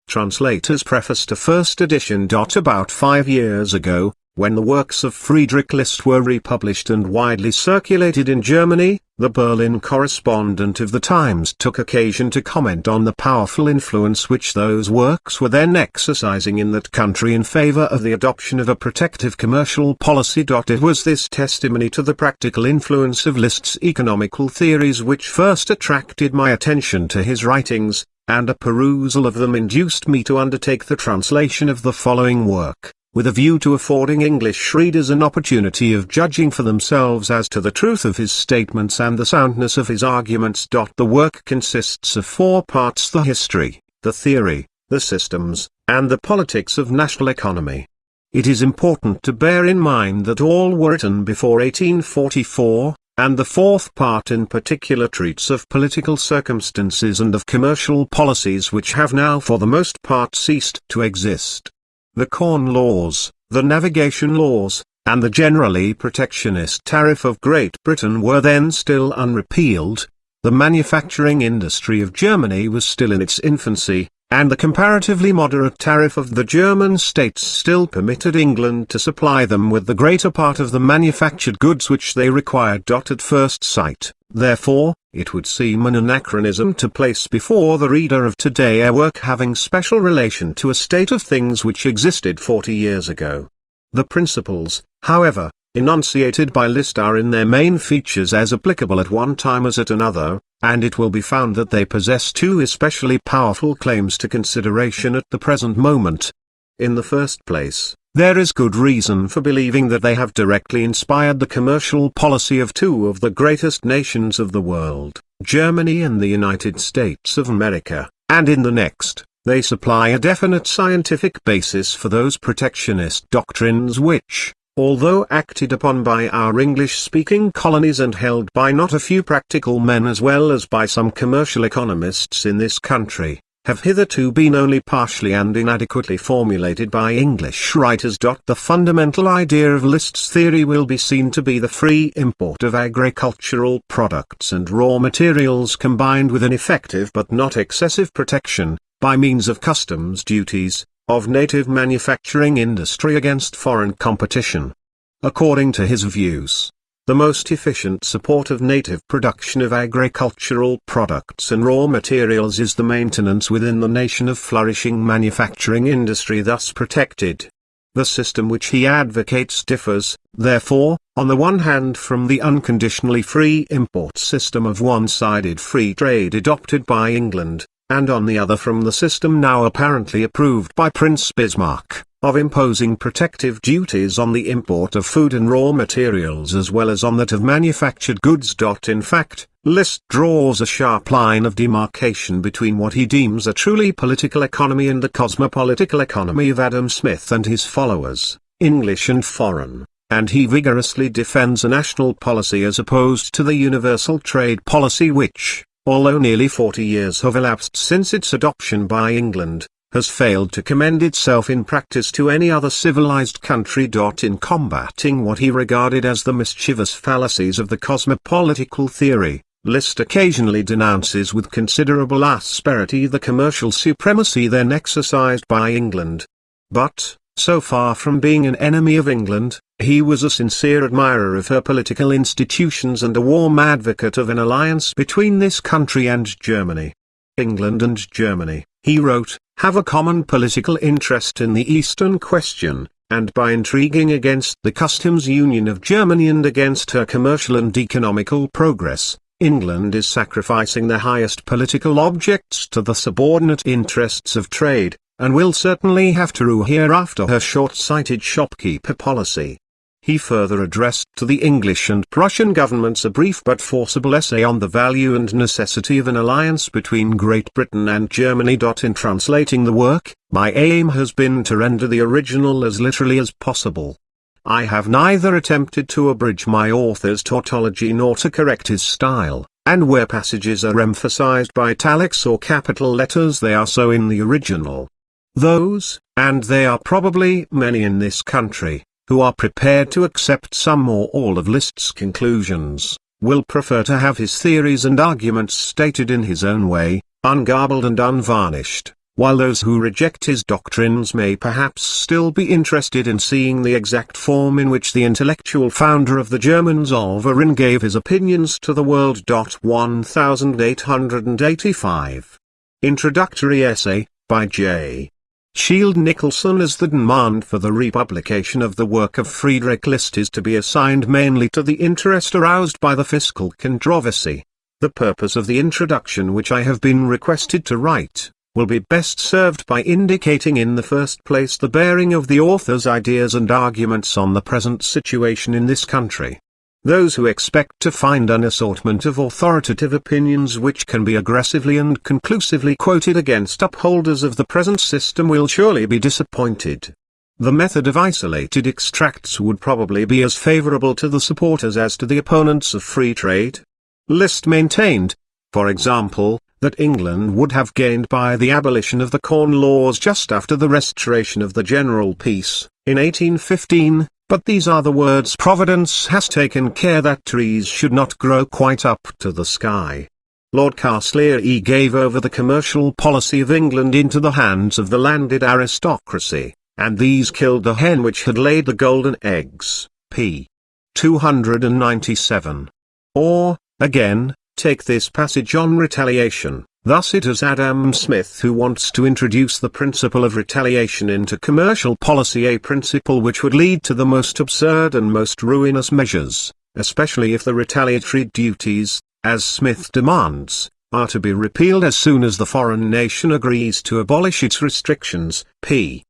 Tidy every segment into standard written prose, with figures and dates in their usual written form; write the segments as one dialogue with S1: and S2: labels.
S1: Translator's preface to first edition. About 5 years ago, when the works of Friedrich List were republished and widely circulated in Germany, the Berlin correspondent of the Times took occasion to comment on the powerful influence which those works were then exercising in that country in favor of the adoption of a protective commercial policy. It was this testimony to the practical influence of List's economical theories which first attracted my attention to his writings, and a perusal of them induced me to undertake the translation of the following work, with a view to affording English readers an opportunity of judging for themselves as to the truth of his statements and the soundness of his arguments. The work consists of 4 parts: the history, the theory, the systems, and the politics of national economy. It is important to bear in mind that all were written before 1844, and the 4th part in particular treats of political circumstances and of commercial policies which have now for the most part ceased to exist. The Corn Laws, the Navigation Laws, and the generally protectionist tariff of Great Britain were then still unrepealed. The manufacturing industry of Germany was still in its infancy, and the comparatively moderate tariff of the German states still permitted England to supply them with the greater part of the manufactured goods which they required. At first sight, therefore, it would seem an anachronism to place before the reader of today a work having special relation to a state of things which existed 40 years ago. The principles, however, enunciated by List are in their main features as applicable at one time as at another, and it will be found that they possess 2 especially powerful claims to consideration at the present moment. In the first place, there is good reason for believing that they have directly inspired the commercial policy of 2 of the greatest nations of the world, Germany and the United States of America, and in the next, they supply a definite scientific basis for those protectionist doctrines which, although acted upon by our English-speaking colonies and held by not a few practical men as well as by some commercial economists in this country, have hitherto been only partially and inadequately formulated by English writers. The fundamental idea of List's theory will be seen to be the free import of agricultural products and raw materials combined with an effective but not excessive protection, by means of customs duties, of native manufacturing industry against foreign competition. According to his views, the most efficient support of native production of agricultural products and raw materials is the maintenance within the nation of flourishing manufacturing industry thus protected. The system which he advocates differs, therefore, on the one hand from the unconditionally free import system of one-sided free trade adopted by England, and on the other from the system now apparently approved by Prince Bismarck, of imposing protective duties on the import of food and raw materials as well as on that of manufactured goods. In fact, List draws a sharp line of demarcation between what he deems a truly political economy and the cosmopolitical economy of Adam Smith and his followers, English and foreign, and he vigorously defends a national policy as opposed to the universal trade policy which, although nearly 40 years have elapsed since its adoption by England, has failed to commend itself in practice to any other civilized country. In combating what he regarded as the mischievous fallacies of the cosmopolitical theory, List occasionally denounces with considerable asperity the commercial supremacy then exercised by England. But, so far from being an enemy of England, he was a sincere admirer of her political institutions and a warm advocate of an alliance between this country and Germany. England and Germany, he wrote, have a common political interest in the Eastern question, and by intriguing against the customs union of Germany and against her commercial and economical progress, England is sacrificing the highest political objects to the subordinate interests of trade, and will certainly have to rue hereafter her short-sighted shopkeeper policy. He further addressed to the English and Prussian governments a brief but forcible essay on the value and necessity of an alliance between Great Britain and Germany. In translating the work, my aim has been to render the original as literally as possible. I have neither attempted to abridge my author's tautology nor to correct his style, and where passages are emphasized by italics or capital letters they are so in the original. Those, and they are probably many in this country, who are prepared to accept some or all of List's conclusions, will prefer to have his theories and arguments stated in his own way, ungarbled and unvarnished, while those who reject his doctrines may perhaps still be interested in seeing the exact form in which the intellectual founder of the German Zollverein gave his opinions to the world. 1885. Introductory essay, by J. Shield Nicholson. As the demand for the republication of the work of Friedrich List is to be assigned mainly to the interest aroused by the fiscal controversy, the purpose of the introduction which I have been requested to write will be best served by indicating in the first place the bearing of the author's ideas and arguments on the present situation in this country. Those who expect to find an assortment of authoritative opinions which can be aggressively and conclusively quoted against upholders of the present system will surely be disappointed. The method of isolated extracts would probably be as favorable to the supporters as to the opponents of free trade. List maintained, for example, that England would have gained by the abolition of the Corn Laws just after the restoration of the general peace, in 1815, but these are the words: Providence has taken care that trees should not grow quite up to the sky. Lord Castlereagh gave over the commercial policy of England into the hands of the landed aristocracy, and these killed the hen which had laid the golden eggs. p. 297. Or, again, take this passage on retaliation. Thus it is Adam Smith who wants to introduce the principle of retaliation into commercial policy, a principle which would lead to the most absurd and most ruinous measures, especially if the retaliatory duties, as Smith demands, are to be repealed as soon as the foreign nation agrees to abolish its restrictions. p.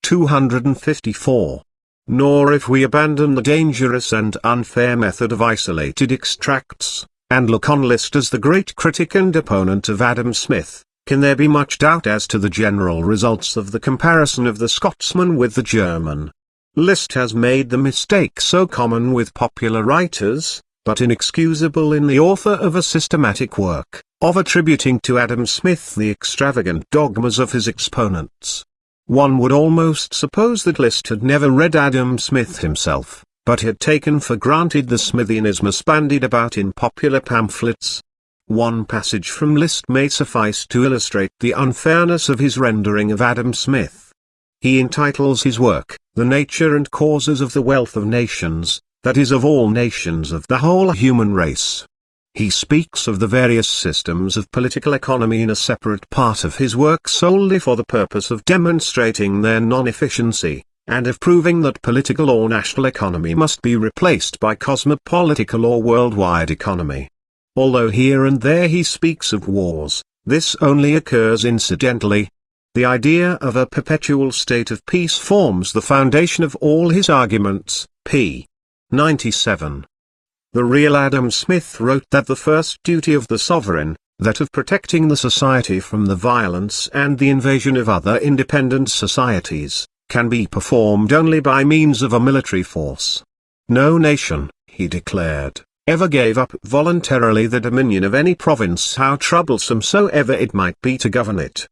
S1: 254. Nor if we abandon the dangerous and unfair method of isolated extracts, and look on List as the great critic and opponent of Adam Smith, can there be much doubt as to the general results of the comparison of the Scotsman with the German. List has made the mistake so common with popular writers, but inexcusable in the author of a systematic work, of attributing to Adam Smith the extravagant dogmas of his exponents. One would almost suppose that List had never read Adam Smith himself, but had taken for granted the Smithianismus bandied about in popular pamphlets. One passage from List may suffice to illustrate the unfairness of his rendering of Adam Smith. He entitles his work, "The Nature and Causes of the Wealth of Nations," that is, of all nations, of the whole human race. He speaks of the various systems of political economy in a separate part of his work solely for the purpose of demonstrating their non-efficiency, and of proving that political or national economy must be replaced by cosmopolitical or worldwide economy. Although here and there he speaks of wars, this only occurs incidentally. The idea of a perpetual state of peace forms the foundation of all his arguments. p. 97. The real Adam Smith wrote that the first duty of the sovereign, that of protecting the society from the violence and the invasion of other independent societies, can be performed only by means of a military force. No nation, he declared, ever gave up voluntarily the dominion of any province, how troublesome soever it might be to govern it.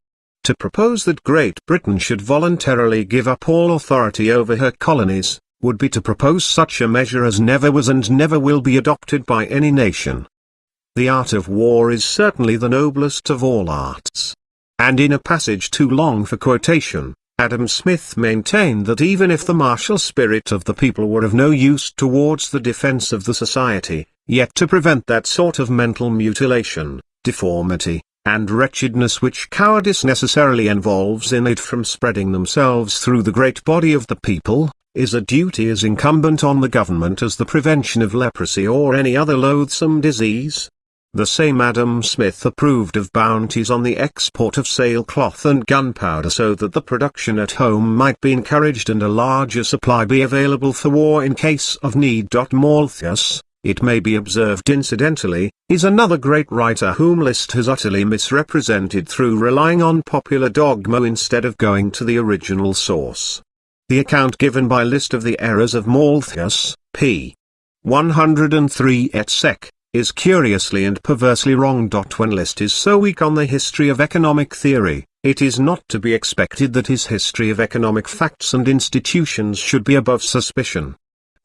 S1: To propose that Great Britain should voluntarily give up all authority over her colonies, would be to propose such a measure as never was and never will be adopted by any nation. The art of war is certainly the noblest of all arts. And in a passage too long for quotation, Adam Smith maintained that even if the martial spirit of the people were of no use towards the defense of the society, yet to prevent that sort of mental mutilation, deformity, and wretchedness which cowardice necessarily involves in it from spreading themselves through the great body of the people, is a duty as incumbent on the government as the prevention of leprosy or any other loathsome disease. The same Adam Smith approved of bounties on the export of sailcloth and gunpowder so that the production at home might be encouraged and a larger supply be available for war in case of need. Malthus, it may be observed incidentally, is another great writer whom List has utterly misrepresented through relying on popular dogma instead of going to the original source. The account given by List of the errors of Malthus, p. 103 et seq., is curiously and perversely wrong. When List is so weak on the history of economic theory, it is not to be expected that his history of economic facts and institutions should be above suspicion.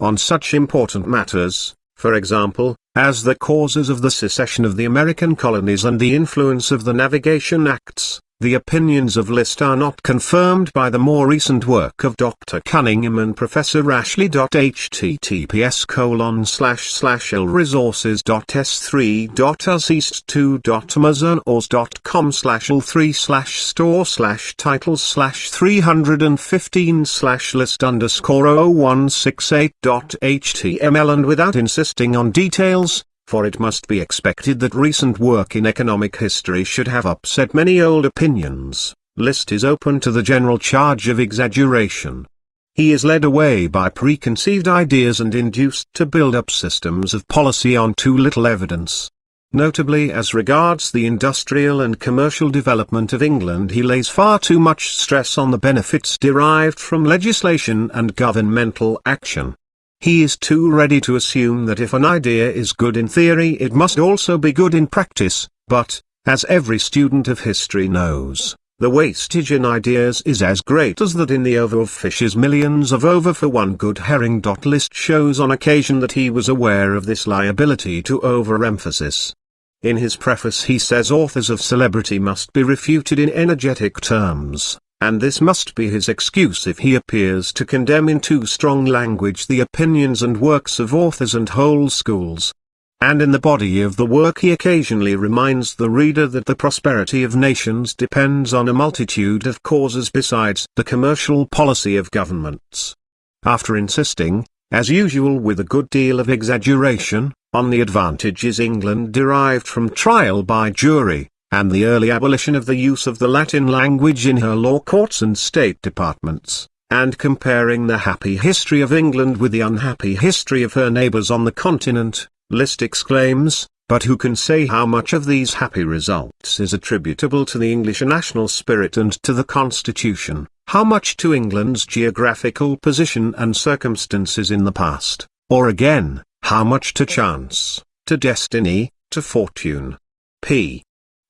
S1: On such important matters, for example, as the causes of the secession of the American colonies and the influence of the Navigation Acts, The opinions of List are not confirmed by the more recent work of Dr. Cunningham and Professor Ashley. https://lresources.s3.amazon/all3/store/titles/315/list_0168.html, and without insisting on details, for it must be expected that recent work in economic history should have upset many old opinions, List is open to the general charge of exaggeration. He is led away by preconceived ideas and induced to build up systems of policy on too little evidence. Notably as regards the industrial and commercial development of England, he lays far too much stress on the benefits derived from legislation and governmental action. He is too ready to assume that if an idea is good in theory it must also be good in practice, but, as every student of history knows, the wastage in ideas is as great as that in the ova of fish is millions of ova for one good herring. List shows on occasion that he was aware of this liability to overemphasis. In his preface he says authors of celebrity must be refuted in energetic terms, and this must be his excuse if he appears to condemn in too strong language the opinions and works of authors and whole schools. And in the body of the work he occasionally reminds the reader that the prosperity of nations depends on a multitude of causes besides the commercial policy of governments. After insisting, as usual with a good deal of exaggeration, on the advantages England derived from trial by jury, and the early abolition of the use of the Latin language in her law courts and state departments, and comparing the happy history of England with the unhappy history of her neighbours on the continent, List exclaims, but who can say how much of these happy results is attributable to the English national spirit and to the Constitution, how much to England's geographical position and circumstances in the past, or again, how much to chance, to destiny, to fortune. p.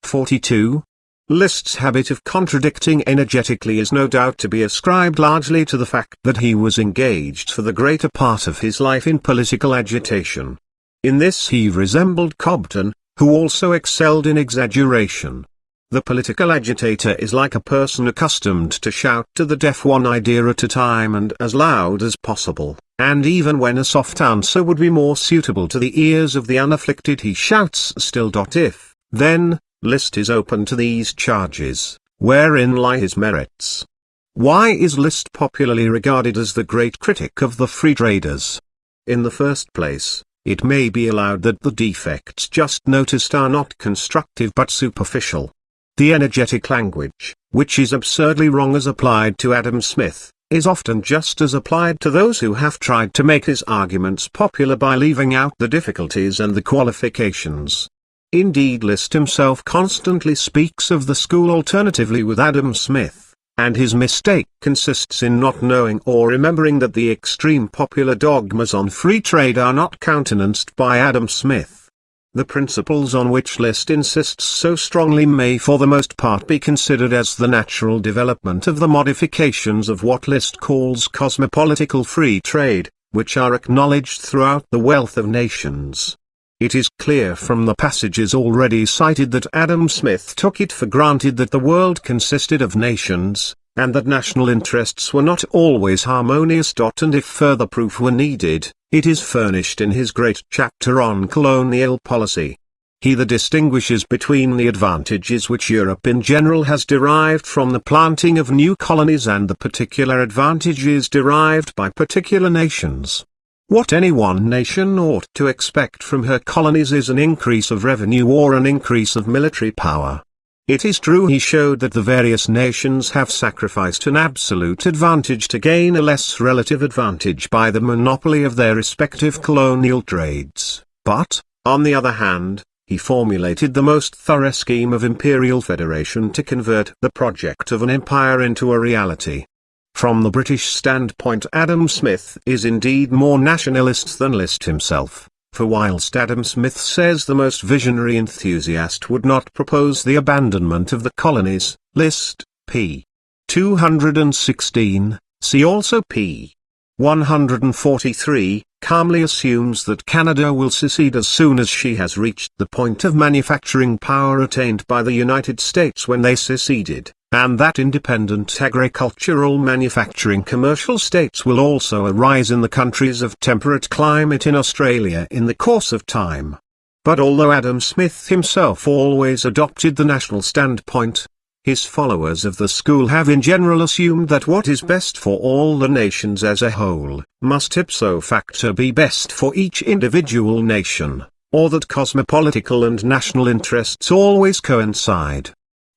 S1: 42. List's habit of contradicting energetically is no doubt to be ascribed largely to the fact that he was engaged for the greater part of his life in political agitation. In this he resembled Cobden, who also excelled in exaggeration. The political agitator is like a person accustomed to shout to the deaf one idea at a time and as loud as possible, and even when a soft answer would be more suitable to the ears of the unafflicted he shouts still. If, then, List is open to these charges, wherein lie his merits? Why is List popularly regarded as the great critic of the free traders? In the first place, it may be allowed that the defects just noticed are not constructive but superficial. The energetic language, which is absurdly wrong as applied to Adam Smith, is often just as applied to those who have tried to make his arguments popular by leaving out the difficulties and the qualifications. Indeed, List himself constantly speaks of the school alternatively with Adam Smith, and his mistake consists in not knowing or remembering that the extreme popular dogmas on free trade are not countenanced by Adam Smith. The principles on which List insists so strongly may for the most part be considered as the natural development of the modifications of what List calls cosmopolitical free trade, which are acknowledged throughout the wealth of nations. It is clear from the passages already cited that Adam Smith took it for granted that the world consisted of nations, and that national interests were not always harmonious. And if further proof were needed, it is furnished in his great chapter on colonial policy. He distinguishes between the advantages which Europe in general has derived from the planting of new colonies and the particular advantages derived by particular nations. What any one nation ought to expect from her colonies is an increase of revenue or an increase of military power. It is true he showed that the various nations have sacrificed an absolute advantage to gain a less relative advantage by the monopoly of their respective colonial trades, but, on the other hand, he formulated the most thorough scheme of imperial federation to convert the project of an empire into a reality. From the British standpoint, Adam Smith is indeed more nationalist than List himself, for whilst Adam Smith says the most visionary enthusiast would not propose the abandonment of the colonies, List, p. 216, see also p. 143, calmly assumes that Canada will secede as soon as she has reached the point of manufacturing power attained by the United States when they seceded, and that independent agricultural manufacturing commercial states will also arise in the countries of temperate climate in Australia in the course of time. But although Adam Smith himself always adopted the national standpoint, his followers of the school have in general assumed that what is best for all the nations as a whole must ipso facto be best for each individual nation, or that cosmopolitical and national interests always coincide.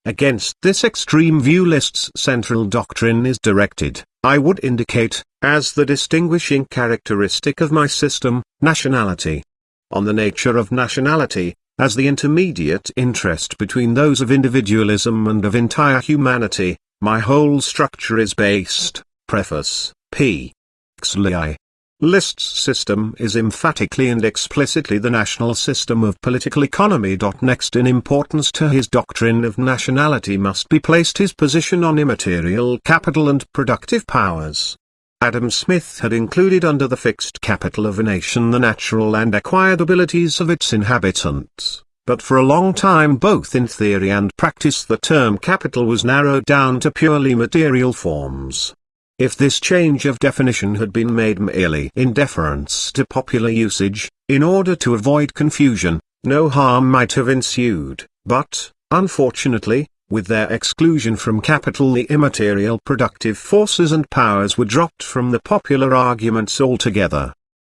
S1: Against this extreme view List's central doctrine is directed, I would indicate, as the distinguishing characteristic of my system, nationality. On the nature of nationality, as the intermediate interest between those of individualism and of entire humanity, my whole structure is based. Preface, p. Xli. List's system is emphatically and explicitly the national system of political economy. Next in importance to his doctrine of nationality must be placed his position on immaterial capital and productive powers. Adam Smith had included under the fixed capital of a nation the natural and acquired abilities of its inhabitants, but for a long time both in theory and practice the term capital was narrowed down to purely material forms. If this change of definition had been made merely in deference to popular usage, in order to avoid confusion, no harm might have ensued, but, unfortunately, with their exclusion from capital the immaterial productive forces and powers were dropped from the popular arguments altogether.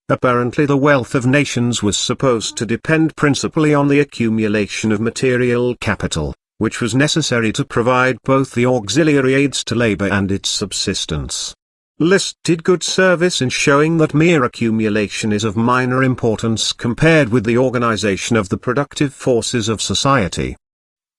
S1: Apparently the wealth of nations was supposed to depend principally on the accumulation of material capital, which was necessary to provide both the auxiliary aids to labor and its subsistence. List did good service in showing that mere accumulation is of minor importance compared with the organization of the productive forces of society.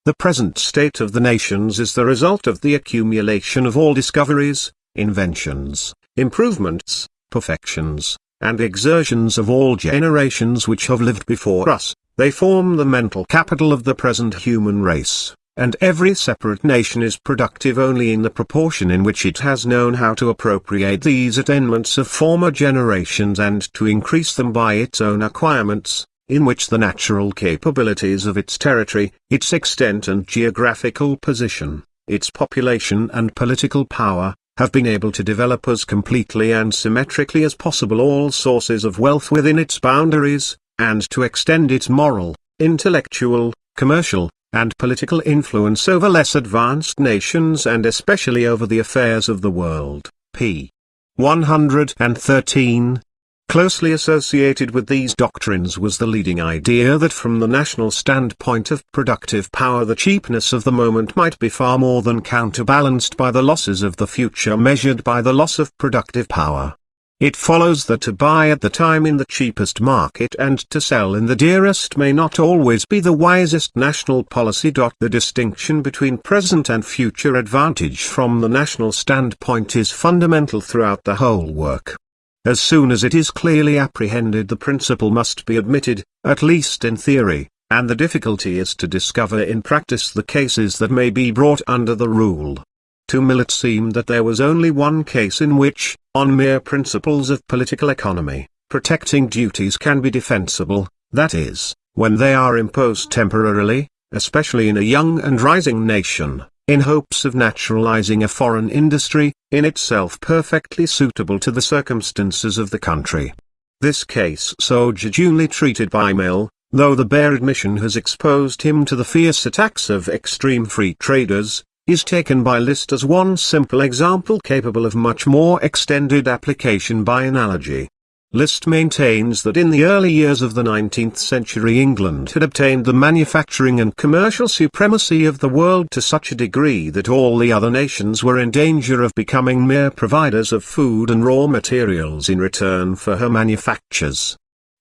S1: The present state of the nations is the result of the accumulation of all discoveries, inventions, improvements, perfections, and exertions of all generations which have lived before us. They form the mental capital of the present human race, and every separate nation is productive only in the proportion in which it has known how to appropriate these attainments of former generations and to increase them by its own acquirements, in which the natural capabilities of its territory, its extent and geographical position, its population and political power, have been able to develop as completely and symmetrically as possible all sources of wealth within its boundaries, and to extend its moral, intellectual, commercial, and political influence over less advanced nations and especially over the affairs of the world. p. 113. Closely associated with these doctrines was the leading idea that from the national standpoint of productive power the cheapness of the moment might be far more than counterbalanced by the losses of the future measured by the loss of productive power. It follows that to buy at the time in the cheapest market and to sell in the dearest may not always be the wisest national policy. The distinction between present and future advantage from the national standpoint is fundamental throughout the whole work. As soon as it is clearly apprehended the principle must be admitted, at least in theory, and the difficulty is to discover in practice the cases that may be brought under the rule. To Mill it seemed that there was only one case in which, on mere principles of political economy, protecting duties can be defensible, that is, when they are imposed temporarily, especially in a young and rising nation, in hopes of naturalizing a foreign industry, in itself perfectly suitable to the circumstances of the country. This case so jejunely treated by Mill, though the bare admission has exposed him to the fierce attacks of extreme free traders, is taken by List as one simple example capable of much more extended application by analogy. List maintains that in the early years of the 19th century England had obtained the manufacturing and commercial supremacy of the world to such a degree that all the other nations were in danger of becoming mere providers of food and raw materials in return for her manufactures.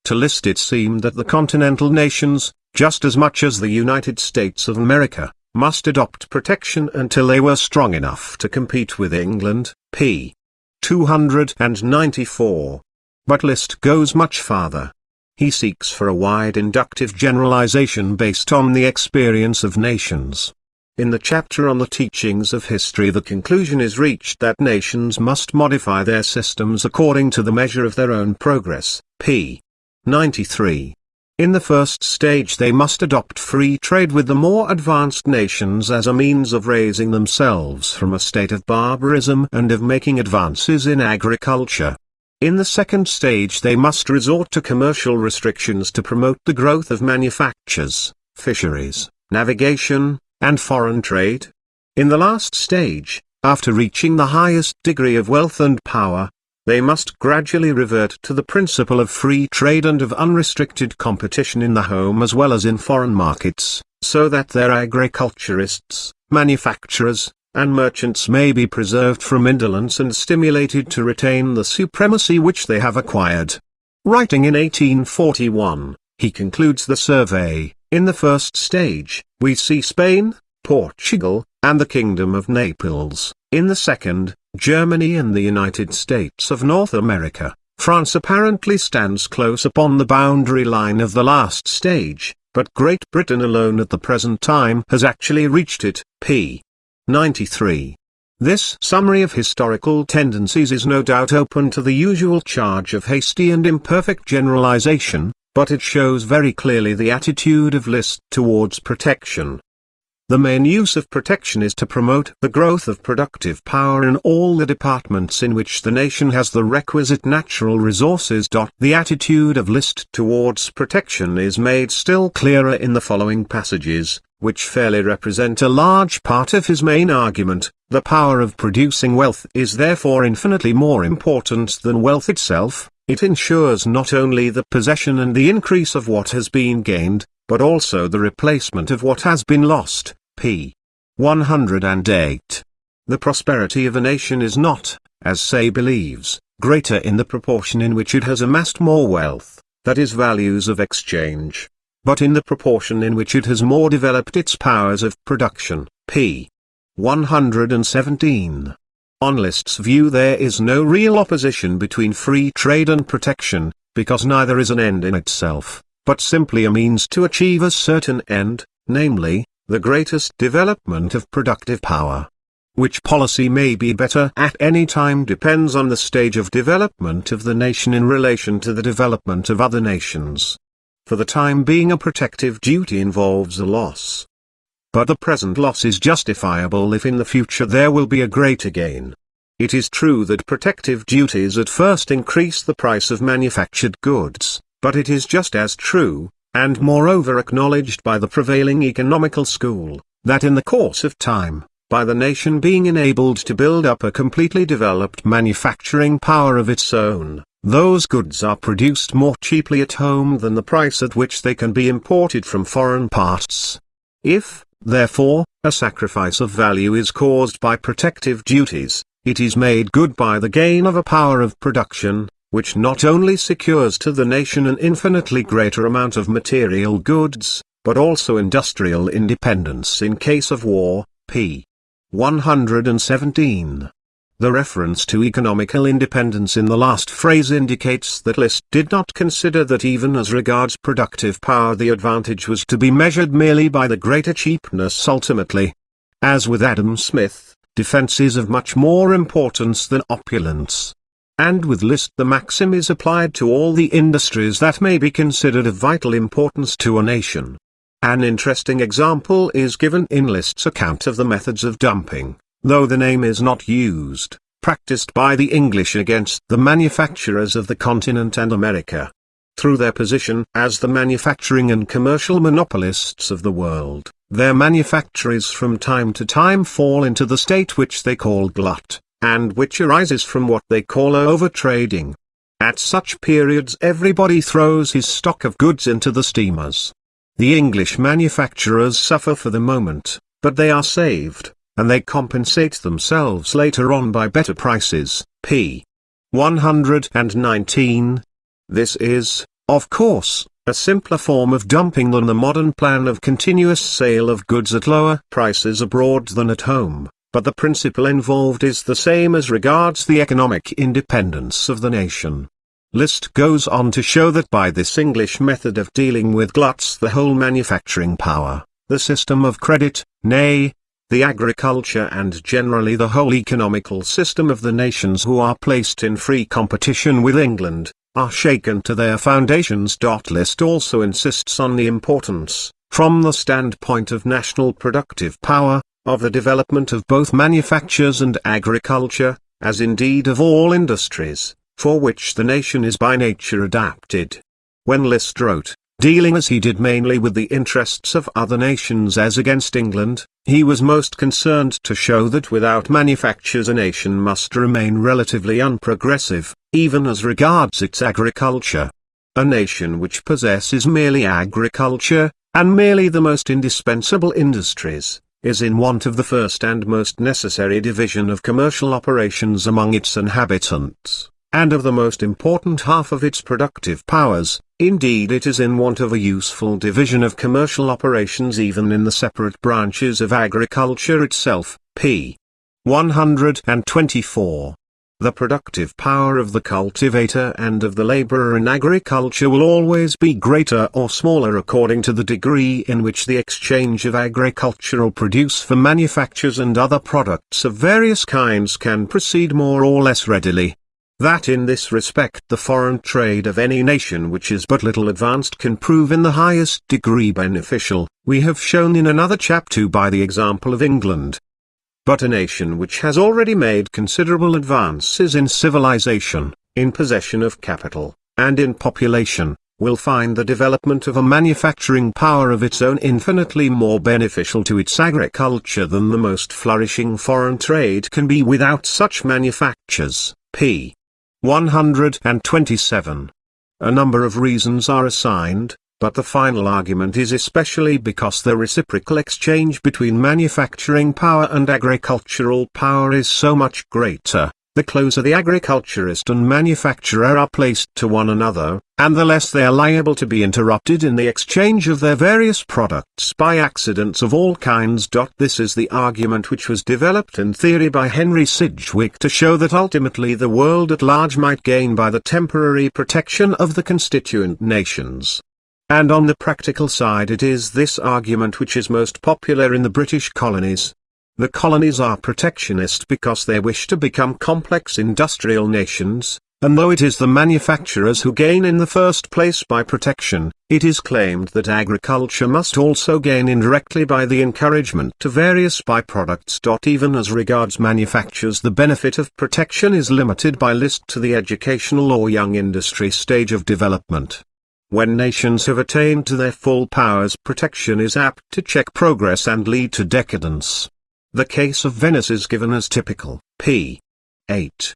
S1: To List it seemed that the continental nations, just as much as the United States of America, must adopt protection until they were strong enough to compete with England. p. 294. But List goes much farther. He seeks for a wide inductive generalization based on the experience of nations. In the chapter on the teachings of history, the conclusion is reached that nations must modify their systems according to the measure of their own progress. p. 93. In the first stage they must adopt free trade with the more advanced nations as a means of raising themselves from a state of barbarism and of making advances in agriculture. In the second stage they must resort to commercial restrictions to promote the growth of manufactures, fisheries, navigation, and foreign trade. In the last stage, after reaching the highest degree of wealth and power, they must gradually revert to the principle of free trade and of unrestricted competition in the home as well as in foreign markets, so that their agriculturists, manufacturers, and merchants may be preserved from indolence and stimulated to retain the supremacy which they have acquired. Writing in 1841, he concludes the survey: in the first stage, we see Spain, Portugal, and the Kingdom of Naples; in the second, Germany and the United States of North America. France apparently stands close upon the boundary line of the last stage, but Great Britain alone at the present time has actually reached it. p. 93. This summary of historical tendencies is no doubt open to the usual charge of hasty and imperfect generalization, but it shows very clearly the attitude of Liszt towards protection. The main use of protection is to promote the growth of productive power in all the departments in which the nation has the requisite natural resources. The attitude of Liszt towards protection is made still clearer in the following passages, which fairly represent a large part of his main argument. The power of producing wealth is therefore infinitely more important than wealth itself. It ensures not only the possession and the increase of what has been gained, but also the replacement of what has been lost. p. 108. The prosperity of a nation is not, as Say believes, greater in the proportion in which it has amassed more wealth, that is values of exchange, but in the proportion in which it has more developed its powers of production. p. 117. On Liszt's view there is no real opposition between free trade and protection, because neither is an end in itself, but simply a means to achieve a certain end, namely, the greatest development of productive power. Which policy may be better at any time depends on the stage of development of the nation in relation to the development of other nations. For the time being a protective duty involves a loss. But the present loss is justifiable if in the future there will be a greater gain. It is true that protective duties at first increase the price of manufactured goods, but it is just as true, and moreover acknowledged by the prevailing economical school, that in the course of time, by the nation being enabled to build up a completely developed manufacturing power of its own, those goods are produced more cheaply at home than the price at which they can be imported from foreign parts. If, therefore, a sacrifice of value is caused by protective duties, it is made good by the gain of a power of production, which not only secures to the nation an infinitely greater amount of material goods, but also industrial independence in case of war. p. 117. The reference to economical independence in the last phrase indicates that Liszt did not consider that even as regards productive power the advantage was to be measured merely by the greater cheapness ultimately. As with Adam Smith, defense is of much more importance than opulence. And with Liszt the maxim is applied to all the industries that may be considered of vital importance to a nation. An interesting example is given in Liszt's account of the methods of dumping, though the name is not used, practiced by the English against the manufacturers of the continent and America. Through their position as the manufacturing and commercial monopolists of the world, their manufactories from time to time fall into the state which they call glut, and which arises from what they call overtrading. At such periods everybody throws his stock of goods into the steamers. The English manufacturers suffer for the moment, but they are saved, and they compensate themselves later on by better prices. p. 119. This is, of course, a simpler form of dumping than the modern plan of continuous sale of goods at lower prices abroad than at home. But the principle involved is the same as regards the economic independence of the nation. Liszt goes on to show that by this English method of dealing with gluts the whole manufacturing power, the system of credit, nay, the agriculture and generally the whole economical system of the nations who are placed in free competition with England, are shaken to their foundations. List also insists on the importance, from the standpoint of national productive power, of the development of both manufactures and agriculture, as indeed of all industries, for which the nation is by nature adapted. When List wrote, dealing as he did mainly with the interests of other nations as against England, he was most concerned to show that without manufactures a nation must remain relatively unprogressive, even as regards its agriculture. A nation which possesses merely agriculture, and merely the most indispensable industries, is in want of the first and most necessary division of commercial operations among its inhabitants, and of the most important half of its productive powers. Indeed, it is in want of a useful division of commercial operations even in the separate branches of agriculture itself. p. 124. The productive power of the cultivator and of the laborer in agriculture will always be greater or smaller according to the degree in which the exchange of agricultural produce for manufactures and other products of various kinds can proceed more or less readily. That in this respect the foreign trade of any nation which is but little advanced can prove in the highest degree beneficial, we have shown in another chapter by the example of England. But a nation which has already made considerable advances in civilization, in possession of capital, and in population, will find the development of a manufacturing power of its own infinitely more beneficial to its agriculture than the most flourishing foreign trade can be without such manufactures. p. 127. A number of reasons are assigned, but the final argument is especially because the reciprocal exchange between manufacturing power and agricultural power is so much greater, the closer the agriculturist and manufacturer are placed to one another, and the less they are liable to be interrupted in the exchange of their various products by accidents of all kinds. This is the argument which was developed in theory by Henry Sidgwick to show that ultimately the world at large might gain by the temporary protection of the constituent nations. And on the practical side it is this argument which is most popular in the British colonies. The colonies are protectionist because they wish to become complex industrial nations, and though it is the manufacturers who gain in the first place by protection, it is claimed that agriculture must also gain indirectly by the encouragement to various byproducts. Even as regards manufactures, the benefit of protection is limited by List to the educational or young industry stage of development. When nations have attained to their full powers, protection is apt to check progress and lead to decadence. The case of Venice is given as typical. p. 8.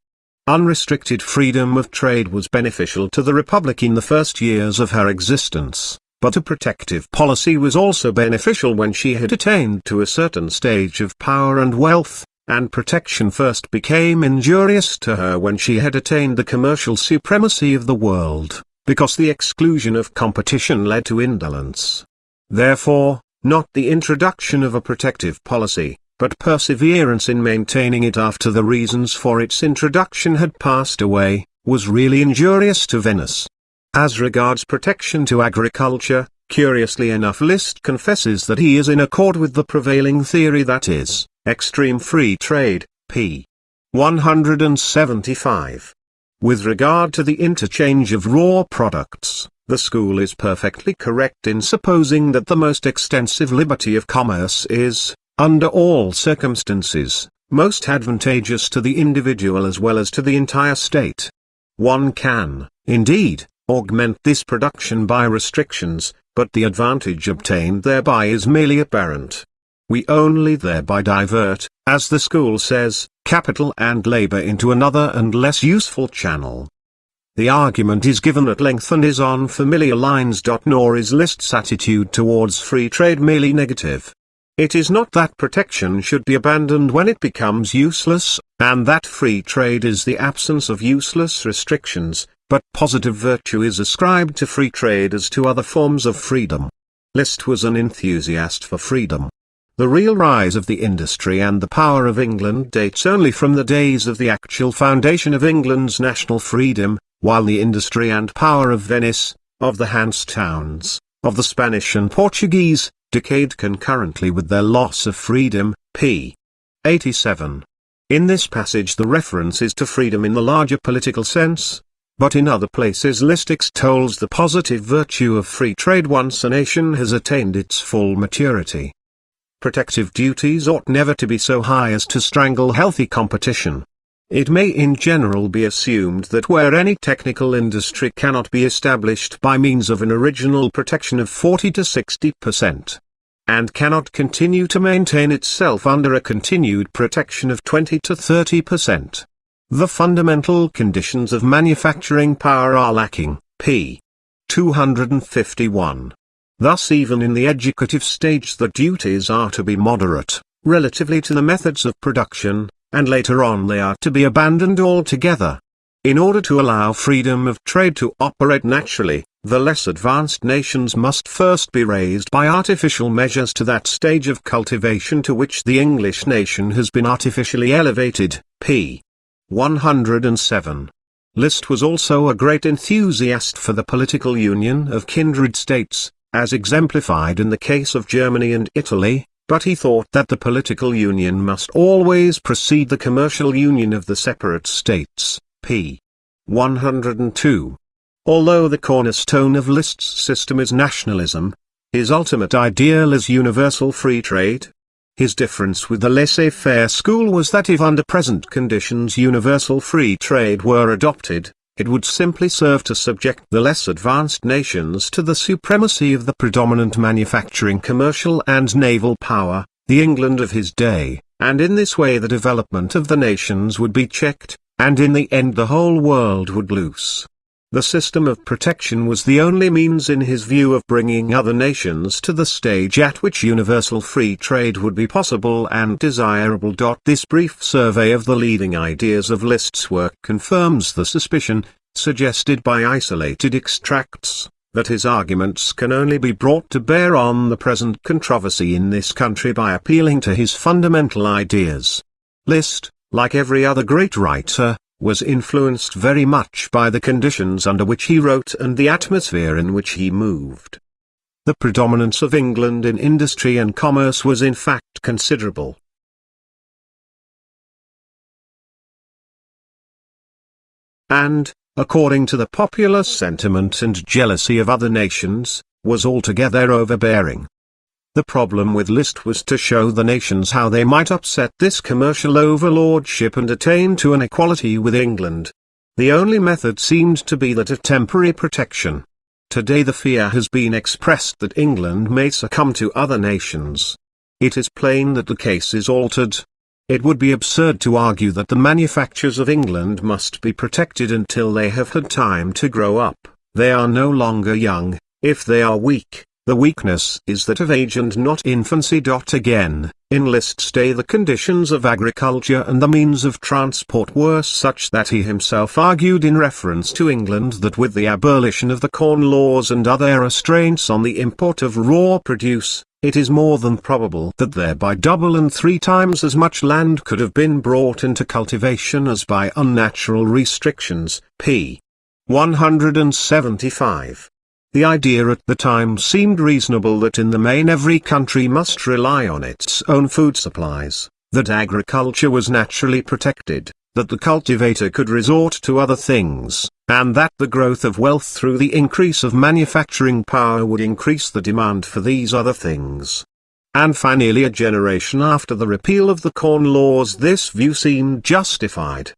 S1: Unrestricted freedom of trade was beneficial to the Republic in the first years of her existence, but a protective policy was also beneficial when she had attained to a certain stage of power and wealth, and protection first became injurious to her when she had attained the commercial supremacy of the world, because the exclusion of competition led to indolence. Therefore, not the introduction of a protective policy, but perseverance in maintaining it after the reasons for its introduction had passed away, was really injurious to Venice. As regards protection to agriculture, curiously enough List confesses that he is in accord with the prevailing theory, that is, extreme free trade. p. 175. With regard to the interchange of raw products, the school is perfectly correct in supposing that the most extensive liberty of commerce is, under all circumstances, most advantageous to the individual as well as to the entire state. One can, indeed, augment this production by restrictions, but the advantage obtained thereby is merely apparent. We only thereby divert, as the school says, capital and labor into another and less useful channel. The argument is given at length and is on familiar lines. Nor is List's attitude towards free trade merely negative. It is not that protection should be abandoned when it becomes useless, and that free trade is the absence of useless restrictions, but positive virtue is ascribed to free trade as to other forms of freedom. List was an enthusiast for freedom. The real rise of the industry and the power of England dates only from the days of the actual foundation of England's national freedom, while the industry and power of Venice, of the Hanse towns, of the Spanish and Portuguese, decayed concurrently with their loss of freedom, p. 87. In this passage the reference is to freedom in the larger political sense, but in other places Liszt extols the positive virtue of free trade once a nation has attained its full maturity. Protective duties ought never to be so high as to strangle healthy competition. It may in general be assumed that where any technical industry cannot be established by means of an original protection of 40 to 60%, and cannot continue to maintain itself under a continued protection of 20 to 30%, the fundamental conditions of manufacturing power are lacking, p. 251. Thus even in the educative stage the duties are to be moderate, relatively to the methods of production, and later on they are to be abandoned altogether. In order to allow freedom of trade to operate naturally, the less advanced nations must first be raised by artificial measures to that stage of cultivation to which the English nation has been artificially elevated, p. 107. Liszt was also a great enthusiast for the political union of kindred states, as exemplified in the case of Germany and Italy, but he thought that the political union must always precede the commercial union of the separate states, p. 102. Although the cornerstone of Liszt's system is nationalism, his ultimate ideal is universal free trade. His difference with the laissez-faire school was that if under present conditions universal free trade were adopted, it would simply serve to subject the less advanced nations to the supremacy of the predominant manufacturing commercial and naval power, the England of his day, and in this way the development of the nations would be checked, and in the end the whole world would lose. The system of protection was the only means in his view of bringing other nations to the stage at which universal free trade would be possible and desirable. This brief survey of the leading ideas of Liszt's work confirms the suspicion, suggested by isolated extracts, that his arguments can only be brought to bear on the present controversy in this country by appealing to his fundamental ideas. Liszt, like every other great writer, was influenced very much by the conditions under which he wrote and the atmosphere in which he moved. The predominance of England in industry and commerce was in fact considerable. And, according to the popular sentiment and jealousy of other nations, was altogether overbearing. The problem with Liszt was to show the nations how they might upset this commercial overlordship and attain to an equality with England. The only method seemed to be that of temporary protection. Today the fear has been expressed that England may succumb to other nations. It is plain that the case is altered. It would be absurd to argue that the manufactures of England must be protected until they have had time to grow up. They are no longer young, if they are weak. The weakness is that of age and not infancy. Again, in Liszt's day the conditions of agriculture and the means of transport were such that he himself argued in reference to England that with the abolition of the Corn Laws and other restraints on the import of raw produce, it is more than probable that thereby double and 3 times as much land could have been brought into cultivation as by unnatural restrictions, p. 175. The idea at the time seemed reasonable that in the main every country must rely on its own food supplies, that agriculture was naturally protected, that the cultivator could resort to other things, and that the growth of wealth through the increase of manufacturing power would increase the demand for these other things. And for nearly a generation after the repeal of the Corn Laws this view seemed justified.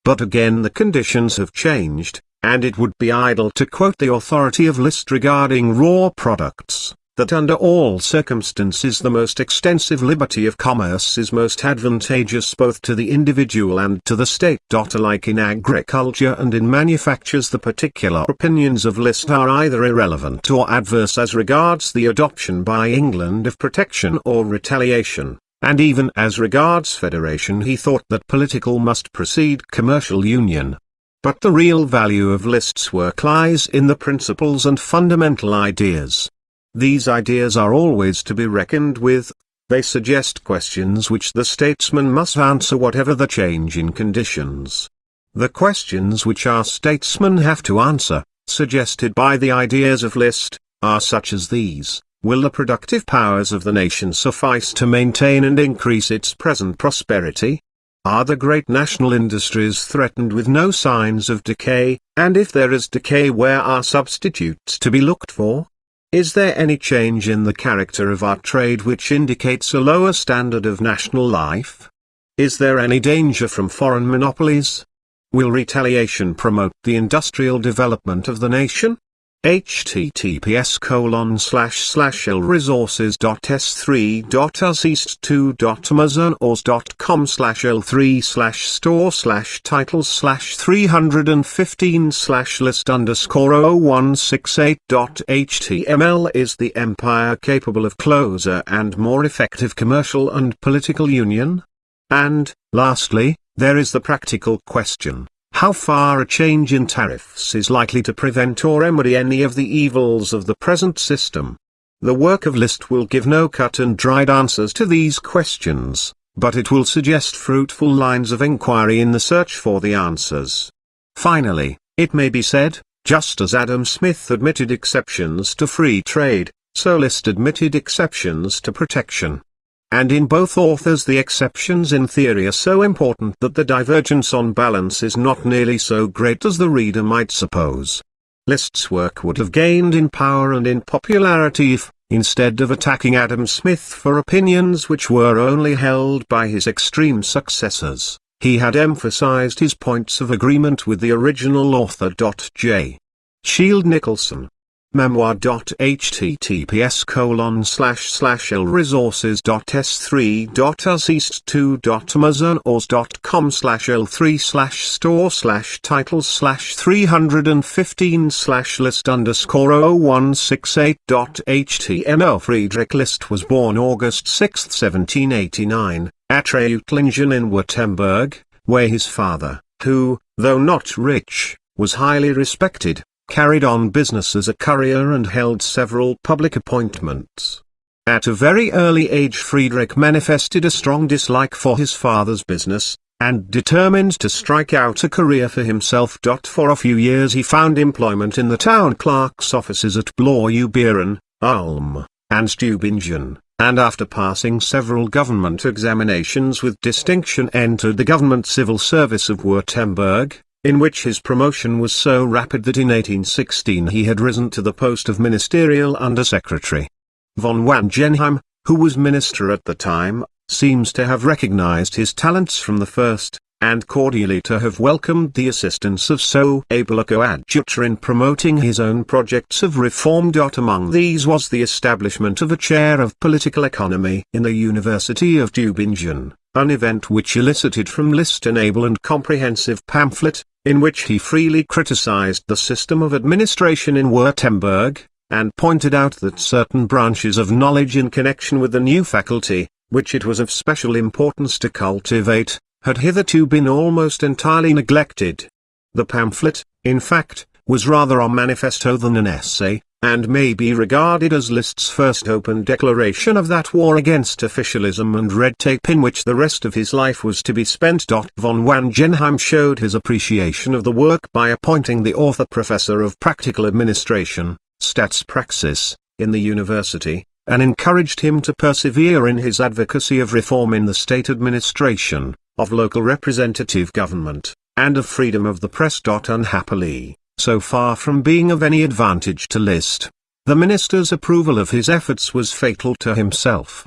S1: But again the conditions have changed, and it would be idle to quote the authority of Liszt regarding raw products, that under all circumstances the most extensive liberty of commerce is most advantageous both to the individual and to the state. Alike in agriculture and in manufactures the particular opinions of Liszt are either irrelevant or adverse as regards the adoption by England of protection or retaliation, and even as regards federation he thought that political must precede commercial union. But the real value of Liszt's work lies in the principles and fundamental ideas. These ideas are always to be reckoned with. They suggest questions which the statesman must answer whatever the change in conditions. The questions which our statesmen have to answer, suggested by the ideas of Liszt, are such as these. will the productive powers of the nation suffice to maintain and increase its present prosperity? Are the great national industries threatened with no signs of decay, and if there is decay, where are substitutes to be looked for? Is there any change in the character of our trade which indicates a lower standard of national life? Is there any danger from foreign monopolies? Will retaliation promote the industrial development of the nation? https://lresources.s3.amazon/l3/store/titles/315/list_0168.html Is the empire capable of closer and more effective commercial and political union? And, lastly, there is the practical question. How far a change in tariffs is likely to prevent or remedy any of the evils of the present system? The work of List will give no cut and dried answers to these questions, but it will suggest fruitful lines of inquiry in the search for the answers. Finally, it may be said, just as Adam Smith admitted exceptions to free trade, so List admitted exceptions to protection. And in both authors the exceptions in theory are so important that the divergence on balance is not nearly so great as the reader might suppose. List's work would have gained in power and in popularity if, instead of attacking Adam Smith for opinions which were only held by his extreme successors, he had emphasized his points of agreement with the original author. J. Shield Nicholson. Memoir.https://lresources.s3.amazon/l3/store/titles/315/list_0168.html Friedrich List was born August 6, 1789, at Reutlingen in Württemberg, where his father, who, though not rich, was highly respected, carried on business as a courier and held several public appointments. At a very early age Friedrich manifested a strong dislike for his father's business, and determined to strike out a career for himself. For a few years he found employment in the town clerk's offices at Blaubeuren, Ulm, and Tübingen, and after passing several government examinations with distinction entered the government civil service of Württemberg, in which his promotion was so rapid that in 1816 he had risen to the post of ministerial under-secretary. Von Wangenheim, who was minister at the time, seems to have recognized his talents from the first, and cordially to have welcomed the assistance of so able a coadjutor in promoting his own projects of reform. Among these was the establishment of a chair of political economy in the University of Tübingen, an event which elicited from List an able and comprehensive pamphlet, in which he freely criticized the system of administration in Württemberg, and pointed out that certain branches of knowledge in connection with the new faculty, which it was of special importance to cultivate, had hitherto been almost entirely neglected. The pamphlet, in fact, was rather a manifesto than an essay, and may be regarded as List's first open declaration of that war against officialism and red tape in which the rest of his life was to be spent. Von Wangenheim showed his appreciation of the work by appointing the author professor of practical administration, Staatspraxis, in the university, and encouraged him to persevere in his advocacy of reform in the state administration, of local representative government, and of freedom of the press. Unhappily, so far from being of any advantage to List, the minister's approval of his efforts was fatal to himself.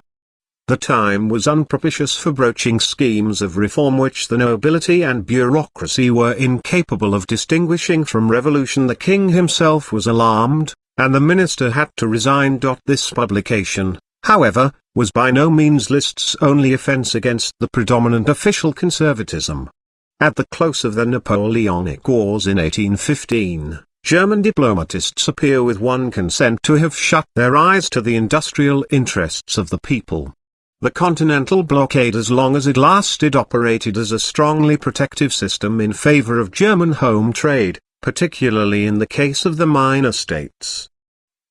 S1: The time was unpropitious for broaching schemes of reform which the nobility and bureaucracy were incapable of distinguishing from revolution. The king himself was alarmed, and the minister had to resign. This publication, however, was by no means List's only offense against the predominant official conservatism. At the close of the Napoleonic Wars in 1815, German diplomatists appear with one consent to have shut their eyes to the industrial interests of the people. The continental blockade, as long as it lasted, operated as a strongly protective system in favor of German home trade, particularly in the case of the minor states.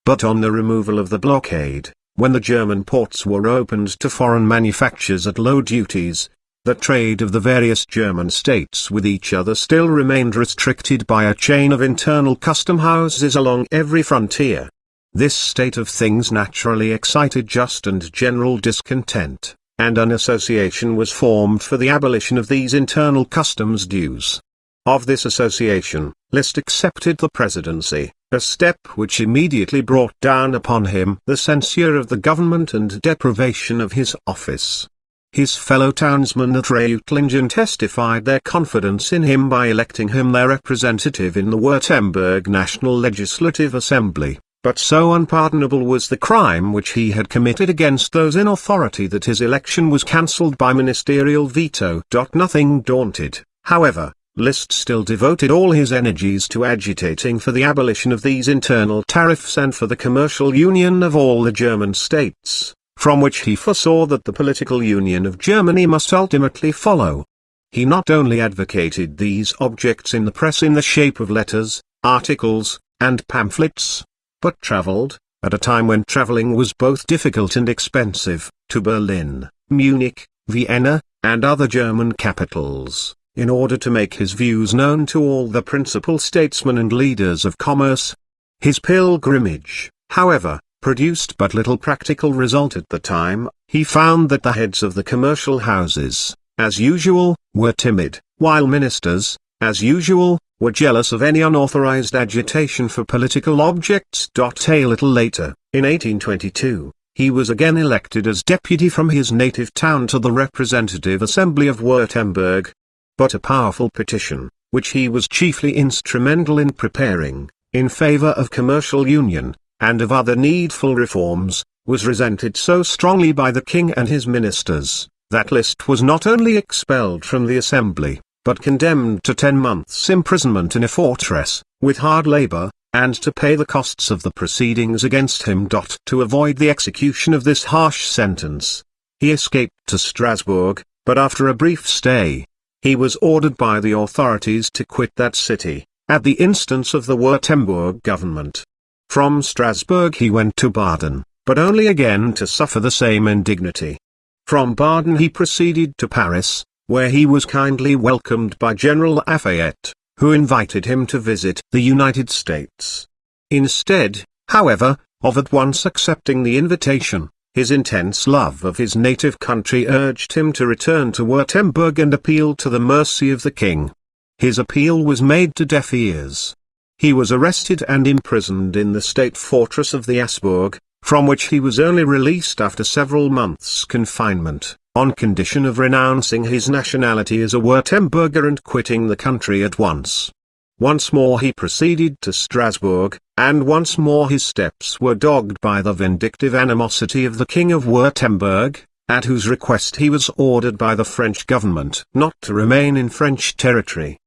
S1: But on the removal of the blockade, when the German ports were opened to foreign manufactures at low duties, the trade of the various German states with each other still remained restricted by a chain of internal custom houses along every frontier. This state of things naturally excited just and general discontent, and an association was formed for the abolition of these internal customs dues. Of this association, List accepted the presidency, a step which immediately brought down upon him the censure of the government and deprivation of his office. His fellow townsmen at Reutlingen testified their confidence in him by electing him their representative in the Württemberg National Legislative Assembly, but so unpardonable was the crime which he had committed against those in authority that his election was cancelled by ministerial veto. Nothing daunted, however, List still devoted all his energies to agitating for the abolition of these internal tariffs and for the commercial union of all the German states, from which he foresaw that the political union of Germany must ultimately follow. He not only advocated these objects in the press in the shape of letters, articles, and pamphlets, but travelled, at a time when travelling was both difficult and expensive, to Berlin, Munich, Vienna, and other German capitals, in order to make his views known to all the principal statesmen and leaders of commerce. His pilgrimage, however, produced but little practical result at the time. He found that the heads of the commercial houses, as usual, were timid, while ministers, as usual, were jealous of any unauthorized agitation for political objects. A little later, in 1822, he was again elected as deputy from his native town to the Representative Assembly of Württemberg. But a powerful petition, which he was chiefly instrumental in preparing, in favor of commercial union, and of other needful reforms, was resented so strongly by the king and his ministers, that List was not only expelled from the assembly, but condemned to 10 months' imprisonment in a fortress, with hard labor, and to pay the costs of the proceedings against him. To avoid the execution of this harsh sentence, he escaped to Strasbourg, but after a brief stay, he was ordered by the authorities to quit that city, at the instance of the Württemberg government. From Strasbourg he went to Baden, but only again to suffer the same indignity. From Baden he proceeded to Paris, where he was kindly welcomed by General Lafayette, who invited him to visit the United States. Instead, however, of at once accepting the invitation, his intense love of his native country urged him to return to Württemberg and appeal to the mercy of the king. His appeal was made to deaf ears. He was arrested and imprisoned in the state fortress of the Asburg, from which he was only released after several months' confinement, on condition of renouncing his nationality as a Württemberger and quitting the country at once. Once more he proceeded to Strasbourg, and once more his steps were dogged by the vindictive animosity of the King of Württemberg, at whose request he was ordered by the French government not to remain in French territory.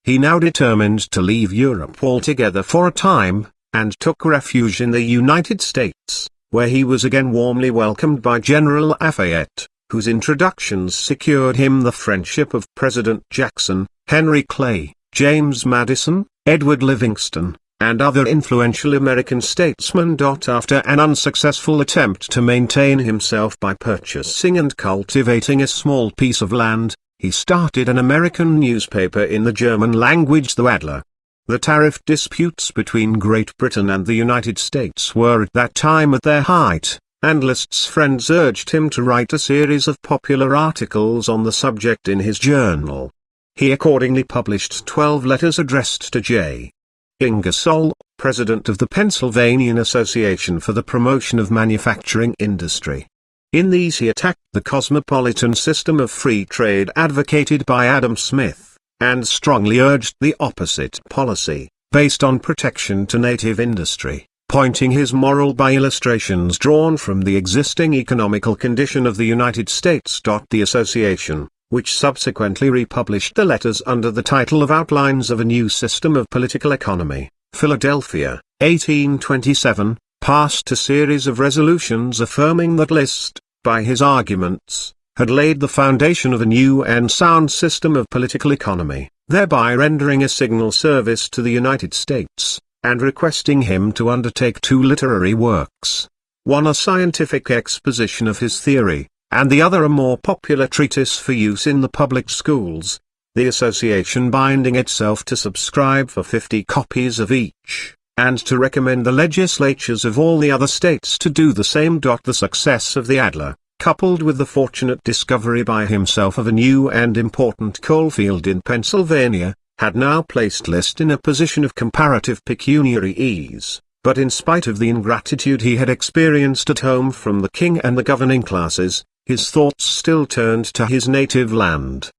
S1: He now determined to leave Europe altogether for a time, and took refuge in the United States, where he was again warmly welcomed by General Lafayette, whose introductions secured him the friendship of President Jackson, Henry Clay, James Madison, Edward Livingston, and other influential American statesmen. After an unsuccessful attempt to maintain himself by purchasing and cultivating a small piece of land, he started an American newspaper in the German language, the Adler. The tariff disputes between Great Britain and the United States were at that time at their height, and List's friends urged him to write a series of popular articles on the subject in his journal. He accordingly published 12 letters addressed to J. Ingersoll, president of the Pennsylvania Association for the Promotion of Manufacturing Industry. In these he attacked the cosmopolitan system of free trade advocated by Adam Smith, and strongly urged the opposite policy, based on protection to native industry, pointing his moral by illustrations drawn from the existing economical condition of the United States. The association, which subsequently republished the letters under the title of Outlines of a New System of Political Economy, Philadelphia, 1827, passed a series of resolutions affirming that List, by his arguments, had laid the foundation of a new and sound system of political economy, thereby rendering a signal service to the United States, and requesting him to undertake 2 literary works, one a scientific exposition of his theory, and the other a more popular treatise for use in the public schools, the association binding itself to subscribe for 50 copies of each, and to recommend the legislatures of all the other states to do the same. The success of the Adler, coupled with the fortunate discovery by himself of a new and important coalfield in Pennsylvania, had now placed Liszt in a position of comparative pecuniary ease, but in spite of the ingratitude he had experienced at home from the king and the governing classes, his thoughts still turned to his native land.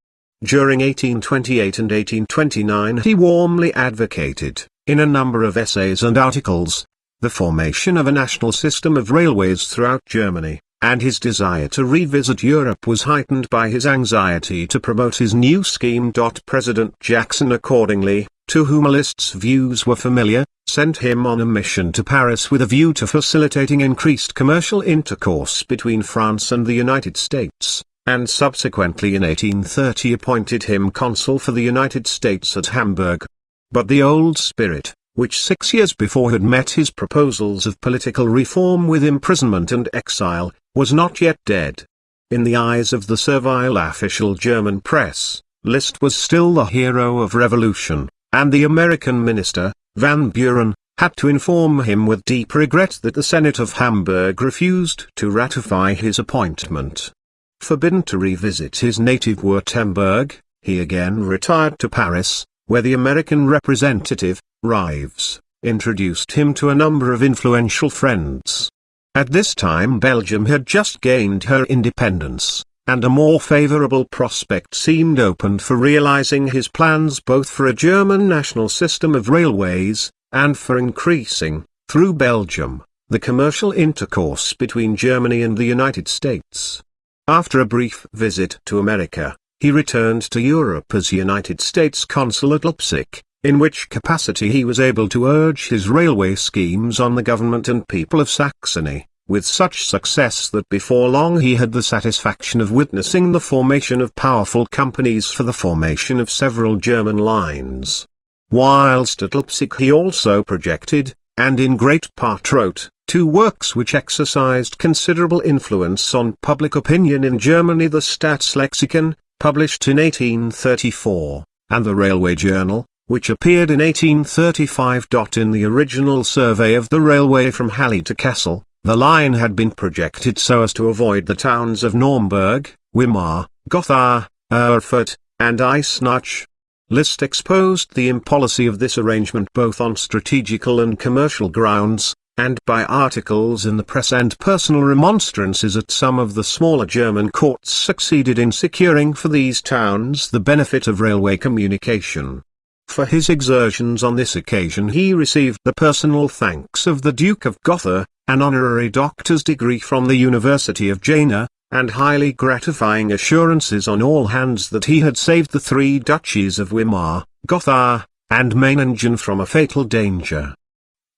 S1: During 1828 and 1829 he warmly advocated, in a number of essays and articles, the formation of a national system of railways throughout Germany, and his desire to revisit Europe was heightened by his anxiety to promote his new scheme. President Jackson accordingly, to whom Liszt's views were familiar, sent him on a mission to Paris with a view to facilitating increased commercial intercourse between France and the United States, and subsequently in 1830 appointed him consul for the United States at Hamburg. But the old spirit, which 6 years before had met his proposals of political reform with imprisonment and exile, was not yet dead. In the eyes of the servile official German press, Liszt was still the hero of revolution, and the American minister, Van Buren, had to inform him with deep regret that the Senate of Hamburg refused to ratify his appointment. Forbidden to revisit his native Württemberg, he again retired to Paris, where the American representative, Rives, introduced him to a number of influential friends. At this time Belgium had just gained her independence, and a more favorable prospect seemed opened for realizing his plans both for a German national system of railways, and for increasing, through Belgium, the commercial intercourse between Germany and the United States. After a brief visit to America, he returned to Europe as United States consul at Leipzig, in which capacity he was able to urge his railway schemes on the government and people of Saxony, with such success that before long he had the satisfaction of witnessing the formation of powerful companies for the formation of several German lines. Whilst at Leipzig he also projected, and in great part wrote, two works which exercised considerable influence on public opinion in Germany: the Staatslexikon, published in 1834, and the Railway Journal, which appeared in 1835. In the original survey of the railway from Halle to Kassel, the line had been projected so as to avoid the towns of Naumburg, Weimar, Gotha, Erfurt, and Eisenach. Liszt exposed the impolicy of this arrangement both on strategical and commercial grounds, and by articles in the press and personal remonstrances at some of the smaller German courts succeeded in securing for these towns the benefit of railway communication. For his exertions on this occasion he received the personal thanks of the Duke of Gotha, an honorary doctor's degree from the University of Jena, and highly gratifying assurances on all hands that he had saved the three duchies of Weimar, Gotha, and Meiningen from a fatal danger.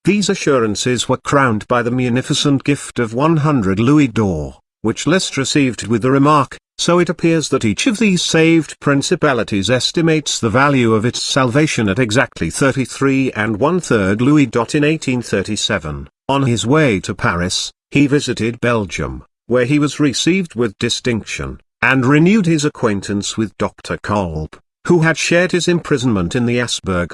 S1: These assurances were crowned by the munificent gift of 100 louis d'or, which Liszt received with the remark, "So it appears that each of these saved principalities estimates the value of its salvation at exactly 33 1/3 louis." In 1837, on his way to Paris, he visited Belgium, where he was received with distinction, and renewed his acquaintance with Dr. Kolb, who had shared his imprisonment in the Asberg.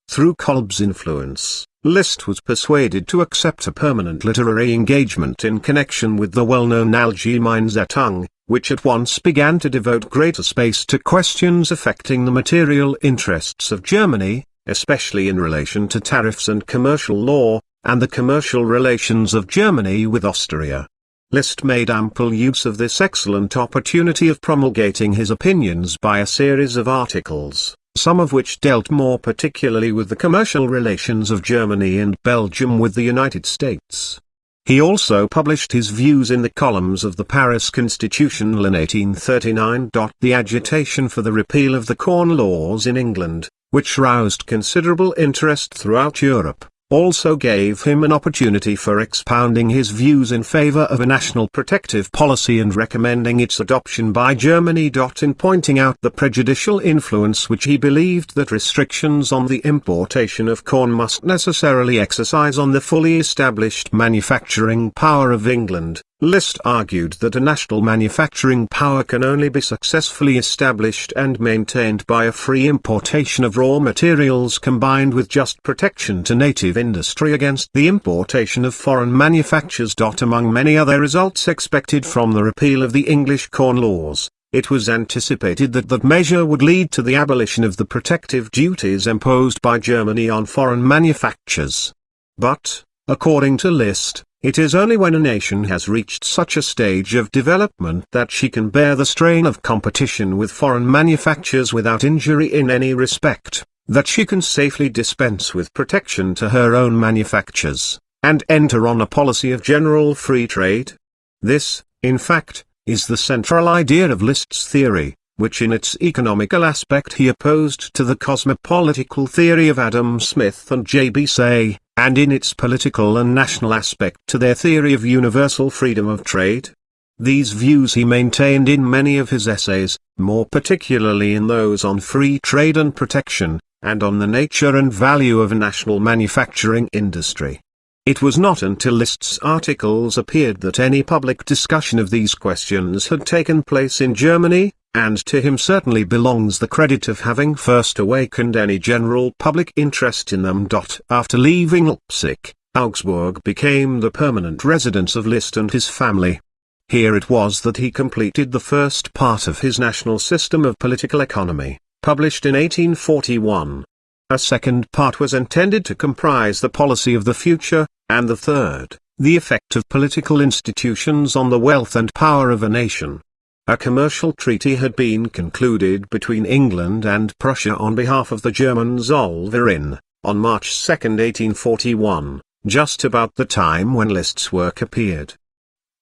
S1: Through Kolb's influence, Liszt was persuaded to accept a permanent literary engagement in connection with the well-known Allgemeine Zeitung, which at once began to devote greater space to questions affecting the material interests of Germany, especially in relation to tariffs and commercial law, and the commercial relations of Germany with Austria. Liszt made ample use of this excellent opportunity of promulgating his opinions by a series of articles, some of which dealt more particularly with the commercial relations of Germany and Belgium with the United States. He also published his views in the columns of the Paris Constitutional in 1839. The agitation for the repeal of the Corn Laws in England, which roused considerable interest throughout Europe, also gave him an opportunity for expounding his views in favor of a national protective policy and recommending its adoption by Germany. In pointing out the prejudicial influence which he believed that restrictions on the importation of corn must necessarily exercise on the fully established manufacturing power of England, List argued that a national manufacturing power can only be successfully established and maintained by a free importation of raw materials combined with just protection to native industry against the importation of foreign manufactures. Among many other results expected from the repeal of the English Corn Laws, it was anticipated that that measure would lead to the abolition of the protective duties imposed by Germany on foreign manufactures. But, according to List, it is only when a nation has reached such a stage of development that she can bear the strain of competition with foreign manufactures without injury in any respect, that she can safely dispense with protection to her own manufactures, and enter on a policy of general free trade. This, in fact, is the central idea of List's theory, which in its economical aspect he opposed to the cosmopolitical theory of Adam Smith and J.B. Say, and in its political and national aspect to their theory of universal freedom of trade. These views he maintained in many of his essays, more particularly in those on free trade and protection, and on the nature and value of a national manufacturing industry. It was not until List's articles appeared that any public discussion of these questions had taken place in Germany, and to him certainly belongs the credit of having first awakened any general public interest in them. After leaving Leipzig, Augsburg became the permanent residence of List and his family. Here it was that he completed the first part of his National System of Political Economy, published in 1841. A second part was intended to comprise the policy of the future, and the third, the effect of political institutions on the wealth and power of a nation. A commercial treaty had been concluded between England and Prussia on behalf of the German Zollverein, on March 2, 1841, just about the time when List's work appeared.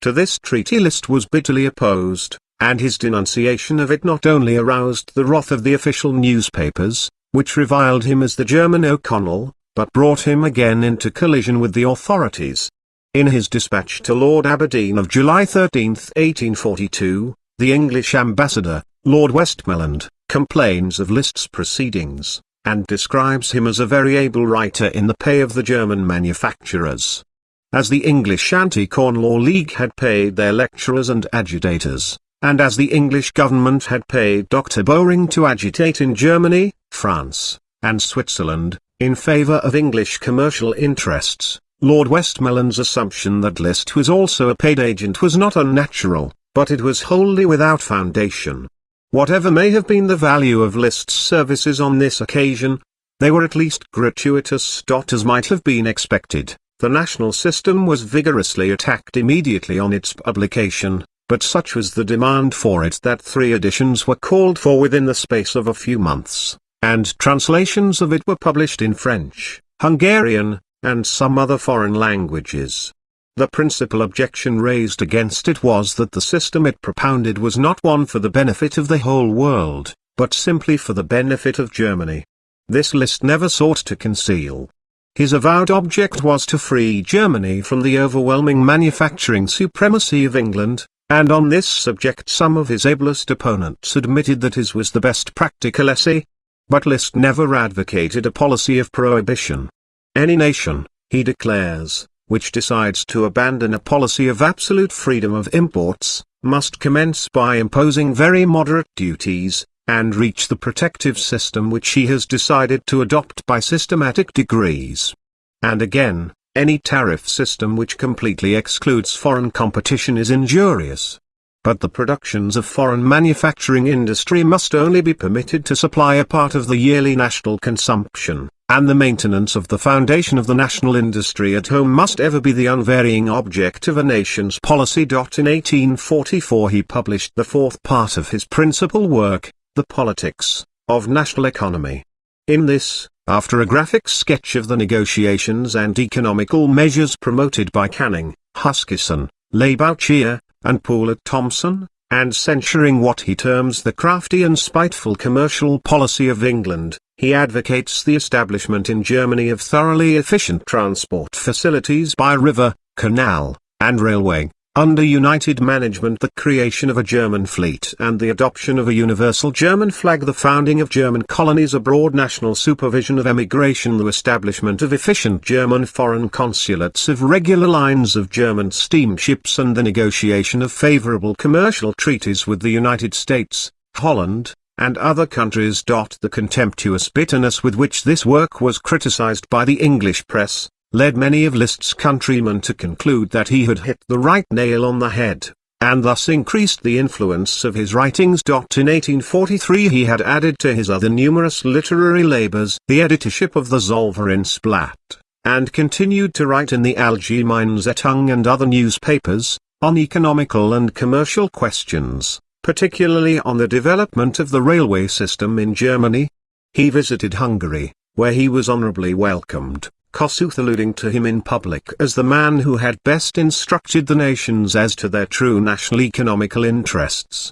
S1: To this treaty List was bitterly opposed, and his denunciation of it not only aroused the wrath of the official newspapers, which reviled him as the German O'Connell, but brought him again into collision with the authorities. In his dispatch to Lord Aberdeen of July 13, 1842, the English ambassador, Lord Westmoreland, complains of List's proceedings, and describes him as a very able writer in the pay of the German manufacturers. As the English Anti-Corn Law League had paid their lecturers and agitators, and as the English government had paid Dr. Bowring to agitate in Germany, France, and Switzerland, in favour of English commercial interests, Lord Westmoreland's assumption that List was also a paid agent was not unnatural, but it was wholly without foundation. Whatever may have been the value of List's services on this occasion, they were at least gratuitous. As might have been expected, the national system was vigorously attacked immediately on its publication, but such was the demand for it that 3 editions were called for within the space of a few months, and translations of it were published in French, Hungarian, and some other foreign languages. The principal objection raised against it was that the system it propounded was not one for the benefit of the whole world, but simply for the benefit of Germany. This List never sought to conceal. His avowed object was to free Germany from the overwhelming manufacturing supremacy of England, and on this subject some of his ablest opponents admitted that his was the best practical essay. But List never advocated a policy of prohibition. Any nation, he declares, which decides to abandon a policy of absolute freedom of imports, must commence by imposing very moderate duties, and reach the protective system which he has decided to adopt by systematic degrees. And again, any tariff system which completely excludes foreign competition is injurious. But the productions of foreign manufacturing industry must only be permitted to supply a part of the yearly national consumption, and the maintenance of the foundation of the national industry at home must ever be the unvarying object of a nation's policy. In 1844 he published the 4th part of his principal work, The Politics of National Economy. In this, after a graphic sketch of the negotiations and economical measures promoted by Canning, Huskisson, Labouchier, and Poulett Thomson, and censuring what he terms the crafty and spiteful commercial policy of England, he advocates the establishment in Germany of thoroughly efficient transport facilities by river, canal, and railway, Under United Management, the creation of a German fleet and the adoption of a universal German flag, the founding of German colonies abroad, national supervision of emigration, the establishment of efficient German foreign consulates, of regular lines of German steamships, and the negotiation of favorable commercial treaties with the United States, Holland, and other countries. The contemptuous bitterness with which this work was criticized by the English press led many of Liszt's countrymen to conclude that he had hit the right nail on the head, and thus increased the influence of his writings. In 1843 he had added to his other numerous literary labors the editorship of the Zollvereinsblatt, and continued to write in the Allgemeine Zeitung and other newspapers, on economical and commercial questions, particularly on the development of the railway system in Germany. He visited Hungary, where he was honorably welcomed, Kossuth alluding to him in public as the man who had best instructed the nations as to their true national economical interests.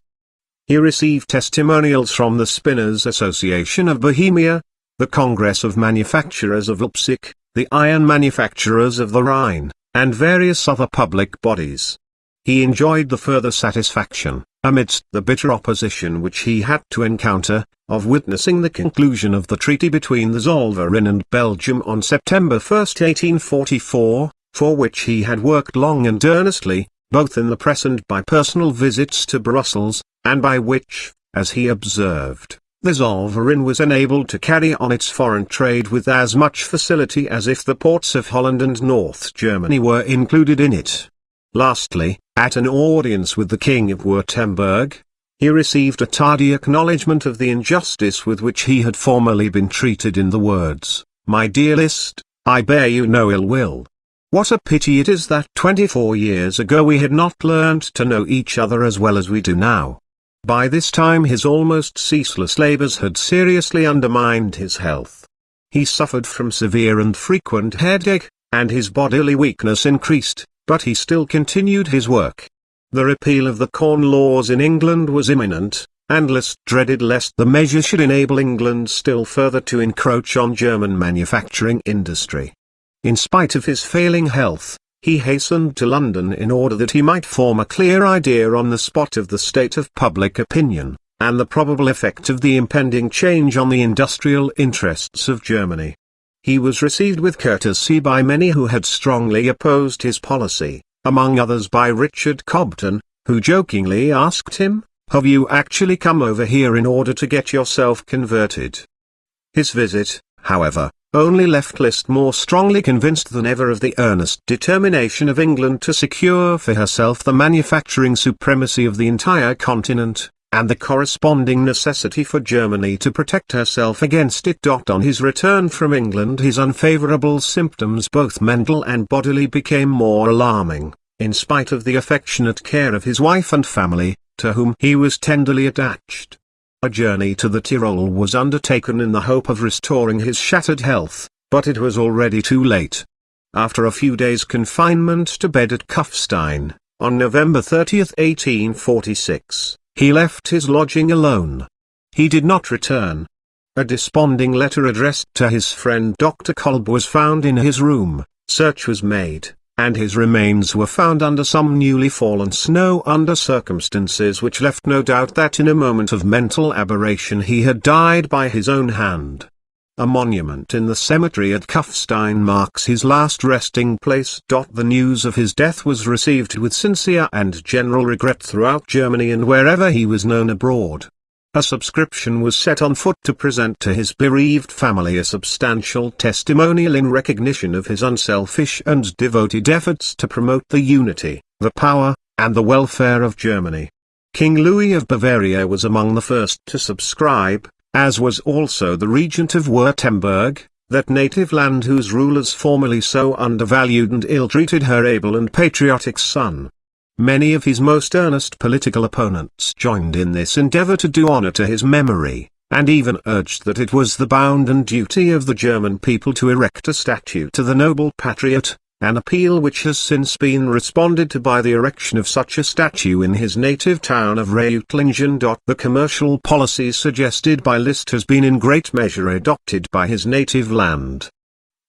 S1: He received testimonials from the Spinners' Association of Bohemia, the Congress of Manufacturers of Leipzig, the Iron Manufacturers of the Rhine, and various other public bodies. He enjoyed the further satisfaction, amidst the bitter opposition which he had to encounter, of witnessing the conclusion of the treaty between the Zollverein and Belgium on September 1, 1844, for which he had worked long and earnestly, both in the press and by personal visits to Brussels, and by which, as he observed, the Zollverein was enabled to carry on its foreign trade with as much facility as if the ports of Holland and North Germany were included in it. Lastly, at an audience with the King of Württemberg, he received a tardy acknowledgment of the injustice with which he had formerly been treated in the words, "My dear Liszt, I bear you no ill will. What a pity it is that 24 years ago we had not learnt to know each other as well as we do now." By this time his almost ceaseless labors had seriously undermined his health. He suffered from severe and frequent headache, and his bodily weakness increased, but he still continued his work. The repeal of the Corn Laws in England was imminent, and Liszt dreaded lest the measure should enable England still further to encroach on German manufacturing industry. In spite of his failing health, he hastened to London in order that he might form a clear idea on the spot of the state of public opinion, and the probable effect of the impending change on the industrial interests of Germany. He was received with courtesy by many who had strongly opposed his policy, among others by Richard Cobden, who jokingly asked him, "Have you actually come over here in order to get yourself converted?" His visit, however, only left Liszt more strongly convinced than ever of the earnest determination of England to secure for herself the manufacturing supremacy of the entire continent, and the corresponding necessity for Germany to protect herself against it. On his return from England his unfavourable symptoms, both mental and bodily, became more alarming, in spite of the affectionate care of his wife and family, to whom he was tenderly attached. A journey to the Tyrol was undertaken in the hope of restoring his shattered health, but it was already too late. After a few days' confinement to bed at Kufstein, on November 30, 1846, he left his lodging alone. He did not return. A desponding letter addressed to his friend Dr. Kolb was found in his room. Search was made, and his remains were found under some newly fallen snow under circumstances which left no doubt that in a moment of mental aberration he had died by his own hand. A monument in the cemetery at Kufstein marks his last resting place. The news of his death was received with sincere and general regret throughout Germany and wherever he was known abroad. A subscription was set on foot to present to his bereaved family a substantial testimonial in recognition of his unselfish and devoted efforts to promote the unity, the power, and the welfare of Germany. King Louis of Bavaria was among the first to subscribe, as was also the Regent of Württemberg, that native land whose rulers formerly so undervalued and ill-treated her able and patriotic son. Many of his most earnest political opponents joined in this endeavor to do honor to his memory, and even urged that it was the bounden duty of the German people to erect a statue to the noble patriot, an appeal which has since been responded to by the erection of such a statue in his native town of Reutlingen. The commercial policy suggested by Liszt has been in great measure adopted by his native land.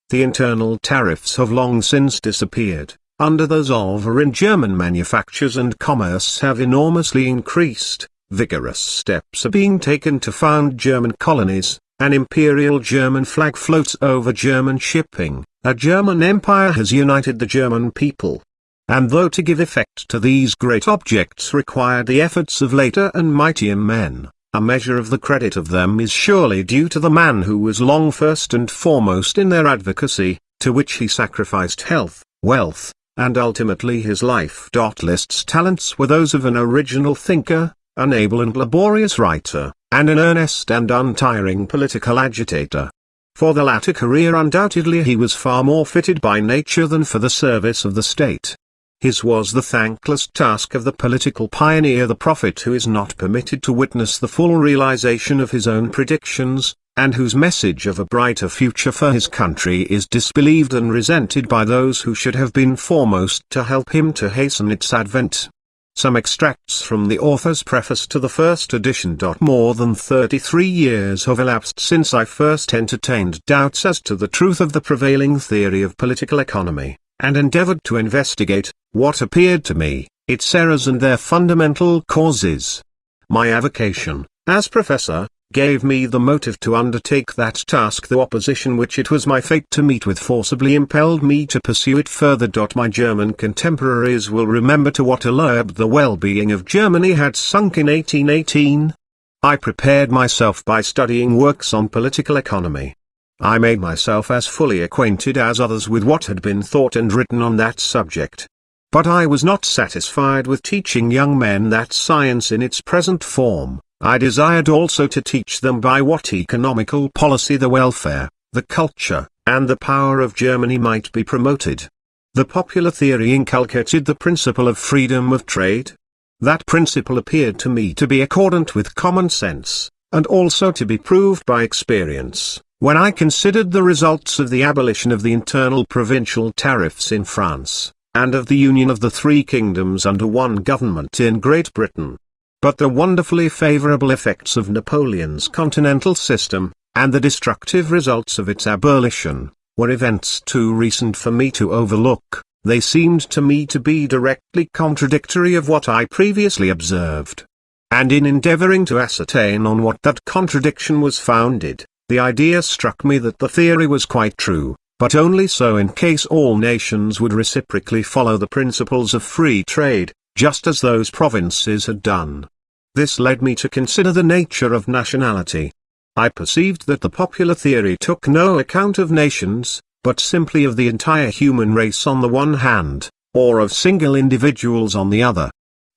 S1: The internal tariffs have long since disappeared. under the Zollverein German manufactures and commerce have enormously increased, vigorous steps are being taken to found German colonies, an imperial German flag floats over German shipping, a German empire has united the German people. And though to give effect to these great objects required the efforts of later and mightier men, a measure of the credit of them is surely due to the man who was long first and foremost in their advocacy, to which he sacrificed health, wealth, and ultimately his life. List's talents were those of an original thinker, an able and laborious writer, and an earnest and untiring political agitator. For the latter career undoubtedly he was far more fitted by nature than for the service of the state. His was the thankless task of the political pioneer, the prophet who is not permitted to witness the full realization of his own predictions, and whose message of a brighter future for his country is disbelieved and resented by those who should have been foremost to help him to hasten its advent. Some extracts from the author's preface to the first edition. More than 33 years have elapsed since I first entertained doubts as to the truth of the prevailing theory of political economy, and endeavored to investigate, what appeared to me, its errors and their fundamental causes. My avocation, as professor, gave me the motive to undertake that task. The opposition which it was my fate to meet with forcibly impelled me to pursue it further. My German contemporaries will remember to what a lurb the well-being of Germany had sunk in 1818. I prepared myself by studying works on political economy. I made myself as fully acquainted as others with what had been thought and written on that subject. But I was not satisfied with teaching young men that science in its present form. I desired also to teach them by what economical policy the welfare, the culture, and the power of Germany might be promoted. The popular theory inculcated the principle of freedom of trade. That principle appeared to me to be accordant with common sense, and also to be proved by experience, when I considered the results of the abolition of the internal provincial tariffs in France, and of the union of the three kingdoms under one government in Great Britain. But the wonderfully favorable effects of Napoleon's continental system, and the destructive results of its abolition, were events too recent for me to overlook. They seemed to me to be directly contradictory of what I previously observed. And in endeavoring to ascertain on what that contradiction was founded, the idea struck me that the theory was quite true, but only so in case all nations would reciprocally follow the principles of free trade, just as those provinces had done. This led me to consider the nature of nationality. I perceived that the popular theory took no account of nations, but simply of the entire human race on the one hand, or of single individuals on the other.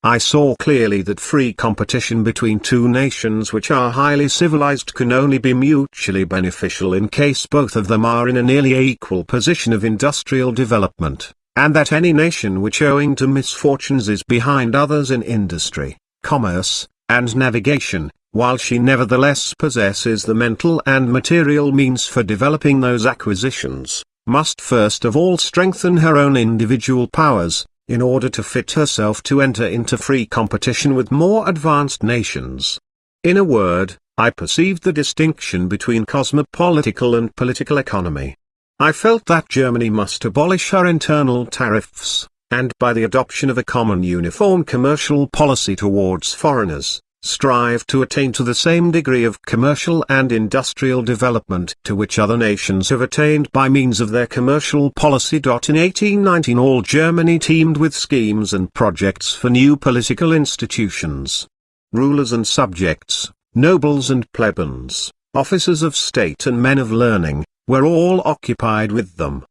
S1: I saw clearly that free competition between two nations which are highly civilized can only be mutually beneficial in case both of them are in a nearly equal position of industrial development, and that any nation which owing to misfortunes is behind others in industry, commerce, and navigation, while she nevertheless possesses the mental and material means for developing those acquisitions, must first of all strengthen her own individual powers, in order to fit herself to enter into free competition with more advanced nations. In a word, I perceived the distinction between cosmopolitical and political economy. I felt that Germany must abolish her internal tariffs, and by the adoption of a common uniform commercial policy towards foreigners, strive to attain to the same degree of commercial and industrial development to which other nations have attained by means of their commercial policy. In 1819 all Germany teemed with schemes and projects for new political institutions. Rulers and subjects, nobles and plebeians, officers of state and men of learning, were all occupied with them.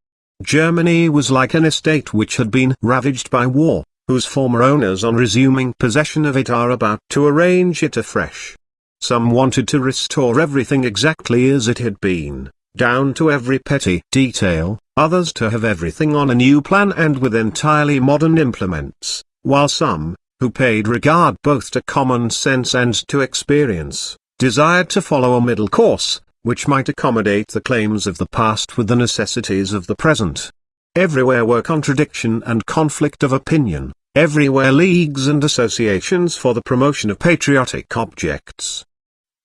S1: Germany was like an estate which had been ravaged by war, whose former owners on resuming possession of it are about to arrange it afresh. Some wanted to restore everything exactly as it had been, down to every petty detail, others to have everything on a new plan and with entirely modern implements, while some, who paid regard both to common sense and to experience, desired to follow a middle course, which might accommodate the claims of the past with the necessities of the present. Everywhere were contradiction and conflict of opinion, everywhere leagues and associations for the promotion of patriotic objects.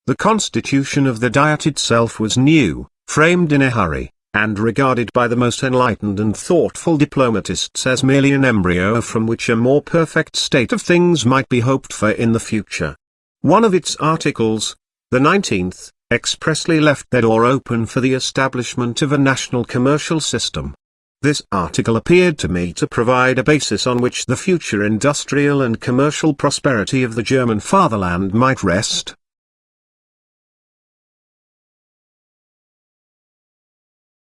S1: The constitution of the Diet itself was new, framed in a hurry, and regarded by the most enlightened and thoughtful diplomatists as merely an embryo from which a more perfect state of things might be hoped for in the future. One of its articles, the 19th, expressly left the door open for the establishment of a national commercial system. This article appeared to me to provide a basis on which the future industrial and commercial prosperity of the German fatherland might rest.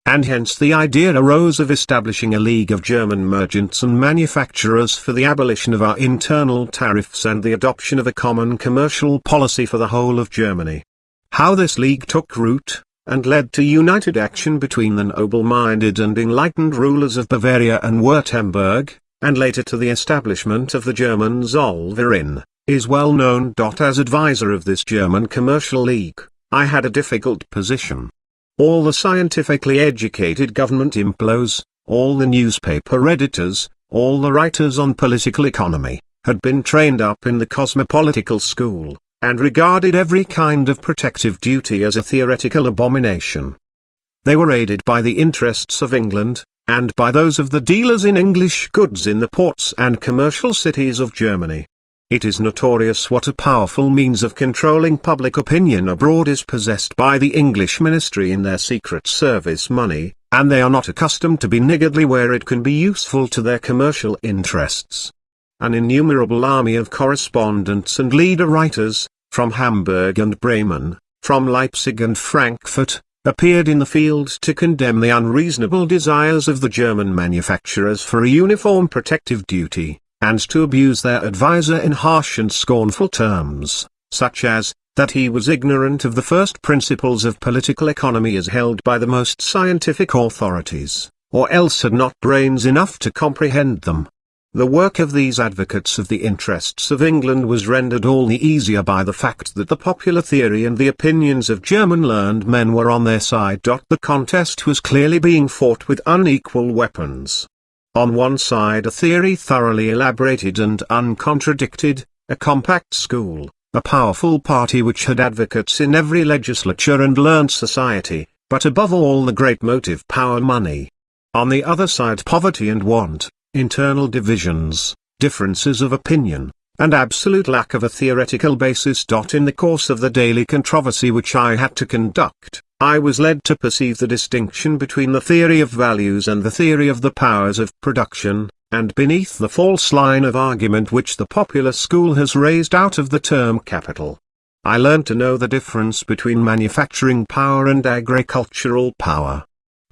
S1: And hence the idea arose of establishing a league of German merchants and manufacturers for the abolition of our internal tariffs and the adoption of a common commercial policy for the whole of Germany. How this league took root, and led to united action between the noble-minded and enlightened rulers of Bavaria and Württemberg, and later to the establishment of the German Zollverein, is well known. As advisor of this German commercial league, I had a difficult position. All the scientifically educated government employees, all the newspaper editors, all the writers on political economy, had been trained up in the cosmopolitical school, and regarded every kind of protective duty as a theoretical abomination. They were aided by the interests of England, and by those of the dealers in English goods in the ports and commercial cities of Germany. It is notorious what a powerful means of controlling public opinion abroad is possessed by the English ministry in their secret service money, and they are not accustomed to be niggardly where it can be useful to their commercial interests. An innumerable army of correspondents and leader writers, from Hamburg and Bremen, from Leipzig and Frankfurt, appeared in the field to condemn the unreasonable desires of the German manufacturers for a uniform protective duty, and to abuse their adviser in harsh and scornful terms, such as, that he was ignorant of the first principles of political economy as held by the most scientific authorities, or else had not brains enough to comprehend them. The work of these advocates of the interests of England was rendered all the easier by the fact that the popular theory and the opinions of German learned men were on their side. The contest was clearly being fought with unequal weapons. On one side a theory thoroughly elaborated and uncontradicted, a compact school, a powerful party which had advocates in every legislature and learned society, but above all the great motive power, money. On the other side poverty and want, internal divisions, differences of opinion, and absolute lack of a theoretical basis. In the course of the daily controversy which I had to conduct, I was led to perceive the distinction between the theory of values and the theory of the powers of production, and beneath the false line of argument which the popular school has raised out of the term capital. I learned to know the difference between manufacturing power and agricultural power.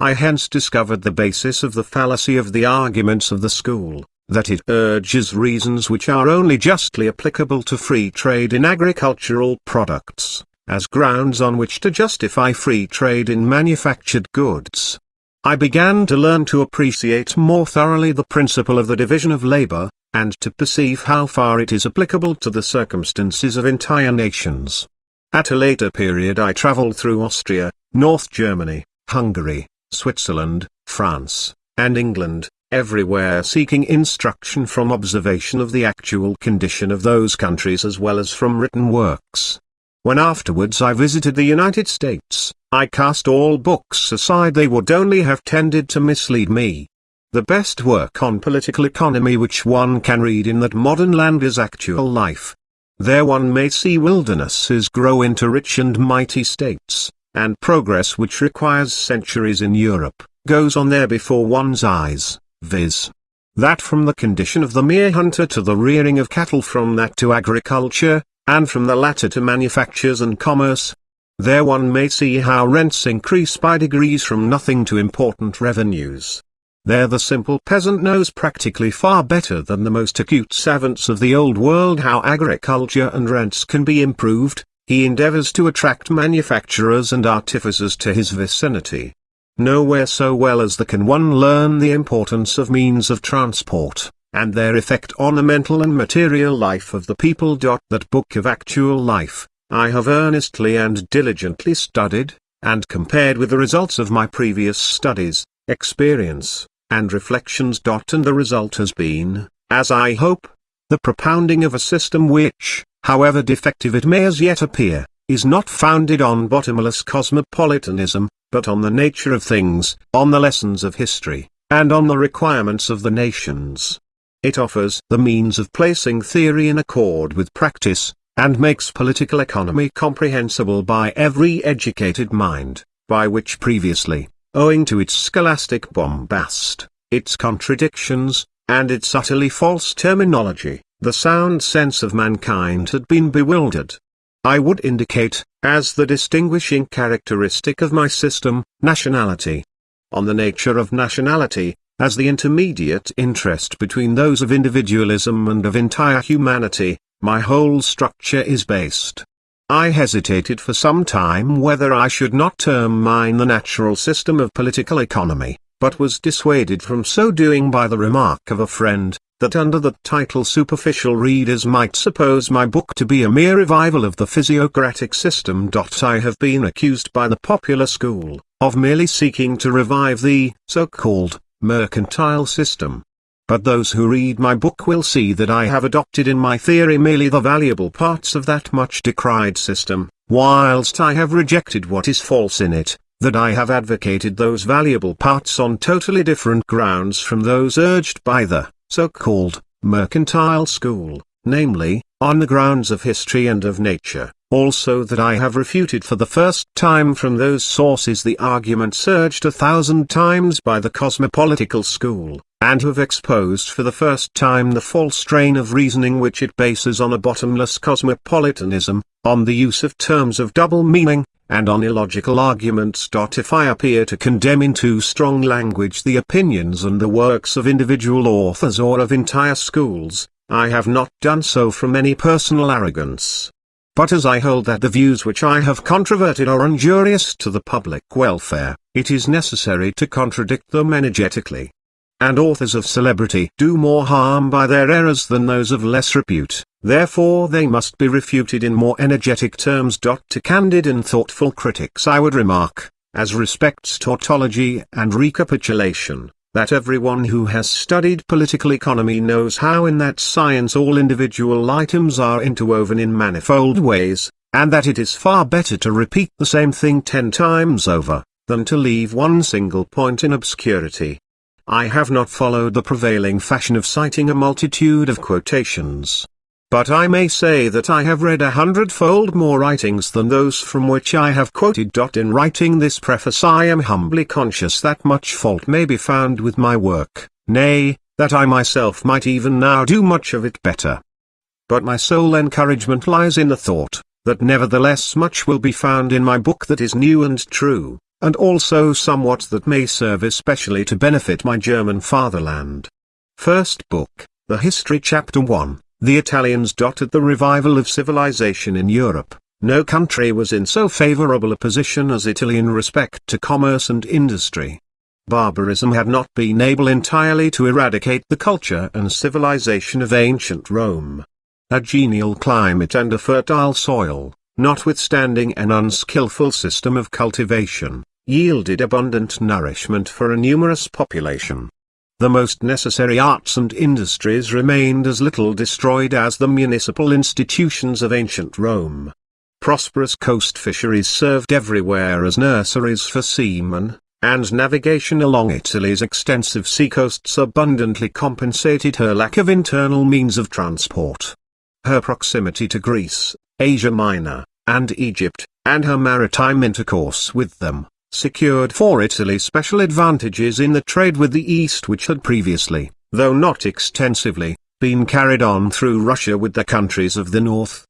S1: I hence discovered the basis of the fallacy of the arguments of the school, that it urges reasons which are only justly applicable to free trade in agricultural products, as grounds on which to justify free trade in manufactured goods. I began to learn to appreciate more thoroughly the principle of the division of labor, and to perceive how far it is applicable to the circumstances of entire nations. At a later period I traveled through Austria, North Germany, Hungary, Switzerland, France, and England, everywhere seeking instruction from observation of the actual condition of those countries as well as from written works. When afterwards I visited the United States, I cast all books aside. They would only have tended to mislead me. The best work on political economy which one can read in that modern land is Actual Life. There one may see wildernesses grow into rich and mighty states, and progress which requires centuries in Europe, goes on there before one's eyes, viz. That from the condition of the mere hunter to the rearing of cattle, from that to agriculture, and from the latter to manufactures and commerce. There one may see how rents increase by degrees from nothing to important revenues. There the simple peasant knows practically far better than the most acute savants of the old world how agriculture and rents can be improved. He endeavors to attract manufacturers and artificers to his vicinity. Nowhere so well as there can one learn the importance of means of transport, and their effect on the mental and material life of the people. That book of Actual Life, I have earnestly and diligently studied, and compared with the results of my previous studies, experience, and reflections. And the result has been, as I hope, the propounding of a system which, however defective it may as yet appear, is not founded on bottomless cosmopolitanism, but on the nature of things, on the lessons of history, and on the requirements of the nations. It offers the means of placing theory in accord with practice, and makes political economy comprehensible by every educated mind, by which previously, owing to its scholastic bombast, its contradictions, and its utterly false terminology, the sound sense of mankind had been bewildered. I would indicate, as the distinguishing characteristic of my system, nationality. On the nature of nationality, as the intermediate interest between those of individualism and of entire humanity, my whole structure is based. I hesitated for some time whether I should not term mine the natural system of political economy, but was dissuaded from so doing by the remark of a friend, that under the title superficial readers might suppose my book to be a mere revival of the physiocratic system. I have been accused by the popular school, of merely seeking to revive the so-called mercantile system. But those who read my book will see that I have adopted in my theory merely the valuable parts of that much decried system, whilst I have rejected what is false in it, that I have advocated those valuable parts on totally different grounds from those urged by the so-called mercantile school, namely, on the grounds of history and of nature. Also that I have refuted for the first time from those sources the arguments urged 1,000 times by the cosmopolitical school, and have exposed for the first time the false train of reasoning which it bases on a bottomless cosmopolitanism, on the use of terms of double meaning, and on illogical arguments. If I appear to condemn in too strong language the opinions and the works of individual authors or of entire schools, I have not done so from any personal arrogance. But as I hold that the views which I have controverted are injurious to the public welfare, it is necessary to contradict them energetically. And authors of celebrity do more harm by their errors than those of less repute, therefore they must be refuted in more energetic terms. To candid and thoughtful critics I would remark, as respects tautology and recapitulation, that everyone who has studied political economy knows how in that science all individual items are interwoven in manifold ways, and that it is far better to repeat the same thing 10 times over, than to leave one single point in obscurity. I have not followed the prevailing fashion of citing a multitude of quotations. But I may say that I have read 100-fold more writings than those from which I have quoted. In writing this preface I am humbly conscious that much fault may be found with my work, nay, that I myself might even now do much of it better. But my sole encouragement lies in the thought, that nevertheless much will be found in my book that is new and true, and also somewhat that may serve especially to benefit my German fatherland. First book, The History. Chapter 1. The Italians. At the revival of civilization in Europe, no country was in so favorable a position as Italy in respect to commerce and industry. Barbarism had not been able entirely to eradicate the culture and civilization of ancient Rome. A genial climate and a fertile soil, notwithstanding an unskillful system of cultivation, yielded abundant nourishment for a numerous population. The most necessary arts and industries remained as little destroyed as the municipal institutions of ancient Rome. Prosperous coast fisheries served everywhere as nurseries for seamen, and navigation along Italy's extensive seacoasts abundantly compensated her lack of internal means of transport. Her proximity to Greece, Asia Minor, and Egypt, and her maritime intercourse with them, secured for Italy special advantages in the trade with the East which had previously, though not extensively, been carried on through Russia with the countries of the North.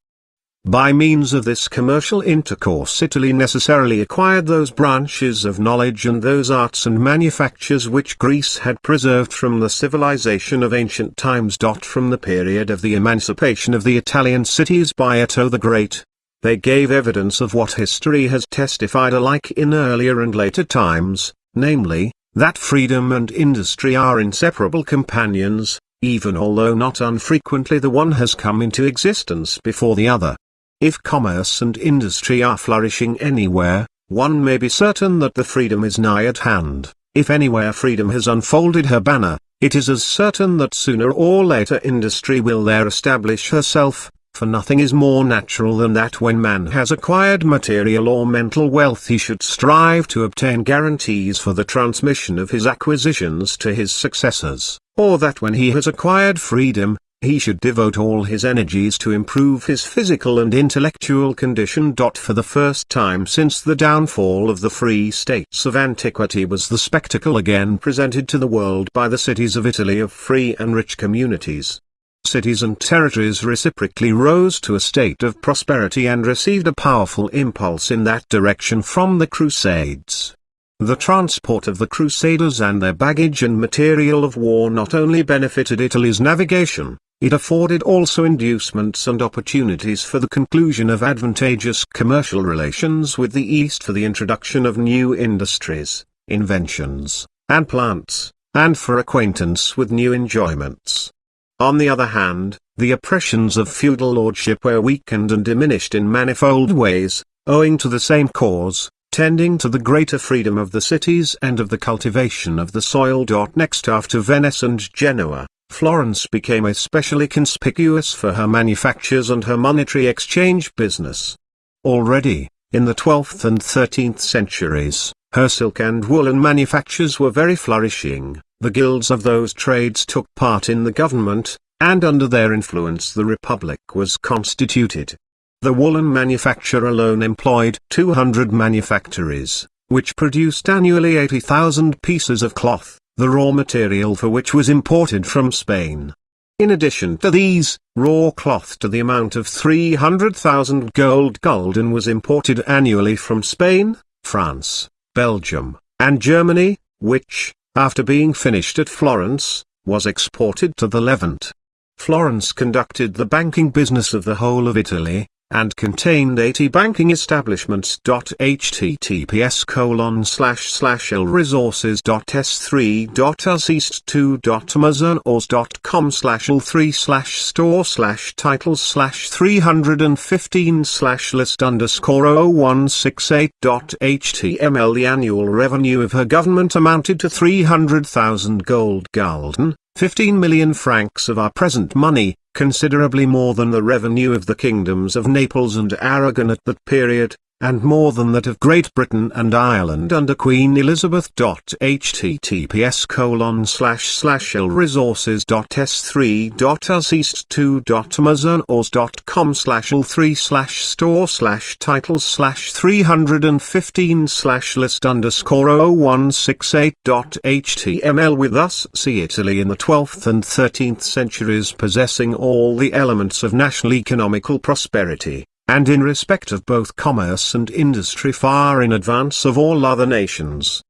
S1: By means of this commercial intercourse Italy necessarily acquired those branches of knowledge and those arts and manufactures which Greece had preserved from the civilization of ancient times. From the period of the emancipation of the Italian cities by Otto the Great, they gave evidence of what history has testified alike in earlier and later times, namely, that freedom and industry are inseparable companions, even although not unfrequently the one has come into existence before the other. If commerce and industry are flourishing anywhere, one may be certain that the freedom is nigh at hand. If anywhere freedom has unfolded her banner, it is as certain that sooner or later industry will there establish herself, for nothing is more natural than that when man has acquired material or mental wealth he should strive to obtain guarantees for the transmission of his acquisitions to his successors, or that when he has acquired freedom, he should devote all his energies to improve his physical and intellectual condition. For the first time since the downfall of the free states of antiquity was the spectacle again presented to the world by the cities of Italy of free and rich communities. Cities and territories reciprocally rose to a state of prosperity and received a powerful impulse in that direction from the Crusades. The transport of the Crusaders and their baggage and material of war not only benefited Italy's navigation, it afforded also inducements and opportunities for the conclusion of advantageous commercial relations with the East, for the introduction of new industries, inventions, and plants, and for acquaintance with new enjoyments. On the other hand, the oppressions of feudal lordship were weakened and diminished in manifold ways, owing to the same cause, tending to the greater freedom of the cities and of the cultivation of the soil. Next after Venice and Genoa, Florence became especially conspicuous for her manufactures and her monetary exchange business. Already, in the 12th and 13th centuries, her silk and woolen manufactures were very flourishing. The guilds of those trades took part in the government, and under their influence the republic was constituted. The woolen manufacture alone employed 200 manufactories, which produced annually 80,000 pieces of cloth, the raw material for which was imported from Spain. In addition to these, raw cloth to the amount of 300,000 gulden was imported annually from Spain, France, Belgium, and Germany, which, after being finished at Florence, was exported to the Levant. Florence conducted the banking business of the whole of Italy, and contained 80 banking establishments. https://lresources.s3.mazon.com/l3/store/titles/315/list_titles/368.html. The annual revenue of her government amounted to 300,000 gulden, 15 million francs of our present money, considerably more than the revenue of the kingdoms of Naples and Aragon at that period, and more than that of Great Britain and Ireland under Queen Elizabeth. https://lresources.s3.mazon.com/l3/store/titles/315/list_titles/368.html. We thus see Italy in the 12th and 13th centuries possessing all the elements of national economical prosperity, and in respect of both commerce and industry far in advance of all other nations.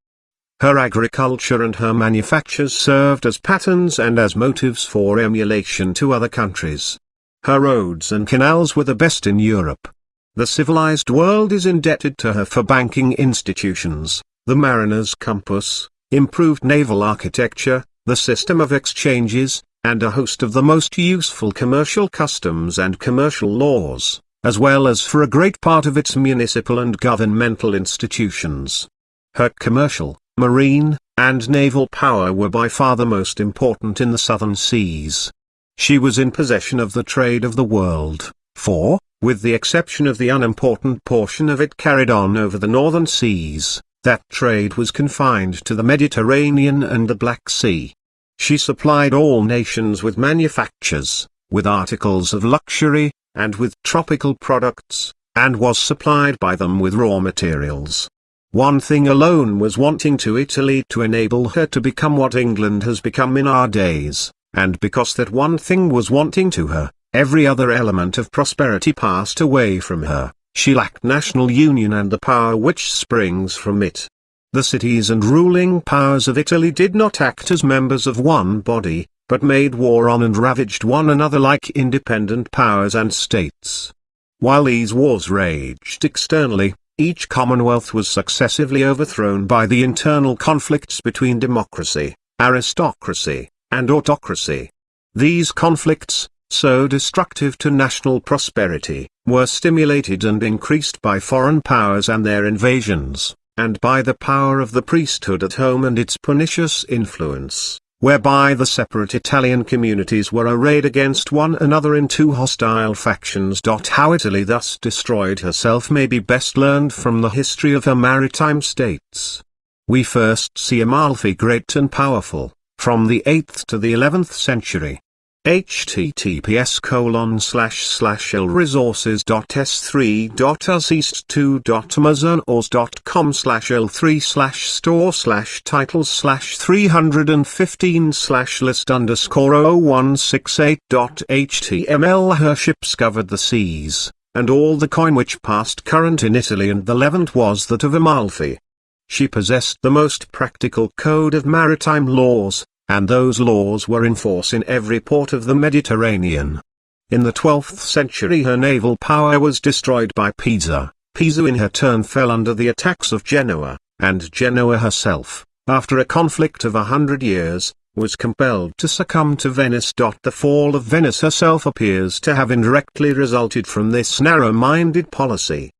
S1: Her agriculture and her manufactures served as patterns and as motives for emulation to other countries. Her roads and canals were the best in Europe. The civilized world is indebted to her for banking institutions, the mariner's compass, improved naval architecture, the system of exchanges, and a host of the most useful commercial customs and commercial laws, as well as for a great part of its municipal and governmental institutions. Her commercial, marine, and naval power were by far the most important in the southern seas. She was in possession of the trade of the world, for, with the exception of the unimportant portion of it carried on over the northern seas, that trade was confined to the Mediterranean and the Black Sea. She supplied all nations with manufactures, with articles of luxury, and with tropical products, and was supplied by them with raw materials. One thing alone was wanting to Italy to enable her to become what England has become in our days, and because that one thing was wanting to her, every other element of prosperity passed away from her. She lacked national union and the power which springs from it. The cities and ruling powers of Italy did not act as members of one body, but made war on and ravaged one another like independent powers and states. While these wars raged externally, each commonwealth was successively overthrown by the internal conflicts between democracy, aristocracy, and autocracy. These conflicts, so destructive to national prosperity, were stimulated and increased by foreign powers and their invasions, and by the power of the priesthood at home and its pernicious influence, whereby the separate Italian communities were arrayed against one another in two hostile factions. How Italy thus destroyed herself may be best learned from the history of her maritime states. We first see Amalfi great and powerful, from the 8th to the 11th century. https://lresources.s3.amazon.com/l3/store/titles/315/list_titles/368.html. Her ships covered the seas, and all the coin which passed current in Italy and the Levant was that of Amalfi. She possessed the most practical code of maritime laws, and those laws were in force in every port of the Mediterranean. In the 12th century her naval power was destroyed by Pisa. Pisa in her turn fell under the attacks of Genoa, and Genoa herself, after a conflict of 100 years, was compelled to succumb to Venice. The fall of Venice herself appears to have indirectly resulted from this narrow-minded policy.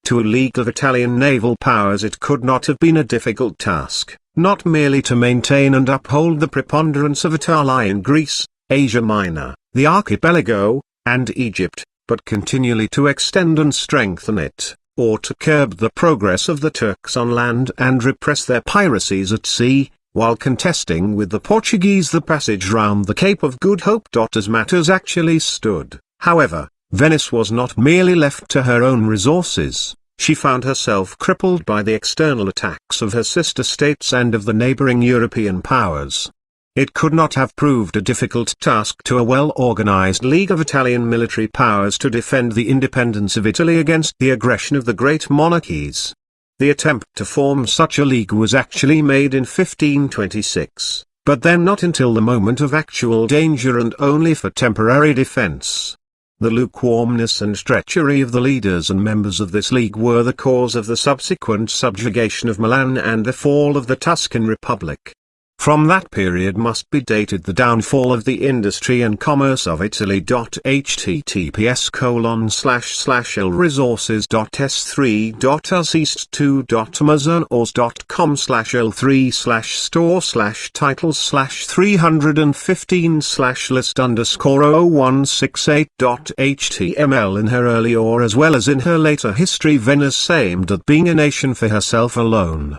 S1: To a league of Italian naval powers it could not have been a difficult task, not merely to maintain and uphold the preponderance of Italy in Greece, Asia Minor, the archipelago, and Egypt, but continually to extend and strengthen it, or to curb the progress of the Turks on land and repress their piracies at sea, while contesting with the Portuguese the passage round the Cape of Good Hope. As matters actually stood, however, Venice was not merely left to her own resources. She found herself crippled by the external attacks of her sister states and of the neighboring European powers. It could not have proved a difficult task to a well-organized league of Italian military powers to defend the independence of Italy against the aggression of the great monarchies. The attempt to form such a league was actually made in 1526, but then not until the moment of actual danger and only for temporary defense. The lukewarmness and treachery of the leaders and members of this league were the cause of the subsequent subjugation of Milan and the fall of the Tuscan Republic. From that period must be dated the downfall of the industry and commerce of Italy. https://lresources.s3.amazon.com/l3/store/titles/315/list_titles/368.html. In her early or as well as in her later history, Venice aimed at being a nation for herself alone.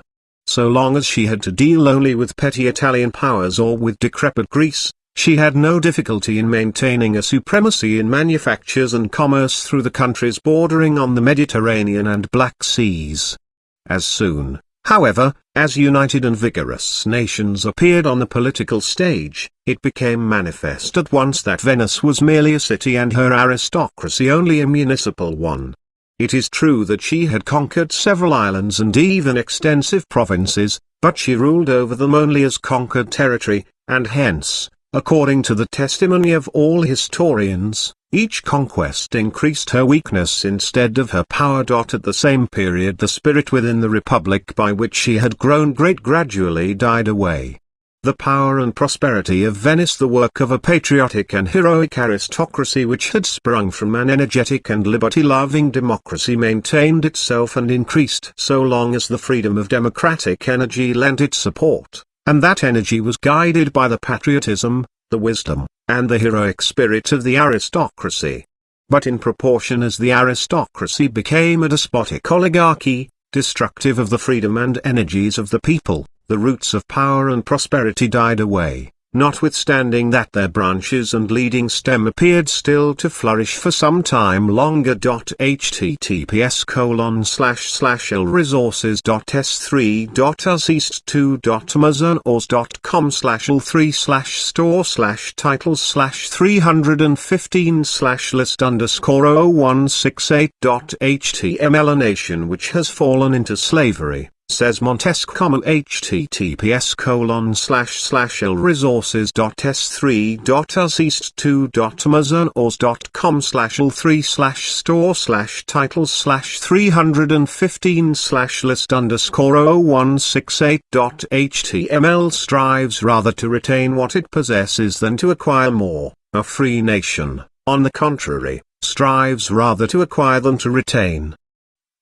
S1: So long as she had to deal only with petty Italian powers or with decrepit Greece, she had no difficulty in maintaining a supremacy in manufactures and commerce through the countries bordering on the Mediterranean and Black Seas. As soon, however, as united and vigorous nations appeared on the political stage, it became manifest at once that Venice was merely a city and her aristocracy only a municipal one. It is true that she had conquered several islands and even extensive provinces, but she ruled over them only as conquered territory, and hence, according to the testimony of all historians, each conquest increased her weakness instead of her power. At the same period the spirit within the republic by which she had grown great gradually died away. The power and prosperity of Venice, the work of a patriotic and heroic aristocracy which had sprung from an energetic and liberty-loving democracy, maintained itself and increased so long as the freedom of democratic energy lent its support, and that energy was guided by the patriotism, the wisdom, and the heroic spirit of the aristocracy. But in proportion as the aristocracy became a despotic oligarchy, destructive of the freedom and energies of the people, the roots of power and prosperity died away, notwithstanding that their branches and leading stem appeared still to flourish for some time longer. https://lresources.s3.amazon.com/l3/store/titles/315/list_titles/368.html. A nation which has fallen into slavery, says Montesquieu. https://lresources.s3.amazon.com/l3/store/titles/315/list_titles/368.html strives rather to retain what it possesses than to acquire more. A free nation, on the contrary, strives rather to acquire than to retain.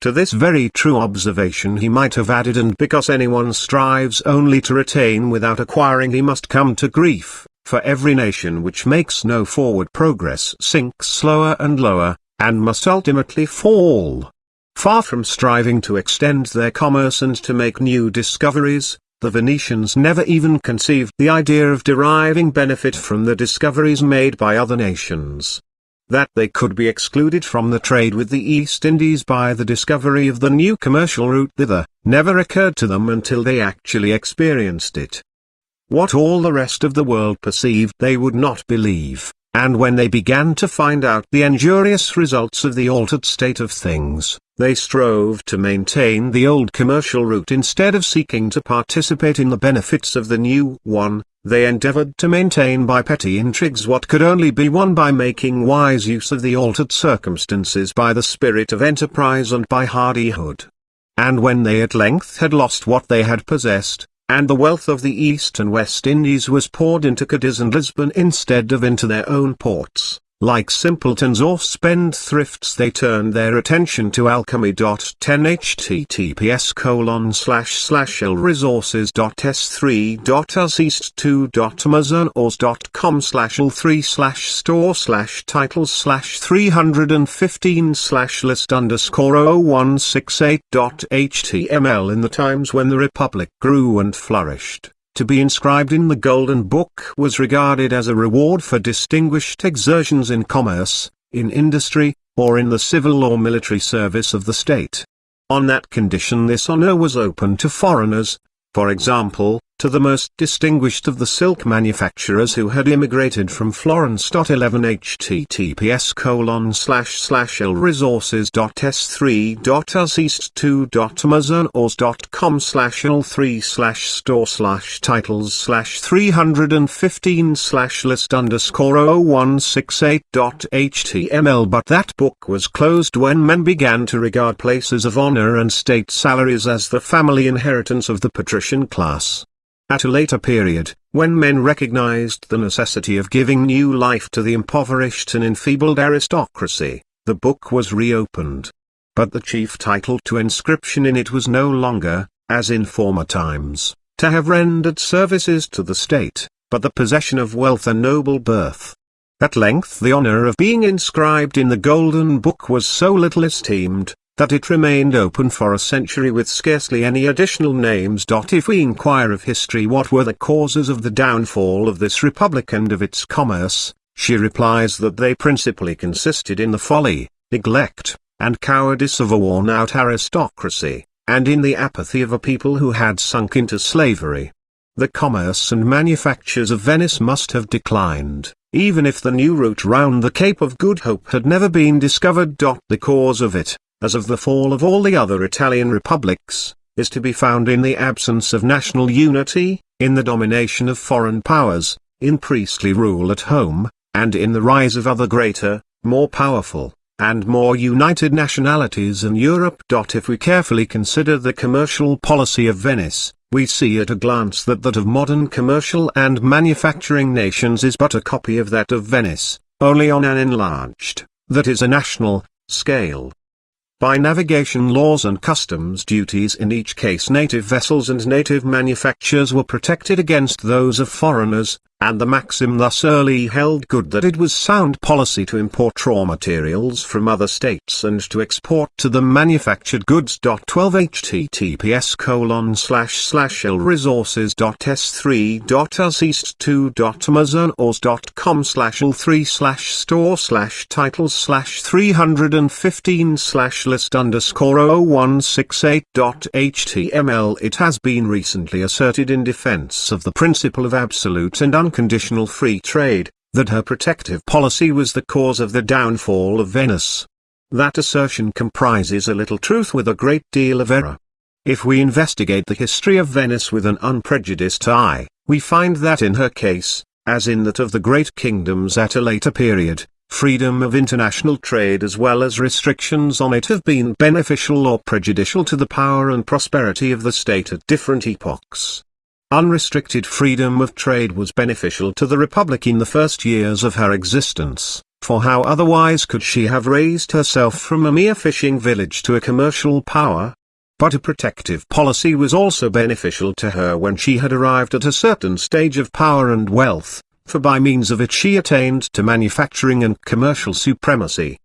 S1: To this very true observation he might have added, and because anyone strives only to retain without acquiring, he must come to grief, for every nation which makes no forward progress sinks slower and lower, and must ultimately fall. Far from striving to extend their commerce and to make new discoveries, the Venetians never even conceived the idea of deriving benefit from the discoveries made by other nations. That they could be excluded from the trade with the East Indies by the discovery of the new commercial route thither, never occurred to them until they actually experienced it. What all the rest of the world perceived they would not believe, and when they began to find out the injurious results of the altered state of things, they strove to maintain the old commercial route instead of seeking to participate in the benefits of the new one. They endeavored to maintain by petty intrigues what could only be won by making wise use of the altered circumstances, by the spirit of enterprise and by hardihood. And when they at length had lost what they had possessed, and the wealth of the East and West Indies was poured into Cadiz and Lisbon instead of into their own ports, like simpletons or spendthrifts they turned their attention to alchemy. 10 https://lresources.s3.amazon.com/l3/store/titles/315/list_html in the times when the Republic grew and flourished. To be inscribed in the Golden Book was regarded as a reward for distinguished exertions in commerce, in industry, or in the civil or military service of the state. On that condition this honor was open to foreigners, for example, to the most distinguished of the silk manufacturers who had immigrated from Florence. 11 https://lresources.s3.amazon.com/l3/store/titles/315/list_ors/titles/368.html. But that book was closed when men began to regard places of honor and state salaries as the family inheritance of the patrician class. At a later period, when men recognized the necessity of giving new life to the impoverished and enfeebled aristocracy, the book was reopened. But the chief title to inscription in it was no longer, as in former times, to have rendered services to the state, but the possession of wealth and noble birth. At length the honor of being inscribed in the Golden Book was so little esteemed, that it remained open for a century with scarcely any additional names. If we inquire of history what were the causes of the downfall of this republic and of its commerce, she replies that they principally consisted in the folly, neglect, and cowardice of a worn-out aristocracy, and in the apathy of a people who had sunk into slavery. The commerce and manufactures of Venice must have declined, even if the new route round the Cape of Good Hope had never been discovered. The cause of it, as of the fall of all the other Italian republics, is to be found in the absence of national unity, in the domination of foreign powers, in priestly rule at home, and in the rise of other greater, more powerful, and more united nationalities in Europe. If we carefully consider the commercial policy of Venice, we see at a glance that that of modern commercial and manufacturing nations is but a copy of that of Venice, only on an enlarged, that is a national, scale. By navigation laws and customs duties in each case native vessels and native manufactures were protected against those of foreigners, and the maxim thus early held good that it was sound policy to import raw materials from other states and to export to them manufactured goods. 12 https://lresources.s3.amazon.com/l3/store/titles/315/list_ors/titles/368.html. It has been recently asserted in defense of the principle of absolute and unconditional free trade, that her protective policy was the cause of the downfall of Venice. That assertion comprises a little truth with a great deal of error. If we investigate the history of Venice with an unprejudiced eye, we find that in her case, as in that of the great kingdoms at a later period, freedom of international trade as well as restrictions on it have been beneficial or prejudicial to the power and prosperity of the state at different epochs. Unrestricted freedom of trade was beneficial to the Republic in the first years of her existence, for how otherwise could she have raised herself from a mere fishing village to a commercial power? But a protective policy was also beneficial to her when she had arrived at a certain stage of power and wealth, for by means of it she attained to manufacturing and commercial supremacy.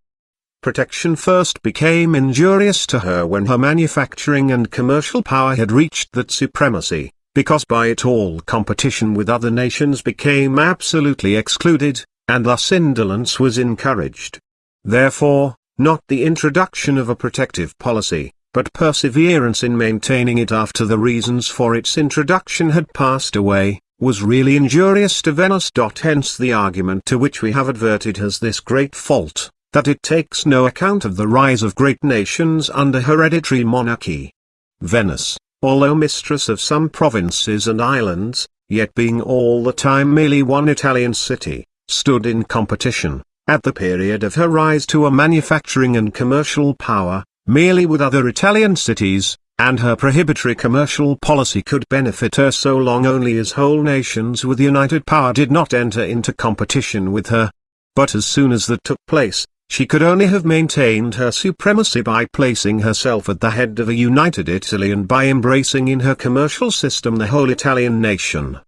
S1: Protection first became injurious to her when her manufacturing and commercial power had reached that supremacy, because by it all competition with other nations became absolutely excluded, and thus indolence was encouraged. Therefore, not the introduction of a protective policy, but perseverance in maintaining it after the reasons for its introduction had passed away, was really injurious to Venice. Hence the argument to which we have adverted has this great fault, that it takes no account of the rise of great nations under hereditary monarchy. Venice, although mistress of some provinces and islands, yet being all the time merely one Italian city, stood in competition, at the period of her rise to a manufacturing and commercial power, merely with other Italian cities, and her prohibitory commercial policy could benefit her so long only as whole nations with united power did not enter into competition with her. But as soon as that took place, she could only have maintained her supremacy by placing herself at the head of a united Italy and by embracing in her commercial system the whole Italian nation.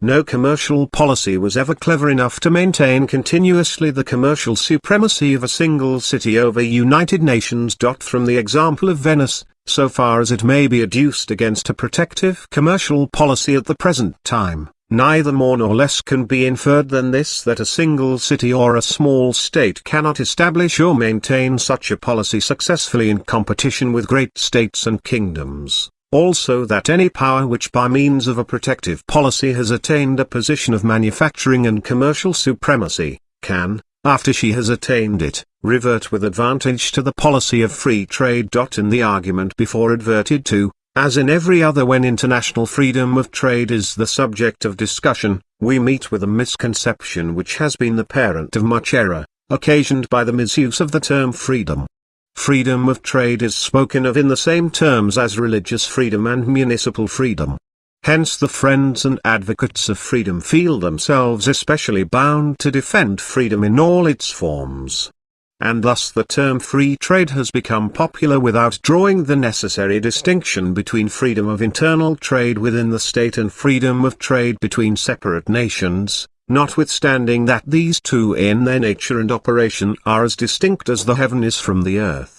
S1: No commercial policy was ever clever enough to maintain continuously the commercial supremacy of a single city over united nations. From the example of Venice, so far as it may be adduced against a protective commercial policy at the present time, neither more nor less can be inferred than this, that a single city or a small state cannot establish or maintain such a policy successfully in competition with great states and kingdoms. Also that any power which by means of a protective policy has attained a position of manufacturing and commercial supremacy, can, after she has attained it, revert with advantage to the policy of free trade. In the argument before adverted to, as in every other when international freedom of trade is the subject of discussion, we meet with a misconception which has been the parent of much error, occasioned by the misuse of the term freedom. Freedom of trade is spoken of in the same terms as religious freedom and municipal freedom. Hence the friends and advocates of freedom feel themselves especially bound to defend freedom in all its forms. And thus the term free trade has become popular without drawing the necessary distinction between freedom of internal trade within the state and freedom of trade between separate nations, notwithstanding that these two in their nature and operation are as distinct as the heaven is from the earth.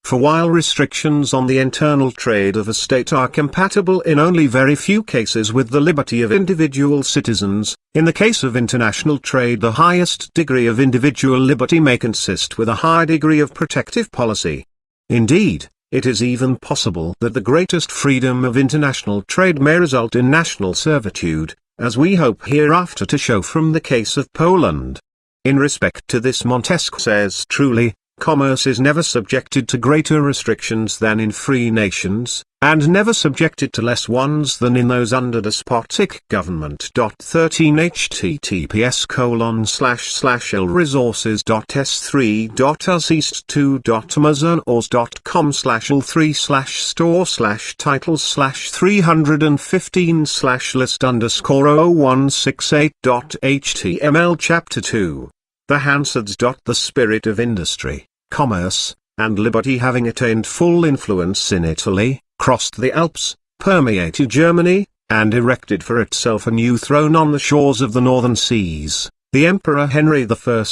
S1: For while restrictions on the internal trade of a state are compatible in only very few cases with the liberty of individual citizens, in the case of international trade the highest degree of individual liberty may consist with a high degree of protective policy. Indeed, it is even possible that the greatest freedom of international trade may result in national servitude, as we hope hereafter to show from the case of Poland. In respect to this Montesquieu says truly, commerce is never subjected to greater restrictions than in free nations, and never subjected to less ones than in those under despotic government. 13 https://lresources.s3.amazon.com/l3/store/titles/315/list_titles/368.html Chapter 2. The Hansards. The spirit of industry, commerce, and liberty having attained full influence in Italy, crossed the Alps, permeated Germany, and erected for itself a new throne on the shores of the northern seas, the Emperor Henry I,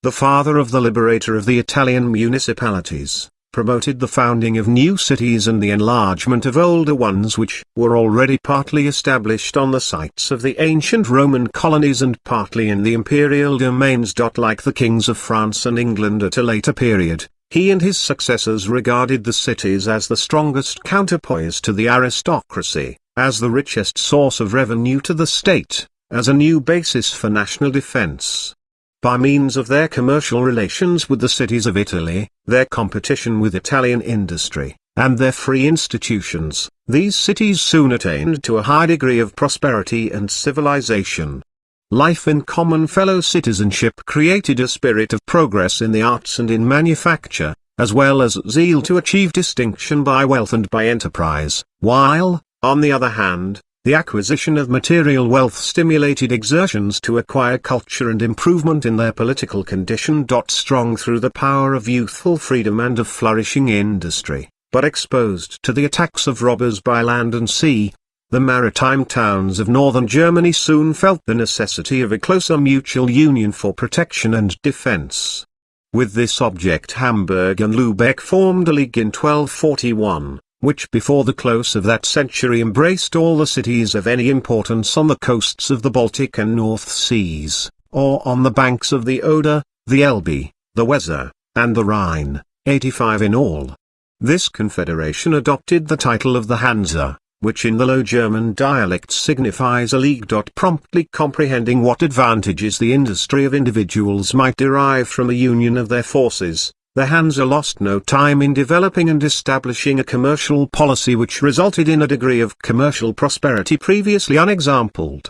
S1: the father of the liberator of the Italian municipalities, promoted the founding of new cities and the enlargement of older ones which were already partly established on the sites of the ancient Roman colonies and partly in the imperial domains. Like the kings of France and England at a later period, he and his successors regarded the cities as the strongest counterpoise to the aristocracy, as the richest source of revenue to the state, as a new basis for national defense. By means of their commercial relations with the cities of Italy, their competition with Italian industry, and their free institutions, these cities soon attained to a high degree of prosperity and civilization. Life in common fellow citizenship created a spirit of progress in the arts and in manufacture, as well as zeal to achieve distinction by wealth and by enterprise, while, on the other hand, The acquisition of material wealth stimulated exertions to acquire culture and improvement in their political condition. Strong through the power of youthful freedom and of flourishing industry, but exposed to the attacks of robbers by land and sea, the maritime towns of northern Germany soon felt the necessity of a closer mutual union for protection and defense. With this object Hamburg and Lübeck formed a league in 1241, which before the close of that century embraced all the cities of any importance on the coasts of the Baltic and North Seas, or on the banks of the Oder, the Elbe, the Weser, and the Rhine, 85 in all. This confederation adopted the title of the Hansa, which in the Low German dialect signifies a league. Promptly comprehending what advantages the industry of individuals might derive from a union of their forces, the Hansa lost no time in developing and establishing a commercial policy which resulted in a degree of commercial prosperity previously unexampled.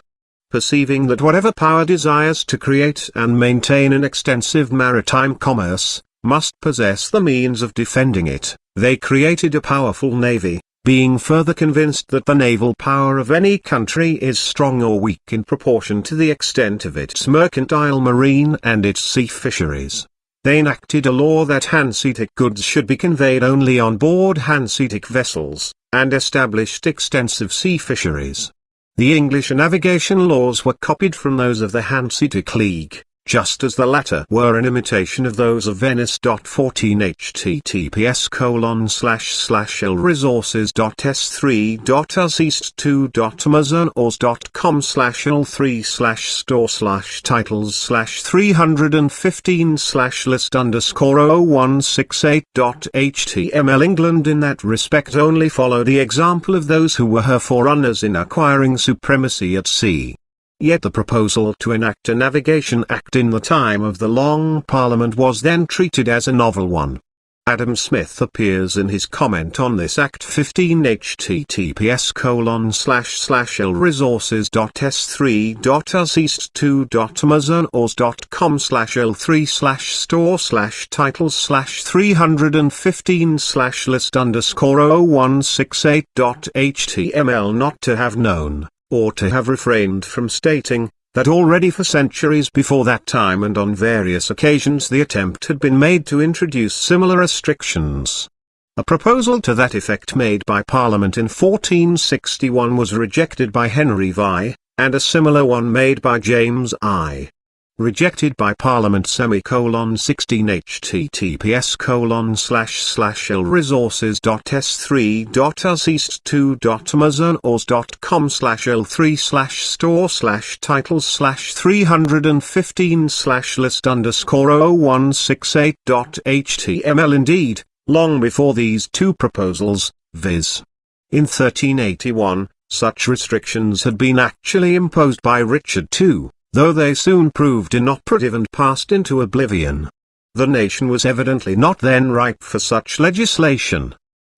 S1: Perceiving that whatever power desires to create and maintain an extensive maritime commerce, must possess the means of defending it, they created a powerful navy, being further convinced that the naval power of any country is strong or weak in proportion to the extent of its mercantile marine and its sea fisheries. They enacted a law that Hanseatic goods should be conveyed only on board Hanseatic vessels, and established extensive sea fisheries. The English navigation laws were copied from those of the Hanseatic League, just as the latter were an imitation of those of Venice. 14 https://lresources.s3.us east2.amazon.os/l3/store/titles/315/list_0168.html. England in that respect only followed the example of those who were her forerunners in acquiring supremacy at sea. Yet the proposal to enact a Navigation Act in the time of the Long Parliament was then treated as a novel one. Adam Smith appears in his comment on this Act 15 https://lresources.s3.us east2.amazon.os/l3/store/titles/315/list_0168.html. Not to have known, or to have refrained from stating, that already for centuries before that time and on various occasions the attempt had been made to introduce similar restrictions. A proposal to that effect made by Parliament in 1461 was rejected by Henry VI, and a similar one made by James I. Rejected by Parliament. 16 https://lresources.s3.us east2.amazon.os/l3/store/titles/315/list_0168.html. Indeed, long before these two proposals, viz. in 1381, such restrictions had been actually imposed by Richard II, though they soon proved inoperative and passed into oblivion. The nation was evidently not then ripe for such legislation.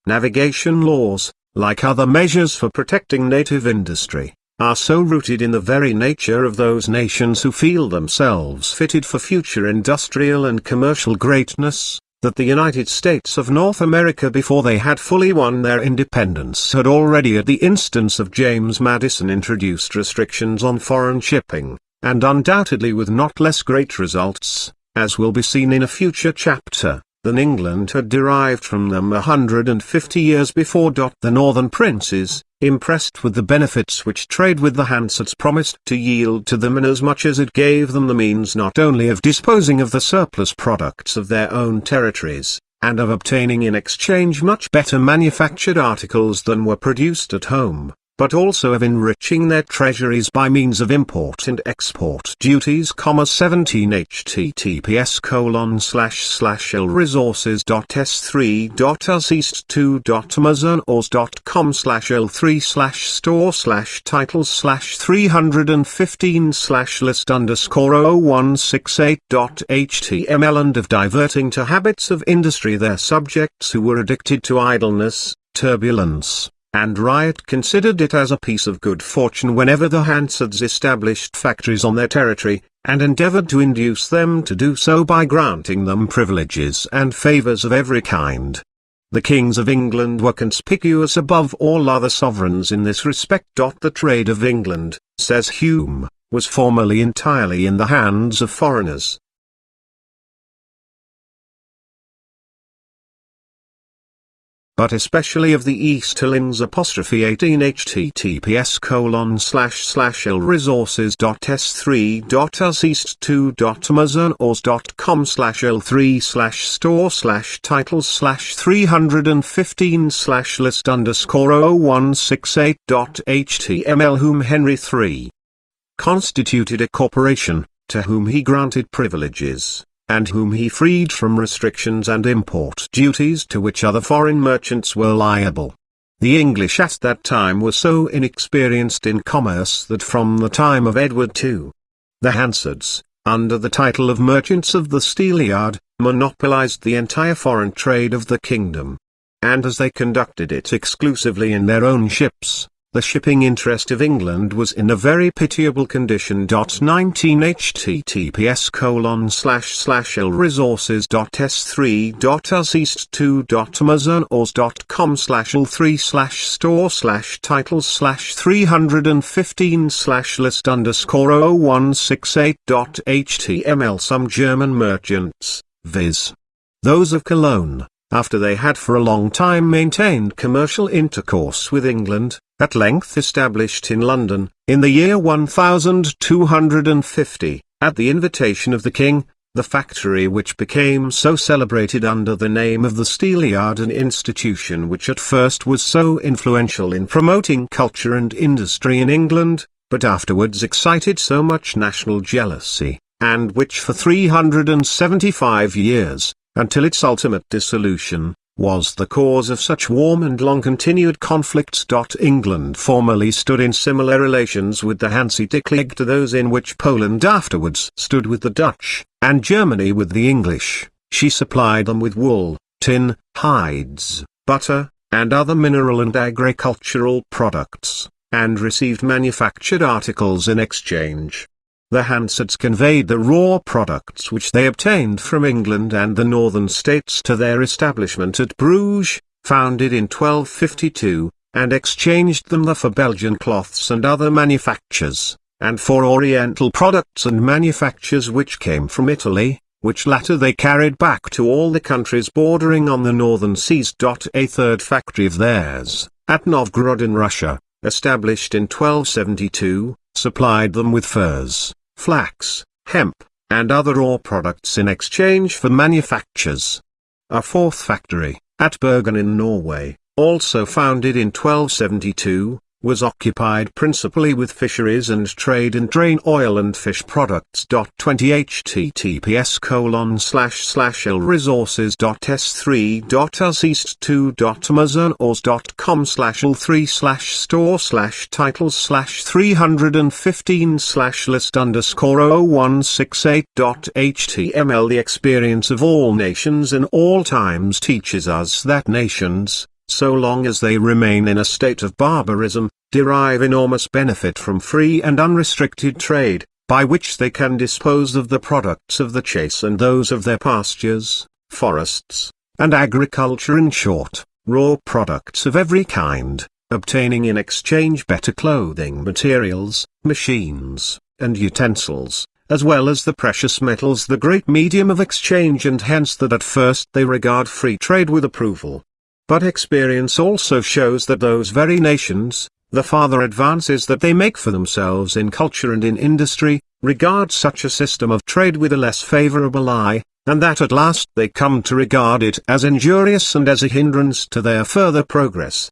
S1: Navigation laws, like other measures for protecting native industry, are so rooted in the very nature of those nations who feel themselves fitted for future industrial and commercial greatness, that the United States of North America before they had fully won their independence had already at the instance of James Madison introduced restrictions on foreign shipping, and undoubtedly with not less great results, as will be seen in a future chapter, than England had derived from them 150 years before. The northern princes, impressed with the benefits which trade with the Hansards promised to yield to them inasmuch as it gave them the means not only of disposing of the surplus products of their own territories, and of obtaining in exchange much better manufactured articles than were produced at home, but also of enriching their treasuries by means of import and export duties. 17 https://lresources.s3.us east2.amazon.os/l3/store/titles/315/list_0168.html. and of diverting to habits of industry their subjects who were addicted to idleness, turbulence, and riot, considered it as a piece of good fortune whenever the Hansards established factories on their territory, and endeavored to induce them to do so by granting them privileges and favors of every kind. The kings of England were conspicuous above all other sovereigns in this respect. The trade of England, says Hume, was formerly entirely in the hands of foreigners. But especially of the Easterlings. 18 https://lresources.s3.muzzon/l3/store/titles/315/list_0168.html. Whom Henry III constituted a corporation, to whom he granted privileges, and whom he freed from restrictions and import duties to which other foreign merchants were liable. The English at that time were so inexperienced in commerce that from the time of Edward II, the Hansards, under the title of merchants of the Steelyard, monopolized the entire foreign trade of the kingdom. And as they conducted it exclusively in their own ships, the shipping interest of England was in a very pitiable condition. 19 https://lresources.s3.muzzon/l3/store/titles/315/list_0168.html. Some German merchants, viz. those of Cologne, after they had for a long time maintained commercial intercourse with England, at length established in London, in the year 1250, at the invitation of the king, the factory which became so celebrated under the name of the Steelyard, an institution which at first was so influential in promoting culture and industry in England, but afterwards excited so much national jealousy, and which for 375 years, until its ultimate dissolution, was the cause of such warm and long-continued conflicts. England formerly stood in similar relations with the Hanseatic League to those in which Poland afterwards stood with the Dutch, and Germany with the English. She supplied them with wool, tin, hides, butter, and other mineral and agricultural products, and received manufactured articles in exchange. The Hansards conveyed the raw products which they obtained from England and the northern states to their establishment at Bruges, founded in 1252, and exchanged them for Belgian cloths and other manufactures, and for Oriental products and manufactures which came from Italy, which latter they carried back to all the countries bordering on the northern seas. A third factory of theirs, at Novgorod in Russia, established in 1272, supplied them with furs, flax, hemp, and other raw products in exchange for manufactures. A fourth factory, at Bergen in Norway, also founded in 1272, was occupied principally with fisheries and trade in grain oil and fish products. 20 https://lresources.s3.muzzon/l3/store/titles/315/list_0168.html. The experience of all nations in all times teaches us that nations, so long as they remain in a state of barbarism, derive enormous benefit from free and unrestricted trade, by which they can dispose of the products of the chase and those of their pastures, forests, and agriculture, in short, raw products of every kind, obtaining in exchange better clothing materials, machines, and utensils, as well as the precious metals, the great medium of exchange, and hence that at first they regard free trade with approval. But experience also shows that those very nations, the farther advances that they make for themselves in culture and in industry, regard such a system of trade with a less favorable eye, and that at last they come to regard it as injurious and as a hindrance to their further progress.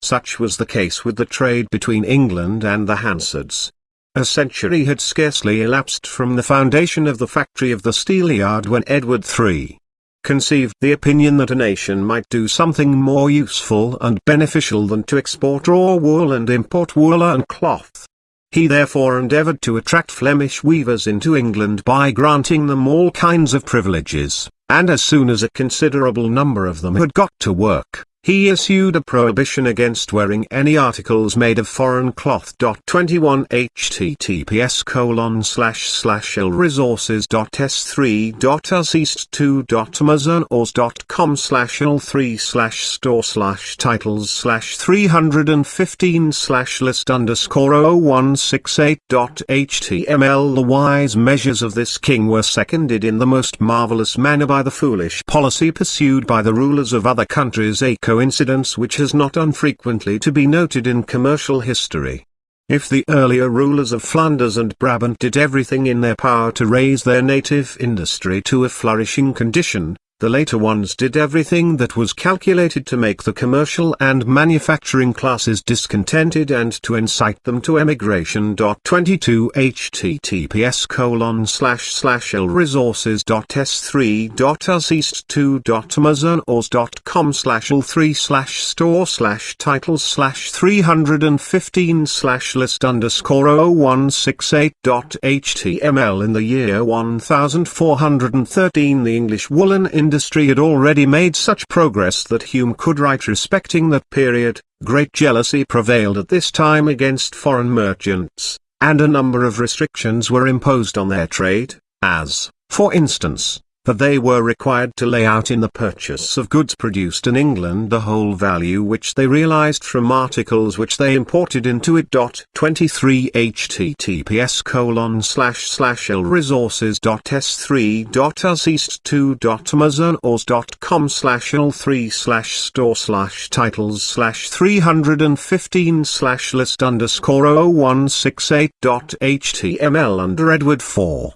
S1: Such was the case with the trade between England and the Hansards. A century had scarcely elapsed from the foundation of the factory of the Steelyard when Edward III conceived the opinion that a nation might do something more useful and beneficial than to export raw wool and import woolen cloth. He therefore endeavoured to attract Flemish weavers into England by granting them all kinds of privileges, and as soon as a considerable number of them had got to work, He issued a prohibition against wearing any articles made of foreign cloth. 21 https://lresources.s3.amazon.com/l3/store/titles/315/list_ls/0168.html. The wise measures of this king were seconded in the most marvelous manner by the foolish policy pursued by the rulers of other countries, a coincidence which has not unfrequently to be noted in commercial history. If the earlier rulers of Flanders and Brabant did everything in their power to raise their native industry to a flourishing condition, the later ones did everything that was calculated to make the commercial and manufacturing classes discontented and to incite them to emigration. 22 https://lresources.s3.amazon.com/l3/store/titles/315/list_ls/0168.html. In the year 1413 the English woolen industry had already made such progress that Hume could write respecting that period: great jealousy prevailed at this time against foreign merchants, and a number of restrictions were imposed on their trade, as, for instance, that they were required to lay out in the purchase of goods produced in England the whole value which they realized from articles which they imported into it. 23 https://lresources.s3.amazon.com/l3/store/titles/315/list_ls/titles/368.html. Under Edward IV,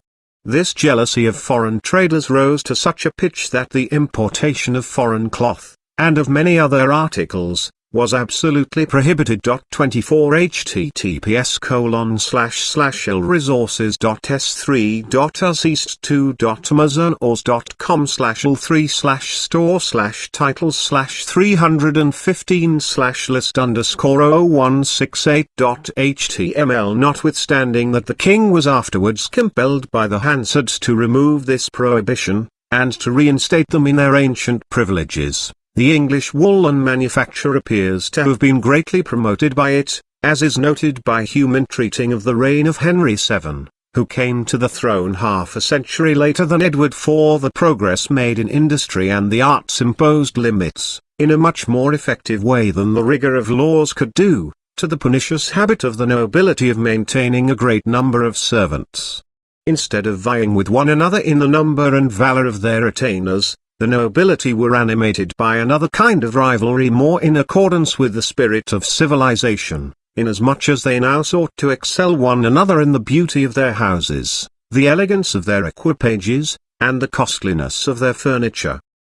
S1: this jealousy of foreign traders rose to such a pitch that the importation of foreign cloth, and of many other articles, was absolutely prohibited. 24 https://lresources.s3.amazon.com/l3/store/titles/315/list_ls/titles/368.html. Notwithstanding that the king was afterwards compelled by the Hansards to remove this prohibition, and to reinstate them in their ancient privileges, the English woolen manufacture appears to have been greatly promoted by it, as is noted by Hume in treating of the reign of Henry VII, who came to the throne half a century later than Edward IV. The progress made in industry and the arts imposed limits, in a much more effective way than the rigor of laws could do, to the pernicious habit of the nobility of maintaining a great number of servants. Instead of vying with one another in the number and valor of their retainers, the nobility were animated by another kind of rivalry more in accordance with the spirit of civilization, inasmuch as they now sought to excel one another in the beauty of their houses, the elegance of their equipages, and the costliness of their furniture.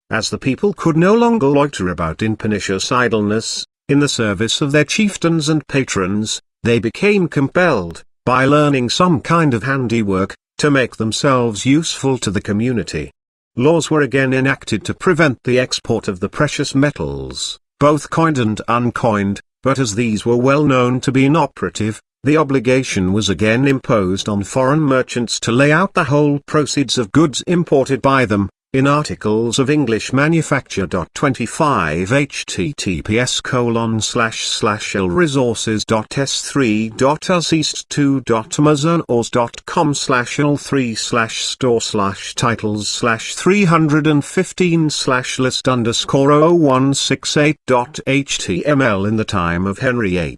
S1: As the people could no longer loiter about in pernicious idleness, in the service of their chieftains and patrons, they became compelled, by learning some kind of handiwork, to make themselves useful to the community. Laws were again enacted to prevent the export of the precious metals, both coined and uncoined, but as these were well known to be inoperative, the obligation was again imposed on foreign merchants to lay out the whole proceeds of goods imported by them, in articles of English manufacture. 25 https://lresources.s3.amazon.com/l3/store/titles/315/list_ls/titles/368.html. In the time of Henry VIII,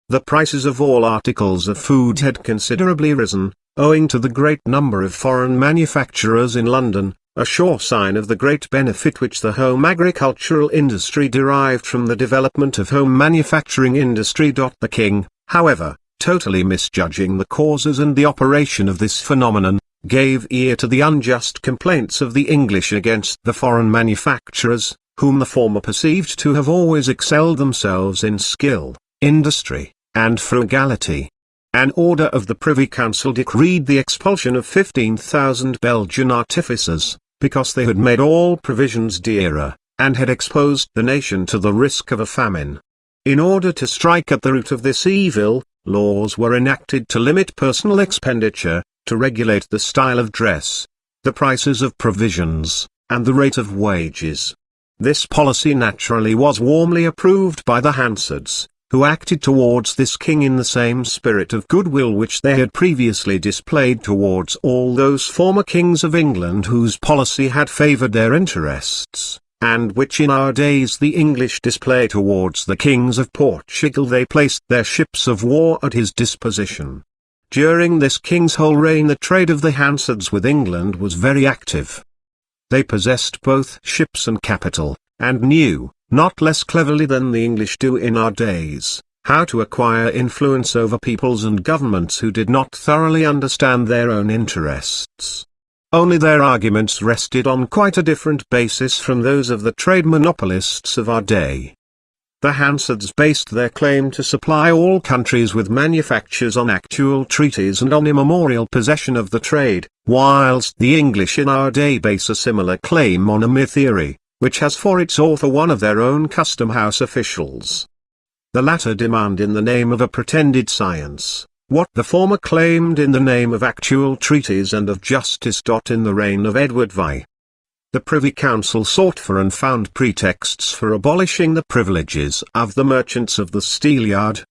S1: the prices of all articles of food had considerably risen, owing to the great number of foreign manufacturers in London, a sure sign of the great benefit which the home agricultural industry derived from the development of home manufacturing industry. The king, however, totally misjudging the causes and the operation of this phenomenon, gave ear to the unjust complaints of the English against the foreign manufacturers, whom the former perceived to have always excelled themselves in skill, industry, and frugality. An order of the Privy Council decreed the expulsion of 15,000 Belgian artificers, because they had made all provisions dearer, and had exposed the nation to the risk of a famine. In order to strike at the root of this evil, laws were enacted to limit personal expenditure, to regulate the style of dress, the prices of provisions, and the rate of wages. This policy naturally was warmly approved by the Hansards, who acted towards this king in the same spirit of goodwill which they had previously displayed towards all those former kings of England whose policy had favoured their interests, and which in our days the English display towards the kings of Portugal. They placed their ships of war at his disposition. During this king's whole reign the trade of the Hansards with England was very active. They possessed both ships and capital, and knew, not less cleverly than the English do in our days, how to acquire influence over peoples and governments who did not thoroughly understand their own interests. Only their arguments rested on quite a different basis from those of the trade monopolists of our day. The Hansards based their claim to supply all countries with manufactures on actual treaties and on immemorial possession of the trade, whilst the English in our day base a similar claim on a mere theory, which has for its author one of their own custom house officials. The latter demand in the name of a pretended science, what the former claimed in the name of actual treaties and of justice. In the reign of Edward VI, the Privy Council sought for and found pretexts for abolishing the privileges of the merchants of the Steelyard.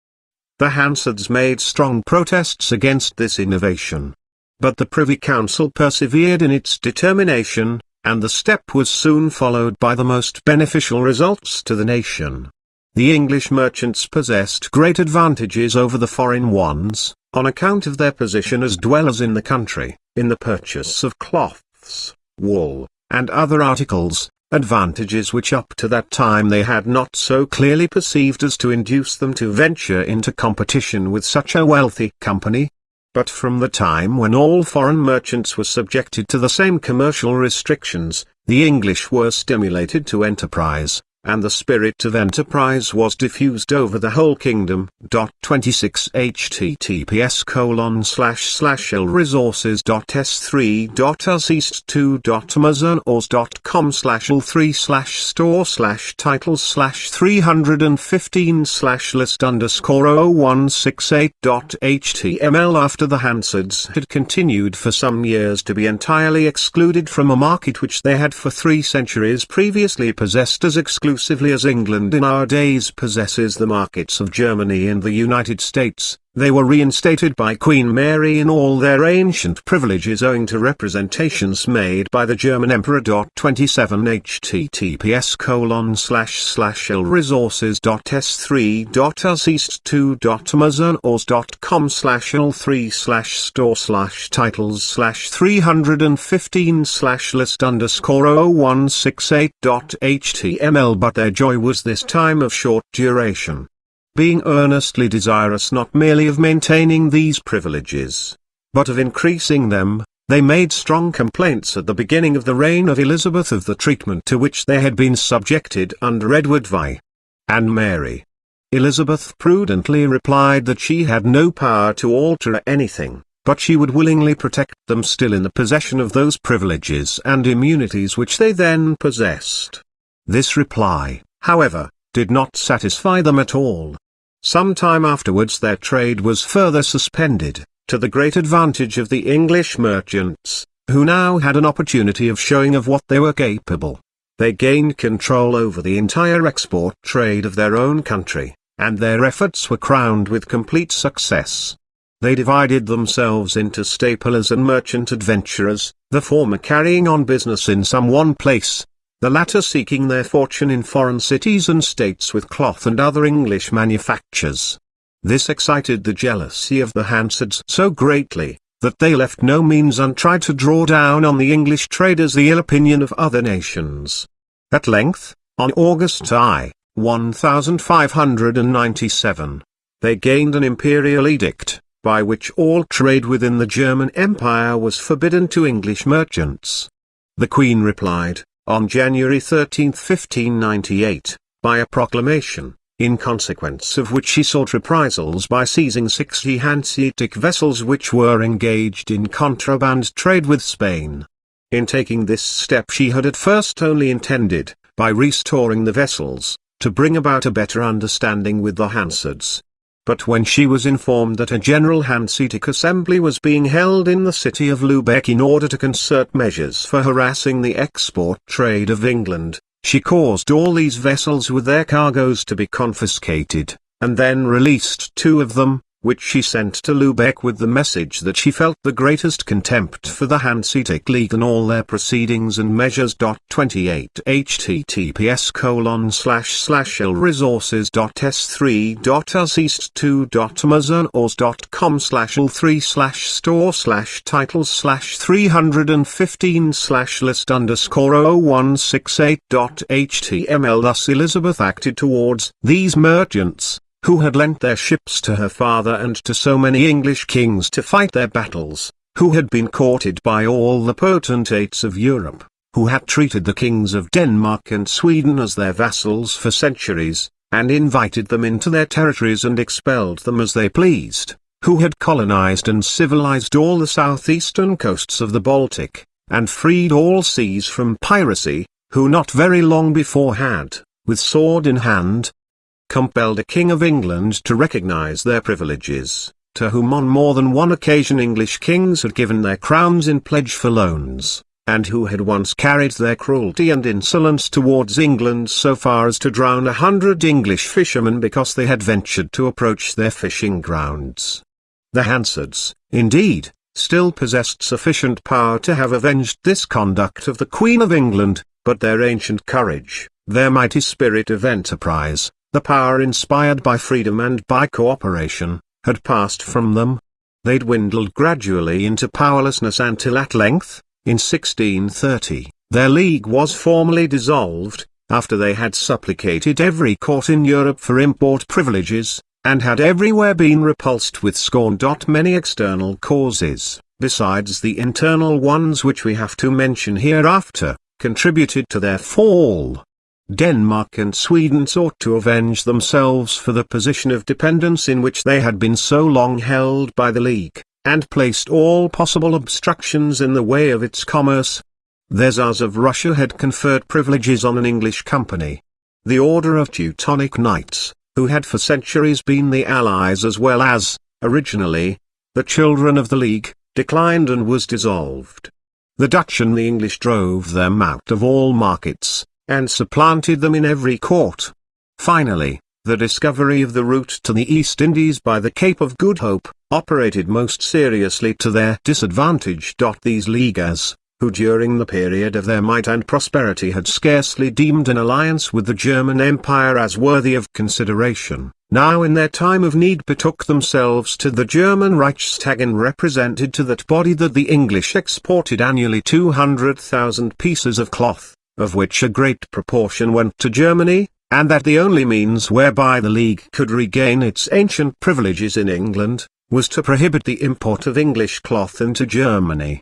S1: The Hansards made strong protests against this innovation. But the Privy Council persevered in its determination, and the step was soon followed by the most beneficial results to the nation. The English merchants possessed great advantages over the foreign ones, on account of their position as dwellers in the country, in the purchase of cloths, wool, and other articles, advantages which up to that time they had not so clearly perceived as to induce them to venture into competition with such a wealthy company. But from the time when all foreign merchants were subjected to the same commercial restrictions, the English were stimulated to enterprise, and the spirit of enterprise was diffused over the whole kingdom. 26 https://l-resources.s3.amazon/all3/store/titles/315/list_titles/368.html. After the Hansards had continued for some years to be entirely excluded from a market which they had for 3 centuries previously possessed as exclusively as England in our days possesses the markets of Germany and the United States, they were reinstated by Queen Mary in all their ancient privileges owing to representations made by the German Emperor. 27 https://l-resources.s3.amazon/all3/store-titles/315/list_titles/368.html. But their joy was this time of short duration. Being earnestly desirous not merely of maintaining these privileges, but of increasing them, they made strong complaints at the beginning of the reign of Elizabeth of the treatment to which they had been subjected under Edward VI and Mary. Elizabeth prudently replied that she had no power to alter anything, but she would willingly protect them still in the possession of those privileges and immunities which they then possessed. This reply, however, did not satisfy them at all. Some time afterwards their trade was further suspended, to the great advantage of the English merchants, who now had an opportunity of showing of what they were capable. They gained control over the entire export trade of their own country, and their efforts were crowned with complete success. They divided themselves into staplers and merchant adventurers, the former carrying on business in some one place, the latter seeking their fortune in foreign cities and states with cloth and other English manufactures. This excited the jealousy of the Hansards so greatly, that they left no means untried to draw down on the English traders the ill opinion of other nations. At length, on August 1597, they gained an imperial edict, by which all trade within the German Empire was forbidden to English merchants. The Queen replied, on January 13, 1598, by a proclamation, in consequence of which she sought reprisals by seizing 60 Hanseatic vessels which were engaged in contraband trade with Spain. In taking this step she had at first only intended, by restoring the vessels, to bring about a better understanding with the Hansards. But when she was informed that a general Hanseatic assembly was being held in the city of Lubeck in order to concert measures for harassing the export trade of England, She caused all these vessels with their cargoes to be confiscated, and then released 2 of them, which she sent to Lubeck with the message that she felt the greatest contempt for the Hanseatic League and all their proceedings and measures. 28 https://lresources.s3.amazon.com/l3/store/titles/315/list_0168.html. Thus Elizabeth acted towards these merchants, who had lent their ships to her father and to so many English kings to fight their battles, who had been courted by all the potentates of Europe, who had treated the kings of Denmark and Sweden as their vassals for centuries, and invited them into their territories and expelled them as they pleased, who had colonized and civilized all the southeastern coasts of the Baltic, and freed all seas from piracy, who not very long before had, with sword in hand, compelled a king of England to recognize their privileges, to whom on more than one occasion English kings had given their crowns in pledge for loans, and who had once carried their cruelty and insolence towards England so far as to drown 100 English fishermen because they had ventured to approach their fishing grounds. The Hansards, indeed, still possessed sufficient power to have avenged this conduct of the Queen of England, but their ancient courage, their mighty spirit of enterprise, the power inspired by freedom and by cooperation, had passed from them. They dwindled gradually into powerlessness until at length, in 1630, their league was formally dissolved, after they had supplicated every court in Europe for import privileges, and had everywhere been repulsed with scorn. Many external causes, besides the internal ones which we have to mention hereafter, contributed to their fall. Denmark and Sweden sought to avenge themselves for the position of dependence in which they had been so long held by the League, and placed all possible obstructions in the way of its commerce. The Tsars of Russia had conferred privileges on an English company. The Order of Teutonic Knights, who had for centuries been the allies as well as, originally, the children of the League, declined and was dissolved. The Dutch and the English drove them out of all markets, and supplanted them in every court. Finally, the discovery of the route to the East Indies by the Cape of Good Hope, operated most seriously to their disadvantage. These leaguers, who during the period of their might and prosperity had scarcely deemed an alliance with the German Empire as worthy of consideration, now in their time of need betook themselves to the German Reichstag and represented to that body that the English exported annually 200,000 pieces of cloth, of which a great proportion went to Germany, and that the only means whereby the League could regain its ancient privileges in England, was to prohibit the import of English cloth into Germany.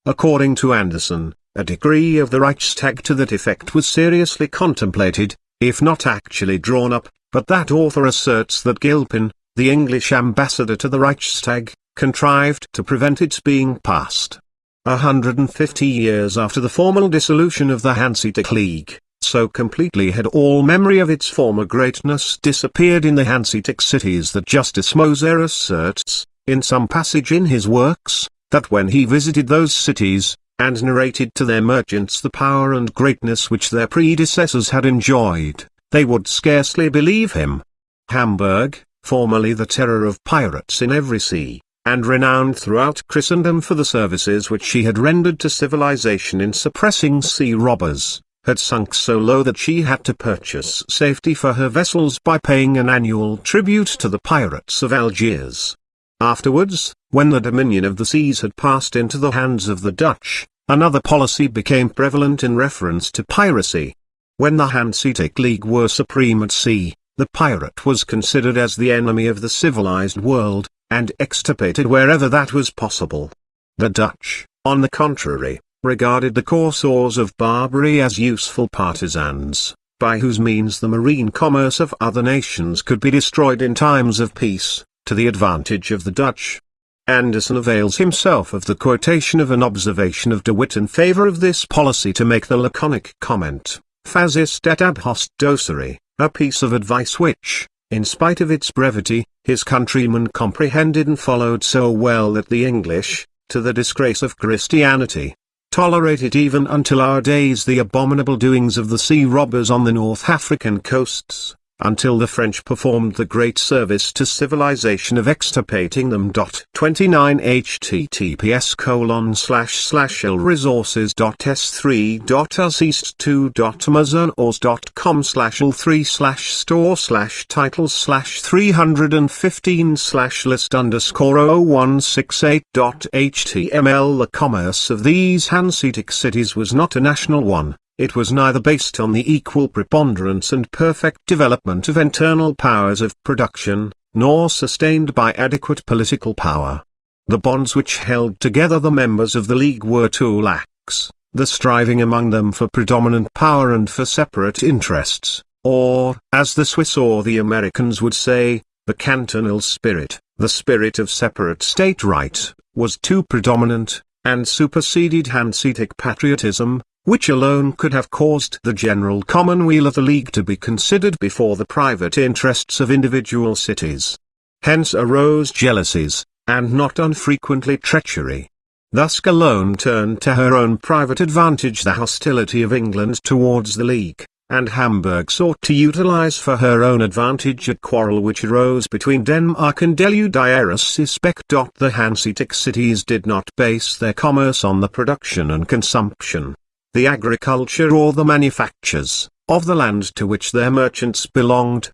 S1: According to Anderson, a decree of the Reichstag to that effect was seriously contemplated, if not actually drawn up, but that author asserts that Gilpin, the English ambassador to the Reichstag, contrived to prevent its being passed. 150 years after the formal dissolution of the Hanseatic League, so completely had all memory of its former greatness disappeared in the Hanseatic cities that Justice Moser asserts, in some passage in his works, that when he visited those cities, and narrated to their merchants the power and greatness which their predecessors had enjoyed, they would scarcely believe him. Hamburg, formerly the terror of pirates in every sea, and renowned throughout Christendom for the services which she had rendered to civilization in suppressing sea robbers, had sunk so low that she had to purchase safety for her vessels by paying an annual tribute to the pirates of Algiers. Afterwards, when the dominion of the seas had passed into the hands of the Dutch, another policy became prevalent in reference to piracy. When the Hanseatic League were supreme at sea, the pirate was considered as the enemy of the civilized world, and extirpated wherever that was possible. The Dutch, on the contrary, regarded the corsairs of Barbary as useful partisans, by whose means the marine commerce of other nations could be destroyed in times of peace, to the advantage of the Dutch. Anderson avails himself of the quotation of an observation of De Witt in favor of this policy to make the laconic comment, "Facist et ab host docere," a piece of advice which, in spite of its brevity, his countrymen comprehended and followed so well that the English, to the disgrace of Christianity, tolerated even until our days the abominable doings of the sea robbers on the North African coasts, until the French performed the great service to civilization of extirpating them. 29 https://lresources.s3.amazon.com/l3/store/titles/315/list_0168.html. The commerce of these Hanseatic cities was not a national one. It was neither based on the equal preponderance and perfect development of internal powers of production, nor sustained by adequate political power. The bonds which held together the members of the League were two lacks, the striving among them for predominant power and for separate interests, or, as the Swiss or the Americans would say, the cantonal spirit. The spirit of separate state right was too predominant, and superseded Hanseatic patriotism, which alone could have caused the general commonweal of the League to be considered before the private interests of individual cities. Hence arose jealousies, and not unfrequently treachery. Thus Cologne turned to her own private advantage the hostility of England towards the League, and Hamburg sought to utilize for her own advantage a quarrel which arose between Denmark and Eleutherius. The Hanseatic cities did not base their commerce on the production and consumption, the agriculture or the manufactures, of the land to which their merchants belonged.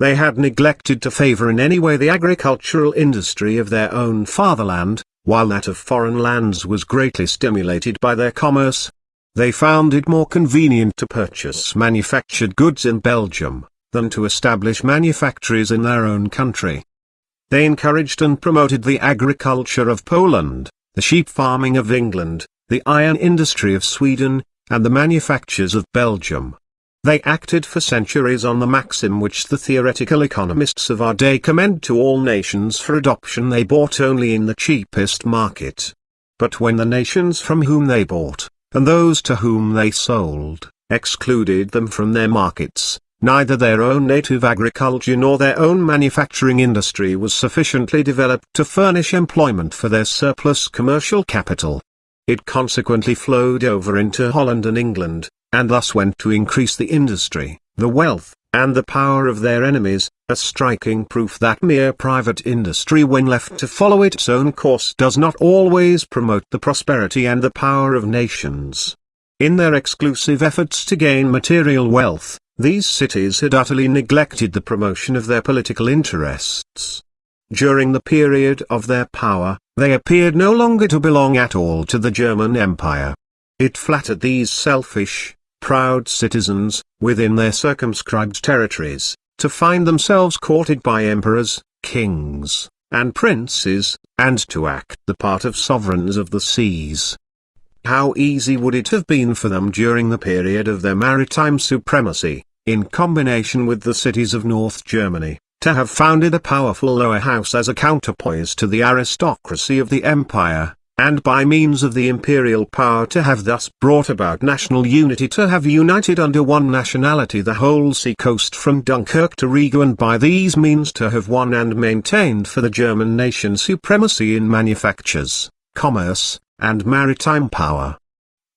S1: They had neglected to favor in any way the agricultural industry of their own fatherland, while that of foreign lands was greatly stimulated by their commerce. They found it more convenient to purchase manufactured goods in Belgium, than to establish manufactories in their own country. They encouraged and promoted the agriculture of Poland, the sheep farming of England, the iron industry of Sweden, and the manufactures of Belgium. They acted for centuries on the maxim which the theoretical economists of our day commend to all nations for adoption: they bought only in the cheapest market. But when the nations from whom they bought, and those to whom they sold, excluded them from their markets, neither their own native agriculture nor their own manufacturing industry was sufficiently developed to furnish employment for their surplus commercial capital. It consequently flowed over into Holland and England, and thus went to increase the industry, the wealth, and the power of their enemies, a striking proof that mere private industry when left to follow its own course does not always promote the prosperity and the power of nations. In their exclusive efforts to gain material wealth, these cities had utterly neglected the promotion of their political interests. During the period of their power, they appeared no longer to belong at all to the German Empire. It flattered these selfish, proud citizens, within their circumscribed territories, to find themselves courted by emperors, kings, and princes, and to act the part of sovereigns of the seas. How easy would it have been for them during the period of their maritime supremacy, in combination with the cities of North Germany, to have founded a powerful lower house as a counterpoise to the aristocracy of the empire, and by means of the imperial power to have thus brought about national unity, to have united under one nationality the whole sea coast from Dunkirk to Riga, and by these means to have won and maintained for the German nation supremacy in manufactures, commerce, and maritime power.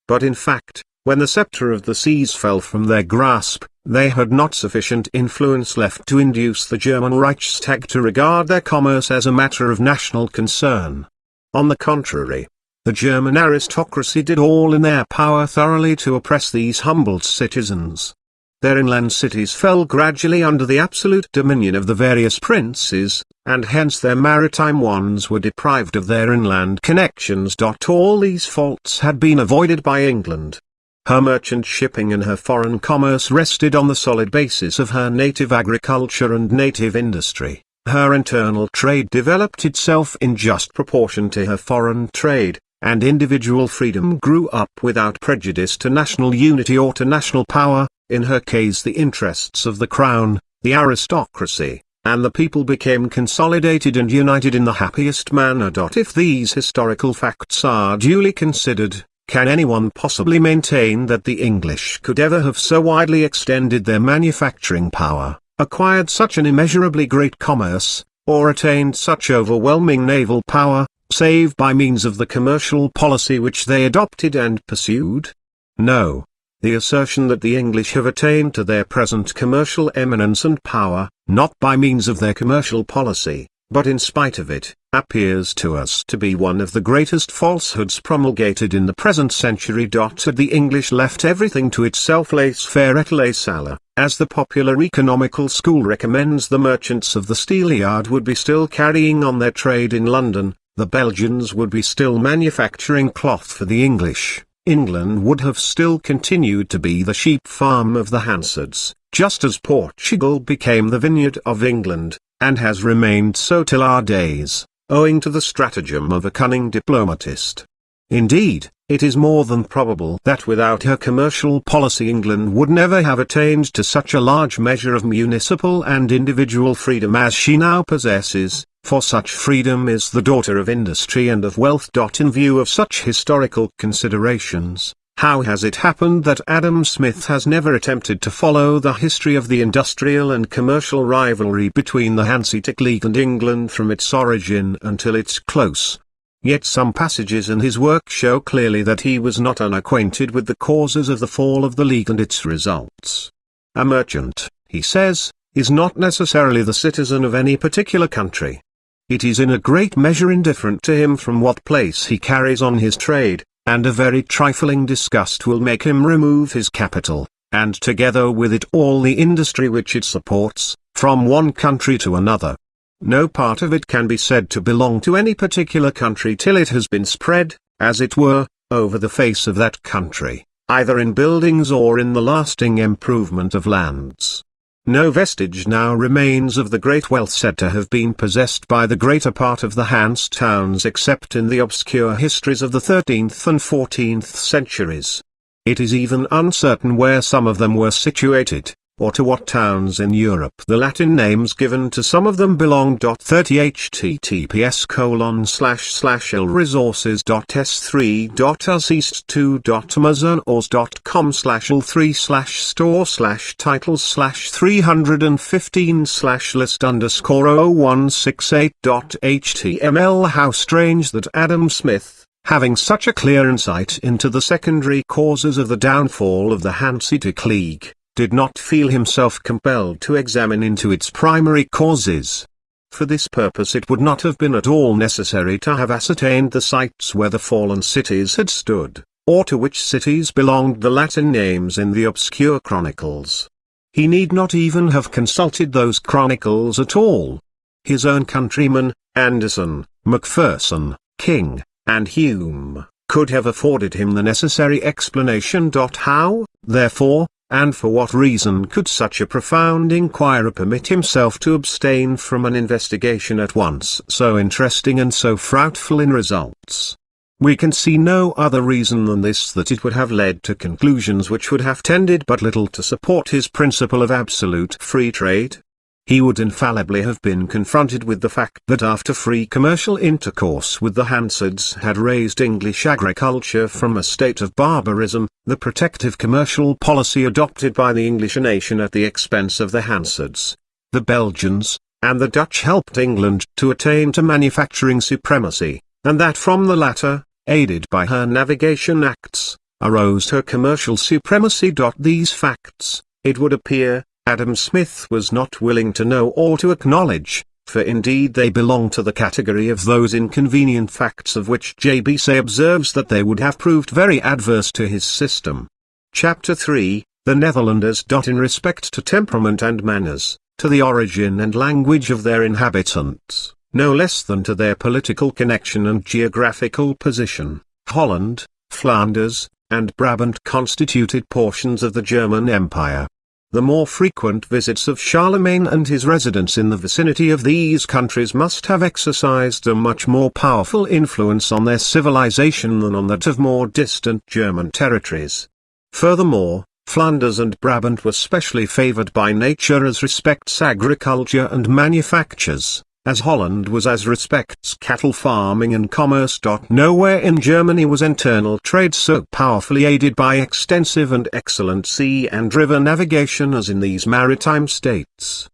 S1: But in fact, when the scepter of the seas fell from their grasp, they had not sufficient influence left to induce the German Reichstag to regard their commerce as a matter of national concern. On the contrary, the German aristocracy did all in their power thoroughly to oppress these humbled citizens. Their inland cities fell gradually under the absolute dominion of the various princes, and hence their maritime ones were deprived of their inland connections. All these faults had been avoided by England. Her merchant shipping and her foreign commerce rested on the solid basis of her native agriculture and native industry. Her internal trade developed itself in just proportion to her foreign trade, and individual freedom grew up without prejudice to national unity or to national power. In her case the interests of the crown, the aristocracy, and the people became consolidated and united in the happiest manner. If these historical facts are duly considered, can anyone possibly maintain that the English could ever have so widely extended their manufacturing power, acquired such an immeasurably great commerce, or attained such overwhelming naval power, save by means of the commercial policy which they adopted and pursued? No. The assertion that the English have attained to their present commercial eminence and power, not by means of their commercial policy, but in spite of it, appears to us to be one of the greatest falsehoods promulgated in the present century. Had the English left everything to itself, laissez-faire et laissez-aller, as the popular economical school recommends, the merchants of the Steelyard would be still carrying on their trade in London, the Belgians would be still manufacturing cloth for the English, England would have still continued to be the sheep farm of the Hansards, just as Portugal became the vineyard of England, and has remained so till our days, owing to the stratagem of a cunning diplomatist. Indeed, it is more than probable that without her commercial policy England would never have attained to such a large measure of municipal and individual freedom as she now possesses, for such freedom is the daughter of industry and of wealth. In view of such historical considerations, how has it happened that Adam Smith has never attempted to follow the history of the industrial and commercial rivalry between the Hanseatic League and England from its origin until its close? Yet some passages in his work show clearly that he was not unacquainted with the causes of the fall of the League and its results. A merchant, he says, is not necessarily the citizen of any particular country. It is in a great measure indifferent to him from what place he carries on his trade, and a very trifling disgust will make him remove his capital, and together with it all the industry which it supports, from one country to another. No part of it can be said to belong to any particular country till it has been spread, as it were, over the face of that country, either in buildings or in the lasting improvement of lands. No vestige now remains of the great wealth said to have been possessed by the greater part of the Hanse towns except in the obscure histories of the 13th and 14th centuries. It is even uncertain where some of them were situated, or to what towns in Europe the Latin names given to some of them belonged. 30 https://l-resources.s3.amazon/all3/store/titles/315/list_/titles/368.html. How strange that Adam Smith, having such a clear insight into the secondary causes of the downfall of the Hanseatic League, did not feel himself compelled to examine into its primary causes. For this purpose it would not have been at all necessary to have ascertained the sites where the fallen cities had stood, or to which cities belonged the Latin names in the obscure chronicles. He need not even have consulted those chronicles at all. His own countrymen, Anderson, Macpherson, King, and Hume, could have afforded him the necessary explanation. How, therefore, and for what reason could such a profound inquirer permit himself to abstain from an investigation at once so interesting and so fruitful in results? We can see no other reason than this, that it would have led to conclusions which would have tended but little to support his principle of absolute free trade. He would infallibly have been confronted with the fact that after free commercial intercourse with the Hansards had raised English agriculture from a state of barbarism, the protective commercial policy adopted by the English nation at the expense of the Hansards, the Belgians, and the Dutch helped England to attain to manufacturing supremacy, and that from the latter, aided by her navigation acts, arose her commercial supremacy. These facts, it would appear, Adam Smith was not willing to know or to acknowledge, for indeed they belong to the category of those inconvenient facts of which J.B. Say observes that they would have proved very adverse to his system. Chapter 3, The Netherlanders. In respect to temperament and manners, to the origin and language of their inhabitants, no less than to their political connection and geographical position, Holland, Flanders, and Brabant constituted portions of the German Empire. The more frequent visits of Charlemagne and his residence in the vicinity of these countries must have exercised a much more powerful influence on their civilization than on that of more distant German territories. Furthermore, Flanders and Brabant were specially favored by nature as respects agriculture and manufactures, as Holland was as respects cattle farming and commerce. Nowhere in Germany was internal trade so powerfully aided by extensive and excellent sea and river navigation as in these maritime states.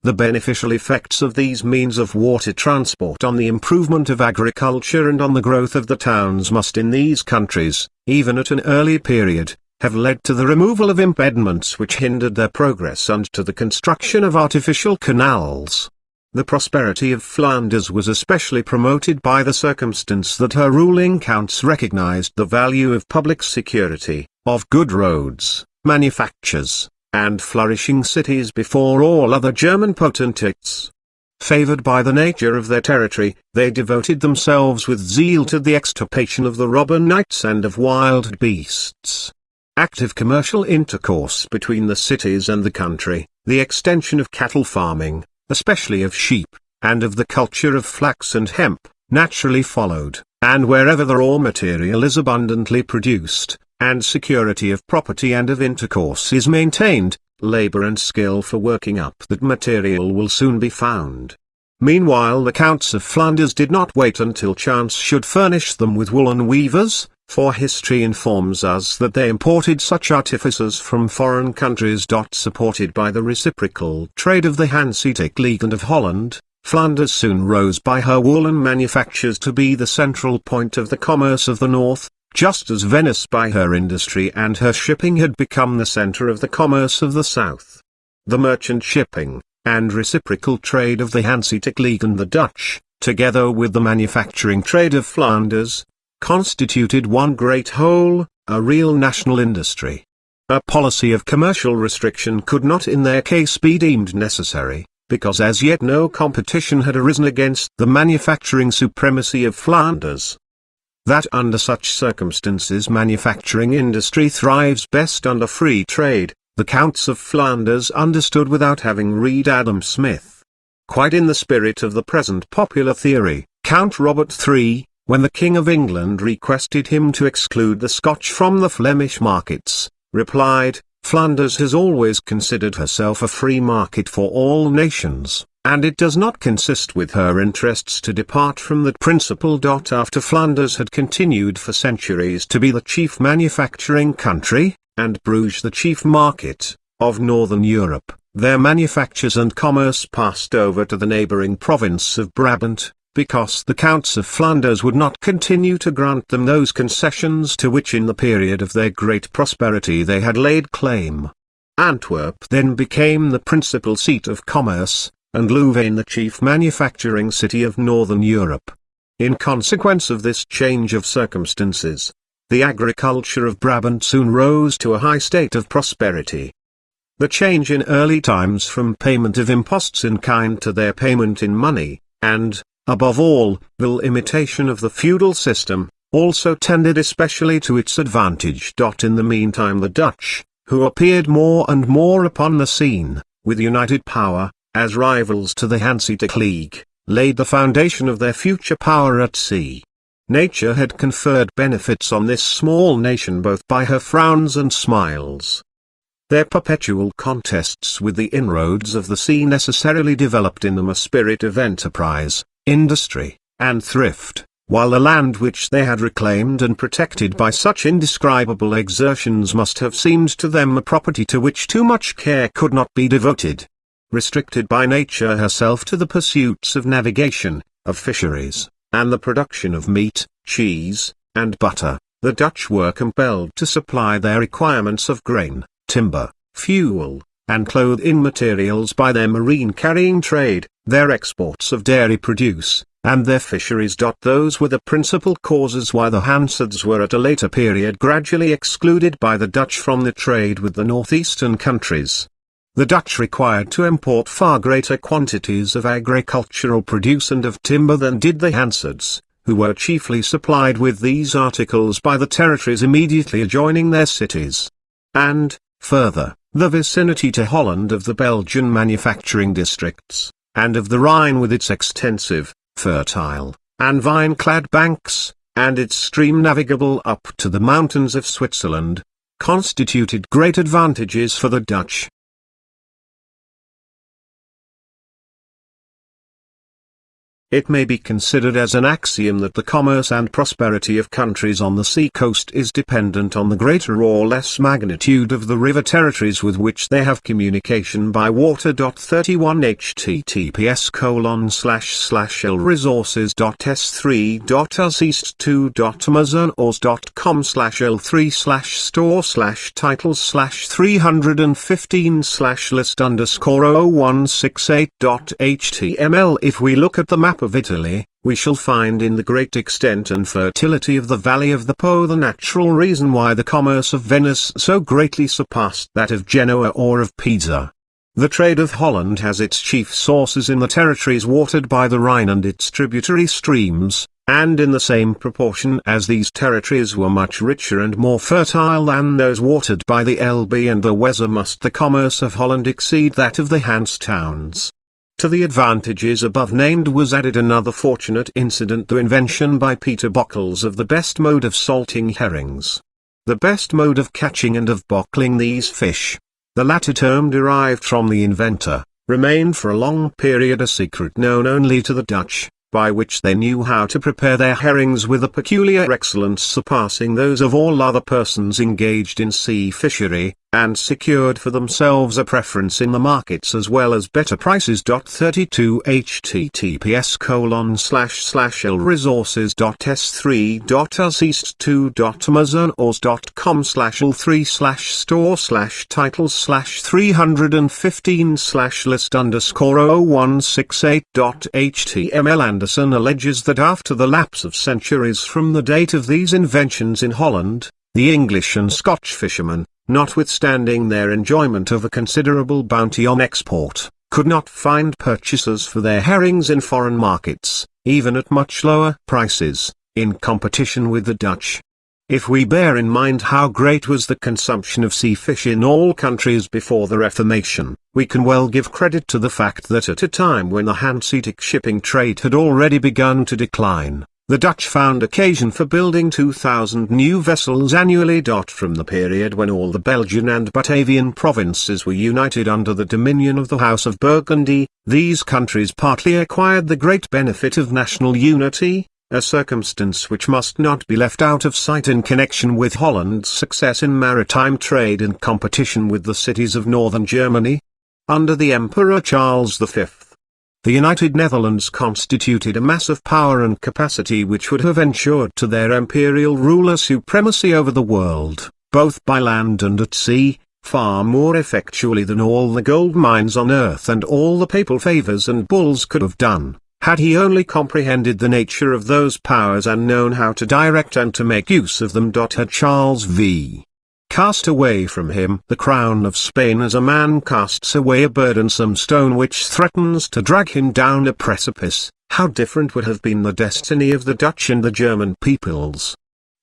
S1: The beneficial effects of these means of water transport on the improvement of agriculture and on the growth of the towns must in these countries, even at an early period, have led to the removal of impediments which hindered their progress and to the construction of artificial canals. The prosperity of Flanders was especially promoted by the circumstance that her ruling counts recognized the value of public security, of good roads, manufactures, and flourishing cities before all other German potentates. Favored by the nature of their territory, they devoted themselves with zeal to the extirpation of the robber knights and of wild beasts. Active commercial intercourse between the cities and the country, the extension of cattle farming, especially of sheep, and of the culture of flax and hemp, naturally followed, and wherever the raw material is abundantly produced, and security of property and of intercourse is maintained, labor and skill for working up that material will soon be found. Meanwhile the Counts of Flanders did not wait until chance should furnish them with woolen weavers, for history informs us that they imported such artificers from foreign countries. Supported by the reciprocal trade of the Hanseatic League and of Holland, Flanders soon rose by her woolen manufactures to be the central point of the commerce of the north, just as Venice by her industry and her shipping had become the center of the commerce of the south. The merchant shipping, and reciprocal trade of the Hanseatic League and the Dutch, together with the manufacturing trade of Flanders, constituted one great whole, a real national industry. A policy of commercial restriction could not in their case be deemed necessary, because as yet no competition had arisen against the manufacturing supremacy of Flanders. That under such circumstances manufacturing industry thrives best under free trade, the Counts of Flanders understood without having read Adam Smith. Quite in the spirit of the present popular theory, Count Robert III, when the King of England requested him to exclude the Scotch from the Flemish markets, replied, "Flanders has always considered herself a free market for all nations, and it does not consist with her interests to depart from that principle." After Flanders had continued for centuries to be the chief manufacturing country, and Bruges the chief market, of northern Europe, their manufactures and commerce passed over to the neighboring province of Brabant, because the Counts of Flanders would not continue to grant them those concessions to which in the period of their great prosperity they had laid claim. Antwerp then became the principal seat of commerce, and Louvain the chief manufacturing city of northern Europe. In consequence of this change of circumstances, the agriculture of Brabant soon rose to a high state of prosperity. The change in early times from payment of imposts in kind to their payment in money, and, above all, the imitation of the feudal system, also tended especially to its advantage. In the meantime the Dutch, who appeared more and more upon the scene, with united power, as rivals to the Hanseatic League, laid the foundation of their future power at sea. Nature had conferred benefits on this small nation both by her frowns and smiles. Their perpetual contests with the inroads of the sea necessarily developed in them a spirit of enterprise, industry, and thrift, while the land which they had reclaimed and protected by such indescribable exertions must have seemed to them a property to which too much care could not be devoted. Restricted by nature herself to the pursuits of navigation, of fisheries, and the production of meat, cheese, and butter, the Dutch were compelled to supply their requirements of grain, timber, fuel, and clothing materials by their marine carrying trade, their exports of dairy produce, and their fisheries. Those were the principal causes why the Hansards were at a later period gradually excluded by the Dutch from the trade with the northeastern countries. The Dutch required to import far greater quantities of agricultural produce and of timber than did the Hansards, who were chiefly supplied with these articles by the territories immediately adjoining their cities. And, further, the vicinity to Holland of the Belgian manufacturing districts, and of the Rhine with its extensive, fertile, and vine-clad banks, and its stream navigable up to the mountains of Switzerland, constituted great advantages for the Dutch. It may be considered as an axiom that the commerce and prosperity of countries on the sea coast is dependent on the greater or less magnitude of the river territories with which they have communication by water. 31 https://lresources.s3.amazon.com/l3/store/titles/315/list_titles/368.html. If we look at the map of Italy, we shall find in the great extent and fertility of the valley of the Po the natural reason why the commerce of Venice so greatly surpassed that of Genoa or of Pisa. The trade of Holland has its chief sources in the territories watered by the Rhine and its tributary streams, and in the same proportion as these territories were much richer and more fertile than those watered by the Elbe and the Weser must the commerce of Holland exceed that of the Hanse towns. To the advantages above named was added another fortunate incident: the invention by Peter Bockels of the best mode of salting herrings. The best mode of catching and of bockling these fish, the latter term derived from the inventor, remained for a long period a secret known only to the Dutch, by which they knew how to prepare their herrings with a peculiar excellence surpassing those of all other persons engaged in sea fishery, and secured for themselves a preference in the markets as well as better prices. 32 https://lresources.s3.amazon.com/l3/store/titles/315/list_titles/368.html. Anderson alleges that after the lapse of centuries from the date of these inventions in Holland, the English and Scotch fishermen, notwithstanding their enjoyment of a considerable bounty on export, could not find purchasers for their herrings in foreign markets, even at much lower prices, in competition with the Dutch. If we bear in mind how great was the consumption of sea fish in all countries before the Reformation, we can well give credit to the fact that at a time when the Hanseatic shipping trade had already begun to decline, the Dutch found occasion for building 2,000 new vessels annually. From the period when all the Belgian and Batavian provinces were united under the dominion of the House of Burgundy, these countries partly acquired the great benefit of national unity, a circumstance which must not be left out of sight in connection with Holland's success in maritime trade and competition with the cities of northern Germany. Under the Emperor Charles V, the United Netherlands constituted a mass of power and capacity which would have ensured to their imperial ruler supremacy over the world, both by land and at sea, far more effectually than all the gold mines on earth and all the papal favors and bulls could have done, had he only comprehended the nature of those powers and known how to direct and to make use of them. Had Charles V cast away from him the crown of Spain as a man casts away a burdensome stone which threatens to drag him down a precipice, how different would have been the destiny of the Dutch and the German peoples.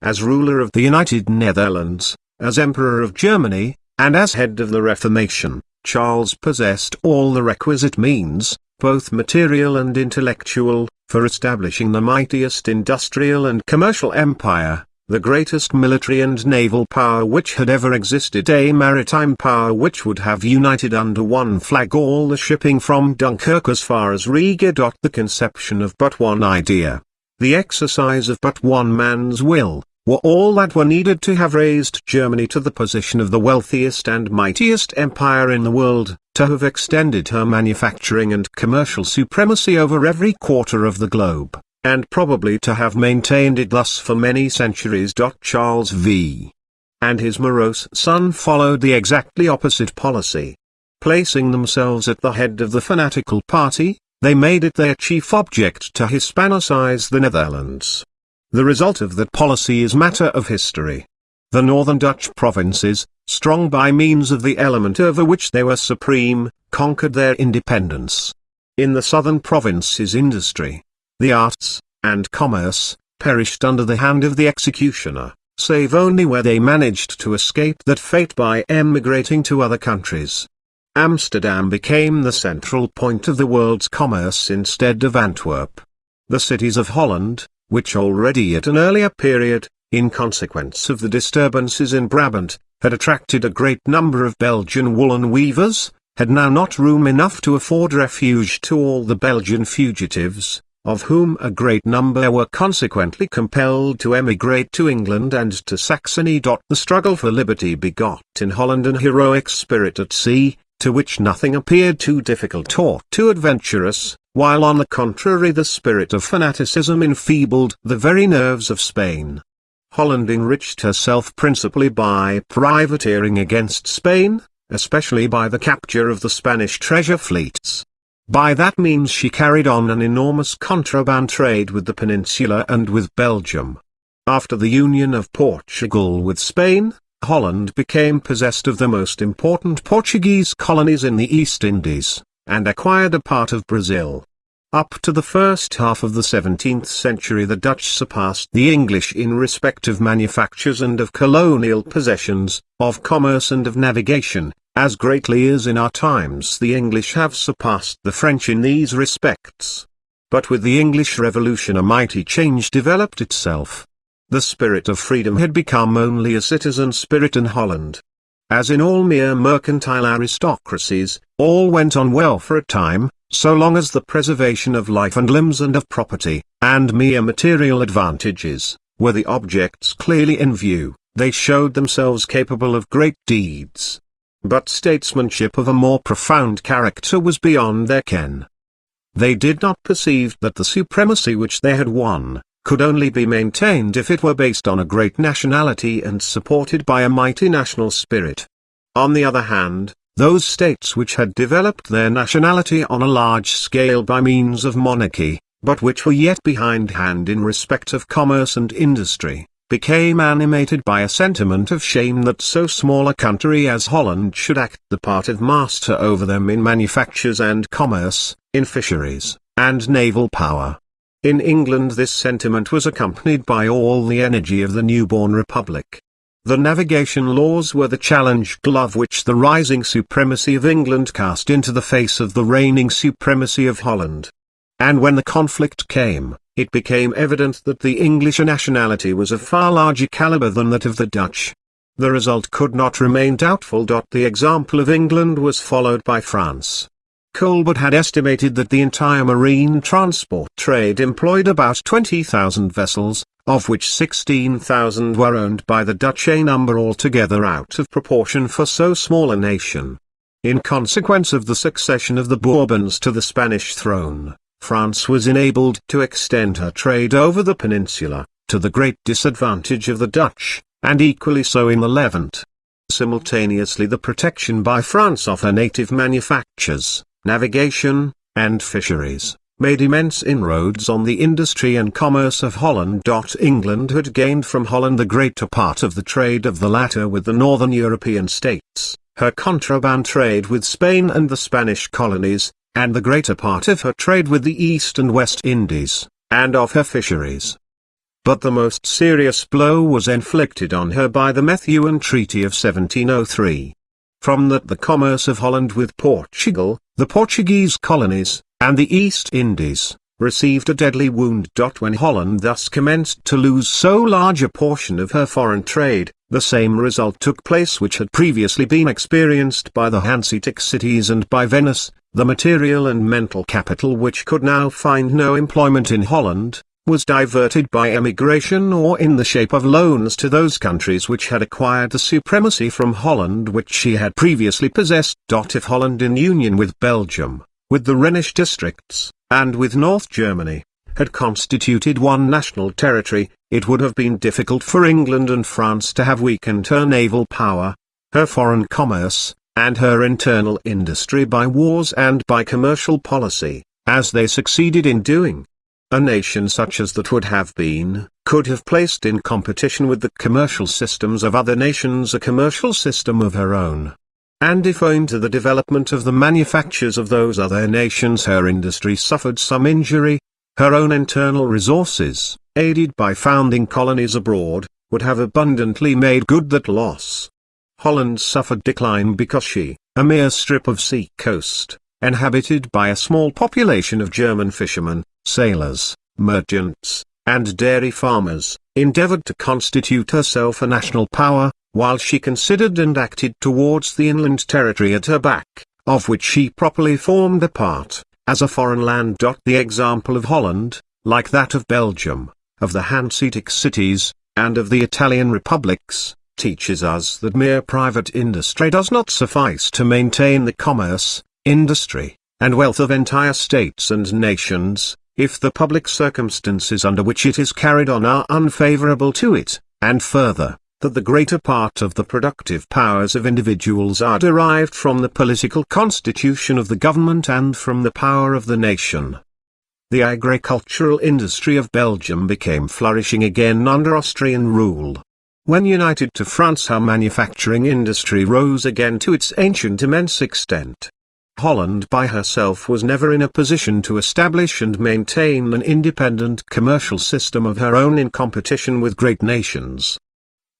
S1: As ruler of the United Netherlands, as Emperor of Germany, and as head of the Reformation, Charles possessed all the requisite means, both material and intellectual, for establishing the mightiest industrial and commercial empire, the greatest military and naval power which had ever existed, a maritime power which would have united under one flag all the shipping from Dunkirk as far as Riga. The conception of but one idea, the exercise of but one man's will, were all that were needed to have raised Germany to the position of the wealthiest and mightiest empire in the world, to have extended her manufacturing and commercial supremacy over every quarter of the globe, and probably to have maintained it thus for many centuries. Charles V and his morose son followed the exactly opposite policy. Placing themselves at the head of the fanatical party, they made it their chief object to Hispanicize the Netherlands. The result of that policy is matter of history. The northern Dutch provinces, strong by means of the element over which they were supreme, conquered their independence. In the southern provinces industry, the arts, and commerce, perished under the hand of the executioner, save only where they managed to escape that fate by emigrating to other countries. Amsterdam became the central point of the world's commerce instead of Antwerp. The cities of Holland, which already at an earlier period, in consequence of the disturbances in Brabant, had attracted a great number of Belgian woolen weavers, had now not room enough to afford refuge to all the Belgian fugitives, of whom a great number were consequently compelled to emigrate to England and to Saxony. The struggle for liberty begot in Holland an heroic spirit at sea, to which nothing appeared too difficult or too adventurous, while on the contrary the spirit of fanaticism enfeebled the very nerves of Spain. Holland enriched herself principally by privateering against Spain, especially by the capture of the Spanish treasure fleets. By that means she carried on an enormous contraband trade with the peninsula and with Belgium. After the union of Portugal with Spain, Holland became possessed of the most important Portuguese colonies in the East Indies, and acquired a part of Brazil. Up to the first half of the 17th century the Dutch surpassed the English in respect of manufactures and of colonial possessions, of commerce and of navigation, as greatly as in our times the English have surpassed the French in these respects. But with the English Revolution a mighty change developed itself. The spirit of freedom had become only a citizen spirit in Holland. As in all mere mercantile aristocracies, all went on well for a time, so long as the preservation of life and limbs and of property, and mere material advantages, were the objects clearly in view, they showed themselves capable of great deeds. But statesmanship of a more profound character was beyond their ken. They did not perceive that the supremacy which they had won, could only be maintained if it were based on a great nationality and supported by a mighty national spirit. On the other hand, those states which had developed their nationality on a large scale by means of monarchy, but which were yet behindhand in respect of commerce and industry, became animated by a sentiment of shame that so small a country as Holland should act the part of master over them in manufactures and commerce, in fisheries, and naval power. In England this sentiment was accompanied by all the energy of the newborn republic. The navigation laws were the challenge glove which the rising supremacy of England cast into the face of the reigning supremacy of Holland. And when the conflict came, it became evident that the English nationality was of far larger caliber than that of the Dutch. The result could not remain doubtful. The example of England was followed by France. Colbert had estimated that the entire marine transport trade employed about 20,000 vessels, of which 16,000 were owned by the Dutch, a number altogether out of proportion for so small a nation. In consequence of the succession of the Bourbons to the Spanish throne, France was enabled to extend her trade over the peninsula, to the great disadvantage of the Dutch, and equally so in the Levant. Simultaneously the protection by France of her native manufactures, navigation, and fisheries, made immense inroads on the industry and commerce of Holland. England had gained from Holland the greater part of the trade of the latter with the northern European states, her contraband trade with Spain and the Spanish colonies, and the greater part of her trade with the East and West Indies, and of her fisheries. But the most serious blow was inflicted on her by the Methuen Treaty of 1703. From that the commerce of Holland with Portugal, the Portuguese colonies, and the East Indies, received a deadly wound. When Holland thus commenced to lose so large a portion of her foreign trade, the same result took place which had previously been experienced by the Hanseatic cities and by Venice. The material and mental capital which could now find no employment in Holland, was diverted by emigration or in the shape of loans to those countries which had acquired the supremacy from Holland which she had previously possessed. If Holland in union with Belgium, with the Rhenish districts, and with North Germany, had constituted one national territory, it would have been difficult for England and France to have weakened her naval power, her foreign commerce, and her internal industry by wars and by commercial policy, as they succeeded in doing. A nation such as that would have been, could have placed in competition with the commercial systems of other nations a commercial system of her own. And if owing to the development of the manufactures of those other nations her industry suffered some injury, her own internal resources, aided by founding colonies abroad, would have abundantly made good that loss. Holland suffered decline because she, a mere strip of sea coast, inhabited by a small population of German fishermen, sailors, merchants, and dairy farmers, endeavored to constitute herself a national power, while she considered and acted towards the inland territory at her back, of which she properly formed a part, as a foreign land. The example of Holland, like that of Belgium, of the Hanseatic cities, and of the Italian republics, teaches us that mere private industry does not suffice to maintain the commerce, industry, and wealth of entire states and nations, if the public circumstances under which it is carried on are unfavorable to it, and further, that the greater part of the productive powers of individuals are derived from the political constitution of the government and from the power of the nation. The agricultural industry of Belgium became flourishing again under Austrian rule. When united to France, her manufacturing industry rose again to its ancient immense extent. Holland by herself was never in a position to establish and maintain an independent commercial system of her own in competition with great nations.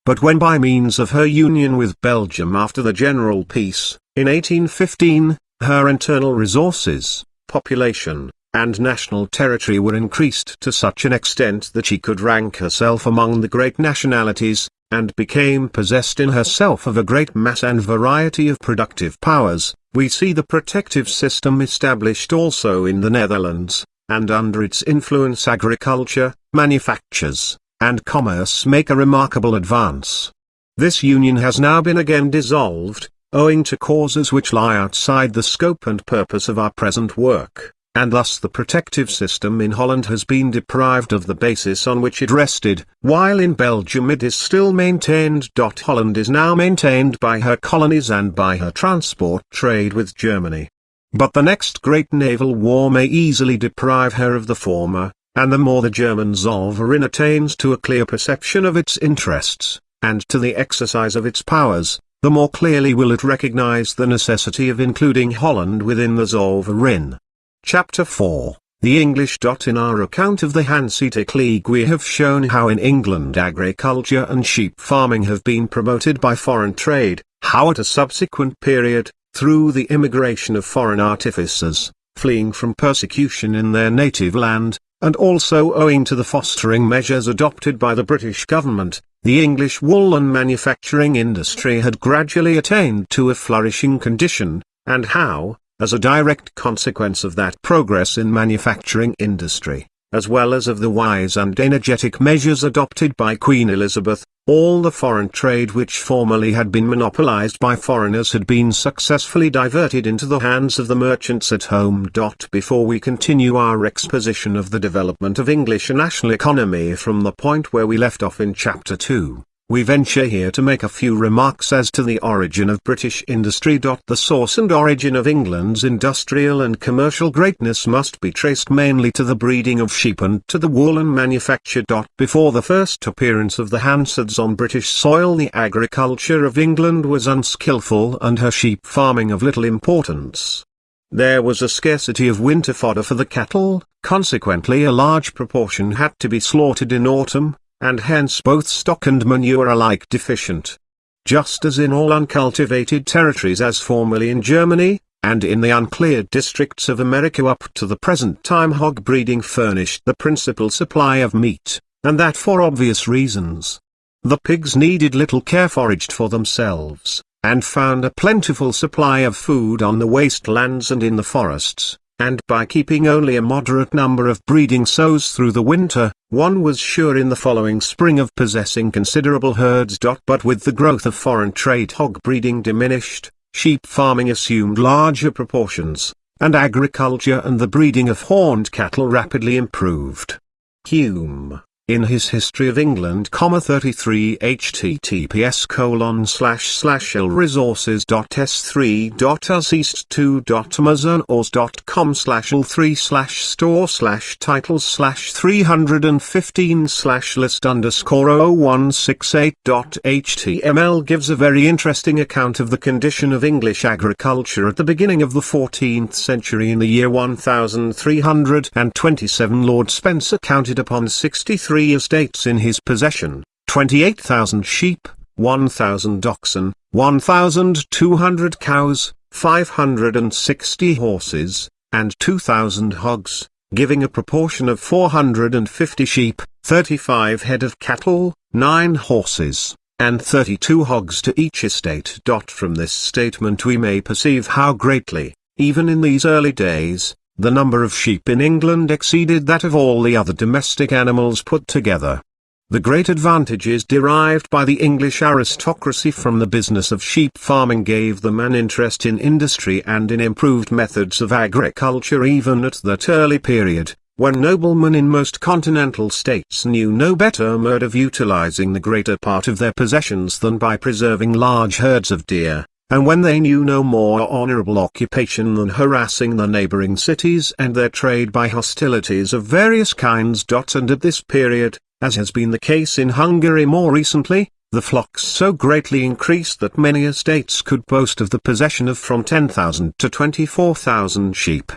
S1: But when by means of her union with Belgium after the general peace, in 1815, her internal resources, population, and national territory were increased to such an extent that she could rank herself among the great nationalities, and became possessed in herself of a great mass and variety of productive powers, we see the protective system established also in the Netherlands, and under its influence agriculture, manufactures, and commerce make a remarkable advance. This union has now been again dissolved, owing to causes which lie outside the scope and purpose of our present work, and thus the protective system in Holland has been deprived of the basis on which it rested, while in Belgium it is still maintained. Holland is now maintained by her colonies and by her transport trade with Germany. But the next great naval war may easily deprive her of the former, and the more the German sovereign attains to a clear perception of its interests, and to the exercise of its powers, the more clearly will it recognize the necessity of including Holland within the sovereign. Chapter 4, The English. In our account of the Hanseatic League we have shown how in England agriculture and sheep farming have been promoted by foreign trade, how at a subsequent period, through the immigration of foreign artificers, fleeing from persecution in their native land, and also owing to the fostering measures adopted by the British government, the English woolen manufacturing industry had gradually attained to a flourishing condition, and how, as a direct consequence of that progress in manufacturing industry, as well as of the wise and energetic measures adopted by Queen Elizabeth, all the foreign trade which formerly had been monopolized by foreigners had been successfully diverted into the hands of the merchants at home. Before we continue our exposition of the development of English national economy from the point where we left off in Chapter 2, we venture here to make a few remarks as to the origin of British industry. The source and origin of England's industrial and commercial greatness must be traced mainly to the breeding of sheep and to the woolen manufacture. Before the first appearance of the Hansards on British soil, the agriculture of England was unskilful and her sheep farming of little importance. There was a scarcity of winter fodder for the cattle, consequently a large proportion had to be slaughtered in autumn, and hence both stock and manure are alike deficient. Just as in all uncultivated territories as formerly in Germany, and in the uncleared districts of America up to the present time, hog breeding furnished the principal supply of meat, and that for obvious reasons. The pigs needed little care, foraged for themselves, and found a plentiful supply of food on the waste lands and in the forests. And by keeping only a moderate number of breeding sows through the winter, one was sure in the following spring of possessing considerable herds. But with the growth of foreign trade, hog breeding diminished, sheep farming assumed larger proportions, and agriculture and the breeding of horned cattle rapidly improved. Hume, in his History of England, 33 https://lresources.s3.amazon/all3/store/titles/315/list_0168.html gives a very interesting account of the condition of English agriculture at the beginning of the 14th century. In the year 1327 Lord Spencer counted upon 63 estates in his possession, 28,000 sheep, 1,000 oxen, 1,200 cows, 560 horses, and 2,000 hogs, giving a proportion of 450 sheep, 35 head of cattle, 9 horses, and 32 hogs to each estate. From this statement we may perceive how greatly, even in these early days, the number of sheep in England exceeded that of all the other domestic animals put together. The great advantages derived by the English aristocracy from the business of sheep farming gave them an interest in industry and in improved methods of agriculture even at that early period, when noblemen in most continental states knew no better mode of utilizing the greater part of their possessions than by preserving large herds of deer, and when they knew no more honorable occupation than harassing the neighboring cities and their trade by hostilities of various kinds. And at this period, as has been the case in Hungary more recently, the flocks so greatly increased that many estates could boast of the possession of from 10,000 to 24,000 sheep.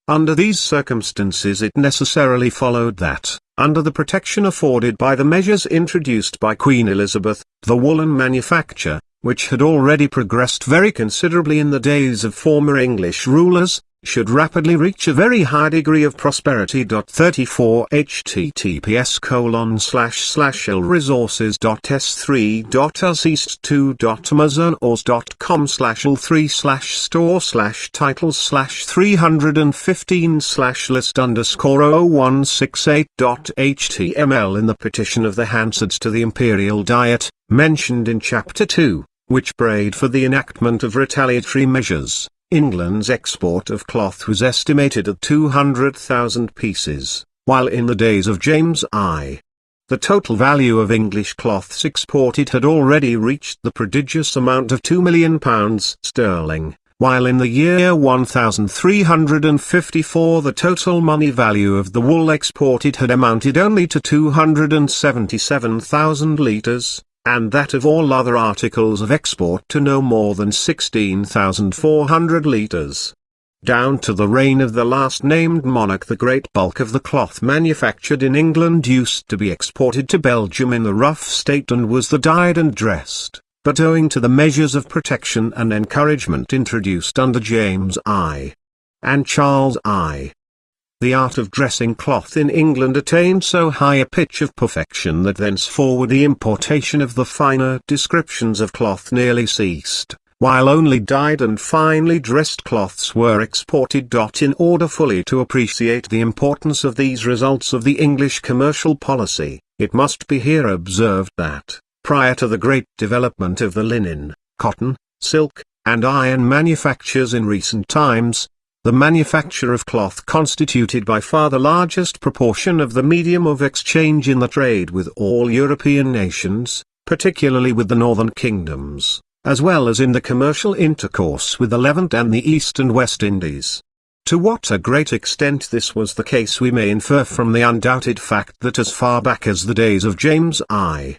S1: Under these circumstances it necessarily followed that, under the protection afforded by the measures introduced by Queen Elizabeth, the woolen manufacture, which had already progressed very considerably in the days of former English rulers, should rapidly reach a very high degree of prosperity. 34 https://l-resources.s3.amazon.com/l3/store/titles/315/list_titles/368.html in the petition of the Hansards to the Imperial Diet, mentioned in Chapter 2, which prayed for the enactment of retaliatory measures. England's export of cloth was estimated at 200,000 pieces, while in the days of James I, the total value of English cloths exported had already reached the prodigious amount of £2 million, while in the year 1354 the total money value of the wool exported had amounted only to 277,000 litres, and that of all other articles of export to no more than 16,400 litres. Down to the reign of the last named monarch the great bulk of the cloth manufactured in England used to be exported to Belgium in the rough state and was the dyed and dressed, but owing to the measures of protection and encouragement introduced under James I and Charles I, the art of dressing cloth in England attained so high a pitch of perfection that thenceforward the importation of the finer descriptions of cloth nearly ceased, while only dyed and finely dressed cloths were exported. In order fully to appreciate the importance of these results of the English commercial policy, it must be here observed that, prior to the great development of the linen, cotton, silk, and iron manufactures in recent times, the manufacture of cloth constituted by far the largest proportion of the medium of exchange in the trade with all European nations, particularly with the northern kingdoms, as well as in the commercial intercourse with the Levant and the East and West Indies. To what a great extent this was the case we may infer from the undoubted fact that as far back as the days of James I,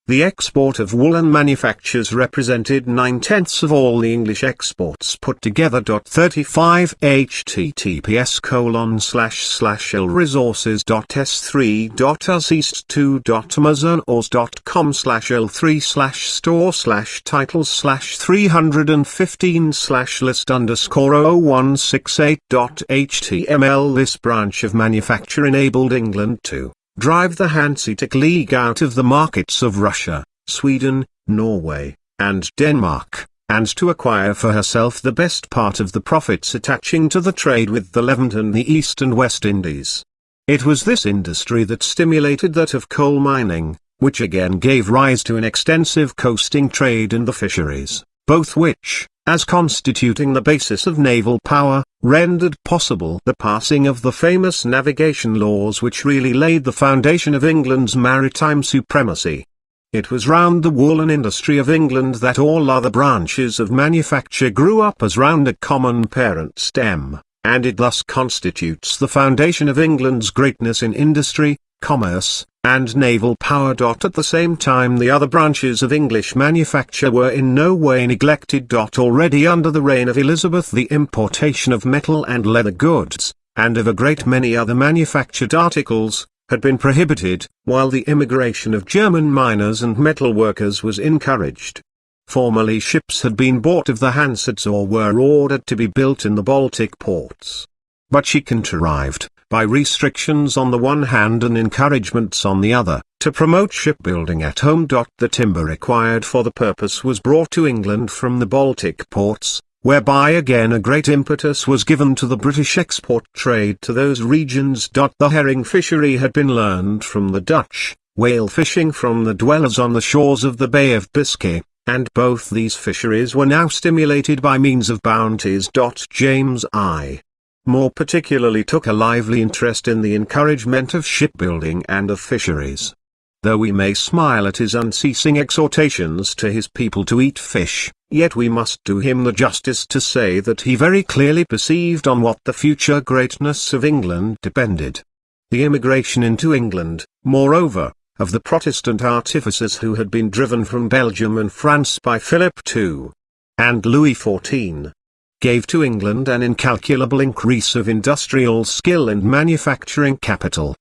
S1: the export of woolen manufactures represented 9/10 of all the English exports put together. 35 https://l-resources.s3.amazon.com/l3/store/titles/315/list_titles/368.html. This branch of manufacture enabled England to drive the Hanseatic League out of the markets of Russia, Sweden, Norway, and Denmark, and to acquire for herself the best part of the profits attaching to the trade with the Levant and the East and West Indies. It was this industry that stimulated that of coal mining, which again gave rise to an extensive coasting trade in the fisheries, both which, as constituting the basis of naval power, rendered possible the passing of the famous navigation laws which really laid the foundation of England's maritime supremacy. It was round the woolen industry of England that all other branches of manufacture grew up as round a common parent stem, and it thus constitutes the foundation of England's greatness in industry, commerce, and naval power. At the same time the other branches of English manufacture were in no way neglected. Already under the reign of Elizabeth the importation of metal and leather goods, and of a great many other manufactured articles, had been prohibited, while the immigration of German miners and metal workers was encouraged. Formerly ships had been bought of the Hansards or were ordered to be built in the Baltic ports. But she contrived, by restrictions on the one hand and encouragements on the other, to promote shipbuilding at home. The timber required for the purpose was brought to England from the Baltic ports, whereby again a great impetus was given to the British export trade to those regions. The herring fishery had been learned from the Dutch, whale fishing from the dwellers on the shores of the Bay of Biscay, and both these fisheries were now stimulated by means of bounties. James I. more particularly took a lively interest in the encouragement of shipbuilding and of fisheries. Though we may smile at his unceasing exhortations to his people to eat fish, yet we must do him the justice to say that he very clearly perceived on what the future greatness of England depended. The immigration into England, moreover, of the Protestant artificers who had been driven from Belgium and France by Philip II and Louis XIV, gave to England an incalculable increase of industrial skill and manufacturing capital.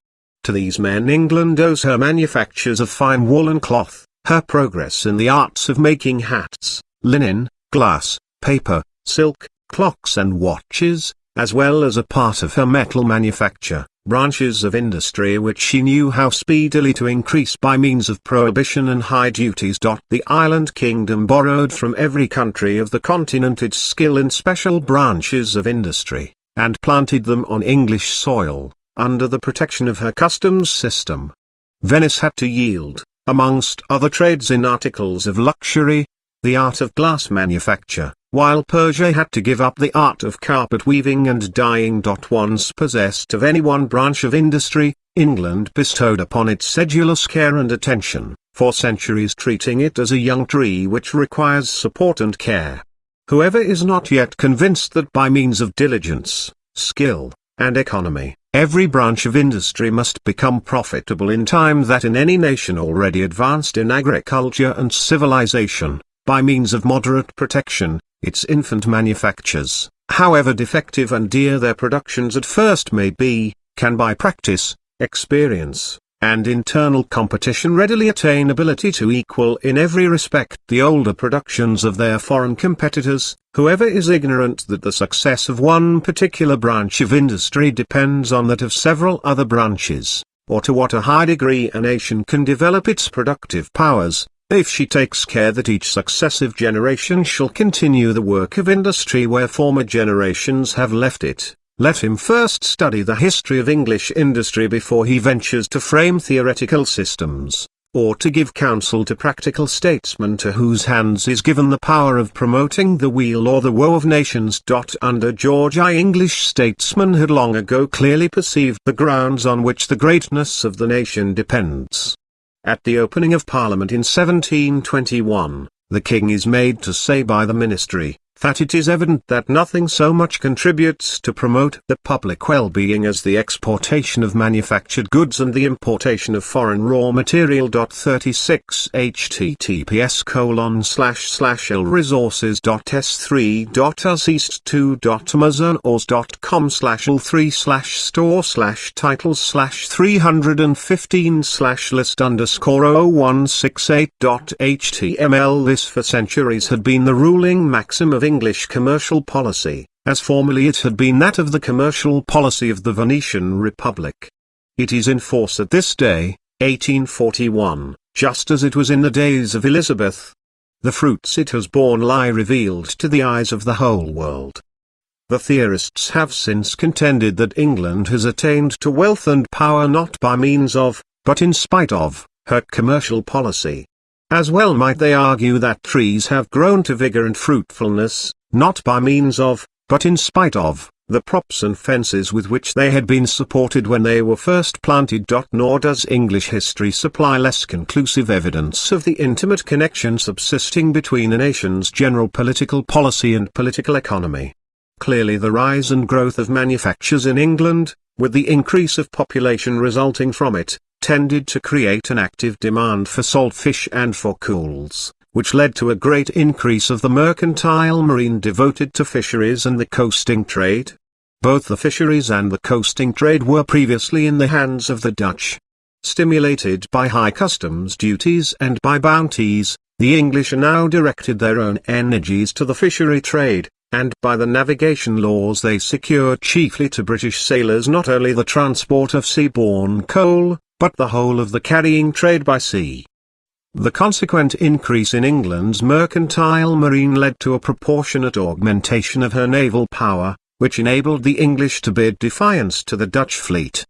S1: To these men England owes her manufactures of fine wool and cloth, her progress in the arts of making hats, linen, glass, paper, silk, clocks and watches, as well as a part of her metal manufacture, branches of industry which she knew how speedily to increase by means of prohibition and high duties. The island kingdom borrowed from every country of the continent its skill in special branches of industry, and planted them on English soil, under the protection of her customs system. Venice had to yield, amongst other trades in articles of luxury, the art of glass manufacture, while Persia had to give up the art of carpet weaving and dyeing. Once possessed of any one branch of industry, England bestowed upon it sedulous care and attention, for centuries treating it as a young tree which requires support and care. Whoever is not yet convinced that by means of diligence, skill, and economy, every branch of industry must become profitable in time, that in any nation already advanced in agriculture and civilization, by means of moderate protection, its infant manufactures, however defective and dear their productions at first may be, can by practice, experience, and internal competition readily attain ability to equal in every respect the older productions of their foreign competitors. Whoever is ignorant that the success of one particular branch of industry depends on that of several other branches, or to what a high degree a nation can develop its productive powers, if she takes care that each successive generation shall continue the work of industry where former generations have left it, let him first study the history of English industry before he ventures to frame theoretical systems, or to give counsel to practical statesmen to whose hands is given the power of promoting the weal or the woe of nations. Under George I, English statesmen had long ago clearly perceived the grounds on which the greatness of the nation depends. At the opening of Parliament in 1721, the King is made to say by the Ministry, that it is evident that nothing so much contributes to promote the public well-being as the exportation of manufactured goods and the importation of foreign raw material. 36 https://lresources.s3.amazon.com/l3/store/titles/315/list_0168.html. This for centuries had been the ruling maxim of English commercial policy, as formerly it had been that of the commercial policy of the Venetian Republic. It is in force at this day, 1841, just as it was in the days of Elizabeth. The fruits it has borne lie revealed to the eyes of the whole world. The theorists have since contended that England has attained to wealth and power not by means of, but in spite of, her commercial policy. As well might they argue that trees have grown to vigor and fruitfulness, not by means of, but in spite of, the props and fences with which they had been supported when they were first planted. Nor does English history supply less conclusive evidence of the intimate connection subsisting between a nation's general political policy and political economy. Clearly the rise and growth of manufactures in England, with the increase of population resulting from it, tended to create an active demand for salt fish and for coals, which led to a great increase of the mercantile marine devoted to fisheries and the coasting trade. Both the fisheries and the coasting trade were previously in the hands of the Dutch. Stimulated by high customs duties and by bounties, the English now directed their own energies to the fishery trade, and by the navigation laws they secured chiefly to British sailors not only the transport of sea-borne coal, but the whole of the carrying trade by sea. The consequent increase in England's mercantile marine led to a proportionate augmentation of her naval power, which enabled the English to bid defiance to the Dutch fleet.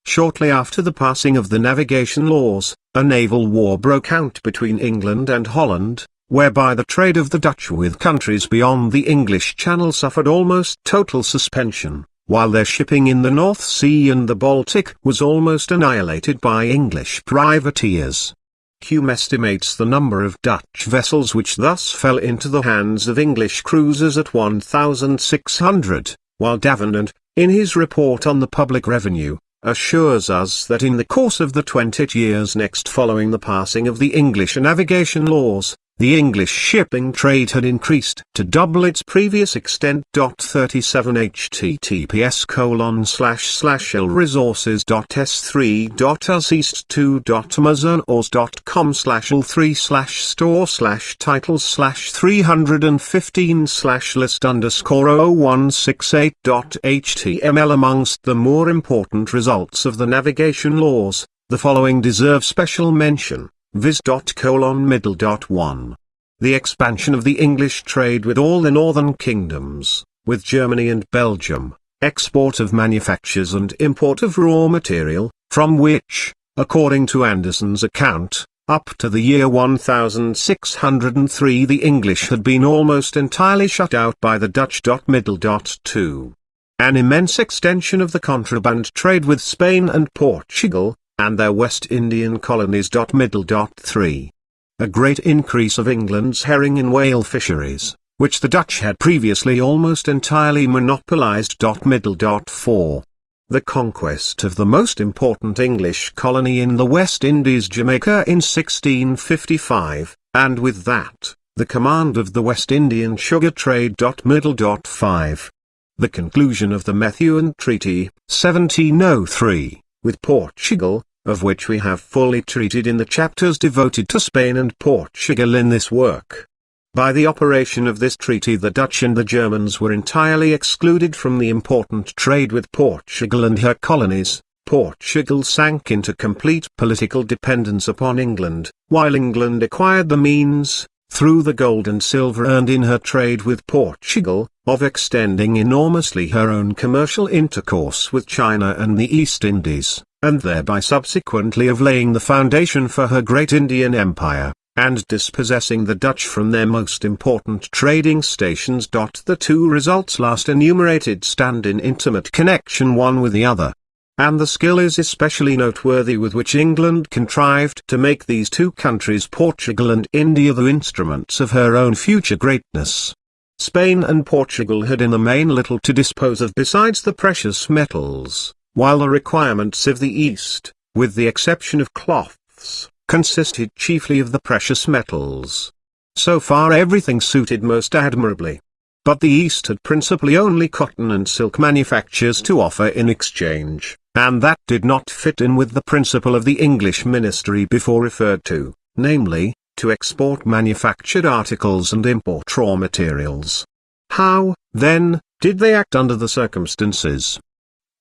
S1: Shortly after the passing of the navigation laws, a naval war broke out between England and Holland, whereby the trade of the Dutch with countries beyond the English Channel suffered almost total suspension, while their shipping in the North Sea and the Baltic was almost annihilated by English privateers. Hume estimates the number of Dutch vessels which thus fell into the hands of English cruisers at 1,600, while Davenant, in his report on the public revenue, assures us that in the course of the 20 years next following the passing of the English navigation laws, the English shipping trade had increased to double its previous extent. 37 https://lresources.s3.amazon.com/l3/store/titles/315/list_titles/368.html. Amongst the more important results of the navigation laws, the following deserve special mention. Viz. Middle. 1. The expansion of the English trade with all the northern kingdoms, with Germany and Belgium, export of manufactures and import of raw material, from which, according to Anderson's account, up to the year 1603 the English had been almost entirely shut out by the Dutch. Middle. 2. An immense extension of the contraband trade with Spain and Portugal, and their West Indian colonies. Middle. 3. A great increase of England's herring and whale fisheries, which the Dutch had previously almost entirely monopolized. Middle. 4. The conquest of the most important English colony in the West Indies, Jamaica, in 1655, and with that, the command of the West Indian sugar trade. Middle. 5. The conclusion of the Methuen Treaty, 1703. With Portugal, of which we have fully treated in the chapters devoted to Spain and Portugal in this work. By the operation of this treaty the Dutch and the Germans were entirely excluded from the important trade with Portugal and her colonies. Portugal sank into complete political dependence upon England, while England acquired the means, through the gold and silver earned in her trade with Portugal, of extending enormously her own commercial intercourse with China and the East Indies, and thereby subsequently of laying the foundation for her great Indian Empire, and dispossessing the Dutch from their most important trading stations. The two results last enumerated stand in intimate connection one with the other. And the skill is especially noteworthy with which England contrived to make these two countries, Portugal and India, the instruments of her own future greatness. Spain and Portugal had in the main little to dispose of besides the precious metals, while the requirements of the East, with the exception of cloths, consisted chiefly of the precious metals. So far everything suited most admirably. But the East had principally only cotton and silk manufactures to offer in exchange, and that did not fit in with the principle of the English ministry before referred to, namely, to export manufactured articles and import raw materials. How, then, did they act under the circumstances?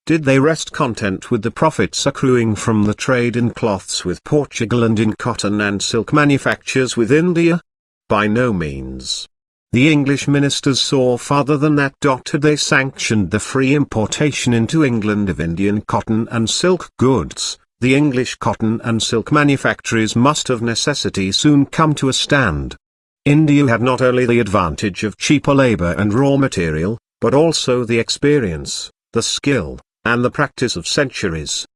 S1: Did they rest content with the profits accruing from the trade in cloths with Portugal and in cotton and silk manufactures with India? By no means. The English ministers saw farther than that. Had they sanctioned the free importation into England of Indian cotton and silk goods, the English cotton and silk manufactories must of necessity soon come to a stand. India had not only the advantage of cheaper labor and raw material, but also the experience, the skill, and the practice of centuries.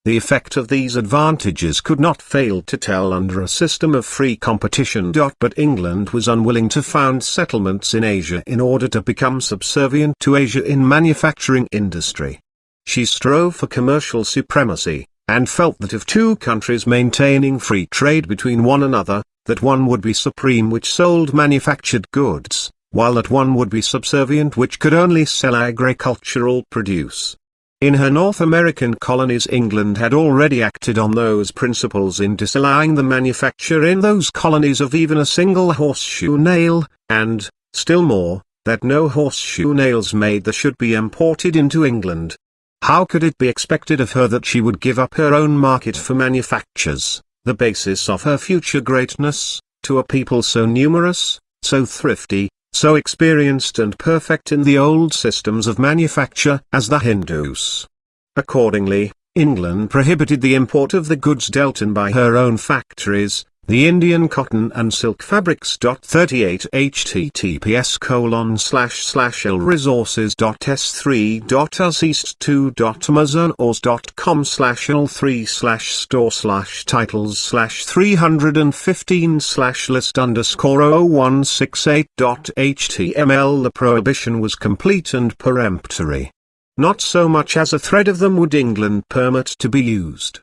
S1: The effect of these advantages could not fail to tell under a system of free competition. But England was unwilling to found settlements in Asia in order to become subservient to Asia in manufacturing industry. She strove for commercial supremacy, and felt that of two countries maintaining free trade between one another, that one would be supreme which sold manufactured goods, while that one would be subservient which could only sell agricultural produce. In her North American colonies England had already acted on those principles in disallowing the manufacture in those colonies of even a single horseshoe nail, and, still more, that no horseshoe nails made there should be imported into England. How could it be expected of her that she would give up her own market for manufactures, the basis of her future greatness, to a people so numerous, so thrifty, so experienced and perfect in the old systems of manufacture as the Hindus. Accordingly, England prohibited the import of the goods dealt in by her own factories, the Indian cotton and silk fabrics. 38 https://lresources.s3.amazon.com/l3/store/titles/315/list_0168.html. The prohibition was complete and peremptory. Not so much as a thread of them would England permit to be used.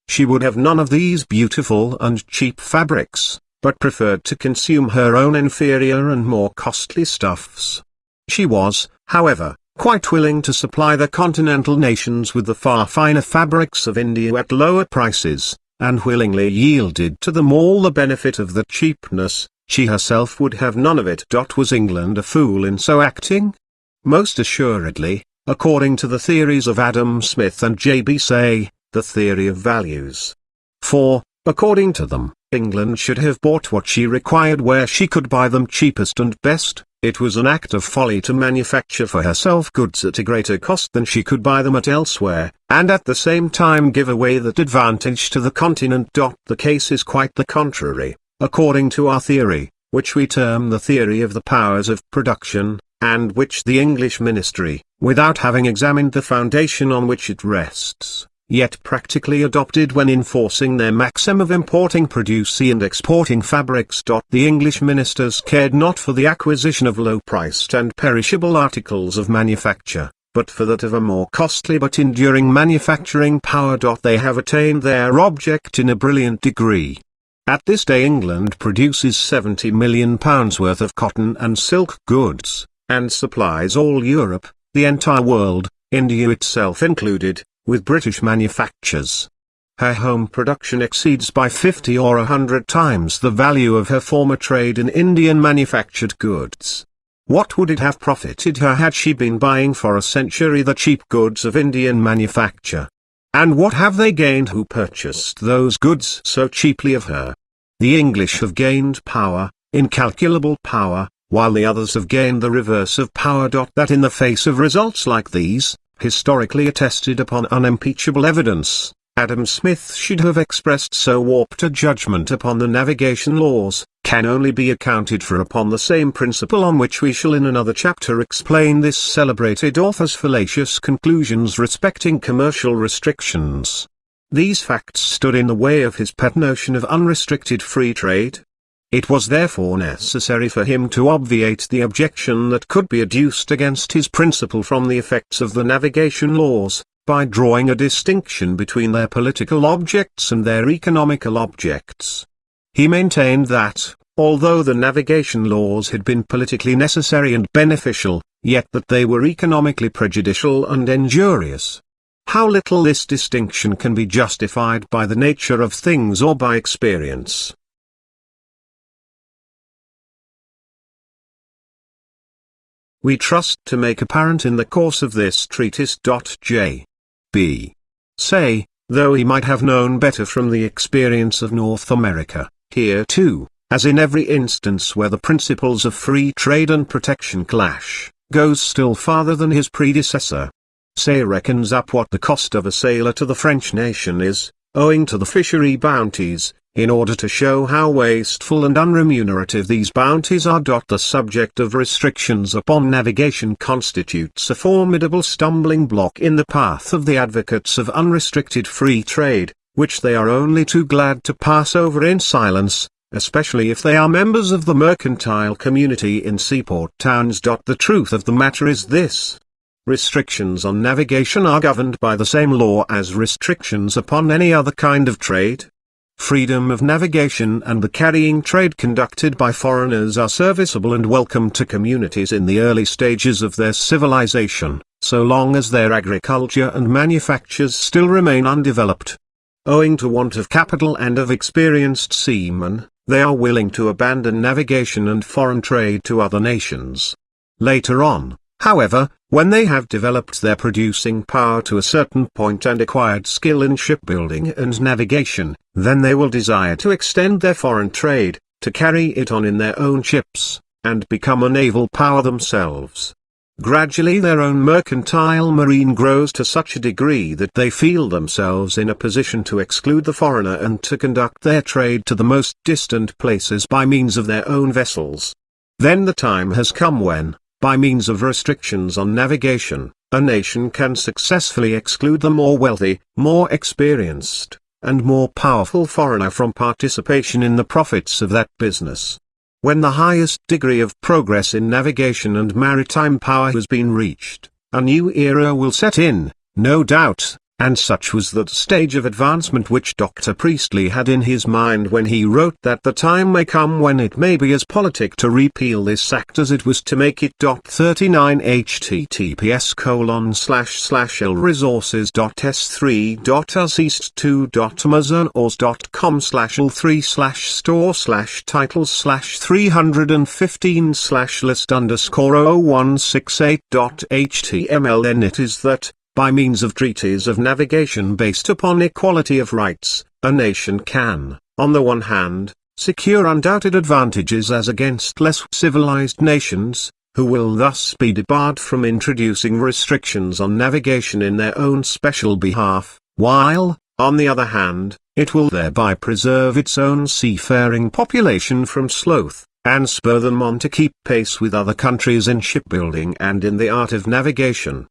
S1: She would have none of these beautiful and cheap fabrics, but preferred to consume her own inferior and more costly stuffs. She was, however, quite willing to supply the continental nations with the far finer fabrics of India at lower prices, and willingly yielded to them all the benefit of the cheapness. She herself would have none of it. Was England a fool in so acting? Most assuredly, according to the theories of Adam Smith and J.B. Say, the theory of values. For, according to them, England should have bought what she required where she could buy them cheapest and best. It was an act of folly to manufacture for herself goods at a greater cost than she could buy them at elsewhere, and at the same time give away that advantage to the continent. The case is quite the contrary, according to our theory, which we term the theory of the powers of production, and which the English ministry, without having examined the foundation on which it rests, yet practically adopted when enforcing their maxim of importing produce and exporting fabrics. The English ministers cared not for the acquisition of low-priced and perishable articles of manufacture, but for that of a more costly but enduring manufacturing power. They have attained their object in a brilliant degree. At this day England produces £70 million worth of cotton and silk goods, and supplies all Europe, the entire world, India itself included, with British manufactures. Her home production exceeds by 50 or 100 times the value of her former trade in Indian manufactured goods. What would it have profited her had she been buying for a century the cheap goods of Indian manufacture? And what have they gained who purchased those goods so cheaply of her? The English have gained power, incalculable power, while the others have gained the reverse of power. That in the face of results like these, historically attested upon unimpeachable evidence, Adam Smith should have expressed so warped a judgment upon the navigation laws, can only be accounted for upon the same principle on which we shall in another chapter explain this celebrated author's fallacious conclusions respecting commercial restrictions. These facts stood in the way of his pet notion of unrestricted free trade. It was therefore necessary for him to obviate the objection that could be adduced against his principle from the effects of the navigation laws, by drawing a distinction between their political objects and their economical objects. He maintained that, although the navigation laws had been politically necessary and beneficial, yet that they were economically prejudicial and injurious. How little this distinction can be justified by the nature of things or by experience. We trust to make apparent in the course of this treatise. J.B. Say, though he might have known better from the experience of North America, here too, as in every instance where the principles of free trade and protection clash, goes still farther than his predecessor. Say reckons up what the cost of a sailor to the French nation is, owing to the fishery bounties, in order to show how wasteful and unremunerative these bounties are. The subject of restrictions upon navigation constitutes a formidable stumbling block in the path of the advocates of unrestricted free trade, which they are only too glad to pass over in silence, especially if they are members of the mercantile community in seaport towns. The truth of the matter is this: restrictions on navigation are governed by the same law as restrictions upon any other kind of trade. Freedom of navigation and the carrying trade conducted by foreigners are serviceable and welcome to communities in the early stages of their civilization, so long as their agriculture and manufactures still remain undeveloped. Owing to want of capital and of experienced seamen, they are willing to abandon navigation and foreign trade to other nations. Later on, however, When they have developed their producing power to a certain point and acquired skill in shipbuilding and navigation, then they will desire to extend their foreign trade, to carry it on in their own ships, and become a naval power themselves. Gradually their own mercantile marine grows to such a degree that they feel themselves in a position to exclude the foreigner and to conduct their trade to the most distant places by means of their own vessels. Then the time has come when, by means of restrictions on navigation, a nation can successfully exclude the more wealthy, more experienced, and more powerful foreigner from participation in the profits of that business. When the highest degree of progress in navigation and maritime power has been reached, a new era will set in, no doubt, and such was the stage of advancement which Dr. Priestley had in his mind when he wrote that the time may come when it may be as politic to repeal this act as it was to make it. 39 https://l-resources.s3.amazon.com/l3/store/titles/315/list_title/368.html. Then it is that, by means of treaties of navigation based upon equality of rights, a nation can, on the one hand, secure undoubted advantages as against less civilized nations, who will thus be debarred from introducing restrictions on navigation in their own special behalf, while, on the other hand, it will thereby preserve its own seafaring population from sloth, and spur them on to keep pace with other countries in shipbuilding and in the art of navigation.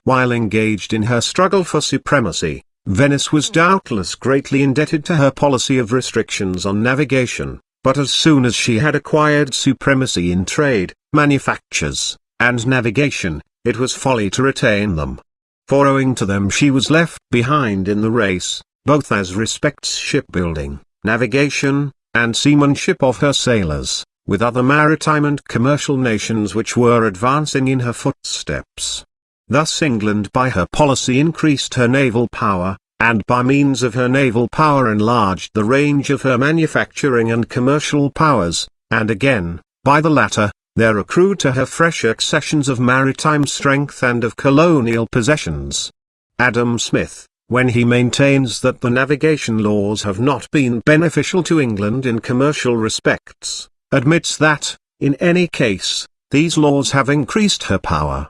S1: While engaged in her struggle for supremacy, Venice was doubtless greatly indebted to her policy of restrictions on navigation, but as soon as she had acquired supremacy in trade, manufactures, and navigation, it was folly to retain them. For owing to them she was left behind in the race, both as respects shipbuilding, navigation, and seamanship of her sailors, with other maritime and commercial nations which were advancing in her footsteps. Thus England by her policy increased her naval power, and by means of her naval power enlarged the range of her manufacturing and commercial powers, and again, by the latter, there accrued to her fresh accessions of maritime strength and of colonial possessions. Adam Smith, when he maintains that the navigation laws have not been beneficial to England in commercial respects, admits that, in any case, these laws have increased her power.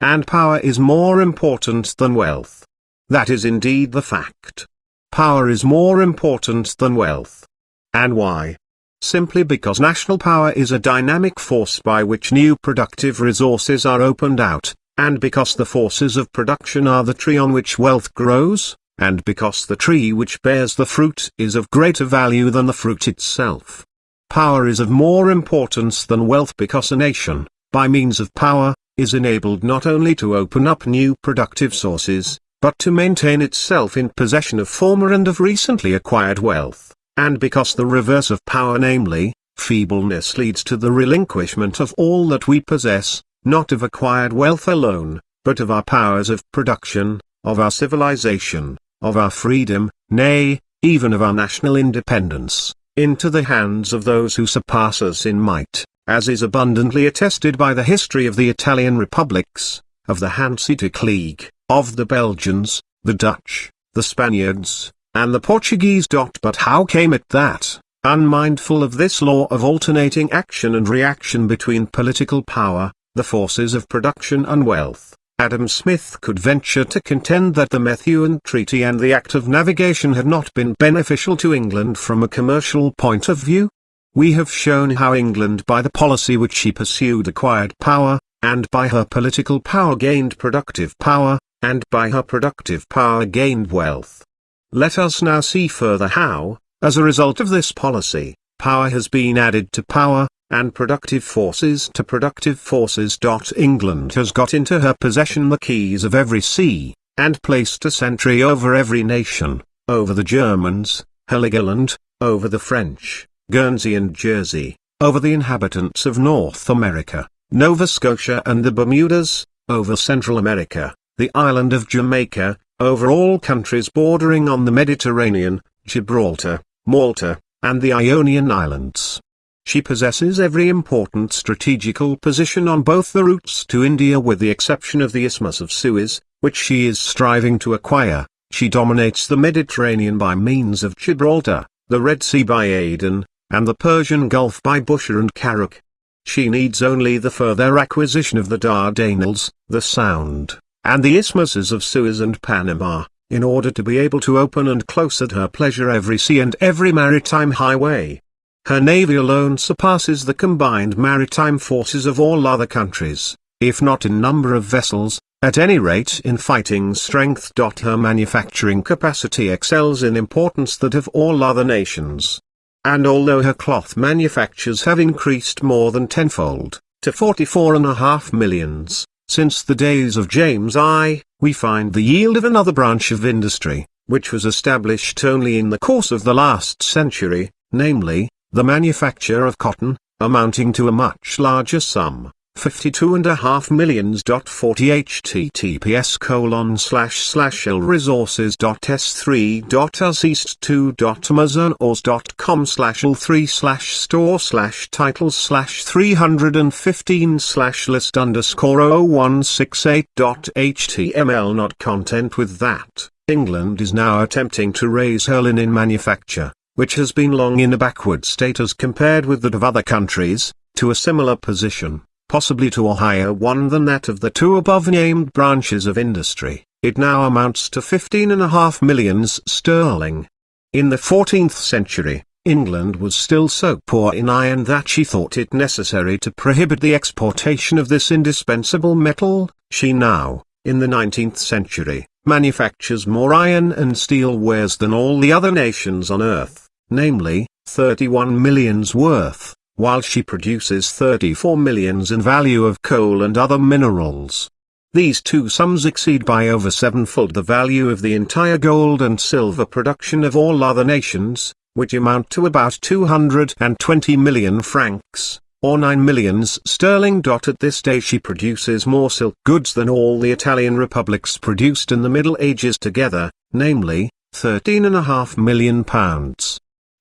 S1: And power is more important than wealth. That is indeed the fact. Power is more important than wealth. And why? Simply because national power is a dynamic force by which new productive resources are opened out, and because the forces of production are the tree on which wealth grows, and because the tree which bears the fruit is of greater value than the fruit itself. Power is of more importance than wealth because a nation, by means of power, is enabled not only to open up new productive sources, but to maintain itself in possession of former and of recently acquired wealth, and because the reverse of power, namely, feebleness, leads to the relinquishment of all that we possess, not of acquired wealth alone, but of our powers of production, of our civilization, of our freedom, nay, even of our national independence, into the hands of those who surpass us in might, as is abundantly attested by the history of the Italian republics, of the Hanseatic League, of the Belgians, the Dutch, the Spaniards, and the Portuguese. But how came it that, unmindful of this law of alternating action and reaction between political power, the forces of production and wealth, Adam Smith could venture to contend that the Methuen Treaty and the Act of Navigation had not been beneficial to England from a commercial point of view? We have shown how England by the policy which she pursued acquired power, and by her political power gained productive power, and by her productive power gained wealth. Let us now see further how, as a result of this policy, power has been added to power, and productive forces to productive forces. England has got into her possession the keys of every sea, and placed a sentry over every nation, over the Germans, Heligoland, over the French, Guernsey and Jersey, over the inhabitants of North America, Nova Scotia and the Bermudas, over Central America, the island of Jamaica, over all countries bordering on the Mediterranean, Gibraltar, Malta, and the Ionian Islands. She possesses every important strategical position on both the routes to India with the exception of the Isthmus of Suez, which she is striving to acquire. She dominates the Mediterranean by means of Gibraltar, the Red Sea by Aden, and the Persian Gulf by Bushehr and Karuk. She needs only the further acquisition of the Dardanelles, the Sound, and the Isthmuses of Suez and Panama, in order to be able to open and close at her pleasure every sea and every maritime highway. Her navy alone surpasses the combined maritime forces of all other countries, if not in number of vessels, at any rate in fighting strength. Her manufacturing capacity excels in importance that of all other nations. And although her cloth manufactures have increased more than tenfold, to 44.5 millions, since the days of James I, we find the yield of another branch of industry, which was established only in the course of the last century, namely, the manufacture of cotton, amounting to a much larger sum, 52.5 millions. 40 https://lresources.s3.amazon.com/all3/store/titles/315/list_slash_titles/368.html. Not content with that, England is now attempting to raise her linen manufacture, which has been long in a backward state as compared with that of other countries, to a similar position, possibly to a higher one than that of the two above-named branches of industry. It now amounts to 15.5 millions sterling. In the 14th century, England was still so poor in iron that she thought it necessary to prohibit the exportation of this indispensable metal. She now, in the 19th century, manufactures more iron and steel wares than all the other nations on earth, namely, 31 millions worth, while she produces 34 millions in value of coal and other minerals. These two sums exceed by over sevenfold the value of the entire gold and silver production of all other nations, which amount to about 220 million francs, or 9 millions sterling. At this day she produces more silk goods than all the Italian republics produced in the Middle Ages together, namely, £13.5 million.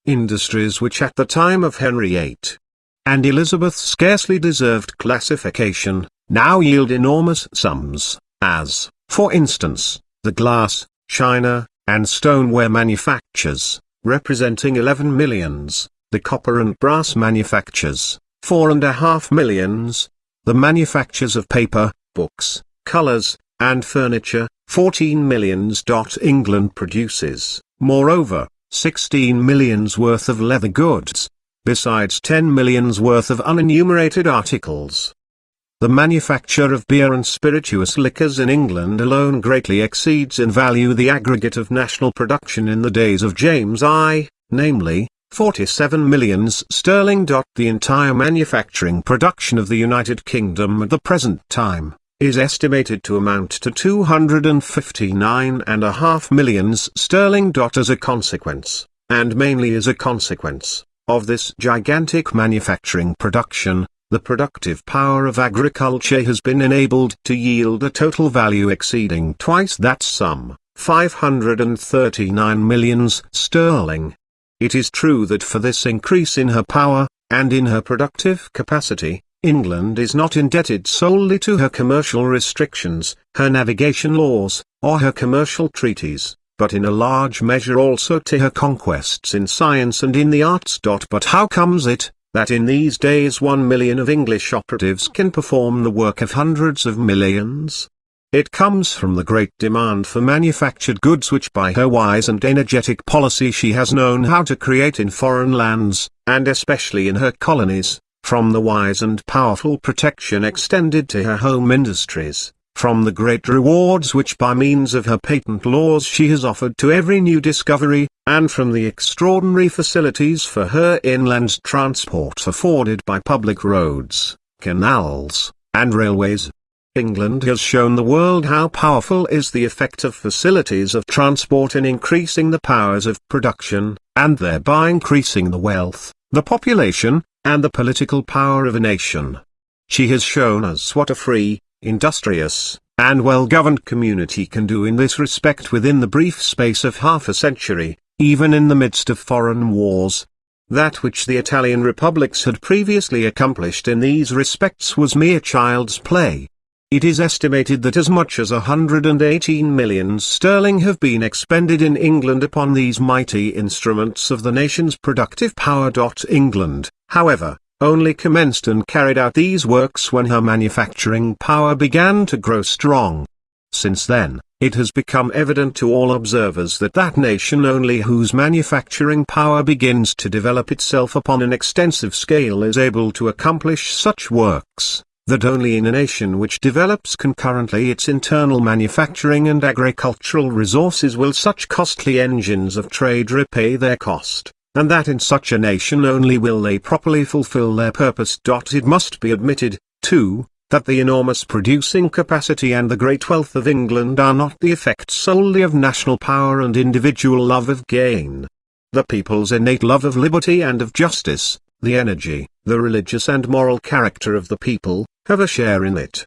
S1: Industries which at the time of Henry VIII and Elizabeth scarcely deserved classification, now yield enormous sums, as, for instance, the glass, china, and stoneware manufactures, representing 11 millions, the copper and brass manufactures, 4.5 millions, the manufactures of paper, books, colours, and furniture, 14 millions. England produces, moreover, 16 millions worth of leather goods, besides 10 millions worth of unenumerated articles. The manufacture of beer and spirituous liquors in England alone greatly exceeds in value the aggregate of national production in the days of James I, namely, 47 millions sterling. The entire manufacturing production of the United Kingdom at the present time is estimated to amount to 259.5 millions sterling. As a consequence, and mainly as a consequence, of this gigantic manufacturing production, the productive power of agriculture has been enabled to yield a total value exceeding twice that sum, 539 millions sterling. It is true that for this increase in her power, and in her productive capacity, England is not indebted solely to her commercial restrictions, her navigation laws, or her commercial treaties, but in a large measure also to her conquests in science and in the arts. But how comes it, that in these days 1 million of English operatives can perform the work of hundreds of millions? It comes from the great demand for manufactured goods which by her wise and energetic policy she has known how to create in foreign lands, and especially in her colonies, from the wise and powerful protection extended to her home industries, from the great rewards which by means of her patent laws she has offered to every new discovery, and from the extraordinary facilities for her inland transport afforded by public roads, canals, and railways. England has shown the world how powerful is the effect of facilities of transport in increasing the powers of production, and thereby increasing the wealth, the population, and the political power of a nation. She has shown us what a free, industrious, and well-governed community can do in this respect within the brief space of half a century, even in the midst of foreign wars. That which the Italian republics had previously accomplished in these respects was mere child's play. It is estimated that as much as 118 millions sterling have been expended in England upon these mighty instruments of the nation's productive power. England, however, only commenced and carried out these works when her manufacturing power began to grow strong. Since then, it has become evident to all observers that that nation only whose manufacturing power begins to develop itself upon an extensive scale is able to accomplish such works, that only in a nation which develops concurrently its internal manufacturing and agricultural resources will such costly engines of trade repay their cost, and that in such a nation only will they properly fulfill their purpose. It must be admitted, too, that the enormous producing capacity and the great wealth of England are not the effect solely of national power and individual love of gain. The people's innate love of liberty and of justice, the energy, the religious and moral character of the people, have a share in it.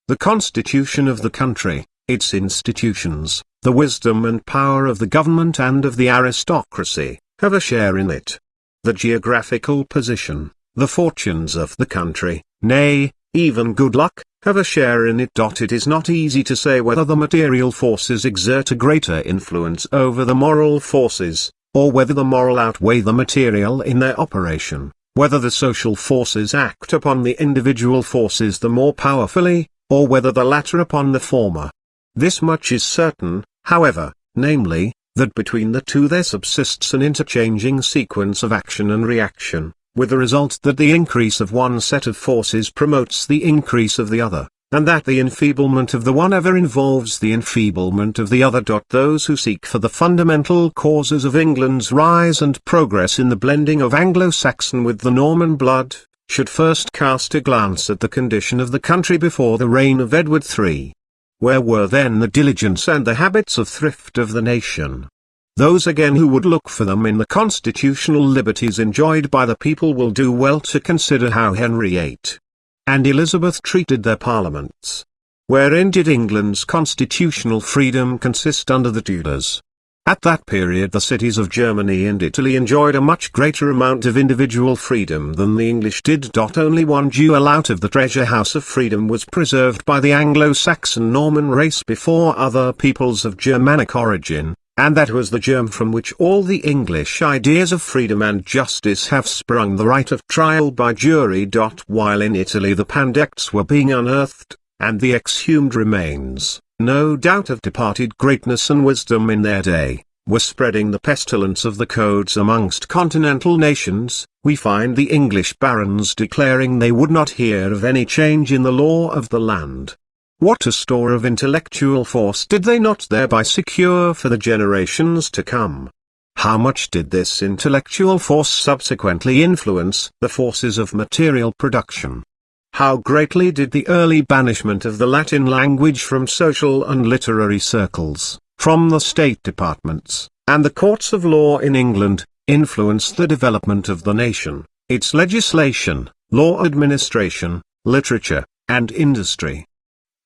S1: The constitution of the country, its institutions, the wisdom and power of the government and of the aristocracy, have a share in it. The geographical position, the fortunes of the country, nay, even good luck, have a share in it. It is not easy to say whether the material forces exert a greater influence over the moral forces, or whether the moral outweigh the material in their operation, whether the social forces act upon the individual forces the more powerfully, or whether the latter upon the former. This much is certain, however, namely, that between the two there subsists an interchanging sequence of action and reaction, with the result that the increase of one set of forces promotes the increase of the other, and that the enfeeblement of the one ever involves the enfeeblement of the other. Those who seek for the fundamental causes of England's rise and progress in the blending of Anglo-Saxon with the Norman blood, should first cast a glance at the condition of the country before the reign of Edward III. Where were then the diligence and the habits of thrift of the nation? Those again who would look for them in the constitutional liberties enjoyed by the people will do well to consider how Henry VIII and Elizabeth treated their parliaments. Wherein did England's constitutional freedom consist under the Tudors? At that period the cities of Germany and Italy enjoyed a much greater amount of individual freedom than the English did. Only one jewel out of the treasure house of freedom was preserved by the Anglo-Saxon Norman race before other peoples of Germanic origin, and that was the germ from which all the English ideas of freedom and justice have sprung, the right of trial by jury. While in Italy the pandects were being unearthed, and the exhumed remains, no doubt of departed greatness and wisdom in their day, were spreading the pestilence of the codes amongst continental nations, we find the English barons declaring they would not hear of any change in the law of the land. What a store of intellectual force did they not thereby secure for the generations to come? How much did this intellectual force subsequently influence the forces of material production? How greatly did the early banishment of the Latin language from social and literary circles, from the state departments, and the courts of law in England, influence the development of the nation, its legislation, law administration, literature, and industry?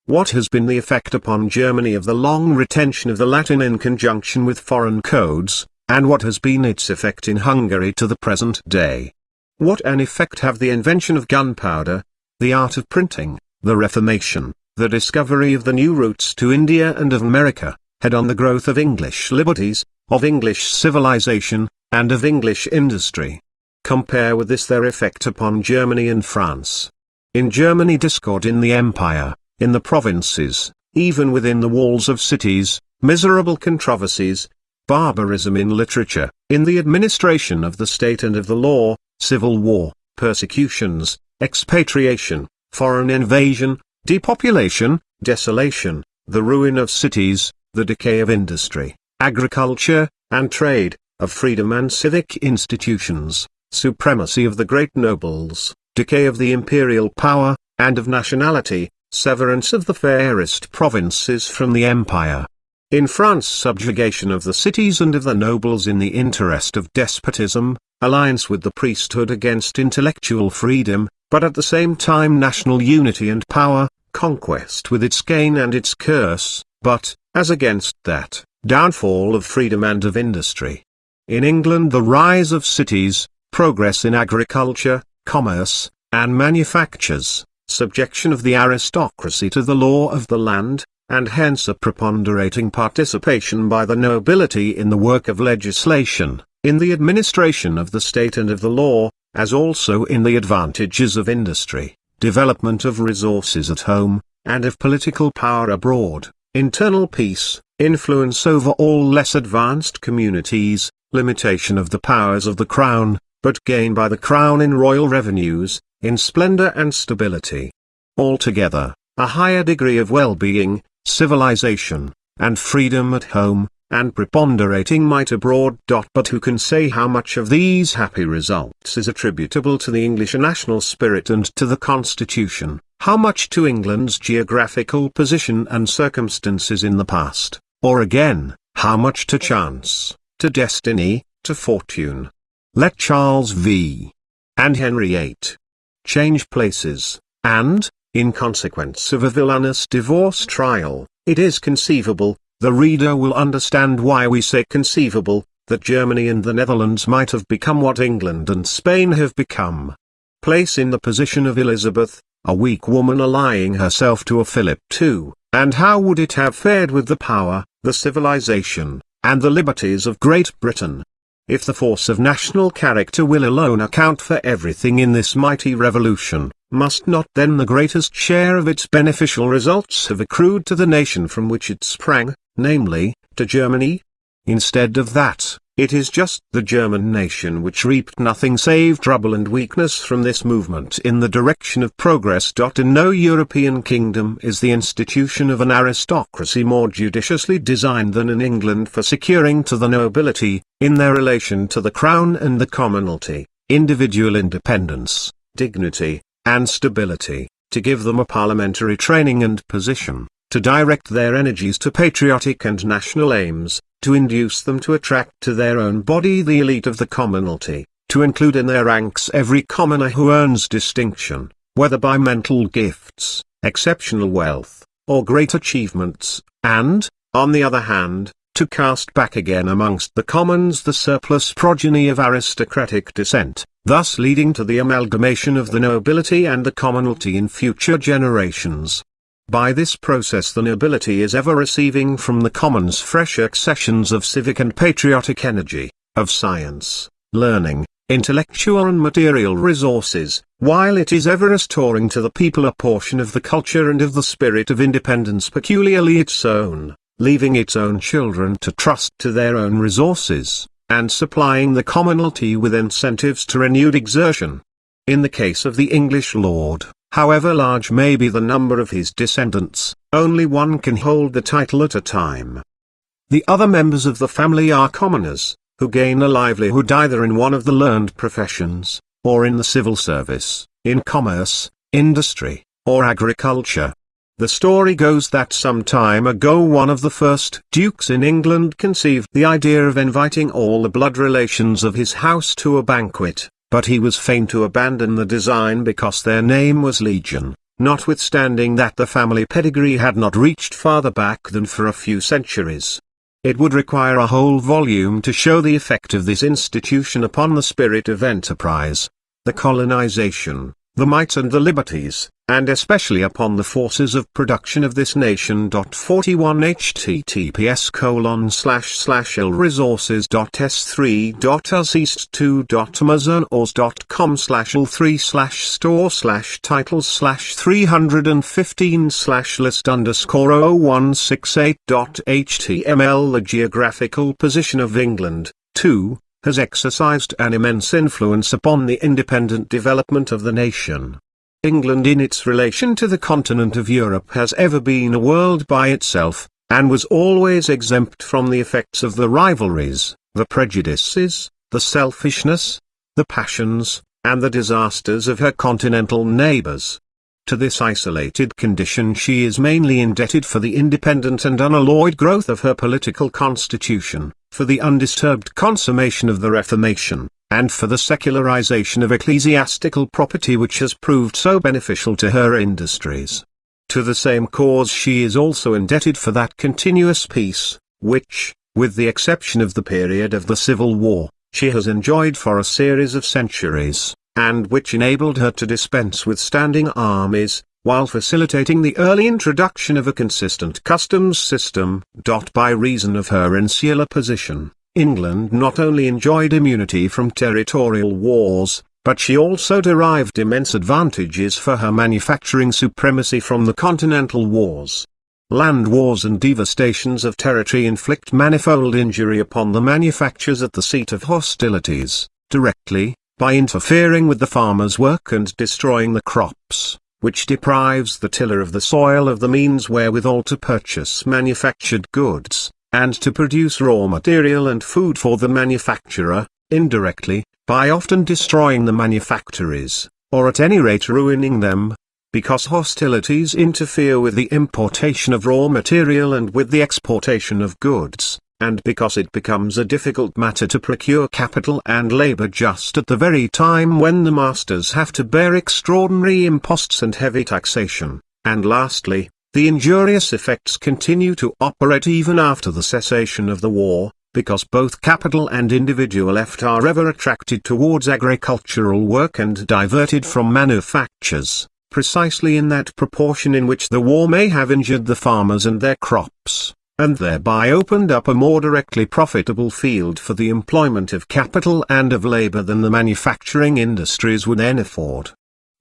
S1: What has been the effect upon Germany of the long retention of the Latin in conjunction with foreign codes, and what has been its effect in Hungary to the present day? What an effect have the invention of gunpowder, the art of printing, the Reformation, the discovery of the new routes to India and of America, had on the growth of English liberties, of English civilization, and of English industry? Compare with this their effect upon Germany and France. In Germany discord in the empire, in the provinces, even within the walls of cities, miserable controversies, barbarism in literature, in the administration of the state and of the law, civil war, persecutions, expatriation, foreign invasion, depopulation, desolation, the ruin of cities, the decay of industry, agriculture, and trade, of freedom and civic institutions, supremacy of the great nobles, decay of the imperial power, and of nationality, severance of the fairest provinces from the empire. In France, subjugation of the cities and of the nobles in the interest of despotism, alliance with the priesthood against intellectual freedom, but at the same time national unity and power, conquest with its gain and its curse, but, as against that, downfall of freedom and of industry. In England the rise of cities, progress in agriculture, commerce, and manufactures, subjection of the aristocracy to the law of the land, and hence a preponderating participation by the nobility in the work of legislation, in the administration of the state and of the law, as also in the advantages of industry, development of resources at home, and of political power abroad, internal peace, influence over all less advanced communities, limitation of the powers of the crown, but gain by the crown in royal revenues, in splendor and stability. Altogether, a higher degree of well-being, civilization, and freedom at home, and preponderating might abroad. But who can say how much of these happy results is attributable to the English national spirit and to the Constitution, how much to England's geographical position and circumstances in the past, or again, how much to chance, to destiny, to fortune? Let Charles V. and Henry VIII change places, and, in consequence of a villainous divorce trial, it is conceivable, the reader will understand why we say conceivable, that Germany and the Netherlands might have become what England and Spain have become. Place in the position of Elizabeth, a weak woman allying herself to a Philip II, and how would it have fared with the power, the civilization, and the liberties of Great Britain? If the force of national character will alone account for everything in this mighty revolution, must not then the greatest share of its beneficial results have accrued to the nation from which it sprang, namely, to Germany? Instead of that, it is just the German nation which reaped nothing save trouble and weakness from this movement in the direction of progress. In no European kingdom is the institution of an aristocracy more judiciously designed than in England for securing to the nobility, in their relation to the crown and the commonalty, individual independence, dignity, and stability, to give them a parliamentary training and position, to direct their energies to patriotic and national aims, to induce them to attract to their own body the elite of the commonalty, to include in their ranks every commoner who earns distinction, whether by mental gifts, exceptional wealth, or great achievements, and, on the other hand, to cast back again amongst the commons the surplus progeny of aristocratic descent, thus leading to the amalgamation of the nobility and the commonalty in future generations. By this process the nobility is ever receiving from the commons fresh accessions of civic and patriotic energy, of science, learning, intellectual and material resources, while it is ever restoring to the people a portion of the culture and of the spirit of independence peculiarly its own, leaving its own children to trust to their own resources, and supplying the commonalty with incentives to renewed exertion. In the case of the English lord, however large may be the number of his descendants, only one can hold the title at a time. The other members of the family are commoners, who gain a livelihood either in one of the learned professions, or in the civil service, in commerce, industry, or agriculture. The story goes that some time ago one of the first dukes in England conceived the idea of inviting all the blood relations of his house to a banquet, but he was fain to abandon the design because their name was legion, notwithstanding that the family pedigree had not reached farther back than for a few centuries. It would require a whole volume to show the effect of this institution upon the spirit of enterprise, the colonization, the might and the liberties, and especially upon the forces of production of this nation. 41 https://lresources.s3.amazon/ors.com/l3/store/titles/315/list_html. The geographical position of England, too, has exercised an immense influence upon the independent development of the nation. England in its relation to the continent of Europe has ever been a world by itself, and was always exempt from the effects of the rivalries, the prejudices, the selfishness, the passions, and the disasters of her continental neighbours. To this isolated condition she is mainly indebted for the independent and unalloyed growth of her political constitution, for the undisturbed consummation of the Reformation, and for the secularization of ecclesiastical property which has proved so beneficial to her industries. To the same cause she is also indebted for that continuous peace, which, with the exception of the period of the Civil War, she has enjoyed for a series of centuries, and which enabled her to dispense with standing armies, while facilitating the early introduction of a consistent customs system. By reason of her insular position, England not only enjoyed immunity from territorial wars, but she also derived immense advantages for her manufacturing supremacy from the continental wars. Land wars and devastations of territory inflict manifold injury upon the manufactures at the seat of hostilities, directly, by interfering with the farmer's work and destroying the crops, which deprives the tiller of the soil of the means wherewithal to purchase manufactured goods, and to produce raw material and food for the manufacturer, indirectly, by often destroying the manufactories, or at any rate ruining them, because hostilities interfere with the importation of raw material and with the exportation of goods, and because it becomes a difficult matter to procure capital and labor just at the very time when the masters have to bear extraordinary imposts and heavy taxation, and lastly, the injurious effects continue to operate even after the cessation of the war, because both capital and individual effort are ever attracted towards agricultural work and diverted from manufactures, precisely in that proportion in which the war may have injured the farmers and their crops, and thereby opened up a more directly profitable field for the employment of capital and of labor than the manufacturing industries would then afford.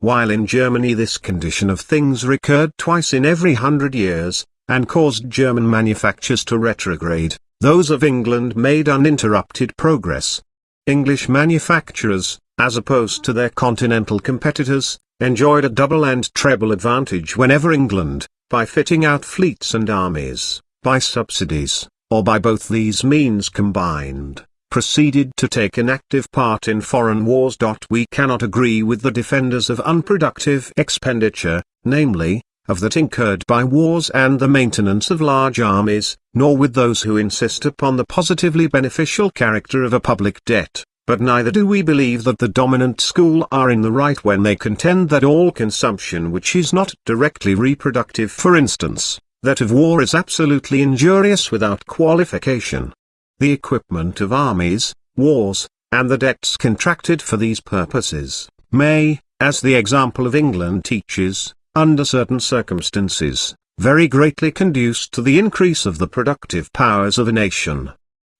S1: While in Germany this condition of things recurred twice in every 100 years, and caused German manufactures to retrograde, those of England made uninterrupted progress. English manufacturers, as opposed to their continental competitors, enjoyed a double and treble advantage whenever England, by fitting out fleets and armies, by subsidies, or by both these means combined, proceeded to take an active part in foreign wars. We cannot agree with the defenders of unproductive expenditure, namely, of that incurred by wars and the maintenance of large armies, nor with those who insist upon the positively beneficial character of a public debt, but neither do we believe that the dominant school are in the right when they contend that all consumption which is not directly reproductive, for instance, that of war, is absolutely injurious without qualification. The equipment of armies, wars, and the debts contracted for these purposes, may, as the example of England teaches, under certain circumstances, very greatly conduce to the increase of the productive powers of a nation.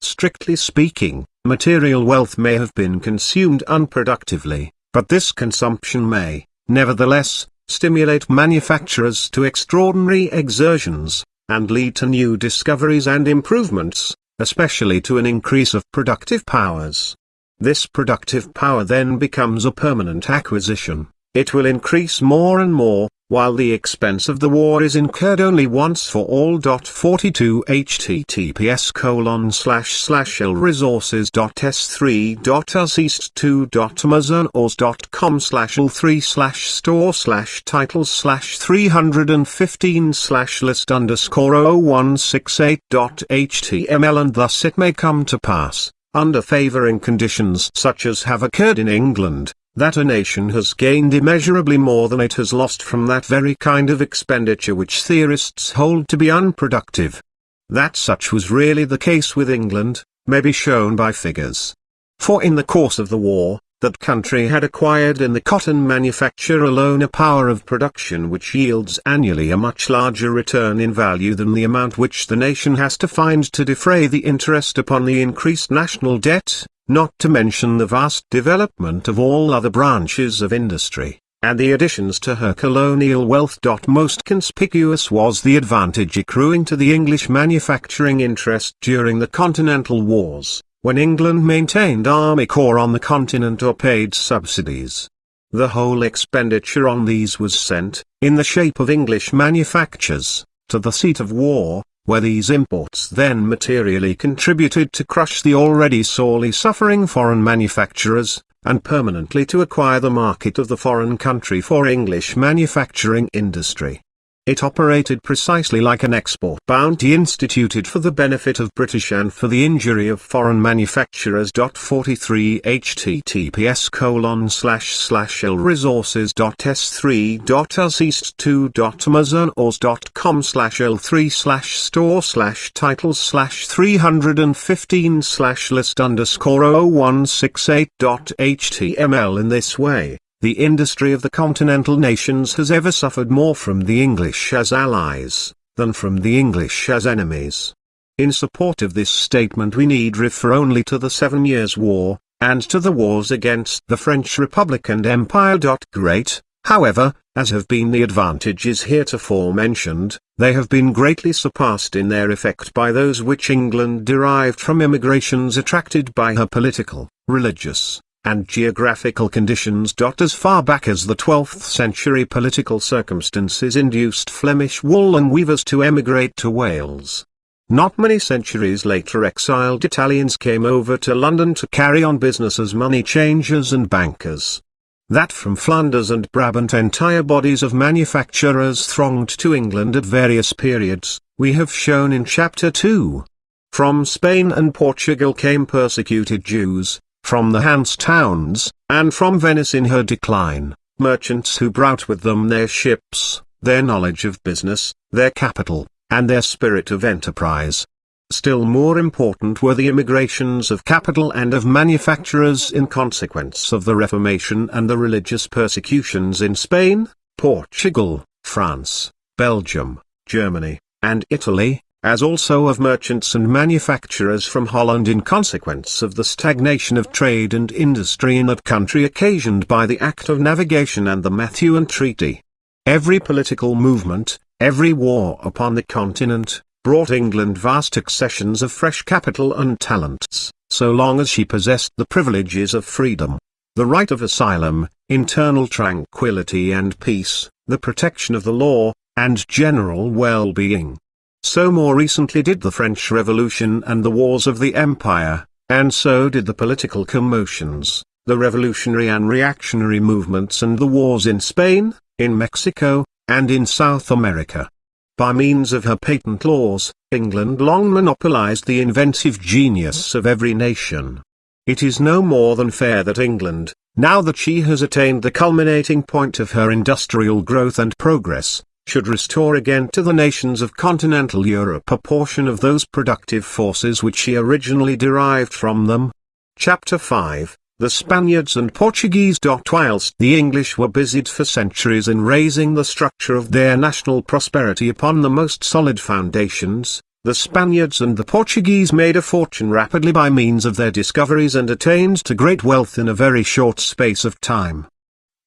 S1: Strictly speaking, material wealth may have been consumed unproductively, but this consumption may, nevertheless, stimulate manufacturers to extraordinary exertions, and lead to new discoveries and improvements, especially to an increase of productive powers. This productive power then becomes a permanent acquisition. It will increase more and more, while the expense of the war is incurred only once for all. 42 https://l-resources.s3.amazon.com/l3/store/titles/315/list_0168.html, and thus it may come to pass, under favoring conditions such as have occurred in England, that a nation has gained immeasurably more than it has lost from that very kind of expenditure which theorists hold to be unproductive. That such was really the case with England, may be shown by figures. For in the course of the war, that country had acquired in the cotton manufacture alone a power of production which yields annually a much larger return in value than the amount which the nation has to find to defray the interest upon the increased national debt, not to mention the vast development of all other branches of industry, and the additions to her colonial wealth. Most conspicuous was the advantage accruing to the English manufacturing interest during the continental wars, when England maintained army corps on the continent or paid subsidies. The whole expenditure on these was sent, in the shape of English manufactures, to the seat of war, where these imports then materially contributed to crush the already sorely suffering foreign manufacturers, and permanently to acquire the market of the foreign country for English manufacturing industry. It operated precisely like an export bounty instituted for the benefit of British and for the injury of foreign manufacturers. 43 https://lresources.s3.amazon.com/l3/store/titles/315/list_titles/368.html. In this way, the industry of the continental nations has ever suffered more from the English as allies, than from the English as enemies. In support of this statement we need refer only to the 7 Years' War, and to the wars against the French Republic and Empire. Great, however, as have been the advantages heretofore mentioned, they have been greatly surpassed in their effect by those which England derived from immigrations attracted by her political, religious, and geographical conditions. As far back as the 12th century, political circumstances induced Flemish woolen weavers to emigrate to Wales. Not many centuries later, exiled Italians came over to London to carry on business as money changers and bankers. That from Flanders and Brabant entire bodies of manufacturers thronged to England at various periods, we have shown in Chapter 2. From Spain and Portugal came persecuted Jews, from the Hanse towns, and from Venice in her decline, merchants who brought with them their ships, their knowledge of business, their capital, and their spirit of enterprise. Still more important were the immigrations of capital and of manufacturers in consequence of the Reformation and the religious persecutions in Spain, Portugal, France, Belgium, Germany, and Italy, as also of merchants and manufacturers from Holland in consequence of the stagnation of trade and industry in that country occasioned by the Act of Navigation and the Methuen Treaty. Every political movement, every war upon the continent, brought England vast accessions of fresh capital and talents, so long as she possessed the privileges of freedom, the right of asylum, internal tranquility and peace, the protection of the law, and general well-being. So more recently did the French Revolution and the wars of the Empire, and so did the political commotions, the revolutionary and reactionary movements and the wars in Spain, in Mexico, and in South America. By means of her patent laws, England long monopolized the inventive genius of every nation. It is no more than fair that England, now that she has attained the culminating point of her industrial growth and progress, should restore again to the nations of continental Europe a portion of those productive forces which she originally derived from them. Chapter 5, The Spaniards and Portuguese. Whilst the English were busied for centuries in raising the structure of their national prosperity upon the most solid foundations, the Spaniards and the Portuguese made a fortune rapidly by means of their discoveries and attained to great wealth in a very short space of time.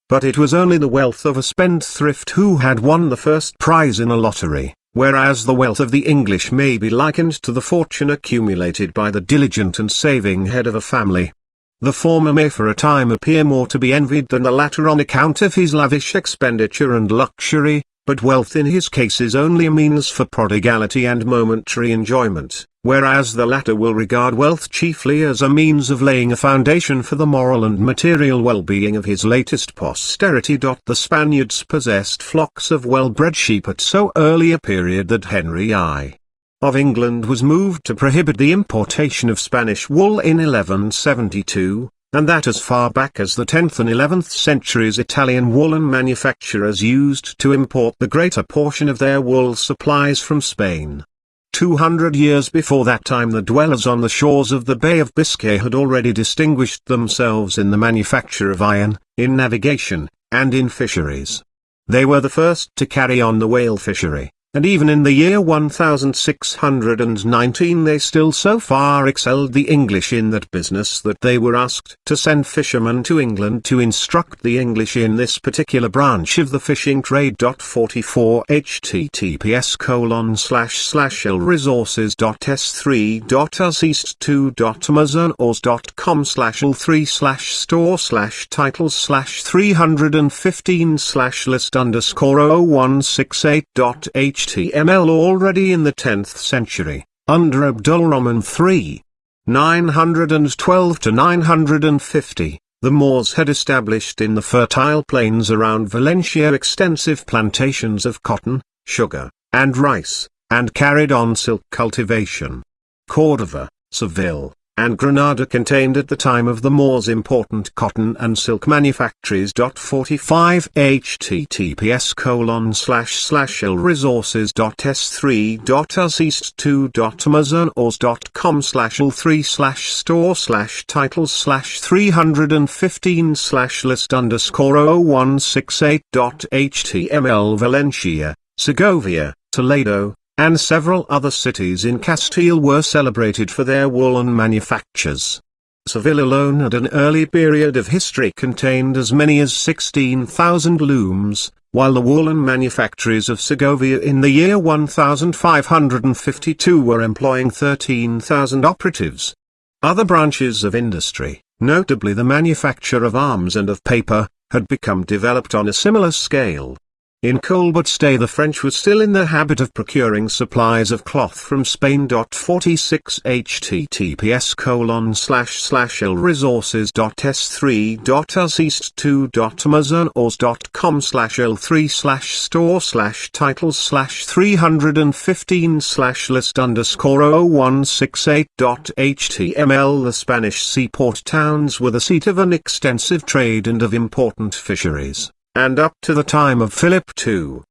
S1: But it was only the wealth of a spendthrift who had won the first prize in a lottery, whereas the wealth of the English may be likened to the fortune accumulated by the diligent and saving head of a family. The former may for a time appear more to be envied than the latter on account of his lavish expenditure and luxury, but wealth in his case is only a means for prodigality and momentary enjoyment, whereas the latter will regard wealth chiefly as a means of laying a foundation for the moral and material well-being of his latest posterity. The Spaniards possessed flocks of well-bred sheep at so early a period that Henry I of England was moved to prohibit the importation of Spanish wool in 1172, and that as far back as the 10th and 11th centuries Italian woolen manufacturers used to import the greater portion of their wool supplies from Spain. 200 years before that time the dwellers on the shores of the Bay of Biscay had already distinguished themselves in the manufacture of iron, in navigation, and in fisheries. They were the first to carry on the whale fishery, and even in the year 1619 they still so far excelled the English in that business that they were asked to send fishermen to England to instruct the English in this particular branch of the fishing trade. 44 https://l-resources.s3.amazon.com/l3/store/titles/315/list_titles/368.html. Already in the 10th century, under Abdulrahman III, 912 to 950, the Moors had established in the fertile plains around Valencia extensive plantations of cotton, sugar, and rice, and carried on silk cultivation. Cordova, Seville, and Granada contained at the time of the Moors important cotton and silk manufactories. 45 https://lresources.s3.amazon/store/titles/315/list_store/titles/368.html Valencia, Segovia, Toledo, and several other cities in Castile were celebrated for their woolen manufactures. Seville alone at an early period of history contained as many as 16,000 looms, while the woolen manufactories of Segovia in the year 1552 were employing 13,000 operatives. Other branches of industry, notably the manufacture of arms and of paper, had become developed on a similar scale. In Colbert's day the French were still in the habit of procuring supplies of cloth from Spain. 46 https://lresources.s3.amazon/l3/store/titles/315/list_store/list_under_0168.html The Spanish seaport towns were the seat of an extensive trade and of important fisheries. And up to the time of Philip II,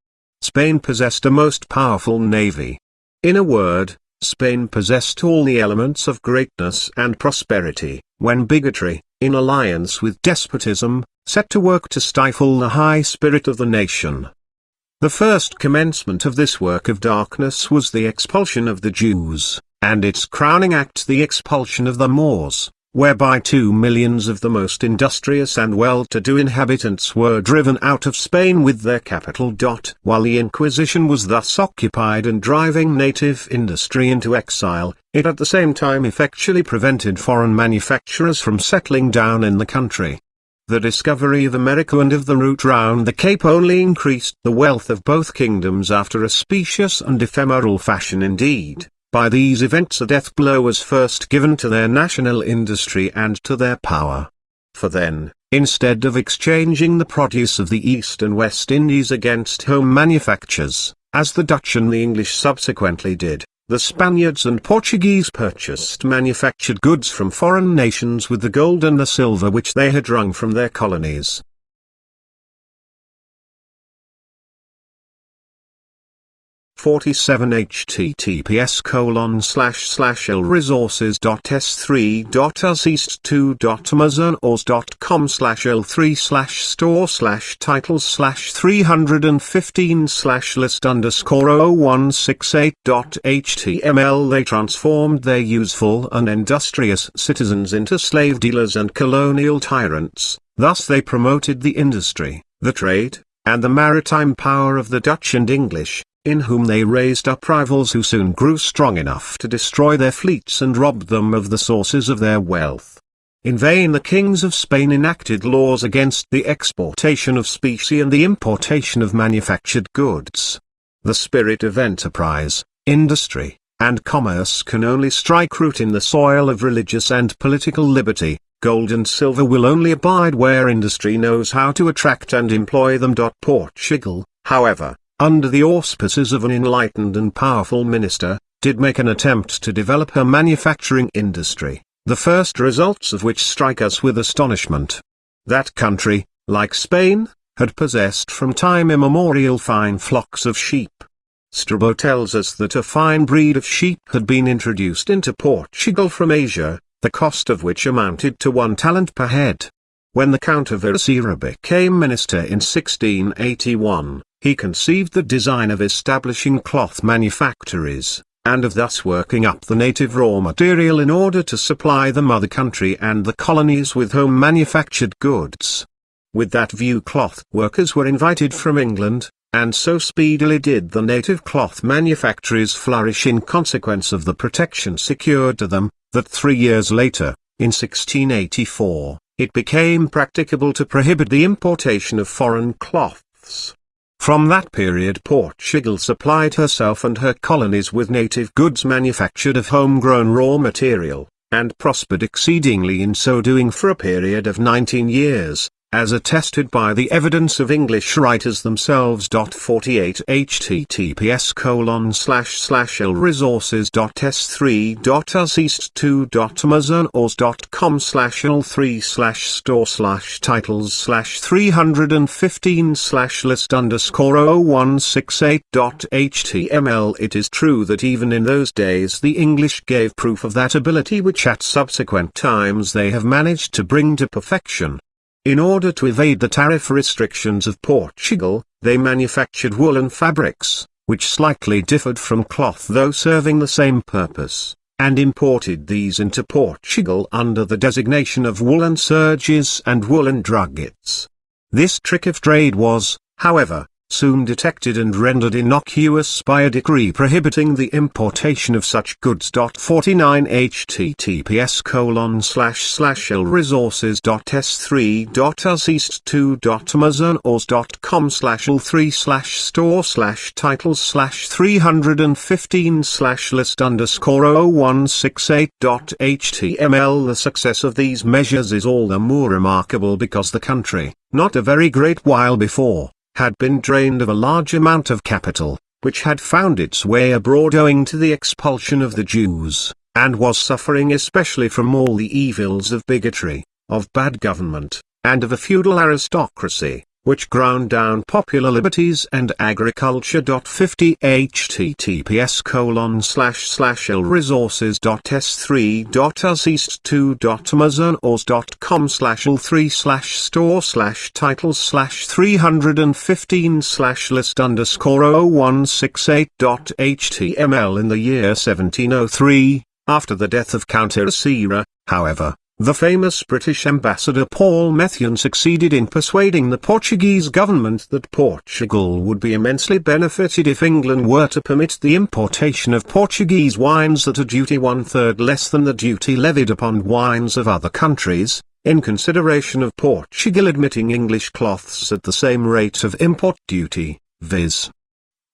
S1: Spain possessed a most powerful navy. In a word, Spain possessed all the elements of greatness and prosperity, when bigotry, in alliance with despotism, set to work to stifle the high spirit of the nation. The first commencement of this work of darkness was the expulsion of the Jews, and its crowning act the expulsion of the Moors, whereby 2 millions of the most industrious and well-to-do inhabitants were driven out of Spain with their capital. While the Inquisition was thus occupied and driving native industry into exile, it at the same time effectually prevented foreign manufacturers from settling down in the country. The discovery of America and of the route round the Cape only increased the wealth of both kingdoms after a specious and ephemeral fashion indeed. By these events a death blow was first given to their national industry and to their power. For then, instead of exchanging the produce of the East and West Indies against home manufactures, as the Dutch and the English subsequently did, the Spaniards and Portuguese purchased manufactured goods from foreign nations with the gold and the silver which they had wrung from their colonies. 47 https://lresources.s3.amazon/l3/store/titles/315/list_store/titles/368.html They transformed their useful and industrious citizens into slave dealers and colonial tyrants. Thus they promoted the industry, the trade, and the maritime power of the Dutch and English, in whom they raised up rivals who soon grew strong enough to destroy their fleets and rob them of the sources of their wealth. In vain the kings of Spain enacted laws against the exportation of specie and the importation of manufactured goods. The spirit of enterprise, industry, and commerce can only strike root in the soil of religious and political liberty. Gold and silver will only abide where industry knows how to attract and employ them. Portugal, however, under the auspices of an enlightened and powerful minister, did make an attempt to develop her manufacturing industry, the first results of which strike us with astonishment. That country, like Spain, had possessed from time immemorial fine flocks of sheep. Strabo tells us that a fine breed of sheep had been introduced into Portugal from Asia, the cost of which amounted to 1 talent per head. When the Count of Ercera became minister in 1681, he conceived the design of establishing cloth manufactories, and of thus working up the native raw material in order to supply the mother country and the colonies with home manufactured goods. With that view cloth workers were invited from England, and so speedily did the native cloth manufactories flourish in consequence of the protection secured to them, that 3 years later, in 1684, it became practicable to prohibit the importation of foreign cloths. From that period Portugal supplied herself and her colonies with native goods manufactured of homegrown raw material, and prospered exceedingly in so doing for a period of 19 years, as attested by the evidence of English writers themselves. 48 https://lresources.s3.amazon.com/l3/store/titles/315/list_titles/368.html. It is true that even in those days the English gave proof of that ability which at subsequent times they have managed to bring to perfection. In order to evade the tariff restrictions of Portugal, they manufactured woolen fabrics, which slightly differed from cloth though serving the same purpose, and imported these into Portugal under the designation of woolen serges and woolen druggets. This trick of trade was, however, soon detected and rendered innocuous by a decree prohibiting the importation of such goods. 49 https://lresources.s3.amazon.com/l3/store/titles/315/list_titles/368.html. The success of these measures is all the more remarkable because the country, not a very great while before, had been drained of a large amount of capital, which had found its way abroad owing to the expulsion of the Jews, and was suffering especially from all the evils of bigotry, of bad government, and of a feudal aristocracy, which ground down popular liberties and agriculture. 50 https://lresources.s3.amazon.com/l3/store/titles/315/list_titles/368.html. In the year 1703, after the death of Count Irasira, however, the famous British ambassador Paul Methuen succeeded in persuading the Portuguese government that Portugal would be immensely benefited if England were to permit the importation of Portuguese wines at a duty 1/3 less than the duty levied upon wines of other countries, in consideration of Portugal admitting English cloths at the same rate of import duty, viz.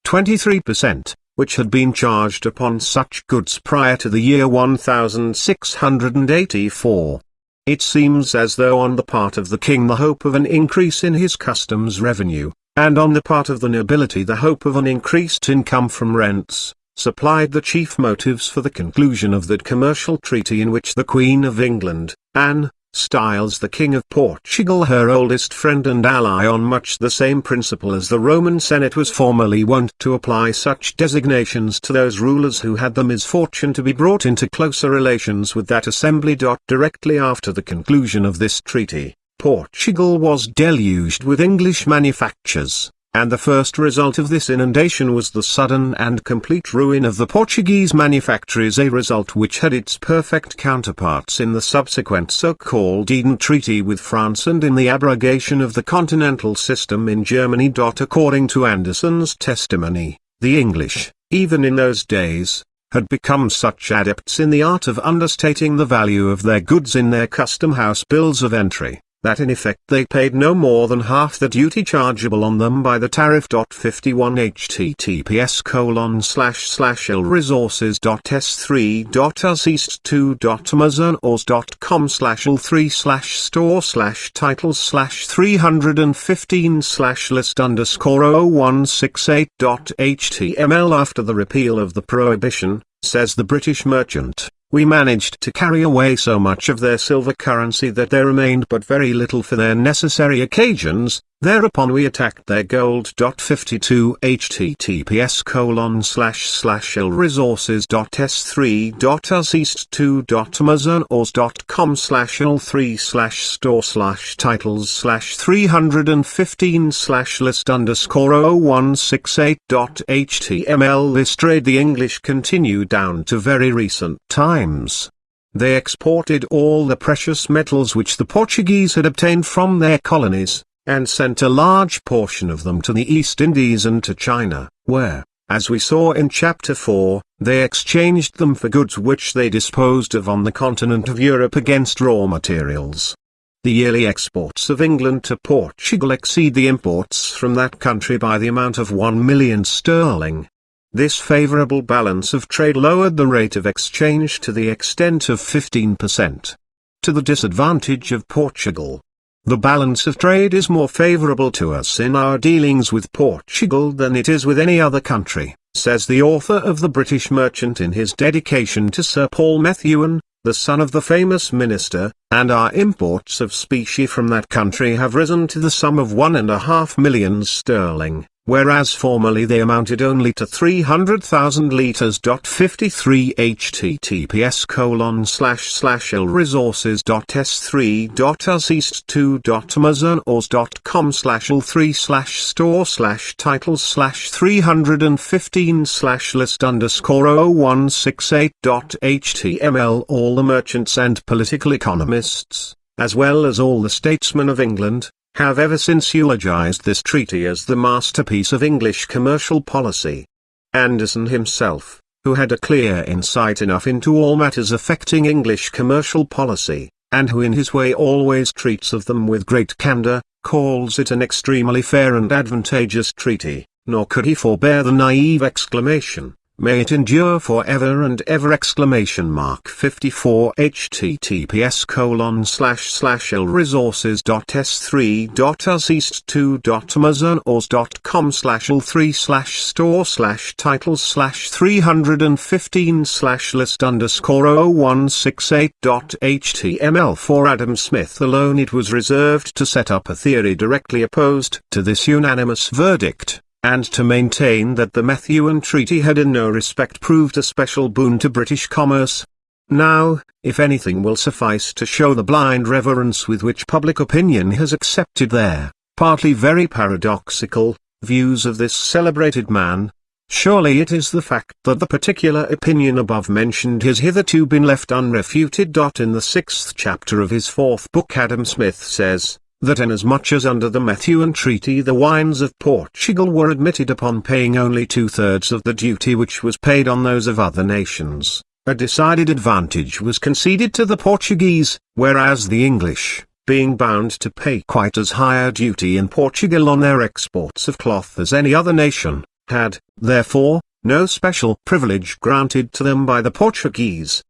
S1: 23%. Which had been charged upon such goods prior to the year 1684. It seems as though on the part of the king the hope of an increase in his customs revenue, and on the part of the nobility the hope of an increased income from rents, supplied the chief motives for the conclusion of that commercial treaty in which the Queen of England, Anne, styles the King of Portugal her oldest friend and ally on much the same principle as the Roman Senate was formerly wont to apply such designations to those rulers who had the misfortune to be brought into closer relations with that assembly. Directly after the conclusion of this treaty, Portugal was deluged with English manufactures, and the first result of this inundation was the sudden and complete ruin of the Portuguese manufactories, a result which had its perfect counterparts in the subsequent so-called Eden Treaty with France and in the abrogation of the continental system in Germany. According to Anderson's testimony, the English, even in those days, had become such adepts in the art of understating the value of their goods in their custom house bills of entry, that in effect they paid no more than half the duty chargeable on them by the tariff. 51 https://lresources.s3.amazon.com/l3/store/titles/315/list_titles/368.html. After the repeal of the prohibition, says the British merchant, we managed to carry away so much of their silver currency that there remained but very little for their necessary occasions. Thereupon we attacked their gold. 52 https://lresources.s3.amazon.com/l3/store/titles/315/list_titles/368.html. This trade the English continue down to very recent times. They exported all the precious metals which the Portuguese had obtained from their colonies, and sent a large portion of them to the East Indies and to China, where, as we saw in Chapter 4, they exchanged them for goods which they disposed of on the continent of Europe against raw materials. The yearly exports of England to Portugal exceed the imports from that country by the amount of 1 million sterling. This favorable balance of trade lowered the rate of exchange to the extent of 15%. To the disadvantage of Portugal. The balance of trade is more favorable to us in our dealings with Portugal than it is with any other country, says the author of The British Merchant in his dedication to Sir Paul Methuen, the son of the famous minister, and our imports of specie from that country have risen to the sum of £1.5 million sterling, whereas formerly they amounted only to 300,000 litres. 53 https://lresources.s3.amazon.com/l3/store/titles/315/list_0168.html. All the merchants and political economists, as well as all the statesmen of England, have ever since eulogized this treaty as the masterpiece of English commercial policy. Anderson himself, who had a clear insight enough into all matters affecting English commercial policy, and who in his way always treats of them with great candor, calls it an extremely fair and advantageous treaty, nor could he forbear the naive exclamation, "May it endure for ever and ever!" 54 https://lresources.s3.amazon.com/l3/store/titles/315/list_0168.html. For Adam Smith alone it was reserved to set up a theory directly opposed to this unanimous verdict, and to maintain that the Methuen Treaty had in no respect proved a special boon to British commerce. Now, if anything will suffice to show the blind reverence with which public opinion has accepted their, partly very paradoxical, views of this celebrated man, surely it is the fact that the particular opinion above mentioned has hitherto been left unrefuted. In the 6th chapter of his 4th book Adam Smith says, that inasmuch as under the Methuen Treaty the wines of Portugal were admitted upon paying only 2/3 of the duty which was paid on those of other nations, a decided advantage was conceded to the Portuguese, whereas the English, being bound to pay quite as high a duty in Portugal on their exports of cloth as any other nation, had, therefore, no special privilege granted to them by the Portuguese.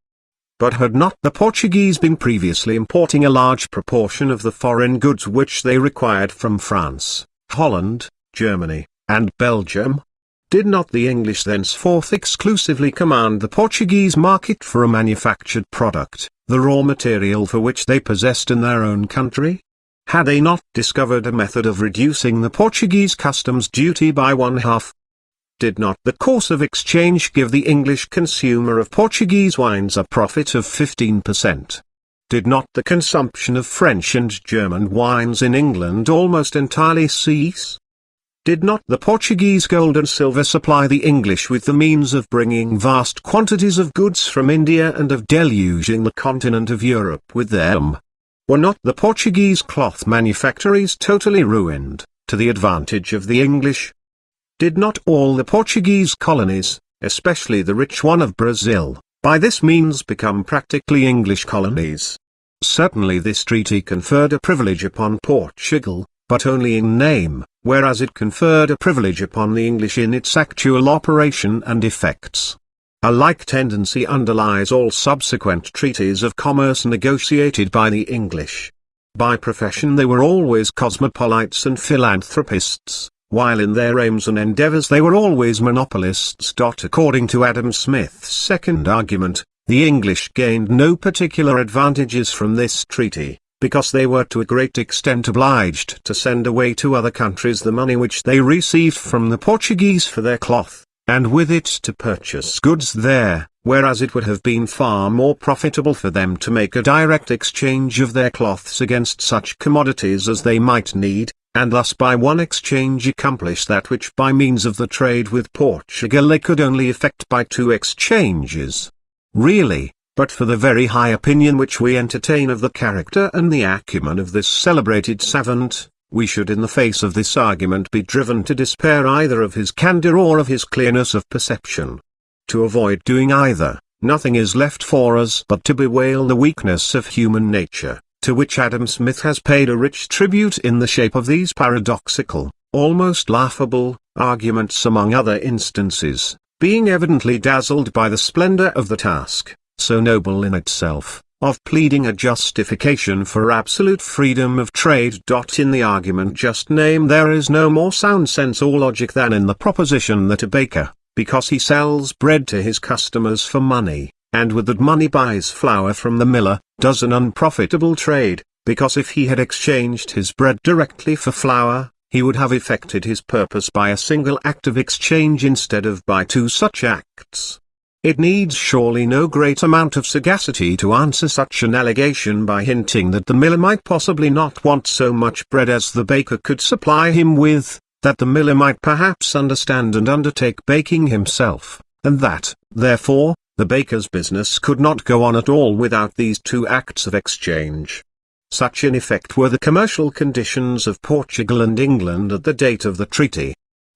S1: But had not the Portuguese been previously importing a large proportion of the foreign goods which they required from France, Holland, Germany, and Belgium? Did not the English thenceforth exclusively command the Portuguese market for a manufactured product, the raw material for which they possessed in their own country? Had they not discovered a method of reducing the Portuguese customs duty by 1/2? Did not the course of exchange give the English consumer of Portuguese wines a profit of 15%? Did not the consumption of French and German wines in England almost entirely cease? Did not the Portuguese gold and silver supply the English with the means of bringing vast quantities of goods from India and of deluging the continent of Europe with them? Were not the Portuguese cloth manufactories totally ruined, to the advantage of the English? Did not all the Portuguese colonies, especially the rich one of Brazil, by this means become practically English colonies? Certainly this treaty conferred a privilege upon Portugal, but only in name, whereas it conferred a privilege upon the English in its actual operation and effects. A like tendency underlies all subsequent treaties of commerce negotiated by the English. By profession they were always cosmopolites and philanthropists, while in their aims and endeavors they were always monopolists. According to Adam Smith's second argument, the English gained no particular advantages from this treaty, because they were to a great extent obliged to send away to other countries the money which they received from the Portuguese for their cloth, and with it to purchase goods there, whereas it would have been far more profitable for them to make a direct exchange of their cloths against such commodities as they might need, and thus by one exchange accomplish that which by means of the trade with Portugal they could only effect by 2 exchanges. Really, but for the very high opinion which we entertain of the character and the acumen of this celebrated savant, we should in the face of this argument be driven to despair either of his candour or of his clearness of perception. To avoid doing either, nothing is left for us but to bewail the weakness of human nature, to which Adam Smith has paid a rich tribute in the shape of these paradoxical, almost laughable, arguments among other instances, being evidently dazzled by the splendour of the task, so noble in itself, of pleading a justification for absolute freedom of trade. In the argument just named there is no more sound sense or logic than in the proposition that a baker, because he sells bread to his customers for money, and with that money buys flour from the miller, does an unprofitable trade, because if he had exchanged his bread directly for flour, he would have effected his purpose by a single act of exchange instead of by two such acts. It needs surely no great amount of sagacity to answer such an allegation by hinting that the miller might possibly not want so much bread as the baker could supply him with, that the miller might perhaps understand and undertake baking himself, and that, therefore, the baker's business could not go on at all without these two acts of exchange. Such in effect were the commercial conditions of Portugal and England at the date of the treaty.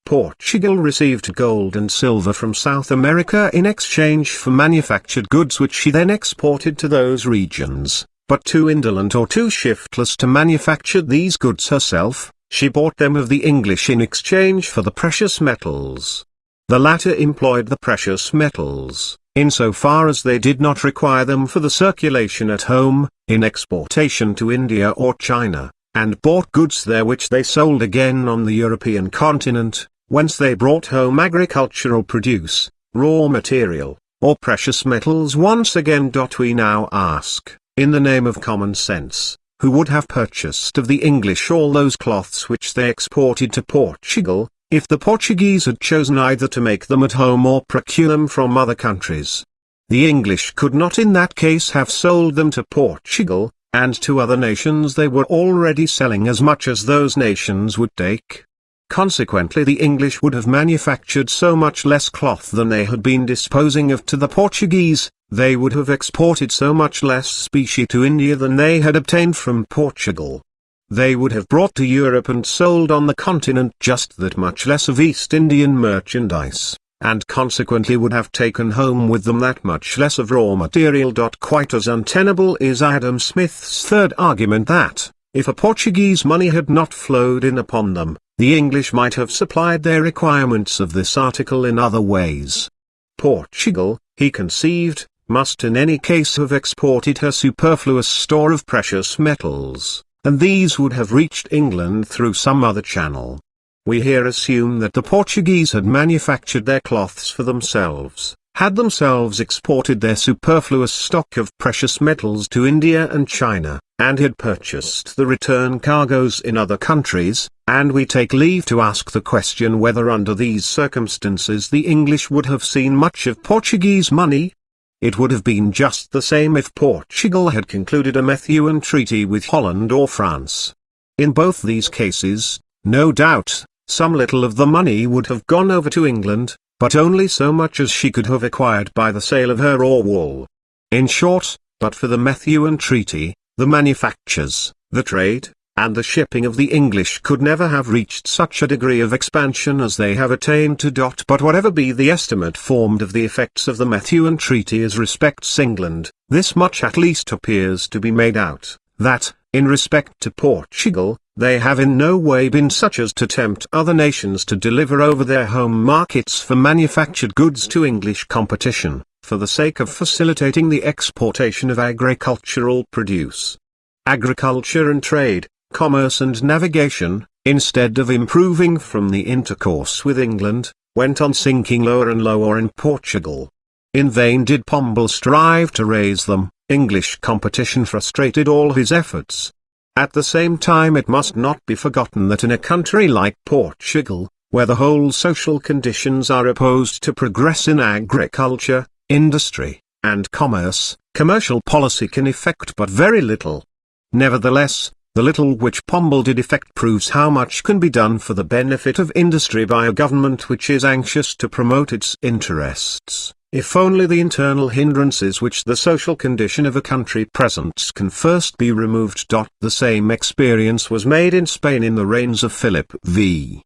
S1: Portugal received gold and silver from South America in exchange for manufactured goods which she then exported to those regions, but too indolent or too shiftless to manufacture these goods herself, she bought them of the English in exchange for the precious metals. The latter employed the precious metals, insofar as they did not require them for the circulation at home, in exportation to India or China, and bought goods there which they sold again on the European continent, whence they brought home agricultural produce, raw material, or precious metals once again. We now ask, in the name of common sense, who would have purchased of the English all those cloths which they exported to Portugal, if the Portuguese had chosen either to make them at home or procure them from other countries? The English could not in that case have sold them to Portugal, and to other nations they were already selling as much as those nations would take. Consequently the English would have manufactured so much less cloth than they had been disposing of to the Portuguese, they would have exported so much less specie to India than they had obtained from Portugal. They would have brought to Europe and sold on the continent just that much less of East Indian merchandise, and consequently would have taken home with them that much less of raw material. Quite as untenable is Adam Smith's third argument that, if a Portuguese money had not flowed in upon them, the English might have supplied their requirements of this article in other ways. Portugal, he conceived, must in any case have exported her superfluous store of precious metals, and these would have reached England through some other channel. We here assume that the Portuguese had manufactured their cloths for themselves, had themselves exported their superfluous stock of precious metals to India and China, and had purchased the return cargoes in other countries, and we take leave to ask the question whether under these circumstances the English would have seen much of Portuguese money. It would have been just the same if Portugal had concluded a Methuen treaty with Holland or France. In both these cases, no doubt, some little of the money would have gone over to England, but only so much as she could have acquired by the sale of her or wool. In short, but for the Methuen treaty, the manufactures, the trade, and the shipping of the English could never have reached such a degree of expansion as they have attained to. But whatever be the estimate formed of the effects of the Methuen treaty as respects England, this much at least appears to be made out, that, in respect to Portugal, they have in no way been such as to tempt other nations to deliver over their home markets for manufactured goods to English competition, for the sake of facilitating the exportation of agricultural produce. Agriculture and trade, commerce and navigation, instead of improving from the intercourse with England, went on sinking lower and lower in Portugal. In vain did Pombal strive to raise them, English competition frustrated all his efforts. At the same time it must not be forgotten that in a country like Portugal, where the whole social conditions are opposed to progress in agriculture, industry, and commerce, commercial policy can effect but very little. Nevertheless, the little which Pombal did effect proves how much can be done for the benefit of industry by a government which is anxious to promote its interests, if only the internal hindrances which the social condition of a country presents can first be removed. The same experience was made in Spain in the reigns of Philip V.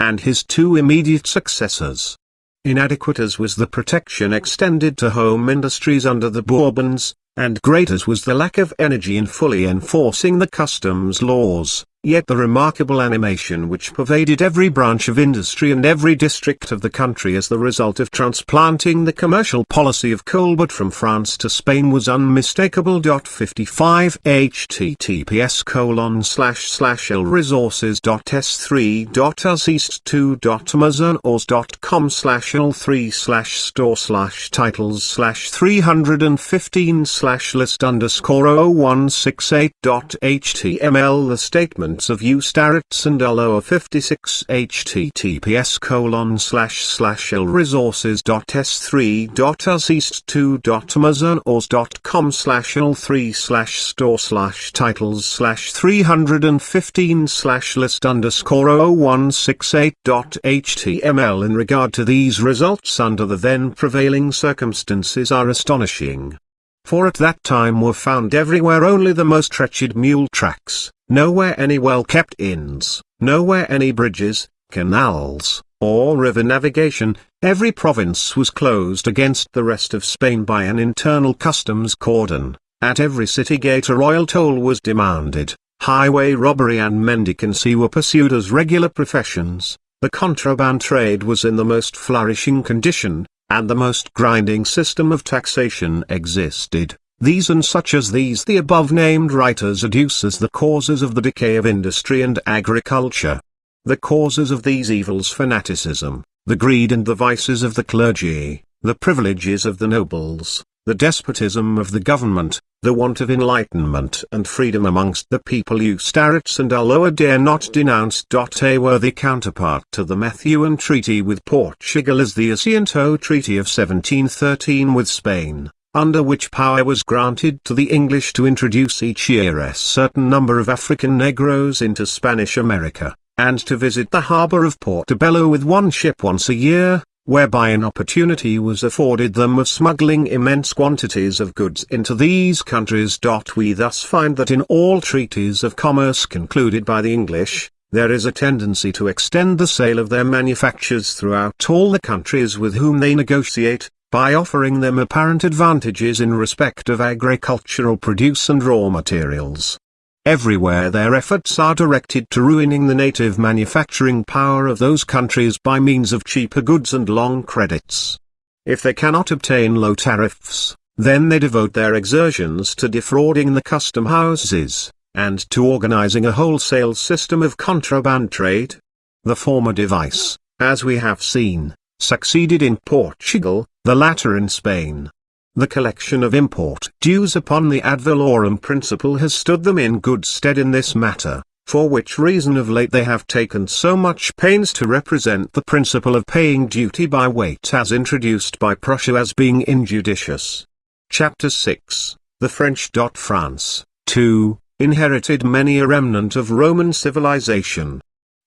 S1: and his two immediate successors. Inadequate as was the protection extended to home industries under the Bourbons, and great as was the lack of energy in fully enforcing the customs laws, Yet the remarkable animation which pervaded every branch of industry and every district of the country as the result of transplanting the commercial policy of Colbert from France to Spain was unmistakable. 55 https://l-resources.s3.amazon.com/l3/store/titles/315/list_0168.html. The statements of use Darets and Alloa 56 https://l-resources.s3.amazon.com/l3/store/titles/315/list_0168.html in regard to these results under the then prevailing circumstances are astonishing. For at that time were found everywhere only the most wretched mule tracks, nowhere any well-kept inns, nowhere any bridges, canals, or river navigation. Every province was closed against the rest of Spain by an internal customs cordon. At every city gate a royal toll was demanded. Highway robbery and mendicancy were pursued as regular professions. The contraband trade was in the most flourishing condition, and the most grinding system of taxation existed. These and such as these the above-named writers adduce as the causes of the decay of industry and agriculture. The causes of these evils: fanaticism, the greed and the vices of the clergy, the privileges of the nobles, the despotism of the government, the want of enlightenment and freedom amongst the people. Darets and Alloa dare not denounce. A worthy counterpart to the Methuen Treaty with Portugal is the Asiento Treaty of 1713 with Spain, under which power was granted to the English to introduce each year a certain number of African Negroes into Spanish America, and to visit the harbour of Portobello with one ship once a year, whereby an opportunity was afforded them of smuggling immense quantities of goods into these countries. We thus find that in all treaties of commerce concluded by the English, there is a tendency to extend the sale of their manufactures throughout all the countries with whom they negotiate, by offering them apparent advantages in respect of agricultural produce and raw materials. Everywhere their efforts are directed to ruining the native manufacturing power of those countries by means of cheaper goods and long credits. If they cannot obtain low tariffs, then they devote their exertions to defrauding the custom houses, and to organizing a wholesale system of contraband trade. The former device, as we have seen, succeeded in Portugal, the latter in Spain. The collection of import dues upon the ad valorem principle has stood them in good stead in this matter, for which reason of late they have taken so much pains to represent the principle of paying duty by weight as introduced by Prussia as being injudicious. Chapter 6. The French. France, too, inherited many a remnant of Roman civilization.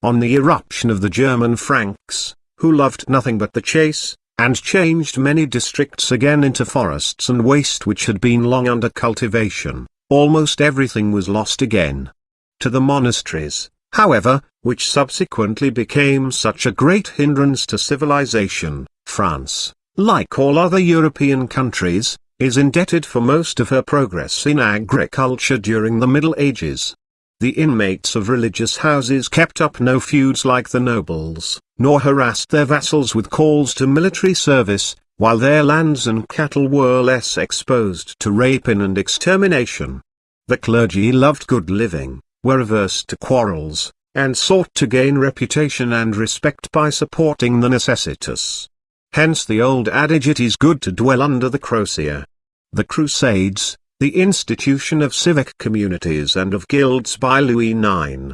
S1: On the irruption of the German Franks, who loved nothing but the chase, and changed many districts again into forests and waste which had been long under cultivation, almost everything was lost again. To the monasteries, however, which subsequently became such a great hindrance to civilization, France, like all other European countries, is indebted for most of her progress in agriculture during the Middle Ages. The inmates of religious houses kept up no feuds like the nobles, nor harassed their vassals with calls to military service, while their lands and cattle were less exposed to rapine and extermination. The clergy loved good living, were averse to quarrels, and sought to gain reputation and respect by supporting the necessitous. Hence the old adage, it is good to dwell under the crosier. The Crusades, the institution of civic communities and of guilds by Louis IX,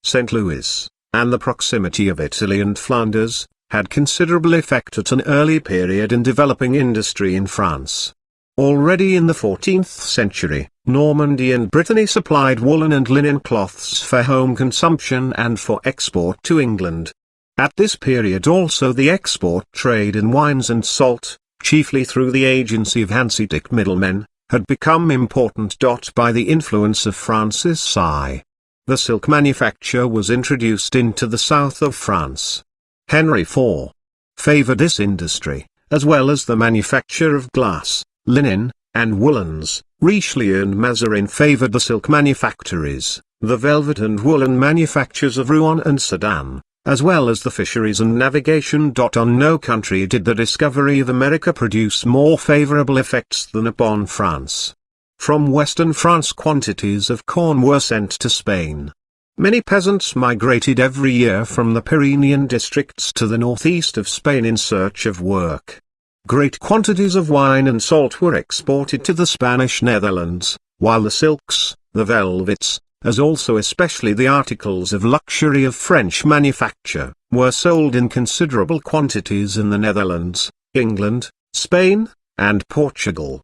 S1: St. Louis, and the proximity of Italy and Flanders, had considerable effect at an early period in developing industry in France. Already in the 14th century, Normandy and Brittany supplied woolen and linen cloths for home consumption and for export to England. At this period also the export trade in wines and salt, chiefly through the agency of Hanseatic middlemen, had become important. By the influence of Francis I, the silk manufacture was introduced into the south of France. Henry IV favored this industry, as well as the manufacture of glass, linen, and woolens. Richelieu and Mazarin favored the silk manufactories, the velvet and woolen manufactures of Rouen and Sedan, as well as the fisheries and navigation. On no country did the discovery of America produce more favorable effects than upon France. From western France quantities of corn were sent to Spain. Many peasants migrated every year from the Pyrenean districts to the northeast of Spain in search of work. Great quantities of wine and salt were exported to the Spanish Netherlands, while the silks, the velvets, as also especially the articles of luxury of French manufacture, were sold in considerable quantities in the Netherlands, England, Spain, and Portugal.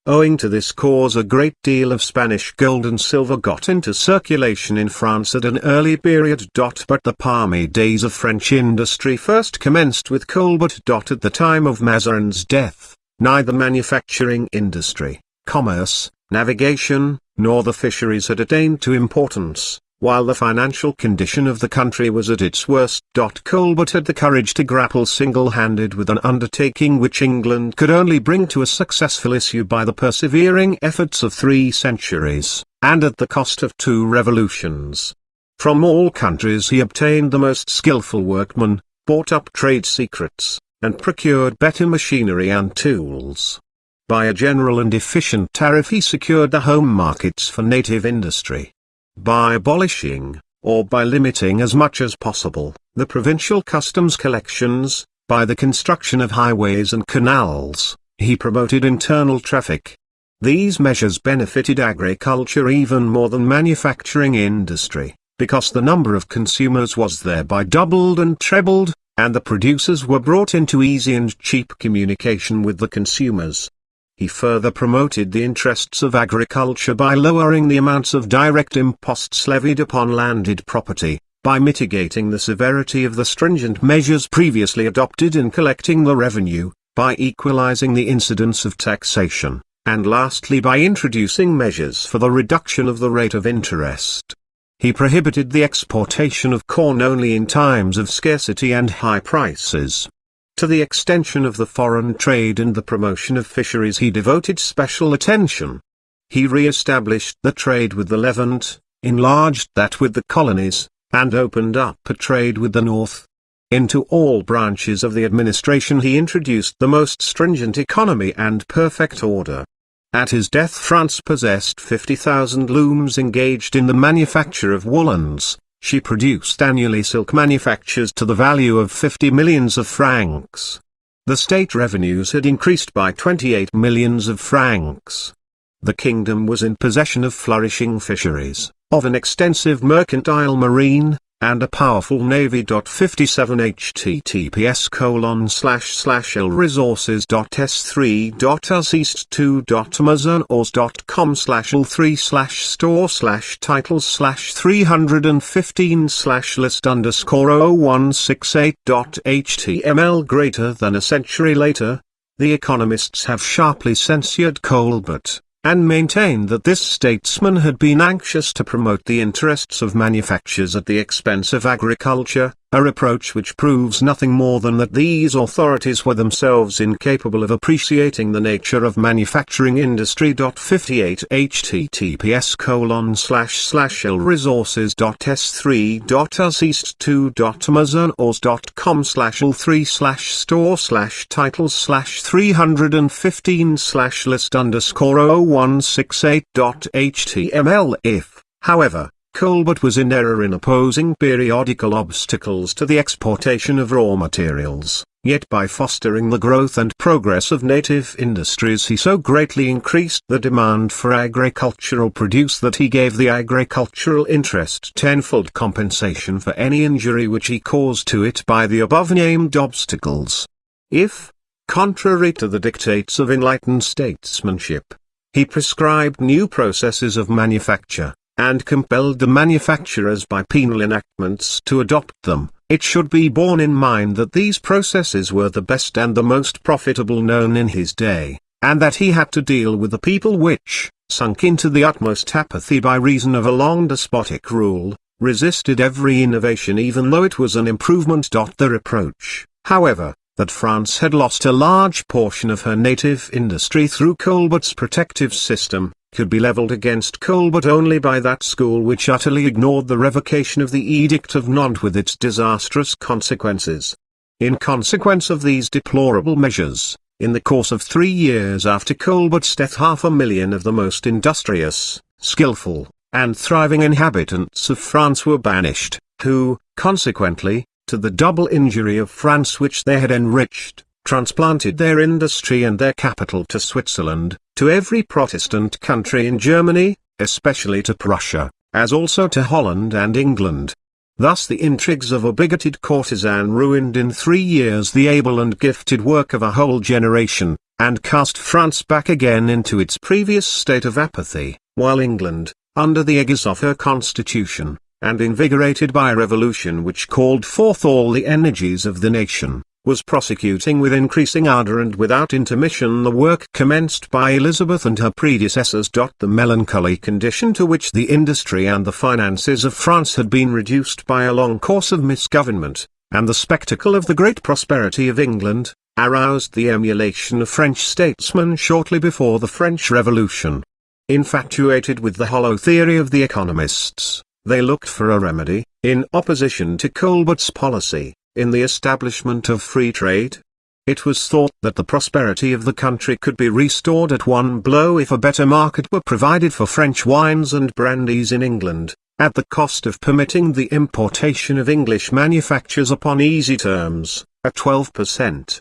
S1: Owing to this cause a great deal of Spanish gold and silver got into circulation in France at an early period. But the palmy days of French industry first commenced with Colbert. At the time of Mazarin's death, neither manufacturing industry, commerce, navigation, nor the fisheries had attained to importance, while the financial condition of the country was at its worst. Colbert had the courage to grapple single-handed with an undertaking which England could only bring to a successful issue by the persevering efforts of 3 centuries, and at the cost of 2 revolutions. From all countries he obtained the most skillful workmen, bought up trade secrets, and procured better machinery and tools. By a general and efficient tariff he secured the home markets for native industry. By abolishing, or by limiting as much as possible, the provincial customs collections, by the construction of highways and canals, he promoted internal traffic. These measures benefited agriculture even more than manufacturing industry, because the number of consumers was thereby doubled and trebled, and the producers were brought into easy and cheap communication with the consumers. He further promoted the interests of agriculture by lowering the amounts of direct imposts levied upon landed property, by mitigating the severity of the stringent measures previously adopted in collecting the revenue, by equalizing the incidence of taxation, and lastly by introducing measures for the reduction of the rate of interest. He prohibited the exportation of corn only in times of scarcity and high prices. To the extension of the foreign trade and the promotion of fisheries he devoted special attention. He re-established the trade with the Levant, enlarged that with the colonies, and opened up a trade with the North. Into all branches of the administration he introduced the most stringent economy and perfect order. At his death France possessed 50,000 looms engaged in the manufacture of woolens. She produced annually silk manufactures to the value of 50 millions of francs. The state revenues had increased by 28 millions of francs. The kingdom was in possession of flourishing fisheries, of an extensive mercantile marine, and a powerful navy. 57 https://lresources.s3.amazon.com/l3/store/titles/315/list_html. Greater than a century later, the economists have sharply censured Colbert, and maintain that this statesman had been anxious to promote the interests of manufactures at the expense of agriculture, a reproach which proves nothing more than that these authorities were themselves incapable of appreciating the nature of manufacturing industry. 58 https://lresources.s3.amazon.com/l3/store/titles/315/list_ors/titles/368.html. If, however, Colbert was in error in opposing periodical obstacles to the exportation of raw materials, yet by fostering the growth and progress of native industries he so greatly increased the demand for agricultural produce that he gave the agricultural interest tenfold compensation for any injury which he caused to it by the above-named obstacles. If, contrary to the dictates of enlightened statesmanship, he prescribed new processes of manufacture, and compelled the manufacturers by penal enactments to adopt them, it should be borne in mind that these processes were the best and the most profitable known in his day, and that he had to deal with a people which, sunk into the utmost apathy by reason of a long despotic rule, resisted every innovation even though it was an improvement. The reproach, however, that France had lost a large portion of her native industry through Colbert's protective system, could be leveled against coal, but only by that school which utterly ignored the revocation of the Edict of Nantes with its disastrous consequences. In consequence of these deplorable measures, in the course of 3 years after Colbert's death, 500,000 of the most industrious, skillful, and thriving inhabitants of France were banished, who, consequently, to the double injury of France which they had enriched, transplanted their industry and their capital to Switzerland, to every Protestant country in Germany, especially to Prussia, as also to Holland and England. Thus the intrigues of a bigoted courtesan ruined in 3 years the able and gifted work of a whole generation, and cast France back again into its previous state of apathy, while England, under the aegis of her constitution, and invigorated by a revolution which called forth all the energies of the nation, was prosecuting with increasing ardour and without intermission the work commenced by Elizabeth and her predecessors. The melancholy condition to which the industry and the finances of France had been reduced by a long course of misgovernment, and the spectacle of the great prosperity of England, aroused the emulation of French statesmen shortly before the French Revolution. Infatuated with the hollow theory of the economists, they looked for a remedy, in opposition to Colbert's policy, in the establishment of free trade. It was thought that the prosperity of the country could be restored at one blow if a better market were provided for French wines and brandies in England, at the cost of permitting the importation of English manufactures upon easy terms, at 12%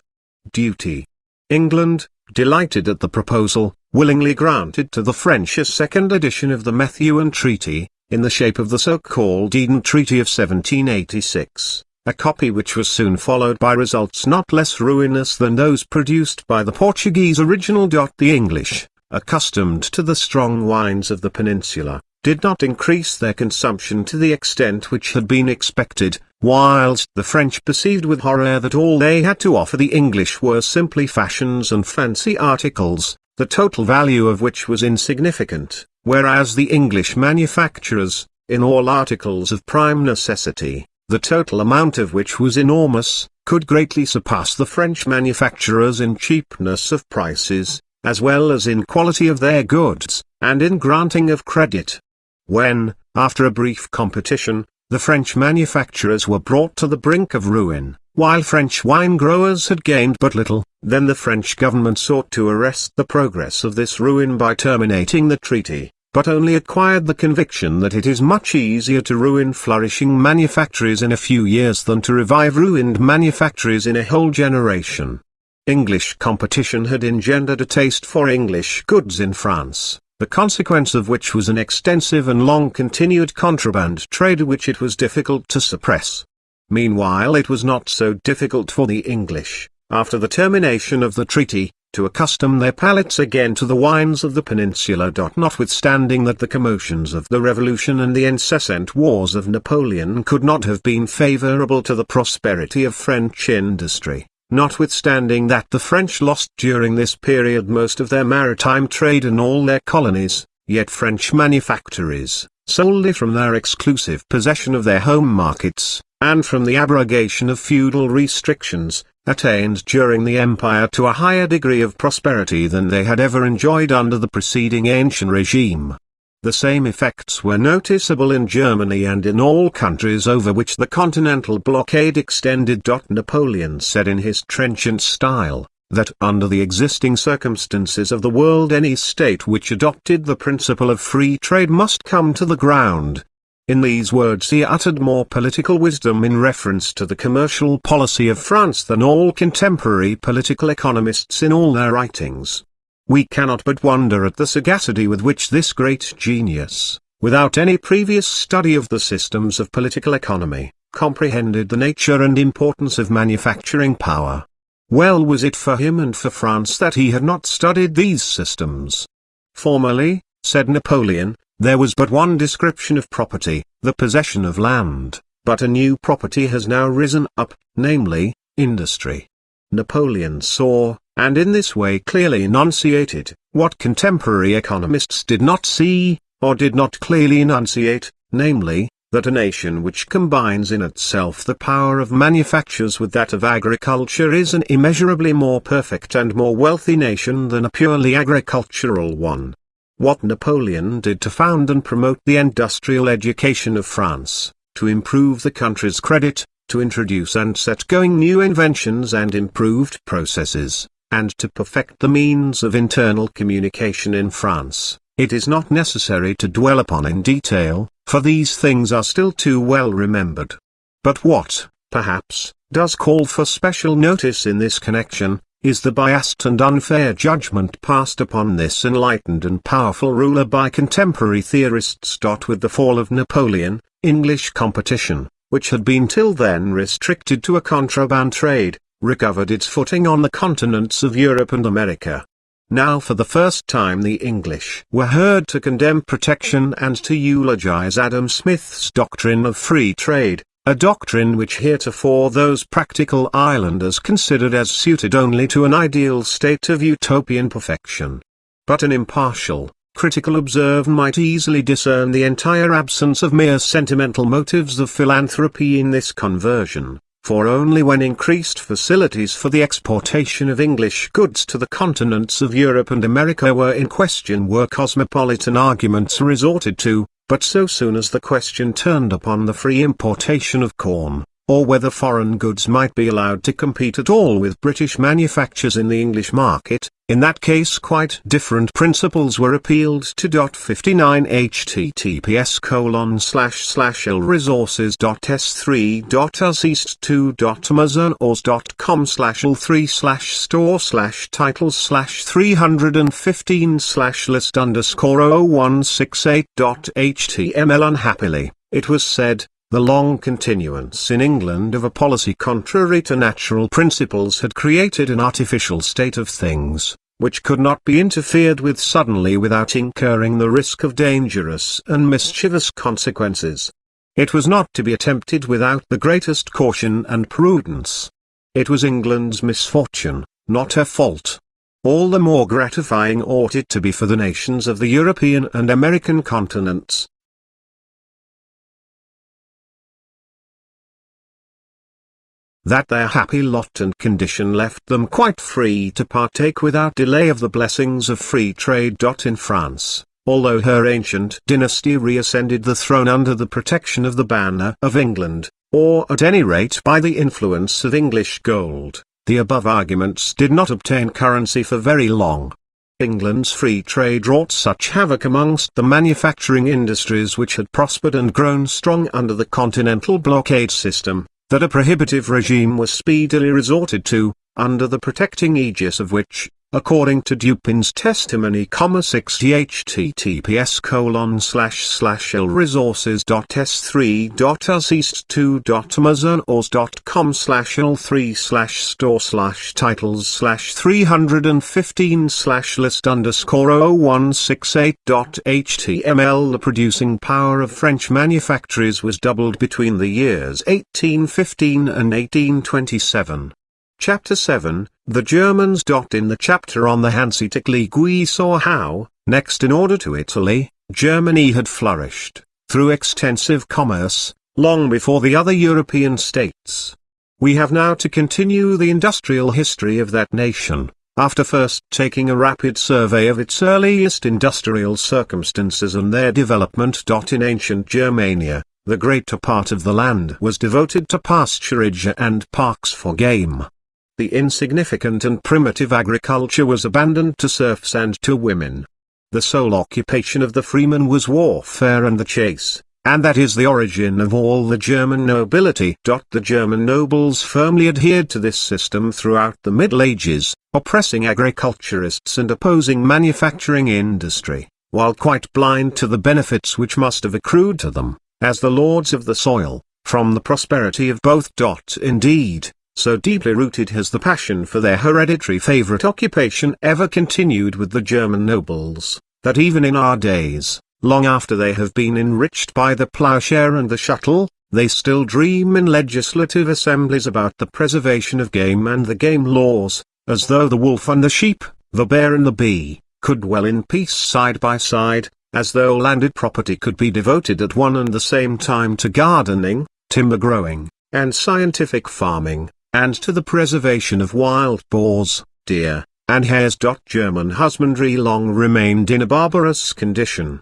S1: duty. England, delighted at the proposal, willingly granted to the French a second edition of the Methuen Treaty, in the shape of the so-called Eden Treaty of 1786, a copy which was soon followed by results not less ruinous than those produced by the Portuguese original. The English, accustomed to the strong wines of the peninsula, did not increase their consumption to the extent which had been expected, whilst the French perceived with horror that all they had to offer the English were simply fashions and fancy articles, the total value of which was insignificant, whereas the English manufacturers, in all articles of prime necessity, the total amount of which was enormous, could greatly surpass the French manufacturers in cheapness of prices, as well as in quality of their goods, and in granting of credit. When, after a brief competition, the French manufacturers were brought to the brink of ruin, while French wine growers had gained but little, then the French government sought to arrest the progress of this ruin by terminating the treaty, but only acquired the conviction that it is much easier to ruin flourishing manufactories in a few years than to revive ruined manufactories in a whole generation. English competition had engendered a taste for English goods in France, the consequence of which was an extensive and long-continued contraband trade which it was difficult to suppress. Meanwhile it was not so difficult for the English, after the termination of the treaty, to accustom their palates again to the wines of the peninsula. Notwithstanding that the commotions of the Revolution and the incessant wars of Napoleon could not have been favourable to the prosperity of French industry, notwithstanding that the French lost during this period most of their maritime trade and all their colonies, yet French manufactories, solely from their exclusive possession of their home markets, and from the abrogation of feudal restrictions, attained during the empire to a higher degree of prosperity than they had ever enjoyed under the preceding ancient regime. The same effects were noticeable in Germany and in all countries over which the continental blockade extended. Napoleon said in his trenchant style, that under the existing circumstances of the world any state which adopted the principle of free trade must come to the ground. In these words he uttered more political wisdom in reference to the commercial policy of France than all contemporary political economists in all their writings. We cannot but wonder at the sagacity with which this great genius, without any previous study of the systems of political economy, comprehended the nature and importance of manufacturing power. Well was it for him and for France that he had not studied these systems. Formerly, said Napoleon, there was but one description of property, the possession of land, but a new property has now risen up, namely, industry. Napoleon saw, and in this way clearly enunciated, what contemporary economists did not see, or did not clearly enunciate, namely, that a nation which combines in itself the power of manufactures with that of agriculture is an immeasurably more perfect and more wealthy nation than a purely agricultural one. what Napoleon did to found and promote the industrial education of France, to improve the country's credit, to introduce and set going new inventions and improved processes, and to perfect the means of internal communication in France, it is not necessary to dwell upon in detail, for these things are still too well remembered. But what, perhaps, does call for special notice in this connection, is the biased and unfair judgment passed upon this enlightened and powerful ruler by contemporary theorists. With the fall of Napoleon, English competition, which had been till then restricted to a contraband trade, recovered its footing on the continents of Europe and America. Now for the first time the English were heard to condemn protection and to eulogize Adam Smith's doctrine of free trade, a doctrine which heretofore those practical islanders considered as suited only to an ideal state of utopian perfection. But an impartial, critical observer might easily discern the entire absence of mere sentimental motives of philanthropy in this conversion, for only when increased facilities for the exportation of English goods to the continents of Europe and America were in question were cosmopolitan arguments resorted to, but so soon as the question turned upon the free importation of corn, or whether foreign goods might be allowed to compete at all with British manufactures in the English market, in that case quite different principles were appealed to. 59 https://l-resources.s3.amazon/all3/store/titles/315/list_/titles/368.html. Unhappily, it was said, the long continuance in England of a policy contrary to natural principles had created an artificial state of things, which could not be interfered with suddenly without incurring the risk of dangerous and mischievous consequences. It was not to be attempted without the greatest caution and prudence. It was England's misfortune, not her fault. All the more gratifying ought it to be for the nations of the European and American continents, that their happy lot and condition left them quite free to partake without delay of the blessings of free trade. In France, although her ancient dynasty reascended the throne under the protection of the banner of England, or at any rate by the influence of English gold, the above arguments did not obtain currency for very long. England's free trade wrought such havoc amongst the manufacturing industries which had prospered and grown strong under the continental blockade system, that a prohibitive regime was speedily resorted to, under the protecting aegis of which, according to Dupin's testimony, 60 https://l-resources.s3.amazon/all3/store/titles/315/list_/titles/368.html. The producing power of French manufactories was doubled between the years 1815 and 1827. Chapter 7, The Germans. In the chapter on the Hanseatic League we saw how, next in order to Italy, Germany had flourished, through extensive commerce, long before the other European states. We have now to continue the industrial history of that nation, after first taking a rapid survey of its earliest industrial circumstances and their development. In ancient Germania, the greater part of the land was devoted to pasturage and parks for game. The insignificant and primitive agriculture was abandoned to serfs and to women. The sole occupation of the freeman was warfare and the chase, and that is the origin of all the German nobility. The German nobles firmly adhered to this system throughout the Middle Ages, oppressing agriculturists and opposing manufacturing industry, while quite blind to the benefits which must have accrued to them, as the lords of the soil, from the prosperity of both. Indeed, so deeply rooted has the passion for their hereditary favorite occupation ever continued with the German nobles, that even in our days, long after they have been enriched by the plowshare and the shuttle, they still dream in legislative assemblies about the preservation of game and the game laws, as though the wolf and the sheep, the bear and the bee, could dwell in peace side by side, as though landed property could be devoted at one and the same time to gardening, timber growing, and scientific farming, and to the preservation of wild boars, deer, and hares. German husbandry long remained in a barbarous condition.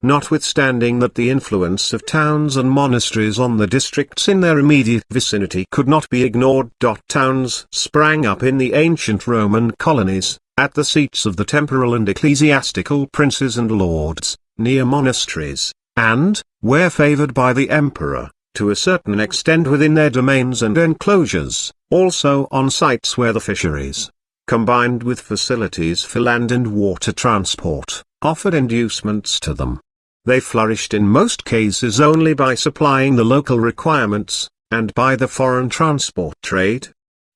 S1: Notwithstanding that the influence of towns and monasteries on the districts in their immediate vicinity could not be ignored. Towns sprang up in the ancient Roman colonies, at the seats of the temporal and ecclesiastical princes and lords, near monasteries, and, where favored by the emperor, to a certain extent within their domains and enclosures, also on sites where the fisheries, combined with facilities for land and water transport, offered inducements to them. They flourished in most cases only by supplying the local requirements, and by the foreign transport trade.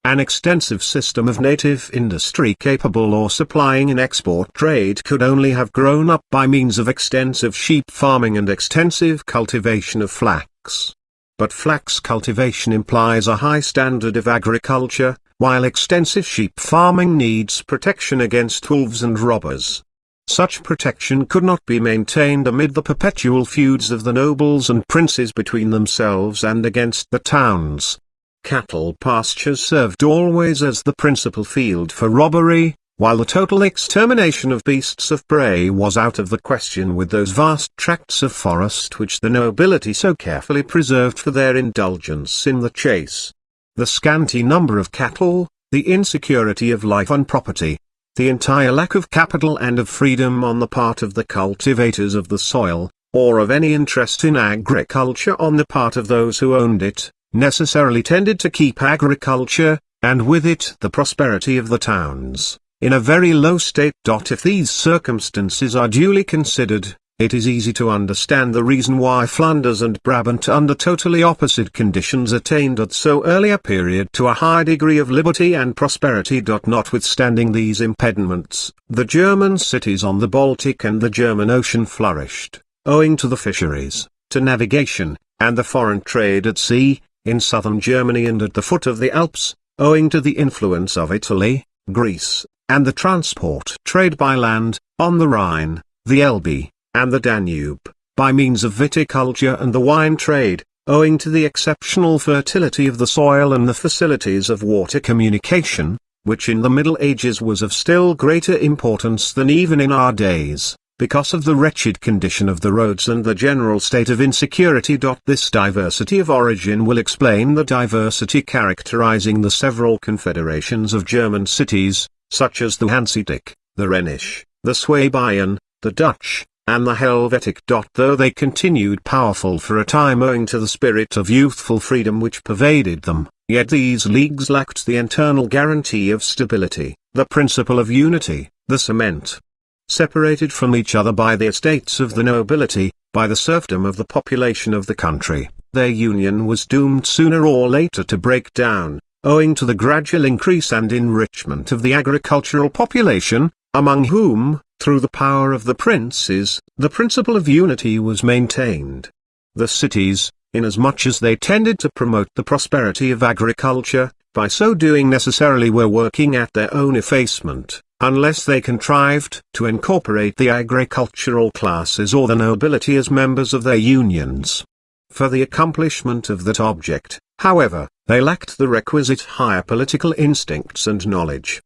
S1: An extensive system of native industry capable of supplying an export trade could only have grown up by means of extensive sheep farming and extensive cultivation of flax. But flax cultivation implies a high standard of agriculture, while extensive sheep farming needs protection against wolves and robbers. Such protection could not be maintained amid the perpetual feuds of the nobles and princes between themselves and against the towns. Cattle pastures served always as the principal field for robbery, while the total extermination of beasts of prey was out of the question with those vast tracts of forest which the nobility so carefully preserved for their indulgence in the chase. The scanty number of cattle, the insecurity of life and property, the entire lack of capital and of freedom on the part of the cultivators of the soil, or of any interest in agriculture on the part of those who owned it, necessarily tended to keep agriculture, and with it the prosperity of the towns, in a very low state. If these circumstances are duly considered, it is easy to understand the reason why Flanders and Brabant under totally opposite conditions attained at so early a period to a high degree of liberty and prosperity. Notwithstanding these impediments, the German cities on the Baltic and the German Ocean flourished, owing to the fisheries, to navigation, and the foreign trade at sea, in southern Germany and at the foot of the Alps, owing to the influence of Italy, Greece, and the transport trade by land, on the Rhine, the Elbe, and the Danube, by means of viticulture and the wine trade, owing to the exceptional fertility of the soil and the facilities of water communication, which in the Middle Ages was of still greater importance than even in our days, because of the wretched condition of the roads and the general state of insecurity. This diversity of origin will explain the diversity characterizing the several confederations of German cities, such as the Hanseatic, the Rhenish, the Swabian, the Dutch, and the Helvetic. Though they continued powerful for a time owing to the spirit of youthful freedom which pervaded them, yet these leagues lacked the internal guarantee of stability, the principle of unity, the cement. Separated from each other by the estates of the nobility, by the serfdom of the population of the country, their union was doomed sooner or later to break down, owing to the gradual increase and enrichment of the agricultural population, among whom, through the power of the princes, the principle of unity was maintained. The cities, inasmuch as they tended to promote the prosperity of agriculture, by so doing necessarily were working at their own effacement, unless they contrived to incorporate the agricultural classes or the nobility as members of their unions. For the accomplishment of that object, however, they lacked the requisite higher political instincts and knowledge.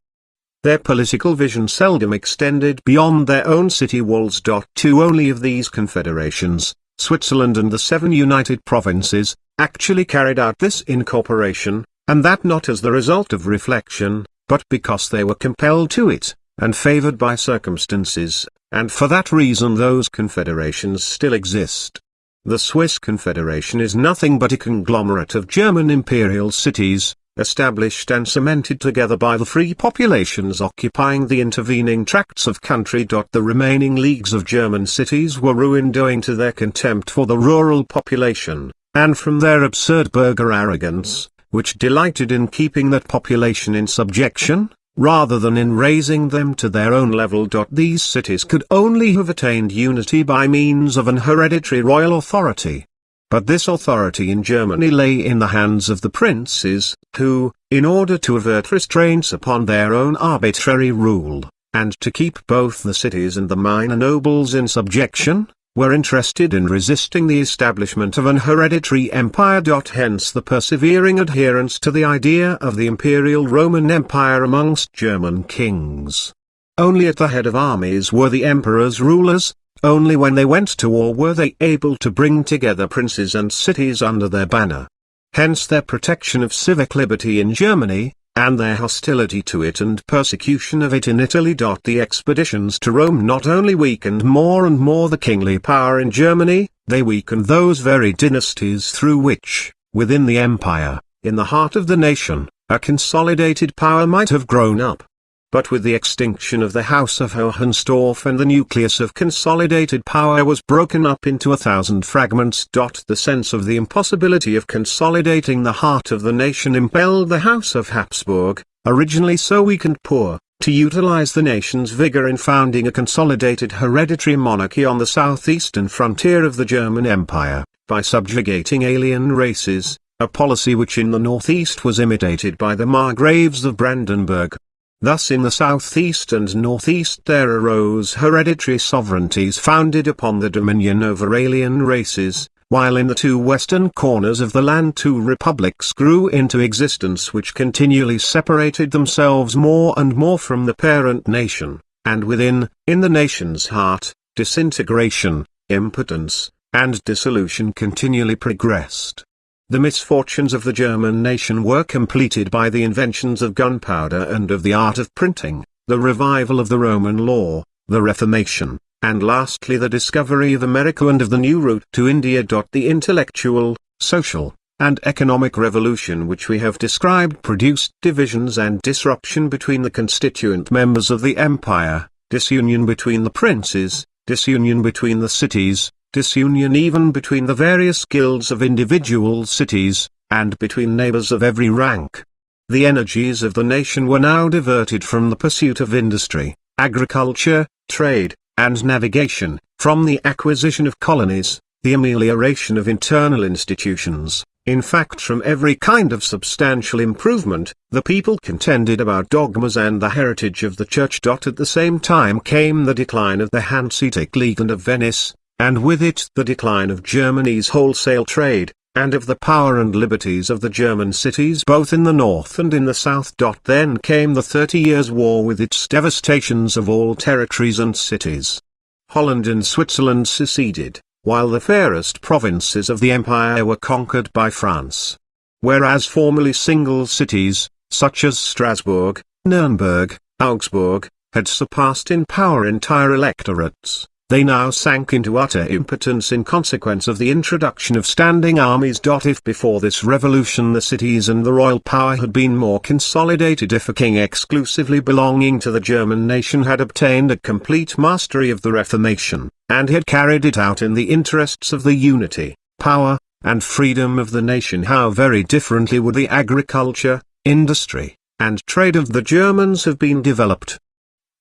S1: Their political vision seldom extended beyond their own city walls. Two only of these confederations, Switzerland and the 7 United Provinces, actually carried out this incorporation, and that not as the result of reflection, but because they were compelled to it, and favored by circumstances, and for that reason those confederations still exist. The Swiss Confederation is nothing but a conglomerate of German imperial cities, established and cemented together by the free populations occupying the intervening tracts of country. The remaining leagues of German cities were ruined owing to their contempt for the rural population, and from their absurd burgher arrogance, which delighted in keeping that population in subjection, rather than in raising them to their own level. These cities could only have attained unity by means of an hereditary royal authority. But this authority in Germany lay in the hands of the princes, who, in order to avert restraints upon their own arbitrary rule, and to keep both the cities and the minor nobles in subjection, were interested in resisting the establishment of an hereditary empire. Hence the persevering adherence to the idea of the imperial Roman Empire amongst German kings. Only at the head of armies were the emperors rulers, only when they went to war were they able to bring together princes and cities under their banner. Hence their protection of civic liberty in Germany, and their hostility to it and persecution of it in Italy. The expeditions to Rome not only weakened more and more the kingly power in Germany, they weakened those very dynasties through which, within the empire, in the heart of the nation, a consolidated power might have grown up. But with the extinction of the House of Hohenstaufen and the nucleus of consolidated power was broken up into 1,000 fragments. The sense of the impossibility of consolidating the heart of the nation impelled the House of Habsburg, originally so weak and poor, to utilize the nation's vigor in founding a consolidated hereditary monarchy on the southeastern frontier of the German Empire, by subjugating alien races, a policy which in the northeast was imitated by the Margraves of Brandenburg. Thus in the southeast and northeast there arose hereditary sovereignties founded upon the dominion over alien races, while in the two western corners of the land two republics grew into existence which continually separated themselves more and more from the parent nation, and within, in the nation's heart, disintegration, impotence, and dissolution continually progressed. The misfortunes of the German nation were completed by the inventions of gunpowder and of the art of printing, the revival of the Roman law, the Reformation, and lastly the discovery of America and of the new route to India. The intellectual, social, and economic revolution which we have described produced divisions and disruption between the constituent members of the empire, disunion between the princes, disunion between the cities, disunion even between the various guilds of individual cities, and between neighbors of every rank. The energies of the nation were now diverted from the pursuit of industry, agriculture, trade, and navigation, from the acquisition of colonies, the amelioration of internal institutions, in fact from every kind of substantial improvement. The people contended about dogmas and the heritage of the Church. At the same time came the decline of the Hanseatic League and of Venice, and with it the decline of Germany's wholesale trade, and of the power and liberties of the German cities both in the north and in the south. Then came the 30 Years' War with its devastations of all territories and cities. Holland and Switzerland seceded, while the fairest provinces of the empire were conquered by France. Whereas formerly single cities, such as Strasbourg, Nuremberg, Augsburg, had surpassed in power entire electorates, they now sank into utter impotence in consequence of the introduction of standing armies. If before this revolution the cities and the royal power had been more consolidated, if a king exclusively belonging to the German nation had obtained a complete mastery of the Reformation, and had carried it out in the interests of the unity, power, and freedom of the nation, how very differently would the agriculture, industry, and trade of the Germans have been developed.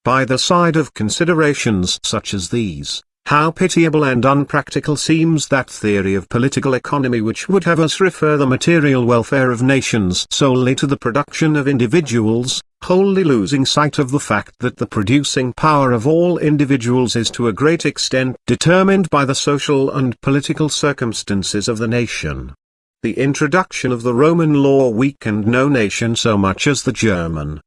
S1: By the side of considerations such as these, how pitiable and unpractical seems that theory of political economy which would have us refer the material welfare of nations solely to the production of individuals, wholly losing sight of the fact that the producing power of all individuals is to a great extent determined by the social and political circumstances of the nation. The introduction of the Roman law weakened no nation so much as the German.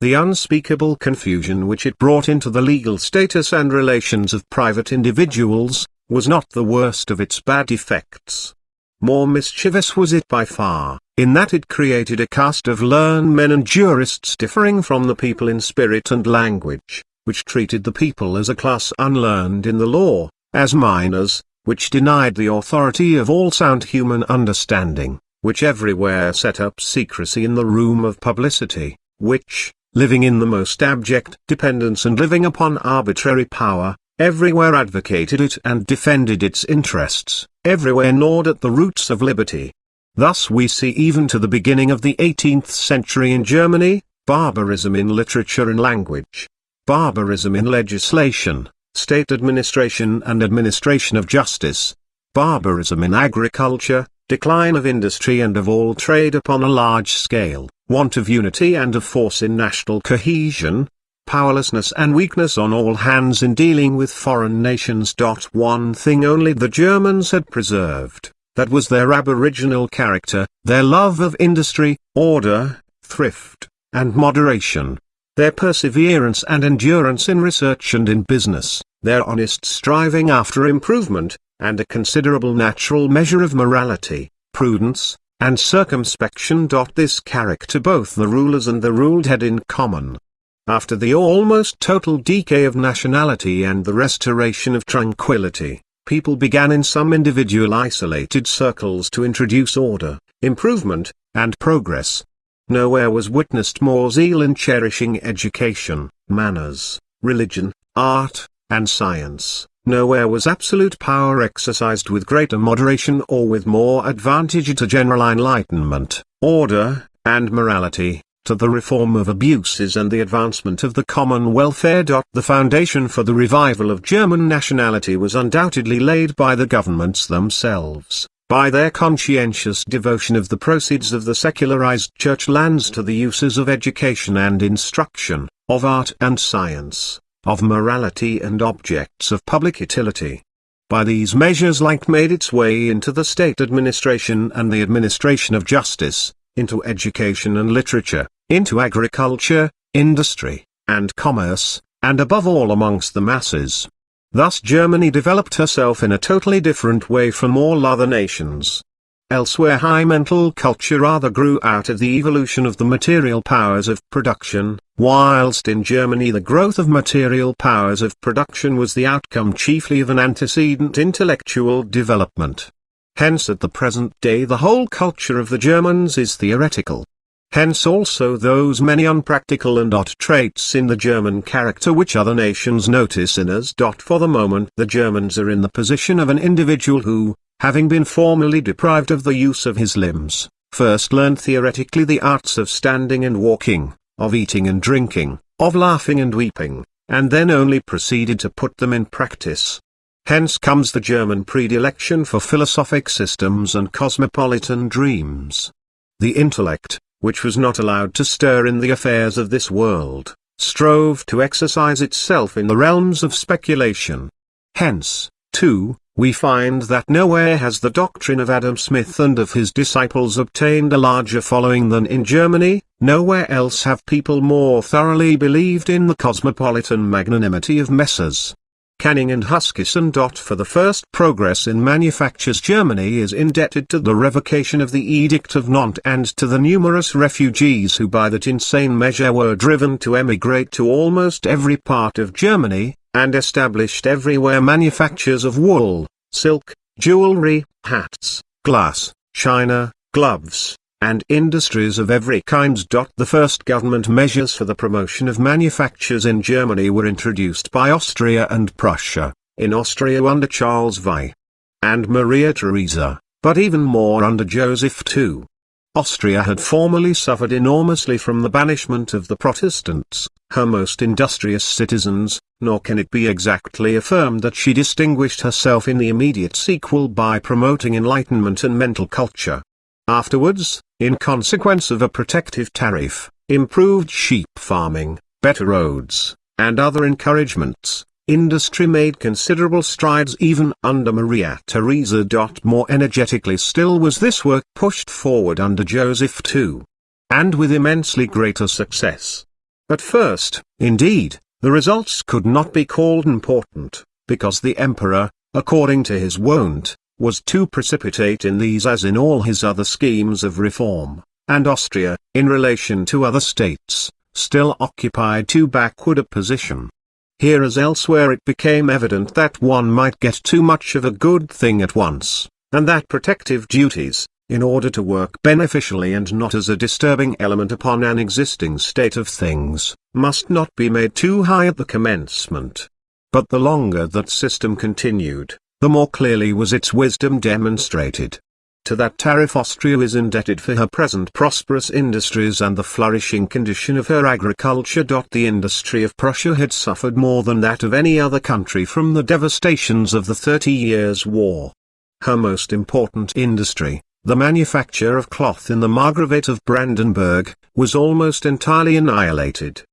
S1: The unspeakable confusion which it brought into the legal status and relations of private individuals, was not the worst of its bad effects. More mischievous was it by far, in that it created a caste of learned men and jurists differing from the people in spirit and language, which treated the people as a class unlearned in the law, as minors, which denied the authority of all sound human understanding, which everywhere set up secrecy in the room of publicity, which, living in the most abject dependence and living upon arbitrary power, everywhere advocated it and defended its interests, everywhere gnawed at the roots of liberty. Thus we see even to the beginning of the 18th century in Germany, barbarism in literature and language, barbarism in legislation, state administration and administration of justice, barbarism in agriculture, decline of industry and of all trade upon a large scale, want of unity and of force in national cohesion, powerlessness and weakness on all hands in dealing with foreign nations. One thing only the Germans had preserved, that was their aboriginal character, their love of industry, order, thrift, and moderation, their perseverance and endurance in research and in business, their honest striving after improvement, and a considerable natural measure of morality, prudence, and circumspection. This character both the rulers and the ruled had in common. After the almost total decay of nationality and the restoration of tranquility, people began in some individual isolated circles to introduce order, improvement, and progress. Nowhere was witnessed more zeal in cherishing education, manners, religion, art, and science. Nowhere was absolute power exercised with greater moderation or with more advantage to general enlightenment, order, and morality, to the reform of abuses and the advancement of the common welfare. The foundation for the revival of German nationality was undoubtedly laid by the governments themselves, by their conscientious devotion of the proceeds of the secularized church lands to the uses of education and instruction, of art and science, of morality and objects of public utility. By these measures light made its way into the state administration and the administration of justice, into education and literature, into agriculture, industry, and commerce, and above all amongst the masses. Thus Germany developed herself in a totally different way from all other nations. Elsewhere high mental culture rather grew out of the evolution of the material powers of production, whilst in Germany the growth of material powers of production was the outcome chiefly of an antecedent intellectual development. Hence at the present day the whole culture of the Germans is theoretical. Hence also those many unpractical and odd traits in the German character which other nations notice in us. For the moment the Germans are in the position of an individual who, having been formerly deprived of the use of his limbs, first learned theoretically the arts of standing and walking, of eating and drinking, of laughing and weeping, and then only proceeded to put them in practice. Hence comes the German predilection for philosophic systems and cosmopolitan dreams. The intellect, which was not allowed to stir in the affairs of this world, strove to exercise itself in the realms of speculation. Hence, too, we find that nowhere has the doctrine of Adam Smith and of his disciples obtained a larger following than in Germany. Nowhere else have people more thoroughly believed in the cosmopolitan magnanimity of Messrs. Canning and Huskisson. For the first progress in manufactures Germany is indebted to the revocation of the Edict of Nantes and to the numerous refugees who by that insane measure were driven to emigrate to almost every part of Germany, and established everywhere manufactures of wool, silk, jewelry, hats, glass, china, gloves, and industries of every kind. The first government measures for the promotion of manufactures in Germany were introduced by Austria and Prussia, in Austria under Charles V. and Maria Theresa, but even more under Joseph II. Austria had formerly suffered enormously from the banishment of the Protestants, her most industrious citizens, nor can it be exactly affirmed that she distinguished herself in the immediate sequel by promoting enlightenment and mental culture. Afterwards, in consequence of a protective tariff, improved sheep farming, better roads, and other encouragements, industry made considerable strides even under Maria Theresa. More energetically still was this work pushed forward under Joseph II. And with immensely greater success. At first, indeed, the results could not be called important, because the emperor, according to his wont, was too precipitate in these as in all his other schemes of reform, and Austria, in relation to other states, still occupied too backward a position. Here as elsewhere it became evident that one might get too much of a good thing at once, and that protective duties, in order to work beneficially and not as a disturbing element upon an existing state of things, must not be made too high at the commencement. But the longer that system continued, the more clearly was its wisdom demonstrated. To that tariff Austria is indebted for her present prosperous industries and the flourishing condition of her agriculture. The industry of Prussia had suffered more than that of any other country from the devastations of the 30 Years' War. Her most important industry, the manufacture of cloth in the Margravate of Brandenburg, was almost entirely annihilated.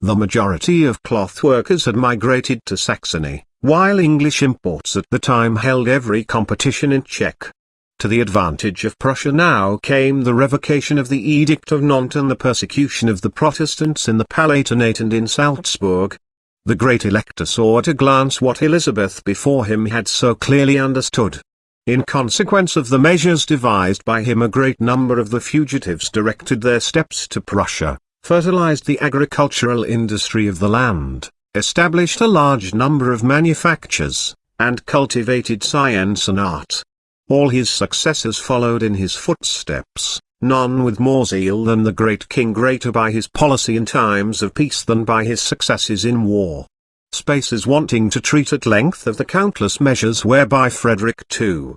S1: The majority of cloth workers had migrated to Saxony, while English imports at the time held every competition in check. To the advantage of Prussia now came the revocation of the Edict of Nantes and the persecution of the Protestants in the Palatinate and in Salzburg. The great elector saw at a glance what Elizabeth before him had so clearly understood. In consequence of the measures devised by him, a great number of the fugitives directed their steps to Prussia, fertilized the agricultural industry of the land, established a large number of manufactures, and cultivated science and art. All his successors followed in his footsteps, none with more zeal than the great king, greater by his policy in times of peace than by his successes in war. Space is wanting to treat at length of the countless measures whereby Friedrich II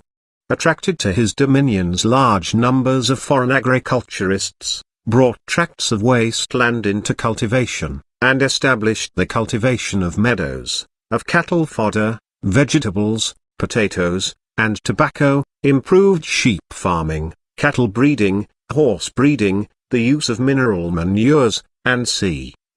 S1: attracted to his dominions large numbers of foreign agriculturists, brought tracts of waste land into cultivation, and established the cultivation of meadows, of cattle fodder, vegetables, potatoes, and tobacco, improved sheep farming, cattle breeding, horse breeding, the use of mineral manures, and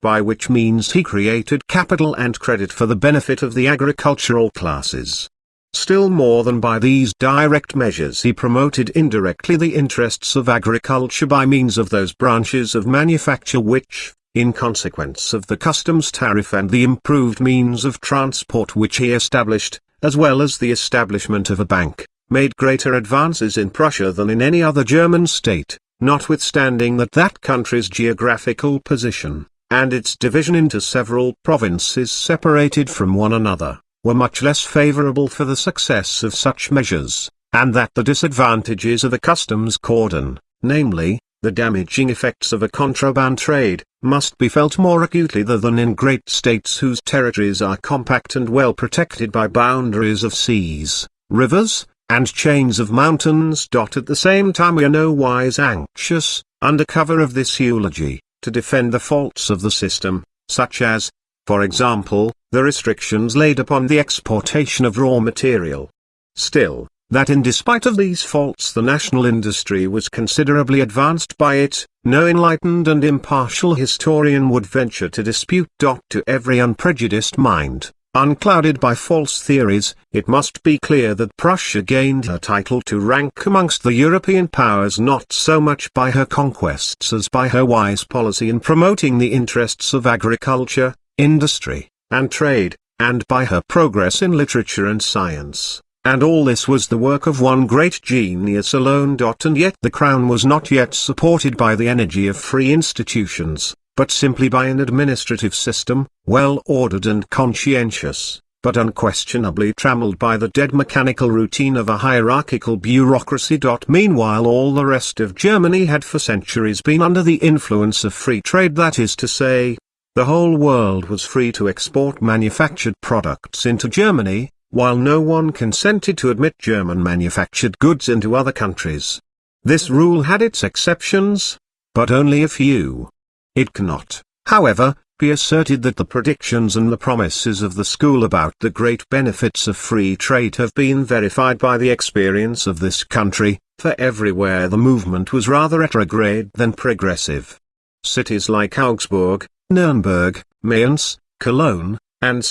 S1: by which means he created capital and credit for the benefit of the agricultural classes. Still more than by these direct measures, he promoted indirectly the interests of agriculture by means of those branches of manufacture which, in consequence of the customs tariff and the improved means of transport which he established, as well as the establishment of a bank, made greater advances in Prussia than in any other German state, notwithstanding that country's geographical position, and its division into several provinces separated from one another, were much less favorable for the success of such measures, and that the disadvantages of a customs cordon, namely, the damaging effects of a contraband trade, must be felt more acutely than in great states whose territories are compact and well protected by boundaries of seas, rivers, and chains of mountains. At the same time we are nowise anxious, under cover of this eulogy, to defend the faults of the system, such as, for example, the restrictions laid upon the exportation of raw material. Still, that in despite of these faults the national industry was considerably advanced by it, no enlightened and impartial historian would venture to dispute. To every unprejudiced mind, unclouded by false theories, it must be clear that Prussia gained her title to rank amongst the European powers not so much by her conquests as by her wise policy in promoting the interests of agriculture, industry, and trade, and by her progress in literature and science. And all this was the work of one great genius alone. And yet the crown was not yet supported by the energy of free institutions, but simply by an administrative system, well ordered and conscientious, but unquestionably trammelled by the dead mechanical routine of a hierarchical bureaucracy. Meanwhile all the rest of Germany had for centuries been under the influence of free trade, that is to say, the whole world was free to export manufactured products into Germany, while no one consented to admit German manufactured goods into other countries. This rule had its exceptions, but only a few. It cannot, however, be asserted that the predictions and the promises of the school about the great benefits of free trade have been verified by the experience of this country, for everywhere the movement was rather retrograde than progressive. Cities like Augsburg, Nuremberg, Mayence, Cologne, and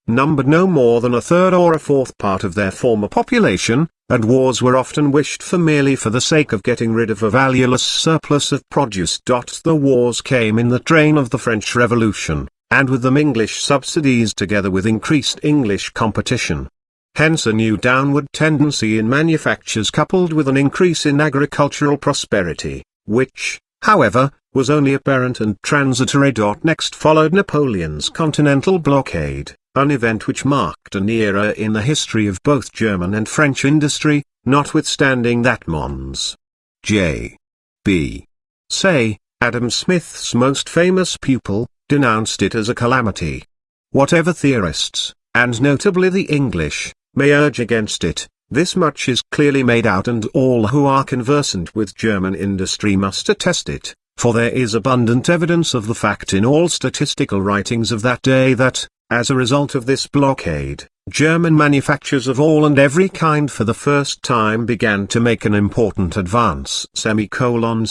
S1: numbered no more than a third or a fourth part of their former population, and wars were often wished for merely for the sake of getting rid of a valueless surplus of produce. The wars came in the train of the French Revolution, and with them English subsidies together with increased English competition. Hence a new downward tendency in manufactures coupled with an increase in agricultural prosperity, which, however, was only apparent and transitory. Next followed Napoleon's continental blockade, an event which marked an era in the history of both German and French industry, notwithstanding that Mons. J. B. Say, Adam Smith's most famous pupil, denounced it as a calamity. Whatever theorists, and notably the English, may urge against it, this much is clearly made out, and all who are conversant with German industry must attest it, for there is abundant evidence of the fact in all statistical writings of that day that, as a result of this blockade, German manufacturers of all and every kind for the first time began to make an important advance. 61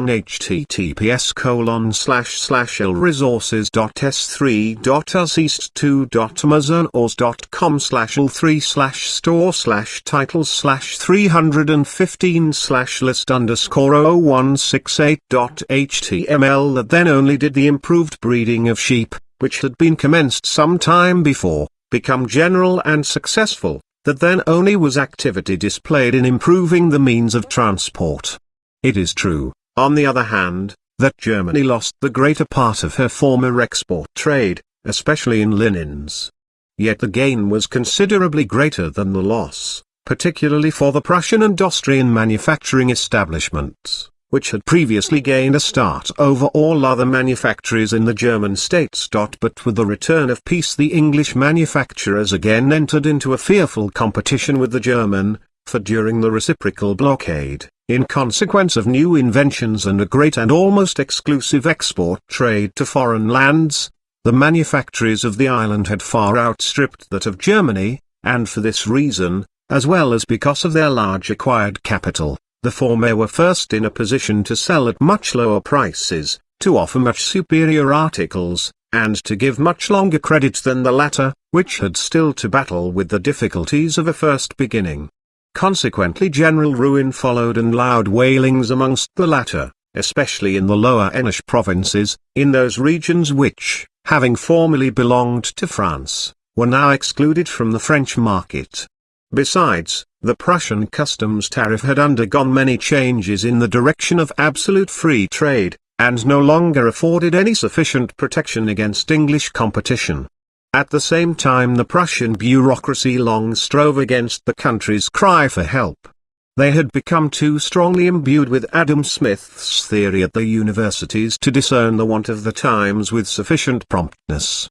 S1: https://lresources.s3.amazon.com/l3/store/titles/315/list_titles/368.html that then only did the improved breeding of sheep, which had been commenced some time before, become general and successful, that then only was activity displayed in improving the means of transport. It is true, on the other hand, that Germany lost the greater part of her former export trade, especially in linens. Yet the gain was considerably greater than the loss, particularly for the Prussian and Austrian manufacturing establishments, which had previously gained a start over all other manufactories in the German states. But with the return of peace the English manufacturers again entered into a fearful competition with the German, for during the reciprocal blockade, in consequence of new inventions and a great and almost exclusive export trade to foreign lands, the manufactories of the island had far outstripped that of Germany, and for this reason, as well as because of their large acquired capital, the former were first in a position to sell at much lower prices, to offer much superior articles, and to give much longer credit than the latter, which had still to battle with the difficulties of a first beginning. Consequently general ruin followed and loud wailings amongst the latter, especially in the lower Rhenish provinces, in those regions which, having formerly belonged to France, were now excluded from the French market. Besides, the Prussian customs tariff had undergone many changes in the direction of absolute free trade, and no longer afforded any sufficient protection against English competition. At the same time the Prussian bureaucracy long strove against the country's cry for help. They had become too strongly imbued with Adam Smith's theory at the universities to discern the want of the times with sufficient promptness.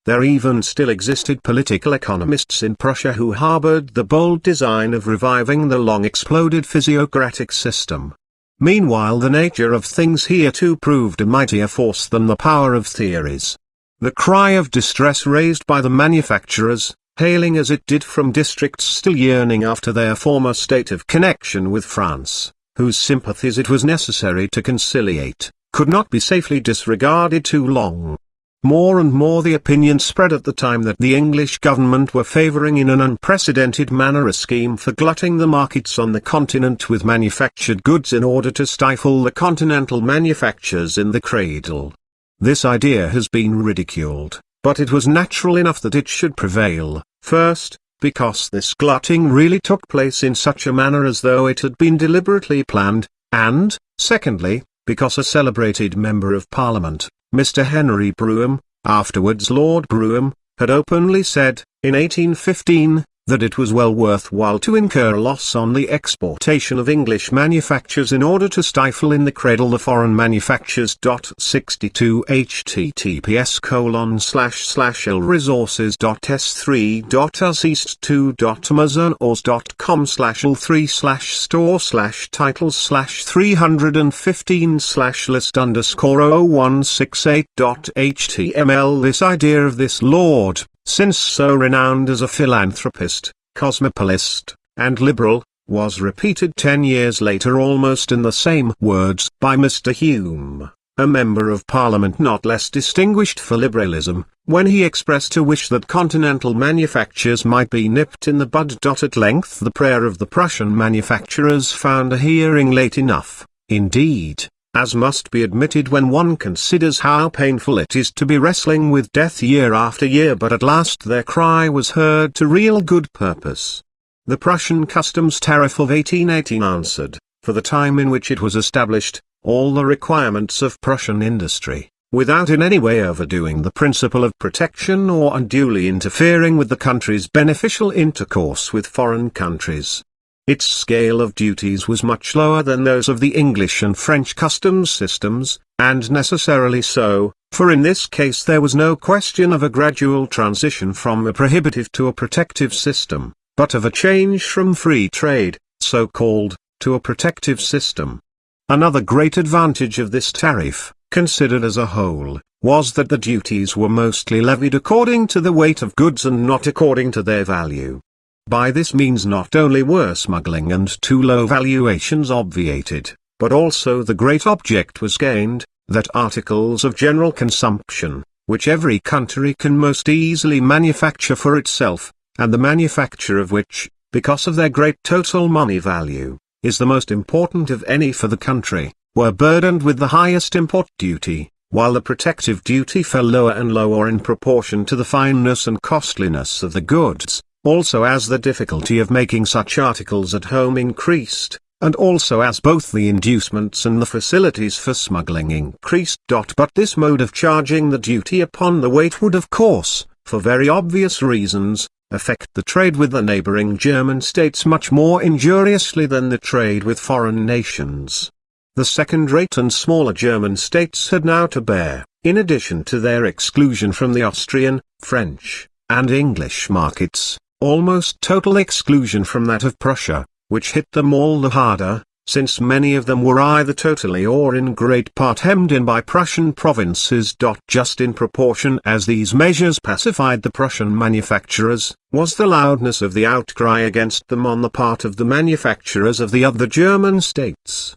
S1: There even still existed political economists in Prussia who harbored the bold design of reviving the long exploded physiocratic system. Meanwhile the nature of things here too proved a mightier force than the power of theories. The cry of distress raised by the manufacturers, hailing as it did from districts still yearning after their former state of connection with France, whose sympathies it was necessary to conciliate, could not be safely disregarded too long. More and more the opinion spread at the time that the English government were favouring in an unprecedented manner a scheme for glutting the markets on the continent with manufactured goods in order to stifle the continental manufactures in the cradle. This idea has been ridiculed, but it was natural enough that it should prevail, first, because this glutting really took place in such a manner as though it had been deliberately planned, and, secondly, because a celebrated member of Parliament, Mr. Henry Brougham, afterwards Lord Brougham, had openly said, in 1815, that it was well worth while to incur a loss on the exportation of English manufactures in order to stifle in the cradle the foreign manufactures. 62 https://lresources.s3.amazon.com/l3/store/titles/315/list_titles/368.html. This idea of this lord, since so renowned as a philanthropist, cosmopolist, and liberal, was repeated 10 years later almost in the same words by Mr. Hume, a member of Parliament not less distinguished for liberalism, when he expressed a wish that continental manufactures might be nipped in the bud. At length the prayer of the Prussian manufacturers found a hearing late enough, indeed, as must be admitted when one considers how painful it is to be wrestling with death year after year, but at last their cry was heard to real good purpose. The Prussian customs tariff of 1818 answered, for the time in which it was established, all the requirements of Prussian industry, without in any way overdoing the principle of protection or unduly interfering with the country's beneficial intercourse with foreign countries. Its scale of duties was much lower than those of the English and French customs systems, and necessarily so, for in this case there was no question of a gradual transition from a prohibitive to a protective system, but of a change from free trade, so called, to a protective system. Another great advantage of this tariff, considered as a whole, was that the duties were mostly levied according to the weight of goods and not according to their value. By this means not only were smuggling and too low valuations obviated, but also the great object was gained, that articles of general consumption, which every country can most easily manufacture for itself, and the manufacture of which, because of their great total money value, is the most important of any for the country, were burdened with the highest import duty, while the protective duty fell lower and lower in proportion to the fineness and costliness of the goods, also as the difficulty of making such articles at home increased, and also as both the inducements and the facilities for smuggling increased. But this mode of charging the duty upon the weight would of course, for very obvious reasons, affect the trade with the neighboring German states much more injuriously than the trade with foreign nations. The second-rate and smaller German states had now to bear, in addition to their exclusion from the Austrian, French, and English markets, almost total exclusion from that of Prussia, which hit them all the harder, since many of them were either totally or in great part hemmed in by Prussian provinces. Just in proportion as these measures pacified the Prussian manufacturers, was the loudness of the outcry against them on the part of the manufacturers of the other German states.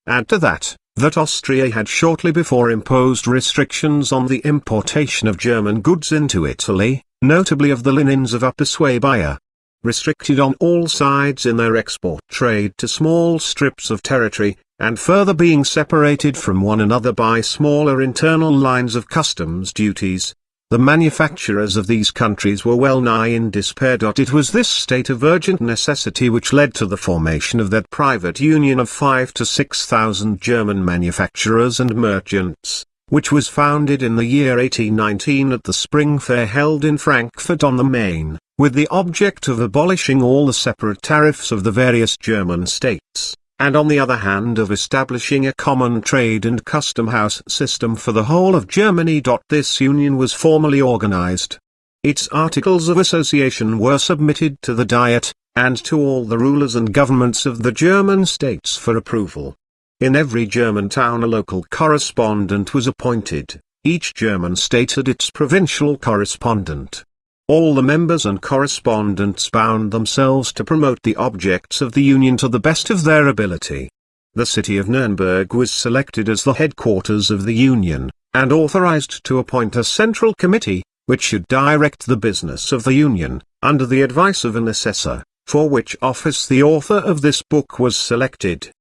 S1: Add to that, that Austria had shortly before imposed restrictions on the importation of German goods into Italy, notably of the linens of Upper Swabia, restricted on all sides in their export trade to small strips of territory, and further being separated from one another by smaller internal lines of customs duties. The manufacturers of these countries were well nigh in despair. It was this state of urgent necessity which led to the formation of that private union of 5,000 to 6,000 German manufacturers and merchants, which was founded in the year 1819 at the Spring Fair held in Frankfurt on the Main, with the object of abolishing all the separate tariffs of the various German states, and on the other hand of establishing a common trade and custom house system for the whole of Germany. This union was formally organized. Its articles of association were submitted to the Diet, and to all the rulers and governments of the German states for approval. In every German town a local correspondent was appointed, each German state had its provincial correspondent. All the members and correspondents bound themselves to promote the objects of the Union to the best of their ability. The city of Nuremberg was selected as the headquarters of the Union, and authorized to appoint a central committee, which should direct the business of the Union, under the advice of an assessor, for which office the author of this book was selected.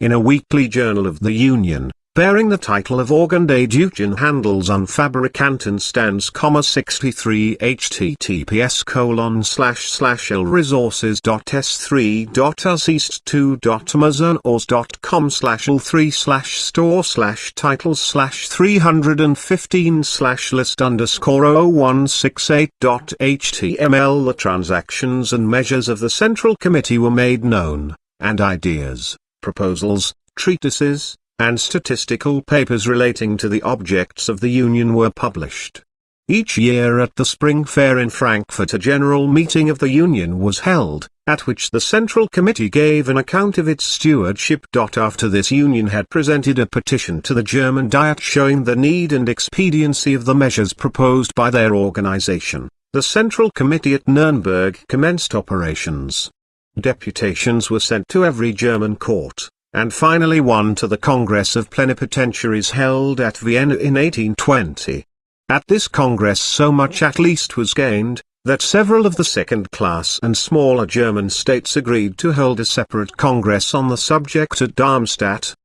S1: In a weekly journal of the Union, bearing the title of Organ des Deutschen Handels und Fabrikantenstands, 63 https://lresources.s3.amazon/all3/store/titles/315/list_list_titles/368.html. The transactions and measures of the Central Committee were made known, and ideas, proposals, treatises, and statistical papers relating to the objects of the Union were published. Each year at the Spring Fair in Frankfurt a general meeting of the Union was held, at which the Central Committee gave an account of its stewardship. After this Union had presented a petition to the German Diet showing the need and expediency of the measures proposed by their organization, the Central Committee at Nuremberg commenced operations. Deputations were sent to every German court, and finally one to the Congress of Plenipotentiaries held at Vienna in 1820. At this Congress so much at least was gained, that several of the second-class and smaller German states agreed to hold a separate Congress on the subject at Darmstadt.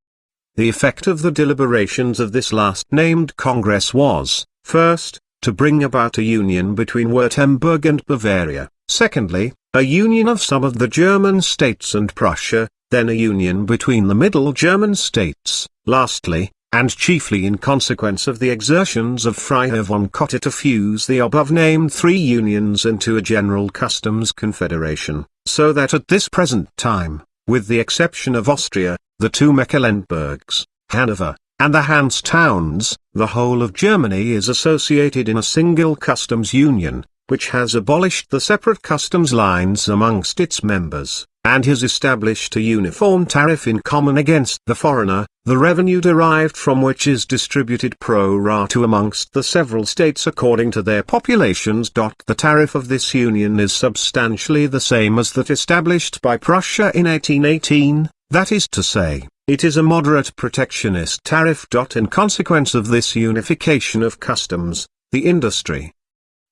S1: The effect of the deliberations of this last-named Congress was, first, to bring about a union between Württemberg and Bavaria, secondly, a union of some of the German states and Prussia, then a union between the Middle German states, lastly, and chiefly in consequence of the exertions of Friedrich von Cotter to fuse the above-named three unions into a general customs confederation, so that at this present time, with the exception of Austria, the two Mecklenburgs, Hanover, and the Hanse towns, the whole of Germany is associated in a single customs union, which has abolished the separate customs lines amongst its members. and has established a uniform tariff in common against the foreigner, the revenue derived from which is distributed pro rata amongst the several states according to their populations. The tariff of this union is substantially the same as that established by Prussia in 1818, that is to say, it is a moderate protectionist tariff. In consequence of this unification of customs, the industry,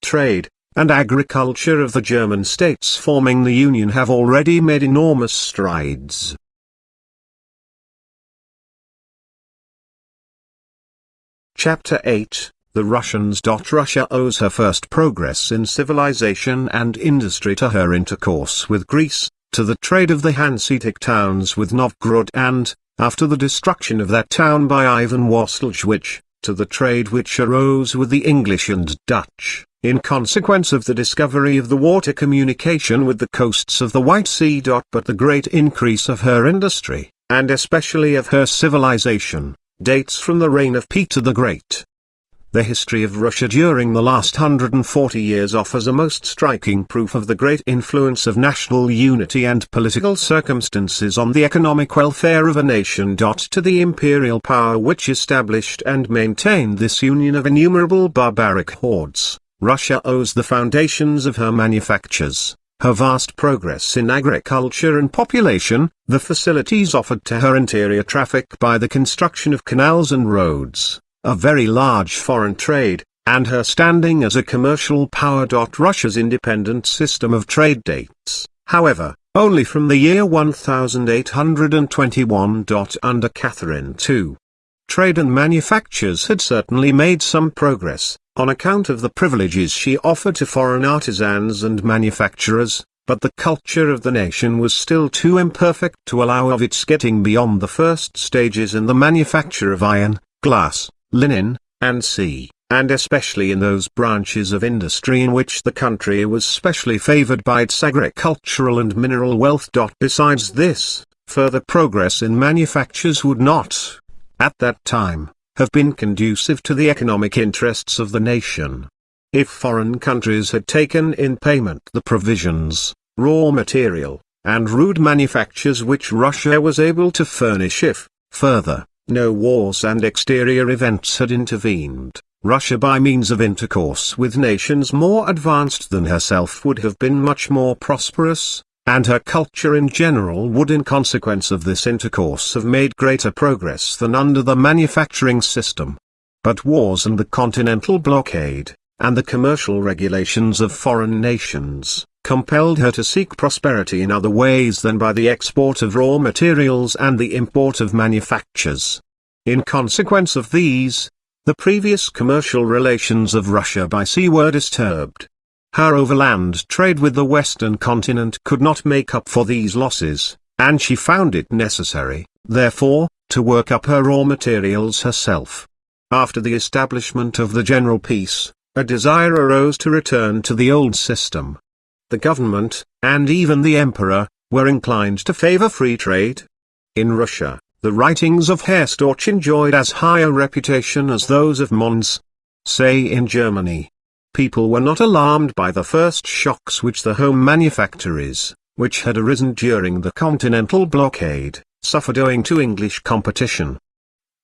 S1: trade, and agriculture of the German states forming the Union have already made enormous strides. Chapter 8, The Russians. Russia owes her first progress in civilization and industry to her intercourse with Greece, to the trade of the Hanseatic towns with Novgorod and, after the destruction of that town by Ivan Wassilewicz, to the trade which arose with the English and Dutch, in consequence of the discovery of the water communication with the coasts of the White Sea. But the great increase of her industry, and especially of her civilization, dates from the reign of Peter the Great. The history of Russia during the last 140 years offers a most striking proof of the great influence of national unity and political circumstances on the economic welfare of a nation. To the imperial power which established and maintained this union of innumerable barbaric hordes, Russia owes the foundations of her manufactures, her vast progress in agriculture and population, the facilities offered to her interior traffic by the construction of canals and roads, a very large foreign trade, and her standing as a commercial power. Russia's independent system of trade dates, however, only from the year 1821. Under Catherine II, trade and manufactures had certainly made some progress, on account of the privileges she offered to foreign artisans and manufacturers, but the culture of the nation was still too imperfect to allow of its getting beyond the first stages in the manufacture of iron, glass, linen, and sea, and especially in those branches of industry in which the country was specially favored by its agricultural and mineral wealth. Besides this, further progress in manufactures would not, at that time, have been conducive to the economic interests of the nation. If foreign countries had taken in payment the provisions, raw material, and rude manufactures which Russia was able to furnish, if, further, no wars and exterior events had intervened, Russia by means of intercourse with nations more advanced than herself would have been much more prosperous, and her culture in general would in consequence of this intercourse have made greater progress than under the manufacturing system. But wars and the continental blockade, and the commercial regulations of foreign nations, compelled her to seek prosperity in other ways than by the export of raw materials and the import of manufactures. In consequence of these, the previous commercial relations of Russia by sea were disturbed. Her overland trade with the western continent could not make up for these losses, and she found it necessary, therefore, to work up her raw materials herself. After the establishment of the general peace, a desire arose to return to the old system. The government, and even the emperor, were inclined to favor free trade. In Russia, the writings of Herr Storch enjoyed as high a reputation as those of Mons. Say in Germany, people were not alarmed by the first shocks which the home manufactories, which had arisen during the continental blockade, suffered owing to English competition.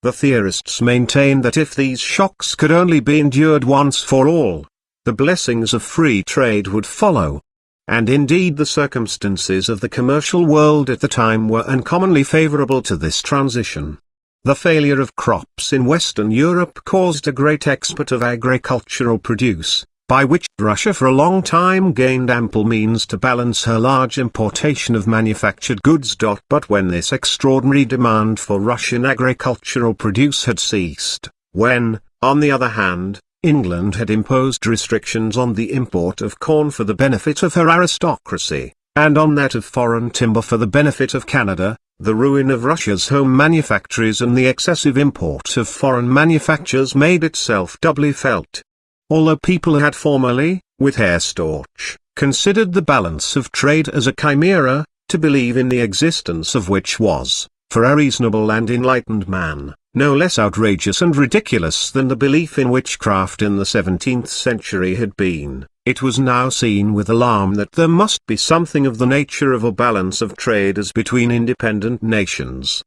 S1: The theorists maintained that if these shocks could only be endured once for all, the blessings of free trade would follow. And indeed the circumstances of the commercial world at the time were uncommonly favorable to this transition. The failure of crops in Western Europe caused a great export of agricultural produce, by which Russia for a long time gained ample means to balance her large importation of manufactured goods. But when this extraordinary demand for Russian agricultural produce had ceased, when, on the other hand, England had imposed restrictions on the import of corn for the benefit of her aristocracy, and on that of foreign timber for the benefit of Canada, the ruin of Russia's home manufactories and the excessive import of foreign manufactures made itself doubly felt. Although people had formerly, with Herr Storch, considered the balance of trade as a chimera, to believe in the existence of which was, for a reasonable and enlightened man, no less outrageous and ridiculous than the belief in witchcraft in the 17th century had been, It was now seen with alarm that there must be something of the nature of a balance of trade as between independent nations.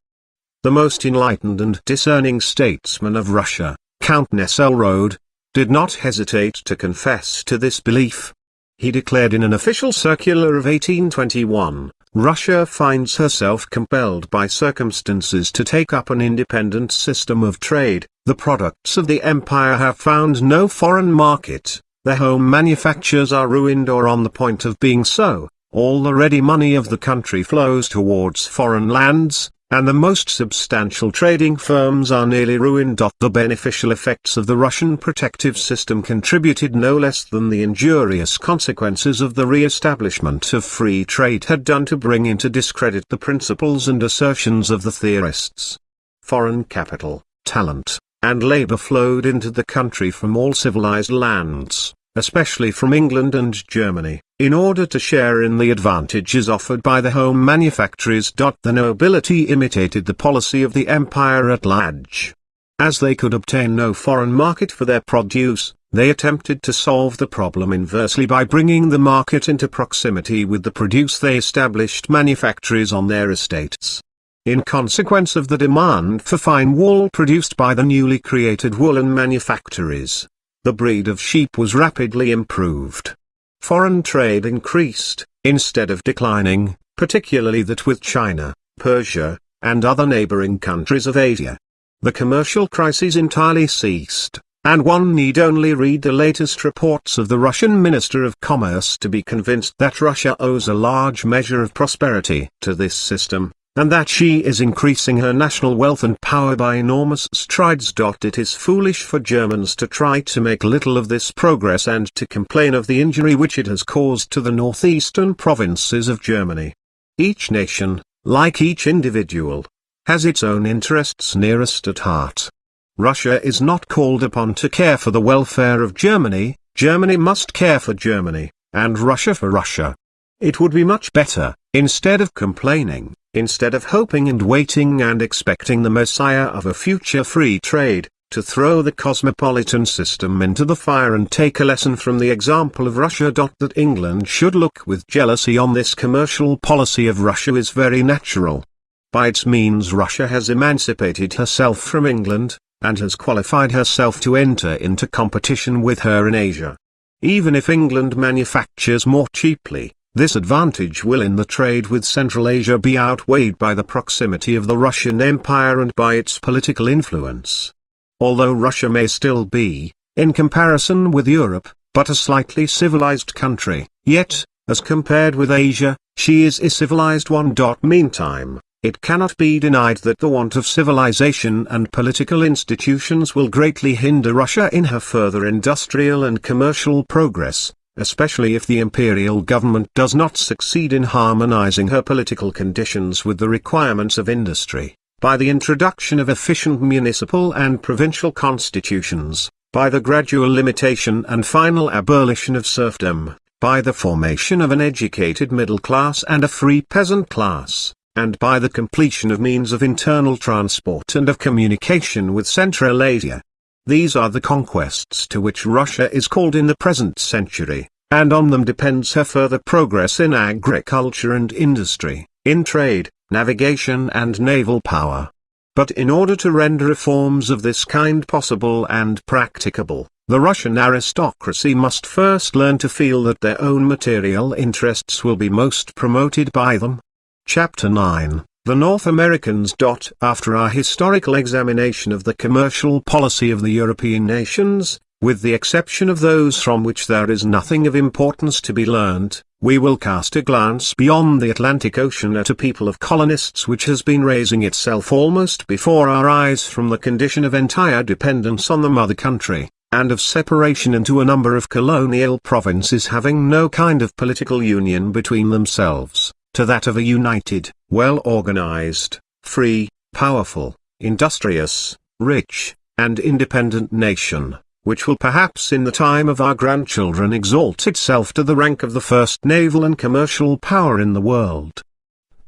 S1: The most enlightened and discerning statesman of Russia, Count Nesselrode, did not hesitate to confess to this belief. He declared in an official circular of 1821, Russia finds herself compelled by circumstances to take up an independent system of trade. The products of the empire have found no foreign market, their home manufactures are ruined or on the point of being so, all the ready money of the country flows towards foreign lands, and the most substantial trading firms are nearly ruined. The beneficial effects of the Russian protective system contributed no less than the injurious consequences of the re-establishment of free trade had done to bring into discredit the principles and assertions of the theorists. Foreign capital, talent, and labor flowed into the country from all civilized lands, especially from England and Germany, in order to share in the advantages offered by the home manufactories. The nobility imitated the policy of the empire at large. As they could obtain no foreign market for their produce, they attempted to solve the problem inversely by bringing the market into proximity with the produce. They established manufactories on their estates. In consequence of the demand for fine wool produced by the newly created woolen manufactories, the breed of sheep was rapidly improved. Foreign trade increased, instead of declining, particularly that with China, Persia, and other neighboring countries of Asia. The commercial crises entirely ceased, and one need only read the latest reports of the Russian Minister of Commerce to be convinced that Russia owes a large measure of prosperity to this system, and that she is increasing her national wealth and power by enormous strides. It is foolish for Germans to try to make little of this progress and to complain of the injury which it has caused to the northeastern provinces of Germany. Each nation, like each individual, has its own interests nearest at heart. Russia is not called upon to care for the welfare of Germany, Germany must care for Germany, and Russia for Russia. It would be much better, instead of complaining, instead of hoping and waiting and expecting the messiah of a future free trade, to throw the cosmopolitan system into the fire and take a lesson from the example of Russia. That England should look with jealousy on this commercial policy of Russia is very natural. By its means Russia has emancipated herself from England, and has qualified herself to enter into competition with her in Asia. Even if England manufactures more cheaply, this advantage will in the trade with Central Asia be outweighed by the proximity of the Russian Empire and by its political influence. Although Russia may still be, in comparison with Europe, but a slightly civilized country, yet, as compared with Asia, she is a civilized one. Meantime, it cannot be denied that the want of civilization and political institutions will greatly hinder Russia in her further industrial and commercial progress, especially if the imperial government does not succeed in harmonizing her political conditions with the requirements of industry, by the introduction of efficient municipal and provincial constitutions, by the gradual limitation and final abolition of serfdom, by the formation of an educated middle class and a free peasant class, and by the completion of means of internal transport and of communication with Central Asia. These are the conquests to which Russia is called in the present century, and on them depends her further progress in agriculture and industry, in trade, navigation and naval power. But in order to render reforms of this kind possible and practicable, the Russian aristocracy must first learn to feel that their own material interests will be most promoted by them. Chapter 9. The North Americans. After our historical examination of the commercial policy of the European nations, with the exception of those from which there is nothing of importance to be learned, we will cast a glance beyond the Atlantic Ocean at a people of colonists which has been raising itself almost before our eyes from the condition of entire dependence on the mother country, and of separation into a number of colonial provinces having no kind of political union between themselves, to that of a united, well-organized, free, powerful, industrious, rich, and independent nation, which will perhaps in the time of our grandchildren exalt itself to the rank of the first naval and commercial power in the world.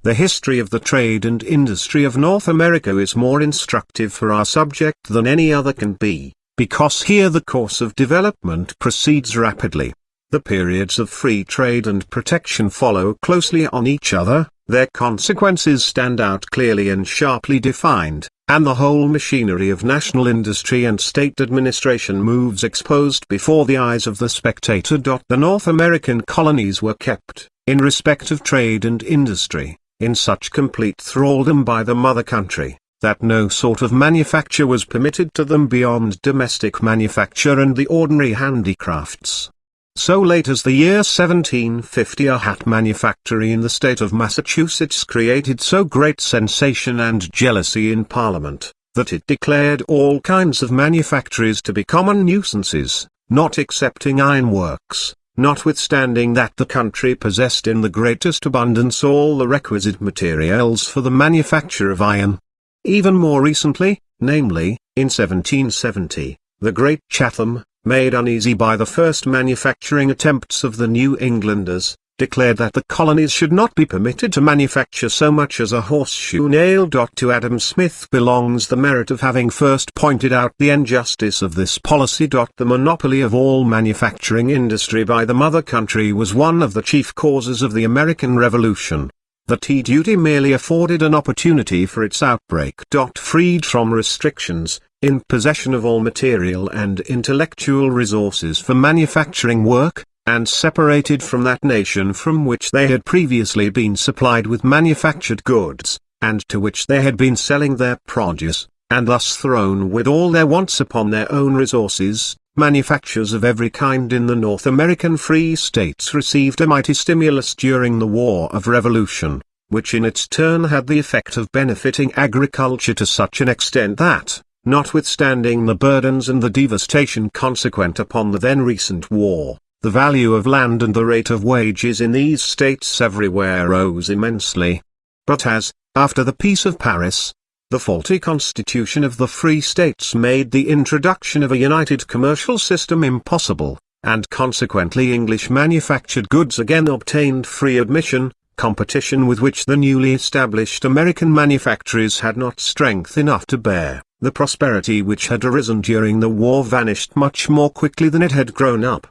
S1: The history of the trade and industry of North America is more instructive for our subject than any other can be, because here the course of development proceeds rapidly. The periods of free trade and protection follow closely on each other, their consequences stand out clearly and sharply defined, and the whole machinery of national industry and state administration moves exposed before the eyes of the spectator. The North American colonies were kept, in respect of trade and industry, in such complete thraldom by the mother country, that no sort of manufacture was permitted to them beyond domestic manufacture and the ordinary handicrafts. So late as the year 1750 a hat manufactory in the state of Massachusetts created so great sensation and jealousy in Parliament, that it declared all kinds of manufactories to be common nuisances, not excepting ironworks, notwithstanding that the country possessed in the greatest abundance all the requisite materials for the manufacture of iron. Even more recently, namely, in 1770, the great Chatham, made uneasy by the first manufacturing attempts of the New Englanders, declared that the colonies should not be permitted to manufacture so much as a horseshoe nail. To Adam Smith belongs the merit of having first pointed out the injustice of this policy. The monopoly of all manufacturing industry by the mother country was one of the chief causes of the American Revolution. The tea duty merely afforded an opportunity for its outbreak. Freed from restrictions, in possession of all material and intellectual resources for manufacturing work, and separated from that nation from which they had previously been supplied with manufactured goods, and to which they had been selling their produce, and thus thrown with all their wants upon their own resources, manufactures of every kind in the North American Free States received a mighty stimulus during the War of Revolution, which in its turn had the effect of benefiting agriculture to such an extent that, notwithstanding the burdens and the devastation consequent upon the then recent war, the value of land and the rate of wages in these states everywhere rose immensely. But as, after the Peace of Paris, the faulty constitution of the Free States made the introduction of a united commercial system impossible, and consequently English manufactured goods again obtained free admission, competition with which the newly established American manufactories had not strength enough to bear, the prosperity which had arisen during the war vanished much more quickly than it had grown up.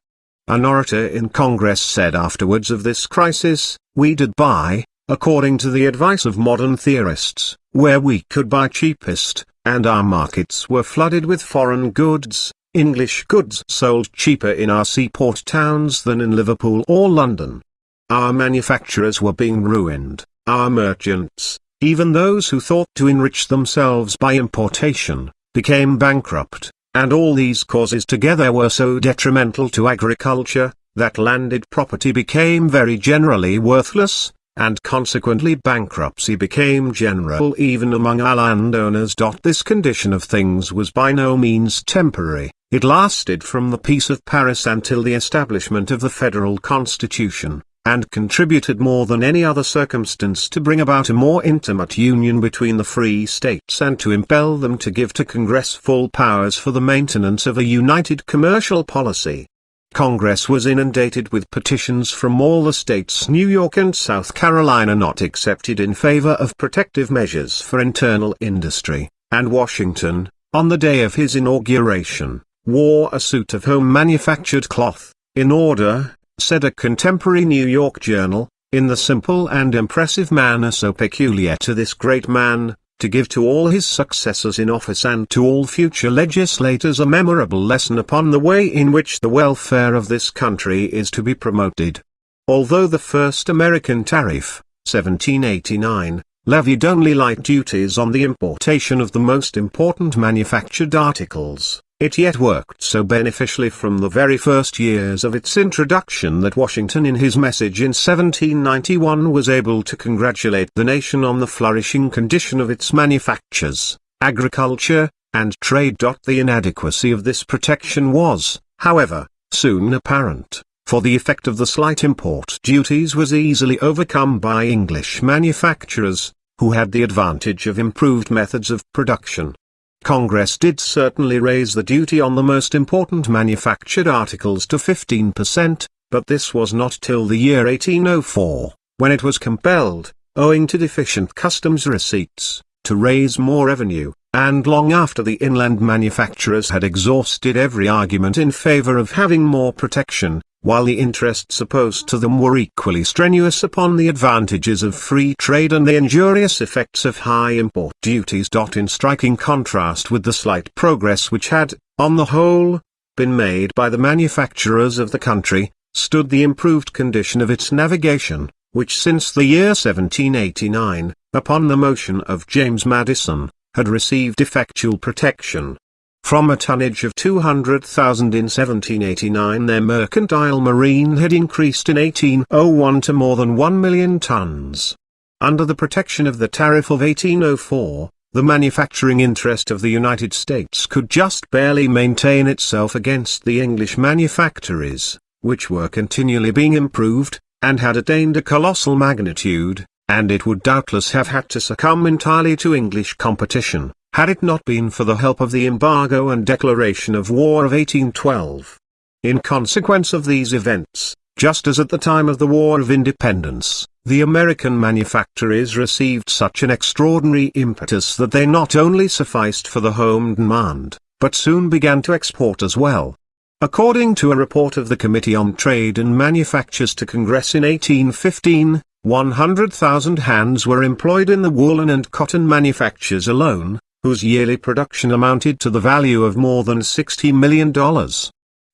S1: An orator in Congress said afterwards of this crisis, "We did buy, according to the advice of modern theorists, where we could buy cheapest, and our markets were flooded with foreign goods, English goods sold cheaper in our seaport towns than in Liverpool or London. Our manufacturers were being ruined, our merchants, even those who thought to enrich themselves by importation, became bankrupt, and all these causes together were so detrimental to agriculture, that landed property became very generally worthless, and consequently bankruptcy became general even among our landowners. This condition of things was by no means temporary, it lasted from the Peace of Paris until the establishment of the Federal Constitution, and contributed more than any other circumstance to bring about a more intimate union between the free states and to impel them to give to Congress full powers for the maintenance of a united commercial policy. Congress was inundated with petitions from all the states, New York and South Carolina not excepted, in favor of protective measures for internal industry, and Washington, on the day of his inauguration, wore a suit of home-manufactured cloth, in order, said a contemporary New York journal, in the simple and impressive manner so peculiar to this great man, to give to all his successors in office and to all future legislators a memorable lesson upon the way in which the welfare of this country is to be promoted. Although the first American tariff, 1789, levied only light duties on the importation of the most important manufactured articles, it yet worked so beneficially from the very first years of its introduction that Washington in his message in 1791 was able to congratulate the nation on the flourishing condition of its manufactures, agriculture, and trade. The inadequacy of this protection was, however, soon apparent, for the effect of the slight import duties was easily overcome by English manufacturers, who had the advantage of improved methods of production. Congress did certainly raise the duty on the most important manufactured articles to 15%, but this was not till the year 1804, when it was compelled, owing to deficient customs receipts, to raise more revenue, and long after the inland manufacturers had exhausted every argument in favor of having more protection, while the interests opposed to them were equally strenuous upon the advantages of free trade and the injurious effects of high import duties. In striking contrast with the slight progress which had, on the whole, been made by the manufacturers of the country, stood the improved condition of its navigation, which since the year 1789, upon the motion of James Madison, had received effectual protection. From a tonnage of 200,000 in 1789 their mercantile marine had increased in 1801 to more than 1,000,000 tons. Under the protection of the tariff of 1804, the manufacturing interest of the United States could just barely maintain itself against the English manufactories, which were continually being improved, and had attained a colossal magnitude, and it would doubtless have had to succumb entirely to English competition, had it not been for the help of the embargo and declaration of war of 1812. In consequence of these events, just as at the time of the War of Independence, the American manufactories received such an extraordinary impetus that they not only sufficed for the home demand, but soon began to export as well. According to a report of the Committee on Trade and Manufactures to Congress in 1815, 100,000 hands were employed in the woolen and cotton manufactures alone, whose yearly production amounted to the value of more than $60 million.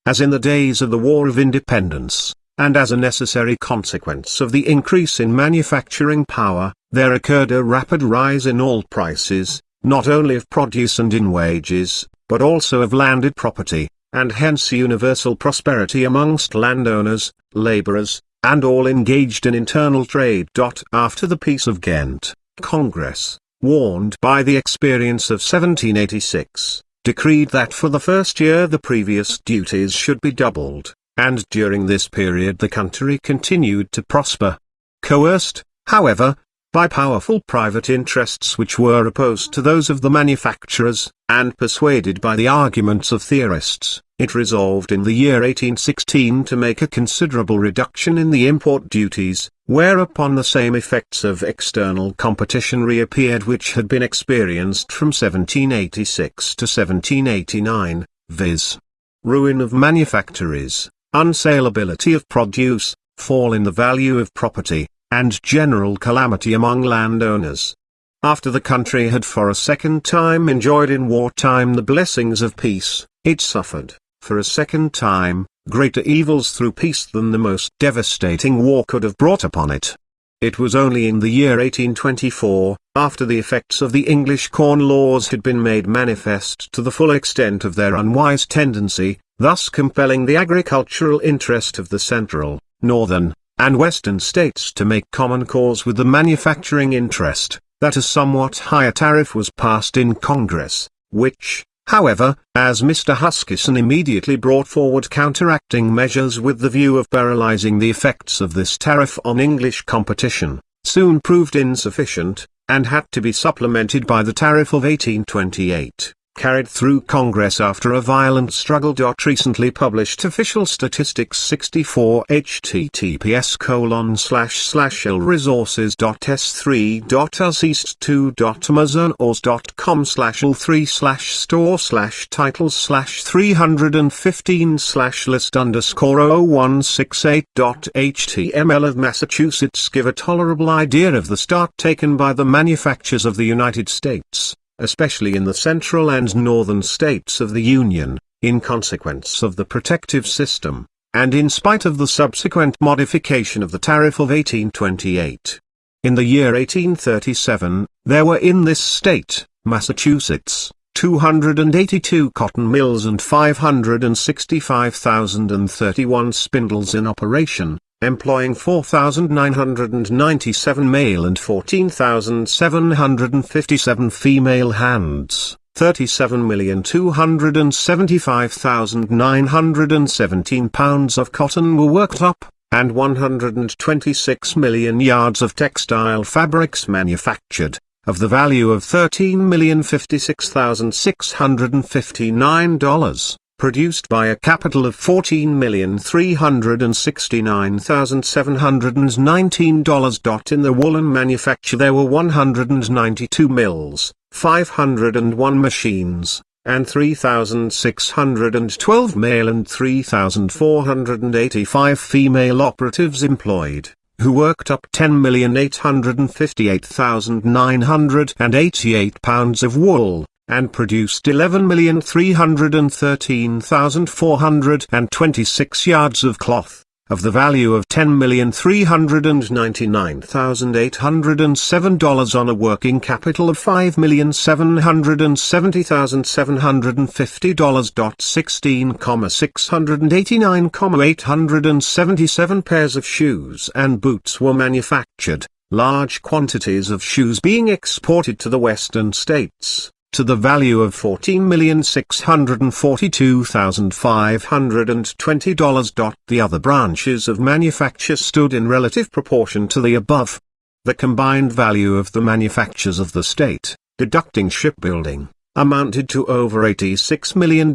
S1: As in the days of the War of Independence, and as a necessary consequence of the increase in manufacturing power, there occurred a rapid rise in all prices, not only of produce and in wages, but also of landed property, and hence universal prosperity amongst landowners, laborers, and all engaged in internal trade. After the Peace of Ghent, Congress, warned by the experience of 1786, decreed that for the first year the previous duties should be doubled, and during this period the country continued to prosper. Coerced, however, by powerful private interests which were opposed to those of the manufacturers, and persuaded by the arguments of theorists, it resolved in the year 1816 to make a considerable reduction in the import duties, whereupon the same effects of external competition reappeared which had been experienced from 1786 to 1789, viz. Ruin of manufactories, unsaleability of produce, fall in the value of property, and general calamity among landowners. After the country had for a second time enjoyed in wartime the blessings of peace, it suffered, for a second time, greater evils through peace than the most devastating war could have brought upon it. It was only in the year 1824, after the effects of the English Corn Laws had been made manifest to the full extent of their unwise tendency, thus compelling the agricultural interest of the central, northern, and western states to make common cause with the manufacturing interest, that a somewhat higher tariff was passed in Congress, which, however, as Mr. Huskisson immediately brought forward counteracting measures with the view of paralyzing the effects of this tariff on English competition, soon proved insufficient, and had to be supplemented by the tariff of 1828. Carried through Congress after a violent struggle. Recently published Official Statistics 64 https://lresources.s3.amazon.com/l3/store/titles/315/list_/titles/368.html of Massachusetts give a tolerable idea of the start taken by the manufacturers of the United States, especially in the central and northern states of the Union, in consequence of the protective system, and in spite of the subsequent modification of the tariff of 1828. In the year 1837, there were in this state, Massachusetts, 282 cotton mills and 565,031 spindles in operation, employing 4,997 male and 14,757 female hands. 37,275,917 pounds of cotton were worked up, and 126 million yards of textile fabrics manufactured, of the value of $13,056,659. Produced by a capital of $14,369,719. In the woolen manufacture there were 192 mills, 501 machines, and 3,612 male and 3,485 female operatives employed, who worked up 10,858,988 pounds of wool, and produced 11,313,426 yards of cloth, of the value of $10,399,807 on a working capital of $5,770,750. 16,689,877 pairs of shoes and boots were manufactured, large quantities of shoes being exported to the western states, to the value of $14,642,520. The other branches of manufacture stood in relative proportion to the above. The combined value of the manufactures of the state, deducting shipbuilding, amounted to over $86 million,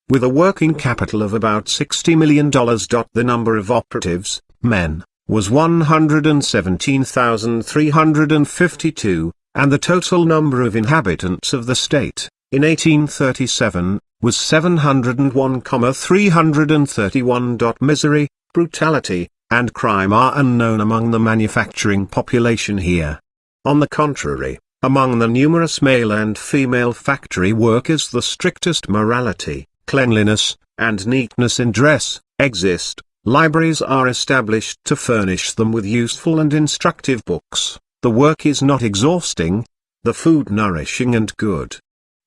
S1: with a working capital of about $60 million. The number of operatives, men, was 117,352. And the total number of inhabitants of the state, in 1837, was 701,331. Misery, brutality, and crime are unknown among the manufacturing population here. On the contrary, among the numerous male and female factory workers the strictest morality, cleanliness, and neatness in dress exist. Libraries are established to furnish them with useful and instructive books. The work is not exhausting, the food nourishing and good.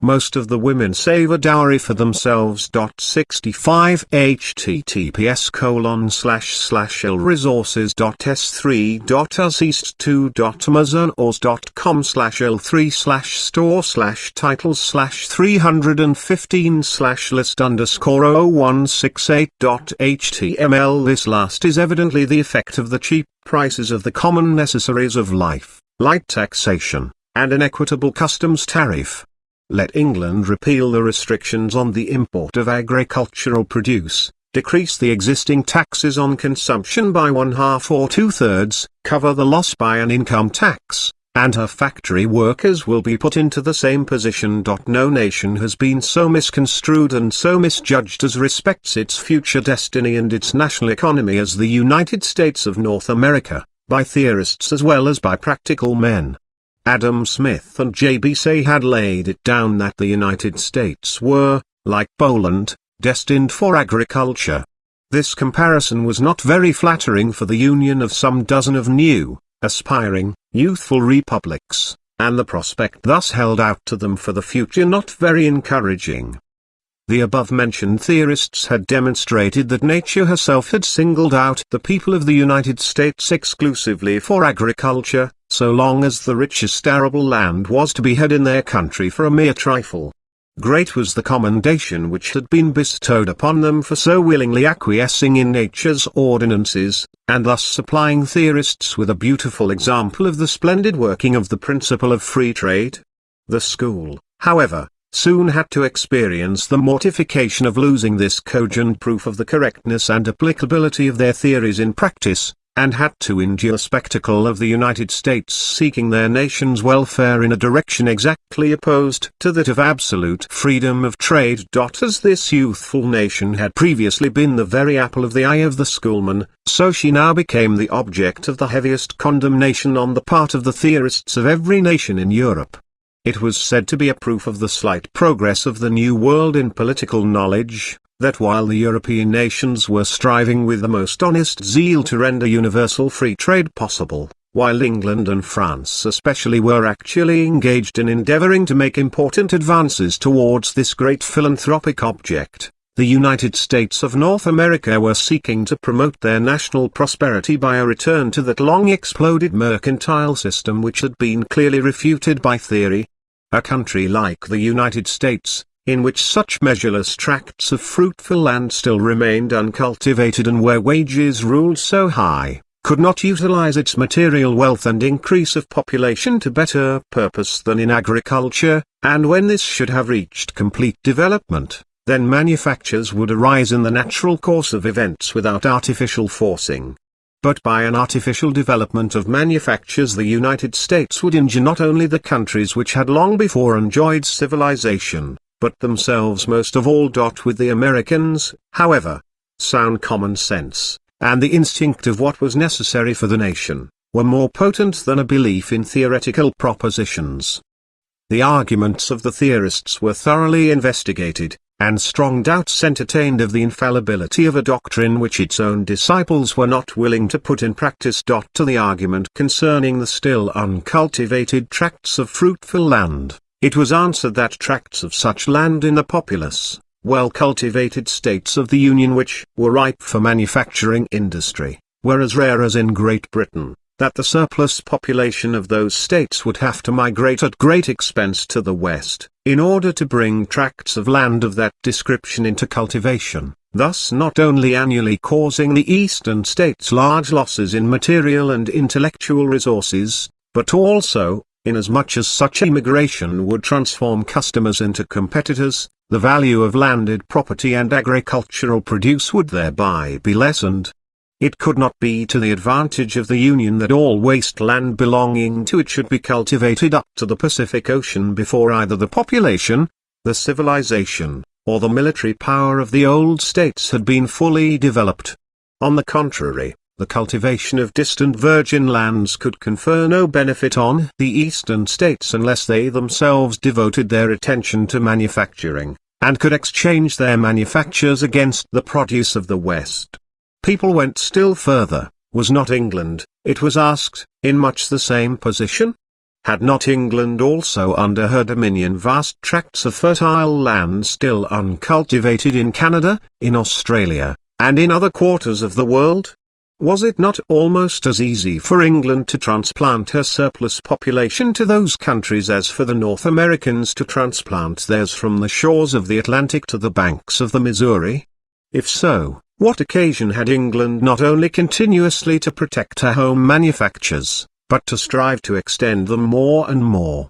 S1: Most of the women save a dowry for themselves. 65 https://l3.rs.com/l3/store/titles/315/list_0168.html. This last is evidently the effect of the cheap prices of the common necessaries of life, light taxation, and an equitable customs tariff. Let England repeal the restrictions on the import of agricultural produce, decrease the existing taxes on consumption by 1/2 or 2/3, cover the loss by an income tax, and her factory workers will be put into the same position. No nation has been so misconstrued and so misjudged as respects its future destiny and its national economy as the United States of North America, by theorists as well as by practical men. Adam Smith and J.B. Say had laid it down that the United States were, like Poland, destined for agriculture. This comparison was not very flattering for the union of some dozen of new, aspiring, youthful republics, and the prospect thus held out to them for the future not very encouraging. The above-mentioned theorists had demonstrated that nature herself had singled out the people of the United States exclusively for agriculture, so long as the richest arable land was to be had in their country for a mere trifle. Great was the commendation which had been bestowed upon them for so willingly acquiescing in nature's ordinances, and thus supplying theorists with a beautiful example of the splendid working of the principle of free trade. The school, however, soon had to experience the mortification of losing this cogent proof of the correctness and applicability of their theories in practice, and had to endure the spectacle of the United States seeking their nation's welfare in a direction exactly opposed to that of absolute freedom of trade. As this youthful nation had previously been the very apple of the eye of the schoolman, so she now became the object of the heaviest condemnation on the part of the theorists of every nation in Europe. It was said to be a proof of the slight progress of the New World in political knowledge, that while the European nations were striving with the most honest zeal to render universal free trade possible, while England and France especially were actually engaged in endeavoring to make important advances towards this great philanthropic object, the United States of North America were seeking to promote their national prosperity by a return to that long-exploded mercantile system which had been clearly refuted by theory. A country like the United States, in which such measureless tracts of fruitful land still remained uncultivated and where wages ruled so high, could not utilize its material wealth and increase of population to better purpose than in agriculture, and when this should have reached complete development, then manufactures would arise in the natural course of events without artificial forcing. But by an artificial development of manufactures the United States would injure not only the countries which had long before enjoyed civilization, but themselves most of all. With the Americans, however, sound common sense, and the instinct of what was necessary for the nation, were more potent than a belief in theoretical propositions. The arguments of the theorists were thoroughly investigated, and strong doubts entertained of the infallibility of a doctrine which its own disciples were not willing to put in practice. To the argument concerning the still uncultivated tracts of fruitful land, it was answered that tracts of such land in the populous, well-cultivated states of the Union which were ripe for manufacturing industry, were as rare as in Great Britain, that the surplus population of those states would have to migrate at great expense to the West, in order to bring tracts of land of that description into cultivation, thus not only annually causing the Eastern states large losses in material and intellectual resources, but also, inasmuch as such immigration would transform customers into competitors, the value of landed property and agricultural produce would thereby be lessened. It could not be to the advantage of the Union that all waste land belonging to it should be cultivated up to the Pacific Ocean before either the population, the civilization, or the military power of the old states had been fully developed. On the contrary, the cultivation of distant virgin lands could confer no benefit on the Eastern states unless they themselves devoted their attention to manufacturing, and could exchange their manufactures against the produce of the West. People went still further. Was not England, it was asked, in much the same position? Had not England also under her dominion vast tracts of fertile land still uncultivated in Canada, in Australia, and in other quarters of the world? Was it not almost as easy for England to transplant her surplus population to those countries as for the North Americans to transplant theirs from the shores of the Atlantic to the banks of the Missouri? If so, what occasion had England not only continuously to protect her home manufactures, but to strive to extend them more and more?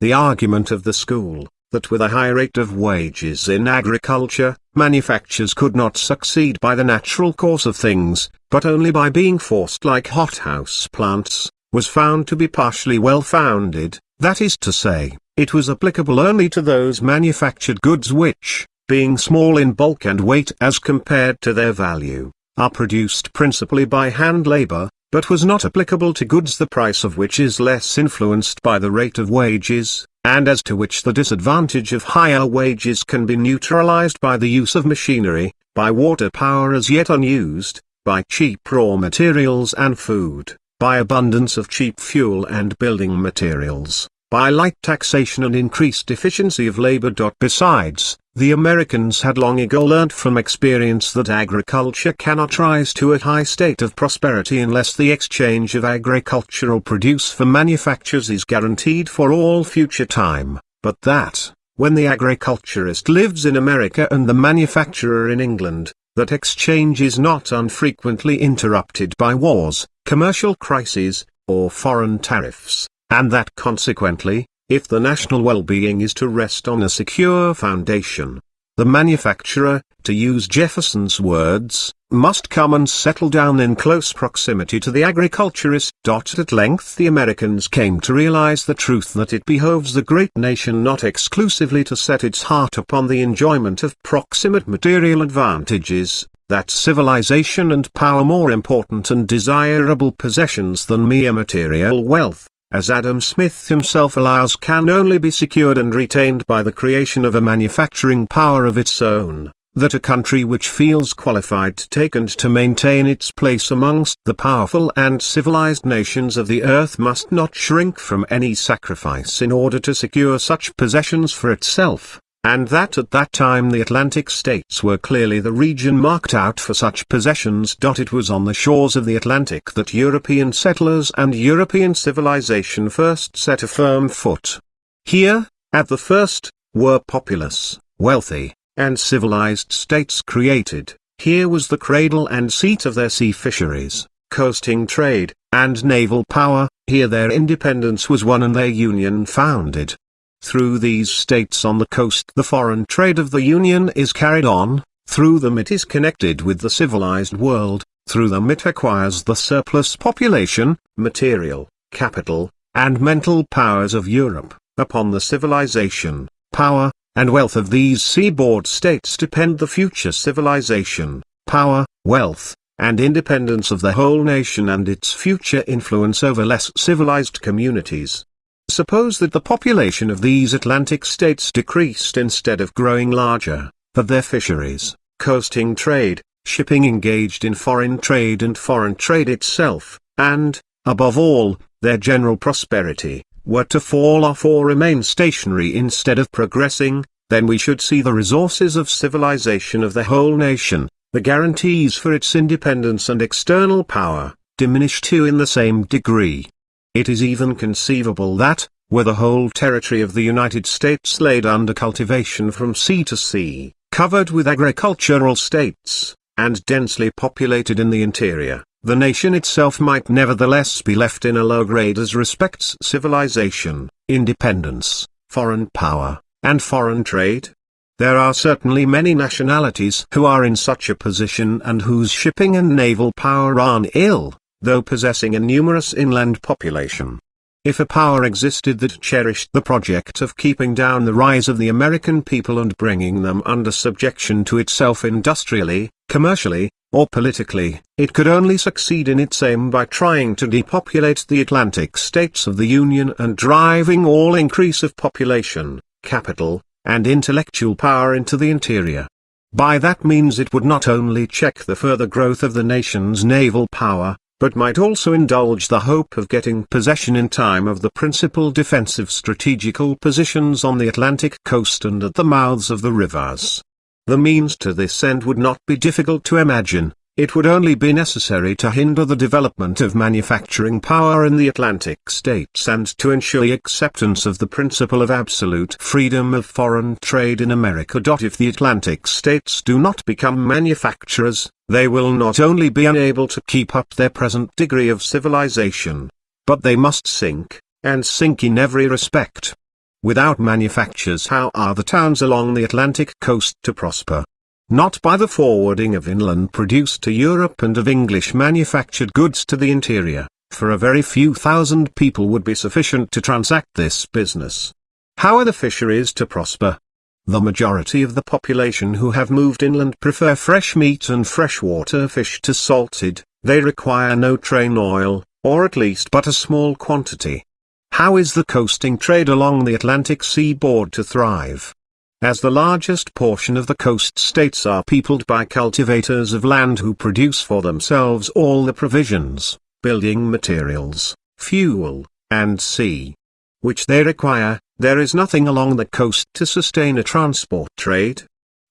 S1: The argument of the school, that with a high rate of wages in agriculture, manufactures could not succeed by the natural course of things, but only by being forced like hothouse plants, was found to be partially well-founded. That is to say, it was applicable only to those manufactured goods which, being small in bulk and weight as compared to their value, are produced principally by hand labor, but was not applicable to goods the price of which is less influenced by the rate of wages, and as to which the disadvantage of higher wages can be neutralized by the use of machinery, by water power as yet unused, by cheap raw materials and food, by abundance of cheap fuel and building materials, by light taxation and increased efficiency of labor. Besides, the Americans had long ago learnt from experience that agriculture cannot rise to a high state of prosperity unless the exchange of agricultural produce for manufactures is guaranteed for all future time, but that, when the agriculturist lives in America and the manufacturer in England, that exchange is not unfrequently interrupted by wars, commercial crises, or foreign tariffs, and that consequently, if the national well-being is to rest on a secure foundation, the manufacturer, to use Jefferson's words, must come and settle down in close proximity to the agriculturist. At length the Americans came to realize the truth that it behoves the great nation not exclusively to set its heart upon the enjoyment of proximate material advantages, that civilization and power more important and desirable possessions than mere material wealth, as Adam Smith himself allows, can only be secured and retained by the creation of a manufacturing power of its own, that a country which feels qualified to take and to maintain its place amongst the powerful and civilized nations of the earth must not shrink from any sacrifice in order to secure such possessions for itself, and that at that time the Atlantic states were clearly the region marked out for such possessions. It was on the shores of the Atlantic that European settlers and European civilization first set a firm foot. Here, at the first, were populous, wealthy, and civilized states created. Here was the cradle and seat of their sea fisheries, coasting trade, and naval power. Here their independence was won and their union founded. Through these states on the coast the foreign trade of the Union is carried on, through them it is connected with the civilized world, through them it acquires the surplus population, material, capital, and mental powers of Europe. Upon the civilization, power, and wealth of these seaboard states depend the future civilization, power, wealth, and independence of the whole nation and its future influence over less civilized communities. Suppose that the population of these Atlantic states decreased instead of growing larger, that their fisheries, coasting trade, shipping engaged in foreign trade and foreign trade itself, and, above all, their general prosperity, were to fall off or remain stationary instead of progressing, then we should see the resources of civilization of the whole nation, the guarantees for its independence and external power, diminish too in the same degree. It is even conceivable that, were the whole territory of the United States laid under cultivation from sea to sea, covered with agricultural states, and densely populated in the interior, the nation itself might nevertheless be left in a low grade as respects civilization, independence, foreign power, and foreign trade. There are certainly many nationalities who are in such a position and whose shipping and naval power are nil, though possessing a numerous inland population. If a power existed that cherished the project of keeping down the rise of the American people and bringing them under subjection to itself industrially, commercially, or politically, it could only succeed in its aim by trying to depopulate the Atlantic states of the Union and driving all increase of population, capital, and intellectual power into the interior. By that means it would not only check the further growth of the nation's naval power, but might also indulge the hope of getting possession in time of the principal defensive strategical positions on the Atlantic coast and at the mouths of the rivers. The means to this end would not be difficult to imagine. It would only be necessary to hinder the development of manufacturing power in the Atlantic states and to ensure the acceptance of the principle of absolute freedom of foreign trade in America. If the Atlantic states do not become manufacturers, they will not only be unable to keep up their present degree of civilization, but they must sink, and sink in every respect. Without manufactures, how are the towns along the Atlantic coast to prosper? Not by the forwarding of inland produce to Europe and of English manufactured goods to the interior, for a very few thousand people would be sufficient to transact this business. How are the fisheries to prosper? The majority of the population who have moved inland prefer fresh meat and freshwater fish to salted. They require no train oil, or at least but a small quantity. How is the coasting trade along the Atlantic seaboard to thrive? As the largest portion of the coast states are peopled by cultivators of land who produce for themselves all the provisions, building materials, fuel, and sea, which they require, there is nothing along the coast to sustain a transport trade.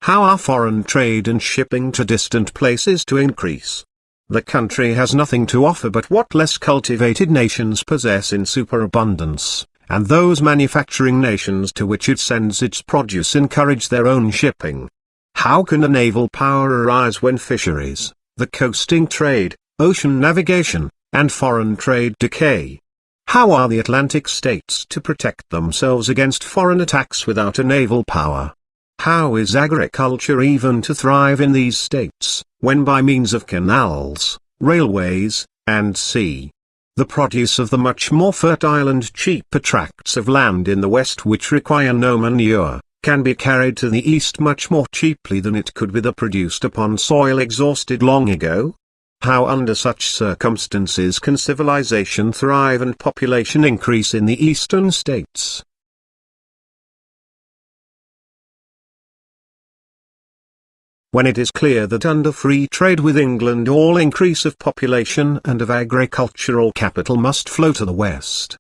S1: How are foreign trade and shipping to distant places to increase? The country has nothing to offer but what less cultivated nations possess in superabundance, and those manufacturing nations to which it sends its produce encourage their own shipping. How can a naval power arise when fisheries, the coasting trade, ocean navigation, and foreign trade decay? How are the Atlantic states to protect themselves against foreign attacks without a naval power? How is agriculture even to thrive in these states, when by means of canals, railways, and sea, the produce of the much more fertile and cheaper tracts of land in the west which require no manure, can be carried to the east much more cheaply than it could be the produced upon soil exhausted long ago? How under such circumstances can civilization thrive and population increase in the eastern states? When it is clear that under free trade with England all increase of population and of agricultural capital must flow to the west.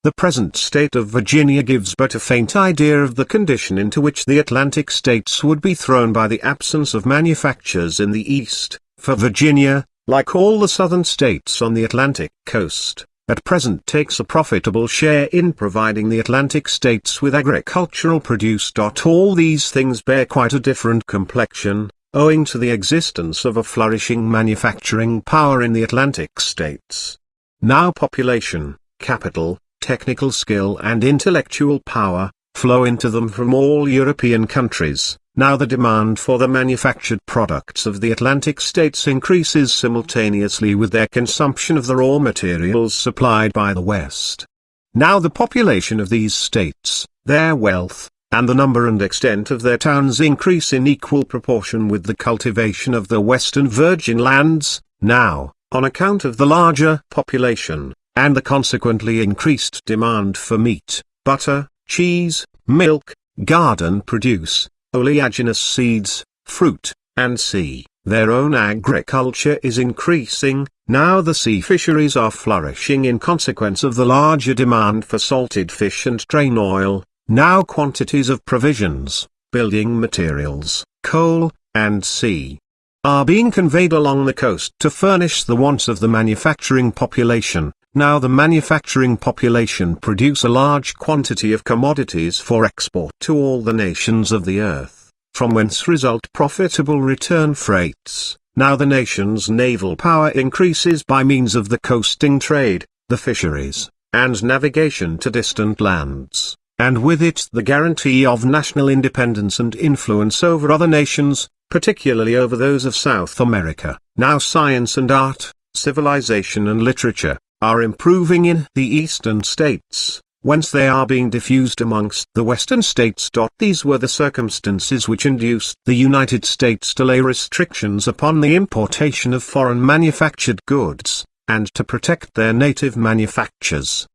S1: The present state of Virginia gives but a faint idea of the condition into which the Atlantic states would be thrown by the absence of manufactures in the east, for Virginia, like all the southern states on the Atlantic coast, at present takes a profitable share in providing the Atlantic states with agricultural produce. All these things bear quite a different complexion, owing to the existence of a flourishing manufacturing power in the Atlantic states. Now population, capital, technical skill and intellectual power, flow into them from all European countries. Now the demand for the manufactured products of the Atlantic states increases simultaneously with their consumption of the raw materials supplied by the West. Now the population of these states, their wealth, and the number and extent of their towns increase in equal proportion with the cultivation of the Western Virgin Lands. Now, on account of the larger population, and the consequently increased demand for meat, butter, cheese, milk, garden produce, oleaginous seeds, fruit, and sea, their own agriculture is increasing. Now the sea fisheries are flourishing in consequence of the larger demand for salted fish and train oil. Now quantities of provisions, building materials, coal, and sea are being conveyed along the coast to furnish the wants of the manufacturing population. Now the manufacturing population produce a large quantity of commodities for export to all the nations of the earth, from whence result profitable return freights. Now the nation's naval power increases by means of the coasting trade, the fisheries, and navigation to distant lands, and with it the guarantee of national independence and influence over other nations, particularly over those of South America. Now science and art, civilization and literature, are improving in the eastern states, whence they are being diffused amongst the western states. These were the circumstances which induced the United States to lay restrictions upon the importation of foreign manufactured goods, and to protect their native manufactures.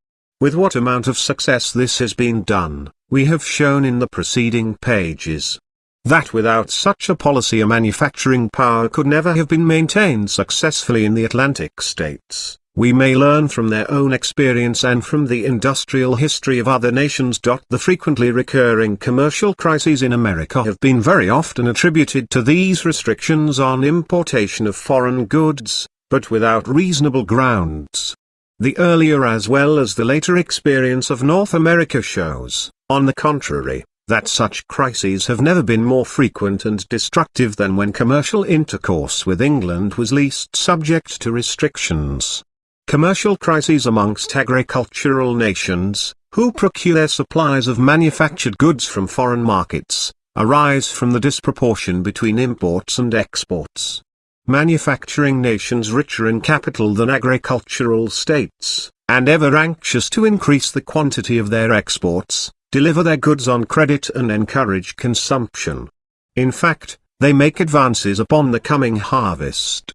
S1: With what amount of success this has been done, we have shown in the preceding pages. That without such a policy a manufacturing power could never have been maintained successfully in the Atlantic states, we may learn from their own experience and from the industrial history of other nations. The frequently recurring commercial crises in America have been very often attributed to these restrictions on importation of foreign goods, but without reasonable grounds. The earlier as well as the later experience of North America shows, on the contrary, that such crises have never been more frequent and destructive than when commercial intercourse with England was least subject to restrictions. Commercial crises amongst agricultural nations, who procure their supplies of manufactured goods from foreign markets, arise from the disproportion between imports and exports. Manufacturing nations richer in capital than agricultural states, and ever anxious to increase the quantity of their exports, deliver their goods on credit and encourage consumption. In fact, they make advances upon the coming harvest.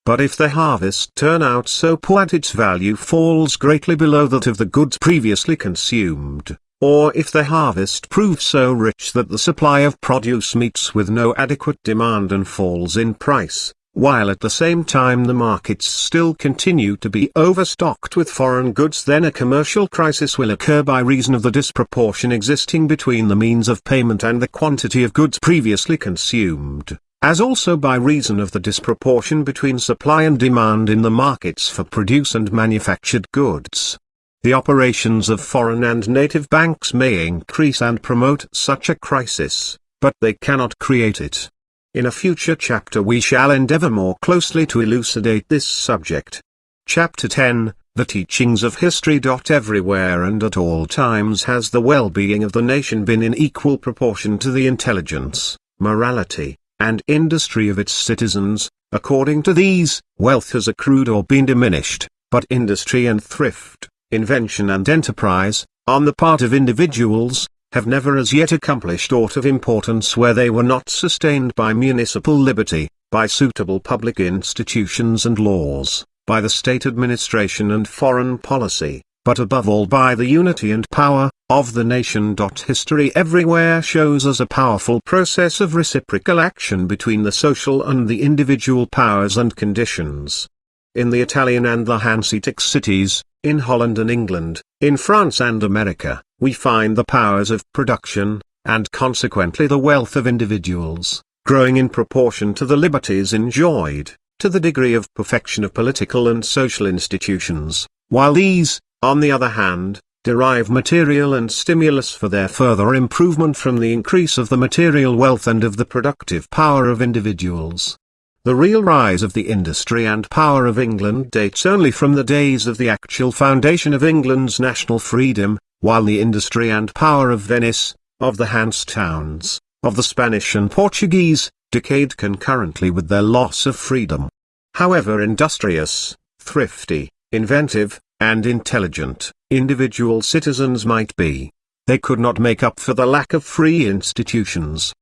S1: But if the harvest turn out so poor that its value falls greatly below that of the goods previously consumed, or if the harvest proves so rich that the supply of produce meets with no adequate demand and falls in price, while at the same time the markets still continue to be overstocked with foreign goods, then a commercial crisis will occur by reason of the disproportion existing between the means of payment and the quantity of goods previously consumed, as also by reason of the disproportion between supply and demand in the markets for produce and manufactured goods. The operations of foreign and native banks may increase and promote such a crisis, but they cannot create it. In a future chapter we shall endeavor more closely to elucidate this subject. Chapter 10, The Teachings of History. Everywhere and at all times has the well-being of the nation been in equal proportion to the intelligence, morality, and industry of its citizens. According to these, wealth has accrued or been diminished, but industry and thrift, invention and enterprise, on the part of individuals, have never as yet accomplished aught of importance where they were not sustained by municipal liberty, by suitable public institutions and laws, by the state administration and foreign policy, but above all by the unity and power of the nation. History everywhere shows us a powerful process of reciprocal action between the social and the individual powers and conditions. In the Italian and the Hanseatic cities, in Holland and England, in France and America, we find the powers of production, and consequently the wealth of individuals, growing in proportion to the liberties enjoyed, to the degree of perfection of political and social institutions, while these, on the other hand, derive material and stimulus for their further improvement from the increase of the material wealth and of the productive power of individuals. The real rise of the industry and power of England dates only from the days of the actual foundation of England's national freedom, while the industry and power of Venice, of the Hanse towns, of the Spanish and Portuguese, decayed concurrently with their loss of freedom. However industrious, thrifty, inventive, and intelligent individual citizens might be, they could not make up for the lack of free institutions.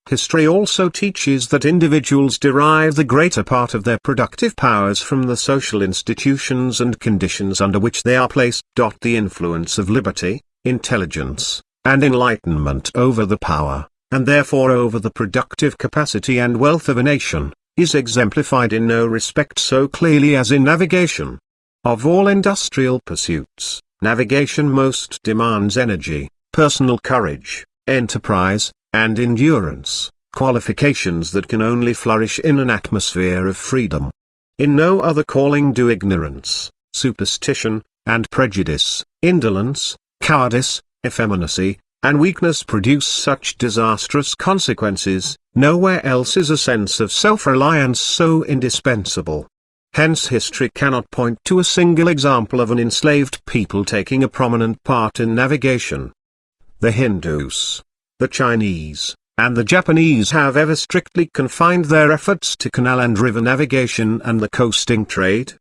S1: History also teaches that individuals derive the greater part of their productive powers from the social institutions and conditions under which they are placed. The influence of liberty, intelligence, and enlightenment over the power, and therefore over the productive capacity and wealth of a nation, is exemplified in no respect so clearly as in navigation. Of all industrial pursuits, navigation most demands energy, personal courage, enterprise, and endurance, qualifications that can only flourish in an atmosphere of freedom. In no other calling do ignorance, superstition, and prejudice, indolence, cowardice, effeminacy, and weakness produce such disastrous consequences. Nowhere else is a sense of self-reliance so indispensable. Hence history cannot point to a single example of an enslaved people taking a prominent part in navigation. The Hindus, the Chinese, and the Japanese have ever strictly confined their efforts to canal and river navigation and the coasting trade.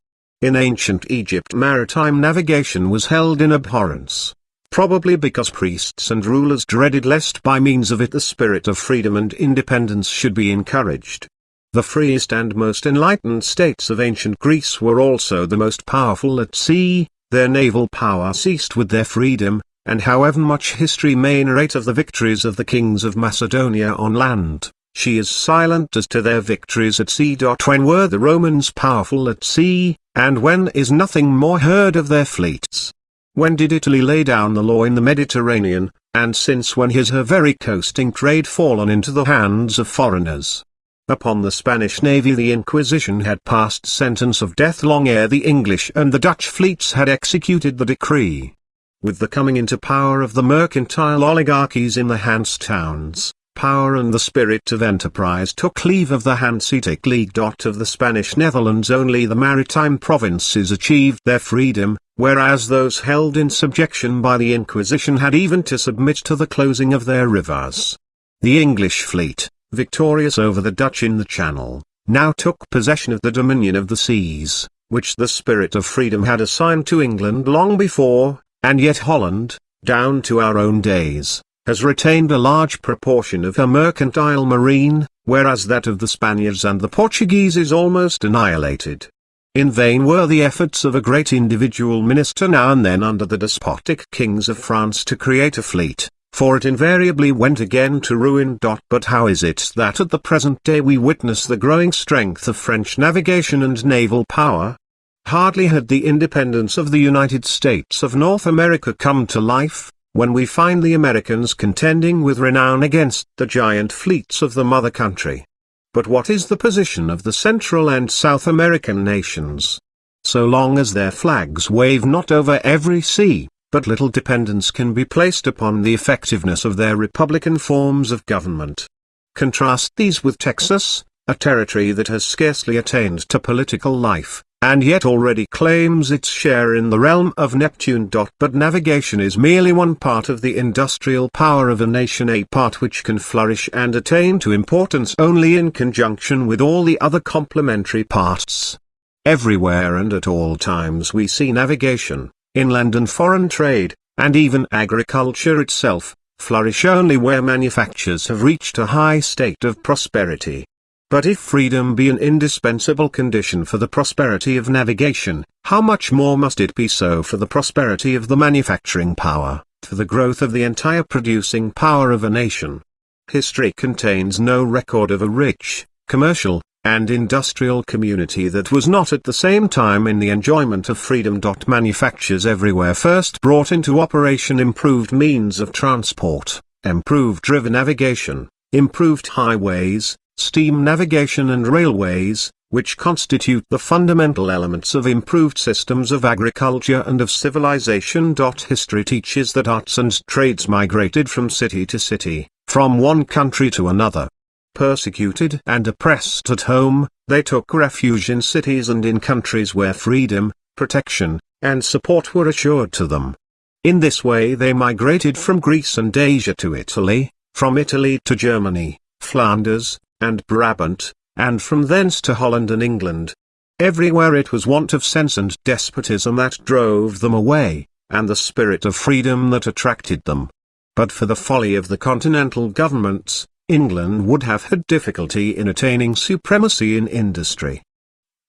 S1: In ancient Egypt, maritime navigation was held in abhorrence, probably because priests and rulers dreaded lest by means of it the spirit of freedom and independence should be encouraged. The freest and most enlightened states of ancient Greece were also the most powerful at sea. Their naval power ceased with their freedom, and however much history may narrate of the victories of the kings of Macedonia on land, she is silent as to their victories at sea. When were the Romans powerful at sea, and when is nothing more heard of their fleets? When did Italy lay down the law in the Mediterranean, and since when has her very coasting trade fallen into the hands of foreigners? Upon the Spanish navy the Inquisition had passed sentence of death long ere the English and the Dutch fleets had executed the decree. With the coming into power of the mercantile oligarchies in the Hanse towns, power and the spirit of enterprise took leave of the Hanseatic League. Of the Spanish Netherlands only the maritime provinces achieved their freedom, whereas those held in subjection by the Inquisition had even to submit to the closing of their rivers. The English fleet, victorious over the Dutch in the Channel, now took possession of the dominion of the seas, which the spirit of freedom had assigned to England long before. And yet Holland, down to our own days, has retained a large proportion of her mercantile marine, whereas that of the Spaniards and the Portuguese is almost annihilated. In vain were the efforts of a great individual minister now and then under the despotic kings of France to create a fleet, for it invariably went again to ruin. But how is it that at the present day we witness the growing strength of French navigation and naval power? Hardly had the independence of the United States of North America come to life, when we find the Americans contending with renown against the giant fleets of the mother country. But what is the position of the Central and South American nations? So long as their flags wave not over every sea, but little dependence can be placed upon the effectiveness of their republican forms of government. Contrast these with Texas, a territory that has scarcely attained to political life, and yet already claims its share in the realm of Neptune. But navigation is merely one part of the industrial power of a nation, a part which can flourish and attain to importance only in conjunction with all the other complementary parts. Everywhere and at all times we see navigation, inland and foreign trade, and even agriculture itself, flourish only where manufactures have reached a high state of prosperity. But if freedom be an indispensable condition for the prosperity of navigation, how much more must it be so for the prosperity of the manufacturing power, for the growth of the entire producing power of a nation? History contains no record of a rich, commercial, and industrial community that was not at the same time in the enjoyment of freedom. Manufactures everywhere first brought into operation improved means of transport, improved river navigation, improved highways, steam navigation and railways, which constitute the fundamental elements of improved systems of agriculture and of civilization. History teaches that arts and trades migrated from city to city, from one country to another. Persecuted and oppressed at home, they took refuge in cities and in countries where freedom, protection, and support were assured to them. In this way they migrated from Greece and Asia to Italy, from Italy to Germany, Flanders, and Brabant, and from thence to Holland and England. Everywhere it was want of sense and despotism that drove them away, and the spirit of freedom that attracted them. But for the folly of the continental governments, England would have had difficulty in attaining supremacy in industry.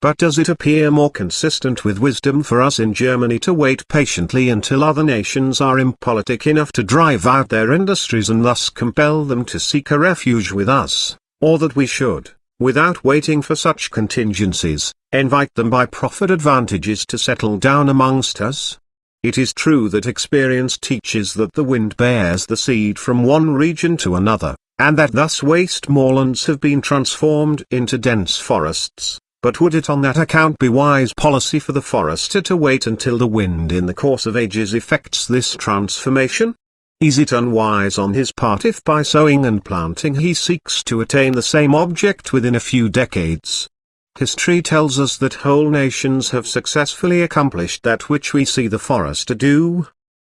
S1: But does it appear more consistent with wisdom for us in Germany to wait patiently until other nations are impolitic enough to drive out their industries and thus compel them to seek a refuge with us, or that we should, without waiting for such contingencies, invite them by proffered advantages to settle down amongst us? It is true that experience teaches that the wind bears the seed from one region to another, and that thus waste moorlands have been transformed into dense forests. But would it on that account be wise policy for the forester to wait until the wind in the course of ages effects this transformation? Is it unwise on his part if by sowing and planting he seeks to attain the same object within a few decades? History tells us that whole nations have successfully accomplished that which we see the forester do.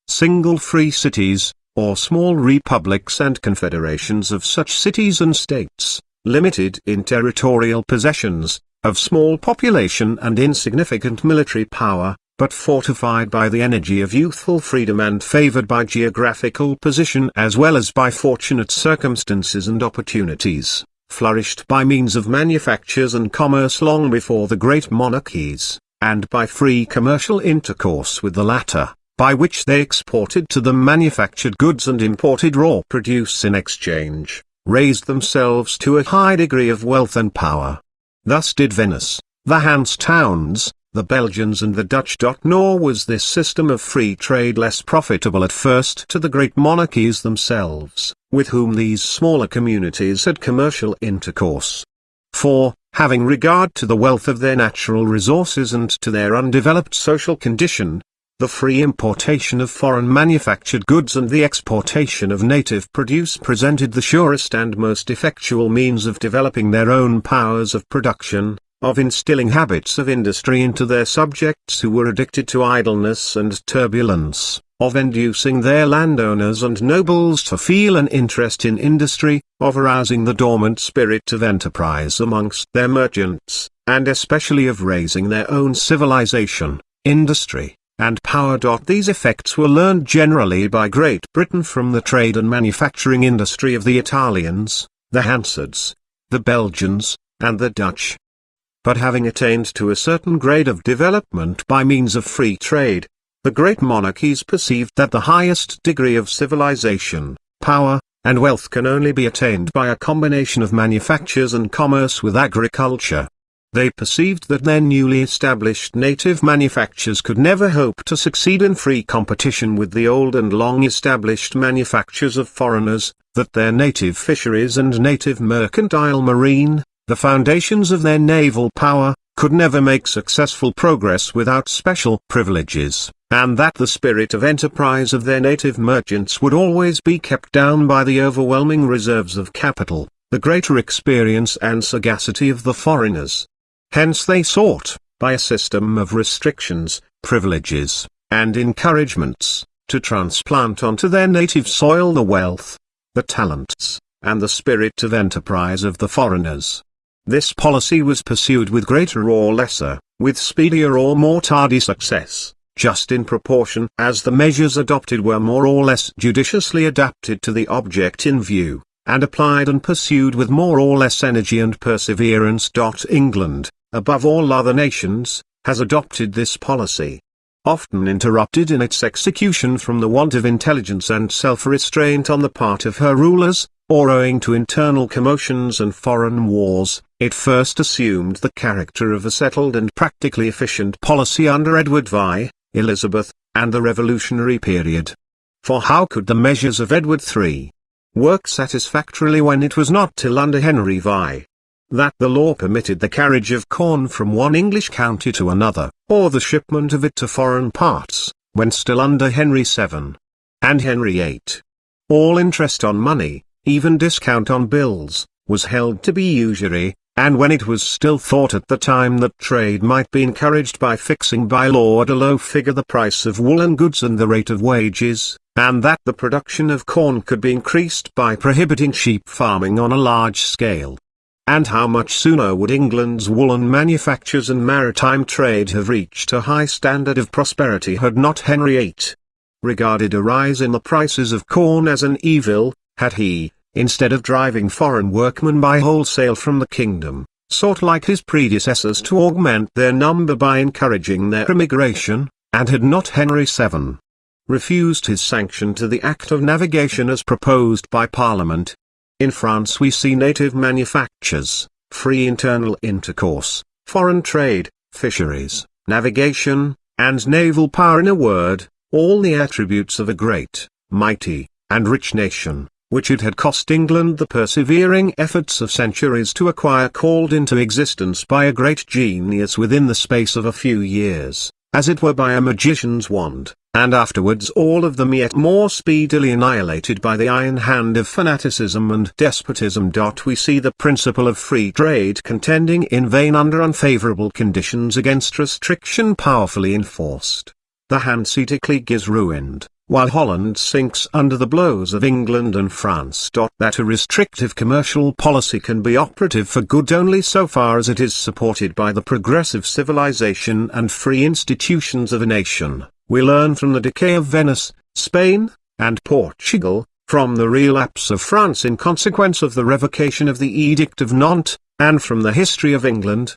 S1: Single free cities, or small republics and confederations of such cities and states, limited in territorial possessions, of small population and insignificant military power, but fortified by the energy of youthful freedom and favored by geographical position as well as by fortunate circumstances and opportunities, flourished by means of manufactures and commerce long before the great monarchies, and by free commercial intercourse with the latter, by which they exported to them manufactured goods and imported raw produce in exchange, raised themselves to a high degree of wealth and power. Thus did Venice, the Hanse towns, the Belgians and the Dutch. Nor was this system of free trade less profitable at first to the great monarchies themselves, with whom these smaller communities had commercial intercourse. For, having regard to the wealth of their natural resources and to their undeveloped social condition, the free importation of foreign manufactured goods and the exportation of native produce presented the surest and most effectual means of developing their own powers of production, of instilling habits of industry into their subjects who were addicted to idleness and turbulence, of inducing their landowners and nobles to feel an interest in industry, of arousing the dormant spirit of enterprise amongst their merchants, and especially of raising their own civilization, industry, and power. These effects were learned generally by Great Britain from the trade and manufacturing industry of the Italians, the Hanseatic, the Belgians, and the Dutch. But having attained to a certain grade of development by means of free trade, the great monarchies perceived that the highest degree of civilization, power, and wealth can only be attained by a combination of manufactures and commerce with agriculture. They perceived that their newly established native manufactures could never hope to succeed in free competition with the old and long-established manufactures of foreigners, that their native fisheries and native mercantile marine, the foundations of their naval power, could never make successful progress without special privileges, and that the spirit of enterprise of their native merchants would always be kept down by the overwhelming reserves of capital, the greater experience and sagacity of the foreigners. Hence they sought, by a system of restrictions, privileges, and encouragements, to transplant onto their native soil the wealth, the talents, and the spirit of enterprise of the foreigners. This policy was pursued with greater or lesser, with speedier or more tardy success, just in proportion as the measures adopted were more or less judiciously adapted to the object in view, and applied and pursued with more or less energy and perseverance. England, above all other nations, has adopted this policy. Often interrupted in its execution from the want of intelligence and self-restraint on the part of her rulers, or owing to internal commotions and foreign wars, it first assumed the character of a settled and practically efficient policy under Edward VI, Elizabeth, and the Revolutionary period. For how could the measures of Edward III work satisfactorily when it was not till under Henry VI that the law permitted the carriage of corn from one English county to another, or the shipment of it to foreign parts, when still under Henry VII and Henry VIII. All interest on money, even discount on bills, was held to be usury, and when it was still thought at the time that trade might be encouraged by fixing by law at a low figure the price of woolen goods and the rate of wages, and that the production of corn could be increased by prohibiting sheep farming on a large scale. And how much sooner would England's woolen manufactures and maritime trade have reached a high standard of prosperity had not Henry VIII regarded a rise in the prices of corn as an evil, had he, instead of driving foreign workmen by wholesale from the kingdom, sought like his predecessors to augment their number by encouraging their immigration, and had not Henry VII refused his sanction to the Act of Navigation as proposed by Parliament. In France we see native manufactures, free internal intercourse, foreign trade, fisheries, navigation, and naval power, in a word, all the attributes of a great, mighty, and rich nation, which it had cost England the persevering efforts of centuries to acquire, called into existence by a great genius within the space of a few years, as it were by a magician's wand, and afterwards all of them yet more speedily annihilated by the iron hand of fanaticism and despotism. We see the principle of free trade contending in vain under unfavorable conditions against restriction powerfully enforced. The Hanseatic League is ruined, while Holland sinks under the blows of England and France. That a restrictive commercial policy can be operative for good only so far as it is supported by the progressive civilization and free institutions of a nation, we learn from the decay of Venice, Spain, and Portugal, from the relapse of France in consequence of the revocation of the Edict of Nantes, and from the history of England,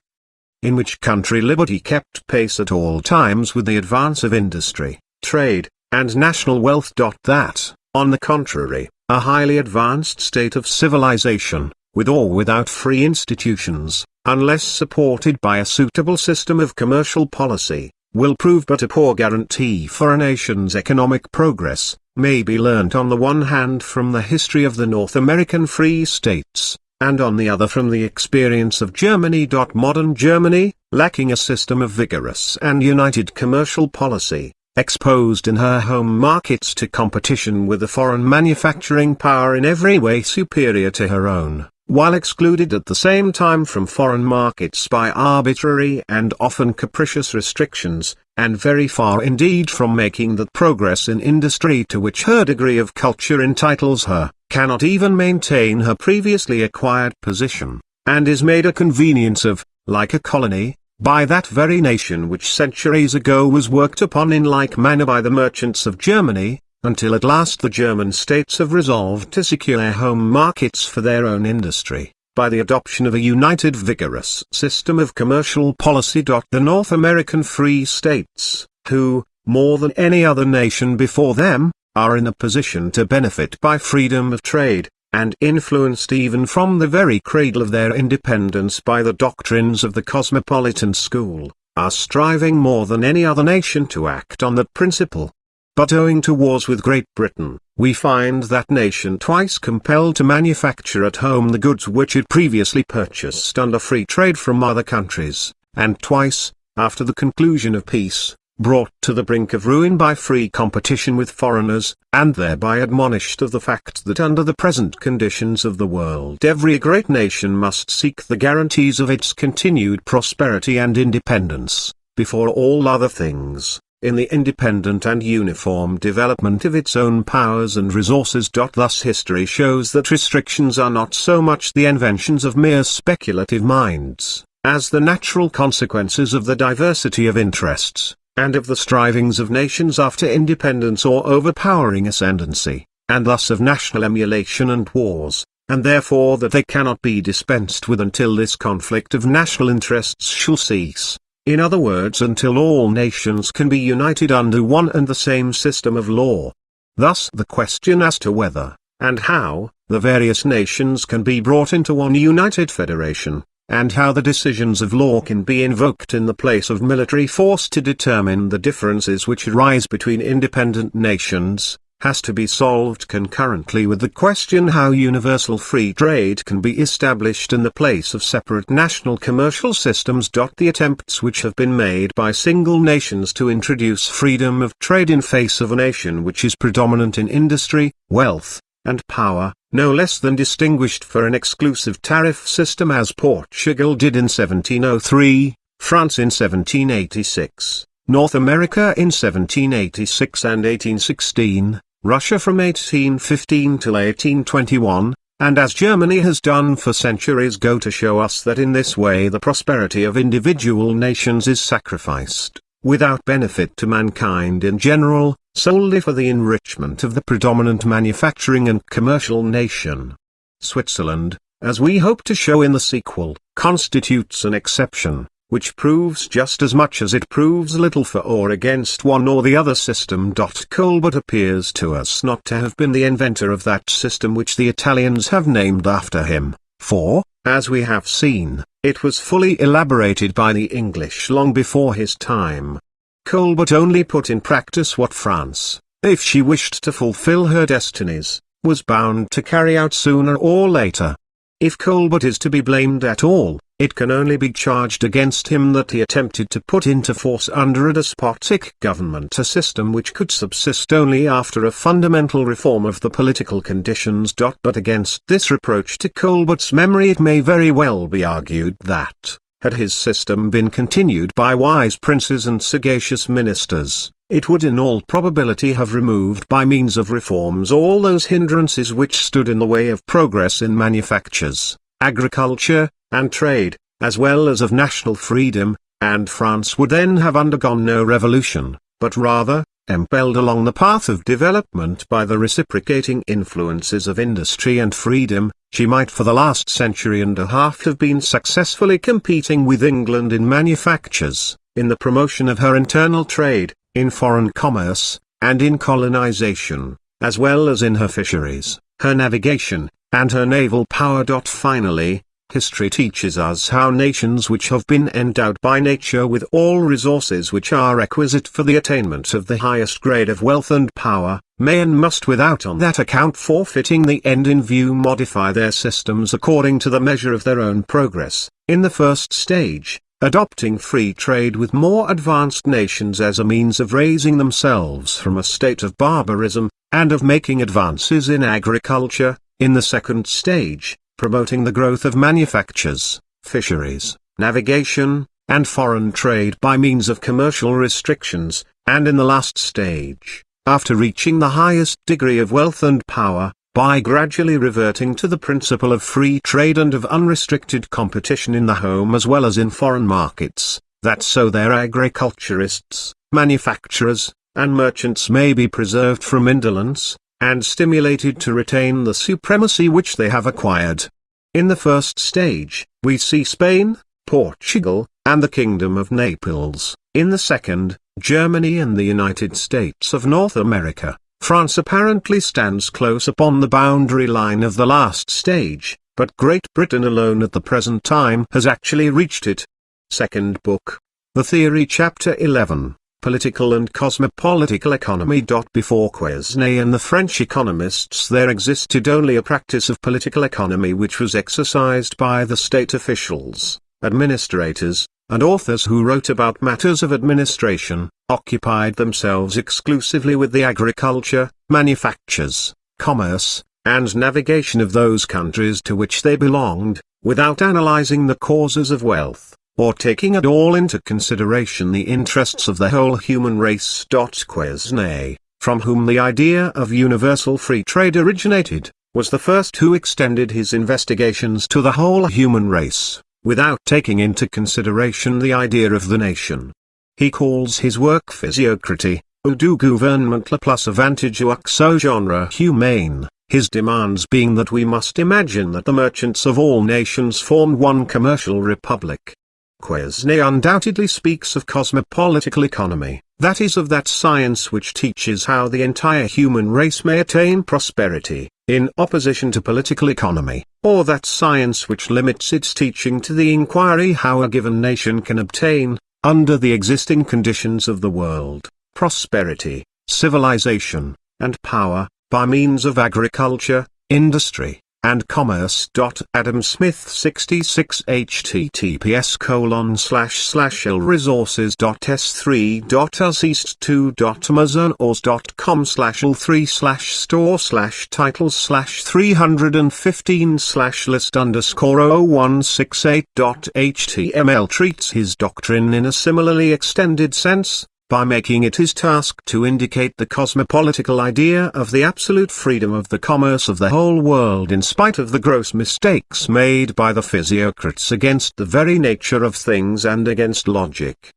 S1: in which country liberty kept pace at all times with the advance of industry, trade, and national wealth. That, on the contrary, a highly advanced state of civilization, with or without free institutions, unless supported by a suitable system of commercial policy, will prove but a poor guarantee for a nation's economic progress, may be learnt on the one hand from the history of the North American Free States, and on the other from the experience of Germany. Modern Germany, lacking a system of vigorous and united commercial policy, exposed in her home markets to competition with a foreign manufacturing power in every way superior to her own, while excluded at the same time from foreign markets by arbitrary and often capricious restrictions, and very far indeed from making that progress in industry to which her degree of culture entitles her, cannot even maintain her previously acquired position, and is made a convenience of, like a colony, by that very nation which centuries ago was worked upon in like manner by the merchants of Germany, until at last the German states have resolved to secure home markets for their own industry, by the adoption of a united vigorous system of commercial policy. The North American Free States, who, more than any other nation before them, are in a position to benefit by freedom of trade, and influenced even from the very cradle of their independence by the doctrines of the cosmopolitan school, are striving more than any other nation to act on that principle. But owing to wars with Great Britain, we find that nation twice compelled to manufacture at home the goods which it previously purchased under free trade from other countries, and twice, after the conclusion of peace, brought to the brink of ruin by free competition with foreigners, and thereby admonished of the fact that under the present conditions of the world every great nation must seek the guarantees of its continued prosperity and independence, before all other things, in the independent and uniform development of its own powers and resources. Thus history shows that restrictions are not so much the inventions of mere speculative minds, as the natural consequences of the diversity of interests, and of the strivings of nations after independence or overpowering ascendancy, and thus of national emulation and wars, and therefore that they cannot be dispensed with until this conflict of national interests shall cease. In other words, until all nations can be united under one and the same system of law. Thus the question as to whether, and how, the various nations can be brought into one united federation, and how the decisions of law can be invoked in the place of military force to determine the differences which arise between independent nations, has to be solved concurrently with the question how universal free trade can be established in the place of separate national commercial systems. The attempts which have been made by single nations to introduce freedom of trade in face of a nation which is predominant in industry, wealth, and power, no less than distinguished for an exclusive tariff system as Portugal did in 1703, France in 1786, North America in 1786 and 1816, Russia from 1815 till 1821, and as Germany has done for centuries, go to show us that in this way the prosperity of individual nations is sacrificed, without benefit to mankind in general, solely for the enrichment of the predominant manufacturing and commercial nation. Switzerland, as we hope to show in the sequel, constitutes an exception, which proves just as much as it proves little for or against one or the other system. Colbert appears to us not to have been the inventor of that system which the Italians have named after him, for, as we have seen, it was fully elaborated by the English long before his time. Colbert only put in practice what France, if she wished to fulfill her destinies, was bound to carry out sooner or later. If Colbert is to be blamed at all, it can only be charged against him that he attempted to put into force under a despotic government a system which could subsist only after a fundamental reform of the political conditions. But against this reproach to Colbert's memory it may very well be argued that, had his system been continued by wise princes and sagacious ministers, it would in all probability have removed by means of reforms all those hindrances which stood in the way of progress in manufactures, agriculture, and trade, as well as of national freedom, and France would then have undergone no revolution, but rather, impelled along the path of development by the reciprocating influences of industry and freedom, she might for the last century and a half have been successfully competing with England in manufactures, in the promotion of her internal trade, in foreign commerce, and in colonization, as well as in her fisheries, her navigation, and her naval power. Finally, history teaches us how nations which have been endowed by nature with all resources which are requisite for the attainment of the highest grade of wealth and power, may and must without on that account forfeiting the end in view modify their systems according to the measure of their own progress, in the first stage, adopting free trade with more advanced nations as a means of raising themselves from a state of barbarism, and of making advances in agriculture, in the second stage, promoting the growth of manufactures, fisheries, navigation, and foreign trade by means of commercial restrictions, and in the last stage, after reaching the highest degree of wealth and power, by gradually reverting to the principle of free trade and of unrestricted competition in the home as well as in foreign markets, that so their agriculturists, manufacturers, and merchants may be preserved from indolence, and stimulated to retain the supremacy which they have acquired. In the first stage, we see Spain, Portugal, and the Kingdom of Naples; in the second, Germany and the United States of North America. France apparently stands close upon the boundary line of the last stage, but Great Britain alone at the present time has actually reached it. Second Book. The Theory, Chapter 11, Political and Cosmopolitical Economy. Before Quesnay and the French economists there existed only a practice of political economy which was exercised by the state officials, administrators, and authors who wrote about matters of administration, occupied themselves exclusively with the agriculture, manufactures, commerce, and navigation of those countries to which they belonged, without analyzing the causes of wealth, or taking at all into consideration the interests of the whole human race. Quesnay, from whom the idea of universal free trade originated, was the first who extended his investigations to the whole human race, without taking into consideration the idea of the nation. He calls his work Physiocratie, ou du gouvernement le plus avantageux au genre humain, his demands being that we must imagine that the merchants of all nations formed one commercial republic. Quesnay undoubtedly speaks of cosmopolitical economy, that is of that science which teaches how the entire human race may attain prosperity, in opposition to political economy, or that science which limits its teaching to the inquiry how a given nation can obtain, under the existing conditions of the world, prosperity, civilization, and power, by means of agriculture, industry, and commerce. Adam Smith 66 https://lresources.s3.amazon.com/l3/store/titles/315/list_ors/0168.html treats his doctrine in a similarly extended sense, by making it his task to indicate the cosmopolitical idea of the absolute freedom of the commerce of the whole world in spite of the gross mistakes made by the physiocrats against the very nature of things and against logic.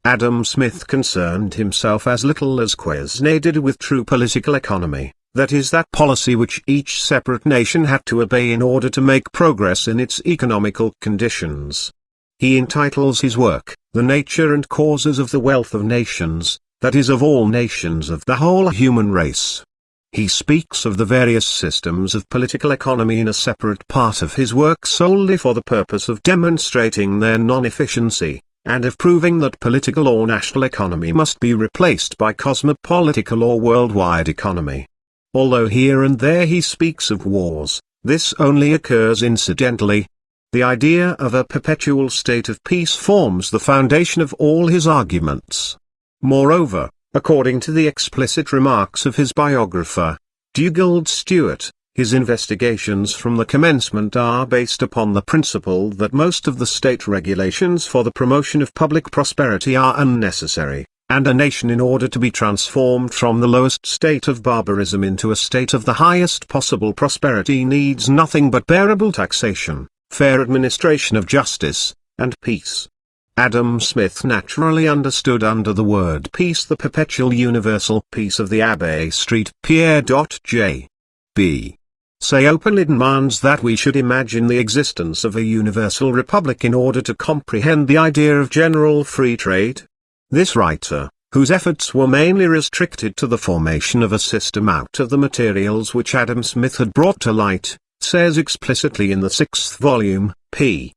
S1: Adam Smith concerned himself as little as Quesnay did with true political economy, that is, that policy which each separate nation had to obey in order to make progress in its economical conditions. He entitles his work, "The Nature and Causes of the Wealth of Nations," that is, of all nations of the whole human race. He speaks of the various systems of political economy in a separate part of his work solely for the purpose of demonstrating their non-efficiency, and of proving that political or national economy must be replaced by cosmopolitical or worldwide economy. Although here and there he speaks of wars, this only occurs incidentally. The idea of a perpetual state of peace forms the foundation of all his arguments. Moreover, according to the explicit remarks of his biographer, Dugald Stewart, his investigations from the commencement are based upon the principle that most of the state regulations for the promotion of public prosperity are unnecessary, and a nation, in order to be transformed from the lowest state of barbarism into a state of the highest possible prosperity, needs nothing but bearable taxation, fair administration of justice, and peace. Adam Smith naturally understood under the word peace the perpetual universal peace of the Abbey Street. Pierre J. B. Say openly demands that we should imagine the existence of a universal republic in order to comprehend the idea of general free trade. This writer, whose efforts were mainly restricted to the formation of a system out of the materials which Adam Smith had brought to light, says explicitly in the 6th volume, p.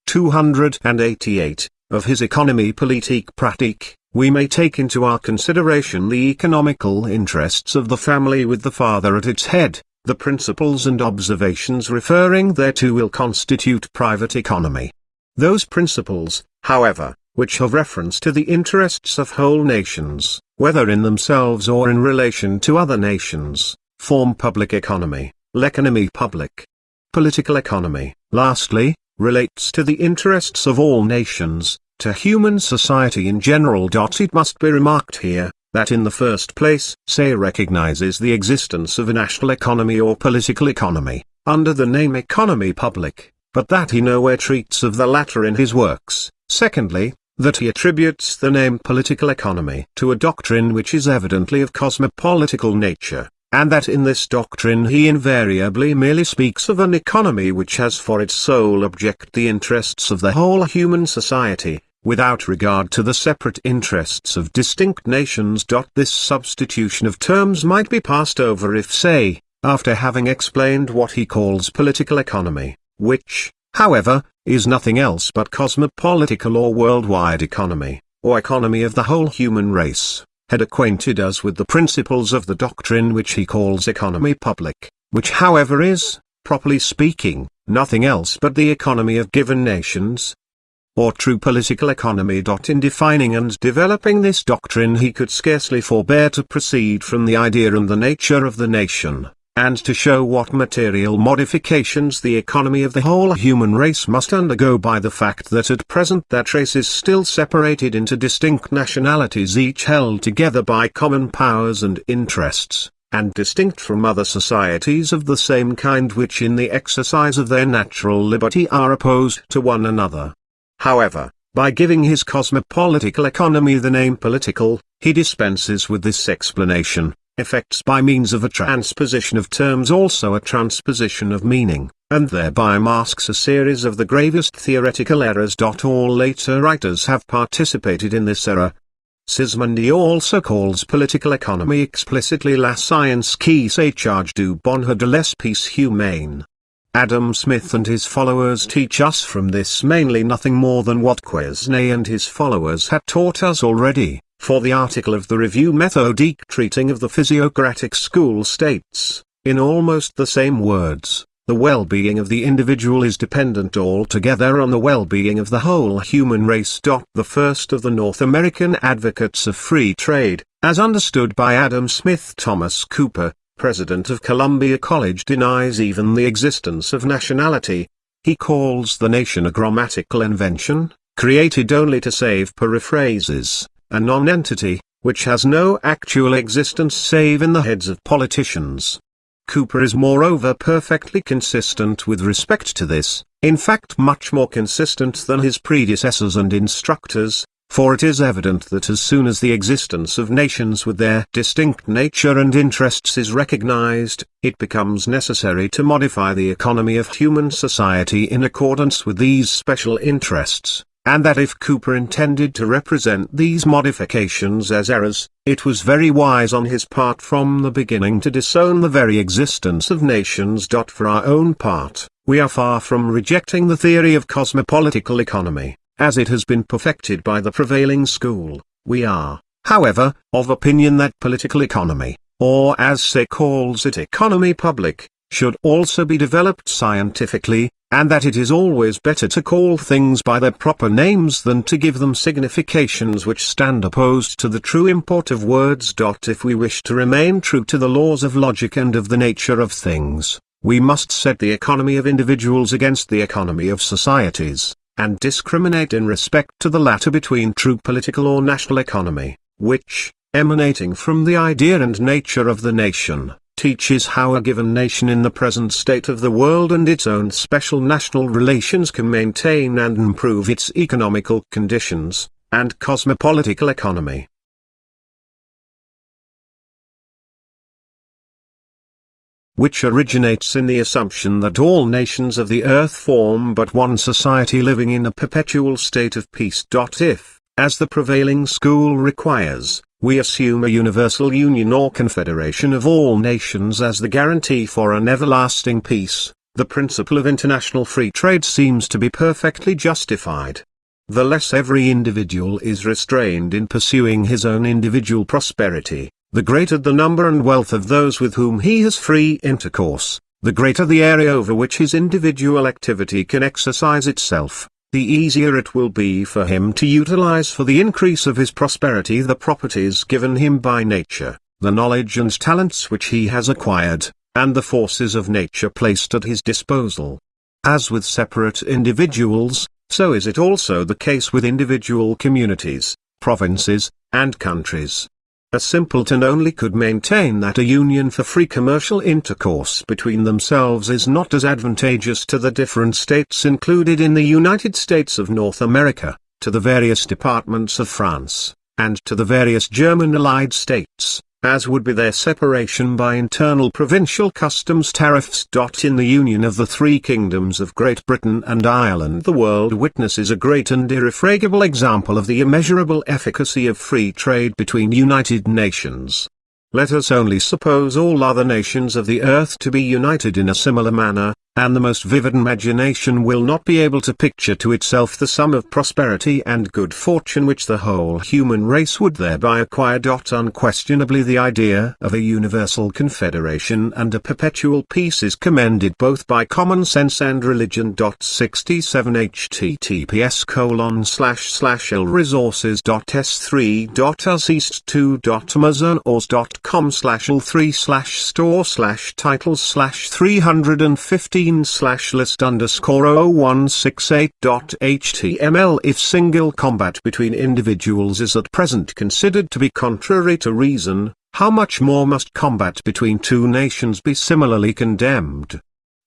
S1: 288, of his Economie Politique Pratique, "We may take into our consideration the economical interests of the family with the father at its head. The principles and observations referring thereto will constitute private economy. Those principles, however, which have reference to the interests of whole nations, whether in themselves or in relation to other nations, form public economy, l'économie publique. Political economy, lastly, relates to the interests of all nations, to human society in general. It must be remarked here, that in the first place, Say recognizes the existence of a national economy or political economy, under the name economie publique, but that he nowhere treats of the latter in his works. Secondly, that he attributes the name political economy to a doctrine which is evidently of cosmopolitical nature, and that in this doctrine he invariably merely speaks of an economy which has for its sole object the interests of the whole human society, without regard to the separate interests of distinct nations. This substitution of terms might be passed over if, say, after having explained what he calls political economy, which, however, is nothing else but cosmopolitical or worldwide economy, or economy of the whole human race, had acquainted us with the principles of the doctrine which he calls economie publique, which however is, properly speaking, nothing else but the economy of given nations, or true political economy. In defining and developing this doctrine he could scarcely forbear to proceed from the idea and the nature of the nation, and to show what material modifications the economy of the whole human race must undergo by the fact that at present that race is still separated into distinct nationalities, each held together by common powers and interests, and distinct from other societies of the same kind which in the exercise of their natural liberty are opposed to one another. However, by giving his cosmopolitical economy the name political, he dispenses with this explanation, effects by means of a transposition of terms also a transposition of meaning, and thereby masks a series of the gravest theoretical errors. All later writers have participated in this error. Sismondi also calls political economy explicitly la science qui se charge du bonheur de l'espèce humaine. Adam Smith and his followers teach us from this mainly nothing more than what Quesnay and his followers had taught us already, for the article of the Revue Méthodique treating of the physiocratic school states, in almost the same words, the well-being of the individual is dependent altogether on the well-being of the whole human race. The first of the North American advocates of free trade, as understood by Adam Smith, Thomas Cooper, president of Columbia College, denies even the existence of nationality. He calls the nation a grammatical invention, created only to save periphrases, a non-entity, which has no actual existence save in the heads of politicians. Cooper is moreover perfectly consistent with respect to this, in fact much more consistent than his predecessors and instructors, For it is evident that as soon as the existence of nations with their distinct nature and interests is recognized, it becomes necessary to modify the economy of human society in accordance with these special interests, and that if Cooper intended to represent these modifications as errors, it was very wise on his part from the beginning to disown the very existence of nations. For our own part, we are far from rejecting the theory of cosmopolitical economy, as it has been perfected by the prevailing school. We are, however, of opinion that political economy, or as Say calls it economy public, should also be developed scientifically, and that it is always better to call things by their proper names than to give them significations which stand opposed to the true import of words. If we wish to remain true to the laws of logic and of the nature of things, we must set the economy of individuals against the economy of societies, and discriminate in respect to the latter between true political or national economy, which, emanating from the idea and nature of the nation, teaches how a given nation in the present state of the world and its own special national relations can maintain and improve its economical conditions, and cosmopolitical economy, which originates in the assumption that all nations of the earth form but one society living in a perpetual state of peace. If, as the prevailing school requires, we assume a universal union or confederation of all nations as the guarantee for an everlasting peace, the principle of international free trade seems to be perfectly justified. The less every individual is restrained in pursuing his own individual prosperity, the greater the number and wealth of those with whom he has free intercourse, the greater the area over which his individual activity can exercise itself, the easier it will be for him to utilize for the increase of his prosperity the properties given him by nature, the knowledge and talents which he has acquired, and the forces of nature placed at his disposal. As with separate individuals, so is it also the case with individual communities, provinces, and countries. A simpleton only could maintain that a union for free commercial intercourse between themselves is not as advantageous to the different states included in the United States of North America, to the various departments of France, and to the various German allied states, as would be their separation by internal provincial customs tariffs. In the union of the three kingdoms of Great Britain and Ireland, the world witnesses a great and irrefragable example of the immeasurable efficacy of free trade between united nations. Let us only suppose all other nations of the earth to be united in a similar manner, and the most vivid imagination will not be able to picture to itself the sum of prosperity and good fortune which the whole human race would thereby acquire. Unquestionably the idea of a universal confederation and a perpetual peace is commended both by common sense and religion. 67 https://lresources.ls3.amazon/list_titles/315/list_0168.html. If single combat between individuals is at present considered to be contrary to reason, how much more must combat between two nations be similarly condemned?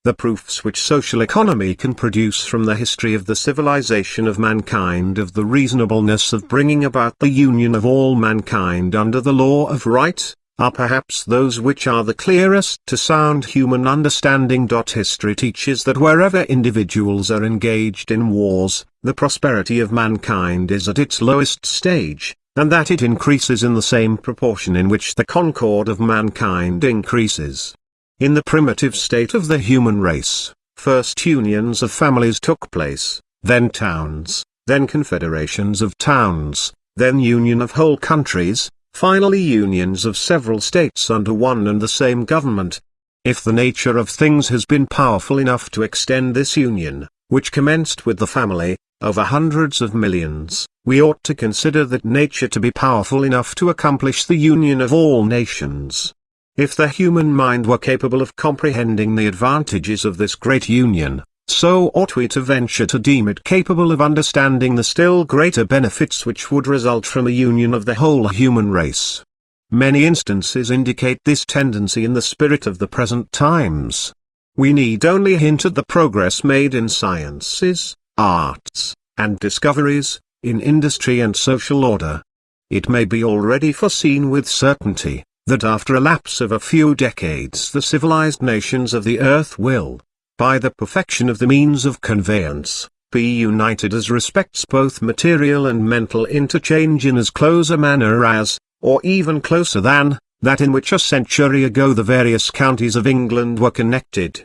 S1: The proofs which social economy can produce from the history of the civilization of mankind of the reasonableness of bringing about the union of all mankind under the law of right, are perhaps those which are the clearest to sound human understanding. History teaches that wherever individuals are engaged in wars, the prosperity of mankind is at its lowest stage, and that it increases in the same proportion in which the concord of mankind increases. In the primitive state of the human race, first unions of families took place, then towns, then confederations of towns, then union of whole countries, finally unions of several states under one and the same government. If the nature of things has been powerful enough to extend this union, which commenced with the family, over hundreds of millions, we ought to consider that nature to be powerful enough to accomplish the union of all nations. If the human mind were capable of comprehending the advantages of this great union, so ought we to venture to deem it capable of understanding the still greater benefits which would result from a union of the whole human race. Many instances indicate this tendency in the spirit of the present times. We need only hint at the progress made in sciences, arts, and discoveries, in industry and social order. It may be already foreseen with certainty, that after a lapse of a few decades the civilized nations of the earth will, by the perfection of the means of conveyance, be united as respects both material and mental interchange in as close a manner as, or even closer than, that in which a century ago the various counties of England were connected.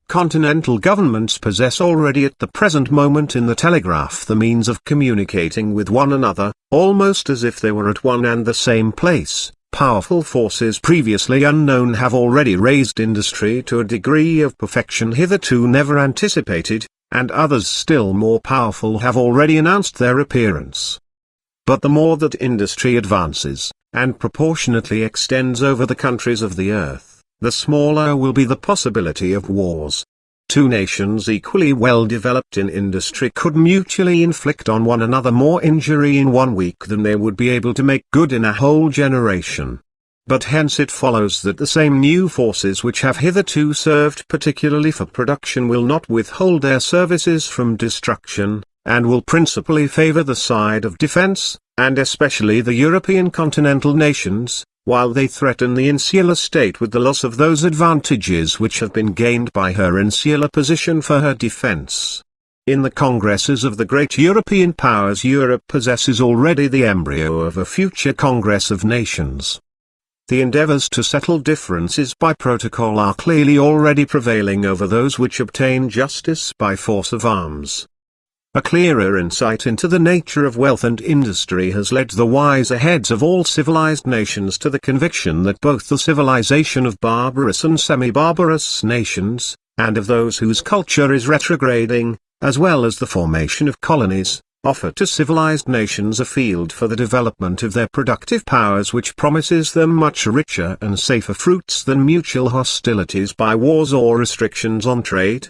S1: Continental governments possess already at the present moment in the telegraph the means of communicating with one another, almost as if they were at one and the same place. Powerful forces previously unknown have already raised industry to a degree of perfection hitherto never anticipated, and others still more powerful have already announced their appearance. But the more that industry advances, and proportionately extends over the countries of the earth, the smaller will be the possibility of wars. Two nations equally well developed in industry could mutually inflict on one another more injury in 1 week than they would be able to make good in a whole generation. But hence it follows that the same new forces which have hitherto served particularly for production will not withhold their services from destruction, and will principally favor the side of defense, and especially the European continental nations, while they threaten the insular state with the loss of those advantages which have been gained by her insular position for her defense. In the congresses of the great European powers Europe possesses already the embryo of a future Congress of Nations. The endeavors to settle differences by protocol are clearly already prevailing over those which obtain justice by force of arms. A clearer insight into the nature of wealth and industry has led the wiser heads of all civilized nations to the conviction that both the civilization of barbarous and semi-barbarous nations, and of those whose culture is retrograding, as well as the formation of colonies, offer to civilized nations a field for the development of their productive powers which promises them much richer and safer fruits than mutual hostilities by wars or restrictions on trade.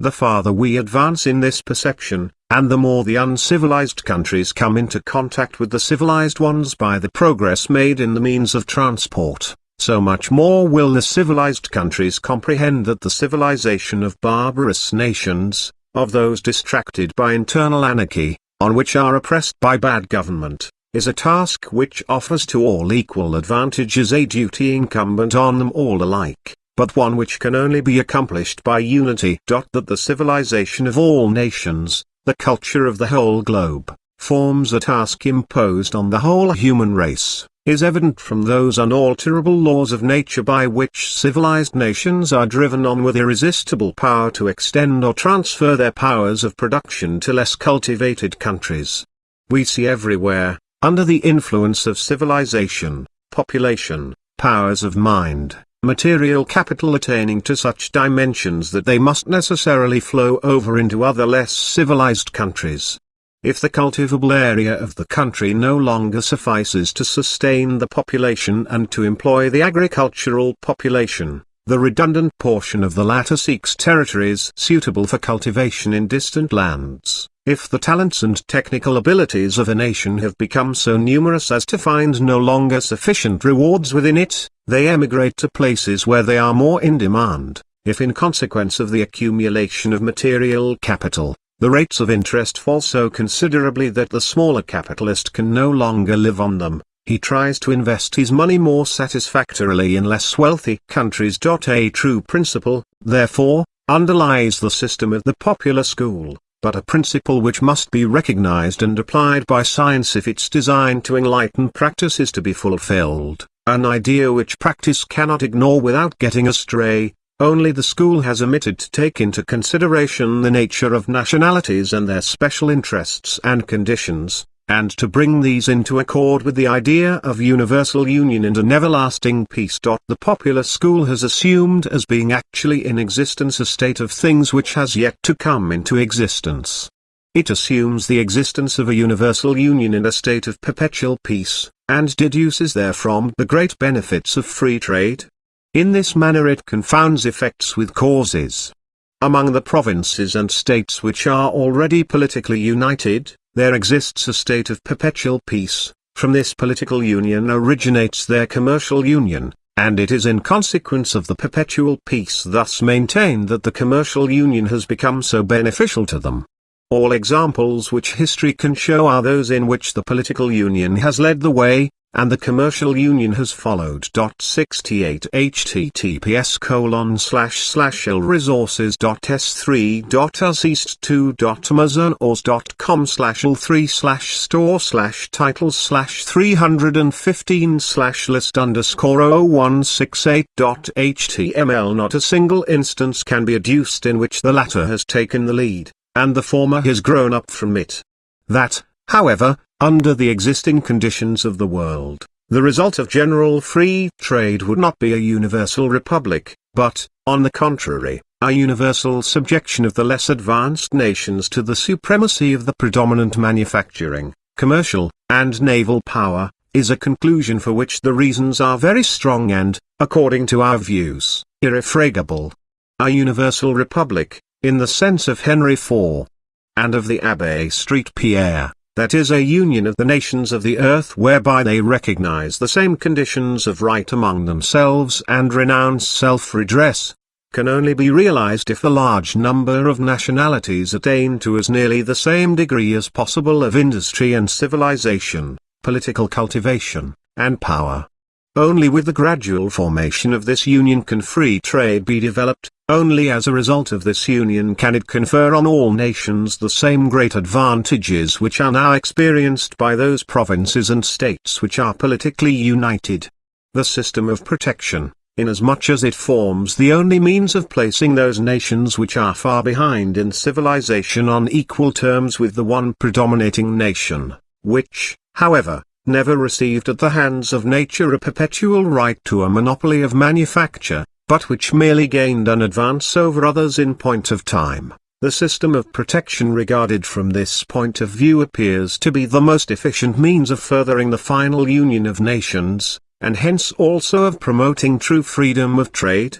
S1: The farther we advance in this perception, and the more the uncivilized countries come into contact with the civilized ones by the progress made in the means of transport, so much more will the civilized countries comprehend that the civilization of barbarous nations, of those distracted by internal anarchy, on which are oppressed by bad government, is a task which offers to all equal advantages, a duty incumbent on them all alike, but one which can only be accomplished by unity. That the civilization of all nations, the culture of the whole globe, forms a task imposed on the whole human race, is evident from those unalterable laws of nature by which civilized nations are driven on with irresistible power to extend or transfer their powers of production to less cultivated countries. We see everywhere, under the influence of civilization, population, powers of mind, material capital attaining to such dimensions that they must necessarily flow over into other less civilized countries. If the cultivable area of the country no longer suffices to sustain the population and to employ the agricultural population, the redundant portion of the latter seeks territories suitable for cultivation in distant lands. If the talents and technical abilities of a nation have become so numerous as to find no longer sufficient rewards within it, they emigrate to places where they are more in demand. If in consequence of the accumulation of material capital, the rates of interest fall so considerably that the smaller capitalist can no longer live on them, he tries to invest his money more satisfactorily in less wealthy countries. A true principle, therefore, underlies the system of the popular school, but a principle which must be recognized and applied by science if its design to enlighten practice is to be fulfilled, an idea which practice cannot ignore without getting astray. Only the school has omitted to take into consideration the nature of nationalities and their special interests and conditions, and to bring these into accord with the idea of universal union and an everlasting peace. The popular school has assumed as being actually in existence a state of things which has yet to come into existence. It assumes the existence of a universal union in a state of perpetual peace, and deduces therefrom the great benefits of free trade. In this manner it confounds effects with causes. Among the provinces and states which are already politically united, there exists a state of perpetual peace. From this political union originates their commercial union, and it is in consequence of the perpetual peace thus maintained that the commercial union has become so beneficial to them. All examples which history can show are those in which the political union has led the way, and the commercial union has followed. 68 https://lresources.s3.amazon.com/l3/store/titles/315/list_list_html. Not a single instance can be adduced in which the latter has taken the lead, and the former has grown up from it. That, however, under the existing conditions of the world, the result of general free trade would not be a universal republic, but, on the contrary, a universal subjection of the less advanced nations to the supremacy of the predominant manufacturing, commercial, and naval power, is a conclusion for which the reasons are very strong and, according to our views, irrefragable. A universal republic, in the sense of Henry IV, and of the Abbé Street Pierre, that is a union of the nations of the earth whereby they recognize the same conditions of right among themselves and renounce self-redress, can only be realized if the large number of nationalities attain to as nearly the same degree as possible of industry and civilization, political cultivation, and power. Only with the gradual formation of this union can free trade be developed. Only as a result of this union can it confer on all nations the same great advantages which are now experienced by those provinces and states which are politically united. The system of protection, inasmuch as it forms the only means of placing those nations which are far behind in civilization on equal terms with the one predominating nation, which, however, never received at the hands of nature a perpetual right to a monopoly of manufacture, but which merely gained an advance over others in point of time. The system of protection regarded from this point of view appears to be the most efficient means of furthering the final union of nations, and hence also of promoting true freedom of trade.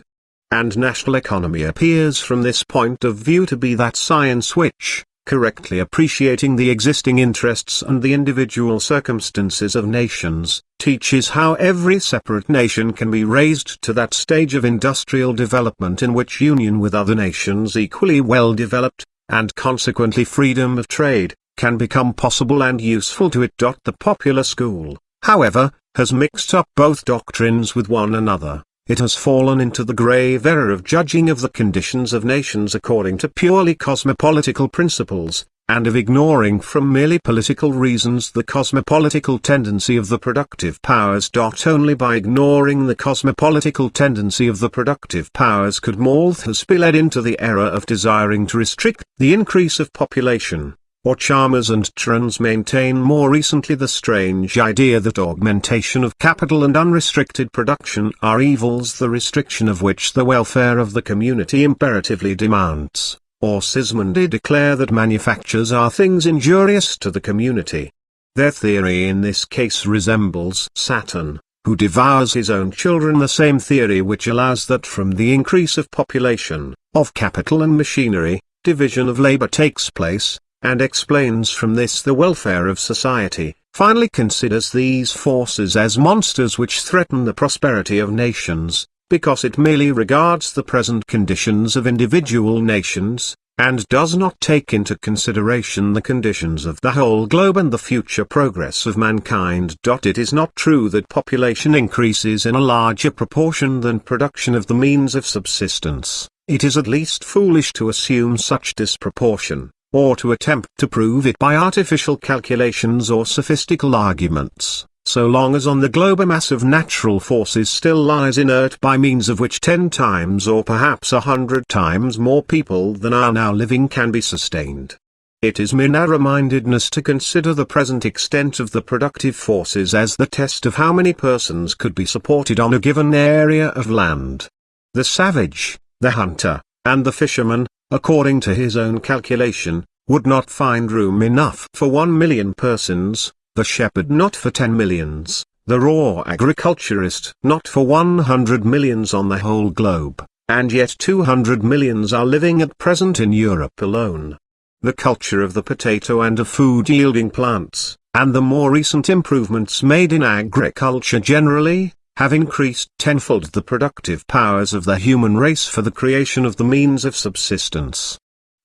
S1: And national economy appears from this point of view to be that science which, correctly appreciating the existing interests and the individual circumstances of nations, teaches how every separate nation can be raised to that stage of industrial development in which union with other nations equally well developed, and consequently freedom of trade, can become possible and useful to it. The popular school, however, has mixed up both doctrines with one another. It has fallen into the grave error of judging of the conditions of nations according to purely cosmopolitical principles, and of ignoring from merely political reasons the cosmopolitical tendency of the productive powers. Only by ignoring the cosmopolitical tendency of the productive powers could Malthus be led into the error of desiring to restrict the increase of population, or Chalmers and Trans maintain more recently the strange idea that augmentation of capital and unrestricted production are evils the restriction of which the welfare of the community imperatively demands, or Sismondi declare that manufactures are things injurious to the community. Their theory in this case resembles Saturn, who devours his own children, the same theory which allows that from the increase of population, of capital and machinery, division of labor takes place, and explains from this the welfare of society, finally considers these forces as monsters which threaten the prosperity of nations, because it merely regards the present conditions of individual nations, and does not take into consideration the conditions of the whole globe and the future progress of mankind. It is not true that population increases in a larger proportion than production of the means of subsistence. It is at least foolish to assume such disproportion, or to attempt to prove it by artificial calculations or sophistical arguments, so long as on the globe a mass of natural forces still lies inert by means of which 10 times or perhaps 100 times more people than are now living can be sustained. It is mere narrow-mindedness to consider the present extent of the productive forces as the test of how many persons could be supported on a given area of land. The savage, the hunter, and the fisherman, according to his own calculation, would not find room enough for 1 million persons, the shepherd not for 10 millions, the raw agriculturist not for 100 millions on the whole globe, and yet 200 millions are living at present in Europe alone. The culture of the potato and of food-yielding plants, and the more recent improvements made in agriculture generally, have increased tenfold the productive powers of the human race for the creation of the means of subsistence.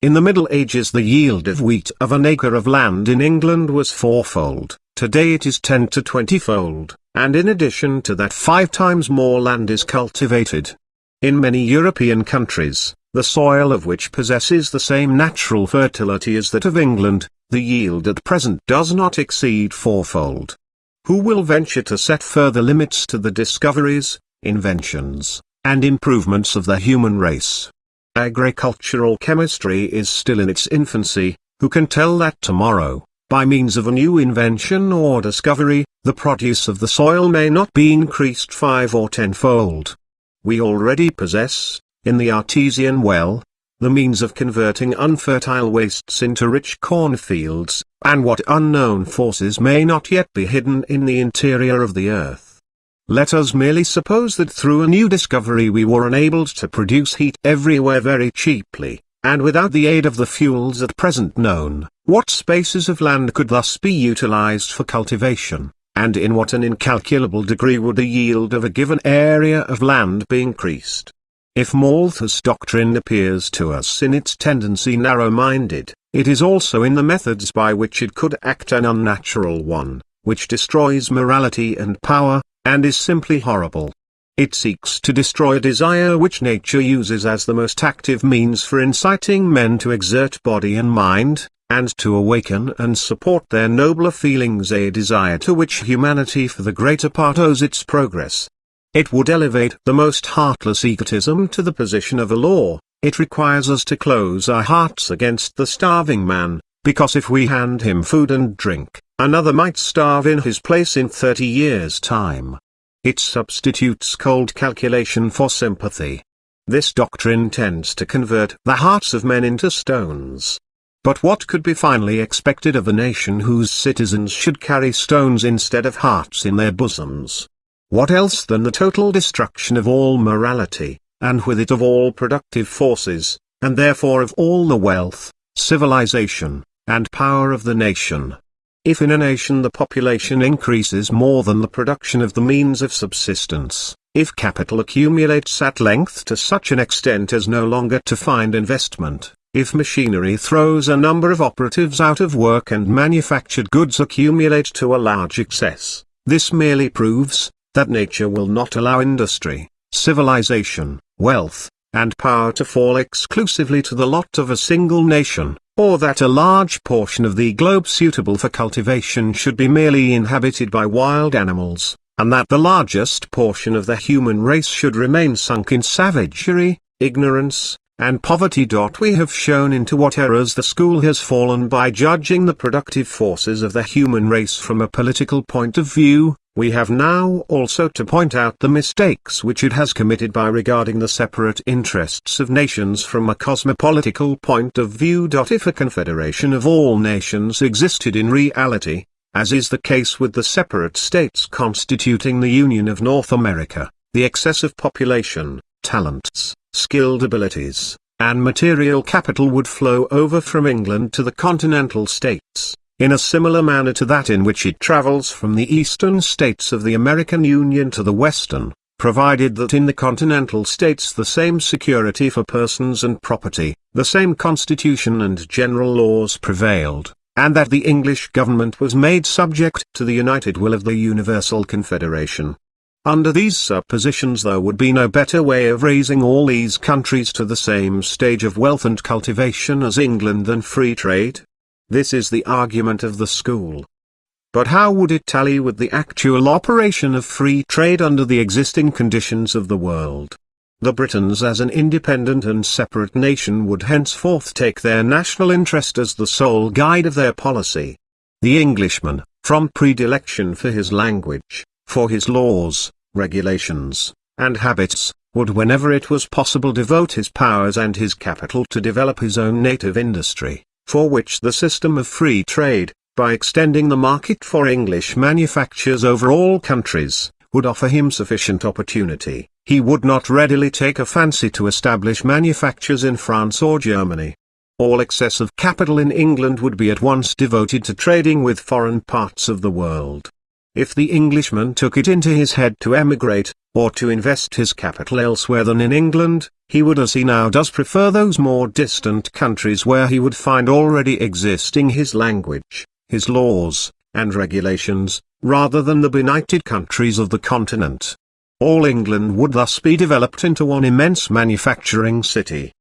S1: In the Middle Ages the yield of wheat of an acre of land in England was fourfold, today it is 10 to 20-fold, and in addition to that 5 times more land is cultivated. In many European countries, the soil of which possesses the same natural fertility as that of England, the yield at present does not exceed fourfold. Who will venture to set further limits to the discoveries, inventions, and improvements of the human race? Agricultural chemistry is still in its infancy. Who can tell that tomorrow, by means of a new invention or discovery, the produce of the soil may not be increased 5 or 10-fold? We already possess, in the artesian well, the means of converting unfertile wastes into rich cornfields, and what unknown forces may not yet be hidden in the interior of the earth. Let us merely suppose that through a new discovery we were enabled to produce heat everywhere very cheaply, and without the aid of the fuels at present known. What spaces of land could thus be utilized for cultivation, and in what an incalculable degree would the yield of a given area of land be increased? If Malthus' doctrine appears to us in its tendency narrow-minded, it is also in the methods by which it could act an unnatural one, which destroys morality and power, and is simply horrible. It seeks to destroy a desire which nature uses as the most active means for inciting men to exert body and mind, and to awaken and support their nobler feelings, a desire to which humanity for the greater part owes its progress. It would elevate the most heartless egotism to the position of a law. It requires us to close our hearts against the starving man, because if we hand him food and drink, another might starve in his place in 30 years' time. It substitutes cold calculation for sympathy. This doctrine tends to convert the hearts of men into stones. But what could be finally expected of a nation whose citizens should carry stones instead of hearts in their bosoms? What else than the total destruction of all morality, and with it of all productive forces, and therefore of all the wealth, civilization, and power of the nation? If in a nation the population increases more than the production of the means of subsistence, if capital accumulates at length to such an extent as no longer to find investment, if machinery throws a number of operatives out of work and manufactured goods accumulate to a large excess, this merely proves that nature will not allow industry, civilization, wealth, and power to fall exclusively to the lot of a single nation, or that a large portion of the globe suitable for cultivation should be merely inhabited by wild animals, and that the largest portion of the human race should remain sunk in savagery, ignorance, and poverty. We have shown into what errors the school has fallen by judging the productive forces of the human race from a political point of view. We have now also to point out the mistakes which it has committed by regarding the separate interests of nations from a cosmopolitical point of view. If a confederation of all nations existed in reality, as is the case with the separate states constituting the Union of North America, the excess of population, talents, skilled abilities, and material capital would flow over from England to the continental states, in a similar manner to that in which it travels from the eastern states of the American Union to the western, provided that in the continental states the same security for persons and property, the same constitution and general laws prevailed, and that the English government was made subject to the united will of the Universal Confederation. Under these suppositions there would be no better way of raising all these countries to the same stage of wealth and cultivation as England than free trade. This is the argument of the school. But how would it tally with the actual operation of free trade under the existing conditions of the world? The Britons as an independent and separate nation would henceforth take their national interest as the sole guide of their policy. The Englishman, from predilection for his language, for his laws, regulations, and habits, would whenever it was possible devote his powers and his capital to develop his own native industry, for which the system of free trade, by extending the market for English manufactures over all countries, would offer him sufficient opportunity. He would not readily take a fancy to establish manufactures in France or Germany. All excess of capital in England would be at once devoted to trading with foreign parts of the world. If the Englishman took it into his head to emigrate, or to invest his capital elsewhere than in England, he would, as he now does, prefer those more distant countries where he would find already existing his language, his laws, and regulations, rather than the benighted countries of the continent. All England would thus be developed into one immense manufacturing city.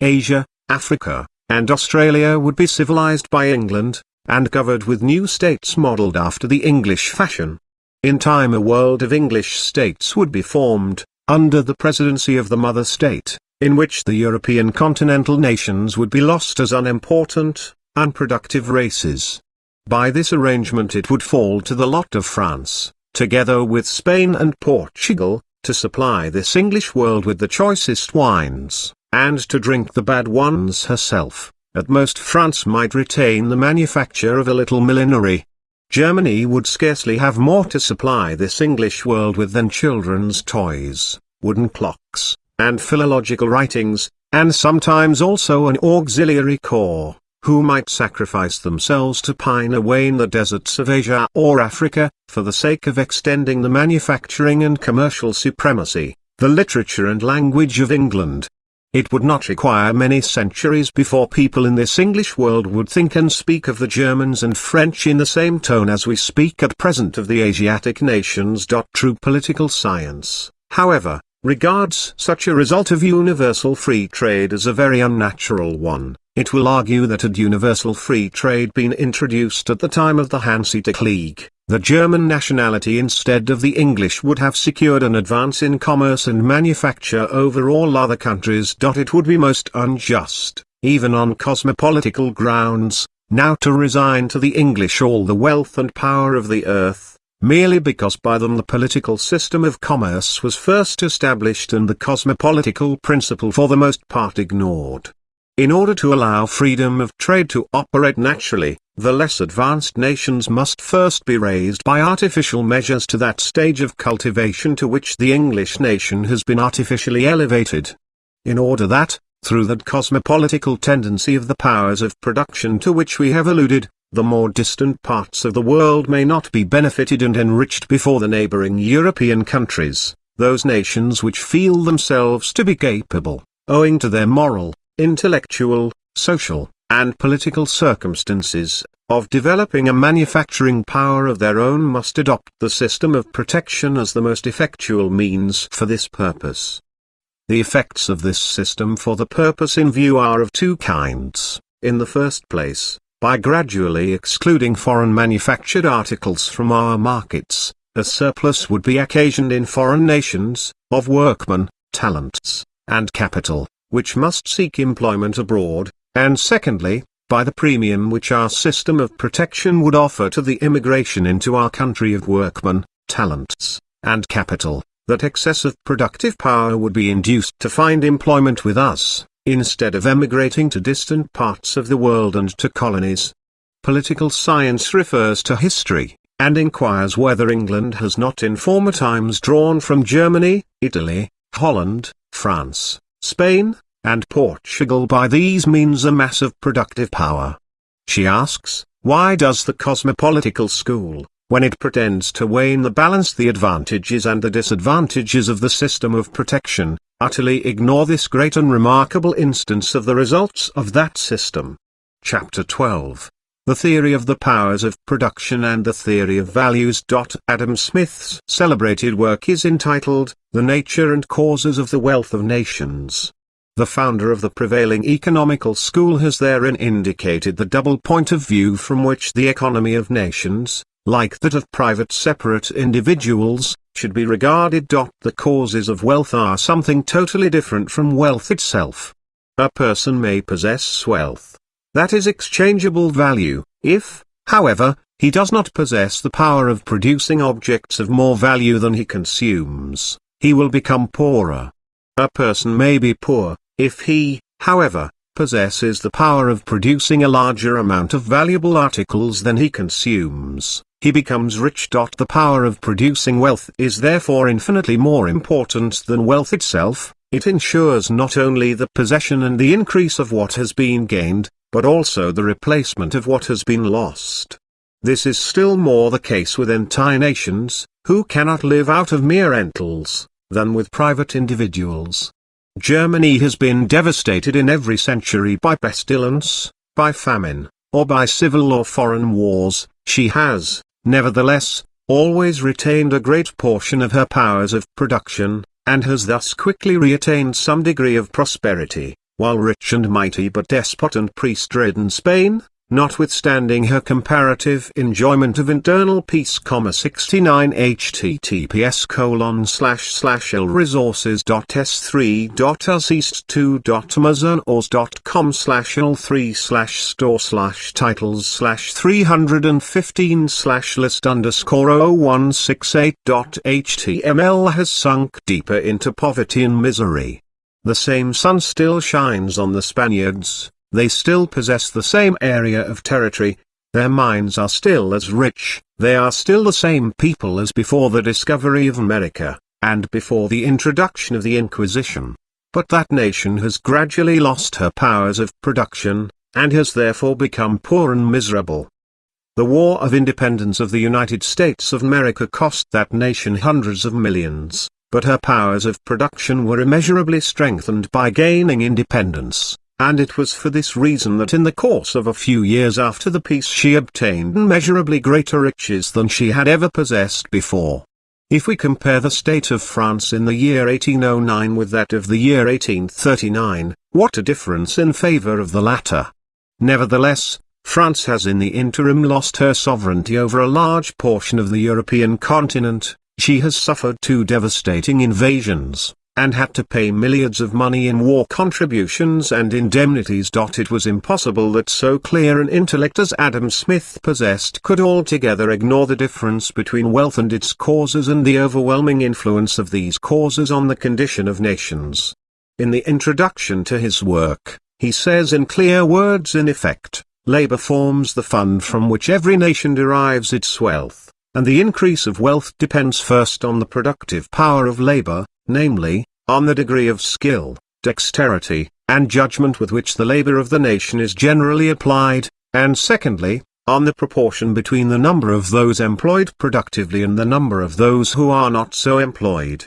S1: Asia, Africa, and Australia would be civilized by England, and governed with new states modelled after the English fashion. In time a world of English states would be formed, under the presidency of the mother state, in which the European continental nations would be lost as unimportant, unproductive races. By this arrangement it would fall to the lot of France, together with Spain and Portugal, to supply this English world with the choicest wines, and to drink the bad ones herself. At most France might retain the manufacture of a little millinery. Germany would scarcely have more to supply this English world with than children's toys, wooden clocks, and philological writings, and sometimes also an auxiliary corps, who might sacrifice themselves to pine away in the deserts of Asia or Africa, for the sake of extending the manufacturing and commercial supremacy, the literature and language of England. It would not require many centuries before people in this English world would think and speak of the Germans and French in the same tone as we speak at present of the Asiatic nations. True political science, however, regards such a result of universal free trade as a very unnatural one. It will argue that had universal free trade been introduced at the time of the Hanseatic League, the German nationality instead of the English would have secured an advance in commerce and manufacture over all other countries. It would be most unjust, even on cosmopolitical grounds, now to resign to the English all the wealth and power of the earth, merely because by them the political system of commerce was first established and the cosmopolitical principle for the most part ignored. In order to allow freedom of trade to operate naturally, the less advanced nations must first be raised by artificial measures to that stage of cultivation to which the English nation has been artificially elevated. In order that, through that cosmopolitical tendency of the powers of production to which we have alluded, the more distant parts of the world may not be benefited and enriched before the neighboring European countries, those nations which feel themselves to be capable, owing to their moral, intellectual, social, and political circumstances, of developing a manufacturing power of their own must adopt the system of protection as the most effectual means for this purpose. The effects of this system for the purpose in view are of two kinds. In the first place, by gradually excluding foreign manufactured articles from our markets, a surplus would be occasioned in foreign nations, of workmen, talents, and capital, which must seek employment abroad, and secondly, by the premium which our system of protection would offer to the immigration into our country of workmen, talents, and capital, that excess of productive power would be induced to find employment with us, instead of emigrating to distant parts of the world and to colonies. Political science refers to history, and inquires whether England has not in former times drawn from Germany, Italy, Holland, France, Spain, and Portugal by these means a mass of productive power. She asks, why does the cosmopolitical school, when it pretends to weigh in the balance the advantages and the disadvantages of the system of protection, utterly ignore this great and remarkable instance of the results of that system? Chapter 12. The Theory of the Powers of Production and the Theory of Values. Adam Smith's celebrated work is entitled, The Nature and Causes of the Wealth of Nations. The founder of the prevailing economical school has therein indicated the double point of view from which the economy of nations, like that of private separate individuals, should be regarded. The causes of wealth are something totally different from wealth itself. A person may possess wealth, that is exchangeable value, if, however, he does not possess the power of producing objects of more value than he consumes, he will become poorer. A person may be poor, if he, however, possesses the power of producing a larger amount of valuable articles than he consumes, he becomes rich. The power of producing wealth is therefore infinitely more important than wealth itself. It ensures not only the possession and the increase of what has been gained, but also the replacement of what has been lost. This is still more the case with entire nations, who cannot live out of mere rentals, than with private individuals. Germany has been devastated in every century by pestilence, by famine, or by civil or foreign wars. She has, nevertheless, always retained a great portion of her powers of production, and has thus quickly reattained some degree of prosperity, while rich and mighty but despot and priest-ridden Spain, notwithstanding her comparative enjoyment of internal peace, 69 https://lresources.s3.amazon.com/l3/store/titles/315/list_0168.html has sunk deeper into poverty and misery. The same sun still shines on the Spaniards. They still possess the same area of territory, their mines are still as rich, they are still the same people as before the discovery of America, and before the introduction of the Inquisition. But that nation has gradually lost her powers of production, and has therefore become poor and miserable. The War of Independence of the United States of America cost that nation hundreds of millions, but her powers of production were immeasurably strengthened by gaining independence. And it was for this reason that in the course of a few years after the peace she obtained immeasurably greater riches than she had ever possessed before. If we compare the state of France in the year 1809 with that of the year 1839, what a difference in favor of the latter! Nevertheless, France has in the interim lost her sovereignty over a large portion of the European continent. She has suffered two devastating invasions, and had to pay milliards of money in war contributions and indemnities. It was impossible that so clear an intellect as Adam Smith possessed could altogether ignore the difference between wealth and its causes and the overwhelming influence of these causes on the condition of nations. In the introduction to his work, he says in clear words, in effect, labor forms the fund from which every nation derives its wealth, and the increase of wealth depends first on the productive power of labor, namely, on the degree of skill, dexterity, and judgment with which the labor of the nation is generally applied, and secondly, on the proportion between the number of those employed productively and the number of those who are not so employed.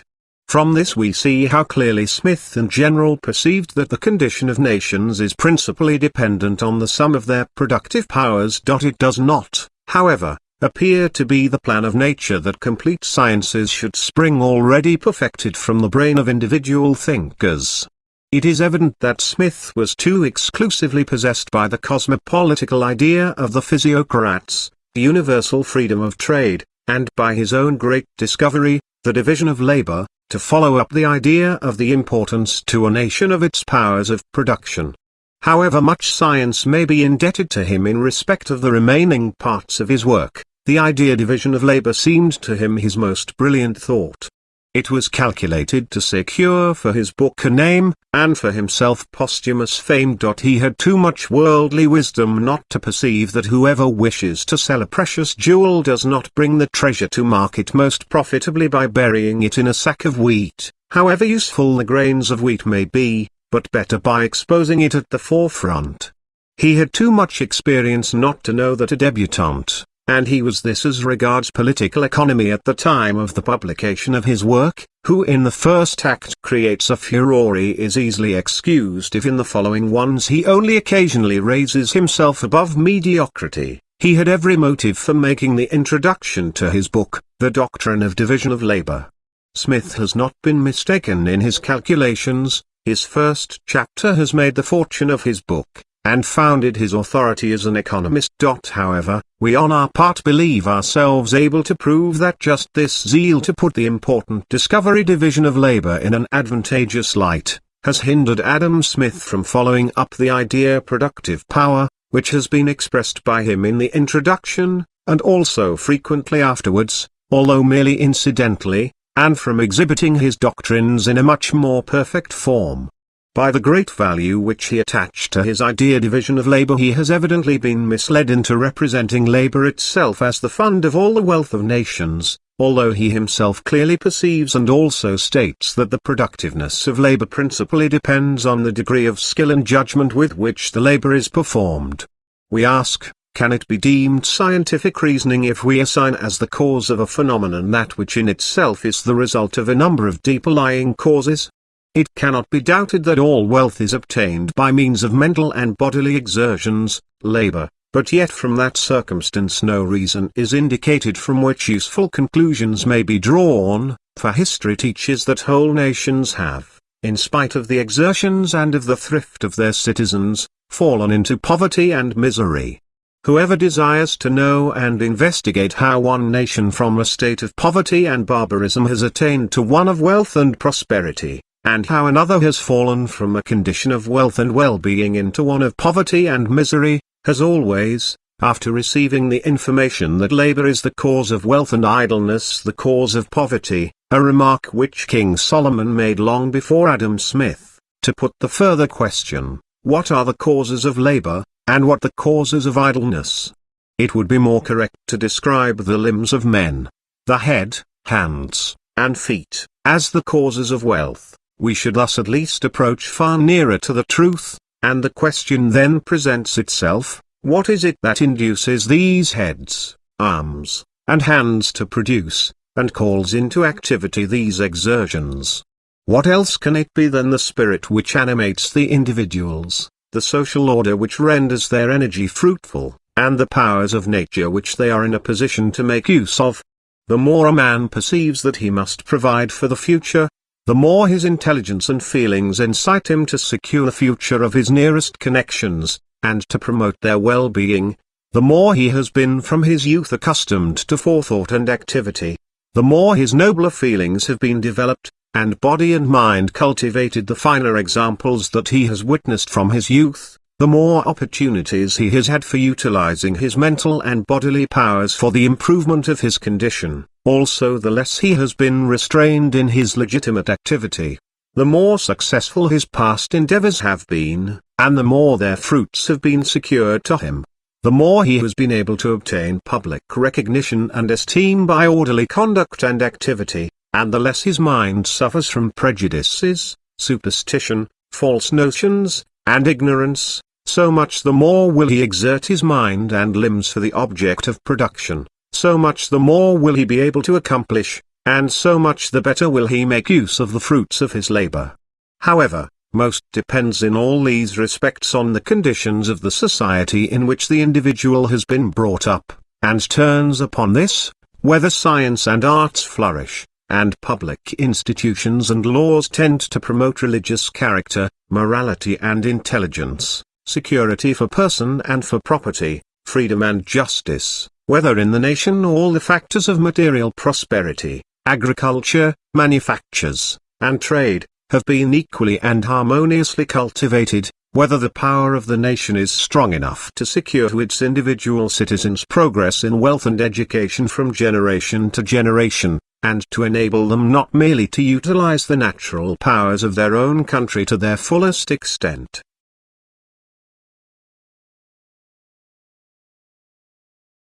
S1: From this we see how clearly Smith in general perceived that the condition of nations is principally dependent on the sum of their productive powers. It does not, however, appear to be the plan of nature that complete sciences should spring already perfected from the brain of individual thinkers. It is evident that Smith was too exclusively possessed by the cosmopolitical idea of the physiocrats, universal freedom of trade, and by his own great discovery, the division of labor, to follow up the idea of the importance to a nation of its powers of production. However much science may be indebted to him in respect of the remaining parts of his work, the idea division of labor seemed to him his most brilliant thought. It was calculated to secure for his book a name, and for himself posthumous fame. He had too much worldly wisdom not to perceive that whoever wishes to sell a precious jewel does not bring the treasure to market most profitably by burying it in a sack of wheat, however useful the grains of wheat may be, but better by exposing it at the forefront. He had too much experience not to know that a debutante, and he was this as regards political economy at the time of the publication of his work, who in the first act creates a furore, is easily excused if in the following ones he only occasionally raises himself above mediocrity. He had every motive for making the introduction to his book, The Doctrine of Division of Labor. Smith has not been mistaken in his calculations. His first chapter has made the fortune of his book, and founded his authority as an economist. However, we on our part believe ourselves able to prove that just this zeal to put the important discovery division of labor in an advantageous light, has hindered Adam Smith from following up the idea productive power, which has been expressed by him in the introduction, and also frequently afterwards, although merely incidentally, and from exhibiting his doctrines in a much more perfect form. By the great value which he attached to his idea division of labor, he has evidently been misled into representing labor itself as the fund of all the wealth of nations, although he himself clearly perceives and also states that the productiveness of labor principally depends on the degree of skill and judgment with which the labor is performed. We ask, Can it be deemed scientific reasoning if we assign as the cause of a phenomenon that which in itself is the result of a number of deeper lying causes? It cannot be doubted that all wealth is obtained by means of mental and bodily exertions, labor, but yet from that circumstance no reason is indicated from which useful conclusions may be drawn, for history teaches that whole nations have, in spite of the exertions and of the thrift of their citizens, fallen into poverty and misery. Whoever desires to know and investigate how one nation from a state of poverty and barbarism has attained to one of wealth and prosperity, and how another has fallen from a condition of wealth and well-being into one of poverty and misery, has always, after receiving the information that labor is the cause of wealth and idleness the cause of poverty, a remark which King Solomon made long before Adam Smith, to put the further question, what are the causes of labor, and what the causes of idleness? It would be more correct to describe the limbs of men, the head, hands, and feet, as the causes of wealth. We should thus at least approach far nearer to the truth, and the question then presents itself, what is it that induces these heads, arms, and hands to produce, and calls into activity these exertions? What else can it be than the spirit which animates the individuals, the social order which renders their energy fruitful, and the powers of nature which they are in a position to make use of? The more a man perceives that he must provide for the future, the more his intelligence and feelings incite him to secure the future of his nearest connections, and to promote their well-being, the more he has been from his youth accustomed to forethought and activity, the more his nobler feelings have been developed, and body and mind cultivated the finer examples that he has witnessed from his youth, the more opportunities he has had for utilizing his mental and bodily powers for the improvement of his condition, also the less he has been restrained in his legitimate activity, the more successful his past endeavors have been, and the more their fruits have been secured to him, the more he has been able to obtain public recognition and esteem by orderly conduct and activity, and the less his mind suffers from prejudices, superstition, false notions, and ignorance, so much the more will he exert his mind and limbs for the object of production, so much the more will he be able to accomplish, and so much the better will he make use of the fruits of his labor. However, most depends in all these respects on the conditions of the society in which the individual has been brought up, and turns upon this, whether science and arts flourish, and public institutions and laws tend to promote religious character, morality and intelligence, security for person and for property, freedom and justice, whether in the nation all the factors of material prosperity, agriculture, manufactures, and trade, have been equally and harmoniously cultivated, whether the power of the nation is strong enough to secure to its individual citizens progress in wealth and education from generation to generation, and to enable them not merely to utilize the natural powers of their own country to their fullest extent,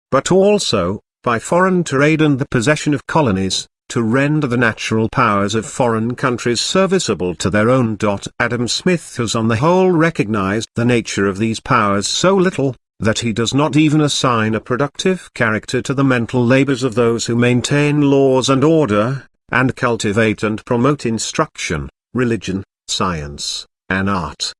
S1: but also, by foreign trade and the possession of colonies, to render the natural powers of foreign countries serviceable to their own. Adam Smith has on the whole recognized the nature of these powers so little, that he does not even assign a productive character to the mental labors of those who maintain laws and order, and cultivate and promote instruction, religion, science, and art.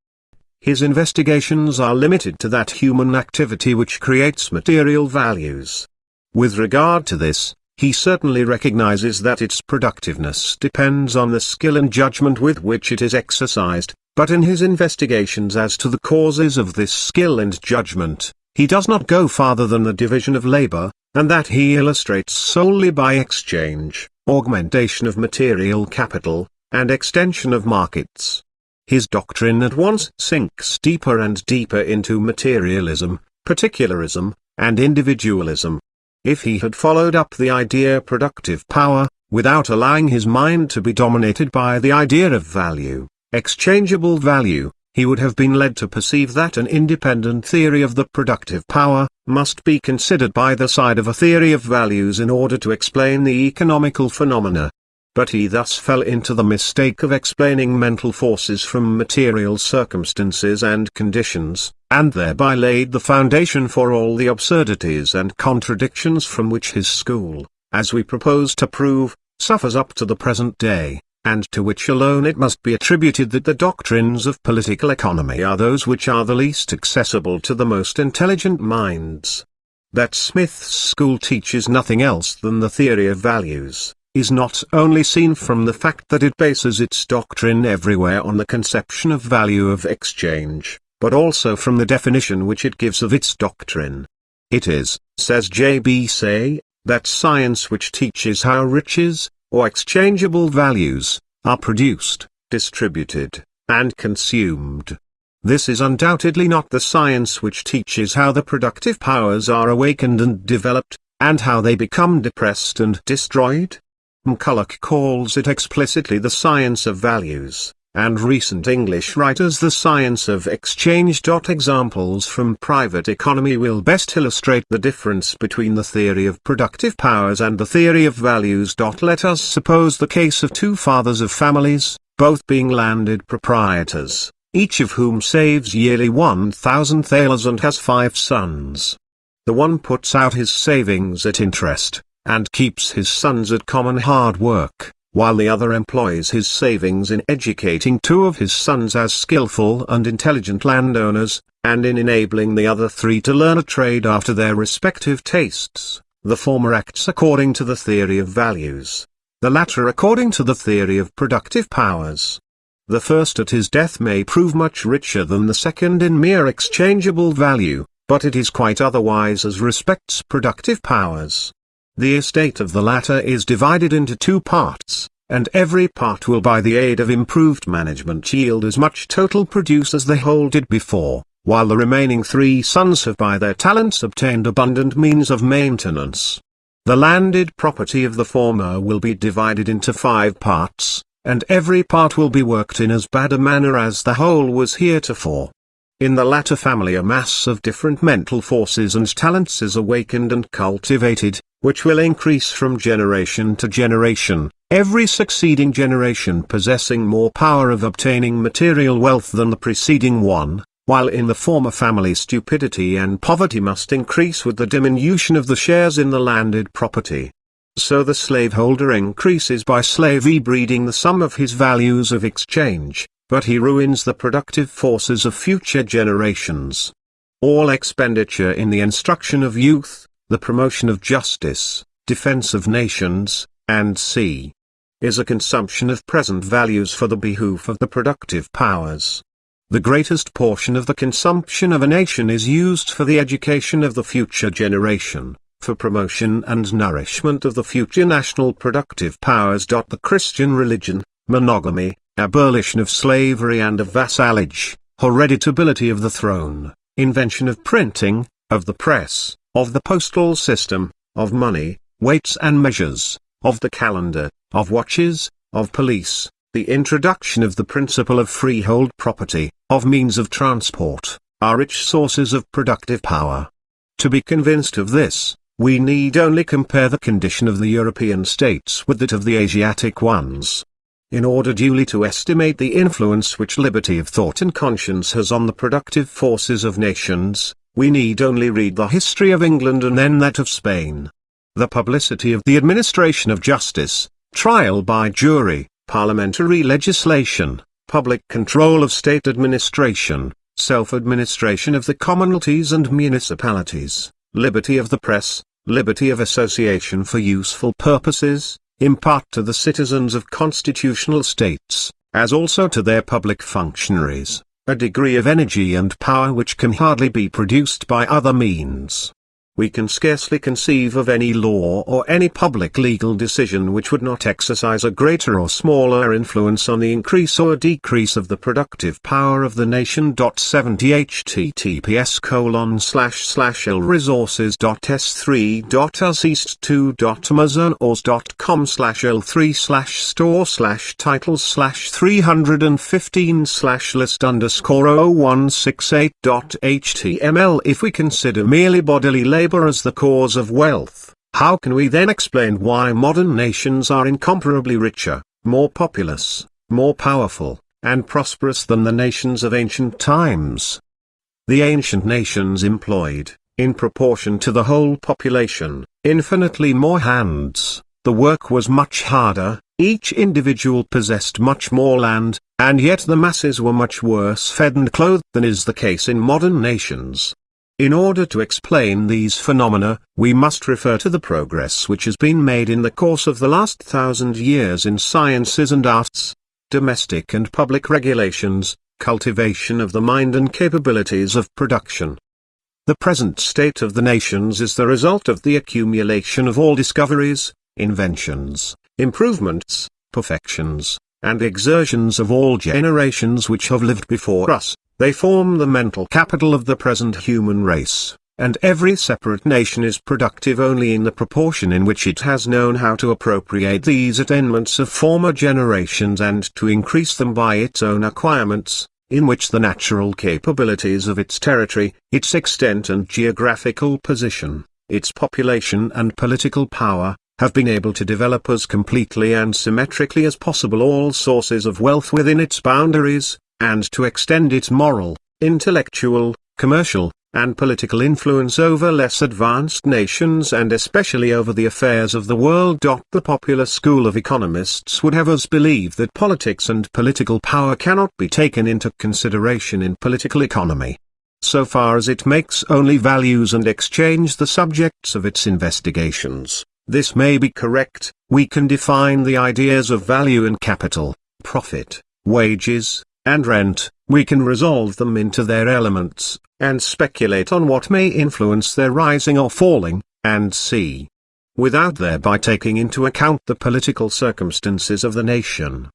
S1: His investigations are limited to that human activity which creates material values. With regard to this, he certainly recognizes that its productiveness depends on the skill and judgment with which it is exercised, but in his investigations as to the causes of this skill and judgment, he does not go farther than the division of labor, and that he illustrates solely by exchange, augmentation of material capital, and extension of markets. His doctrine at once sinks deeper and deeper into materialism, particularism, and individualism. If he had followed up the idea productive power, without allowing his mind to be dominated by the idea of value, exchangeable value, he would have been led to perceive that an independent theory of the productive power must be considered by the side of a theory of values in order to explain the economical phenomena. But he thus fell into the mistake of explaining mental forces from material circumstances and conditions, and thereby laid the foundation for all the absurdities and contradictions from which his school, as we propose to prove, suffers up to the present day, and to which alone it must be attributed that the doctrines of political economy are those which are the least accessible to the most intelligent minds. That Smith's school teaches nothing else than the theory of values, is not only seen from the fact that it bases its doctrine everywhere on the conception of value of exchange, but also from the definition which it gives of its doctrine. It is, says J.B. Say, that science which teaches how riches, or exchangeable values, are produced, distributed, and consumed. This is undoubtedly not the science which teaches how the productive powers are awakened and developed, and how they become depressed and destroyed. McCulloch calls it explicitly the science of values, and recent English writers the science of exchange. Examples from private economy will best illustrate the difference between the theory of productive powers and the theory of values. Let us suppose the case of two fathers of families, both being landed proprietors, each of whom saves yearly 1,000 thalers and has 5 sons. The one puts out his savings at interest, and keeps his sons at common hard work, while the other employs his savings in educating 2 of his sons as skillful and intelligent landowners, and in enabling the other 3 to learn a trade after their respective tastes. The former acts according to the theory of values, the latter according to the theory of productive powers. The first at his death may prove much richer than the second in mere exchangeable value, but it is quite otherwise as respects productive powers. The estate of the latter is divided into 2 parts, and every part will by the aid of improved management yield as much total produce as the whole did before, while the remaining 3 sons have by their talents obtained abundant means of maintenance. The landed property of the former will be divided into 5 parts, and every part will be worked in as bad a manner as the whole was heretofore. In the latter family a mass of different mental forces and talents is awakened and cultivated, which will increase from generation to generation, every succeeding generation possessing more power of obtaining material wealth than the preceding one, while in the former family stupidity and poverty must increase with the diminution of the shares in the landed property. So the slaveholder increases by slavey breeding the sum of his values of exchange, but he ruins the productive forces of future generations. All expenditure in the instruction of youth, the promotion of justice, defense of nations, and c. is a consumption of present values for the behoof of the productive powers. The greatest portion of the consumption of a nation is used for the education of the future generation, for promotion and nourishment of the future national productive powers. The Christian religion, monogamy, abolition of slavery and of vassalage, hereditability of the throne, invention of printing, of the press, of the postal system, of money, weights and measures, of the calendar, of watches, of police, the introduction of the principle of freehold property, of means of transport, are rich sources of productive power. To be convinced of this, we need only compare the condition of the European states with that of the Asiatic ones. In order duly to estimate the influence which liberty of thought and conscience has on the productive forces of nations, we need only read the history of England and then that of Spain. The publicity of the administration of justice, trial by jury, parliamentary legislation, public control of state administration, self-administration of the commonalties and municipalities, liberty of the press, liberty of association for useful purposes, impart to the citizens of constitutional states, as also to their public functionaries, a degree of energy and power which can hardly be produced by other means. We can scarcely conceive of any law or any public legal decision which would not exercise a greater or smaller influence on the increase or decrease of the productive power of the nation. 70 https://l3.azist2.amazon.com/l3/store/titles/315/list_0168.html. If we consider merely bodily labor as the cause of wealth, how can we then explain why modern nations are incomparably richer, more populous, more powerful, and prosperous than the nations of ancient times? The ancient nations employed, in proportion to the whole population, infinitely more hands, the work was much harder, each individual possessed much more land, and yet the masses were much worse fed and clothed than is the case in modern nations. In order to explain these phenomena, we must refer to the progress which has been made in the course of the last 1,000 years in sciences and arts, domestic and public regulations, cultivation of the mind and capabilities of production. The present state of the nations is the result of the accumulation of all discoveries, inventions, improvements, perfections, and exertions of all generations which have lived before us. They form the mental capital of the present human race, and every separate nation is productive only in the proportion in which it has known how to appropriate these attainments of former generations and to increase them by its own acquirements, in which the natural capabilities of its territory, its extent and geographical position, its population and political power, have been able to develop as completely and symmetrically as possible all sources of wealth within its boundaries, and to extend its moral, intellectual, commercial, and political influence over less advanced nations and especially over the affairs of the world. The popular school of economists would have us believe that politics and political power cannot be taken into consideration in political economy. So far as it makes only values and exchange the subjects of its investigations, this may be correct. We can define the ideas of value and capital, profit, wages, and rent, we can resolve them into their elements, and speculate on what may influence their rising or falling, and see, without thereby taking into account the political circumstances of the nation.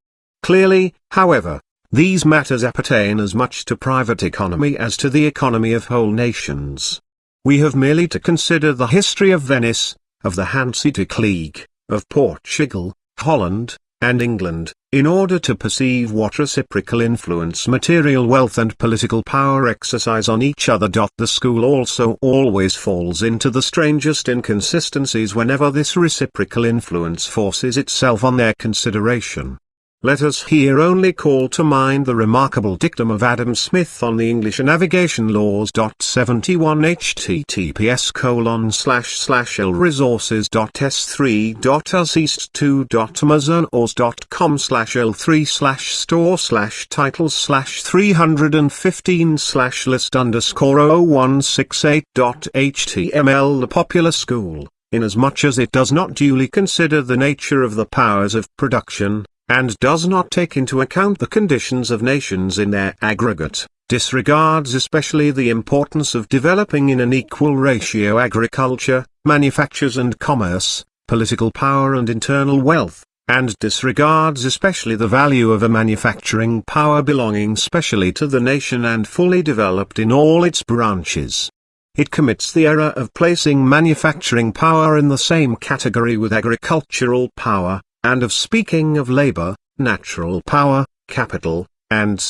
S1: Clearly, however, these matters appertain as much to private economy as to the economy of whole nations. We have merely to consider the history of Venice, of the Hanseatic League, of Portugal, Holland, and England, in order to perceive what reciprocal influence material wealth and political power exercise on each other. The school also always falls into the strangest inconsistencies whenever this reciprocal influence forces itself on their consideration. Let us here only call to mind the remarkable dictum of Adam Smith on the English navigation laws. 71 https://lresources.s3.amazon.com/l3/store/titles/315/list_titles/368.html. The popular school, inasmuch as it does not duly consider the nature of the powers of production, and does not take into account the conditions of nations in their aggregate, disregards especially the importance of developing in an equal ratio agriculture, manufactures and commerce, political power and internal wealth, and disregards especially the value of a manufacturing power belonging specially to the nation and fully developed in all its branches. It commits the error of placing manufacturing power in the same category with agricultural power, and of speaking of labor, natural power, capital, and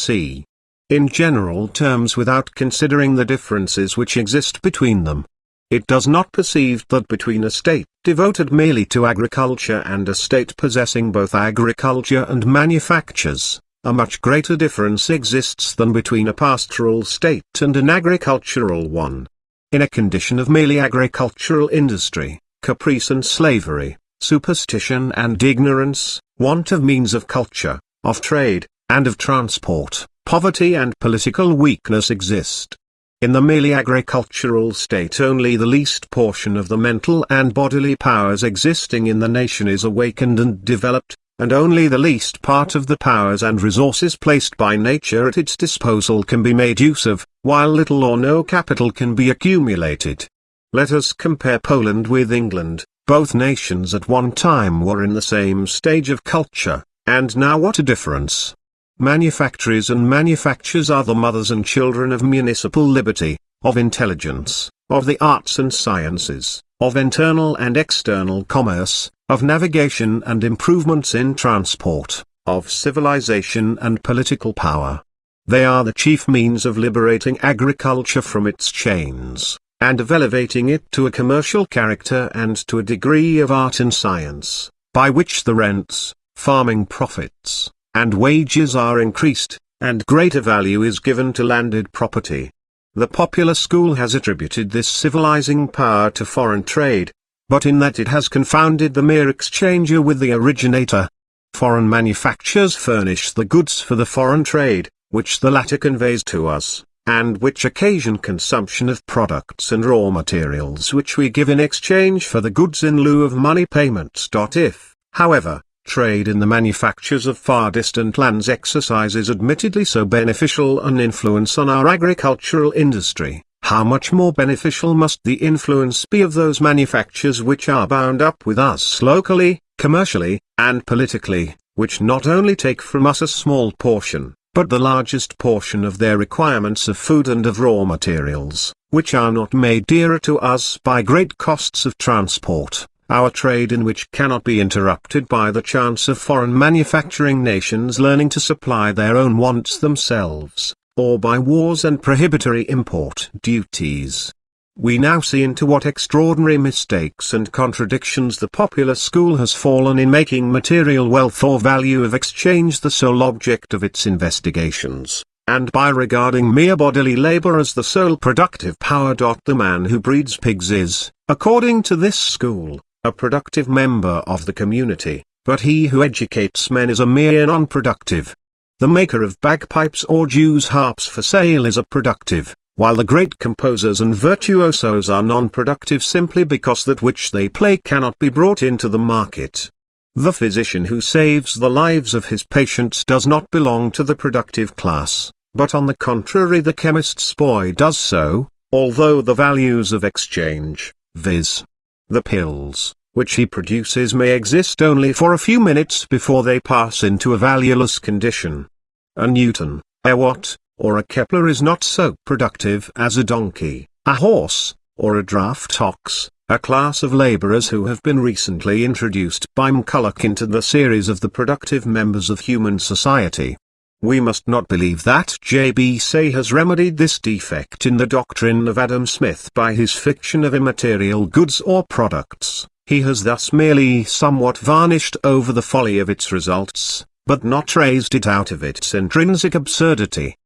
S1: in general terms without considering the differences which exist between them. It does not perceive that between a state devoted merely to agriculture and a state possessing both agriculture and manufactures, a much greater difference exists than between a pastoral state and an agricultural one. In a condition of merely agricultural industry, caprice and slavery, superstition and ignorance, want of means of culture, of trade, and of transport, poverty and political weakness exist. In the merely agricultural state only the least portion of the mental and bodily powers existing in the nation is awakened and developed, and only the least part of the powers and resources placed by nature at its disposal can be made use of, while little or no capital can be accumulated. Let us compare Poland with England. Both nations at one time were in the same stage of culture, and now what a difference! Manufactories and manufactures are the mothers and children of municipal liberty, of intelligence, of the arts and sciences, of internal and external commerce, of navigation and improvements in transport, of civilization and political power. They are the chief means of liberating agriculture from its chains, and of elevating it to a commercial character and to a degree of art and science, by which the rents, farming profits, and wages are increased, and greater value is given to landed property. The popular school has attributed this civilizing power to foreign trade, but in that it has confounded the mere exchanger with the originator. Foreign manufactures furnish the goods for the foreign trade, which the latter conveys to us, and which occasion consumption of products and raw materials which we give in exchange for the goods in lieu of money payments. If, however, trade in the manufactures of far distant lands exercises admittedly so beneficial an influence on our agricultural industry, how much more beneficial must the influence be of those manufactures which are bound up with us locally, commercially, and politically, which not only take from us a small portion, but the largest portion of their requirements of food and of raw materials, which are not made dearer to us by great costs of transport, our trade in which cannot be interrupted by the chance of foreign manufacturing nations learning to supply their own wants themselves, or by wars and prohibitory import duties. We now see into what extraordinary mistakes and contradictions the popular school has fallen in making material wealth or value of exchange the sole object of its investigations, and by regarding mere bodily labor as the sole productive power. The man who breeds pigs is, according to this school, a productive member of the community, but he who educates men is a mere non-productive. The maker of bagpipes or Jews' harps for sale is a productive, while the great composers and virtuosos are non-productive simply because that which they play cannot be brought into the market. The physician who saves the lives of his patients does not belong to the productive class, but on the contrary the chemist's boy does so, although the values of exchange, viz. The pills, which he produces may exist only for a few minutes before they pass into a valueless condition. A Newton, a Watt, or a Kepler is not so productive as a donkey, a horse, or a draft ox, a class of laborers who have been recently introduced by McCulloch into the series of the productive members of human society. We must not believe that J.B. Say has remedied this defect in the doctrine of Adam Smith by his fiction of immaterial goods or products. He has thus merely somewhat varnished over the folly of its results, but not raised it out of its intrinsic absurdity.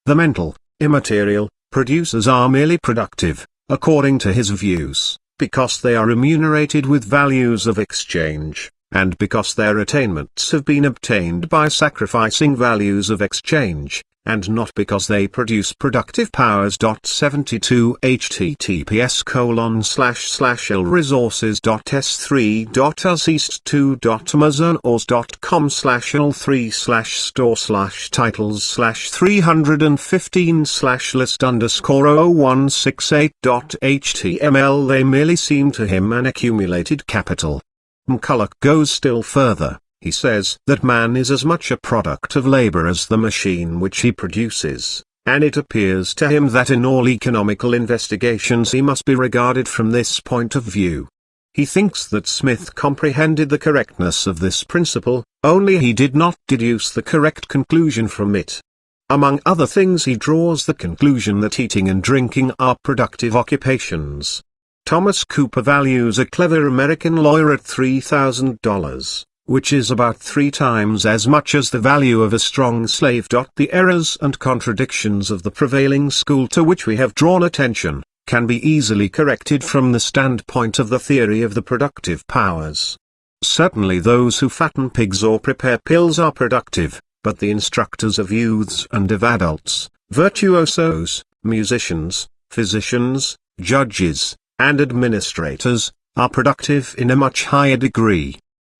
S1: The mental, immaterial, producers are merely productive, according to his views, because they are remunerated with values of exchange, and because their attainments have been obtained by sacrificing values of exchange, and not because they produce productive powers. 72 https://lresources.s3.amazon.com/l3/store/titles/315/list_0168.html. They merely seem to him an accumulated capital. McCulloch goes still further. He says that man is as much a product of labor as the machine which he produces, and it appears to him that in all economical investigations he must be regarded from this point of view. He thinks that Smith comprehended the correctness of this principle, only he did not deduce the correct conclusion from it. Among other things he draws the conclusion that eating and drinking are productive occupations. Thomas Cooper values a clever American lawyer at $3,000. Which is about 3 times as much as the value of a strong slave. The errors and contradictions of the prevailing school to which we have drawn attention, can be easily corrected from the standpoint of the theory of the productive powers. Certainly those who fatten pigs or prepare pills are productive, but the instructors of youths and of adults, virtuosos, musicians, physicians, judges, and administrators, are productive in a much higher degree.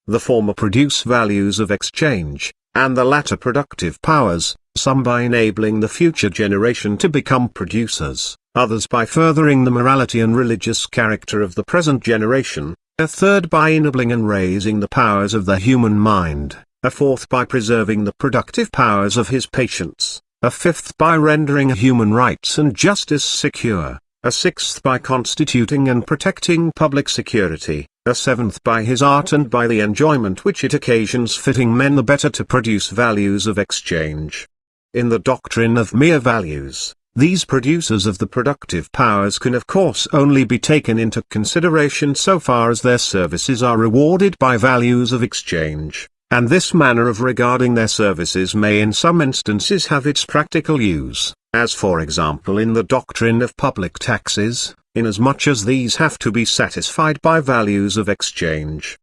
S1: The former produce values of exchange, and the latter productive powers, some by enabling the future generation to become producers, others by furthering the morality and religious character of the present generation, a third by ennobling and raising the powers of the human mind, a fourth by preserving the productive powers of his patients, a fifth by rendering human rights and justice secure, a sixth by constituting and protecting public security, a seventh by his art and by the enjoyment which it occasions fitting men the better to produce values of exchange. In the doctrine of mere values, these producers of the productive powers can of course only be taken into consideration so far as their services are rewarded by values of exchange, and this manner of regarding their services may in some instances have its practical use, as for example in the doctrine of public taxes, inasmuch as these have to be satisfied by values of exchange.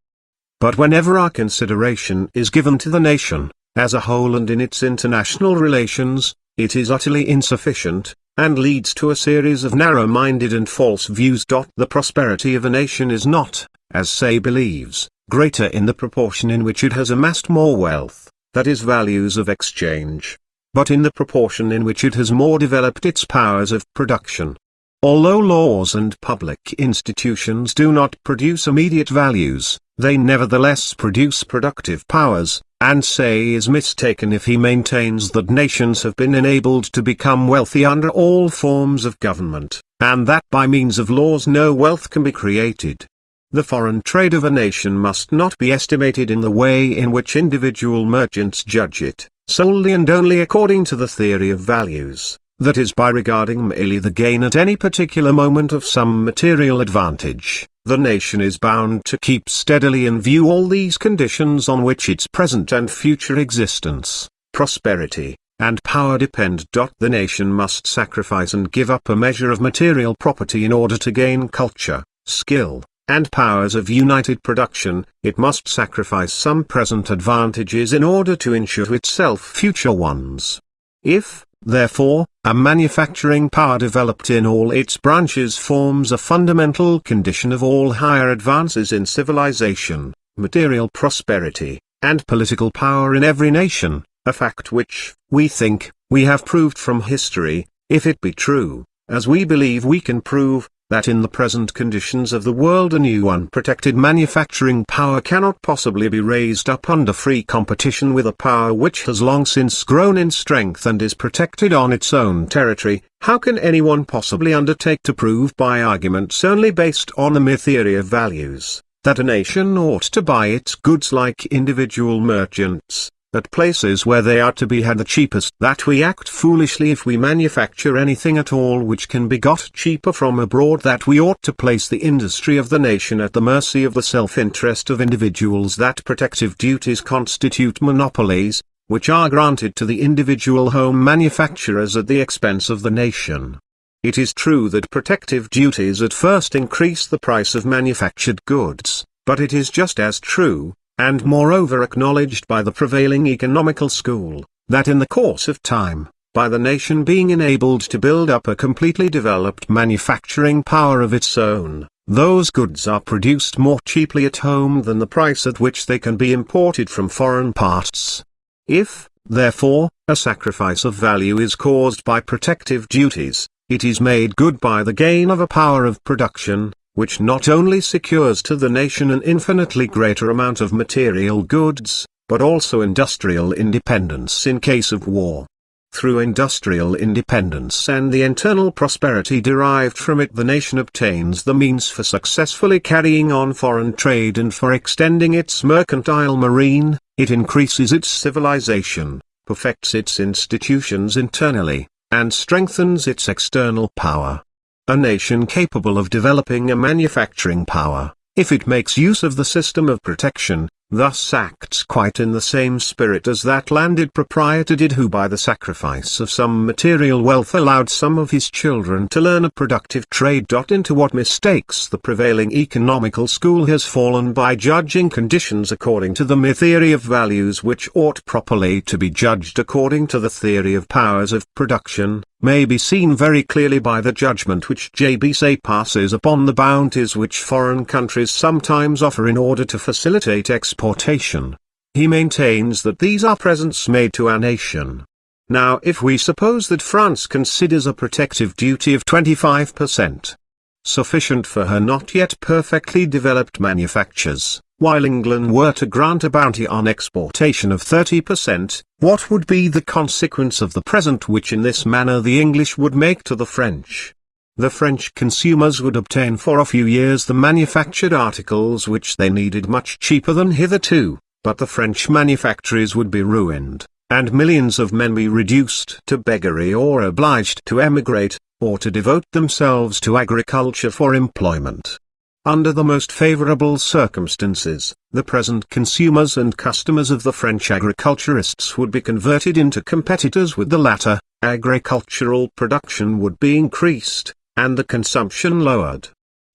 S1: But whenever our consideration is given to the nation, as a whole and in its international relations, it is utterly insufficient, and leads to a series of narrow-minded and false views. The prosperity of a nation is not, as say believes, greater in the proportion in which it has amassed more wealth, that is values of exchange, but in the proportion in which it has more developed its powers of production. Although laws and public institutions do not produce immediate values, they nevertheless produce productive powers, and Say is mistaken if he maintains that nations have been enabled to become wealthy under all forms of government, and that by means of laws no wealth can be created. The foreign trade of a nation must not be estimated in the way in which individual merchants judge it, solely and only according to the theory of values, that is by regarding merely the gain at any particular moment of some material advantage. The nation is bound to keep steadily in view all these conditions on which its present and future existence, prosperity, and power depend. The nation must sacrifice and give up a measure of material property in order to gain culture, skill, and powers of united production. It must sacrifice some present advantages in order to ensure to itself future ones. If, therefore, a manufacturing power developed in all its branches forms a fundamental condition of all higher advances in civilization, material prosperity, and political power in every nation, a fact which, we think, we have proved from history, if it be true, as we believe we can prove, that in the present conditions of the world a new unprotected manufacturing power cannot possibly be raised up under free competition with a power which has long since grown in strength and is protected on its own territory. How can anyone possibly undertake to prove by arguments only based on a mere theory of values, that a nation ought to buy its goods like individual merchants, at places where they are to be had the cheapest? That we act foolishly if we manufacture anything at all which can be got cheaper from abroad? That we ought to place the industry of the nation at the mercy of the self-interest of individuals? That protective duties constitute monopolies, which are granted to the individual home manufacturers at the expense of the nation? It is true that protective duties at first increase the price of manufactured goods, but it is just as true, and moreover acknowledged by the prevailing economical school, that in the course of time, by the nation being enabled to build up a completely developed manufacturing power of its own, those goods are produced more cheaply at home than the price at which they can be imported from foreign parts. If, therefore, a sacrifice of value is caused by protective duties, it is made good by the gain of a power of production, which not only secures to the nation an infinitely greater amount of material goods, but also industrial independence in case of war. Through industrial independence and the internal prosperity derived from it, the nation obtains the means for successfully carrying on foreign trade and for extending its mercantile marine. It increases its civilization, perfects its institutions internally, and strengthens its external power. A nation capable of developing a manufacturing power, if it makes use of the system of protection, thus acts quite in the same spirit as that landed proprietor did who by the sacrifice of some material wealth allowed some of his children to learn a productive trade. Into what mistakes the prevailing economical school has fallen by judging conditions according to the mere theory of values which ought properly to be judged according to the theory of powers of production, may be seen very clearly by the judgment which J.B. Say passes upon the bounties which foreign countries sometimes offer in order to facilitate exportation. He maintains that these are presents made to our nation. Now if we suppose that France considers a protective duty of 25% sufficient for her not yet perfectly developed manufactures, while England were to grant a bounty on exportation of 30%, what would be the consequence of the present which in this manner the English would make to the French? The French consumers would obtain for a few years the manufactured articles which they needed much cheaper than hitherto, but the French manufactories would be ruined, and millions of men be reduced to beggary or obliged to emigrate, or to devote themselves to agriculture for employment. Under the most favorable circumstances, the present consumers and customers of the French agriculturists would be converted into competitors with the latter, agricultural production would be increased, and the consumption lowered.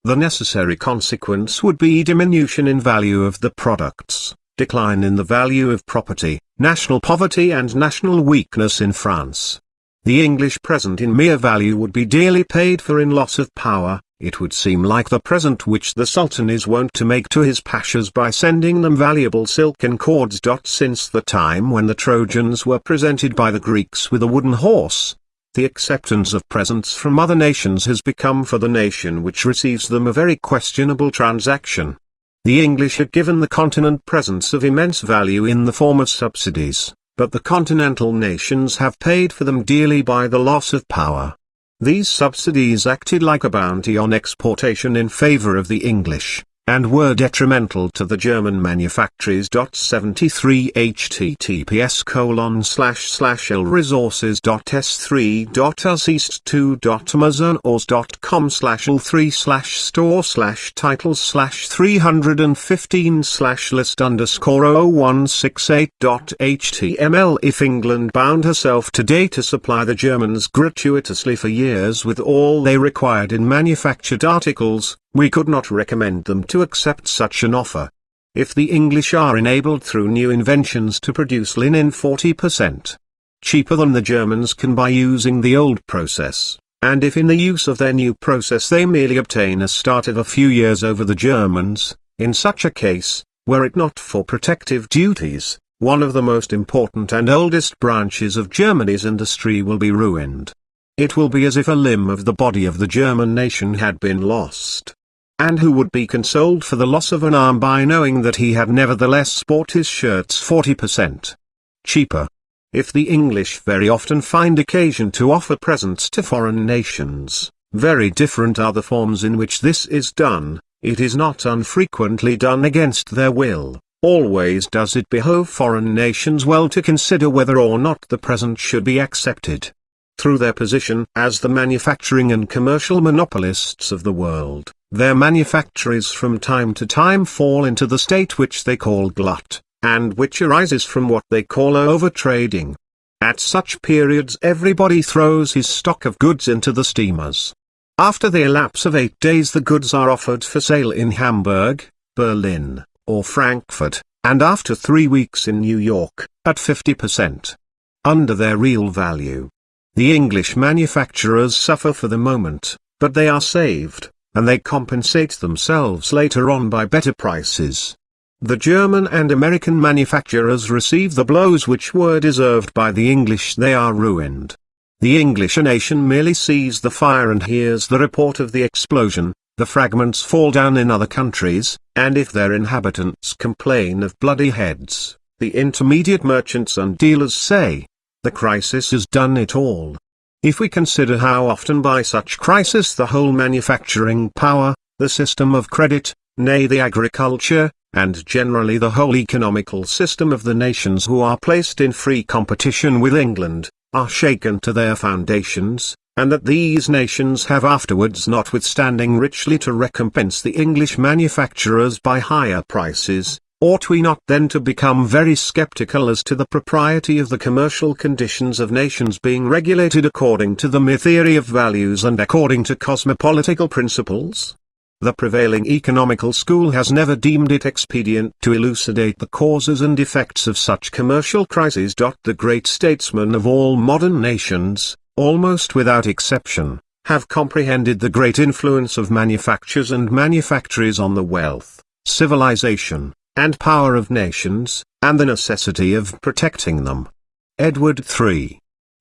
S1: The necessary consequence would be diminution in value of the products, decline in the value of property, national poverty and national weakness in France. The English present in mere value would be dearly paid for in loss of power. It would seem like the present which the Sultan is wont to make to his pashas by sending them valuable silken cords. Since the time when the Trojans were presented by the Greeks with a wooden horse, the acceptance of presents from other nations has become for the nation which receives them a very questionable transaction. The English had given the continent presents of immense value in the form of subsidies, but the continental nations have paid for them dearly by the loss of power. These subsidies acted like a bounty on exportation in favor of the English, and were detrimental to the German manufactories. 73 https://l-resources.s3.amazon.com/l3/store/titles/315/list_stores/html. If England bound herself today to supply the Germans gratuitously for years with all they required in manufactured articles, we could not recommend them to accept such an offer. If the English are enabled through new inventions to produce linen 40% cheaper than the Germans can by using the old process, and if in the use of their new process they merely obtain a start of a few years over the Germans, in such a case, were it not for protective duties, one of the most important and oldest branches of Germany's industry will be ruined. It will be as if a limb of the body of the German nation had been lost. And who would be consoled for the loss of an arm by knowing that he had nevertheless bought his shirts 40% cheaper? If the English very often find occasion to offer presents to foreign nations, very different are the forms in which this is done. It is not unfrequently done against their will. Always does it behove foreign nations well to consider whether or not the present should be accepted. Through their position as the manufacturing and commercial monopolists of the world, their manufactories from time to time fall into the state which they call glut, and which arises from what they call overtrading. At such periods everybody throws his stock of goods into the steamers. After the elapse of 8 days the goods are offered for sale in Hamburg, Berlin, or Frankfurt, and after 3 weeks in New York, at 50% under their real value. The English manufacturers suffer for the moment, but they are saved, and they compensate themselves later on by better prices. The German and American manufacturers receive the blows which were deserved by the English. They are ruined. The English nation merely sees the fire and hears the report of the explosion. The fragments fall down in other countries, and if their inhabitants complain of bloody heads, the intermediate merchants and dealers say, the crisis has done it all. If we consider how often by such crisis the whole manufacturing power, the system of credit, nay the agriculture, and generally the whole economical system of the nations who are placed in free competition with England, are shaken to their foundations, and that these nations have afterwards notwithstanding richly to recompense the English manufacturers by higher prices, ought we not then to become very sceptical as to the propriety of the commercial conditions of nations being regulated according to the mere theory of values and according to cosmopolitical principles? The prevailing economical school has never deemed it expedient to elucidate the causes and effects of such commercial crises. The great statesmen of all modern nations, almost without exception, have comprehended the great influence of manufactures and manufactories on the wealth, civilization, and power of nations, and the necessity of protecting them. Edward III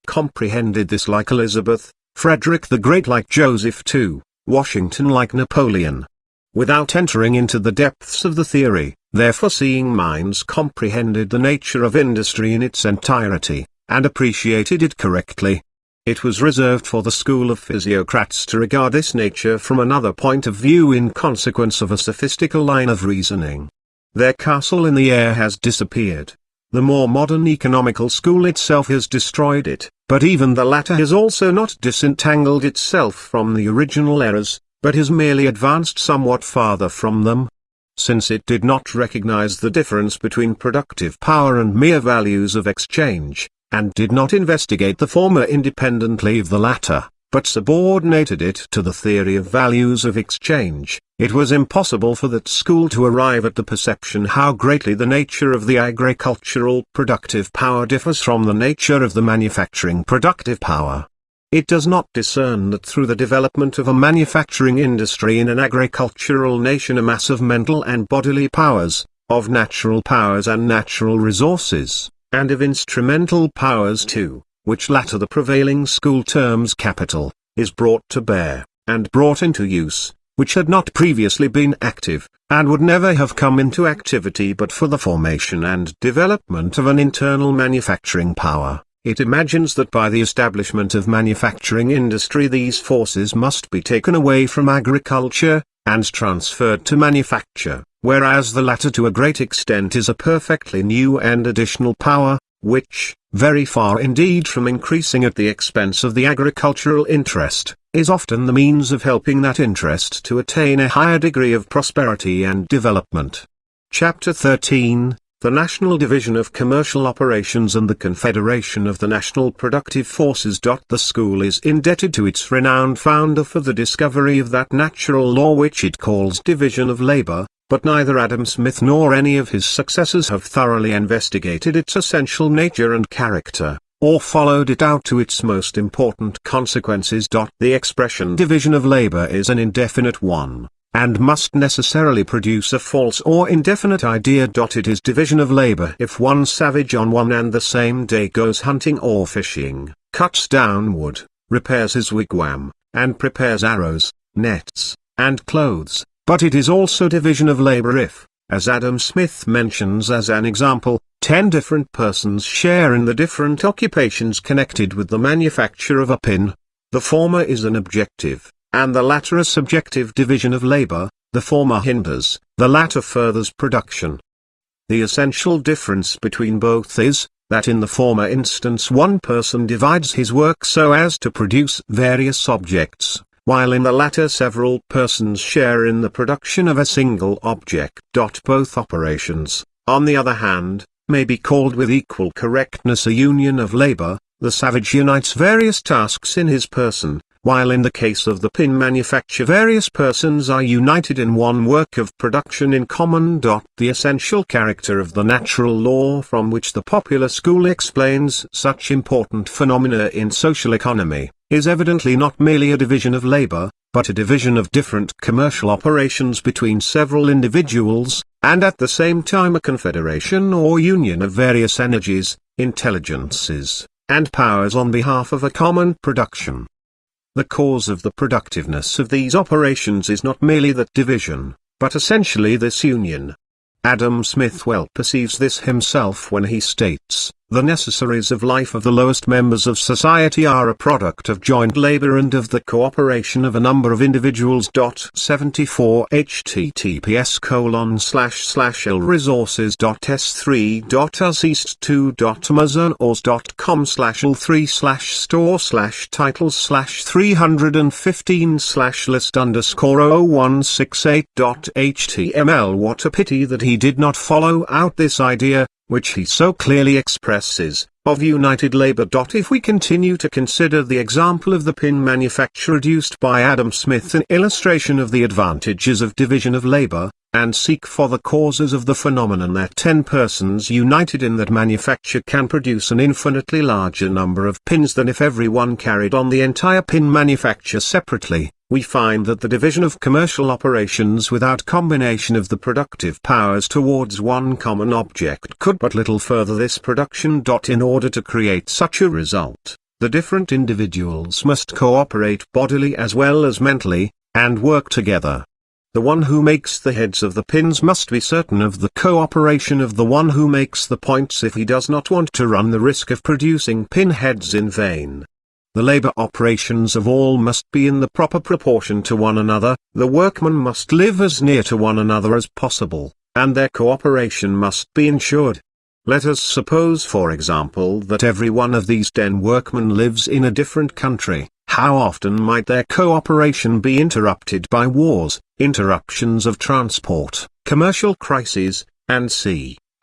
S1: comprehended this like Elizabeth, Frederick the Great like Joseph II, Washington like Napoleon. Without entering into the depths of the theory, their foreseeing minds comprehended the nature of industry in its entirety, and appreciated it correctly. It was reserved for the school of physiocrats to regard this nature from another point of view in consequence of a sophistical line of reasoning. Their castle in the air has disappeared. The more modern economical school itself has destroyed it, but even the latter has also not disentangled itself from the original errors, but has merely advanced somewhat farther from them. Since it did not recognize the difference between productive power and mere values of exchange, and did not investigate the former independently of the latter, but subordinated it to the theory of values of exchange, it was impossible for that school to arrive at the perception how greatly the nature of the agricultural productive power differs from the nature of the manufacturing productive power. It does not discern that through the development of a manufacturing industry in an agricultural nation a mass of mental and bodily powers, of natural powers and natural resources, and of instrumental powers too, which latter the prevailing school terms capital, is brought to bear, and brought into use, which had not previously been active, and would never have come into activity but for the formation and development of an internal manufacturing power. It imagines that by the establishment of manufacturing industry these forces must be taken away from agriculture, and transferred to manufacture, whereas the latter to a great extent is a perfectly new and additional power, which, very far indeed from increasing at the expense of the agricultural interest, is often the means of helping that interest to attain a higher degree of prosperity and development. Chapter 13, The National Division of Commercial Operations and the Confederation of the National Productive Forces. The school is indebted to its renowned founder for the discovery of that natural law which it calls division of labor, but neither Adam Smith nor any of his successors have thoroughly investigated its essential nature and character, or followed it out to its most important consequences. The expression division of labor is an indefinite one, and must necessarily produce a false or indefinite idea. It is division of labor if one savage on one and the same day goes hunting or fishing, cuts down wood, repairs his wigwam, and prepares arrows, nets, and clothes, but it is also division of labor if, as Adam Smith mentions as an example, 10 different persons share in the different occupations connected with the manufacture of a pin. The former is an objective, and the latter a subjective division of labor. The former hinders, the latter furthers production. The essential difference between both is, that in the former instance one person divides his work so as to produce various objects, while in the latter several persons share in the production of a single object. Both operations, on the other hand, may be called with equal correctness a union of labor. The savage unites various tasks in his person, while in the case of the pin manufacture various persons are united in one work of production in common. The essential character of the natural law from which the popular school explains such important phenomena in social economy, is evidently not merely a division of labor, but a division of different commercial operations between several individuals, and at the same time a confederation or union of various energies, intelligences, and powers on behalf of a common production. The cause of the productiveness of these operations is not merely that division, but essentially this union. Adam Smith well perceives this himself when he states, "The necessaries of life of the lowest members of society are a product of joint labor and of the cooperation of a number of individuals." 74 https://lresources.s3.amazon/ls/store/titles/315/list_html. What a pity that he did not follow out this idea, which he so clearly expresses, of united labor. If we continue to consider the example of the pin manufacture adduced by Adam Smith in illustration of the advantages of division of labor, and seek for the causes of the phenomenon that 10 persons united in that manufacture can produce an infinitely larger number of pins than if every one carried on the entire pin manufacture separately, we find that the division of commercial operations without combination of the productive powers towards one common object could but little further this production. In order to create such a result, the different individuals must cooperate bodily as well as mentally, and work together. The one who makes the heads of the pins must be certain of the cooperation of the one who makes the points if he does not want to run the risk of producing pin heads in vain. The labor operations of all must be in the proper proportion to one another, the workmen must live as near to one another as possible, and their cooperation must be ensured. Let us suppose for example that every one of these 10 workmen lives in a different country. How often might their cooperation be interrupted by wars, interruptions of transport, commercial crises, and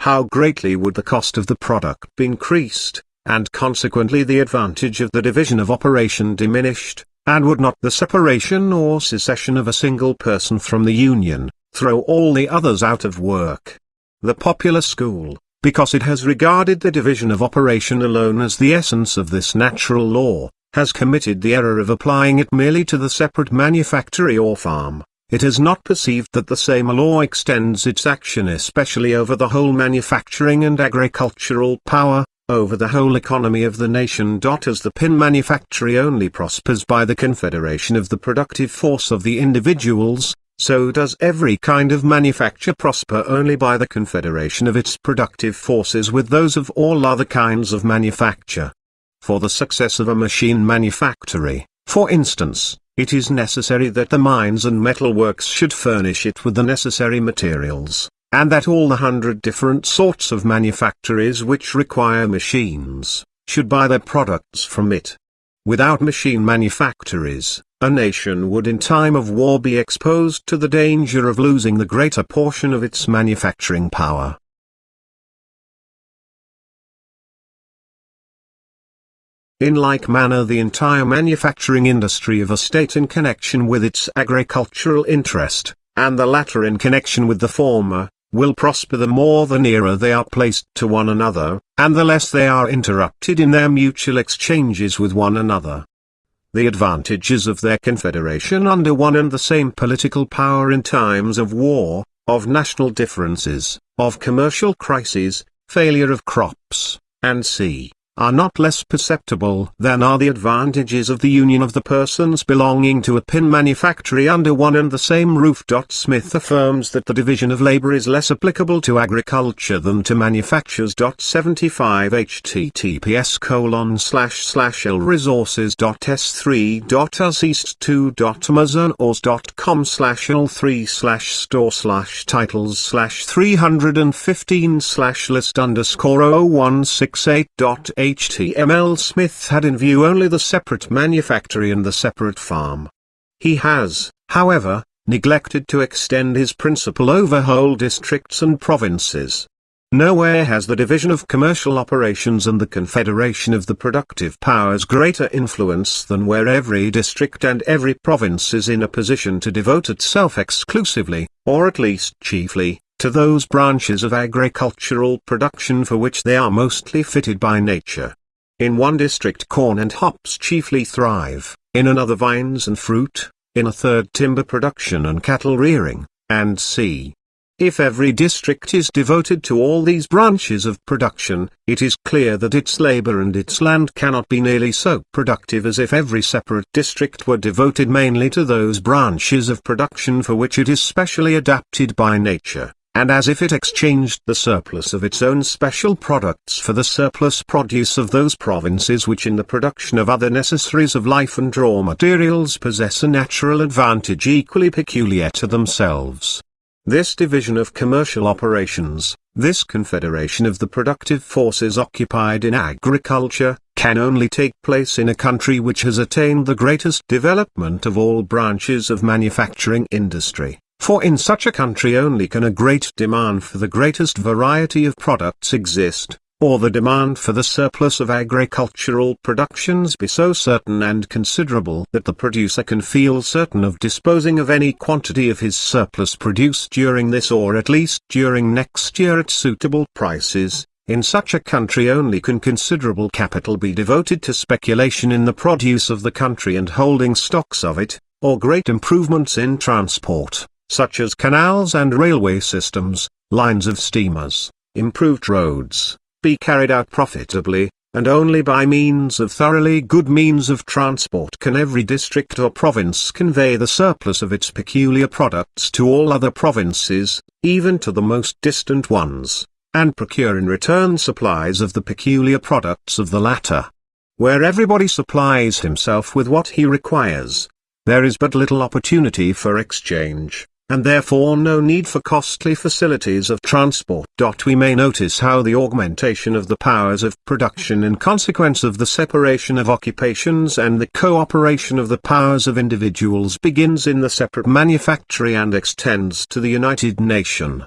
S1: how greatly would the cost of the product be increased, and consequently the advantage of the division of operation diminished, and would not the separation or secession of a single person from the union throw all the others out of work? The popular school, because it has regarded the division of operation alone as the essence of this natural law, has committed the error of applying it merely to the separate manufactory or farm. It has not perceived that the same law extends its action especially over the whole manufacturing and agricultural power, over the whole economy of the nation. As the pin manufactory only prospers by the confederation of the productive force of the individuals, so does every kind of manufacture prosper only by the confederation of its productive forces with those of all other kinds of manufacture. For the success of a machine manufactory, for instance, it is necessary that the mines and metal works should furnish it with the necessary materials, and that all the 100 different sorts of manufactories which require machines, should buy their products from it. Without machine manufactories, a nation would in time of war be exposed to the danger of losing the greater portion of its manufacturing power. In like manner the entire manufacturing industry of a state in connection with its agricultural interest, and the latter in connection with the former, will prosper the more the nearer they are placed to one another, and the less they are interrupted in their mutual exchanges with one another. The advantages of their confederation under one and the same political power in times of war, of national differences, of commercial crises, failure of crops, and are not less perceptible than are the advantages of the union of the persons belonging to a pin manufactory under one and the same roof. Smith affirms that the division of labor is less applicable to agriculture than to manufactures. 75 https://lresources.s3.amazon.com/l3/store/titles/315/list_0168. HTML. Smith had in view only the separate manufactory and the separate farm. He has, however, neglected to extend his principle over whole districts and provinces. Nowhere has the division of commercial operations and the confederation of the productive powers greater influence than where every district and every province is in a position to devote itself exclusively, or at least chiefly, to those branches of agricultural production for which they are mostly fitted by nature. In one district corn and hops chiefly thrive, in another vines and fruit, in a third timber production and cattle rearing, and if every district is devoted to all these branches of production, it is clear that its labor and its land cannot be nearly so productive as if every separate district were devoted mainly to those branches of production for which it is specially adapted by nature, and as if it exchanged the surplus of its own special products for the surplus produce of those provinces which in the production of other necessaries of life and raw materials possess a natural advantage equally peculiar to themselves. This division of commercial operations, this confederation of the productive forces occupied in agriculture, can only take place in a country which has attained the greatest development of all branches of manufacturing industry. For in such a country only can a great demand for the greatest variety of products exist, or the demand for the surplus of agricultural productions be so certain and considerable that the producer can feel certain of disposing of any quantity of his surplus produce during this or at least during next year at suitable prices. In such a country only can considerable capital be devoted to speculation in the produce of the country and holding stocks of it, or great improvements in transport, such as canals and railway systems, lines of steamers, improved roads, be carried out profitably, and only by means of thoroughly good means of transport can every district or province convey the surplus of its peculiar products to all other provinces, even to the most distant ones, and procure in return supplies of the peculiar products of the latter. Where everybody supplies himself with what he requires, there is but little opportunity for exchange, and therefore no need for costly facilities of transport. We may notice how the augmentation of the powers of production in consequence of the separation of occupations and the co-operation of the powers of individuals begins in the separate manufactory and extends to the united nation.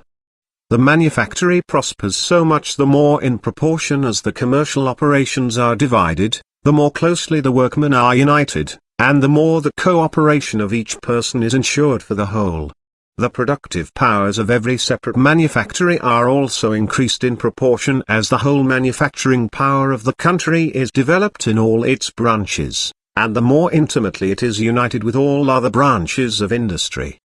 S1: The manufactory prospers so much the more in proportion as the commercial operations are divided, the more closely the workmen are united, and the more the cooperation of each person is ensured for the whole. The productive powers of every separate manufactory are also increased in proportion as the whole manufacturing power of the country is developed in all its branches, and the more intimately it is united with all other branches of industry.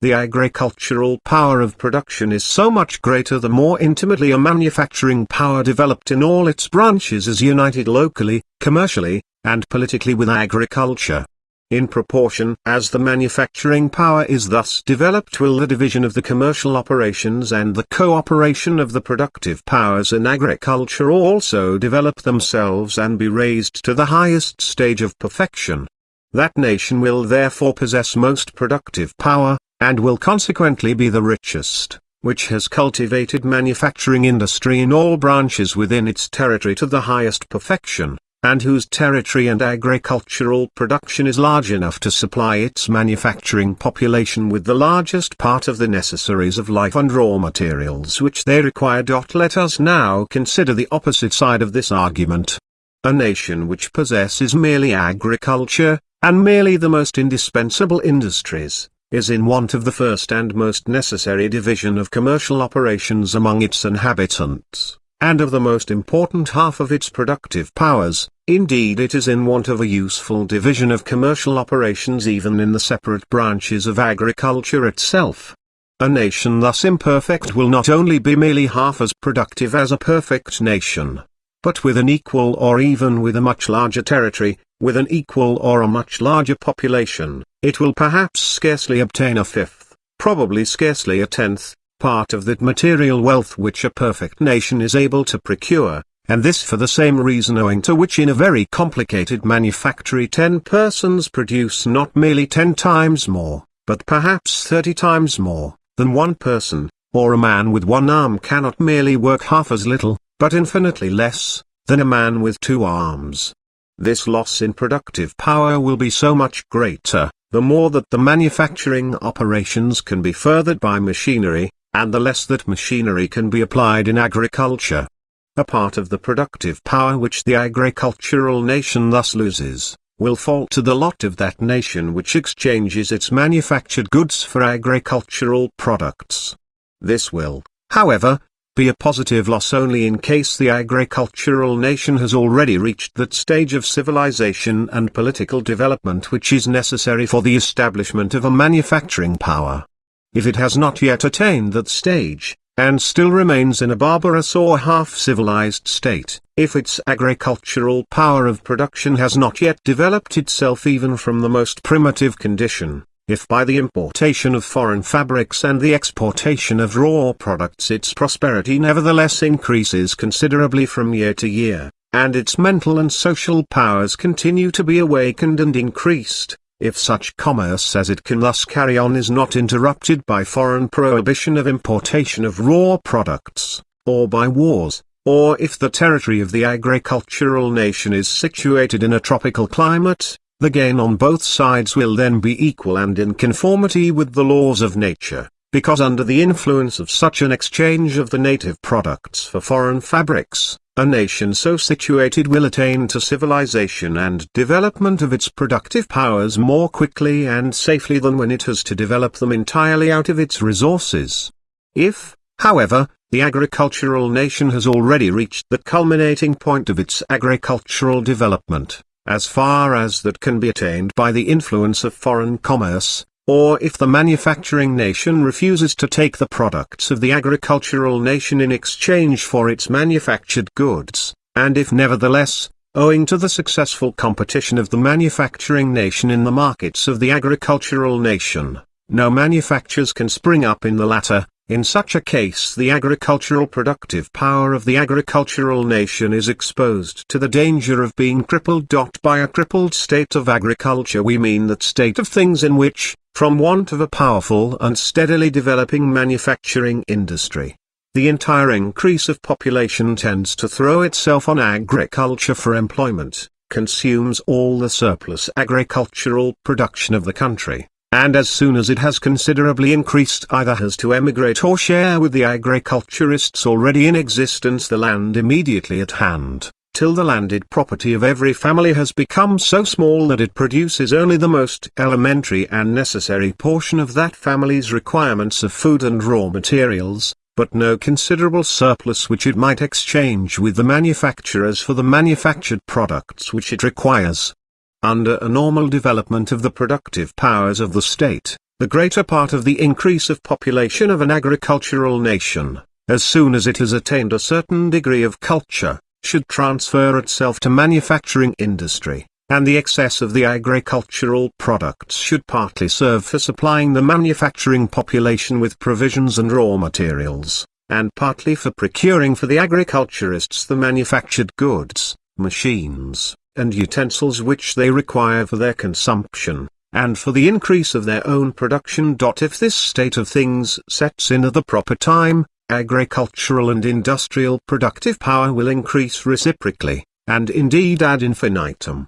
S1: The agricultural power of production is so much greater the more intimately a manufacturing power developed in all its branches is united locally, commercially, and politically with agriculture. In proportion as the manufacturing power is thus developed will the division of the commercial operations and the cooperation of the productive powers in agriculture also develop themselves and be raised to the highest stage of perfection. That nation will therefore possess most productive power, and will consequently be the richest, which has cultivated manufacturing industry in all branches within its territory to the highest perfection, and whose territory and agricultural production is large enough to supply its manufacturing population with the largest part of the necessaries of life and raw materials which they require. Let us now consider the opposite side of this argument. A nation which possesses merely agriculture, and merely the most indispensable industries, is in want of the first and most necessary division of commercial operations among its inhabitants, and of the most important half of its productive powers. Indeed, it is in want of a useful division of commercial operations even in the separate branches of agriculture itself. A nation thus imperfect will not only be merely half as productive as a perfect nation, but with an equal or even with a much larger territory, with an equal or a much larger population, it will perhaps scarcely obtain a fifth, probably scarcely a tenth, part of that material wealth which a perfect nation is able to procure, and this for the same reason owing to which in a very complicated manufactory 10 persons produce not merely 10 times more, but perhaps 30 times more, than one person, or a man with one arm cannot merely work half as little, but infinitely less, than a man with 2 arms. This loss in productive power will be so much greater, the more that the manufacturing operations can be furthered by machinery, and the less that machinery can be applied in agriculture. A part of the productive power which the agricultural nation thus loses, will fall to the lot of that nation which exchanges its manufactured goods for agricultural products. This will, however, be a positive loss only in case the agricultural nation has already reached that stage of civilization and political development which is necessary for the establishment of a manufacturing power. If it has not yet attained that stage, and still remains in a barbarous or half-civilized state, if its agricultural power of production has not yet developed itself even from the most primitive condition, if by the importation of foreign fabrics and the exportation of raw products its prosperity nevertheless increases considerably from year to year, and its mental and social powers continue to be awakened and increased, if such commerce as it can thus carry on is not interrupted by foreign prohibition of importation of raw products, or by wars, or if the territory of the agricultural nation is situated in a tropical climate, the gain on both sides will then be equal and in conformity with the laws of nature, because under the influence of such an exchange of the native products for foreign fabrics, a nation so situated will attain to civilization and development of its productive powers more quickly and safely than when it has to develop them entirely out of its resources. If, however, the agricultural nation has already reached the culminating point of its agricultural development, as far as that can be attained by the influence of foreign commerce, or if the manufacturing nation refuses to take the products of the agricultural nation in exchange for its manufactured goods, and if nevertheless, owing to the successful competition of the manufacturing nation in the markets of the agricultural nation, no manufactures can spring up in the latter, in such a case the agricultural productive power of the agricultural nation is exposed to the danger of being crippled. By a crippled state of agriculture we mean that state of things in which, from want of a powerful and steadily developing manufacturing industry, the entire increase of population tends to throw itself on agriculture for employment, consumes all the surplus agricultural production of the country, and as soon as it has considerably increased either has to emigrate or share with the agriculturists already in existence the land immediately at hand, till the landed property of every family has become so small that it produces only the most elementary and necessary portion of that family's requirements of food and raw materials, but no considerable surplus which it might exchange with the manufacturers for the manufactured products which it requires. Under a normal development of the productive powers of the state, the greater part of the increase of population of an agricultural nation, as soon as it has attained a certain degree of culture, should transfer itself to manufacturing industry, and the excess of the agricultural products should partly serve for supplying the manufacturing population with provisions and raw materials, and partly for procuring for the agriculturists the manufactured goods, machines, and utensils which they require for their consumption, and for the increase of their own production. If this state of things sets in at the proper time, agricultural and industrial productive power will increase reciprocally, and indeed ad infinitum.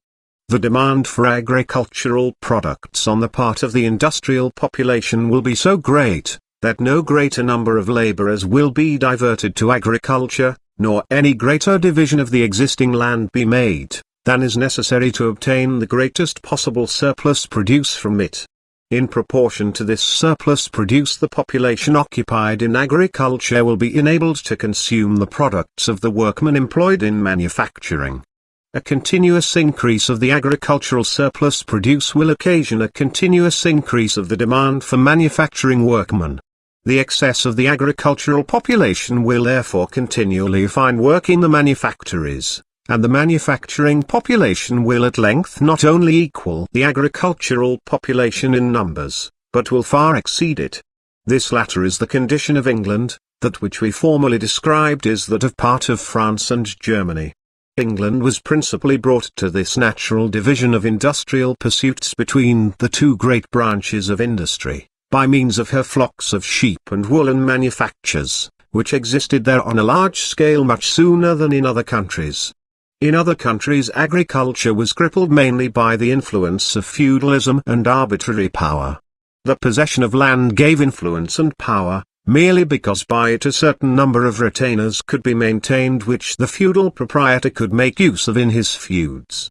S1: The demand for agricultural products on the part of the industrial population will be so great, that no greater number of laborers will be diverted to agriculture, nor any greater division of the existing land be made, than is necessary to obtain the greatest possible surplus produce from it. In proportion to this surplus produce the population occupied in agriculture will be enabled to consume the products of the workmen employed in manufacturing. A continuous increase of the agricultural surplus produce will occasion a continuous increase of the demand for manufacturing workmen. The excess of the agricultural population will therefore continually find work in the manufactories, and the manufacturing population will at length not only equal the agricultural population in numbers, but will far exceed it. This latter is the condition of England, that which we formerly described is that of part of France and Germany. England was principally brought to this natural division of industrial pursuits between the two great branches of industry, by means of her flocks of sheep and woolen manufactures, which existed there on a large scale much sooner than in other countries. In other countries agriculture was crippled mainly by the influence of feudalism and arbitrary power. The possession of land gave influence and power, merely because by it a certain number of retainers could be maintained which the feudal proprietor could make use of in his feuds.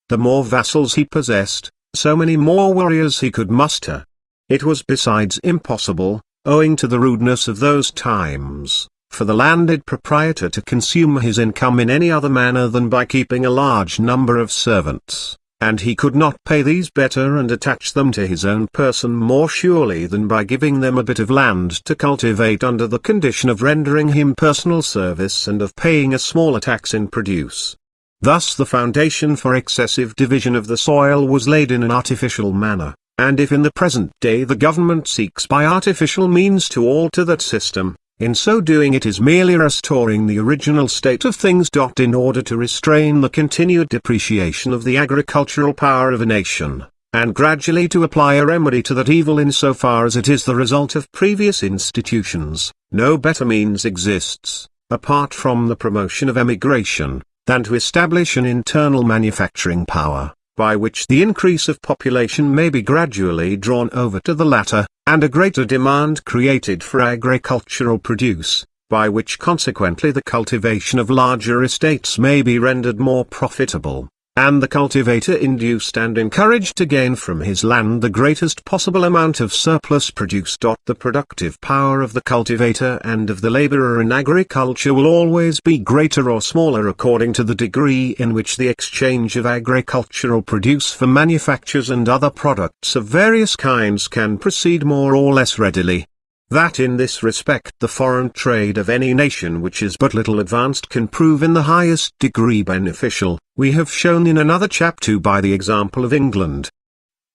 S1: The more vassals he possessed, so many more warriors he could muster. It was besides impossible, owing to the rudeness of those times, for the landed proprietor to consume his income in any other manner than by keeping a large number of servants, and he could not pay these better and attach them to his own person more surely than by giving them a bit of land to cultivate under the condition of rendering him personal service and of paying a smaller tax in produce. Thus the foundation for excessive division of the soil was laid in an artificial manner, and if in the present day the government seeks by artificial means to alter that system, in so doing it is merely restoring the original state of things. In order to restrain the continued depreciation of the agricultural power of a nation, and gradually to apply a remedy to that evil in so far as it is the result of previous institutions, no better means exists, apart from the promotion of emigration, than to establish an internal manufacturing power, by which the increase of population may be gradually drawn over to the latter, and a greater demand created for agricultural produce, by which consequently the cultivation of larger estates may be rendered more profitable, and the cultivator induced and encouraged to gain from his land the greatest possible amount of surplus produce. The productive power of the cultivator and of the laborer in agriculture will always be greater or smaller according to the degree in which the exchange of agricultural produce for manufactures and other products of various kinds can proceed more or less readily. That in this respect the foreign trade of any nation which is but little advanced can prove in the highest degree beneficial, we have shown in another chapter by the example of England.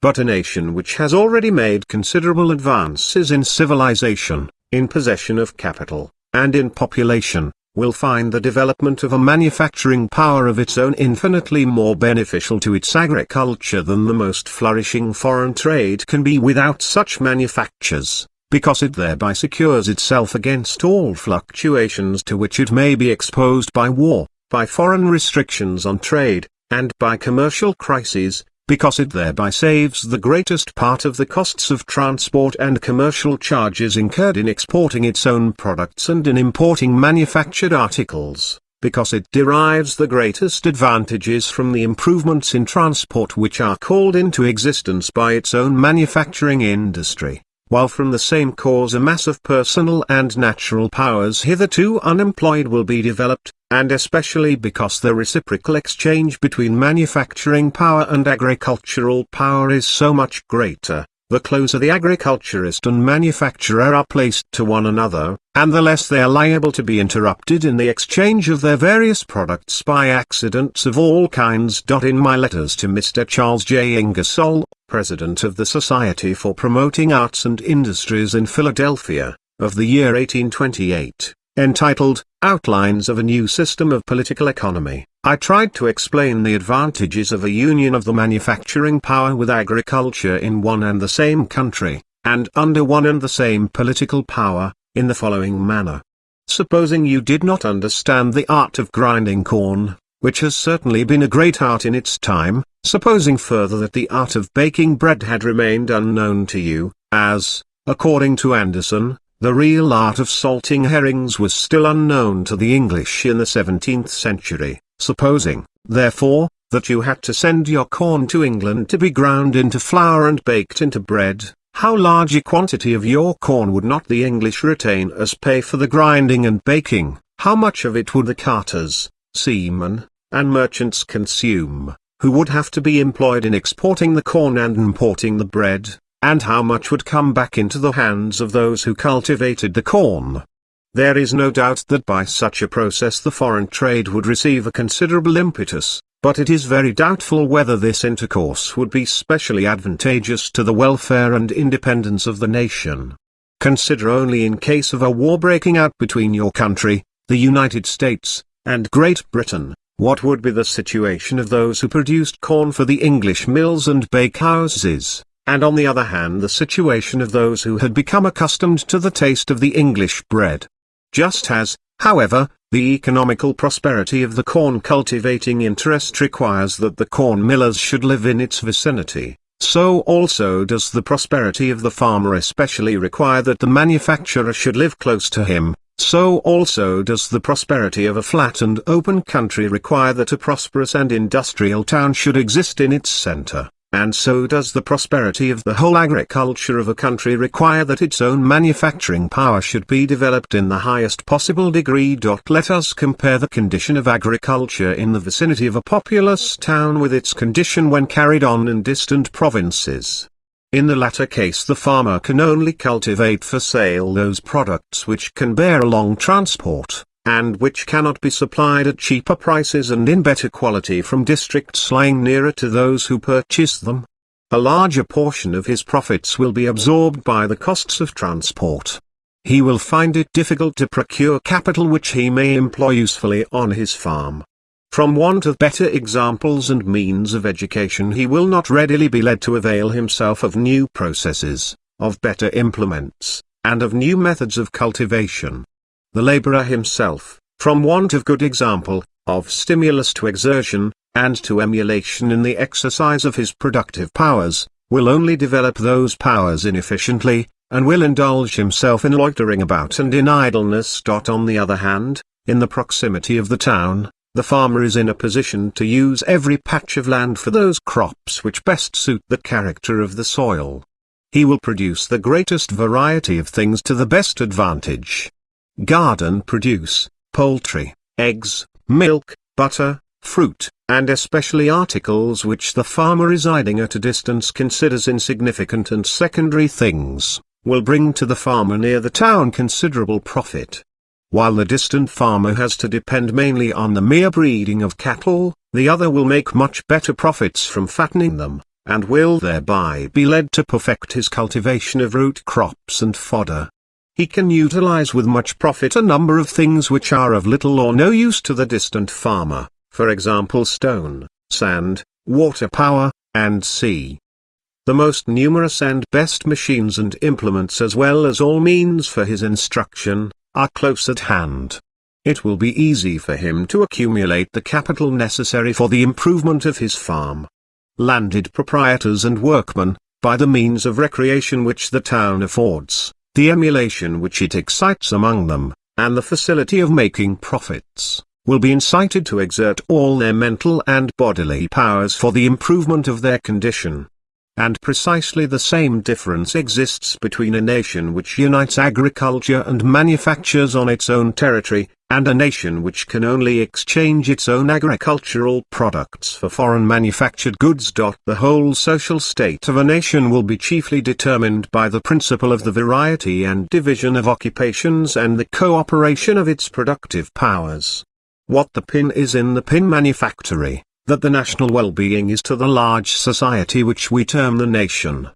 S1: But a nation which has already made considerable advances in civilization, in possession of capital, and in population, will find the development of a manufacturing power of its own infinitely more beneficial to its agriculture than the most flourishing foreign trade can be without such manufactures, because it thereby secures itself against all fluctuations to which it may be exposed by war, by foreign restrictions on trade, and by commercial crises, because it thereby saves the greatest part of the costs of transport and commercial charges incurred in exporting its own products and in importing manufactured articles, because it derives the greatest advantages from the improvements in transport which are called into existence by its own manufacturing industry, while from the same cause a mass of personal and natural powers hitherto unemployed will be developed, and especially because the reciprocal exchange between manufacturing power and agricultural power is so much greater, the closer the agriculturist and manufacturer are placed to one another, and the less they are liable to be interrupted in the exchange of their various products by accidents of all kinds. In my letters to Mr. Charles J. Ingersoll, President of the Society for Promoting Arts and Industries in Philadelphia, of the year 1828, entitled, Outlines of a New System of Political Economy, I tried to explain the advantages of a union of the manufacturing power with agriculture in one and the same country, and under one and the same political power, in the following manner. Supposing you did not understand the art of grinding corn, which has certainly been a great art in its time, supposing further that the art of baking bread had remained unknown to you, as, according to Anderson, the real art of salting herrings was still unknown to the English in the 17th century, supposing, therefore, that you had to send your corn to England to be ground into flour and baked into bread, how large a quantity of your corn would not the English retain as pay for the grinding and baking, how much of it would the carters, seamen, and merchants consume, who would have to be employed in exporting the corn and importing the bread, and how much would come back into the hands of those who cultivated the corn. There is no doubt that by such a process the foreign trade would receive a considerable impetus, but it is very doubtful whether this intercourse would be specially advantageous to the welfare and independence of the nation. Consider only in case of a war breaking out between your country, the United States, and Great Britain, what would be the situation of those who produced corn for the English mills and bakehouses, and on the other hand the situation of those who had become accustomed to the taste of the English bread. Just as, however, the economical prosperity of the corn cultivating interest requires that the corn millers should live in its vicinity, so also does the prosperity of the farmer especially require that the manufacturer should live close to him, so also does the prosperity of a flat and open country require that a prosperous and industrial town should exist in its center. And so does the prosperity of the whole agriculture of a country require that its own manufacturing power should be developed in the highest possible degree. Let us compare the condition of agriculture in the vicinity of a populous town with its condition when carried on in distant provinces. In the latter case the farmer can only cultivate for sale those products which can bear a long transport, and which cannot be supplied at cheaper prices and in better quality from districts lying nearer to those who purchase them. A larger portion of his profits will be absorbed by the costs of transport. He will find it difficult to procure capital which he may employ usefully on his farm. From want of better examples and means of education he will not readily be led to avail himself of new processes, of better implements, and of new methods of cultivation. The laborer himself, from want of good example, of stimulus to exertion, and to emulation in the exercise of his productive powers, will only develop those powers inefficiently, and will indulge himself in loitering about and in idleness. On the other hand, in the proximity of the town, the farmer is in a position to use every patch of land for those crops which best suit the character of the soil. He will produce the greatest variety of things to the best advantage. Garden produce, poultry, eggs, milk, butter, fruit, and especially articles which the farmer residing at a distance considers insignificant and secondary things, will bring to the farmer near the town considerable profit. While the distant farmer has to depend mainly on the mere breeding of cattle, the other will make much better profits from fattening them, and will thereby be led to perfect his cultivation of root crops and fodder. He can utilize with much profit a number of things which are of little or no use to the distant farmer, for example stone, sand, water power, and sea. The most numerous and best machines and implements as well as all means for his instruction, are close at hand. It will be easy for him to accumulate the capital necessary for the improvement of his farm. landed proprietors and workmen, by the means of recreation which the town affords, the emulation which it excites among them, and the facility of making profits, will be incited to exert all their mental and bodily powers for the improvement of their condition. And precisely the same difference exists between a nation which unites agriculture and manufactures on its own territory, and a nation which can only exchange its own agricultural products for foreign manufactured goods. The whole social state of a nation will be chiefly determined by the principle of the variety and division of occupations and the co-operation of its productive powers. What the pin is in the pin manufactory, that the national well-being is to the large society which we term the nation.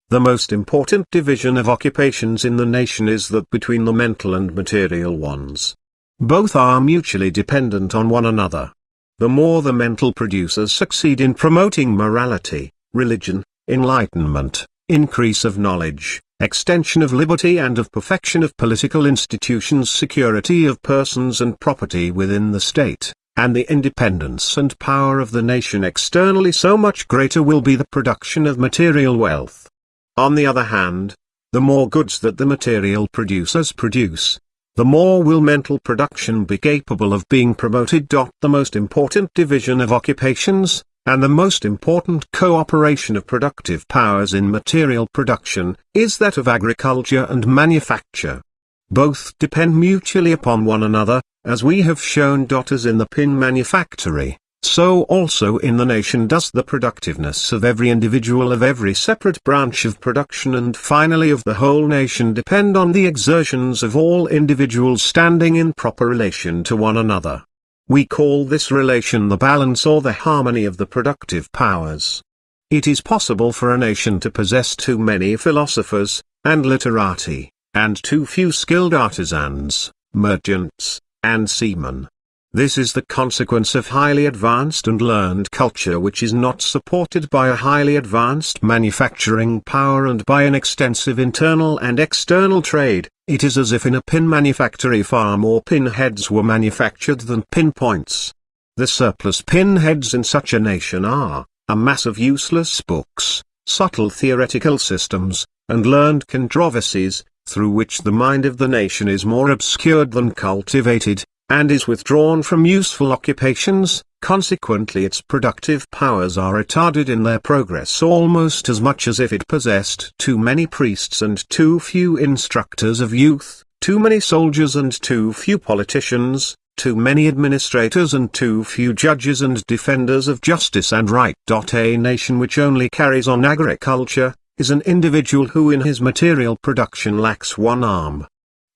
S1: The most important division of occupations in the nation is that between the mental and material ones. Both are mutually dependent on one another. The more the mental producers succeed in promoting morality, religion, enlightenment, increase of knowledge, extension of liberty and of perfection of political institutions, security of persons and property within the state, and the independence and power of the nation externally, so much greater will be the production of material wealth. On the other hand, the more goods that the material producers produce, the more will mental production be capable of being promoted. The most important division of occupations, and the most important co-operation of productive powers in material production, is that of agriculture and manufacture. Both depend mutually upon one another, as we have shown. As in the pin manufactory, so also in the nation does the productiveness of every individual of every separate branch of production and finally of the whole nation depend on the exertions of all individuals standing in proper relation to one another. We call this relation the balance or the harmony of the productive powers. It is possible for a nation to possess too many philosophers, and literati, and too few skilled artisans, merchants, and seamen. This is the consequence of highly advanced and learned culture which is not supported by a highly advanced manufacturing power and by an extensive internal and external trade. It is as if in a pin manufactory far more pin heads were manufactured than pin points. The surplus pin heads in such a nation are a mass of useless books, subtle theoretical systems, and learned controversies, through which the mind of the nation is more obscured than cultivated, and is withdrawn from useful occupations. Consequently its productive powers are retarded in their progress almost as much as if it possessed too many priests and too few instructors of youth, too many soldiers and too few politicians, too many administrators and too few judges and defenders of justice and right. A nation which only carries on agriculture, is an individual who in his material production lacks one arm.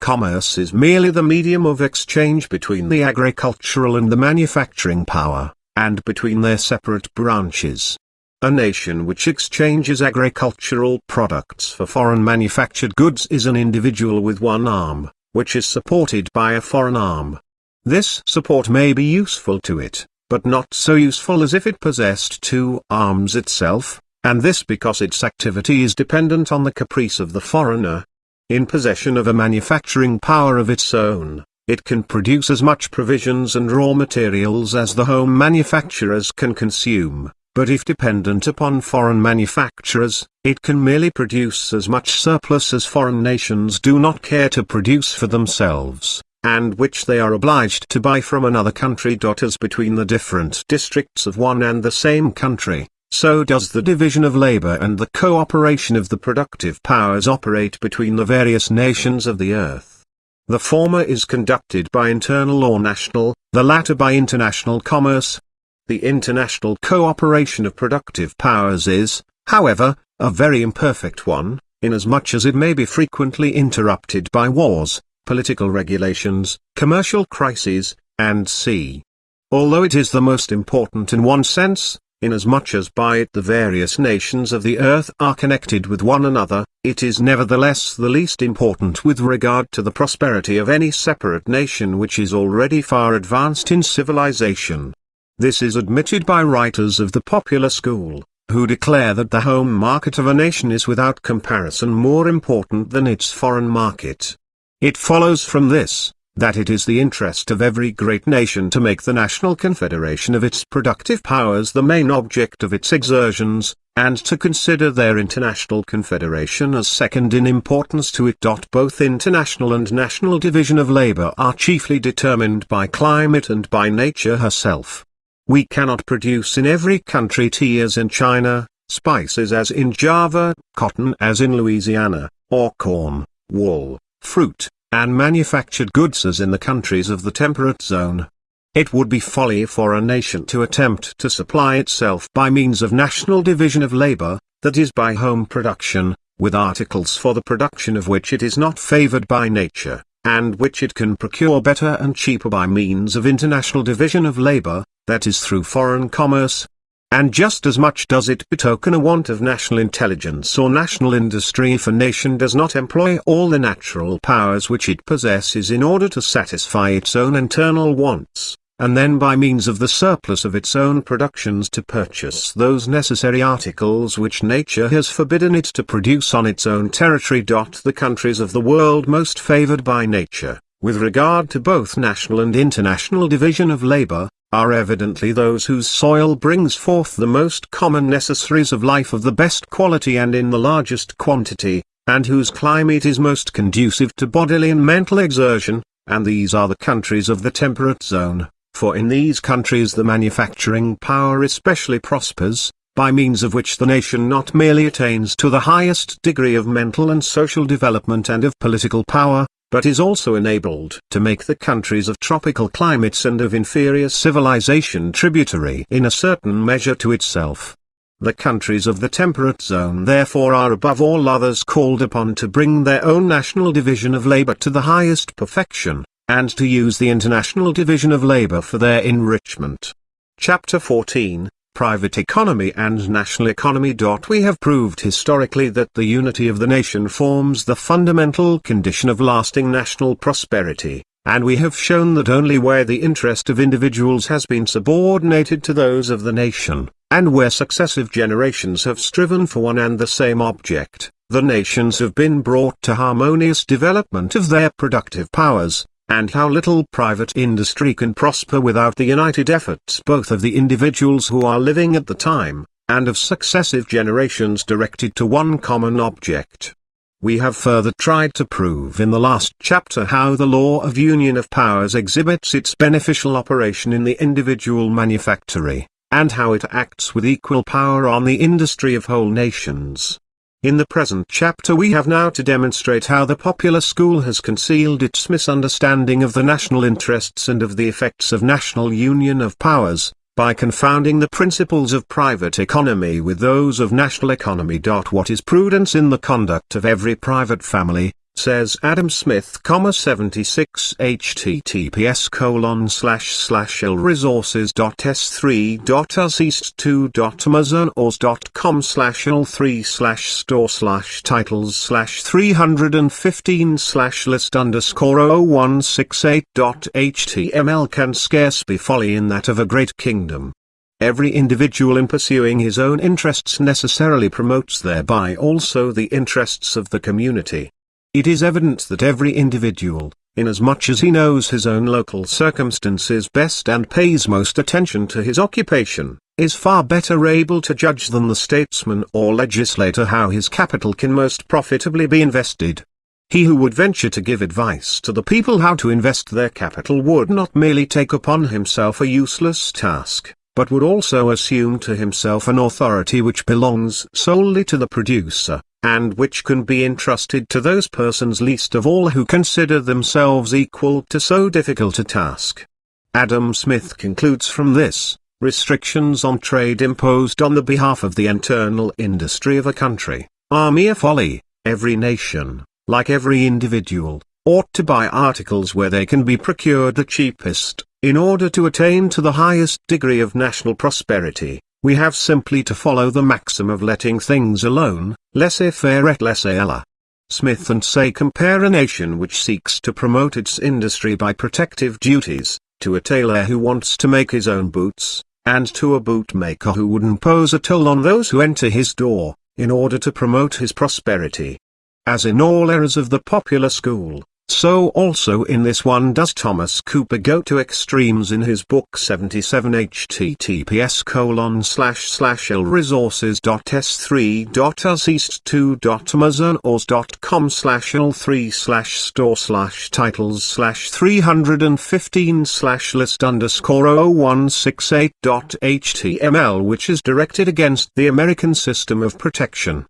S1: Commerce is merely the medium of exchange between the agricultural and the manufacturing power, and between their separate branches. A nation which exchanges agricultural products for foreign manufactured goods is an individual with one arm, which is supported by a foreign arm. This support may be useful to it, but not so useful as if it possessed two arms itself, and this because its activity is dependent on the caprice of the foreigner. In possession of a manufacturing power of its own, it can produce as much provisions and raw materials as the home manufacturers can consume, but if dependent upon foreign manufacturers, it can merely produce as much surplus as foreign nations do not care to produce for themselves, and which they are obliged to buy from another country. As between the different districts of one and the same country, so does the division of labor and the cooperation of the productive powers operate between the various nations of the earth. The former is conducted by internal or national, the latter by international commerce. The international cooperation of productive powers is, however, a very imperfect one, inasmuch as it may be frequently interrupted by wars, political regulations, commercial crises, and c. Although it is the most important in one sense, inasmuch as by it the various nations of the earth are connected with one another, it is nevertheless the least important with regard to the prosperity of any separate nation which is already far advanced in civilization. This is admitted by writers of the popular school, who declare that the home market of a nation is without comparison more important than its foreign market. It follows from this, that it is the interest of every great nation to make the national confederation of its productive powers the main object of its exertions, and to consider their international confederation as second in importance to it. Both international and national division of labor are chiefly determined by climate and by nature herself. We cannot produce in every country tea as in China, spices as in Java, cotton as in Louisiana, or corn, wool, fruit, and manufactured goods as in the countries of the temperate zone. It would be folly for a nation to attempt to supply itself by means of national division of labor, that is by home production, with articles for the production of which it is not favored by nature, and which it can procure better and cheaper by means of international division of labor, that is through foreign commerce. And just as much does it betoken a want of national intelligence or national industry if a nation does not employ all the natural powers which it possesses in order to satisfy its own internal wants, and then by means of the surplus of its own productions to purchase those necessary articles which nature has forbidden it to produce on its own territory. The countries of the world most favored by nature, with regard to both national and international division of labor, are evidently those whose soil brings forth the most common necessaries of life of the best quality and in the largest quantity, and whose climate is most conducive to bodily and mental exertion, and these are the countries of the temperate zone, for in these countries the manufacturing power especially prospers, by means of which the nation not merely attains to the highest degree of mental and social development and of political power, but is also enabled to make the countries of tropical climates and of inferior civilization tributary in a certain measure to itself. The countries of the temperate zone therefore are above all others called upon to bring their own national division of labor to the highest perfection, and to use the international division of labor for their enrichment. Chapter 14, Private Economy and National Economy. We have proved historically that the unity of the nation forms the fundamental condition of lasting national prosperity, and we have shown that only where the interest of individuals has been subordinated to those of the nation, and where successive generations have striven for one and the same object, the nations have been brought to harmonious development of their productive powers, and how little private industry can prosper without the united efforts both of the individuals who are living at the time, and of successive generations directed to one common object. We have further tried to prove in the last chapter how the law of union of powers exhibits its beneficial operation in the individual manufactory, and how it acts with equal power on the industry of whole nations. In the present chapter we have now to demonstrate how the popular school has concealed its misunderstanding of the national interests and of the effects of national union of powers, by confounding the principles of private economy with those of national economy. What is prudence in the conduct of every private family, says Adam Smith, 76 https://lresources.s3.amazon.com/l3/store/titles/315/list_0168.html can scarce be folly in that of a great kingdom. Every individual in pursuing his own interests necessarily promotes thereby also the interests of the community. It is evident that every individual, inasmuch as he knows his own local circumstances best and pays most attention to his occupation, is far better able to judge than the statesman or legislator how his capital can most profitably be invested. He who would venture to give advice to the people how to invest their capital would not merely take upon himself a useless task, but would also assume to himself an authority which belongs solely to the producer, and which can be entrusted to those persons least of all who consider themselves equal to so difficult a task. Adam Smith concludes from this, restrictions on trade imposed on the behalf of the internal industry of a country, are mere folly. Every nation, like every individual, ought to buy articles where they can be procured the cheapest, in order to attain to the highest degree of national prosperity. We have simply to follow the maxim of letting things alone, laissez-faire et laissez-aller. Smith and Say compare a nation which seeks to promote its industry by protective duties, to a tailor who wants to make his own boots, and to a bootmaker who would impose a toll on those who enter his door, in order to promote his prosperity. As in all errors of the popular school, So also in this one does Thomas Cooper go to extremes in his book 77 https://lresources.s3.amazon.com/l3/store/titles/315/list_titles/368.html, which is directed against the American system of protection.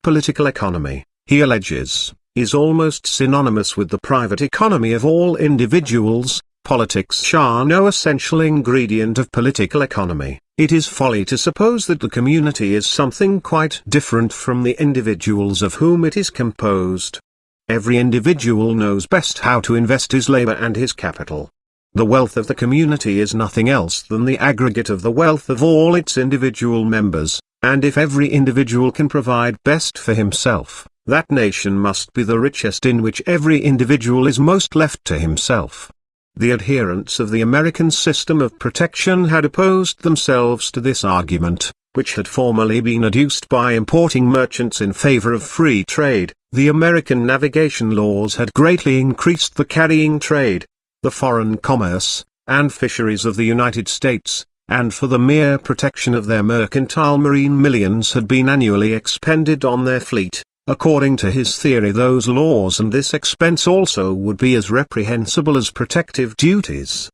S1: Political economy, he alleges, is almost synonymous with the private economy of all individuals. Politics are no essential ingredient of political economy. It is folly to suppose that the community is something quite different from the individuals of whom it is composed. Every individual knows best how to invest his labor and his capital. The wealth of the community is nothing else than the aggregate of the wealth of all its individual members, and if every individual can provide best for himself, that nation must be the richest in which every individual is most left to himself. The adherents of the American system of protection had opposed themselves to this argument, which had formerly been adduced by importing merchants in favor of free trade. The American navigation laws had greatly increased the carrying trade, the foreign commerce, and fisheries of the United States, and for the mere protection of their mercantile marine millions had been annually expended on their fleet. According to his theory, those laws and this expense also would be as reprehensible as protective duties.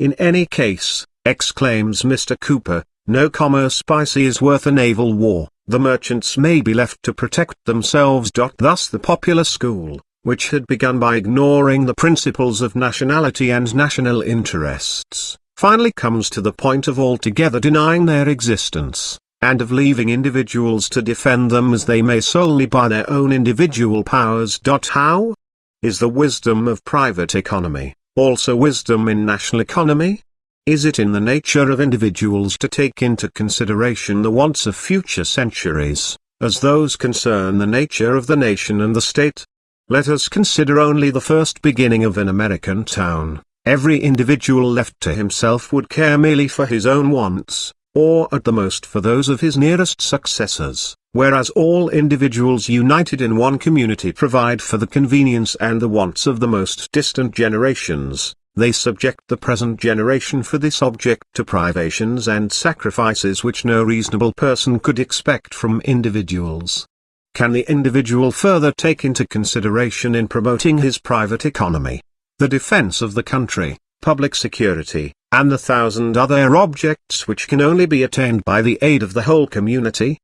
S1: In any case, exclaims Mr. Cooper, no commerce by sea is worth a naval war. The merchants may be left to protect themselves. Thus the popular school, which had begun by ignoring the principles of nationality and national interests, finally comes to the point of altogether denying their existence, and of leaving individuals to defend them as they may solely by their own individual powers. How? Is the wisdom of private economy also wisdom in national economy? Is it in the nature of individuals to take into consideration the wants of future centuries, as those concern the nature of the nation and the state? Let us consider only the first beginning of an American town. Every individual left to himself would care merely for his own wants, or at the most for those of his nearest successors, whereas all individuals united in one community provide for the convenience and the wants of the most distant generations. They subject the present generation for this object to privations and sacrifices which no reasonable person could expect from individuals. Can the individual further take into consideration in promoting his private economy the defense of the country, public security, and the thousand other objects which can only be attained by the aid of the whole community?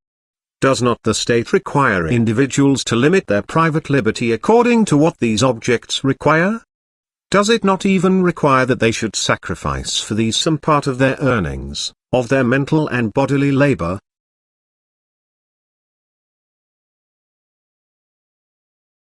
S1: Does not the state require individuals to limit their private liberty according to what these objects require? Does it not even require that they should sacrifice for these some part of their earnings, of their mental and bodily labor?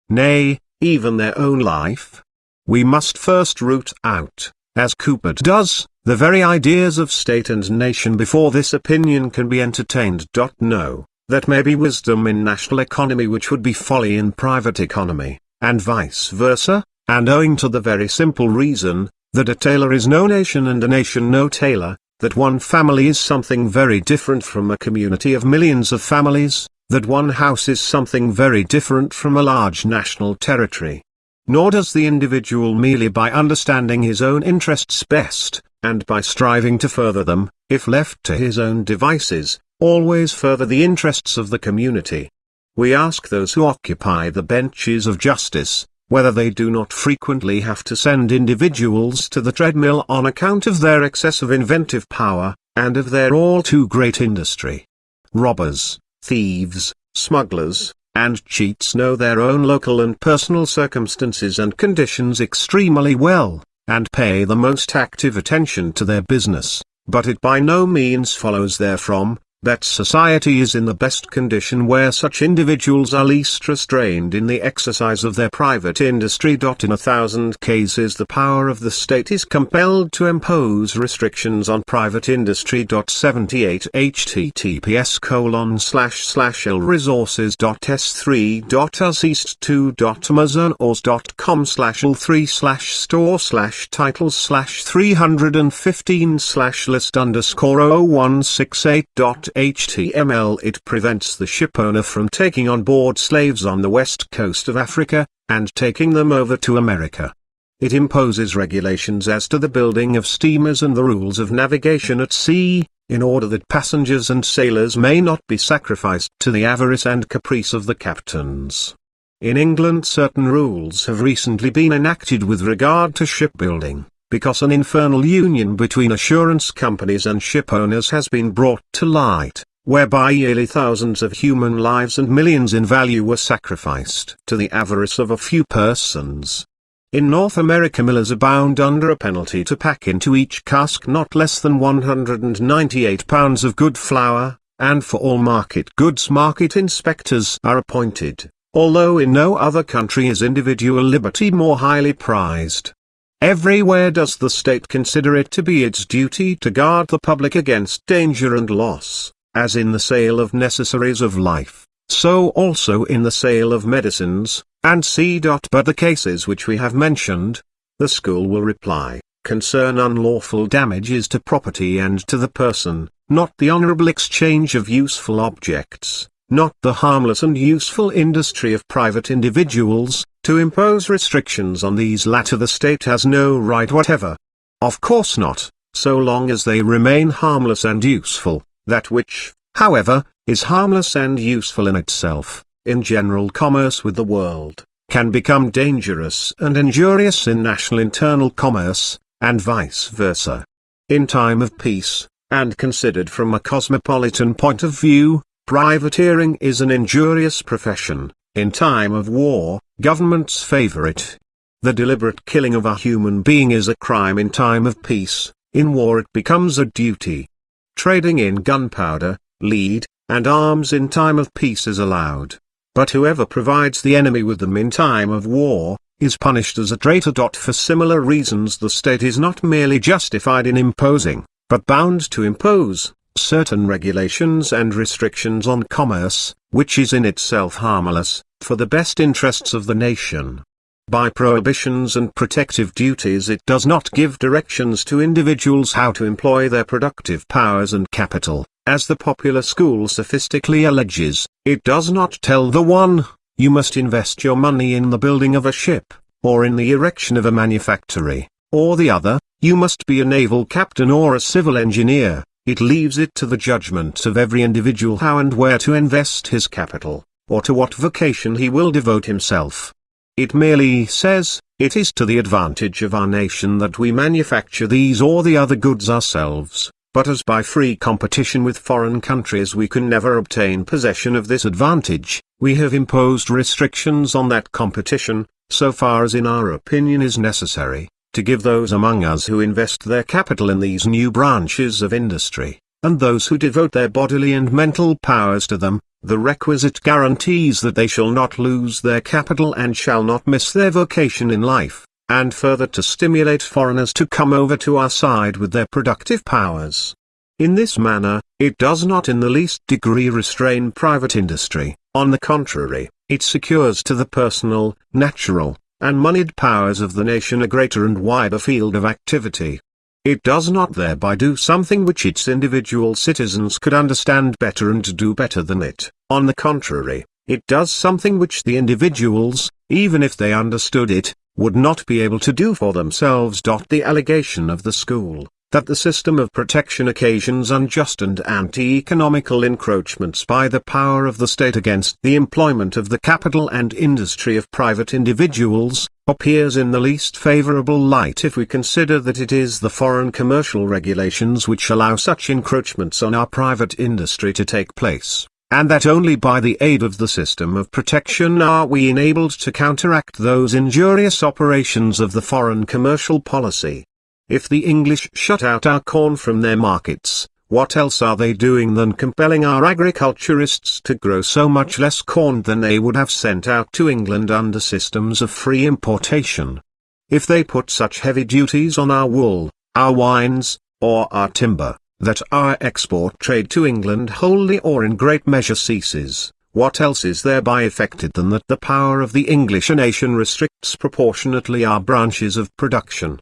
S1: Nay, even their own life? We must first root out, as Cooper does, the very ideas of state and nation before this opinion can be entertained. No, that may be wisdom in national economy which would be folly in private economy, and vice versa, and owing to the very simple reason, that a tailor is no nation and a nation no tailor, that one family is something very different from a community of millions of families, that one house is something very different from a large national territory. Nor does the individual merely by understanding his own interests best, and by striving to further them, if left to his own devices, always further the interests of the community. We ask those who occupy the benches of justice, whether they do not frequently have to send individuals to the treadmill on account of their excessive inventive power, and of their all too great industry. Robbers, thieves, smugglers, and cheats know their own local and personal circumstances and conditions extremely well, and pay the most active attention to their business, but it by no means follows therefrom, that society is in the best condition where such individuals are least restrained in the exercise of their private industry. In 1,000 cases the power of the state is compelled to impose restrictions on private industry. 78 https://lresources.s3.amazon.com/l3/store/titles/315/list_0168. HTML. It prevents the shipowner from taking on board slaves on the west coast of Africa, and taking them over to America. It imposes regulations as to the building of steamers and the rules of navigation at sea, in order that passengers and sailors may not be sacrificed to the avarice and caprice of the captains. In England certain rules have recently been enacted with regard to shipbuilding, because an infernal union between assurance companies and shipowners has been brought to light, whereby yearly thousands of human lives and millions in value were sacrificed to the avarice of a few persons. In North America millers are bound under a penalty to pack into each cask not less than 198 pounds of good flour, and for all market goods market inspectors are appointed, although in no other country is individual liberty more highly prized. Everywhere does the state consider it to be its duty to guard the public against danger and loss, as in the sale of necessaries of life, so also in the sale of medicines, and c. But the cases which we have mentioned, the school will reply, concern unlawful damages to property and to the person, not the honorable exchange of useful objects, not the harmless and useful industry of private individuals. To impose restrictions on these latter the state has no right whatever. Of course not, so long as they remain harmless and useful. That which, however, is harmless and useful in itself, in general commerce with the world, can become dangerous and injurious in national internal commerce, and vice versa. In time of peace, and considered from a cosmopolitan point of view, privateering is an injurious profession. In time of war, governments favor it. The deliberate killing of a human being is a crime in time of peace, in war it becomes a duty. Trading in gunpowder, lead, and arms in time of peace is allowed. But whoever provides the enemy with them in time of war, is punished as a traitor. For similar reasons the state is not merely justified in imposing, but bound to impose, certain regulations and restrictions on commerce, which is in itself harmless, for the best interests of the nation. By prohibitions and protective duties it does not give directions to individuals how to employ their productive powers and capital, as the popular school sophistically alleges. It does not tell the one, you must invest your money in the building of a ship, or in the erection of a manufactory, or the other, you must be a naval captain or a civil engineer. It leaves it to the judgment of every individual how and where to invest his capital, or to what vocation he will devote himself. It merely says, it is to the advantage of our nation that we manufacture these or the other goods ourselves, but as by free competition with foreign countries we can never obtain possession of this advantage, we have imposed restrictions on that competition, so far as in our opinion is necessary, to give those among us who invest their capital in these new branches of industry, and those who devote their bodily and mental powers to them, the requisite guarantees that they shall not lose their capital and shall not miss their vocation in life, and further to stimulate foreigners to come over to our side with their productive powers. In this manner, it does not in the least degree restrain private industry, on the contrary, it secures to the personal, natural, and moneyed powers of the nation a greater and wider field of activity. It does not thereby do something which its individual citizens could understand better and do better than it. On the contrary, it does something which the individuals, even if they understood it, would not be able to do for themselves. The allegation of the school, that the system of protection occasions unjust and anti-economical encroachments by the power of the state against the employment of the capital and industry of private individuals, appears in the least favorable light if we consider that it is the foreign commercial regulations which allow such encroachments on our private industry to take place, and that only by the aid of the system of protection are we enabled to counteract those injurious operations of the foreign commercial policy. If the English shut out our corn from their markets, what else are they doing than compelling our agriculturists to grow so much less corn than they would have sent out to England under systems of free importation? If they put such heavy duties on our wool, our wines, or our timber, that our export trade to England wholly or in great measure ceases, what else is thereby effected than that the power of the English nation restricts proportionately our branches of production?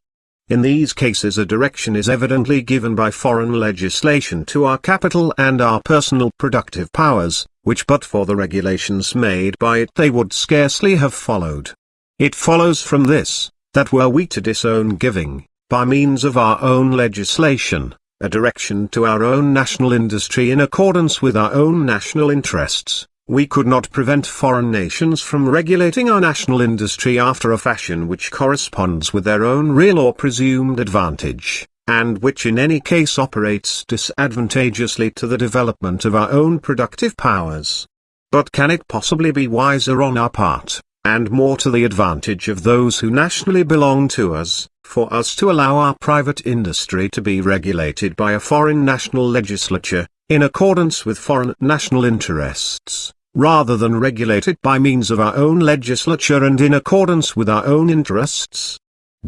S1: In these cases a direction is evidently given by foreign legislation to our capital and our personal productive powers, which but for the regulations made by it they would scarcely have followed. It follows from this, that were we to disown giving, by means of our own legislation, a direction to our own national industry in accordance with our own national interests, we could not prevent foreign nations from regulating our national industry after a fashion which corresponds with their own real or presumed advantage, and which in any case operates disadvantageously to the development of our own productive powers. But can it possibly be wiser on our part, and more to the advantage of those who nationally belong to us, for us to allow our private industry to be regulated by a foreign national legislature, in accordance with foreign national interests, rather than regulate it by means of our own legislature and in accordance with our own interests?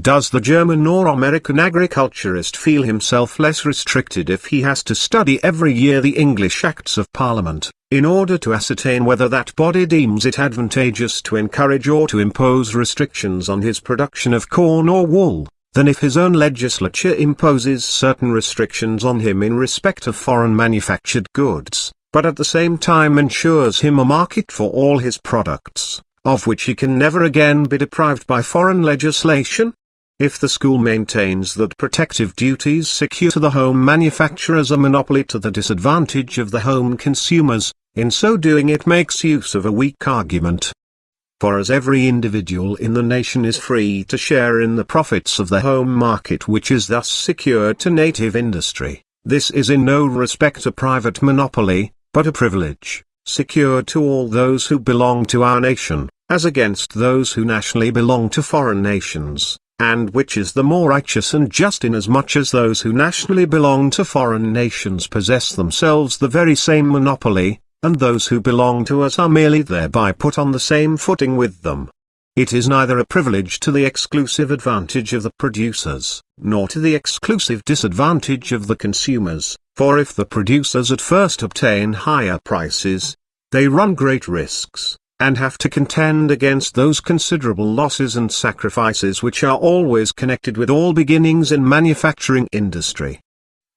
S1: Does the German or American agriculturist feel himself less restricted if he has to study every year the English Acts of Parliament, in order to ascertain whether that body deems it advantageous to encourage or to impose restrictions on his production of corn or wool, than if his own legislature imposes certain restrictions on him in respect of foreign manufactured goods, but at the same time ensures him a market for all his products, of which he can never again be deprived by foreign legislation? If the school maintains that protective duties secure to the home manufacturers a monopoly to the disadvantage of the home consumers, in so doing it makes use of a weak argument. For as every individual in the nation is free to share in the profits of the home market which is thus secured to native industry, this is in no respect a private monopoly, but a privilege, secured to all those who belong to our nation, as against those who nationally belong to foreign nations, and which is the more righteous and just inasmuch as those who nationally belong to foreign nations possess themselves the very same monopoly, and those who belong to us are merely thereby put on the same footing with them. It is neither a privilege to the exclusive advantage of the producers, nor to the exclusive disadvantage of the consumers, for if the producers at first obtain higher prices, they run great risks, and have to contend against those considerable losses and sacrifices which are always connected with all beginnings in manufacturing industry.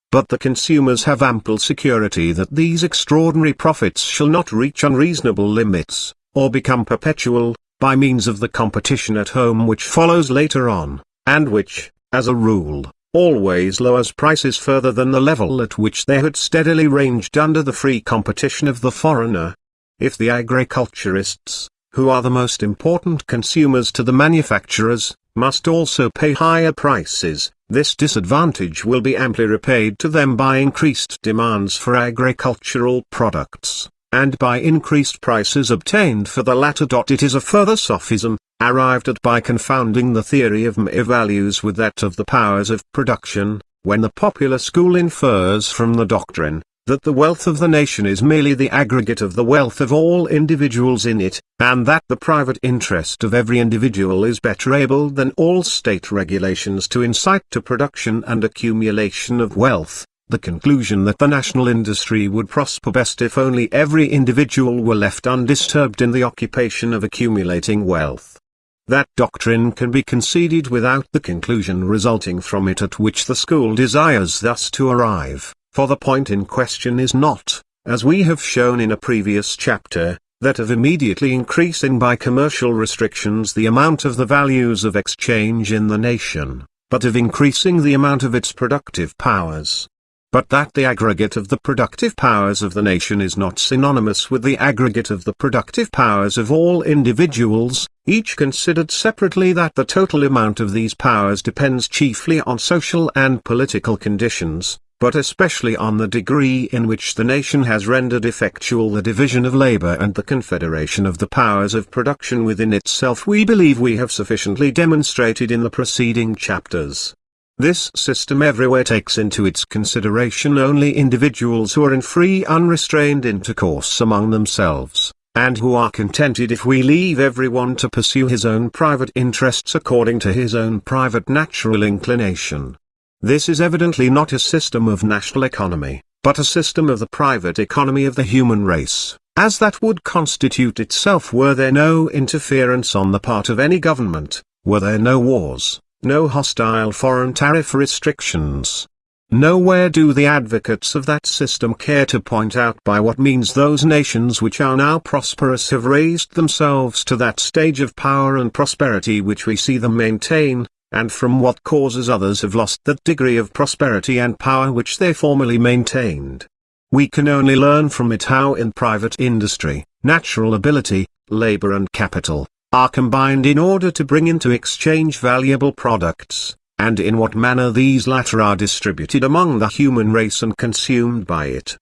S1: But the consumers have ample security that these extraordinary profits shall not reach unreasonable limits, or become perpetual, by means of the competition at home which follows later on, and which, as a rule, always lowers prices further than the level at which they had steadily ranged under the free competition of the foreigner. If the agriculturists, who are the most important consumers to the manufacturers, must also pay higher prices, this disadvantage will be amply repaid to them by increased demands for agricultural products, and by increased prices obtained for the latter. It is a further sophism, arrived at by confounding the theory of mere values with that of the powers of production, when the popular school infers from the doctrine, that the wealth of the nation is merely the aggregate of the wealth of all individuals in it, and that the private interest of every individual is better able than all state regulations to incite to production and accumulation of wealth, the conclusion that the national industry would prosper best if only every individual were left undisturbed in the occupation of accumulating wealth. That doctrine can be conceded without the conclusion resulting from it at which the school desires thus to arrive. For the point in question is not, as we have shown in a previous chapter, that of immediately increasing by commercial restrictions the amount of the values of exchange in the nation, but of increasing the amount of its productive powers. But that the aggregate of the productive powers of the nation is not synonymous with the aggregate of the productive powers of all individuals, each considered separately, that the total amount of these powers depends chiefly on social and political conditions, but especially on the degree in which the nation has rendered effectual the division of labor and the confederation of the powers of production within itself. We believe we have sufficiently demonstrated in the preceding chapters. This system everywhere takes into its consideration only individuals who are in free unrestrained intercourse among themselves, and who are contented if we leave everyone to pursue his own private interests according to his own private natural inclination. This is evidently not a system of national economy, but a system of the private economy of the human race, as that would constitute itself were there no interference on the part of any government, were there no wars, no hostile foreign tariff restrictions. Nowhere do the advocates of that system care to point out by what means those nations which are now prosperous have raised themselves to that stage of power and prosperity which we see them maintain, and from what causes others have lost that degree of prosperity and power which they formerly maintained. We can only learn from it how in private industry, natural ability, labor and capital, are combined in order to bring into exchange valuable products, and in what manner these latter are distributed among the human race and consumed by it.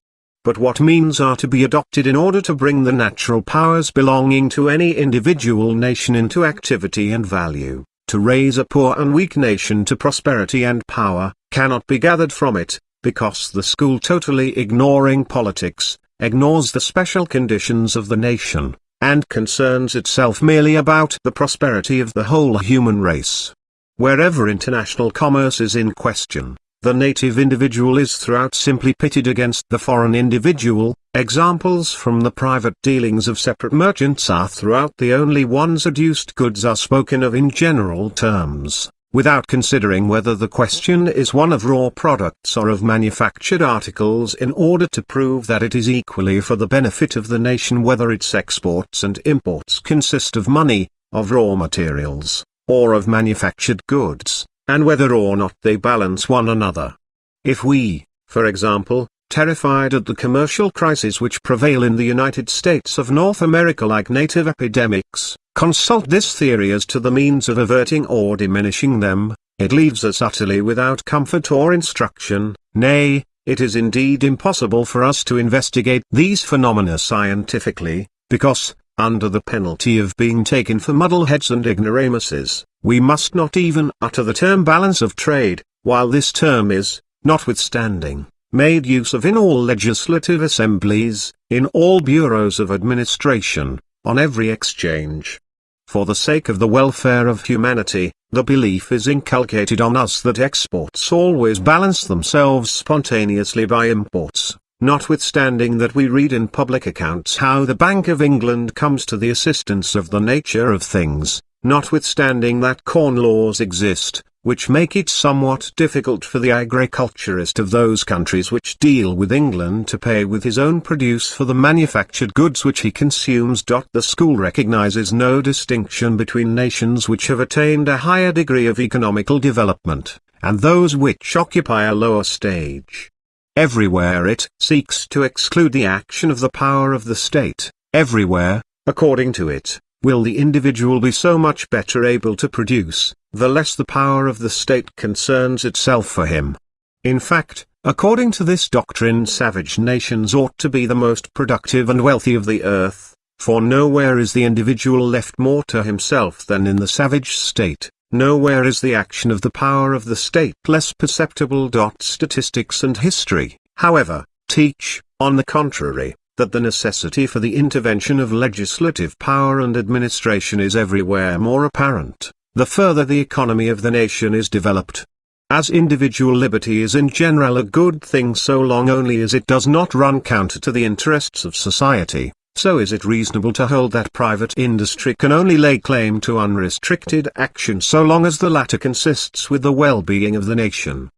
S1: But what means are to be adopted in order to bring the natural powers belonging to any individual nation into activity and value, to raise a poor and weak nation to prosperity and power, cannot be gathered from it, because the school, totally ignoring politics, ignores the special conditions of the nation, and concerns itself merely about the prosperity of the whole human race. Wherever international commerce is in question, the native individual is throughout simply pitted against the foreign individual. Examples from the private dealings of separate merchants are throughout the only ones adduced. Goods are spoken of in general terms, without considering whether the question is one of raw products or of manufactured articles, in order to prove that it is equally for the benefit of the nation whether its exports and imports consist of money, of raw materials, or of manufactured goods, and whether or not they balance one another. If we, for example, terrified at the commercial crises which prevail in the United States of North America like native epidemics, consult this theory as to the means of averting or diminishing them, it leaves us utterly without comfort or instruction. Nay, it is indeed impossible for us to investigate these phenomena scientifically, because, under the penalty of being taken for muddleheads and ignoramuses, we must not even utter the term balance of trade, while this term is, notwithstanding, made use of in all legislative assemblies, in all bureaus of administration, on every exchange. For the sake of the welfare of humanity, the belief is inculcated on us that exports always balance themselves spontaneously by imports, notwithstanding that we read in public accounts how the Bank of England comes to the assistance of the nature of things, notwithstanding that corn laws exist, which make it somewhat difficult for the agriculturist of those countries which deal with England to pay with his own produce for the manufactured goods which he consumes. The school recognizes no distinction between nations which have attained a higher degree of economical development, and those which occupy a lower stage. Everywhere it seeks to exclude the action of the power of the state. Everywhere, according to it, will the individual be so much better able to produce, the less the power of the state concerns itself for him. In fact, according to this doctrine, savage nations ought to be the most productive and wealthy of the earth, for nowhere is the individual left more to himself than in the savage state. Nowhere is the action of the power of the state less perceptible. Statistics and history, however, teach, on the contrary, that the necessity for the intervention of legislative power and administration is everywhere more apparent, the further the economy of the nation is developed. As individual liberty is in general a good thing so long only as it does not run counter to the interests of society, so is it reasonable to hold that private industry can only lay claim to unrestricted action so long as the latter consists with the well-being of the nation.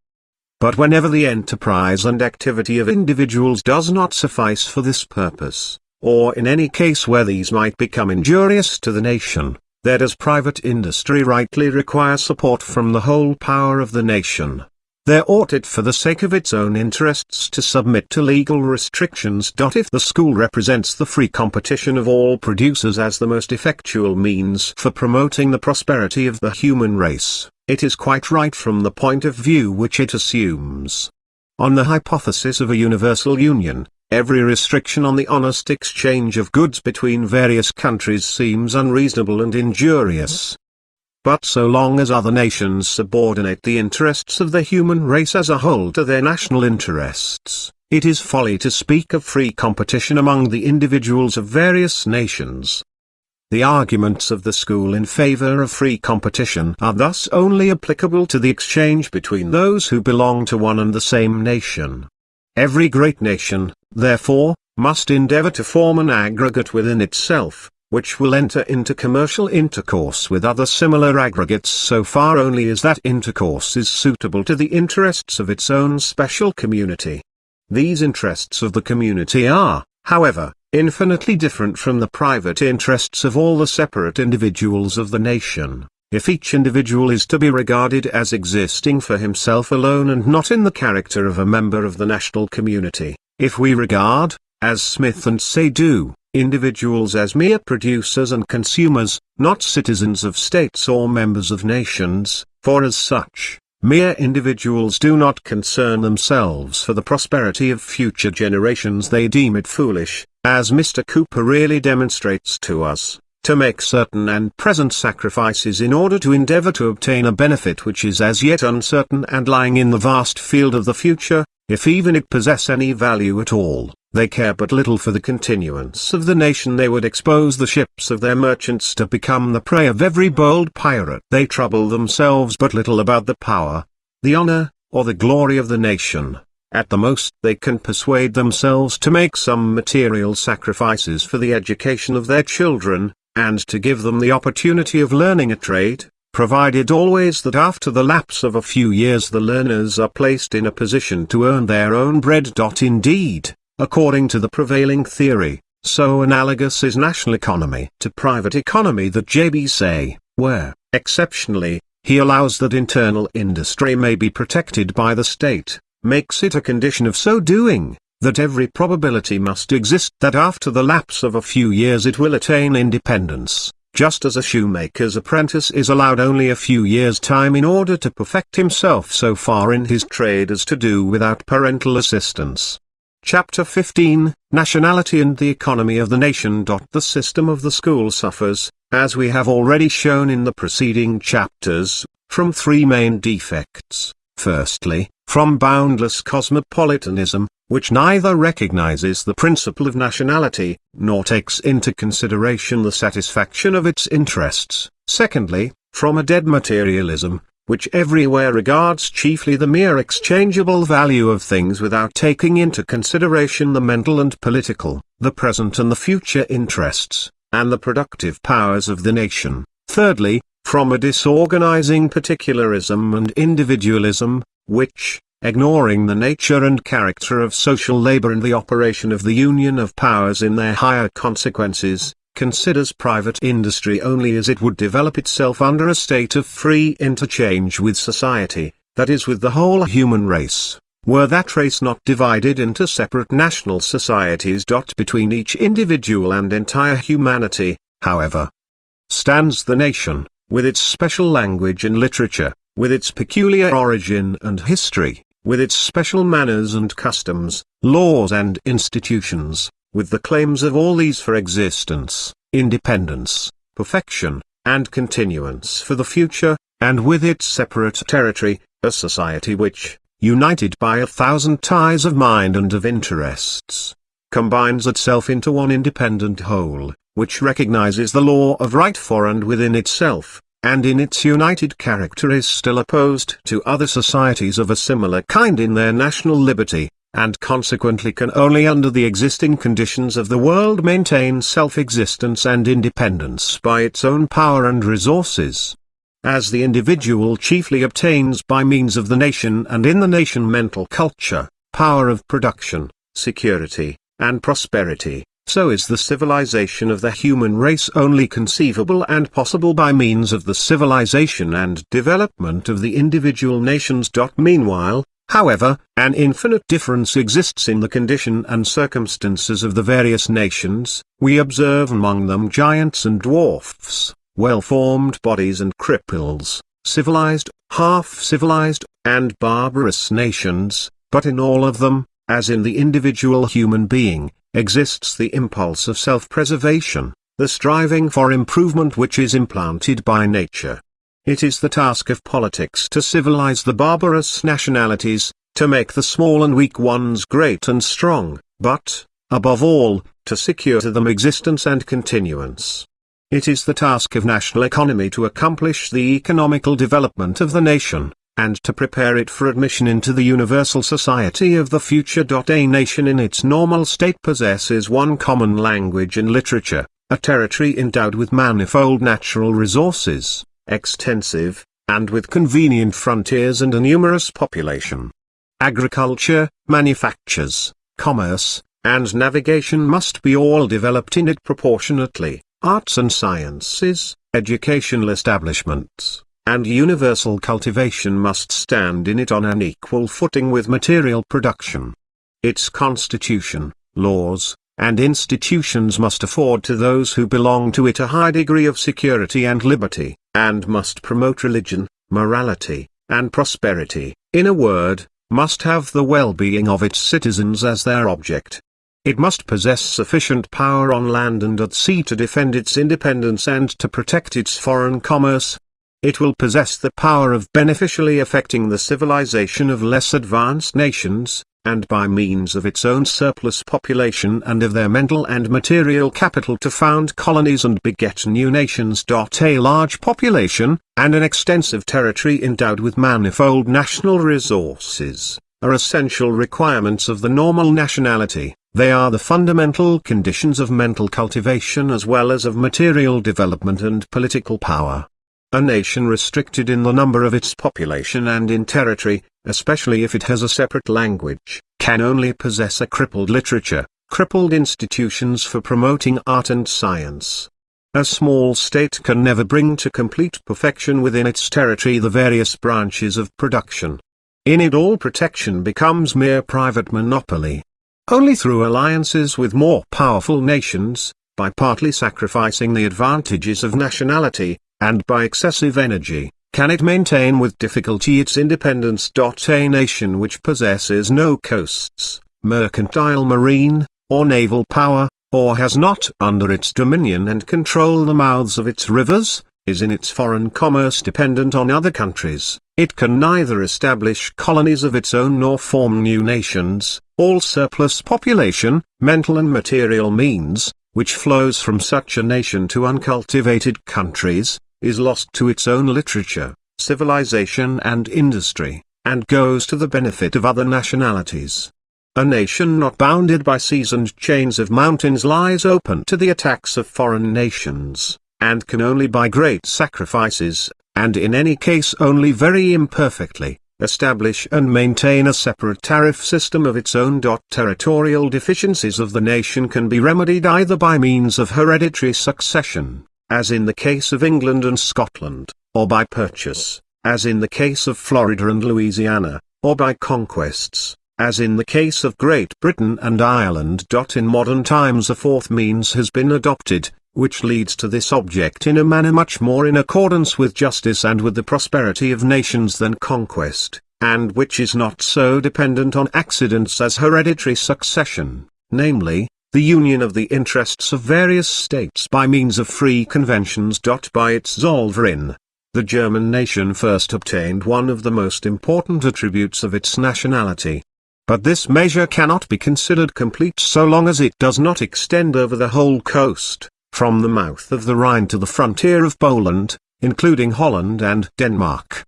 S1: But whenever the enterprise and activity of individuals does not suffice for this purpose, or in any case where these might become injurious to the nation, there does private industry rightly require support from the whole power of the nation. There ought it for the sake of its own interests to submit to legal restrictions. If the school represents the free competition of all producers as the most effectual means for promoting the prosperity of the human race, it is quite right from the point of view which it assumes. On the hypothesis of a universal union, every restriction on the honest exchange of goods between various countries seems unreasonable and injurious. But so long as other nations subordinate the interests of the human race as a whole to their national interests, it is folly to speak of free competition among the individuals of various nations. The arguments of the school in favor of free competition are thus only applicable to the exchange between those who belong to one and the same nation. Every great nation, therefore, must endeavor to form an aggregate within itself, which will enter into commercial intercourse with other similar aggregates so far only as that intercourse is suitable to the interests of its own special community. These interests of the community are, however, infinitely different from the private interests of all the separate individuals of the nation. If each individual is to be regarded as existing for himself alone and not in the character of a member of the national community, if we regard, as Smith and Say do, individuals as mere producers and consumers, not citizens of states or members of nations, for as such, mere individuals do not concern themselves for the prosperity of future generations, they deem it foolish, as Mr. Cooper really demonstrates to us, to make certain and present sacrifices in order to endeavor to obtain a benefit which is as yet uncertain and lying in the vast field of the future. If even it possess any value at all, they care but little for the continuance of the nation. They would expose the ships of their merchants to become the prey of every bold pirate. They trouble themselves but little about the power, the honor, or the glory of the nation. At the most they can persuade themselves to make some material sacrifices for the education of their children, and to give them the opportunity of learning a trade, provided always that after the lapse of a few years the learners are placed in a position to earn their own bread. Indeed, according to the prevailing theory, so analogous is national economy to private economy that J.B. Say, where, exceptionally, he allows that internal industry may be protected by the state, makes it a condition of so doing, that every probability must exist that after the lapse of a few years it will attain independence, just as a shoemaker's apprentice is allowed only a few years' time in order to perfect himself so far in his trade as to do without parental assistance. Chapter 15, Nationality and the Economy of the Nation. The system of the school suffers, as we have already shown in the preceding chapters, from three main defects. Firstly, from boundless cosmopolitanism, which neither recognizes the principle of nationality, nor takes into consideration the satisfaction of its interests. Secondly, from a dead materialism, which everywhere regards chiefly the mere exchangeable value of things without taking into consideration the mental and political, the present and the future interests, and the productive powers of the nation. Thirdly, from a disorganizing particularism and individualism, which, ignoring the nature and character of social labor and the operation of the union of powers in their higher consequences, considers private industry only as it would develop itself under a state of free interchange with society, that is with the whole human race, were that race not divided into separate national societies. Between each individual and entire humanity, however, stands the nation, with its special language and literature, with its peculiar origin and history, with its special manners and customs, laws and institutions, with the claims of all these for existence, independence, perfection, and continuance for the future, and with its separate territory, a society which, united by 1,000 ties of mind and of interests, combines itself into one independent whole, which recognizes the law of right for and within itself, and in its united character is still opposed to other societies of a similar kind in their national liberty, and consequently can only under the existing conditions of the world maintain self-existence and independence by its own power and resources. As the individual chiefly obtains by means of the nation and in the nation mental culture, power of production, security, and prosperity, so is the civilization of the human race only conceivable and possible by means of the civilization and development of the individual nations. Meanwhile, however, an infinite difference exists in the condition and circumstances of the various nations. We observe among them giants and dwarfs, well-formed bodies and cripples, civilized, half-civilized, and barbarous nations, but in all of them, as in the individual human being, exists the impulse of self-preservation, the striving for improvement which is implanted by nature. It is the task of politics to civilize the barbarous nationalities, to make the small and weak ones great and strong, but, above all, to secure to them existence and continuance. It is the task of national economy to accomplish the economical development of the nation, and to prepare it for admission into the universal society of the future. A nation in its normal state possesses one common language and literature, A territory endowed with manifold natural resources, extensive, and with convenient frontiers and a numerous population. Agriculture, manufactures, commerce, and navigation must be all developed in it proportionately. Arts and sciences, educational establishments, and universal cultivation must stand in it on an equal footing with material production. Its constitution, laws, and institutions must afford to those who belong to it a high degree of security and liberty, and must promote religion, morality, and prosperity, in a word, must have the well-being of its citizens as their object. It must possess sufficient power on land and at sea to defend its independence and to protect its foreign commerce. It will possess the power of beneficially affecting the civilization of less advanced nations, and by means of its own surplus population and of their mental and material capital to found colonies and beget new nations. A large population, and an extensive territory endowed with manifold national resources, are essential requirements of the normal nationality. They are the fundamental conditions of mental cultivation as well as of material development and political power. A nation restricted in the number of its population and in territory, especially if it has a separate language, can only possess a crippled literature, crippled institutions for promoting art and science. A small state can never bring to complete perfection within its territory the various branches of production. In it all protection becomes mere private monopoly. Only through alliances with more powerful nations, by partly sacrificing the advantages of nationality, and by excessive energy, can it maintain with difficulty its independence. A nation which possesses no coasts, mercantile marine, or naval power, or has not under its dominion and control the mouths of its rivers, is in its foreign commerce dependent on other countries. It can neither establish colonies of its own nor form new nations. All surplus population, mental and material means, which flows from such a nation to uncultivated countries, is lost to its own literature, civilization and industry, and goes to the benefit of other nationalities. A nation not bounded by seas and chains of mountains lies open to the attacks of foreign nations, and can only by great sacrifices, and in any case only very imperfectly, establish and maintain a separate tariff system of its own. Territorial deficiencies of the nation can be remedied either by means of hereditary succession, as in the case of England and Scotland, or by purchase, as in the case of Florida and Louisiana, or by conquests, as in the case of Great Britain and Ireland. In modern times a fourth means has been adopted, which leads to this object in a manner much more in accordance with justice and with the prosperity of nations than conquest, and which is not so dependent on accidents as hereditary succession, namely, the union of the interests of various states by means of free conventions. By its Zollverein, the German nation first obtained one of the most important attributes of its nationality. But this measure cannot be considered complete so long as it does not extend over the whole coast, from the mouth of the Rhine to the frontier of Poland, including Holland and Denmark.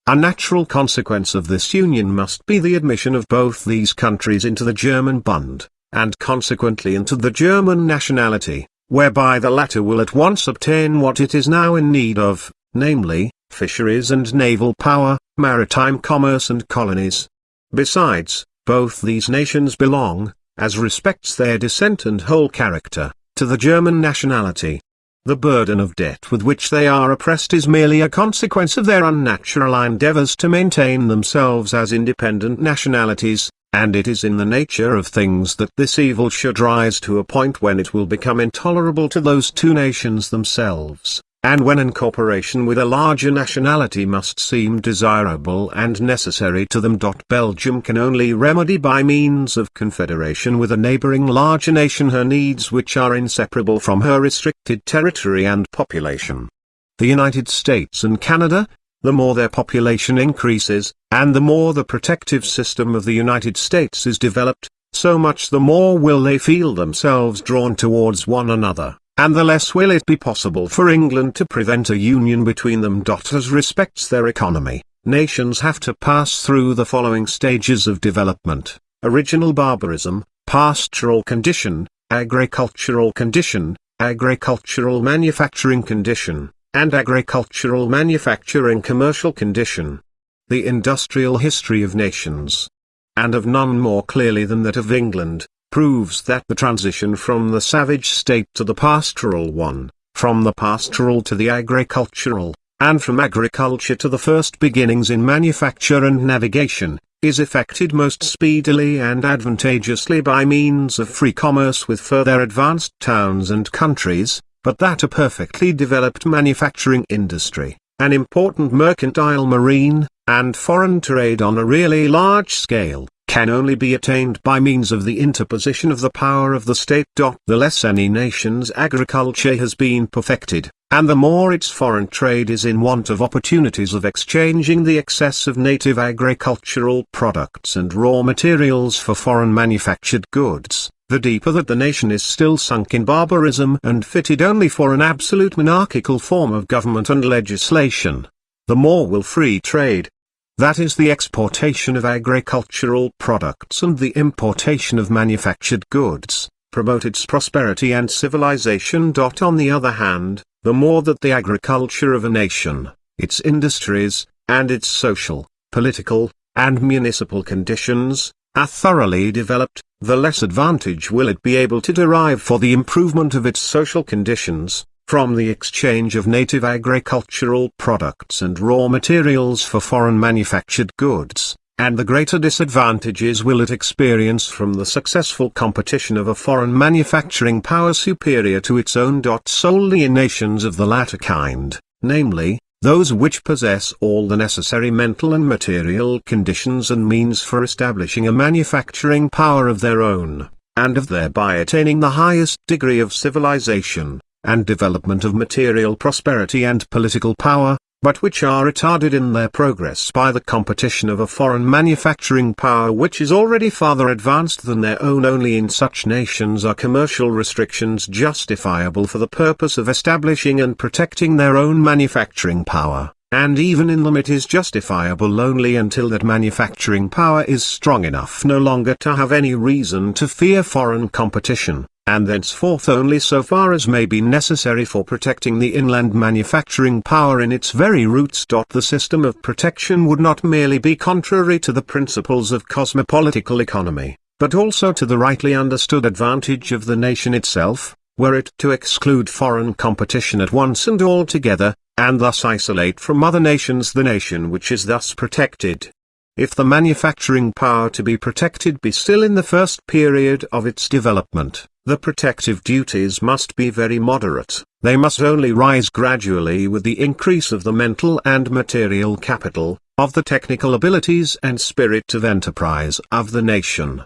S1: A natural consequence of this union must be the admission of both these countries into the German Bund, and consequently into the German nationality, whereby the latter will at once obtain what it is now in need of, namely, fisheries and naval power, maritime commerce and colonies. Besides, both these nations belong, as respects their descent and whole character, to the German nationality. The burden of debt with which they are oppressed is merely a consequence of their unnatural endeavors to maintain themselves as independent nationalities, and it is in the nature of things that this evil should rise to a point when it will become intolerable to those two nations themselves, and when incorporation with a larger nationality must seem desirable and necessary to them. Belgium can only remedy by means of confederation with a neighboring larger nation her needs which are inseparable from her restricted territory and population. The United States and Canada, the more their population increases, and the more the protective system of the United States is developed, so much the more will they feel themselves drawn towards one another, and the less will it be possible for England to prevent a union between them. As respects their economy, nations have to pass through the following stages of development: original barbarism, pastoral condition, agricultural condition, agricultural manufacturing condition, and agricultural manufacturing commercial condition. The industrial history of nations, and of none more clearly than that of England, proves that the transition from the savage state to the pastoral one, from the pastoral to the agricultural, and from agriculture to the first beginnings in manufacture and navigation, is effected most speedily and advantageously by means of free commerce with further advanced towns and countries, but that a perfectly developed manufacturing industry, an important mercantile marine, and foreign trade on a really large scale, can only be attained by means of the interposition of the power of the state. The less any nation's agriculture has been perfected, and the more its foreign trade is in want of opportunities of exchanging the excess of native agricultural products and raw materials for foreign manufactured goods, the deeper that the nation is still sunk in barbarism and fitted only for an absolute monarchical form of government and legislation, the more will free trade, that is the exportation of agricultural products and the importation of manufactured goods, promote its prosperity and civilization. On the other hand, the more that the agriculture of a nation, its industries, and its social, political, and municipal conditions, are thoroughly developed, the less advantage will it be able to derive for the improvement of its social conditions, from the exchange of native agricultural products and raw materials for foreign manufactured goods, and the greater disadvantages will it experience from the successful competition of a foreign manufacturing power superior to its own. Solely in nations of the latter kind, namely, those which possess all the necessary mental and material conditions and means for establishing a manufacturing power of their own, and of thereby attaining the highest degree of civilization and development of material prosperity and political power, but which are retarded in their progress by the competition of a foreign manufacturing power which is already farther advanced than their own. Only in such nations are commercial restrictions justifiable for the purpose of establishing and protecting their own manufacturing power, and even in them it is justifiable only until that manufacturing power is strong enough no longer to have any reason to fear foreign competition, and thenceforth only so far as may be necessary for protecting the inland manufacturing power in its very roots. The system of protection would not merely be contrary to the principles of cosmopolitical economy, but also to the rightly understood advantage of the nation itself, were it to exclude foreign competition at once and altogether, and thus isolate from other nations the nation which is thus protected. If the manufacturing power to be protected be still in the first period of its development, the protective duties must be very moderate, they must only rise gradually with the increase of the mental and material capital, of the technical abilities and spirit of enterprise of the nation.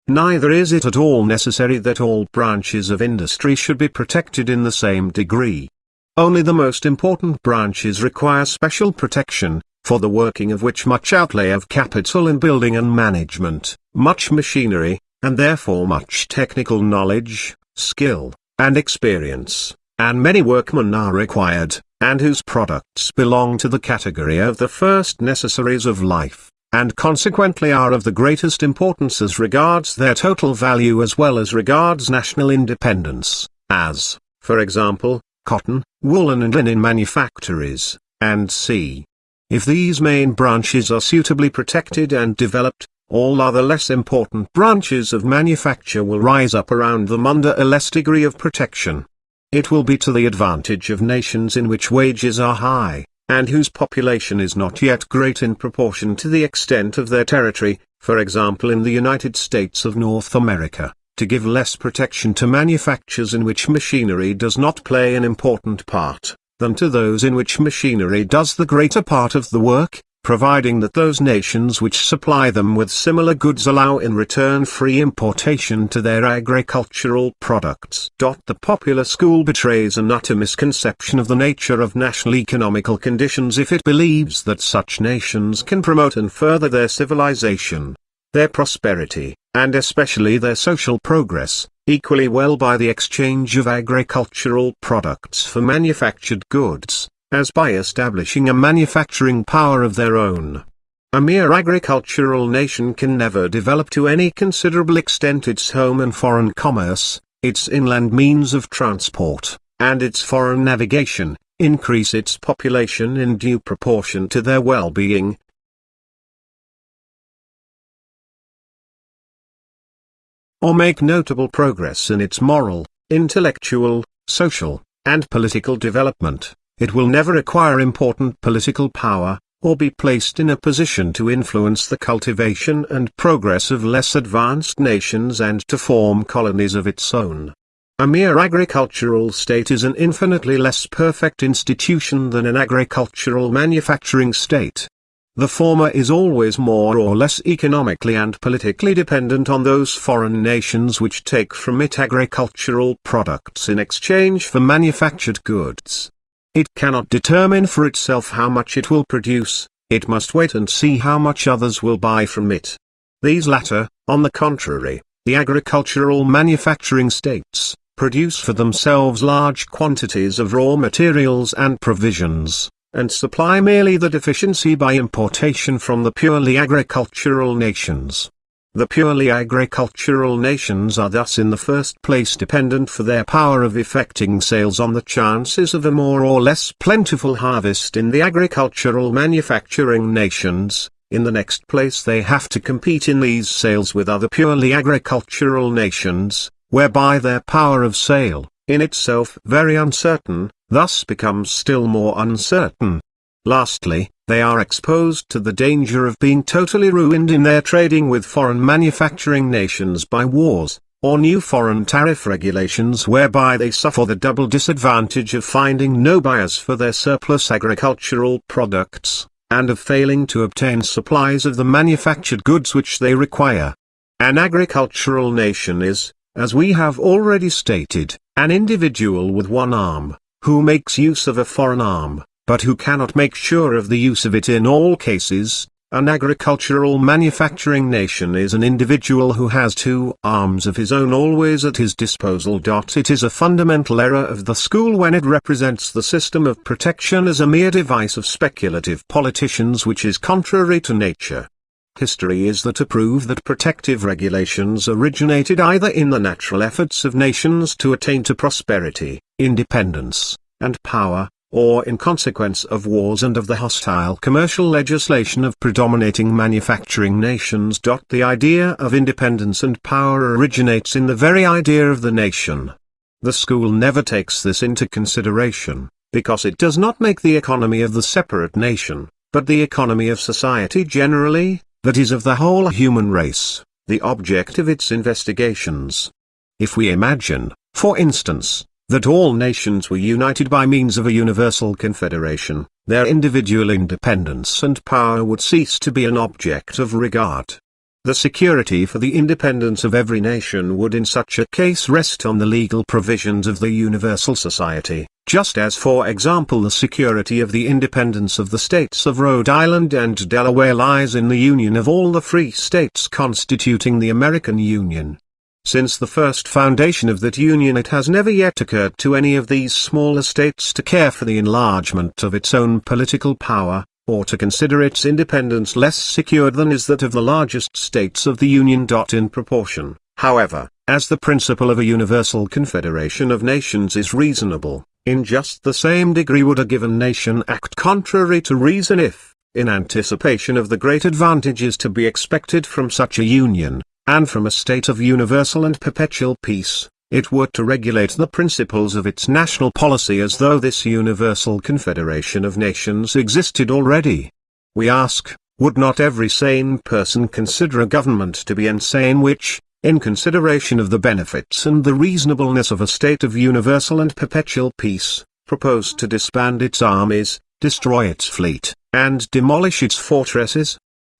S1: Neither is it at all necessary that all branches of industry should be protected in the same degree. Only the most important branches require special protection, for the working of which much outlay of capital in building and management, much machinery, and therefore much technical knowledge, skill, and experience, and many workmen are required, and whose products belong to the category of the first necessaries of life, and consequently are of the greatest importance as regards their total value as well as regards national independence, as, for example, cotton, woolen and linen manufactories, and c. If these main branches are suitably protected and developed, all other less important branches of manufacture will rise up around them under a less degree of protection. It will be to the advantage of nations in which wages are high, and whose population is not yet great in proportion to the extent of their territory, for example in the United States of North America, to give less protection to manufactures in which machinery does not play an important part, than to those in which machinery does the greater part of the work, providing that those nations which supply them with similar goods allow in return free importation to their agricultural products. The popular school betrays an utter misconception of the nature of national economical conditions if it believes that such nations can promote and further their civilization, their prosperity, and especially their social progress, equally well by the exchange of agricultural products for manufactured goods, as by establishing a manufacturing power of their own. A mere agricultural nation can never develop to any considerable extent its home and foreign commerce, its inland means of transport, and its foreign navigation, increase its population in due proportion to their well-being, or make notable progress in its moral, intellectual, social, and political development, it will never acquire important political power, or be placed in a position to influence the cultivation and progress of less advanced nations and to form colonies of its own. A mere agricultural state is an infinitely less perfect institution than an agricultural manufacturing state. The former is always more or less economically and politically dependent on those foreign nations which take from it agricultural products in exchange for manufactured goods. It cannot determine for itself how much it will produce, it must wait and see how much others will buy from it. These latter, on the contrary, the agricultural manufacturing states, produce for themselves large quantities of raw materials and provisions, and supply merely the deficiency by importation from the purely agricultural nations. The purely agricultural nations are thus in the first place dependent for their power of effecting sales on the chances of a more or less plentiful harvest in the agricultural manufacturing nations. In the next place they have to compete in these sales with other purely agricultural nations, whereby their power of sale, in itself very uncertain, thus becomes still more uncertain. Lastly, they are exposed to the danger of being totally ruined in their trading with foreign manufacturing nations by wars, or new foreign tariff regulations whereby they suffer the double disadvantage of finding no buyers for their surplus agricultural products, and of failing to obtain supplies of the manufactured goods which they require. An agricultural nation is, as we have already stated, an individual with one arm, who makes use of a foreign arm, but who cannot make sure of the use of it in all cases. An agricultural manufacturing nation is an individual who has two arms of his own always at his disposal. It is a fundamental error of the school when it represents the system of protection as a mere device of speculative politicians which is contrary to nature. History is there to prove that protective regulations originated either in the natural efforts of nations to attain to prosperity, independence, and power, or in consequence of wars and of the hostile commercial legislation of predominating manufacturing nations. The idea of independence and power originates in the very idea of the nation. The school never takes this into consideration, because it does not make the economy of the separate nation, but the economy of society generally, that is of the whole human race, the object of its investigations. If we imagine, for instance, that all nations were united by means of a universal confederation, their individual independence and power would cease to be an object of regard. The security for the independence of every nation would in such a case rest on the legal provisions of the universal society, just as for example the security of the independence of the states of Rhode Island and Delaware lies in the union of all the free states constituting the American Union. Since the first foundation of that union it has never yet occurred to any of these smaller states to care for the enlargement of its own political power, or to consider its independence less secured than is that of the largest states of the Union. In proportion, however, as the principle of a universal confederation of nations is reasonable, in just the same degree would a given nation act contrary to reason if, in anticipation of the great advantages to be expected from such a union, and from a state of universal and perpetual peace, it were to regulate the principles of its national policy as though this universal confederation of nations existed already. We ask, would not every sane person consider a government to be insane which, in consideration of the benefits and the reasonableness of a state of universal and perpetual peace, proposed to disband its armies, destroy its fleet, and demolish its fortresses?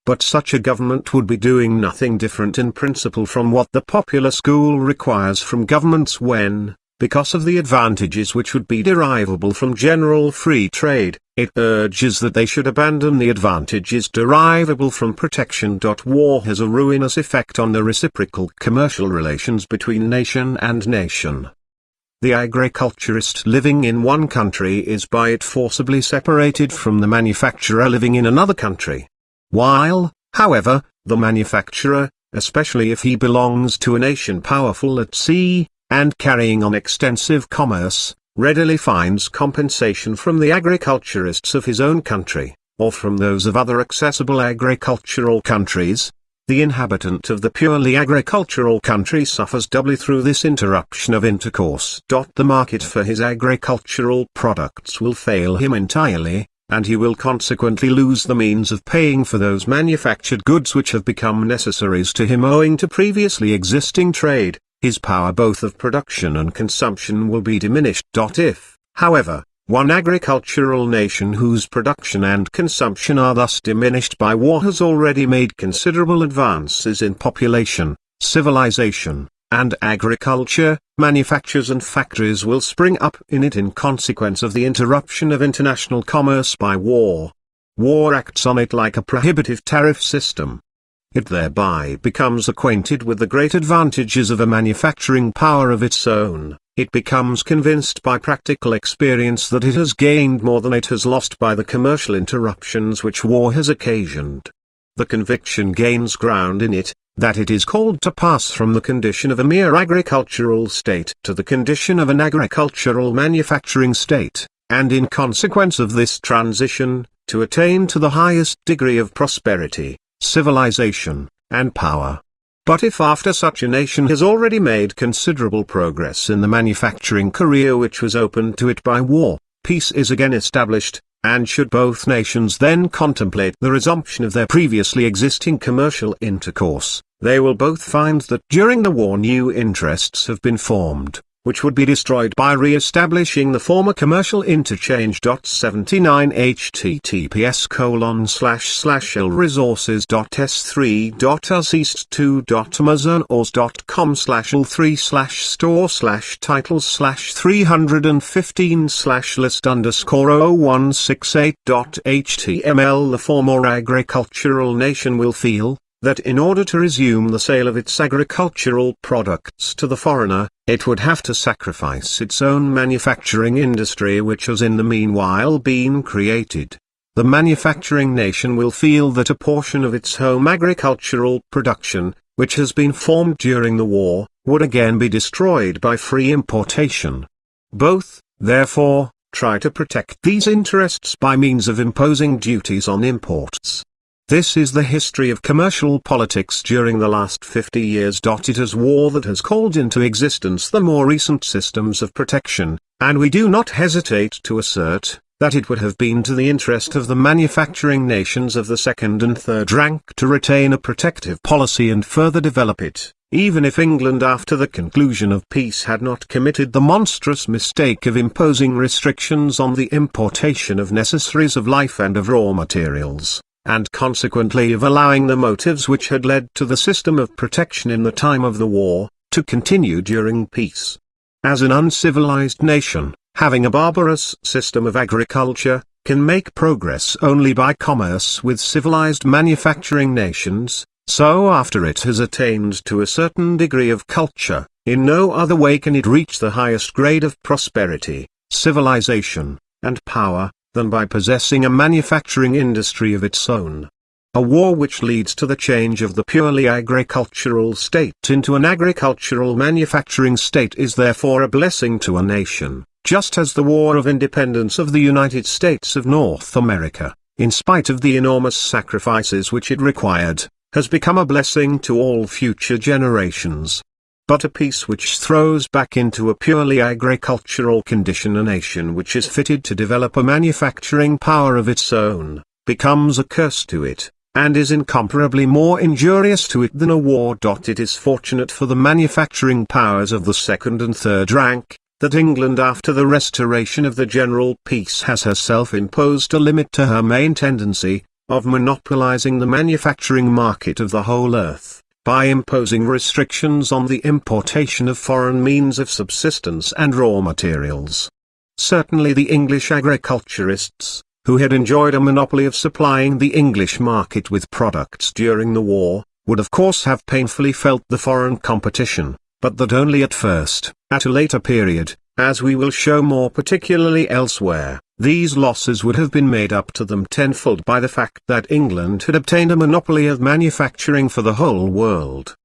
S1: But such a government would be doing nothing different in principle from what the popular school requires from governments when, because of the advantages which would be derivable from general free trade, it urges that they should abandon the advantages derivable from protection. War has a ruinous effect on the reciprocal commercial relations between nation and nation. The agriculturist living in one country is by it forcibly separated from the manufacturer living in another country. While, however, the manufacturer, especially if he belongs to a nation powerful at sea, and carrying on extensive commerce, readily finds compensation from the agriculturists of his own country, or from those of other accessible agricultural countries. The inhabitant of the purely agricultural country suffers doubly through this interruption of intercourse. The market for his agricultural products will fail him entirely, and he will consequently lose the means of paying for those manufactured goods which have become necessaries to him owing to previously existing trade. His power both of production and consumption will be diminished. If, however, one agricultural nation whose production and consumption are thus diminished by war has already made considerable advances in population, civilization, and agriculture, manufactures and factories will spring up in it in consequence of the interruption of international commerce by war. War acts on it like a prohibitive tariff system. It thereby becomes acquainted with the great advantages of a manufacturing power of its own. It becomes convinced by practical experience that it has gained more than it has lost by the commercial interruptions which war has occasioned. The conviction gains ground in it, that it is called to pass from the condition of a mere agricultural state to the condition of an agricultural manufacturing state, and in consequence of this transition, to attain to the highest degree of prosperity, civilization, and power. But if after such a nation has already made considerable progress in the manufacturing career which was opened to it by war, peace is again established, and should both nations then contemplate the resumption of their previously existing commercial intercourse, they will both find that during the war new interests have been formed, which would be destroyed by re-establishing the former commercial interchange. 79 https://l-resources.s3.amazon.com/l3/store/titles/315/list_slash-titles/368.html. The former agricultural nation will feel that in order to resume the sale of its agricultural products to the foreigner, it would have to sacrifice its own manufacturing industry which has in the meanwhile been created. The manufacturing nation will feel that a portion of its home agricultural production, which has been formed during the war, would again be destroyed by free importation. Both, therefore, try to protect these interests by means of imposing duties on imports. This is the history of commercial politics during the last 50 years. It is war that has called into existence the more recent systems of protection, and we do not hesitate to assert that it would have been to the interest of the manufacturing nations of the second and third rank to retain a protective policy and further develop it, even if England after the conclusion of peace had not committed the monstrous mistake of imposing restrictions on the importation of necessaries of life and of raw materials, and consequently of allowing the motives which had led to the system of protection in the time of the war, to continue during peace. As an uncivilized nation, having a barbarous system of agriculture, can make progress only by commerce with civilized manufacturing nations, so after it has attained to a certain degree of culture, in no other way can it reach the highest grade of prosperity, civilization, and power, than by possessing a manufacturing industry of its own. A war which leads to the change of the purely agricultural state into an agricultural manufacturing state is therefore a blessing to a nation, just as the War of Independence of the United States of North America, in spite of the enormous sacrifices which it required, has become a blessing to all future generations. But a peace which throws back into a purely agricultural condition a nation which is fitted to develop a manufacturing power of its own, becomes a curse to it, and is incomparably more injurious to it than a war. It is fortunate for the manufacturing powers of the second and third rank, that England after the restoration of the general peace has herself imposed a limit to her main tendency, of monopolizing the manufacturing market of the whole earth, by imposing restrictions on the importation of foreign means of subsistence and raw materials. Certainly the English agriculturists, who had enjoyed a monopoly of supplying the English market with products during the war, would of course have painfully felt the foreign competition, but that only at first. At a later period, as we will show more particularly elsewhere, these losses would have been made up to them tenfold by the fact that England had obtained a monopoly of manufacturing for the whole world.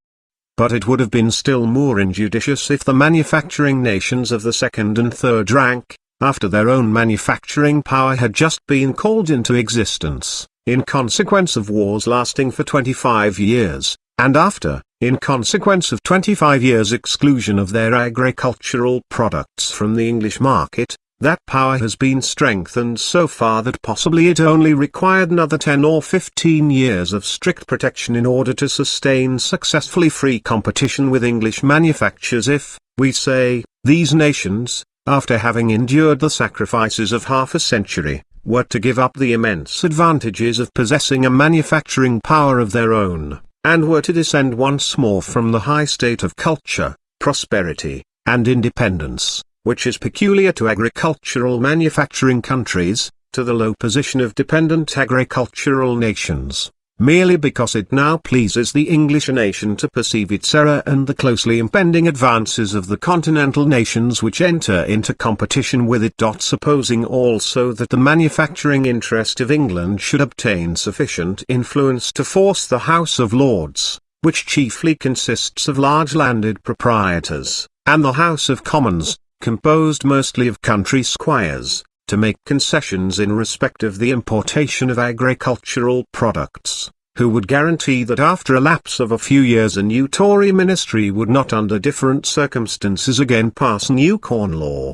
S1: but it would have been still more injudicious if the manufacturing nations of the second and third rank, after their own manufacturing power had just been called into existence, in consequence of wars lasting for 25 years, and after, in consequence of 25 years' exclusion of their agricultural products from the English market, that power has been strengthened so far that possibly it only required another 10 or 15 years of strict protection in order to sustain successfully free competition with English manufactures if, we say, these nations, after having endured the sacrifices of half a century, were to give up the immense advantages of possessing a manufacturing power of their own, and were to descend once more from the high state of culture, prosperity, and independence, which is peculiar to agricultural manufacturing countries, to the low position of dependent agricultural nations, merely because it now pleases the English nation to perceive its error and the closely impending advances of the continental nations which enter into competition with it. Supposing also that the manufacturing interest of England should obtain sufficient influence to force the House of Lords, which chiefly consists of large landed proprietors, and the House of Commons, composed mostly of country squires, to make concessions in respect of the importation of agricultural products, who would guarantee that after a lapse of a few years a new Tory ministry would not under different circumstances again pass a new Corn Law?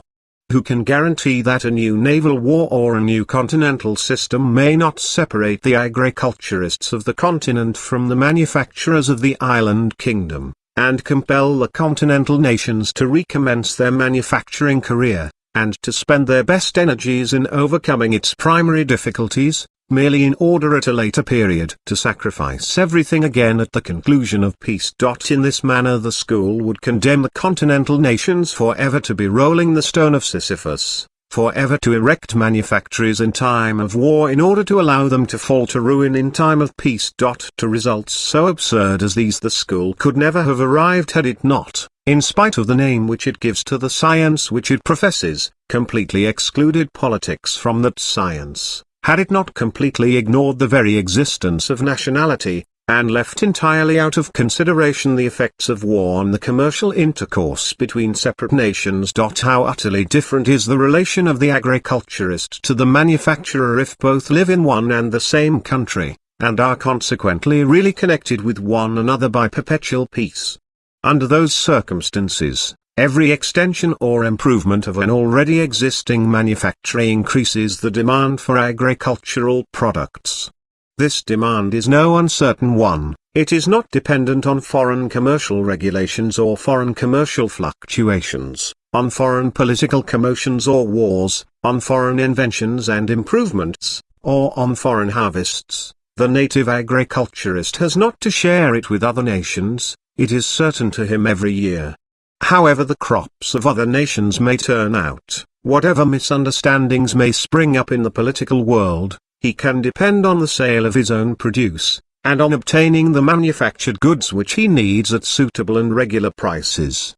S1: Who can guarantee that a new naval war or a new continental system may not separate the agriculturists of the continent from the manufacturers of the island kingdom, and compel the continental nations to recommence their manufacturing career, and to spend their best energies in overcoming its primary difficulties, merely in order at a later period to sacrifice everything again at the conclusion of peace? In this manner the school would condemn the continental nations for ever to be rolling the stone of Sisyphus, for ever to erect manufactories in time of war in order to allow them to fall to ruin in time of peace. To results so absurd as these the school could never have arrived had it not, in spite of the name which it gives to the science which it professes, completely excluded politics from that science, had it not completely ignored the very existence of nationality, and left entirely out of consideration the effects of war on the commercial intercourse between separate nations. How utterly different is the relation of the agriculturist to the manufacturer if both live in one and the same country, and are consequently really connected with one another by perpetual peace. Under those circumstances, every extension or improvement of an already existing manufactory increases the demand for agricultural products. This demand is no uncertain one. It is not dependent on foreign commercial regulations or foreign commercial fluctuations, on foreign political commotions or wars, on foreign inventions and improvements, or on foreign harvests. The native agriculturist has not to share it with other nations. It is certain to him every year. However the crops of other nations may turn out, whatever misunderstandings may spring up in the political world, he can depend on the sale of his own produce, and on obtaining the manufactured goods which he needs at suitable and regular prices.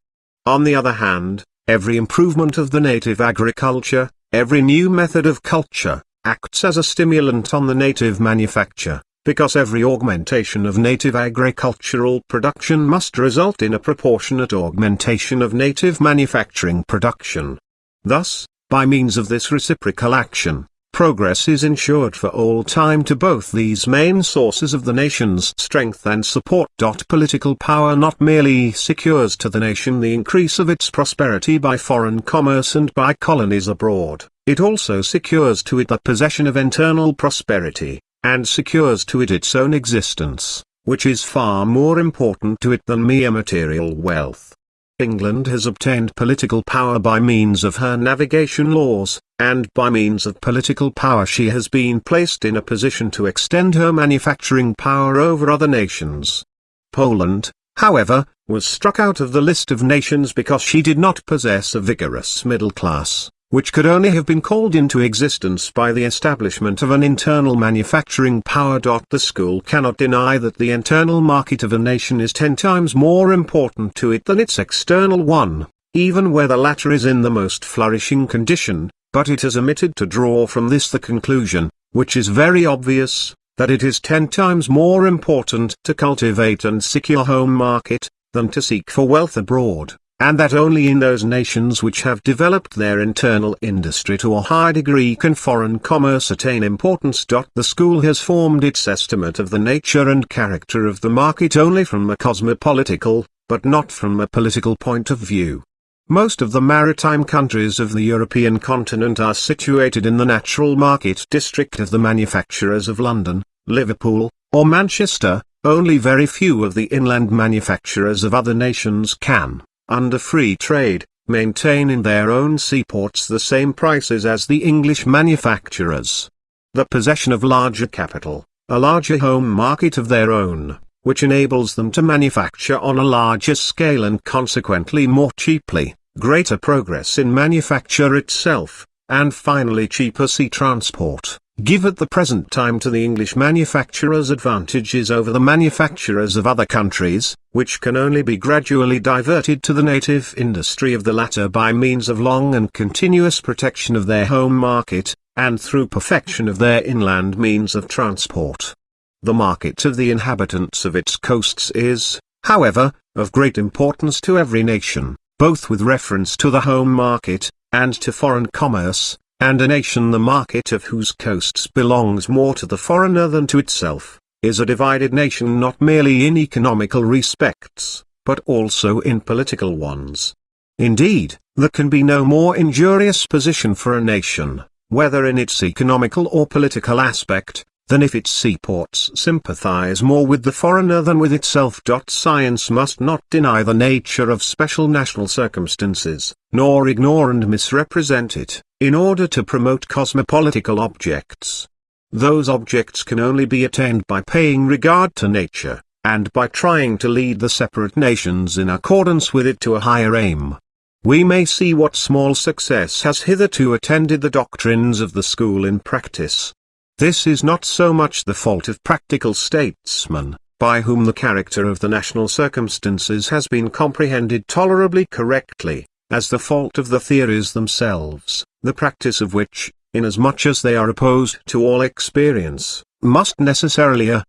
S1: On the other hand, every improvement of the native agriculture, every new method of culture, acts as a stimulant on the native manufacture, because every augmentation of native agricultural production must result in a proportionate augmentation of native manufacturing production. Thus, by means of this reciprocal action, progress is ensured for all time to both these main sources of the nation's strength and support. Political power not merely secures to the nation the increase of its prosperity by foreign commerce and by colonies abroad, it also secures to it the possession of internal prosperity, and secures to it its own existence, which is far more important to it than mere material wealth. England has obtained political power by means of her navigation laws, and by means of political power she has been placed in a position to extend her manufacturing power over other nations. Poland, however, was struck out of the list of nations because she did not possess a vigorous middle class, which could only have been called into existence by the establishment of an internal manufacturing power. The school cannot deny that the internal market of a nation is 10 times more important to it than its external one, even where the latter is in the most flourishing condition, but it has omitted to draw from this the conclusion, which is very obvious, that it is 10 times more important to cultivate and secure home market, them to seek for wealth abroad, and that only in those nations which have developed their internal industry to a high degree can foreign commerce attain importance. The school has formed its estimate of the nature and character of the market only from a cosmopolitical, but not from a political point of view. Most of the maritime countries of the European continent are situated in the natural market district of the manufacturers of London, Liverpool, or Manchester. Only very few of the inland manufacturers of other nations can, under free trade, maintain in their own seaports the same prices as the English manufacturers. The possession of larger capital, a larger home market of their own, which enables them to manufacture on a larger scale and consequently more cheaply, greater progress in manufacture itself, and finally cheaper sea transport, give at the present time to the English manufacturers advantages over the manufacturers of other countries, which can only be gradually diverted to the native industry of the latter by means of long and continuous protection of their home market, and through perfection of their inland means of transport. The market of the inhabitants of its coasts is, however, of great importance to every nation, both with reference to the home market, and to foreign commerce, and a nation the market of whose coasts belongs more to the foreigner than to itself, is a divided nation not merely in economical respects, but also in political ones. Indeed, there can be no more injurious position for a nation, whether in its economical or political aspect, than if its seaports sympathize more with the foreigner than with itself. Science must not deny the nature of special national circumstances, nor ignore and misrepresent it, in order to promote cosmopolitical objects. Those objects can only be attained by paying regard to nature, and by trying to lead the separate nations in accordance with it to a higher aim. We may see what small success has hitherto attended the doctrines of the school in practice. This is not so much the fault of practical statesmen, by whom the character of the national circumstances has been comprehended tolerably correctly, as the fault of the theories themselves, the practice of which, inasmuch as they are opposed to all experience, must necessarily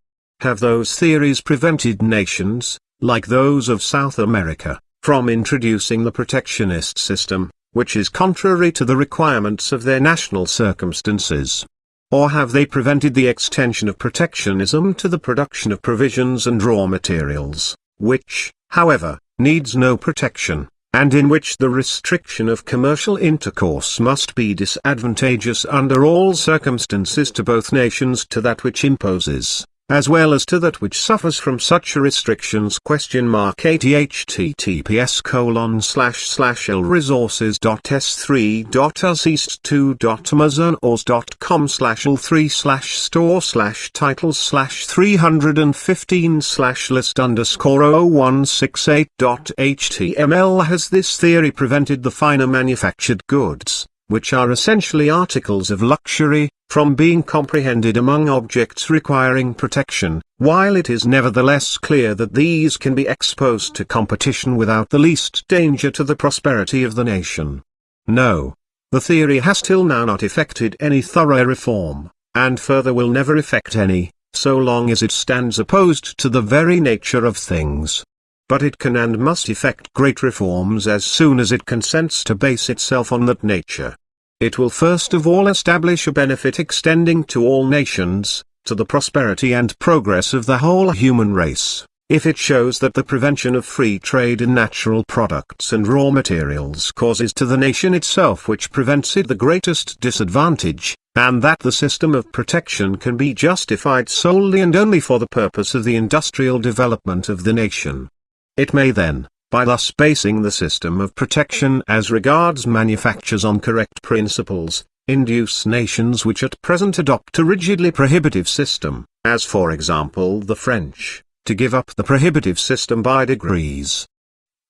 S1: have those theories prevented nations, like those of South America, from introducing the protectionist system, which is contrary to the requirements of their national circumstances? Or have they prevented the extension of protectionism to the production of provisions and raw materials, which, however, needs no protection, and in which the restriction of commercial intercourse must be disadvantageous under all circumstances to both nations, to that which imposes, as well as to that which suffers from such restrictions? https://lresources.s3.amazon.com/all3/store/titles/315/list_titles/368.html. Has this theory prevented the finer manufactured goods, which are essentially articles of luxury, from being comprehended among objects requiring protection, while it is nevertheless clear that these can be exposed to competition without the least danger to the prosperity of the nation? No. The theory has till now not effected any thorough reform, and further will never effect any, so long as it stands opposed to the very nature of things. But it can and must effect great reforms as soon as it consents to base itself on that nature. It will first of all establish a benefit extending to all nations, to the prosperity and progress of the whole human race, if it shows that the prevention of free trade in natural products and raw materials causes to the nation itself which prevents it the greatest disadvantage, and that the system of protection can be justified solely and only for the purpose of the industrial development of the nation. It may then, by thus basing the system of protection as regards manufactures on correct principles, induce nations which at present adopt a rigidly prohibitive system, as for example the French, to give up the prohibitive system by degrees.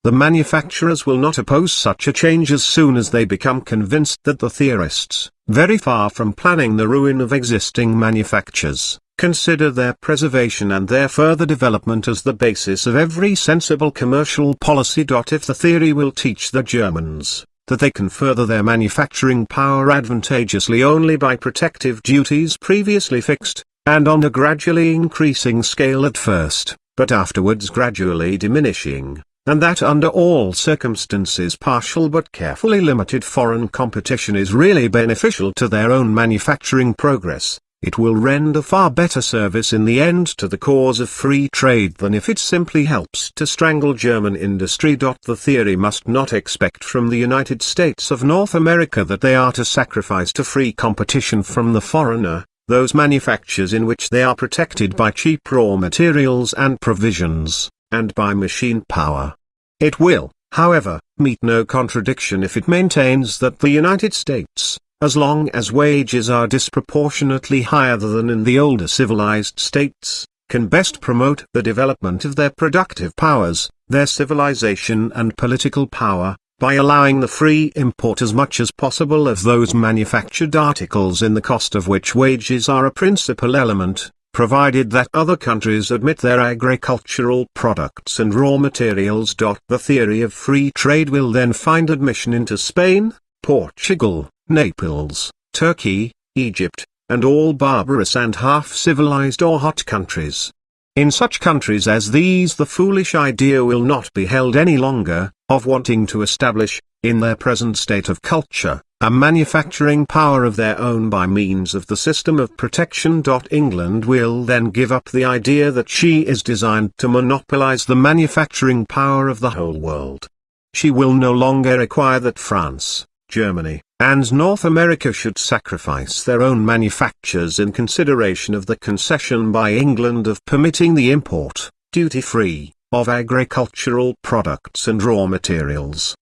S1: The manufacturers will not oppose such a change as soon as they become convinced that the theorists, very far from planning the ruin of existing manufactures, consider their preservation and their further development as the basis of every sensible commercial policy. If the theory will teach the Germans that they can further their manufacturing power advantageously only by protective duties previously fixed, and on a gradually increasing scale at first, but afterwards gradually diminishing, and that under all circumstances partial but carefully limited foreign competition is really beneficial to their own manufacturing progress. It will render far better service in the end to the cause of free trade than if it simply helps to strangle German industry. The theory must not expect from the United States of North America that they are to sacrifice to free competition from the foreigner those manufactures in which they are protected by cheap raw materials and provisions, and by machine power. It will, however, meet no contradiction if it maintains that the United States, as long as wages are disproportionately higher than in the older civilized states, can best promote the development of their productive powers, their civilization and political power, by allowing the free import as much as possible of those manufactured articles in the cost of which wages are a principal element, provided that other countries admit their agricultural products and raw materials. The theory of free trade will then find admission into Spain, Portugal, Naples, Turkey, Egypt, and all barbarous and half-civilized or hot countries. In such countries as these the foolish idea will not be held any longer, of wanting to establish, in their present state of culture, a manufacturing power of their own by means of the system of protection. England will then give up the idea that she is designed to monopolize the manufacturing power of the whole world. She will no longer require that France, Germany, and North America should sacrifice their own manufactures in consideration of the concession by England of permitting the import, duty-free, of agricultural products and raw materials.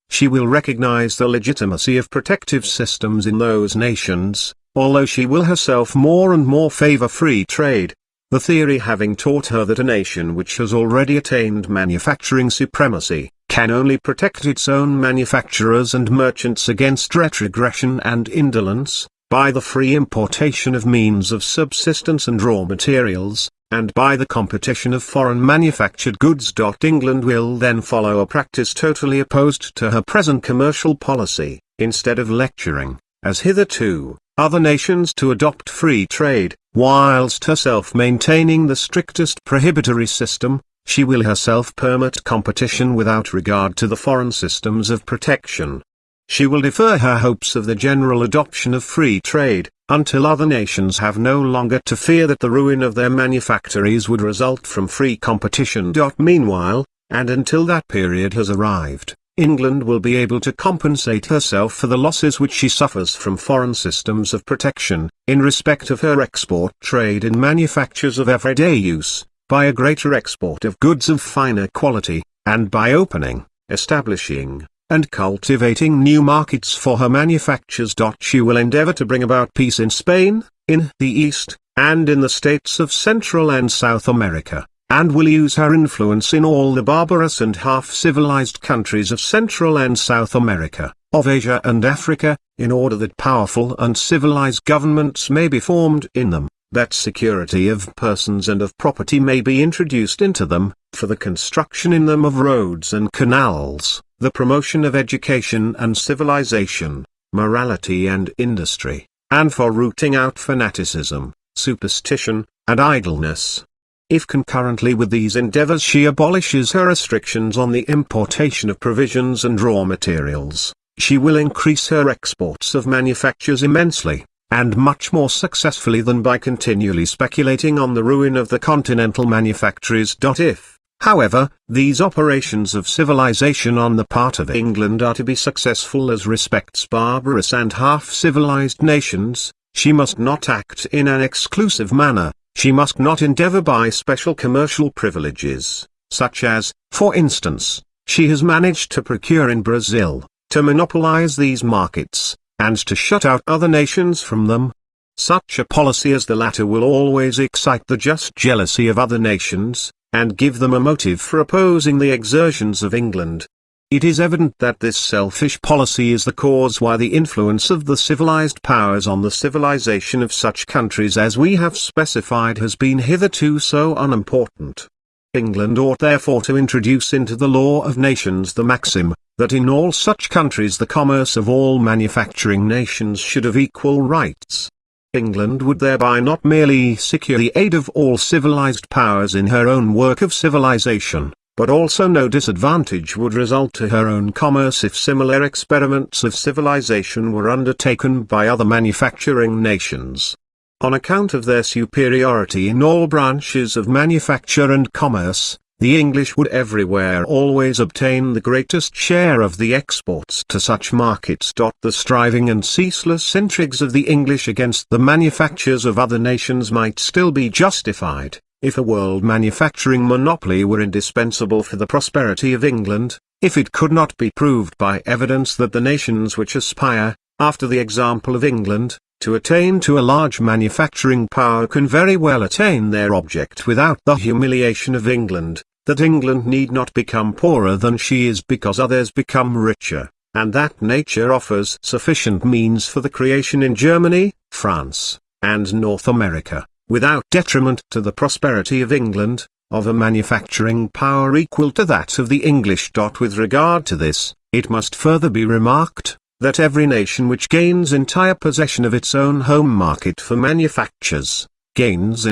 S1: She will recognize the legitimacy of protective systems in those nations, although she will herself more and more favor free trade, the theory having taught her that a nation which has already attained manufacturing supremacy, can only protect its own manufacturers and merchants against retrogression and indolence, by the free importation of means of subsistence and raw materials, and by the competition of foreign manufactured goods. England will then follow a practice totally opposed to her present commercial policy. Instead of lecturing, as hitherto, other nations to adopt free trade, whilst herself maintaining the strictest prohibitory system, she will herself permit competition without regard to the foreign systems of protection. She will defer her hopes of the general adoption of free trade, until other nations have no longer to fear that the ruin of their manufactories would result from free competition. Meanwhile, and until that period has arrived, England will be able to compensate herself for the losses which she suffers from foreign systems of protection, in respect of her export trade in manufactures of everyday use, by a greater export of goods of finer quality, and by opening, establishing, and cultivating new markets for her manufactures. She will endeavor to bring about peace in Spain, in the East, and in the states of Central and South America, and will use her influence in all the barbarous and half-civilized countries of Central and South America, of Asia and Africa, in order that powerful and civilized governments may be formed in them, that security of persons and of property may be introduced into them, for the construction in them of roads and canals, the promotion of education and civilization, morality and industry, and for rooting out fanaticism, superstition, and idleness. If concurrently with these endeavors she abolishes her restrictions on the importation of provisions and raw materials, she will increase her exports of manufactures immensely, and much more successfully than by continually speculating on the ruin of the continental manufactories. If, however, these operations of civilization on the part of England are to be successful as respects barbarous and half-civilized nations, she must not act in an exclusive manner, she must not endeavor by special commercial privileges, such as, for instance, she has managed to procure in Brazil, to monopolize these markets, and to shut out other nations from them. Such a policy as the latter will always excite the just jealousy of other nations, and give them a motive for opposing the exertions of England. It is evident that this selfish policy is the cause why the influence of the civilized powers on the civilization of such countries as we have specified has been hitherto so unimportant. England ought therefore to introduce into the law of nations the maxim, that in all such countries the commerce of all manufacturing nations should have equal rights. England would thereby not merely secure the aid of all civilized powers in her own work of civilization, but also no disadvantage would result to her own commerce if similar experiments of civilization were undertaken by other manufacturing nations. On account of their superiority in all branches of manufacture and commerce, the English would everywhere always obtain the greatest share of the exports to such markets. The striving and ceaseless intrigues of the English against the manufactures of other nations might still be justified, if a world manufacturing monopoly were indispensable for the prosperity of England, if it could not be proved by evidence that the nations which aspire, after the example of England, to attain to a large manufacturing power can very well attain their object without the humiliation of England, that England need not become poorer than she is because others become richer, and that nature offers sufficient means for the creation in Germany, France, and North America, without detriment to the prosperity of England, of a manufacturing power equal to that of the English. With regard to this, it must further be remarked, that every nation which gains entire possession of its own home market for manufactures, gains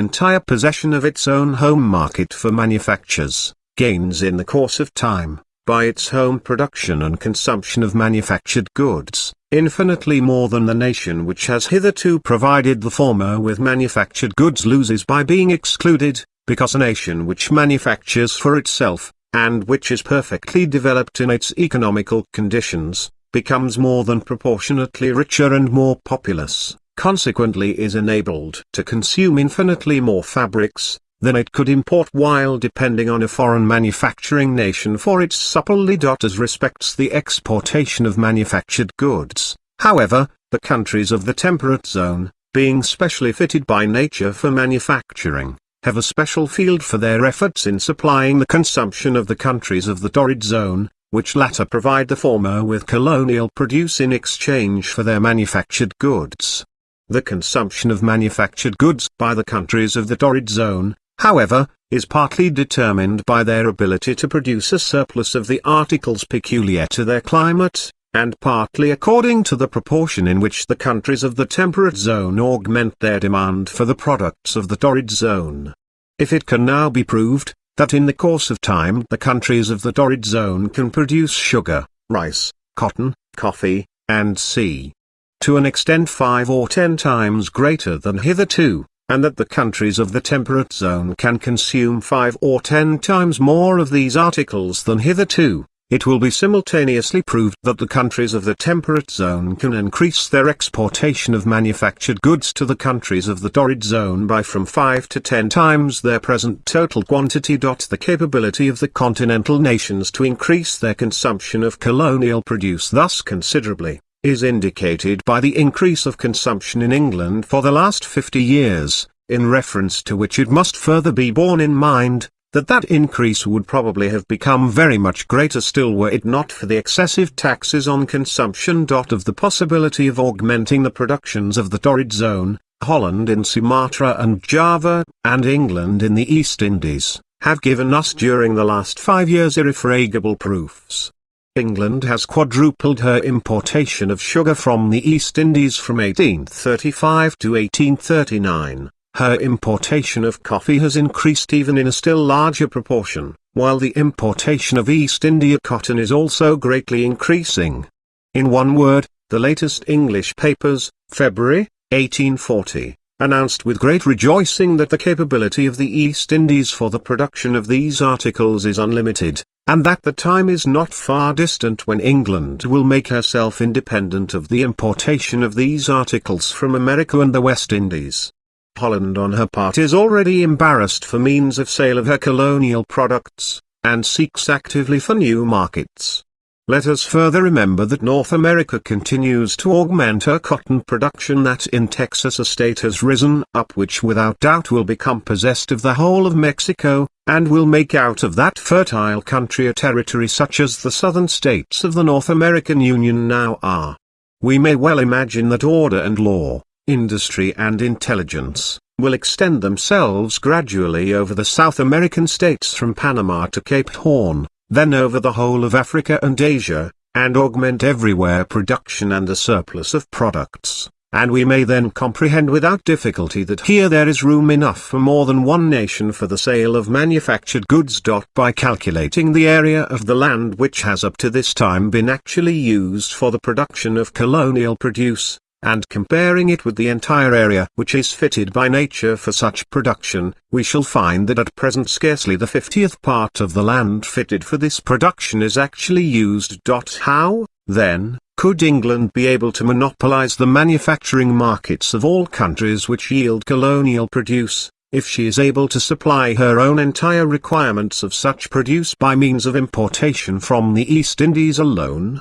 S1: in the course of time, by its home production and consumption of manufactured goods, infinitely more than the nation which has hitherto provided the former with manufactured goods loses by being excluded, because a nation which manufactures for itself, and which is perfectly developed in its economical conditions, becomes more than proportionately richer and more populous, consequently is enabled to consume infinitely more fabrics than it could import while depending on a foreign manufacturing nation for its supply. As respects the exportation of manufactured goods, however, the countries of the temperate zone, being specially fitted by nature for manufacturing, have a special field for their efforts in supplying the consumption of the countries of the torrid zone, which latter provide the former with colonial produce in exchange for their manufactured goods. The consumption of manufactured goods by the countries of the torrid zone, however, is partly determined by their ability to produce a surplus of the articles peculiar to their climate, and partly according to the proportion in which the countries of the temperate zone augment their demand for the products of the torrid zone. If it can now be proved, that in the course of time the countries of the torrid zone can produce sugar, rice, cotton, coffee, and tea, to an extent 5 or 10 times greater than hitherto, and that the countries of the temperate zone can consume 5 or 10 times more of these articles than hitherto, it will be simultaneously proved that the countries of the temperate zone can increase their exportation of manufactured goods to the countries of the torrid zone by from 5 to 10 times their present total quantity. The capability of the continental nations to increase their consumption of colonial produce thus considerably, is indicated by the increase of consumption in England for the last 50 years, in reference to which it must further be borne in mind, that increase would probably have become very much greater still were it not for the excessive taxes on consumption. Of the possibility of augmenting the productions of the torrid zone, Holland in Sumatra and Java, and England in the East Indies, have given us during the last 5 years irrefragable proofs. England has quadrupled her importation of sugar from the East Indies from 1835 to 1839. Her importation of coffee has increased even in a still larger proportion, while the importation of East India cotton is also greatly increasing. In one word, the latest English papers, February, 1840, announced with great rejoicing that the capability of the East Indies for the production of these articles is unlimited, and that the time is not far distant when England will make herself independent of the importation of these articles from America and the West Indies. Holland on her part is already embarrassed for means of sale of her colonial products, and seeks actively for new markets. Let us further remember that North America continues to augment her cotton production, that in Texas a state has risen up which without doubt will become possessed of the whole of Mexico, and will make out of that fertile country a territory such as the southern states of the North American Union now are. We may well imagine that order and law, industry and intelligence, will extend themselves gradually over the South American states from Panama to Cape Horn, then over the whole of Africa and Asia, and augment everywhere production and the surplus of products, and we may then comprehend without difficulty that here there is room enough for more than one nation for the sale of manufactured goods. By calculating the area of the land which has up to this time been actually used for the production of colonial produce, and comparing it with the entire area which is fitted by nature for such production, we shall find that at present scarcely the 50th part of the land fitted for this production is actually used. How, then, could England be able to monopolize the manufacturing markets of all countries which yield colonial produce, if she is able to supply her own entire requirements of such produce by means of importation from the East Indies alone?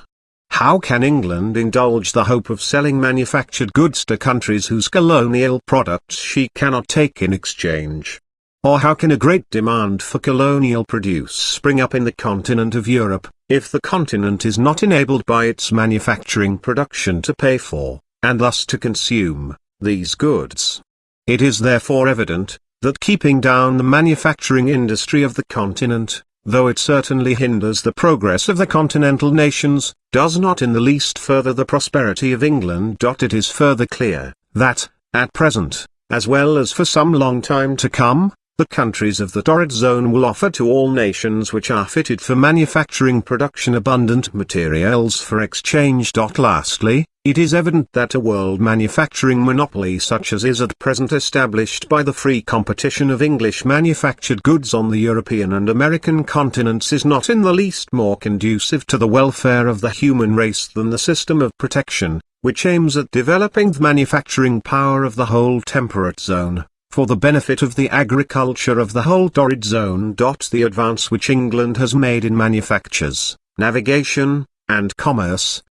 S1: How can England indulge the hope of selling manufactured goods to countries whose colonial products she cannot take in exchange? Or how can a great demand for colonial produce spring up in the continent of Europe, if the continent is not enabled by its manufacturing production to pay for, and thus to consume, these goods? It is therefore evident, that keeping down the manufacturing industry of the continent, though it certainly hinders the progress of the continental nations, does not in the least further the prosperity of England. It is further clear, that, at present, as well as for some long time to come, the countries of the torrid zone will offer to all nations which are fitted for manufacturing production abundant materials for exchange. Lastly, it is evident that a world manufacturing monopoly such as is at present established by the free competition of English manufactured goods on the European and American continents is not in the least more conducive to the welfare of the human race than the system of protection, which aims at developing the manufacturing power of the whole temperate zone, for the benefit of the agriculture of the whole torrid zone. The advance which England has made in manufactures, navigation, and commerce,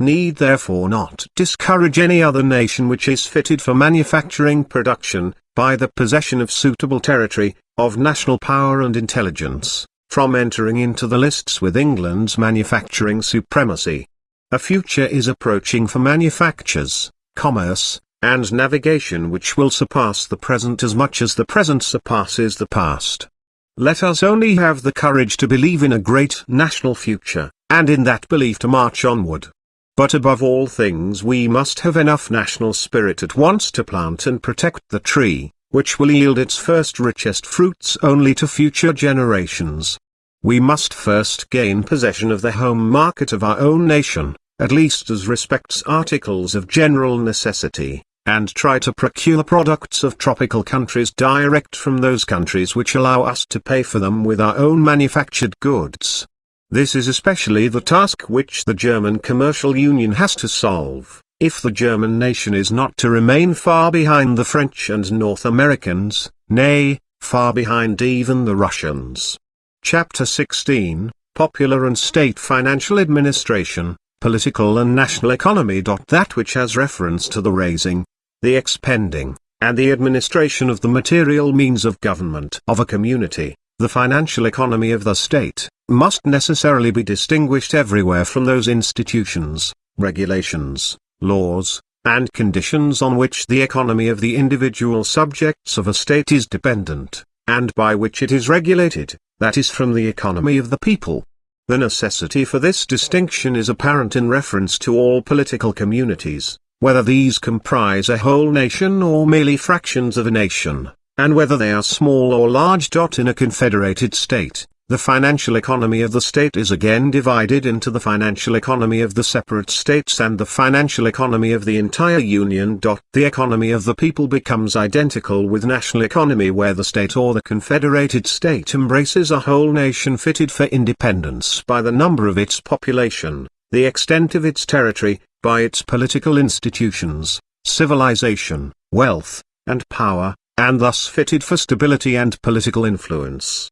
S1: need therefore not discourage any other nation which is fitted for manufacturing production, by the possession of suitable territory, of national power and intelligence, from entering into the lists with England's manufacturing supremacy. A future is approaching for manufactures, commerce, and navigation which will surpass the present as much as the present surpasses the past. Let us only have the courage to believe in a great national future, and in that belief to march onward. But above all things we must have enough national spirit at once to plant and protect the tree, which will yield its first richest fruits only to future generations. We must first gain possession of the home market of our own nation, at least as respects articles of general necessity, and try to procure products of tropical countries direct from those countries which allow us to pay for them with our own manufactured goods. This is especially the task which the German Commercial Union has to solve, if the German nation is not to remain far behind the French and North Americans, nay, far behind even the Russians. Chapter 16, Popular and State Financial Administration, Political and National Economy. That which has reference to the raising, the expending, and the administration of the material means of government of a community, the financial economy of the state, must necessarily be distinguished everywhere from those institutions, regulations, laws, and conditions on which the economy of the individual subjects of a state is dependent, and by which it is regulated, that is from the economy of the people. The necessity for this distinction is apparent in reference to all political communities, whether these comprise a whole nation or merely fractions of a nation, and whether they are small or large. In a confederated state, the financial economy of the state is again divided into the financial economy of the separate states and the financial economy of the entire union. The economy of the people becomes identical with national economy where the state or the confederated state embraces a whole nation fitted for independence by the number of its population, the extent of its territory, by its political institutions, civilization, wealth, and power, and thus fitted for stability and political influence.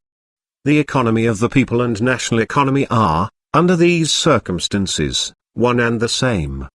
S1: The economy of the people and national economy are, under these circumstances, one and the same.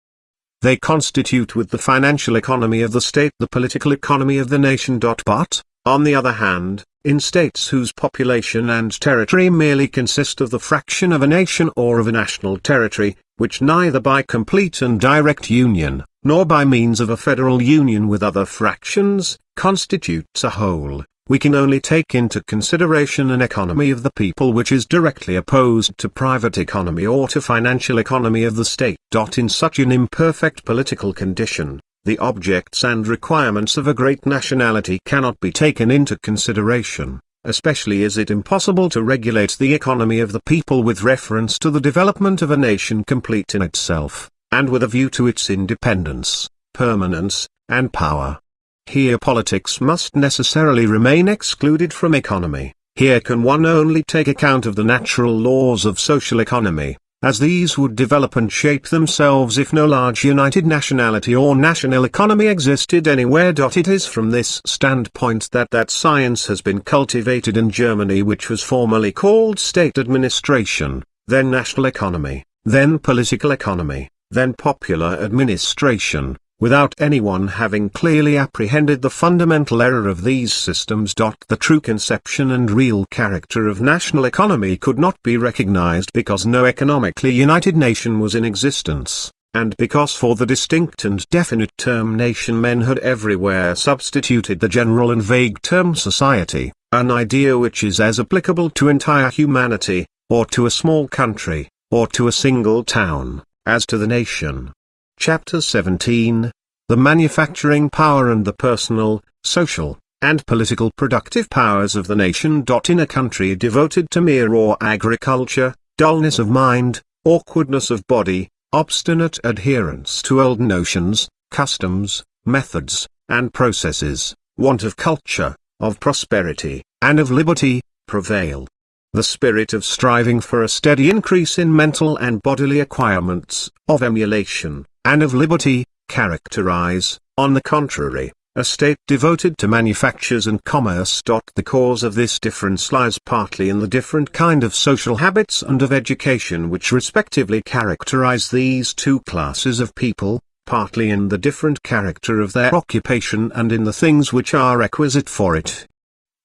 S1: They constitute with the financial economy of the state the political economy of the nation. But, on the other hand, in states whose population and territory merely consist of the fraction of a nation or of a national territory, which neither by complete and direct union, nor by means of a federal union with other fractions, constitutes a whole, we can only take into consideration an economy of the people which is directly opposed to private economy or to financial economy of the state. In such an imperfect political condition, the objects and requirements of a great nationality cannot be taken into consideration, especially is it impossible to regulate the economy of the people with reference to the development of a nation complete in itself, and with a view to its independence, permanence, and power. Here politics must necessarily remain excluded from economy. Here can one only take account of the natural laws of social economy, as these would develop and shape themselves if no large united nationality or national economy existed anywhere. It is from this standpoint that science has been cultivated in Germany, which was formerly called state administration, then national economy, then political economy, then popular administration, without anyone having clearly apprehended the fundamental error of these systems. The true conception and real character of national economy could not be recognized because no economically united nation was in existence, and because for the distinct and definite term nation men had everywhere substituted the general and vague term society, an idea which is as applicable to entire humanity, or to a small country, or to a single town, as to the nation. Chapter 17, The Manufacturing Power and the Personal, Social, and Political Productive Powers of the Nation. In a country devoted to mere raw agriculture, dullness of mind, awkwardness of body, obstinate adherence to old notions, customs, methods, and processes, want of culture, of prosperity, and of liberty, prevail. The spirit of striving for a steady increase in mental and bodily acquirements, of emulation, and of liberty, characterize, on the contrary, a state devoted to manufactures and commerce. The cause of this difference lies partly in the different kind of social habits and of education which respectively characterize these two classes of people, partly in the different character of their occupation and in the things which are requisite for it.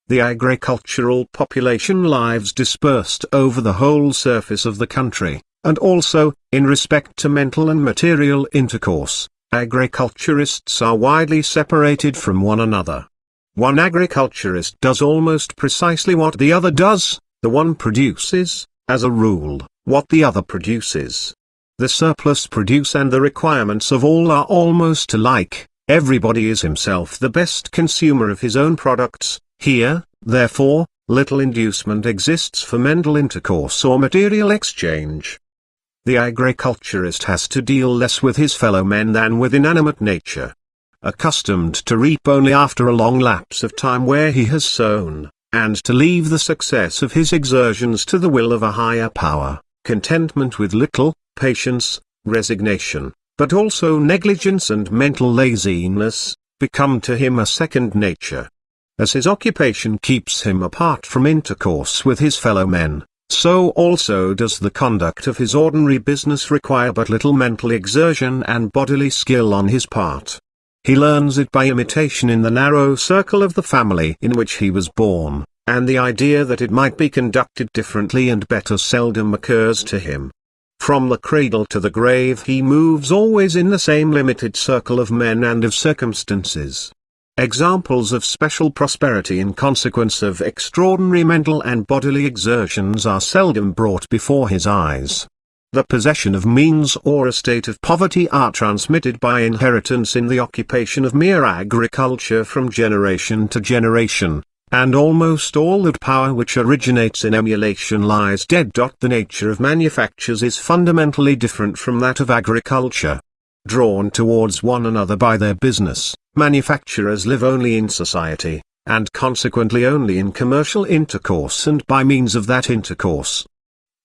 S1: The agricultural population lives dispersed over the whole surface of the country, and also, in respect to mental and material intercourse, agriculturists are widely separated from one another. One agriculturist does almost precisely what the other does, the one produces, as a rule, what the other produces. The surplus produce and the requirements of all are almost alike, everybody is himself the best consumer of his own products. Here, therefore, little inducement exists for mental intercourse or material exchange. The agriculturist has to deal less with his fellow men than with inanimate nature. Accustomed to reap only after a long lapse of time where he has sown, and to leave the success of his exertions to the will of a higher power, contentment with little, patience, resignation, but also negligence and mental laziness, become to him a second nature. As his occupation keeps him apart from intercourse with his fellow men, so also does the conduct of his ordinary business require but little mental exertion and bodily skill on his part. He learns it by imitation in the narrow circle of the family in which he was born, and the idea that it might be conducted differently and better seldom occurs to him. From the cradle to the grave he moves always in the same limited circle of men and of circumstances. Examples of special prosperity in consequence of extraordinary mental and bodily exertions are seldom brought before his eyes. The possession of means or a state of poverty are transmitted by inheritance in the occupation of mere agriculture from generation to generation, and almost all that power which originates in emulation lies dead. The nature of manufactures is fundamentally different from that of agriculture. Drawn towards one another by their business, manufacturers live only in society, and consequently only in commercial intercourse and by means of that intercourse.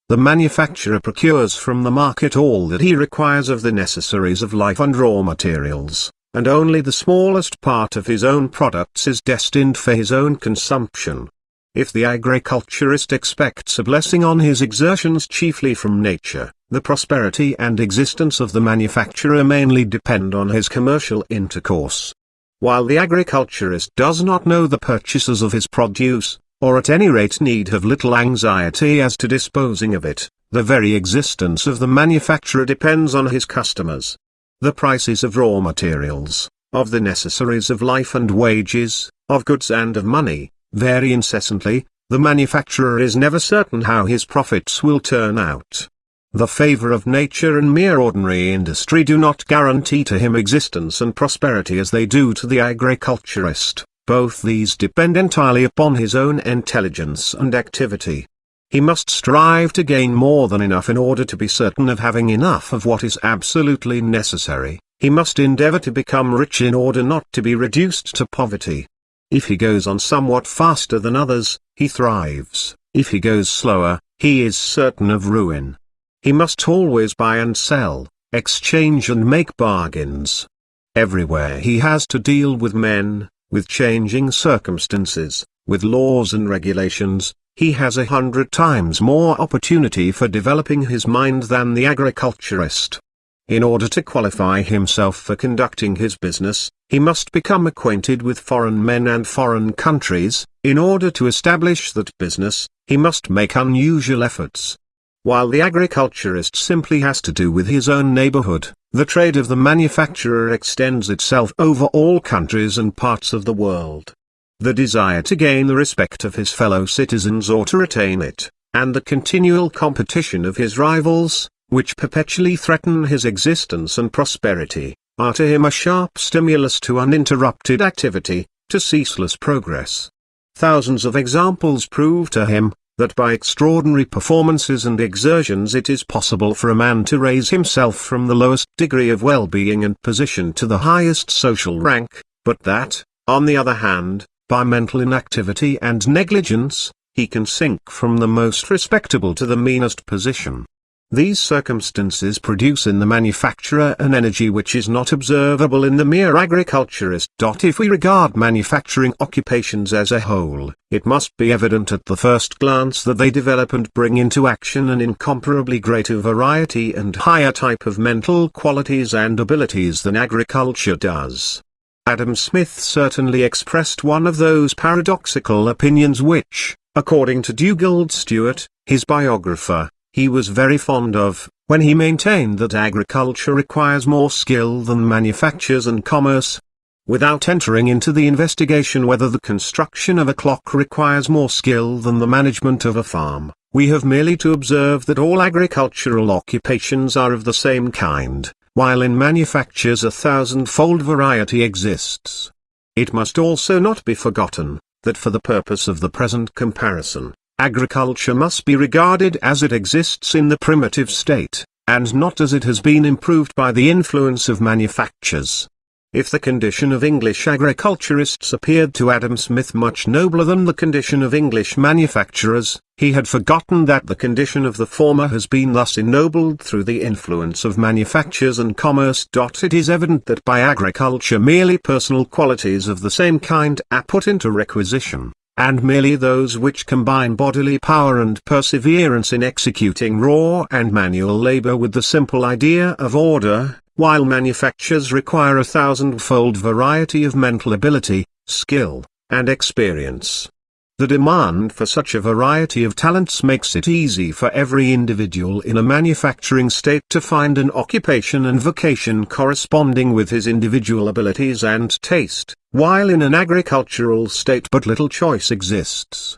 S1: The manufacturer procures from the market all that he requires of the necessaries of life and raw materials, and only the smallest part of his own products is destined for his own consumption. If the agriculturist expects a blessing on his exertions chiefly from nature, the prosperity and existence of the manufacturer mainly depend on his commercial intercourse. While the agriculturist does not know the purchasers of his produce, or at any rate need have little anxiety as to disposing of it, the very existence of the manufacturer depends on his customers. The prices of raw materials, of the necessaries of life and wages, of goods and of money, vary incessantly, the manufacturer is never certain how his profits will turn out. The favor of nature and mere ordinary industry do not guarantee to him existence and prosperity as they do to the agriculturist. Both these depend entirely upon his own intelligence and activity. He must strive to gain more than enough in order to be certain of having enough of what is absolutely necessary. He must endeavor to become rich in order not to be reduced to poverty. If he goes on somewhat faster than others, he thrives. If he goes slower, he is certain of ruin. He must always buy and sell, exchange and make bargains. Everywhere he has to deal with men, with changing circumstances, with laws and regulations. He has 100 times more opportunity for developing his mind than the agriculturist. In order to qualify himself for conducting his business, he must become acquainted with foreign men and foreign countries. In order to establish that business, he must make unusual efforts. While the agriculturist simply has to do with his own neighborhood, the trade of the manufacturer extends itself over all countries and parts of the world. The desire to gain the respect of his fellow citizens or to retain it, and the continual competition of his rivals, which perpetually threaten his existence and prosperity, are to him a sharp stimulus to uninterrupted activity, to ceaseless progress. Thousands of examples prove to him that by extraordinary performances and exertions it is possible for a man to raise himself from the lowest degree of well-being and position to the highest social rank, but that, on the other hand, by mental inactivity and negligence, he can sink from the most respectable to the meanest position. These circumstances produce in the manufacturer an energy which is not observable in the mere agriculturist. If we regard manufacturing occupations as a whole, it must be evident at the first glance that they develop and bring into action an incomparably greater variety and higher type of mental qualities and abilities than agriculture does. Adam Smith certainly expressed one of those paradoxical opinions which, according to Dugald Stewart, his biographer, he was very fond of, when he maintained that agriculture requires more skill than manufactures and commerce. Without entering into the investigation whether the construction of a clock requires more skill than the management of a farm, we have merely to observe that all agricultural occupations are of the same kind, while in manufactures a thousand-fold variety exists. It must also not be forgotten, that for the purpose of the present comparison, agriculture must be regarded as it exists in the primitive state, and not as it has been improved by the influence of manufactures. If the condition of English agriculturists appeared to Adam Smith much nobler than the condition of English manufacturers, he had forgotten that the condition of the former has been thus ennobled through the influence of manufactures and commerce. It is evident that by agriculture merely personal qualities of the same kind are put into requisition, and merely those which combine bodily power and perseverance in executing raw and manual labor with the simple idea of order, while manufactures require a thousand-fold variety of mental ability, skill, and experience. The demand for such a variety of talents makes it easy for every individual in a manufacturing state to find an occupation and vocation corresponding with his individual abilities and taste, while in an agricultural state but little choice exists.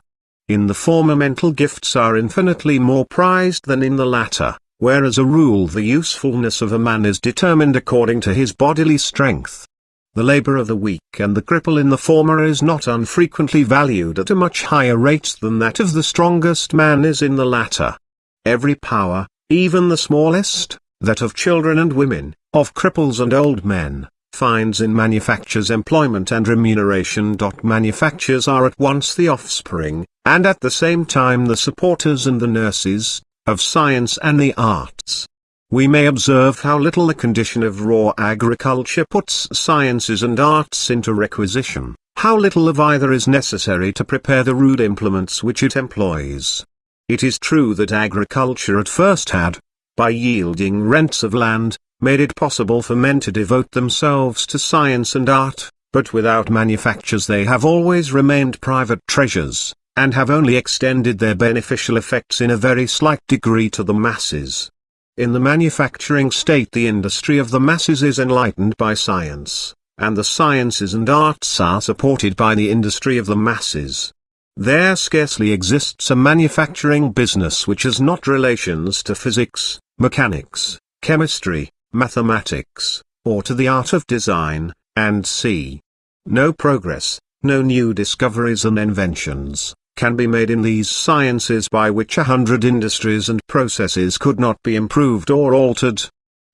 S1: In the former, mental gifts are infinitely more prized than in the latter, where as a rule the usefulness of a man is determined according to his bodily strength. The labor of the weak and the cripple in the former is not unfrequently valued at a much higher rate than that of the strongest man is in the latter. Every power, even the smallest, that of children and women, of cripples and old men, finds in manufactures employment and remuneration. Manufactures are at once the offspring, and at the same time the supporters and the nurses, of science and the arts. We may observe how little the condition of raw agriculture puts sciences and arts into requisition, how little of either is necessary to prepare the rude implements which it employs. It is true that agriculture at first had, by yielding rents of land, made it possible for men to devote themselves to science and art, but without manufactures they have always remained private treasures, and have only extended their beneficial effects in a very slight degree to the masses. In the manufacturing state the industry of the masses is enlightened by science, and the sciences and arts are supported by the industry of the masses. There scarcely exists a manufacturing business which has not relations to physics, mechanics, chemistry, mathematics, or to the art of design, and c. No progress, no new discoveries and inventions, can be made in these sciences by which 100 industries and processes could not be improved or altered.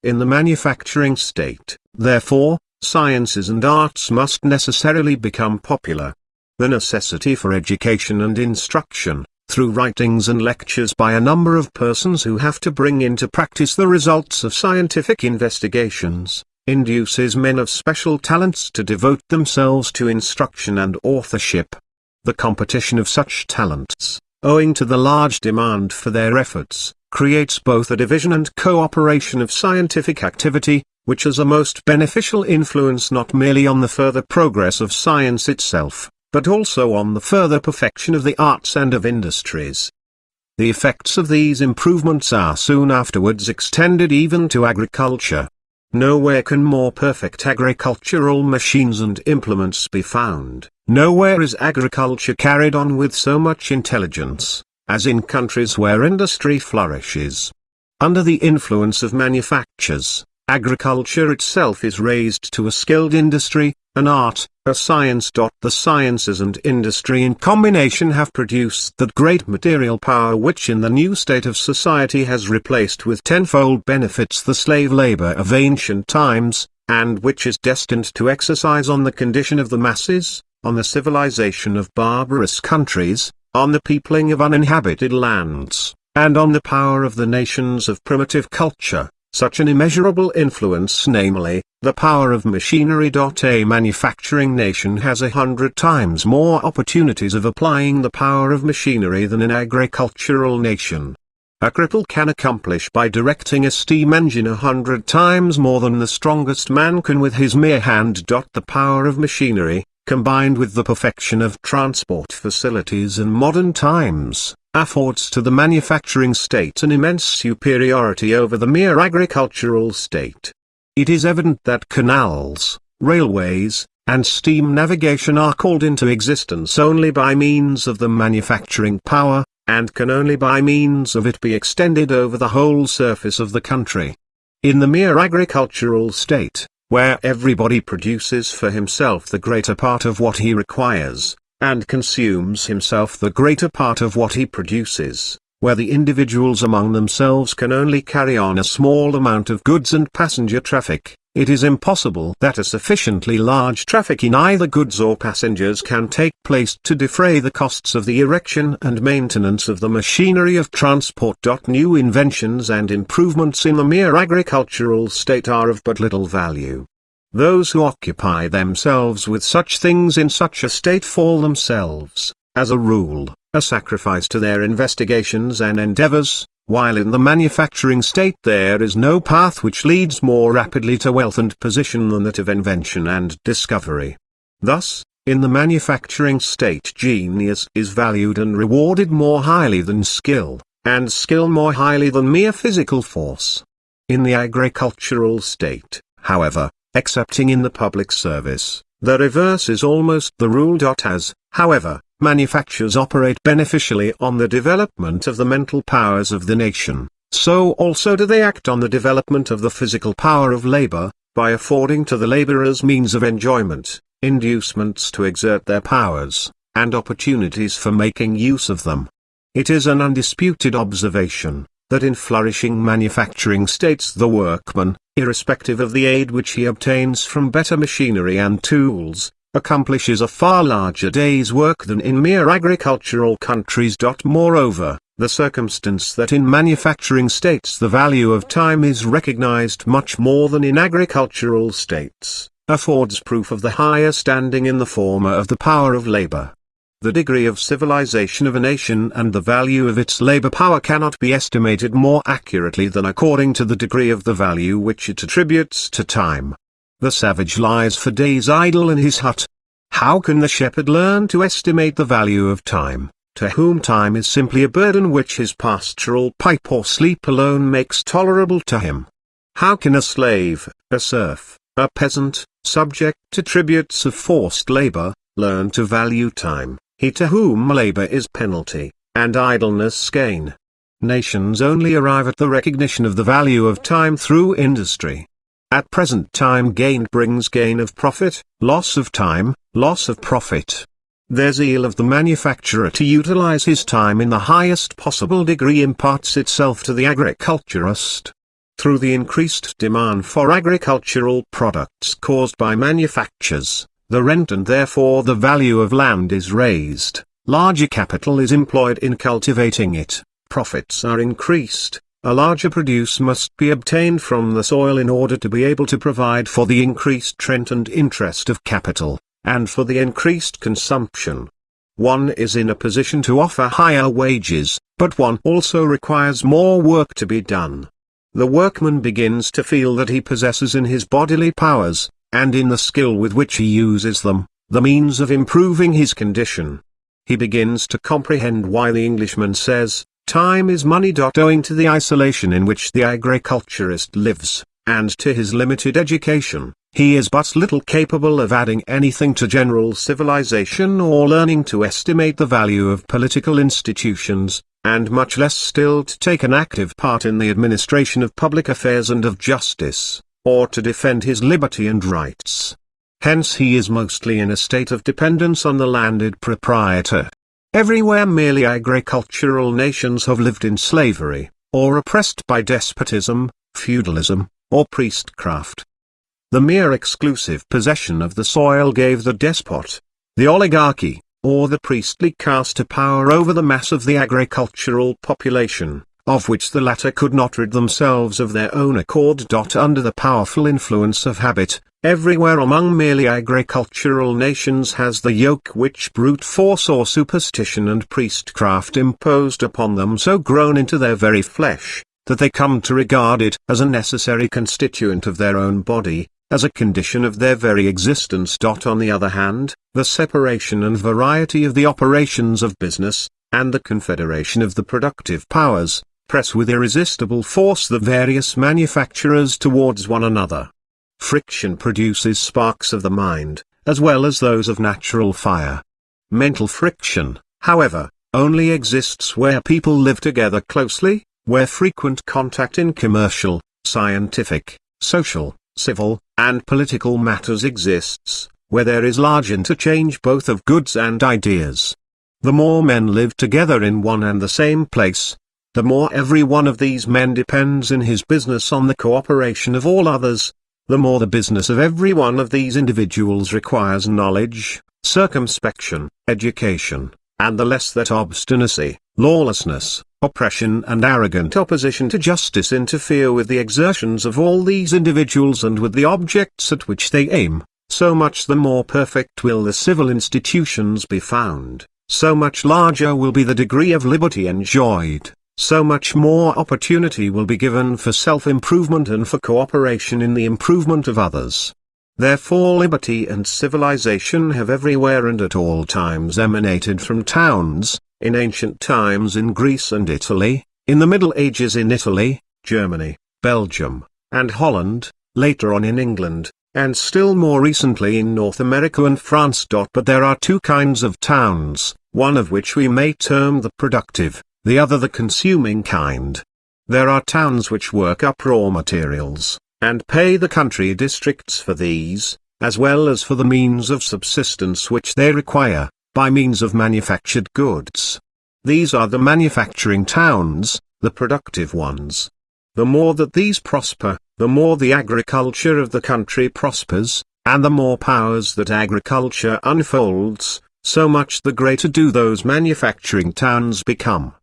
S1: In the manufacturing state, therefore, sciences and arts must necessarily become popular. The necessity for education and instruction, through writings and lectures by a number of persons who have to bring into practice the results of scientific investigations, induces men of special talents to devote themselves to instruction and authorship. The competition of such talents, owing to the large demand for their efforts, creates both a division and cooperation of scientific activity, which has a most beneficial influence not merely on the further progress of science itself, but also on the further perfection of the arts and of industries. The effects of these improvements are soon afterwards extended even to agriculture. Nowhere can more perfect agricultural machines and implements be found, nowhere is agriculture carried on with so much intelligence, as in countries where industry flourishes. Under the influence of manufactures, agriculture itself is raised to a skilled industry, an art, a science. The sciences and industry in combination have produced that great material power which in the new state of society has replaced with tenfold benefits the slave labor of ancient times, and which is destined to exercise on the condition of the masses, on the civilization of barbarous countries, on the peopling of uninhabited lands, and on the power of the nations of primitive culture, such an immeasurable influence, namely, the power of machinery. A manufacturing nation has 100 times more opportunities of applying the power of machinery than an agricultural nation. A cripple can accomplish by directing a steam engine 100 times more than the strongest man can with his mere hand. The power of machinery, combined with the perfection of transport facilities in modern times, affords to the manufacturing state an immense superiority over the mere agricultural state. It is evident that canals, railways, and steam navigation are called into existence only by means of the manufacturing power, and can only by means of it be extended over the whole surface of the country. In the mere agricultural state, where everybody produces for himself the greater part of what he requires, and consumes himself the greater part of what he produces, where the individuals among themselves can only carry on a small amount of goods and passenger traffic, it is impossible that a sufficiently large traffic in either goods or passengers can take place to defray the costs of the erection and maintenance of the machinery of transport. New inventions and improvements in the mere agricultural state are of but little value. Those who occupy themselves with such things in such a state fall themselves, as a rule, a sacrifice to their investigations and endeavors, while in the manufacturing state there is no path which leads more rapidly to wealth and position than that of invention and discovery. Thus, in the manufacturing state genius is valued and rewarded more highly than skill, and skill more highly than mere physical force. In the agricultural state, however, excepting in the public service, the reverse is almost the rule. As, however, manufactures operate beneficially on the development of the mental powers of the nation, so also do they act on the development of the physical power of labor, by affording to the laborers means of enjoyment, inducements to exert their powers, and opportunities for making use of them. It is an undisputed observation, that in flourishing manufacturing states the workman, irrespective of the aid which he obtains from better machinery and tools, accomplishes a far larger day's work than in mere agricultural countries. Moreover, the circumstance that in manufacturing states the value of time is recognized much more than in agricultural states, affords proof of the higher standing in the former of the power of labor. The degree of civilization of a nation and the value of its labor power cannot be estimated more accurately than according to the degree of the value which it attributes to time. The savage lies for days idle in his hut. How can the shepherd learn to estimate the value of time, to whom time is simply a burden which his pastoral pipe or sleep alone makes tolerable to him? How can a slave, a serf, a peasant, subject to tributes of forced labor, learn to value time, He to whom labor is penalty, and idleness gain. Nations only arrive at the recognition of the value of time through industry. At present time gained brings gain of profit, loss of time, loss of profit. The zeal of the manufacturer to utilize his time in the highest possible degree imparts itself to the agriculturist. Through the increased demand for agricultural products caused by manufactures, the rent and therefore the value of land is raised, larger capital is employed in cultivating it, profits are increased, a larger produce must be obtained from the soil in order to be able to provide for the increased rent and interest of capital, and for the increased consumption. One is in a position to offer higher wages, but one also requires more work to be done. The workman begins to feel that he possesses in his bodily powers, and in the skill with which he uses them, the means of improving his condition. He begins to comprehend why the Englishman says, "Time is money." Owing to the isolation in which the agriculturist lives, and to his limited education, he is but little capable of adding anything to general civilization or learning to estimate the value of political institutions, and much less still to take an active part in the administration of public affairs and of justice, or to defend his liberty and rights. Hence he is mostly in a state of dependence on the landed proprietor. Everywhere merely agricultural nations have lived in slavery, or oppressed by despotism, feudalism, or priestcraft. The mere exclusive possession of the soil gave the despot, the oligarchy, or the priestly caste a power over the mass of the agricultural population, of which the latter could not rid themselves of their own accord. Under the powerful influence of habit, everywhere among merely agricultural nations has the yoke which brute force or superstition and priestcraft imposed upon them so grown into their very flesh, that they come to regard it as a necessary constituent of their own body, as a condition of their very existence. On the other hand, the separation and variety of the operations of business, and the confederation of the productive powers, press with irresistible force the various manufacturers towards one another. Friction produces sparks of the mind, as well as those of natural fire. Mental friction, however, only exists where people live together closely, where frequent contact in commercial, scientific, social, civil, and political matters exists, where there is large interchange both of goods and ideas. The more men live together in one and the same place, the more every one of these men depends in his business on the cooperation of all others, the more the business of every one of these individuals requires knowledge, circumspection, education, and the less that obstinacy, lawlessness, oppression and arrogant opposition to justice interfere with the exertions of all these individuals and with the objects at which they aim, so much the more perfect will the civil institutions be found, so much larger will be the degree of liberty enjoyed, so much more opportunity will be given for self-improvement and for cooperation in the improvement of others. Therefore liberty and civilization have everywhere and at all times emanated from towns, in ancient times in Greece and Italy, in the Middle Ages in Italy, Germany, Belgium, and Holland, later on in England, and still more recently in North America and France. But there are two kinds of towns, one of which we may term the productive, the other the consuming kind. There are towns which work up raw materials, and pay the country districts for these, as well as for the means of subsistence which they require, by means of manufactured goods. These are the manufacturing towns, the productive ones. The more that these prosper, the more the agriculture of the country prospers, and the more powers that agriculture unfolds, so much the greater do those manufacturing towns become.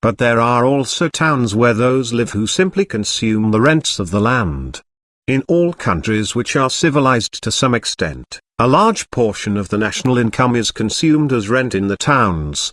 S1: But there are also towns where those live who simply consume the rents of the land. In all countries which are civilized to some extent, a large portion of the national income is consumed as rent in the towns.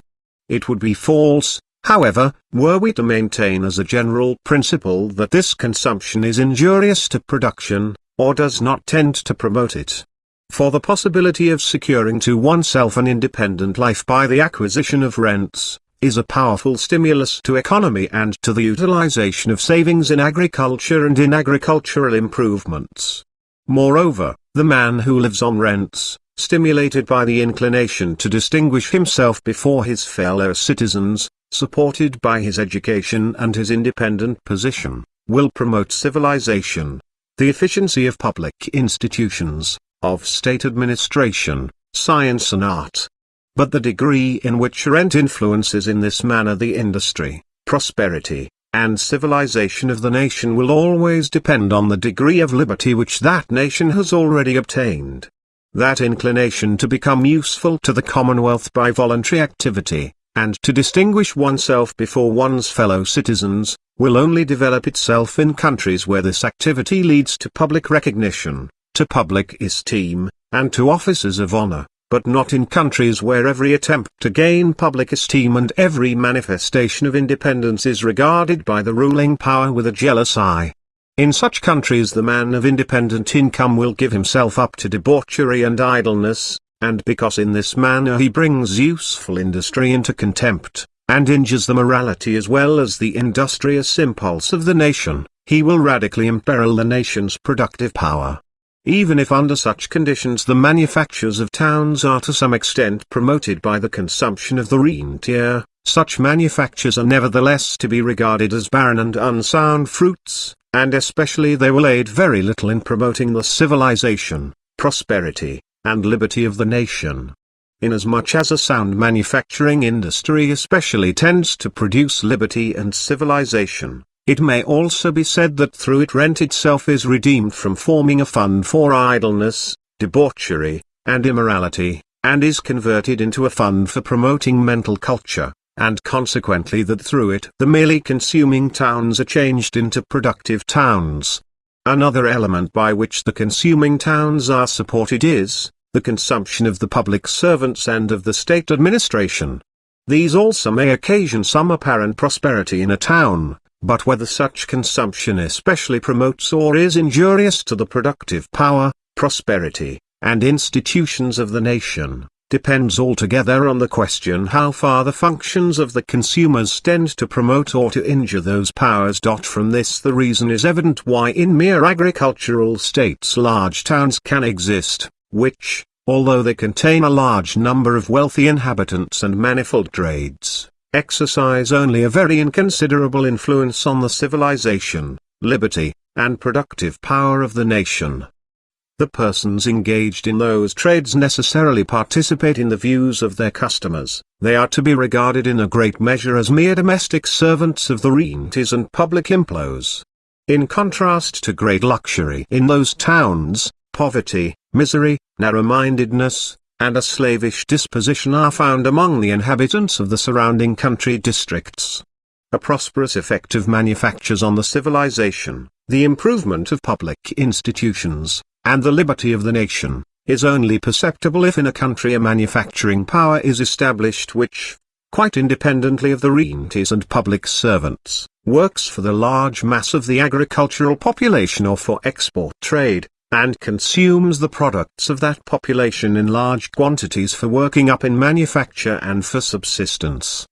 S1: It would be false, however, were we to maintain as a general principle that this consumption is injurious to production, or does not tend to promote it. For the possibility of securing to oneself an independent life by the acquisition of rents, is a powerful stimulus to economy and to the utilization of savings in agriculture and in agricultural improvements. Moreover, the man who lives on rents, stimulated by the inclination to distinguish himself before his fellow citizens, supported by his education and his independent position, will promote civilization. The efficiency of public institutions, of state administration, science and art. But the degree in which rent influences in this manner the industry, prosperity, and civilization of the nation will always depend on the degree of liberty which that nation has already obtained. That inclination to become useful to the Commonwealth by voluntary activity, and to distinguish oneself before one's fellow citizens, will only develop itself in countries where this activity leads to public recognition, to public esteem, and to offices of honor, but not in countries where every attempt to gain public esteem and every manifestation of independence is regarded by the ruling power with a jealous eye. In such countries the man of independent income will give himself up to debauchery and idleness, and because in this manner he brings useful industry into contempt, and injures the morality as well as the industrious impulse of the nation, he will radically imperil the nation's productive power. Even if under such conditions the manufactures of towns are to some extent promoted by the consumption of the rentier, such manufactures are nevertheless to be regarded as barren and unsound fruits, and especially they will aid very little in promoting the civilization, prosperity, and liberty of the nation. Inasmuch as a sound manufacturing industry especially tends to produce liberty and civilization, it may also be said that through it rent itself is redeemed from forming a fund for idleness, debauchery, and immorality, and is converted into a fund for promoting mental culture, and consequently that through it the merely consuming towns are changed into productive towns. Another element by which the consuming towns are supported is the consumption of the public servants and of the state administration. These also may occasion some apparent prosperity in a town, but whether such consumption especially promotes or is injurious to the productive power, prosperity, and institutions of the nation, depends altogether on the question how far the functions of the consumers tend to promote or to injure those powers. From this the reason is evident why in mere agricultural states large towns can exist, which, although they contain a large number of wealthy inhabitants and manifold trades, exercise only a very inconsiderable influence on the civilization, liberty, and productive power of the nation. The persons engaged in those trades necessarily participate in the views of their customers. They are to be regarded in a great measure as mere domestic servants of the rentiers and public employees. In contrast to great luxury in those towns, poverty, misery, narrow-mindedness, and a slavish disposition are found among the inhabitants of the surrounding country districts. A prosperous effect of manufactures on the civilization, the improvement of public institutions, and the liberty of the nation, is only perceptible if in a country a manufacturing power is established which, quite independently of the rentiers and public servants, works for the large mass of the agricultural population or for export trade, and consumes the products of that population in large quantities for working up in manufacture and for subsistence.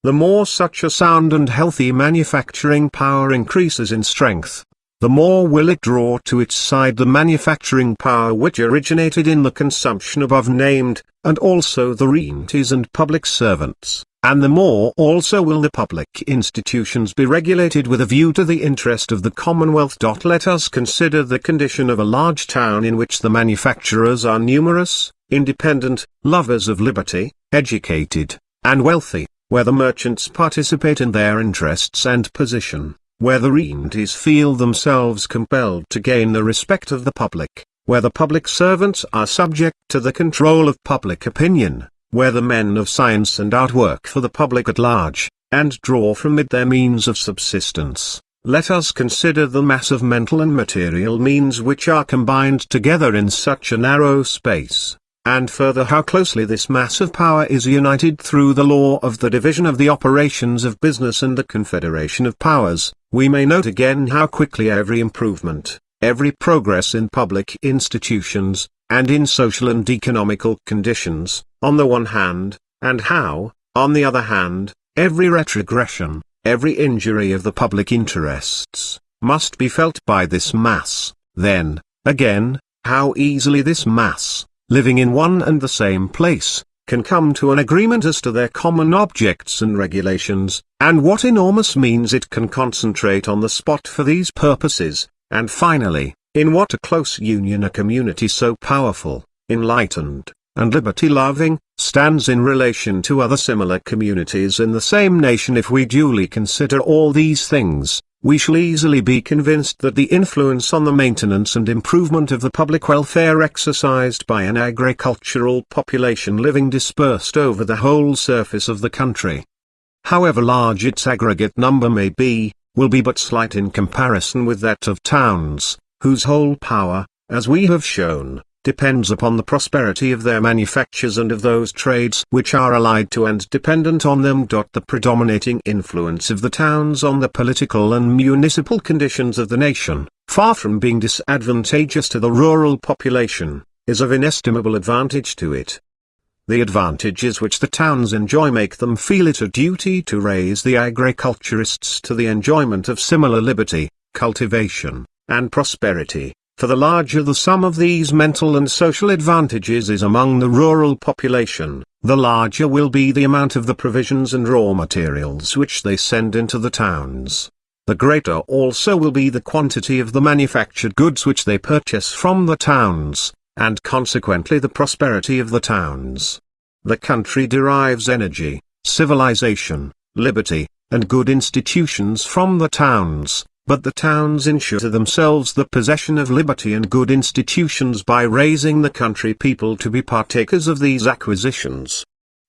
S1: The more such a sound and healthy manufacturing power increases in strength, the more will it draw to its side the manufacturing power which originated in the consumption above named, and also the rentiers and public servants, and the more also will the public institutions be regulated with a view to the interest of the Commonwealth. Let us consider the condition of a large town in which the manufacturers are numerous, independent, lovers of liberty, educated, and wealthy, where the merchants participate in their interests and position, where the rentiers feel themselves compelled to gain the respect of the public, where the public servants are subject to the control of public opinion, where the men of science and art work for the public at large, and draw from it their means of subsistence. Let us consider the mass of mental and material means which are combined together in such a narrow space, and further how closely this mass of power is united through the law of the division of the operations of business and the confederation of powers. We may note again how quickly every improvement, every progress in public institutions, and in social and economical conditions, on the one hand, and how, on the other hand, every retrogression, every injury of the public interests, must be felt by this mass. Then, again, how easily this mass, living in one and the same place, can come to an agreement as to their common objects and regulations, and what enormous means it can concentrate on the spot for these purposes, and finally, in what a close union a community so powerful, enlightened, and liberty-loving, stands in relation to other similar communities in the same nation. If we duly consider all these things, we shall easily be convinced that the influence on the maintenance and improvement of the public welfare exercised by an agricultural population living dispersed over the whole surface of the country, however large its aggregate number may be, will be but slight in comparison with that of towns, whose whole power, as we have shown, depends upon the prosperity of their manufactures and of those trades which are allied to and dependent on them. The predominating influence of the towns on the political and municipal conditions of the nation, far from being disadvantageous to the rural population, is of inestimable advantage to it. The advantages which the towns enjoy make them feel it a duty to raise the agriculturists to the enjoyment of similar liberty, cultivation, and prosperity. For the larger the sum of these mental and social advantages is among the rural population, the larger will be the amount of the provisions and raw materials which they send into the towns. The greater also will be the quantity of the manufactured goods which they purchase from the towns, and consequently the prosperity of the towns. The country derives energy, civilization, liberty, and good institutions from the towns. But the towns ensure to themselves the possession of liberty and good institutions by raising the country people to be partakers of these acquisitions.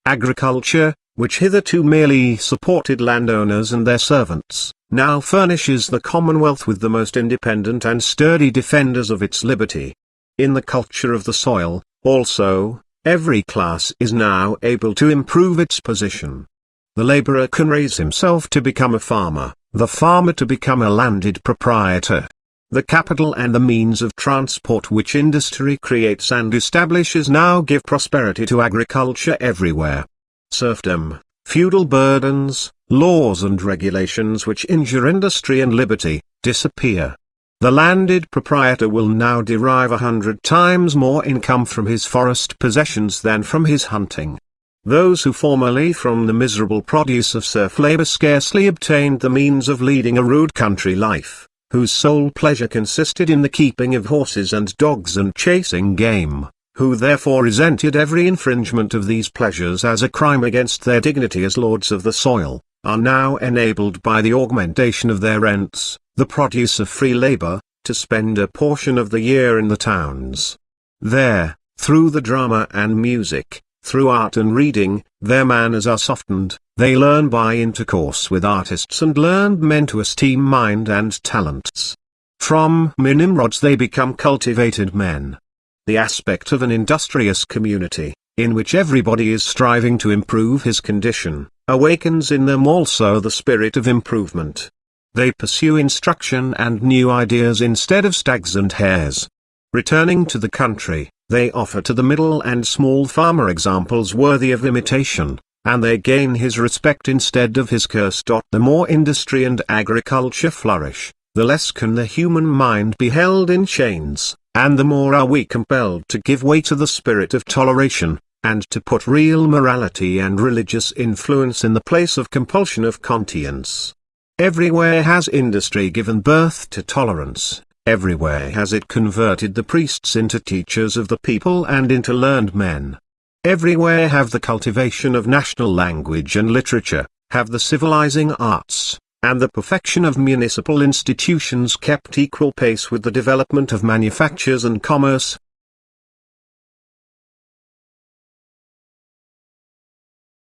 S1: Agriculture, which hitherto merely supported landowners and their servants, now furnishes the Commonwealth with the most independent and sturdy defenders of its liberty. In the culture of the soil, also, every class is now able to improve its position. The laborer can raise himself to become a farmer, the farmer to become a landed proprietor. The capital and the means of transport which industry creates and establishes now give prosperity to agriculture everywhere. Serfdom, feudal burdens, laws and regulations which injure industry and liberty, disappear. The landed proprietor will now derive 100 times more income from his forest possessions than from his hunting. Those who formerly from the miserable produce of serf labor scarcely obtained the means of leading a rude country life, whose sole pleasure consisted in the keeping of horses and dogs and chasing game, who therefore resented every infringement of these pleasures as a crime against their dignity as lords of the soil, are now enabled by the augmentation of their rents, the produce of free labor, to spend a portion of the year in the towns. There, through the drama and music, through art and reading, their manners are softened, they learn by intercourse with artists and learned men to esteem mind and talents. From Nimrods they become cultivated men. The aspect of an industrious community, in which everybody is striving to improve his condition, awakens in them also the spirit of improvement. They pursue instruction and new ideas instead of stags and hares. Returning to the country, they offer to the middle and small farmer examples worthy of imitation, and they gain his respect instead of his curse. The more industry and agriculture flourish, the less can the human mind be held in chains, and the more are we compelled to give way to the spirit of toleration, and to put real morality and religious influence in the place of compulsion of conscience. Everywhere has industry given birth to tolerance. Everywhere has it converted the priests into teachers of the people and into learned men. Everywhere have the cultivation of national language and literature, have the civilizing arts, and the perfection of municipal institutions kept equal pace with the development of manufactures and commerce,